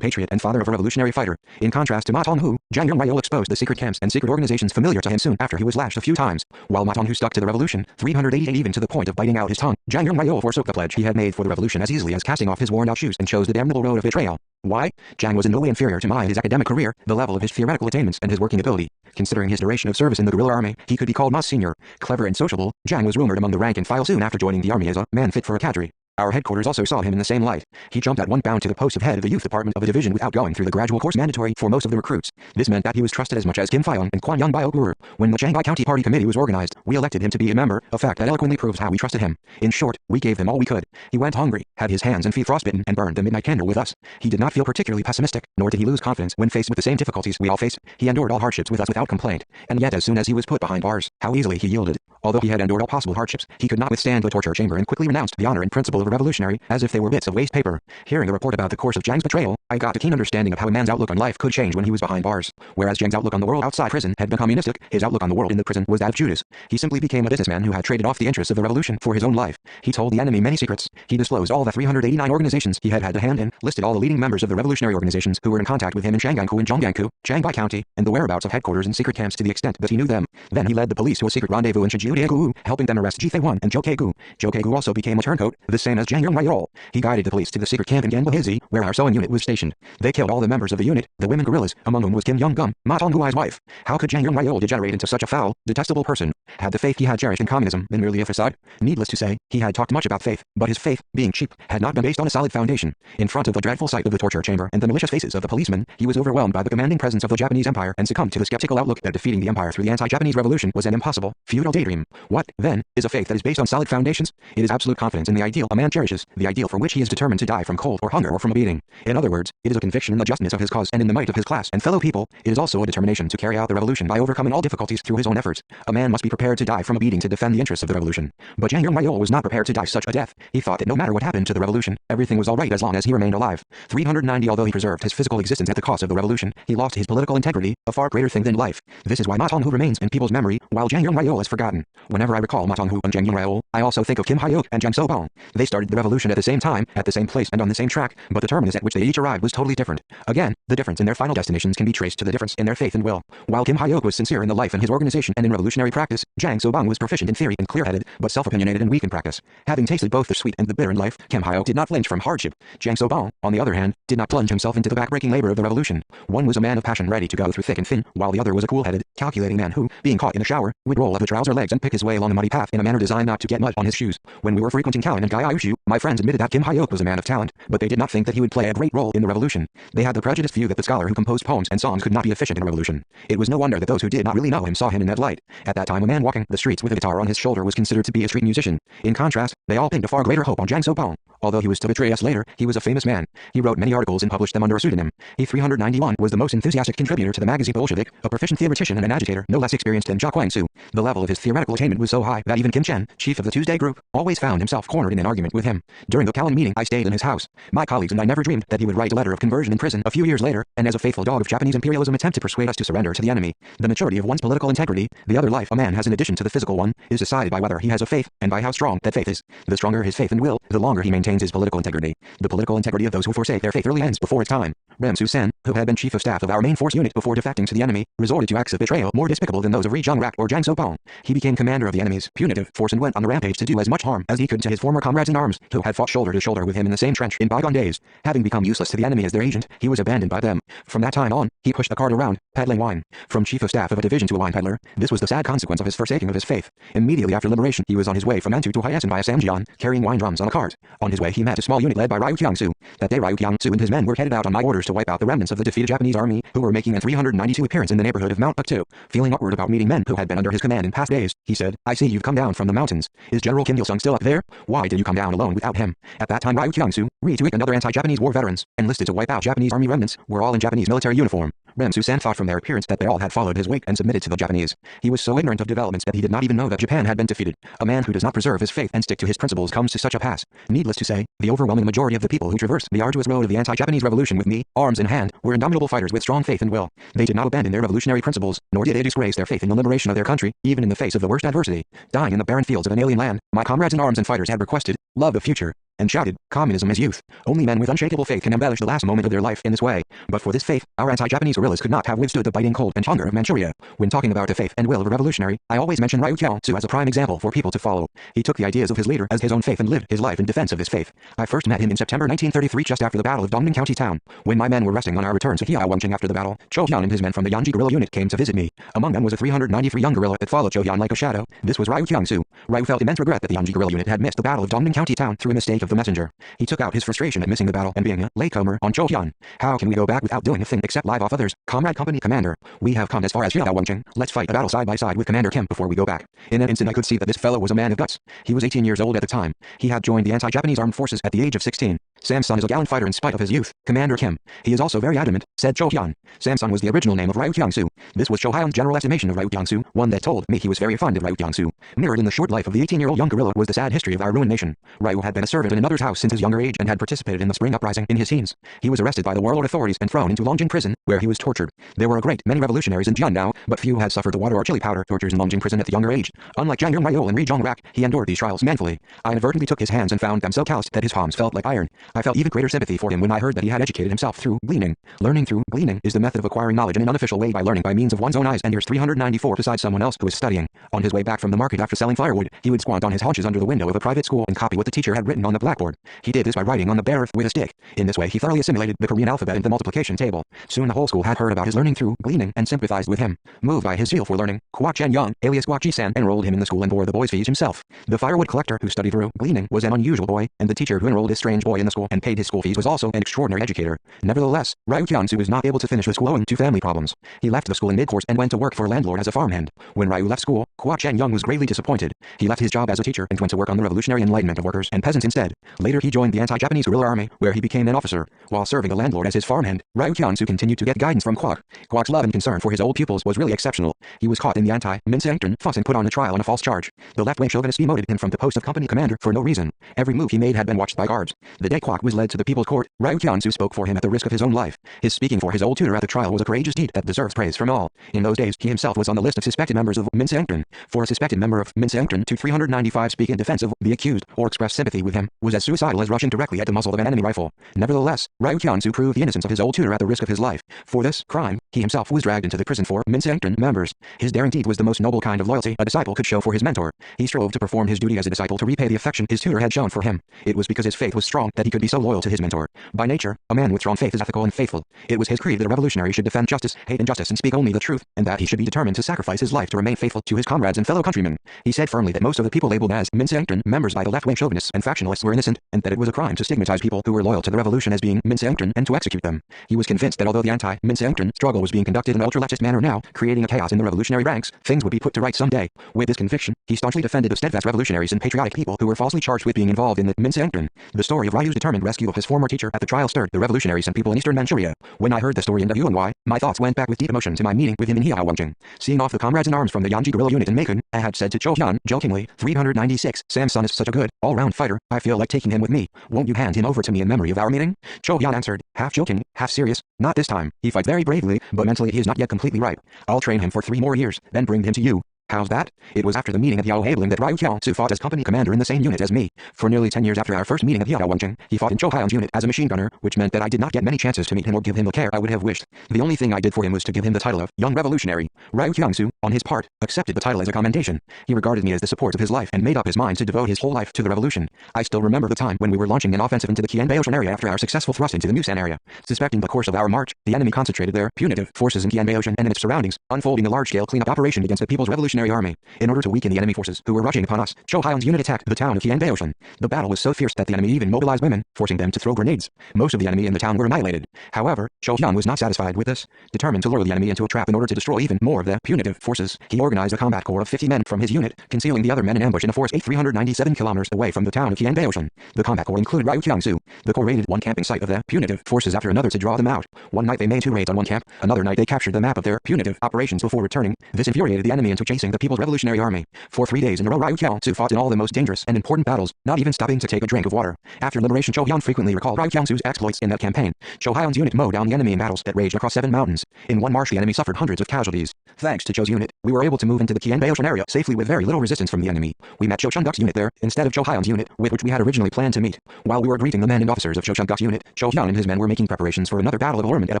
patriot and father of a revolutionary fighter. In contrast to Ma Tonghu, Zhang Yongryol exposed the secret camps and secret organizations familiar to him soon after he was lashed a few times. While Ma Tonghu stuck to the revolution, 388 even to the point of biting out his tongue, Zhang Yongryol forsook the pledge he had made for the revolution as easily as casting off his worn-out shoes and chose the damnable road of betrayal. Why? Zhang was in no way inferior to Ma in his academic career, the level of his theoretical attainments and his working ability. Considering his duration of service in the guerrilla army, he could be called Ma's senior. Clever and sociable, Zhang was rumored among the rank and file soon after joining the army as a man fit for a cadre. Our headquarters also saw him in the same light. He jumped at one bound to the post of head of the youth department of a division without going through the gradual course mandatory for most of the recruits. This meant that he was trusted as much as Kim Fyong and Kwan Young Bio-guru. When the Shanghai County Party Committee was organized, we elected him to be a member, a fact that eloquently proves how we trusted him. In short, we gave him all we could. He went hungry, had his hands and feet frostbitten, and burned the midnight candle with us. He did not feel particularly pessimistic, nor did he lose confidence when faced with the same difficulties we all faced. He endured all hardships with us without complaint. And yet as soon as he was put behind bars, how easily he yielded. Although he had endured all possible hardships, he could not withstand the torture chamber and quickly renounced the honor and principle of a revolutionary as if they were bits of waste paper. Hearing a report about the course of Zhang's betrayal, I got a keen understanding of how a man's outlook on life could change when he was behind bars. Whereas Zhang's outlook on the world outside prison had been communistic, his outlook on the world in the prison was that of Judas. He simply became a businessman who had traded off the interests of the revolution for his own life. He told the enemy many secrets. He disclosed all the 389 organizations he had to hand in, listed all the leading members of the revolutionary organizations who were in contact with him in Shangankou and Zhonggangkou, Shanghai County, and the whereabouts of headquarters and secret camps to the extent that he knew them. Then he led the police to a secret rendezvous in Shijiudiagu, helping them arrest Ji Fei-won and Zhou Kei-gu. Zhou Kei-gu also became a turncoat, the same as Zhang Yongryol. He guided the police to the secret camp in Ganbahizi, where our Soan unit was stationed. They killed all the members of the unit, the women guerrillas, among whom was Kim Young-gum, Ma Tonghui's wife. How could Zhang Yongryol degenerate into such a foul, detestable person? Had the faith he had cherished in communism been merely a facade? Needless to say, he had talked much about faith, but his faith, being cheap, had not been based on a solid foundation. In front of the dreadful sight of the torture chamber and the malicious faces of the policemen, he was overwhelmed by the commanding presence of the Japanese Empire and succumbed to the skeptical outlook that defeating the empire through the anti-Japanese revolution was an impossible, futile daydream. What, then, is a faith that is based on solid foundations? It is absolute confidence in the ideal a man cherishes, the ideal for which he is determined to die from cold or hunger or from a beating. In other words, it is a conviction in the justness of his cause and in the might of his class and fellow people. It is also a determination to carry out the revolution by overcoming all difficulties through his own efforts. A man must be prepared to die from a beating to defend the interests of the revolution. But Jang Young-ryeol was not prepared to die such a death. He thought that no matter what happened to the revolution, everything was all right as long as he remained alive. 390 Although he preserved his physical existence at the cost of the revolution, he lost his political integrity, a far greater thing than life. This is why Ma Tong-hu remains in people's memory, while Jang Young-ryeol is forgotten. Whenever I recall Ma Tong-hu and Jang Young-ryeol, I also think of Kim Ha-yeok and Jang So-bong. They started the revolution at the same time, at the same place and on the same track, but the terminus at which they each arrived was totally different. Again, the difference in their final destinations can be traced to the difference in their faith and will. While Kim Ha-yeok was sincere in the life and his organization and in revolutionary practice, Jang So-bong was proficient in theory and clear-headed, but self-opinionated and weak in practice. Having tasted both the sweet and the bitter in life, Kim Ha-yeok did not flinch from hardship. Jang So-bong, on the other hand, did not plunge himself into the backbreaking labor of the revolution. One was a man of passion ready to go through thick and thin, while the other was a cool-headed, calculating man who, being caught in a shower, would roll up the trouser legs and pick his way along a muddy path in a manner designed not to get mud on his shoes. When we were frequenting Cowan and Gaiaushu, my friends admitted that Kim Ha-yeok was a man of talent, but they did not think that he would play a great role in the revolution. They had the prejudiced view that the scholar who composed poems and songs could not be efficient in a revolution. It was no wonder that those who did not really know him saw him in that light. At that time, a man walking the streets with a guitar on his shoulder was considered to be a street musician. In contrast, they all pinned a far greater hope on Jang So-bong. Although he was to betray us later, he was a famous man. He wrote many articles and published them under a pseudonym. He 391 was the most enthusiastic contributor to the magazine Bolshevik, a proficient theoretician and an agitator no less experienced than Jia Kwang-soo. The level of his theoretical attainment was so high that even Kim Chen, chief of the Tuesday group, always found himself cornered in an argument with him. During the Callan meeting, I stayed in his house. My colleagues and I never dreamed that he would write a letter of conversion in prison a few years later, and as a faithful dog of Japanese imperialism attempt to persuade us to surrender to the enemy. The maturity of one's political integrity, the other life a man has in addition to the physical one, is decided by whether he has a faith, and by how strong that faith is. The stronger his faith and will, the longer he maintains his political integrity. The political integrity of those who forsake their faith early ends before its time. Ram Su-sen, who had been chief of staff of our main force unit before defecting to the enemy, resorted to acts of betrayal more despicable than those of Ri Jong-rak or Jang So-bong. He became commander of the enemy's punitive force and went on a rampage to do as much harm as he could to his former comrades in arms, who had fought shoulder to shoulder with him in the same trench in bygone days. Having become useless to the enemy as their agent, he was abandoned by them. From that time on, he pushed the cart around, peddling wine. From chief of staff of a division to a wine peddler, this was the sad consequence of his forsaking of his faith. Immediately after liberation, he was on his way from Antu to Hyesan via Samjian, carrying wine drums on a cart. On his way, he met a small unit led by Ryu Kyung-soo. That day, Ryu Kyung-soo and his men were headed out on my orders to wipe out the remnants of the defeated Japanese army, who were making an 392 appearance in the neighborhood of Mount Puktu. Feeling awkward about meeting men who had been under his command in past days, he said, "I see you've come down from the mountains. Is General Kim Il-sung still up there? Why did you come down alone without him?" At that time, Ryu Kyung-soo, Ri Tuik and other anti-Japanese war veterans, enlisted to wipe out Japanese army remnants, were all in Japanese military uniform. Ram Su-sen thought from their appearance that they all had followed his wake and submitted to the Japanese. He was so ignorant of developments that he did not even know that Japan had been defeated. A man who does not preserve his faith and stick to his principles comes to such a pass. Needless to say, the overwhelming majority of the people who traversed the arduous road of the anti-Japanese revolution with me, arms in hand, were indomitable fighters with strong faith and will. They did not abandon their revolutionary principles, nor did they disgrace their faith in the liberation of their country, even in the face of the worst adversity. Dying in the barren fields of an alien land, my comrades in arms and fighters had requested, "Love the future," and shouted, "Communism is youth." Only men with unshakable faith can embellish the last moment of their life in this way. But for this faith, our anti-Japanese guerrillas could not have withstood the biting cold and hunger of Manchuria. When talking about the faith and will of a revolutionary, I always mention Ryu Kyung-soo as a prime example for people to follow. He took the ideas of his leader as his own faith and lived his life in defense of his faith. I first met him in September 1933 just after the Battle of Dongning County Town. When my men were resting on our return to Hyeowongjang after the battle, Cho Hyun and his men from the Yanji guerrilla unit came to visit me. Among them was a 393 young guerrilla that followed Cho Hyun like a shadow. This was Ryu Kyung-soo. Ryu felt immense regret that the Yanji guerrilla unit had missed the Battle of Dongning County Town through a mistake of the messenger. He took out his frustration at missing the battle and being a latecomer on Cho Hyun. "How can we go back without doing a thing except live off others? Comrade Company Commander, we have come as far as Hyeowongjang. Let's fight a battle side by side with Commander Kim before we go back." In an instant I could see that this fellow was a man of guts. He was 18 years old at the time. He had joined the anti-Japanese armed forces at the age of 16. "Samson is a gallant fighter in spite of his youth, Commander Kim. He is also very adamant," said Cho Hyun. Samson was the original name of Ryu Kyung-soo. This was Cho Hyun's general estimation of Ryu Kyung-soo, one that told me he was very fond of Ryu Kyung-soo. Mirrored in the short life of the 18-year-old young guerrilla was the sad history of our ruined nation. Ryu had been a servant in another's house since his younger age and had participated in the spring uprising in his teens. He was arrested by the warlord authorities and thrown into Longjing prison, where he was tortured. There were a great many revolutionaries in Jiandao, but few had suffered the water or chili powder tortures in Longjing prison at the younger age. Unlike Jang Young-ryeol and Ri Jong-rak, he endured these trials manfully. I inadvertently took his hands and found them so calloused that his palms felt like iron. I felt even greater sympathy for him when I heard that he had educated himself through gleaning. Learning through gleaning is the method of acquiring knowledge in an unofficial way by learning by means of one's own eyes and ears. 394 beside someone else who is studying. On his way back from the market after selling firewood, he would squat on his haunches under the window of a private school and copy what the teacher had written on the blackboard. He did this by writing on the bare earth with a stick. In this way he thoroughly assimilated the Korean alphabet and the multiplication table. Soon the whole school had heard about his learning through gleaning and sympathized with him. Moved by his zeal for learning, Kwok Chen-young, alias Kwok Ji-san, enrolled him in the school and bore the boy's fees himself. The firewood collector who studied through gleaning was an unusual boy, and the teacher who enrolled this strange boy in the school and paid his school fees was also an extraordinary educator. Nevertheless, Ryu Kyung-soo was not able to finish the school owing to family problems. He left the school in mid-course and went to work for a landlord as a farmhand. When Ryu left school, Kwok Chen-young was greatly disappointed. He left his job as a teacher and went to work on the revolutionary enlightenment of workers and peasants instead. Later he joined the anti-Japanese guerrilla army, where he became an officer. While serving the landlord as his farmhand, Ryu Kyung-soo continued to get guidance from Kwok. Kwok's love and concern for his old pupils was really exceptional. He was caught in the anti-Minseongtun fuss and put on a trial on a false charge. The left-wing chauvinists demoted him from the post of company commander for no reason. Every move he made had been watched by guards. The day Kwok was led to the people's court, Ryu Kyung-soo spoke for him at the risk of his own life. His speaking for his old tutor at the trial was a courageous deed that deserves praise from all. In those days, he himself was on the list of suspected members of Minseongtun. For a suspected member of Minseongtun to 395 speak in defense of the accused or express sympathy with him was as suicidal as rushing directly at the muzzle of an enemy rifle. Nevertheless, Ryu Kyung-soo proved the innocence of his old tutor at the risk of his life. For this crime, he himself was dragged into the prison for Minseongtun members. His daring deed was the most noble kind of loyalty a disciple could show for his mentor. He strove to perform his duty as a disciple to repay the affection his tutor had shown for him. It was because his faith was strong that he could be so loyal to his mentor. By nature, a man with strong faith is ethical and faithful. It was his creed that a revolutionary should defend justice, hate injustice, and speak only the truth, and that he should be determined to sacrifice his life to remain faithful to his comrades and fellow countrymen. He said firmly that most of the people labeled as Minseongtun members by the left-wing chauvinists and factionalists were innocent, and that it was a crime to stigmatize people who were loyal to the revolution as being Minseongtun and to execute them. He was convinced that although the anti-Minseongtun struggle was being conducted in an ultra-leftist manner now, creating a chaos in the revolutionary ranks, things would be put to right someday. With this conviction, he staunchly defended the steadfast revolutionaries and patriotic people who were falsely charged with being involved in the Minseongtun. The story of Ryu's determined rescue of his former teacher at the trial stirred the revolutionaries and people in eastern Manchuria. When I heard the story in WNY, my thoughts went back with deep emotion to my meeting with him in Hyeowongjin. Seeing off the comrades in arms from the Yanji guerrilla unit in Macon, I had said to Cho Hyun jokingly, 396, Sam's son is such a good, all-round fighter, I feel like taking him with me. Won't you hand him over to me in memory of our meeting? Cho Hyun answered, half joking, half serious, not this time. He fights very bravely, but mentally he is not yet completely ripe. I'll train him for 3 more years, then bring him to you. How's that? It was after the meeting at Hyeohaebling that Ryu Kyung-soo fought as company commander in the same unit as me. For nearly 10 years after our first meeting at Hyeowongjin, he fought in Cho Hyun's unit as a machine gunner, which meant that I did not get many chances to meet him or give him the care I would have wished. The only thing I did for him was to give him the title of Young Revolutionary. Ryu Kyung-soo, on his part, accepted the title as a commendation. He regarded me as the support of his life and made up his mind to devote his whole life to the revolution. I still remember the time when we were launching an offensive into the Kianbaoshan area after our successful thrust into the Musan area. Suspecting the course of our march, the enemy concentrated their punitive forces in Kianbaoshan and in its surroundings, unfolding a large-scale cleanup operation against the People's Revolutionary Army. In order to weaken the enemy forces who were rushing upon us, Cho Hyun's unit attacked the town of Kianbaoshan. The battle was so fierce that the enemy even mobilized women, forcing them to throw grenades. Most of the enemy in the town were annihilated. However, Cho Hyun was not satisfied with this. Determined to lure the enemy into a trap in order to destroy even more of the punitive forces, he organized a combat corps of 50 men from his unit, concealing the other men in ambush in a forest 397 kilometers away from the town of Kianbaoshan. The combat corps included Ryu Kyung-soo. The corps raided one camping site of the punitive forces after another to draw them out. One night they made 2 raids on one camp, another night they captured the map of their punitive operations before returning. This infuriated the enemy into chasing the People's Revolutionary Army. For 3 days in a row, Ryu Kyung-soo fought in all the most dangerous and important battles, not even stopping to take a drink of water. After liberation, Cho Hyun frequently recalled Ryu Kyung-soo's exploits in that campaign. Cho Hyun's unit mowed down the enemy in battles that raged across 7 mountains. In one march, the enemy suffered hundreds of casualties. Thanks to Cho's unit, we were able to move into the Kianbaoshan area safely with very little resistance from the enemy. We met Cho Chung-guk's unit there, instead of Cho Hyun's unit, with which we had originally planned to meet. While we were greeting the men and officers of Cho Chung-guk's unit, Cho Hyun and his men were making preparations for another battle of allurement at a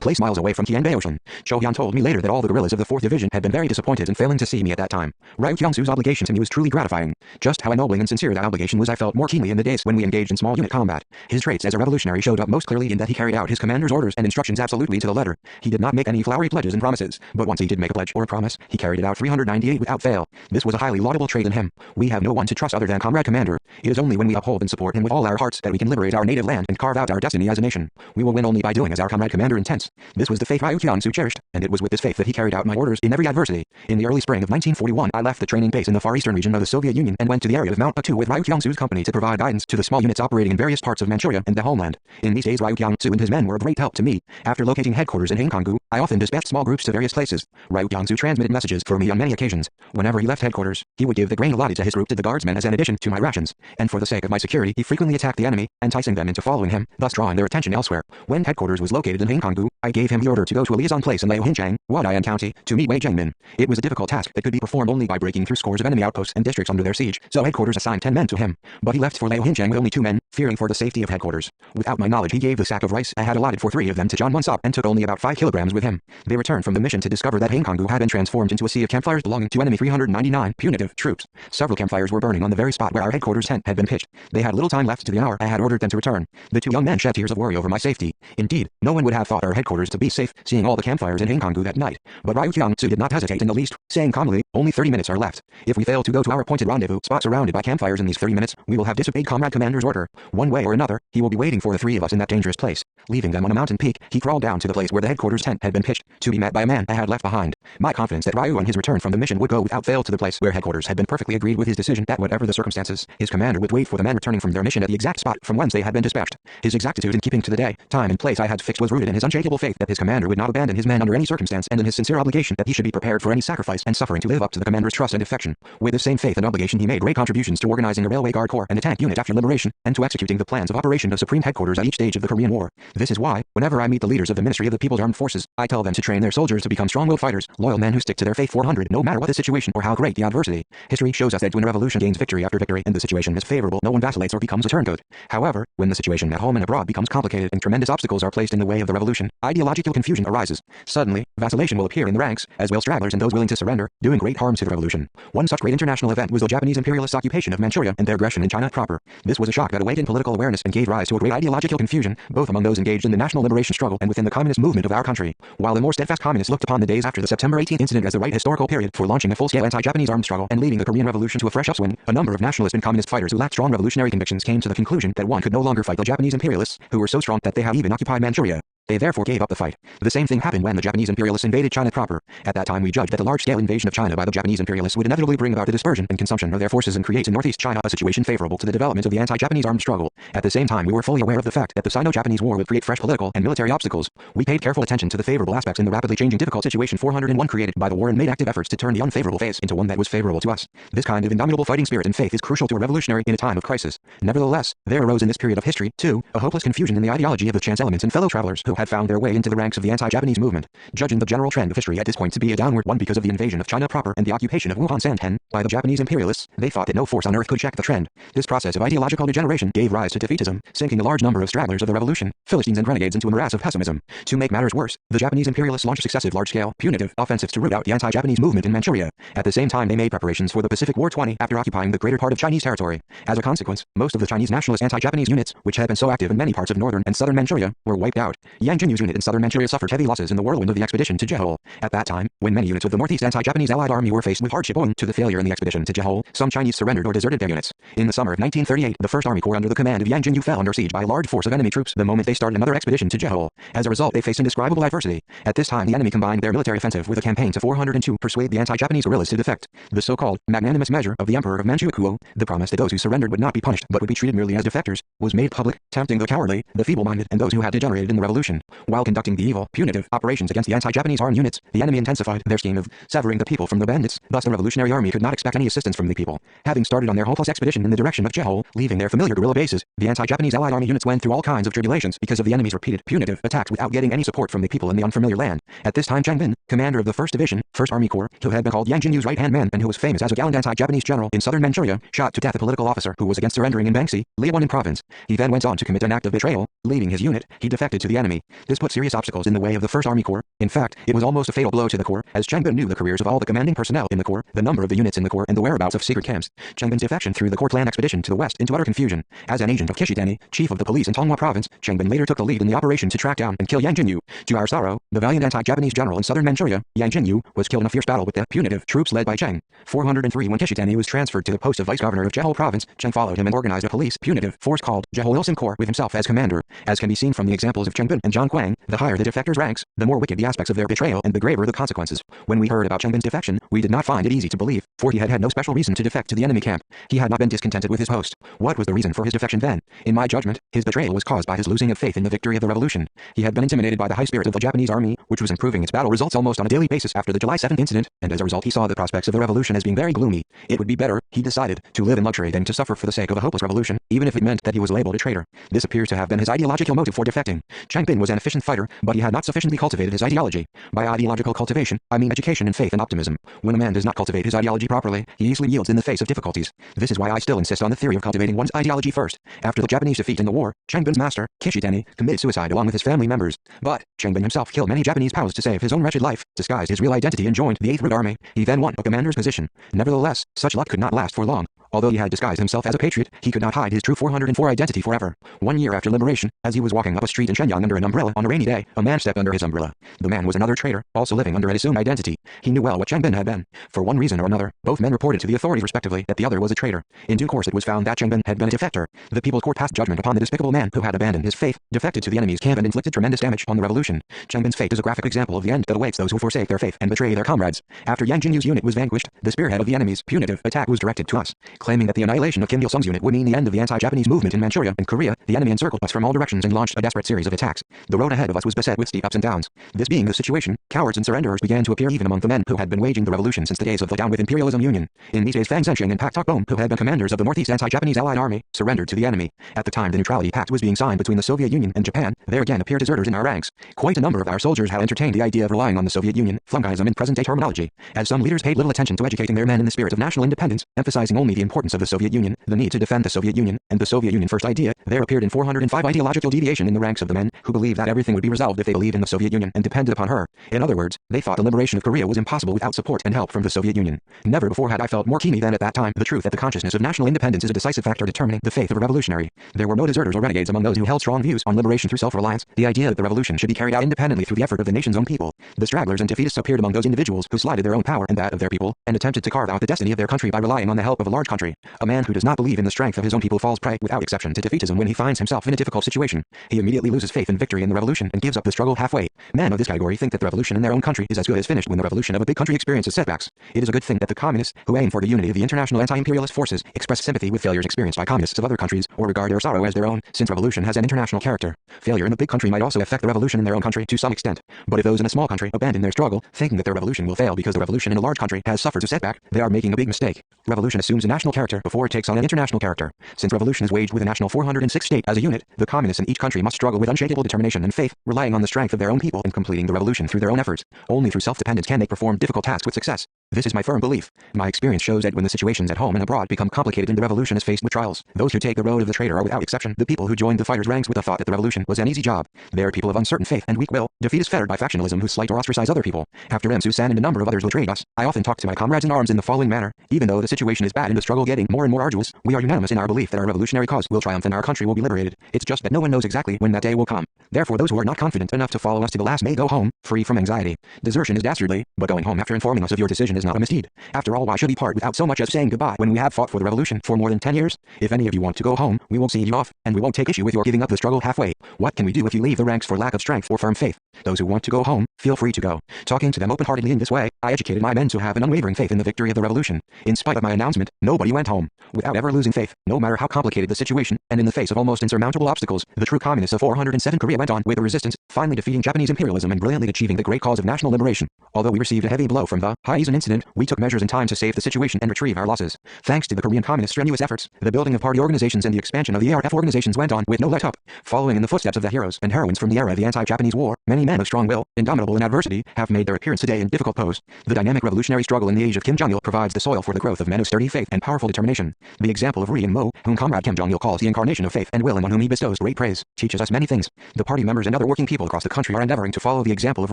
place miles away from Kianbaoshan. Cho Hyun told me later that all the guerrillas of the 4th Division had been very disappointed in failing to see me at that time. Ryu Kyung-soo's obligation to me was truly gratifying. Just how ennobling and sincere that obligation was I felt more keenly in the days when we engaged in small unit combat. His traits as a revolutionary showed up most clearly in that he carried out his commander's orders and instructions absolutely to the letter. He did not make any flowery pledges and promises, but once he did make a pledge or a promise, he carried it out 398 without fail. This was a highly laudable trait in him. We have no one to trust other than Comrade Commander. It is only when we uphold and support him with all our hearts that we can liberate our native land and carve out our destiny as a nation. We will win only by doing as our Comrade Commander intends. This was the faith Ryu Kyung-soo cherished, and it was with this faith that he carried out my orders in every adversity. In the early spring of 1941, I left the training base in the far eastern region of the Soviet Union and went to the area of Mount Atu with Ryu Kyung-soo's company to provide guidance to the small units operating in various parts of Manchuria and the homeland. In these days, Ryu Kyung-soo and his men were a great help to me. After locating headquarters in Haeungkonggu, I often dispatched small groups to various places. Ryu Kyung-soo transmitted messages for me on many occasions. Whenever he left headquarters, he would give the grain allotted to his group to the guardsmen as an addition to my rations. And for the sake of my security, he frequently attacked the enemy, enticing them into following him, thus drawing their attention elsewhere. When headquarters was located in Haeungkonggu, I gave him the order to go to a liaison place in Liaoninjiang, Huadian County, to meet Wei Jiangmin. It was a difficult task that could be performed only by breaking through scores of enemy outposts and districts under their siege, so headquarters assigned 10 men to him. But he left for Liaoninjiang with only 2 men, fearing for the safety of headquarters. Without my knowledge, he gave the sack of rice I had allotted for 3 of them to John Munsop and took only about 5 kilograms with him. They returned from the mission to discover that Hangkongu had been transformed into a sea of campfires belonging to enemy 399 punitive troops. Several campfires were burning on the very spot where our headquarters tent had been pitched. They had little time left to the hour I had ordered them to return. The 2 young men shed tears of worry over my safety. Indeed, no one would have thought our headquarters to be safe, seeing all the campfires in Hangkongu that night. But Ryu Kyung-soo did not hesitate in the least, saying calmly, "Only 30 minutes are left. If we fail to go to our appointed rendezvous spot surrounded by campfires in these 30 minutes, we will have disobeyed Comrade Commander's order. One way or another, he will be waiting for the 3 of us in that dangerous place." Leaving them on a mountain peak, he crawled down to the place where the headquarters tent had been pitched, to be met by a man I had left behind. My confidence that Ryu on his return from the mission would go without fail to the place where headquarters had been perfectly agreed with his decision that whatever the circumstances, his commander would wait for the men returning from their mission at the exact spot from whence they had been dispatched. His exactitude in keeping to the day, time and place I had fixed was rooted in his unshakable faith that his commander would not abandon his men under any circumstance and in his sincere obligation that he should be prepared for any sacrifice and suffering to live up to the commander's trust and affection. With the same faith and obligation he made great contributions to organizing a railway guard corps and a tank unit after liberation, and to executing the plans of operation of Supreme Headquarters at each stage of the Korean War. This is why, whenever I meet the leaders of the Ministry of the People's Armed Forces, I tell them to train their soldiers to become strong-willed fighters, loyal men who stick to their faith 400 no matter what the situation or how great the adversity. History shows us that when a revolution gains victory after victory and the situation is favorable, no one vacillates or becomes a turncoat. However, when the situation at home and abroad becomes complicated and tremendous obstacles are placed in the way of the revolution, ideological confusion arises. Suddenly, vacillation will appear in the ranks, as will stragglers and those willing to surrender, doing great harm to the revolution. One such great international event was the Japanese imperialist occupation of Manchuria and their aggression in China proper. This was a shock that awakened political awareness and gave rise to a great ideological confusion, both among those engaged in the national liberation struggle and within the communist movement of our country. While the more steadfast communists looked upon the days after the September 18th incident as the right historical period for launching a full-scale anti-Japanese armed struggle and leading the Korean Revolution to a fresh upswing, a number of nationalist and communist fighters who lacked strong revolutionary convictions came to the conclusion that one could no longer fight the Japanese imperialists, who were so strong that they have even occupied Manchuria. They therefore gave up the fight. The same thing happened when the Japanese imperialists invaded China proper. At that time we judged that the large-scale invasion of China by the Japanese imperialists would inevitably bring about the dispersion and consumption of their forces and create in northeast China a situation favorable to the development of the anti-Japanese armed struggle. At the same time we were fully aware of the fact that the Sino-Japanese war would create fresh political and military obstacles. We paid careful attention to the favorable aspects in the rapidly changing difficult situation 401 created by the war and made active efforts to turn the unfavorable phase into one that was favorable to us. This kind of indomitable fighting spirit and faith is crucial to a revolutionary in a time of crisis. Nevertheless, there arose in this period of history, too, a hopeless confusion in the ideology of the chance elements and fellow travelers who had found their way into the ranks of the anti-Japanese movement. Judging the general trend of history at this point to be a downward one because of the invasion of China proper and the occupation of Wuhan Sanhen by the Japanese imperialists, they thought that no force on earth could check the trend. This process of ideological degeneration gave rise to defeatism, sinking a large number of stragglers of the revolution, Philistines and renegades into a morass of pessimism. To make matters worse, the Japanese imperialists launched successive large-scale, punitive offensives to root out the anti-Japanese movement in Manchuria. At the same time they made preparations for the Pacific War 20 after occupying the greater part of Chinese territory. As a consequence, most of the Chinese nationalist anti-Japanese units, which had been so active in many parts of northern and southern Manchuria, were wiped out. Yang Jinyu's unit in southern Manchuria suffered heavy losses in the whirlwind of the expedition to Jehol. At that time, when many units of the northeast anti-Japanese allied army were faced with hardship owing to the failure in the expedition to Jehol, some Chinese surrendered or deserted their units. In the summer of 1938, the 1st Army Corps under the command of Yang Jinyu fell under siege by a large force of enemy troops the moment they started another expedition to Jehol. As a result, they faced indescribable adversity. At this time, the enemy combined their military offensive with a campaign to 402 persuade the anti-Japanese guerrillas to defect. The so-called magnanimous measure of the Emperor of Manchukuo, the promise that those who surrendered would not be punished but would be treated merely as defectors, was made public, tempting the cowardly, the feeble-minded, and those who had degenerated in the revolution. While conducting the evil, punitive operations against the anti-Japanese armed units, the enemy intensified their scheme of severing the people from the bandits. Thus the revolutionary army could not expect any assistance from the people. Having started on their hopeless expedition in the direction of Jehol, leaving their familiar guerrilla bases, the anti-Japanese allied army units went through all kinds of tribulations because of the enemy's repeated punitive attacks without getting any support from the people in the unfamiliar land. At this time Chang Bin, commander of the 1st Division, 1st Army Corps, who had been called Yang Jinyu's right-hand man and who was famous as a gallant anti-Japanese general in southern Manchuria, shot to death a political officer who was against surrendering in Bangsi, Liaonin province. He then went on to commit an act of betrayal. Leaving his unit, he defected to the enemy. This put serious obstacles in the way of the 1st Army Corps. In fact, it was almost a fatal blow to the Corps, as Chang Bin knew the careers of all the commanding personnel in the Corps, the number of the units in the Corps, and the whereabouts of secret camps. Chang Bin's defection threw the Corps clan expedition to the west into utter confusion. As an agent of Kishitani, chief of the police in Tonghua province, Chang Bin later took the lead in the operation to track down and kill Yang Jinyu. To our sorrow, the valiant anti-Japanese general in southern Manchuria, Yang Jinyu, was killed in a fierce battle with the punitive troops led by Chang. 403 When Kishitani was transferred to the post of vice-governor of Jehol province, Chang followed him and organized a police punitive force called Jehol Ilsim Corps with himself as commander. As can be seen from the examples of Chang Bin and Zhang Guang, the higher the defectors' ranks, the more wicked the aspects of their betrayal and the graver the consequences. When we heard about Chang Bin's defection, we did not find it easy to believe, for he had had no special reason to defect to the enemy camp. He had not been discontented with his post. What was the reason for his defection then? In my judgment, his betrayal was caused by his losing of faith in the victory of the revolution. He had been intimidated by the high spirit of the Japanese army, which was improving its battle results almost on a daily basis after the July 7th incident, and as a result he saw the prospects of the revolution as being very gloomy. It would be better, he decided, to live in luxury than to suffer for the sake of a hopeless revolution, even if it meant that he was labeled a traitor. This appears to have been his ideological motive for defecting. Chang Bin was an efficient fighter, but he had not sufficiently cultivated his ideology. By ideological cultivation, I mean education in faith and optimism. When a man does not cultivate his ideology properly, he easily yields in the face of difficulties. This is why I still insist on the theory of cultivating one's ideology first. After the Japanese defeat in the war, Changbin's master, Kishitani, committed suicide along with his family members. But Changbin himself killed many Japanese POWs to save his own wretched life, disguised his real identity and joined the 8th Root Army. He then won a commander's position. Nevertheless, such luck could not last for long. Although he had disguised himself as a patriot, he could not hide his true 404 identity forever. 1 year after liberation, as he was walking up a street in Shenyang under an umbrella on a rainy day, a man stepped under his umbrella. The man was another traitor, also living under an assumed identity. He knew well what Changbin had been. For one reason or another, both men reported to the authorities respectively that the other was a traitor. In due course it was found that Changbin had been a defector. The people's court passed judgment upon the despicable man who had abandoned his faith, defected to the enemy's camp and inflicted tremendous damage on the revolution. Changbin's fate is a graphic example of the end that awaits those who forsake their faith and betray their comrades. After Yang Jinyu's unit was vanquished, the spearhead of the enemy's punitive attack was directed to us, claiming that the annihilation of Kim Il-sung's unit would mean the end of the anti-Japanese movement in Manchuria and Korea. The enemy encircled us from all directions and launched a desperate series of attacks. The road ahead of us was beset with steep ups and downs. This being the situation, cowards and surrenderers began to appear even among the men who had been waging the revolution since the days of the down with imperialism union. In these days Fang Zhenxing and Pak Tok-bom, who had been commanders of the Northeast anti-Japanese Allied Army, surrendered to the enemy. At the time the neutrality pact was being signed between the Soviet Union and Japan, there again appeared deserters in our ranks. Quite a number of our soldiers had entertained the idea of relying on the Soviet Union, flunkyism in present-day terminology, as some leaders paid little attention to educating their men in the spirit of national independence, emphasizing only the importance of the Soviet Union, the need to defend the Soviet Union, and the Soviet Union first idea. There appeared in 405 ideological deviation in the ranks of the men who believed that everything would be resolved if they believed in the Soviet Union and depended upon her. In other words, they thought the liberation of Korea was impossible without support and help from the Soviet Union. Never before had I felt more keenly than at that time the truth that the consciousness of national independence is a decisive factor determining the faith of a revolutionary. There were no deserters or renegades among those who held strong views on liberation through self-reliance, the idea that the revolution should be carried out independently through the effort of the nation's own people. The stragglers and defeatists appeared among those individuals who slighted their own power and that of their people, and attempted to carve out the destiny of their country by relying on the help of a large country. A man who does not believe in the strength of his own people falls prey, without exception, to defeatism when he finds himself in a difficult situation. He immediately loses faith in victory in the revolution and gives up the struggle halfway. Men of this category think that the revolution in their own country is as good as finished when the revolution of a big country experiences setbacks. It is a good thing that the communists, who aim for the unity of the international anti-imperialist forces, express sympathy with failures experienced by communists of other countries, or regard their sorrow as their own, since revolution has an international character. Failure in a big country might also affect the revolution in their own country to some extent. But if those in a small country abandon their struggle, thinking that their revolution will fail because the revolution in a large country has suffered a setback, they are making a big mistake. Revolution assumes a national character before it takes on an international character. Since revolution is waged with a national 406 state as a unit, the communists in each country must struggle with unshakable determination and faith, relying on the strength of their own people and completing the revolution through their own efforts. Only through self-dependence can they perform difficult tasks with success. This is my firm belief. My experience shows that when the situations at home and abroad become complicated and the revolution is faced with trials, those who take the road of the traitor are without exception the people who joined the fighters' ranks with the thought that the revolution was an easy job. They are people of uncertain faith and weak will, defeatists fettered by factionalism who slight or ostracize other people. After M. Susan and a number of others betrayed us, I often talk to my comrades in arms in the following manner: even though the situation is bad and the struggle getting more and more arduous, we are unanimous in our belief that our revolutionary cause will triumph and our country will be liberated. It's just that no one knows exactly when that day will come. Therefore those who are not confident enough to follow us to the last may go home, free from anxiety. Desertion is dastardly, but going home after informing us of your decision is not a misdeed. After all, why should we part without so much as saying goodbye when we have fought for the revolution for more than 10 years? If any of you want to go home, we will see you off, and we won't take issue with your giving up the struggle halfway. What can we do if you leave the ranks for lack of strength or firm faith? Those who want to go home, feel free to go. Talking to them open-heartedly in this way, I educated my men to have an unwavering faith in the victory of the revolution. In spite of my announcement, nobody went home without ever losing faith, no matter how complicated the situation, and in the face of almost insurmountable obstacles, the true communists of 407 Korea went on with the resistance, finally defeating Japanese imperialism and brilliantly achieving the great cause of national liberation. Although we received a heavy blow from the Haisen incident, we took measures in time to save the situation and retrieve our losses. Thanks to the Korean Communist strenuous efforts, the building of party organizations and the expansion of the ARF organizations went on with no let up. Following in the footsteps of the heroes and heroines from the era of the anti-Japanese war, many men of strong will, indomitable in adversity, have made their appearance today in difficult pose. The dynamic revolutionary struggle in the age of Kim Jong-il provides the soil for the growth of men of sturdy faith and powerful determination. The example of Ri and Mo, whom Comrade Kim Jong-il calls the incarnation of faith and will and on whom he bestows great praise, teaches us many things. The party members and other working people across the country are endeavoring to follow the example of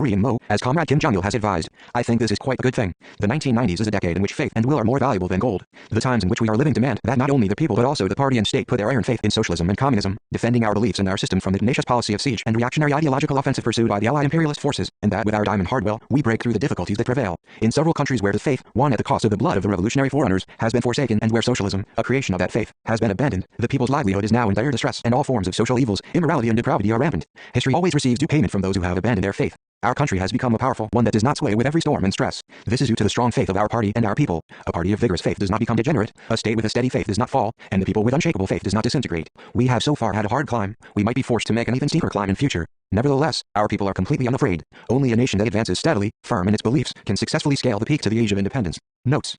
Ri and Mo, as Comrade Kim Jong-il has advised. I think this is quite a good thing. The 1990s is a decade in which faith and will are more valuable than gold. The times in which we are living demand that not only the people but also the party and state put their iron faith in socialism and communism, defending our beliefs and our system from the tenacious policy of siege and reactionary ideological offensive pursued by the Allied imperialist forces, and that with our diamond hard will, we break through the difficulties that prevail. In several countries where the faith, won at the cost of the blood of the revolutionary forerunners, has been forsaken and where socialism, a creation of that faith, has been abandoned, the people's livelihood is now in dire distress and all forms of social evils, immorality and depravity are rampant. History always receives due payment from those who have abandoned their faith. Our country has become a powerful one that does not sway with every storm and stress. This is due to the strong faith of our party and our people. A party of vigorous faith does not become degenerate, a state with a steady faith does not fall, and the people with unshakable faith does not disintegrate. We have so far had a hard climb, we might be forced to make an even steeper climb in future. Nevertheless, our people are completely unafraid. Only a nation that advances steadily, firm in its beliefs, can successfully scale the peak to the age of independence. Notes.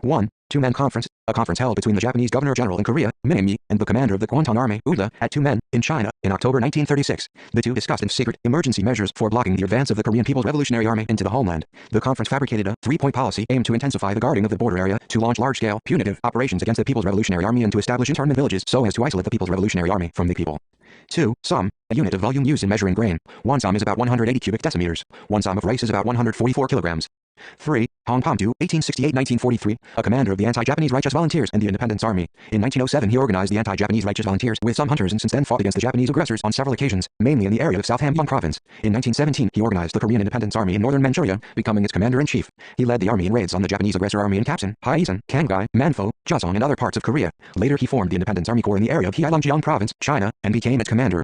1. Two-Man Conference, a conference held between the Japanese Governor-General in Korea, Minami, and the commander of the Kwantung Army, UDA, at Tumen, in China, in October 1936. The two discussed in secret emergency measures for blocking the advance of the Korean People's Revolutionary Army into the homeland. The conference fabricated a three-point policy aimed to intensify the guarding of the border area, to launch large-scale, punitive operations against the People's Revolutionary Army, and to establish internment villages so as to isolate the People's Revolutionary Army from the people. 2. Som, a unit of volume used in measuring grain. 1 som is about 180 cubic decimeters. 1 som of rice is about 144 kilograms. 3. Hong Pom-do, 1868-1943, a commander of the anti-Japanese Righteous Volunteers and the Independence Army. In 1907 he organized the anti-Japanese Righteous Volunteers with some hunters and since then fought against the Japanese aggressors on several occasions, mainly in the area of South Hamgyong Province. In 1917 he organized the Korean Independence Army in northern Manchuria, becoming its commander-in-chief. He led the army in raids on the Japanese aggressor army in Kapsan, Hyesan, Kanggai, Manfo, Joseon and other parts of Korea. Later he formed the Independence Army Corps in the area of Heilongjiang Province, China, and became its commander.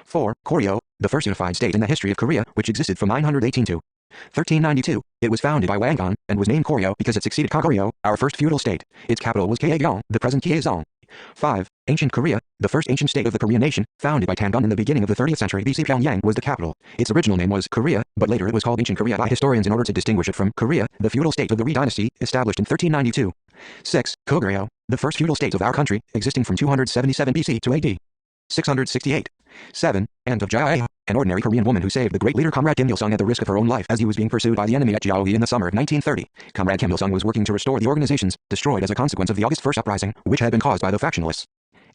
4. Koryo, the first unified state in the history of Korea, which existed from 918 to 1392. It was founded by Wangan, and was named Koryo because it succeeded Goguryeo, our first feudal state. Its capital was Gyeonggi, the present Gyeonggi. 5. Ancient Korea, the first ancient state of the Korean nation, founded by Tangun in the beginning of the 30th century BC. Pyongyang was the capital. Its original name was Korea, but later it was called Ancient Korea by historians in order to distinguish it from Korea, the feudal state of the Ri dynasty, established in 1392. 6. Goguryeo, the first feudal state of our country, existing from 277 BC to AD 668. 7. Aunt of Jae, an ordinary Korean woman who saved the great leader Comrade Kim Il-sung at the risk of her own life as he was being pursued by the enemy at Jiaoyi in the summer of 1930. Comrade Kim Il-sung was working to restore the organizations destroyed as a consequence of the August 1st uprising, which had been caused by the factionalists.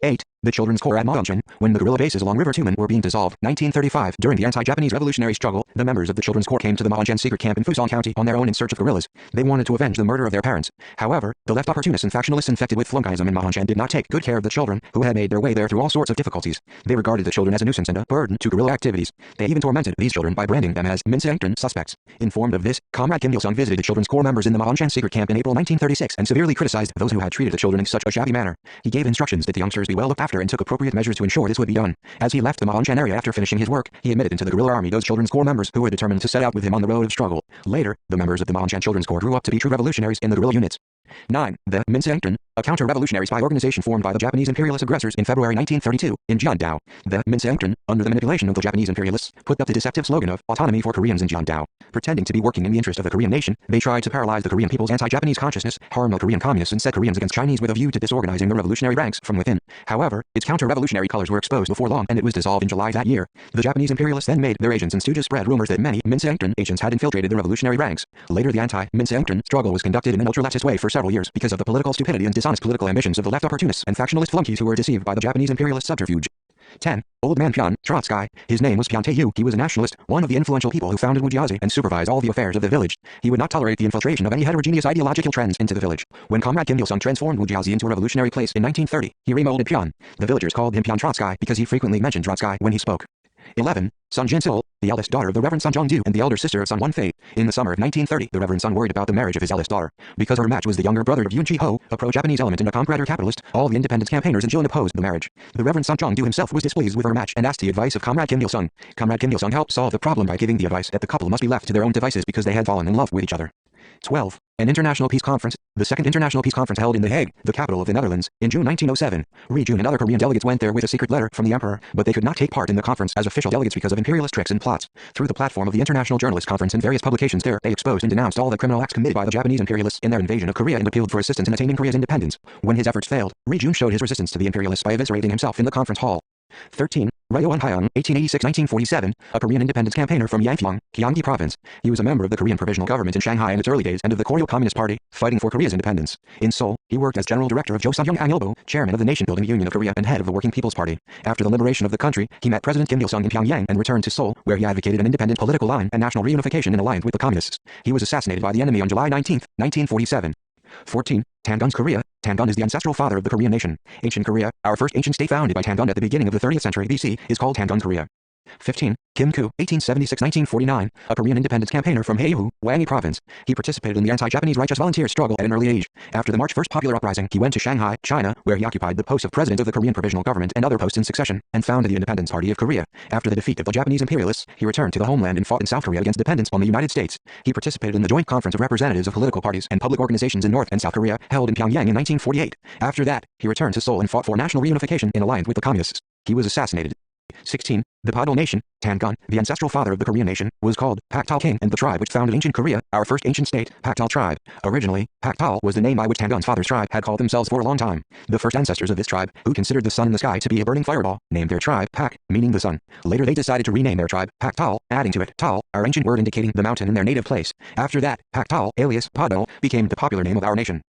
8. The Children's Corps at Maonchan, when the guerrilla bases along River Tumen were being dissolved. 1935. During the anti-Japanese revolutionary struggle, the members of the Children's Corps came to the Maonchan secret camp in Fusan County on their own in search of guerrillas. They wanted to avenge the murder of their parents. However, the left opportunists and factionalists infected with flunkism in Maonchan did not take good care of the children, who had made their way there through all sorts of difficulties. They regarded the children as a nuisance and a burden to guerrilla activities. They even tormented these children by branding them as Minseangtran suspects. Informed of this, Comrade Kim Il-sung visited the Children's Corps members in the Maonchan secret camp in April 1936 and severely criticized those who had treated the children in such a shabby manner. He gave instructions that the youngsters be well looked after and took appropriate measures to ensure this would be done. As he left the Maonchan area after finishing his work, he admitted into the guerrilla army those Children's Corps members who were determined to set out with him on the road of struggle. Later, the members of the Maonchan Children's Corps grew up to be true revolutionaries in the guerrilla units. 9. The Minseangtran, a counter-revolutionary spy organization formed by the Japanese imperialist aggressors in February 1932, in Jeondao. The Minseangtran, under the manipulation of the Japanese imperialists, put up the deceptive slogan of autonomy for Koreans in Jeondao. Pretending to be working in the interest of the Korean nation, they tried to paralyze the Korean people's anti-Japanese consciousness, harm the Korean communists and set Koreans against Chinese with a view to disorganizing the revolutionary ranks from within. However, its counter-revolutionary colors were exposed before long and it was dissolved in July that year. The Japanese imperialists then made their agents and stooges spread rumors that many Minseangtran agents had infiltrated the revolutionary ranks. Later the anti-Minseangtran struggle was conducted in an ultra-leftist way for several years because of the political stupidity and dishonest political ambitions of the left opportunists and factionalist flunkies who were deceived by the Japanese imperialist subterfuge. 10. Old Man Pion Trotsky. His name was Pion Tae-yu. He was a nationalist, one of the influential people who founded Wujiazi and supervised all the affairs of the village. He would not tolerate the infiltration of any heterogeneous ideological trends into the village. When Comrade Kim Il-sung transformed Wujiazi into a revolutionary place in 1930, he remolded Pion. The villagers called him Pion Trotsky because he frequently mentioned Trotsky when he spoke. 11. Sun Jin-sil, the eldest daughter of the Reverend Sun Jong-du and the elder sister of Sun Won-fei. In the summer of 1930, the Reverend Sun worried about the marriage of his eldest daughter. Because her match was the younger brother of Yoon Chi-ho, a pro-Japanese element and a comrade capitalist, all the independence campaigners in Jilin opposed the marriage. The Reverend Sun Jong-du himself was displeased with her match and asked the advice of Comrade Kim Il-sung. Comrade Kim Il-sung helped solve the problem by giving the advice that the couple must be left to their own devices because they had fallen in love with each other. 12. An International Peace Conference, the second International Peace Conference held in The Hague, the capital of the Netherlands, in June 1907. Ri Jun and other Korean delegates went there with a secret letter from the emperor, but they could not take part in the conference as official delegates because of imperialist tricks and plots. Through the platform of the International Journalist Conference and various publications there, they exposed and denounced all the criminal acts committed by the Japanese imperialists in their invasion of Korea and appealed for assistance in attaining Korea's independence. When his efforts failed, Ri Jun showed his resistance to the imperialists by eviscerating himself in the conference hall. 13. Ryo Eun-hyung, 1886-1947, a Korean independence campaigner from Yangpyeong, Gyeonggi Province. He was a member of the Korean Provisional Government in Shanghai in its early days and of the Koryo Communist Party, fighting for Korea's independence. In Seoul, he worked as general director of Joseon Angilbo, chairman of the Nation-Building Union of Korea and head of the Working People's Party. After the liberation of the country, he met President Kim Il-sung in Pyongyang and returned to Seoul, where he advocated an independent political line and national reunification in alliance with the communists. He was assassinated by the enemy on July 19, 1947. 14. Tangun's Korea. Tangun is the ancestral father of the Korean nation. Ancient Korea, our first ancient state founded by Tangun at the beginning of the 30th century BC, is called Tangun Korea. 15. Kim Koo, 1876-1949, a Korean independence campaigner from Haeju, Hwanghae Province. He participated in the anti-Japanese Righteous Volunteers struggle at an early age. After the March 1st popular uprising, he went to Shanghai, China, where he occupied the post of president of the Korean Provisional Government and other posts in succession, and founded the Independence Party of Korea. After the defeat of the Japanese imperialists, he returned to the homeland and fought in South Korea against dependence on the United States. He participated in the Joint Conference of Representatives of Political Parties and Public Organizations in North and South Korea, held in Pyongyang in 1948. After that, he returned to Seoul and fought for national reunification in alliance with the communists. He was assassinated. 16. The Padal nation, Tangun, the ancestral father of the Korean nation, was called Paktal King and the tribe which founded ancient Korea, our first ancient state, Paktal tribe. Originally, Paktal was the name by which Tangun's father's tribe had called themselves for a long time. The first ancestors of this tribe, who considered the sun in the sky to be a burning fireball, named their tribe Pak, meaning the sun. Later they decided to rename their tribe Paktal, adding to it Tal, our ancient word indicating the mountain in their native place. After that, Paktal, alias Padal, became the popular name of our nation.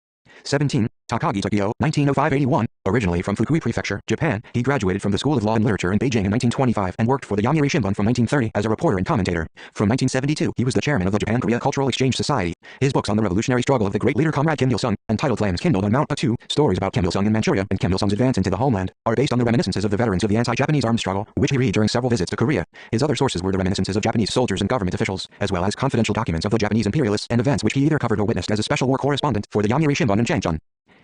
17. Takagi Tokyo, 1905-81, originally from Fukui Prefecture, Japan, he graduated from the School of Law and Literature in Beijing in 1925 and worked for the Yomiuri Shimbun from 1930 as a reporter and commentator. From 1972, he was the chairman of the Japan-Korea Cultural Exchange Society. His books on the revolutionary struggle of the great leader Comrade Kim Il-sung, entitled Flames Kindled on Mount A2, Stories about Kim Il-sung in Manchuria and Kim Il-sung's advance into the homeland, are based on the reminiscences of the veterans of the anti-Japanese armed struggle, which he read during several visits to Korea. His other sources were the reminiscences of Japanese soldiers and government officials, as well as confidential documents of the Japanese imperialists and events which he either covered or witnessed as a special war correspondent for the Yomiuri Shimbun in Changchun.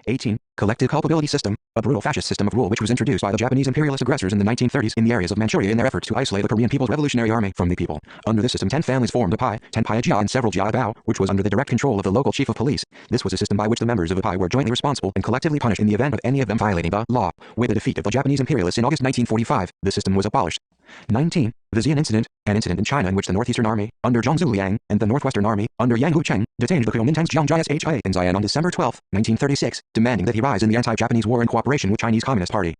18. Collective culpability system, a brutal fascist system of rule which was introduced by the Japanese imperialist aggressors in the 1930s in the areas of Manchuria in their efforts to isolate the Korean People's Revolutionary Army from the people. Under this system 10 families formed a PAI, 10 PAI and several Jiabao, which was under the direct control of the local chief of police. This was a system by which the members of a PAI were jointly responsible and collectively punished in the event of any of them violating the law. With the defeat of the Japanese imperialists in August 1945, the system was abolished. 19. The Xi'an Incident, an incident in China in which the Northeastern Army, under Zhang Zuliang, and the Northwestern Army, under Yang Hucheng, detained the Kuomintang's Jiang Jia in Xi'an on December 12, 1936, demanding that he rise in the anti-Japanese war in cooperation with Chinese Communist Party.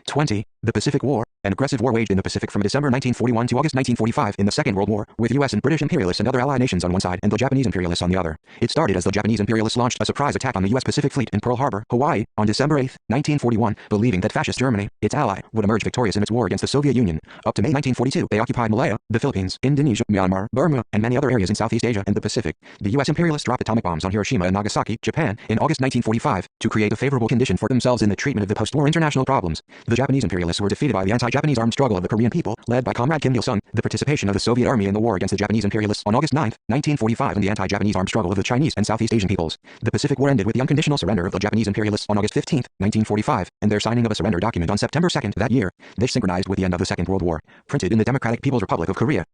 20. The Pacific War, an aggressive war waged in the Pacific from December 1941 to August 1945 in the Second World War, with US and British imperialists and other allied nations on one side and the Japanese imperialists on the other. It started as the Japanese imperialists launched a surprise attack on the US Pacific Fleet in Pearl Harbor, Hawaii, on December 8, 1941, believing that fascist Germany, its ally, would emerge victorious in its war against the Soviet Union. Up to May 1942, they occupied Malaya, the Philippines, Indonesia, Myanmar, Burma, and many other areas in Southeast Asia and the Pacific. The US imperialists dropped atomic bombs on Hiroshima and Nagasaki, Japan, in August 1945, to create a favorable condition for themselves in the treatment of the post-war international problems. The Japanese imperialists were defeated by the anti-Japanese armed struggle of the Korean people, led by Comrade Kim Il-sung, the participation of the Soviet Army in the war against the Japanese imperialists on August 9, 1945 and the anti-Japanese armed struggle of the Chinese and Southeast Asian peoples. The Pacific War ended with the unconditional surrender of the Japanese imperialists on August 15, 1945, and their signing of a surrender document on September 2 that year. This synchronized with the end of the Second World War. Printed in the Democratic People's Republic of Korea.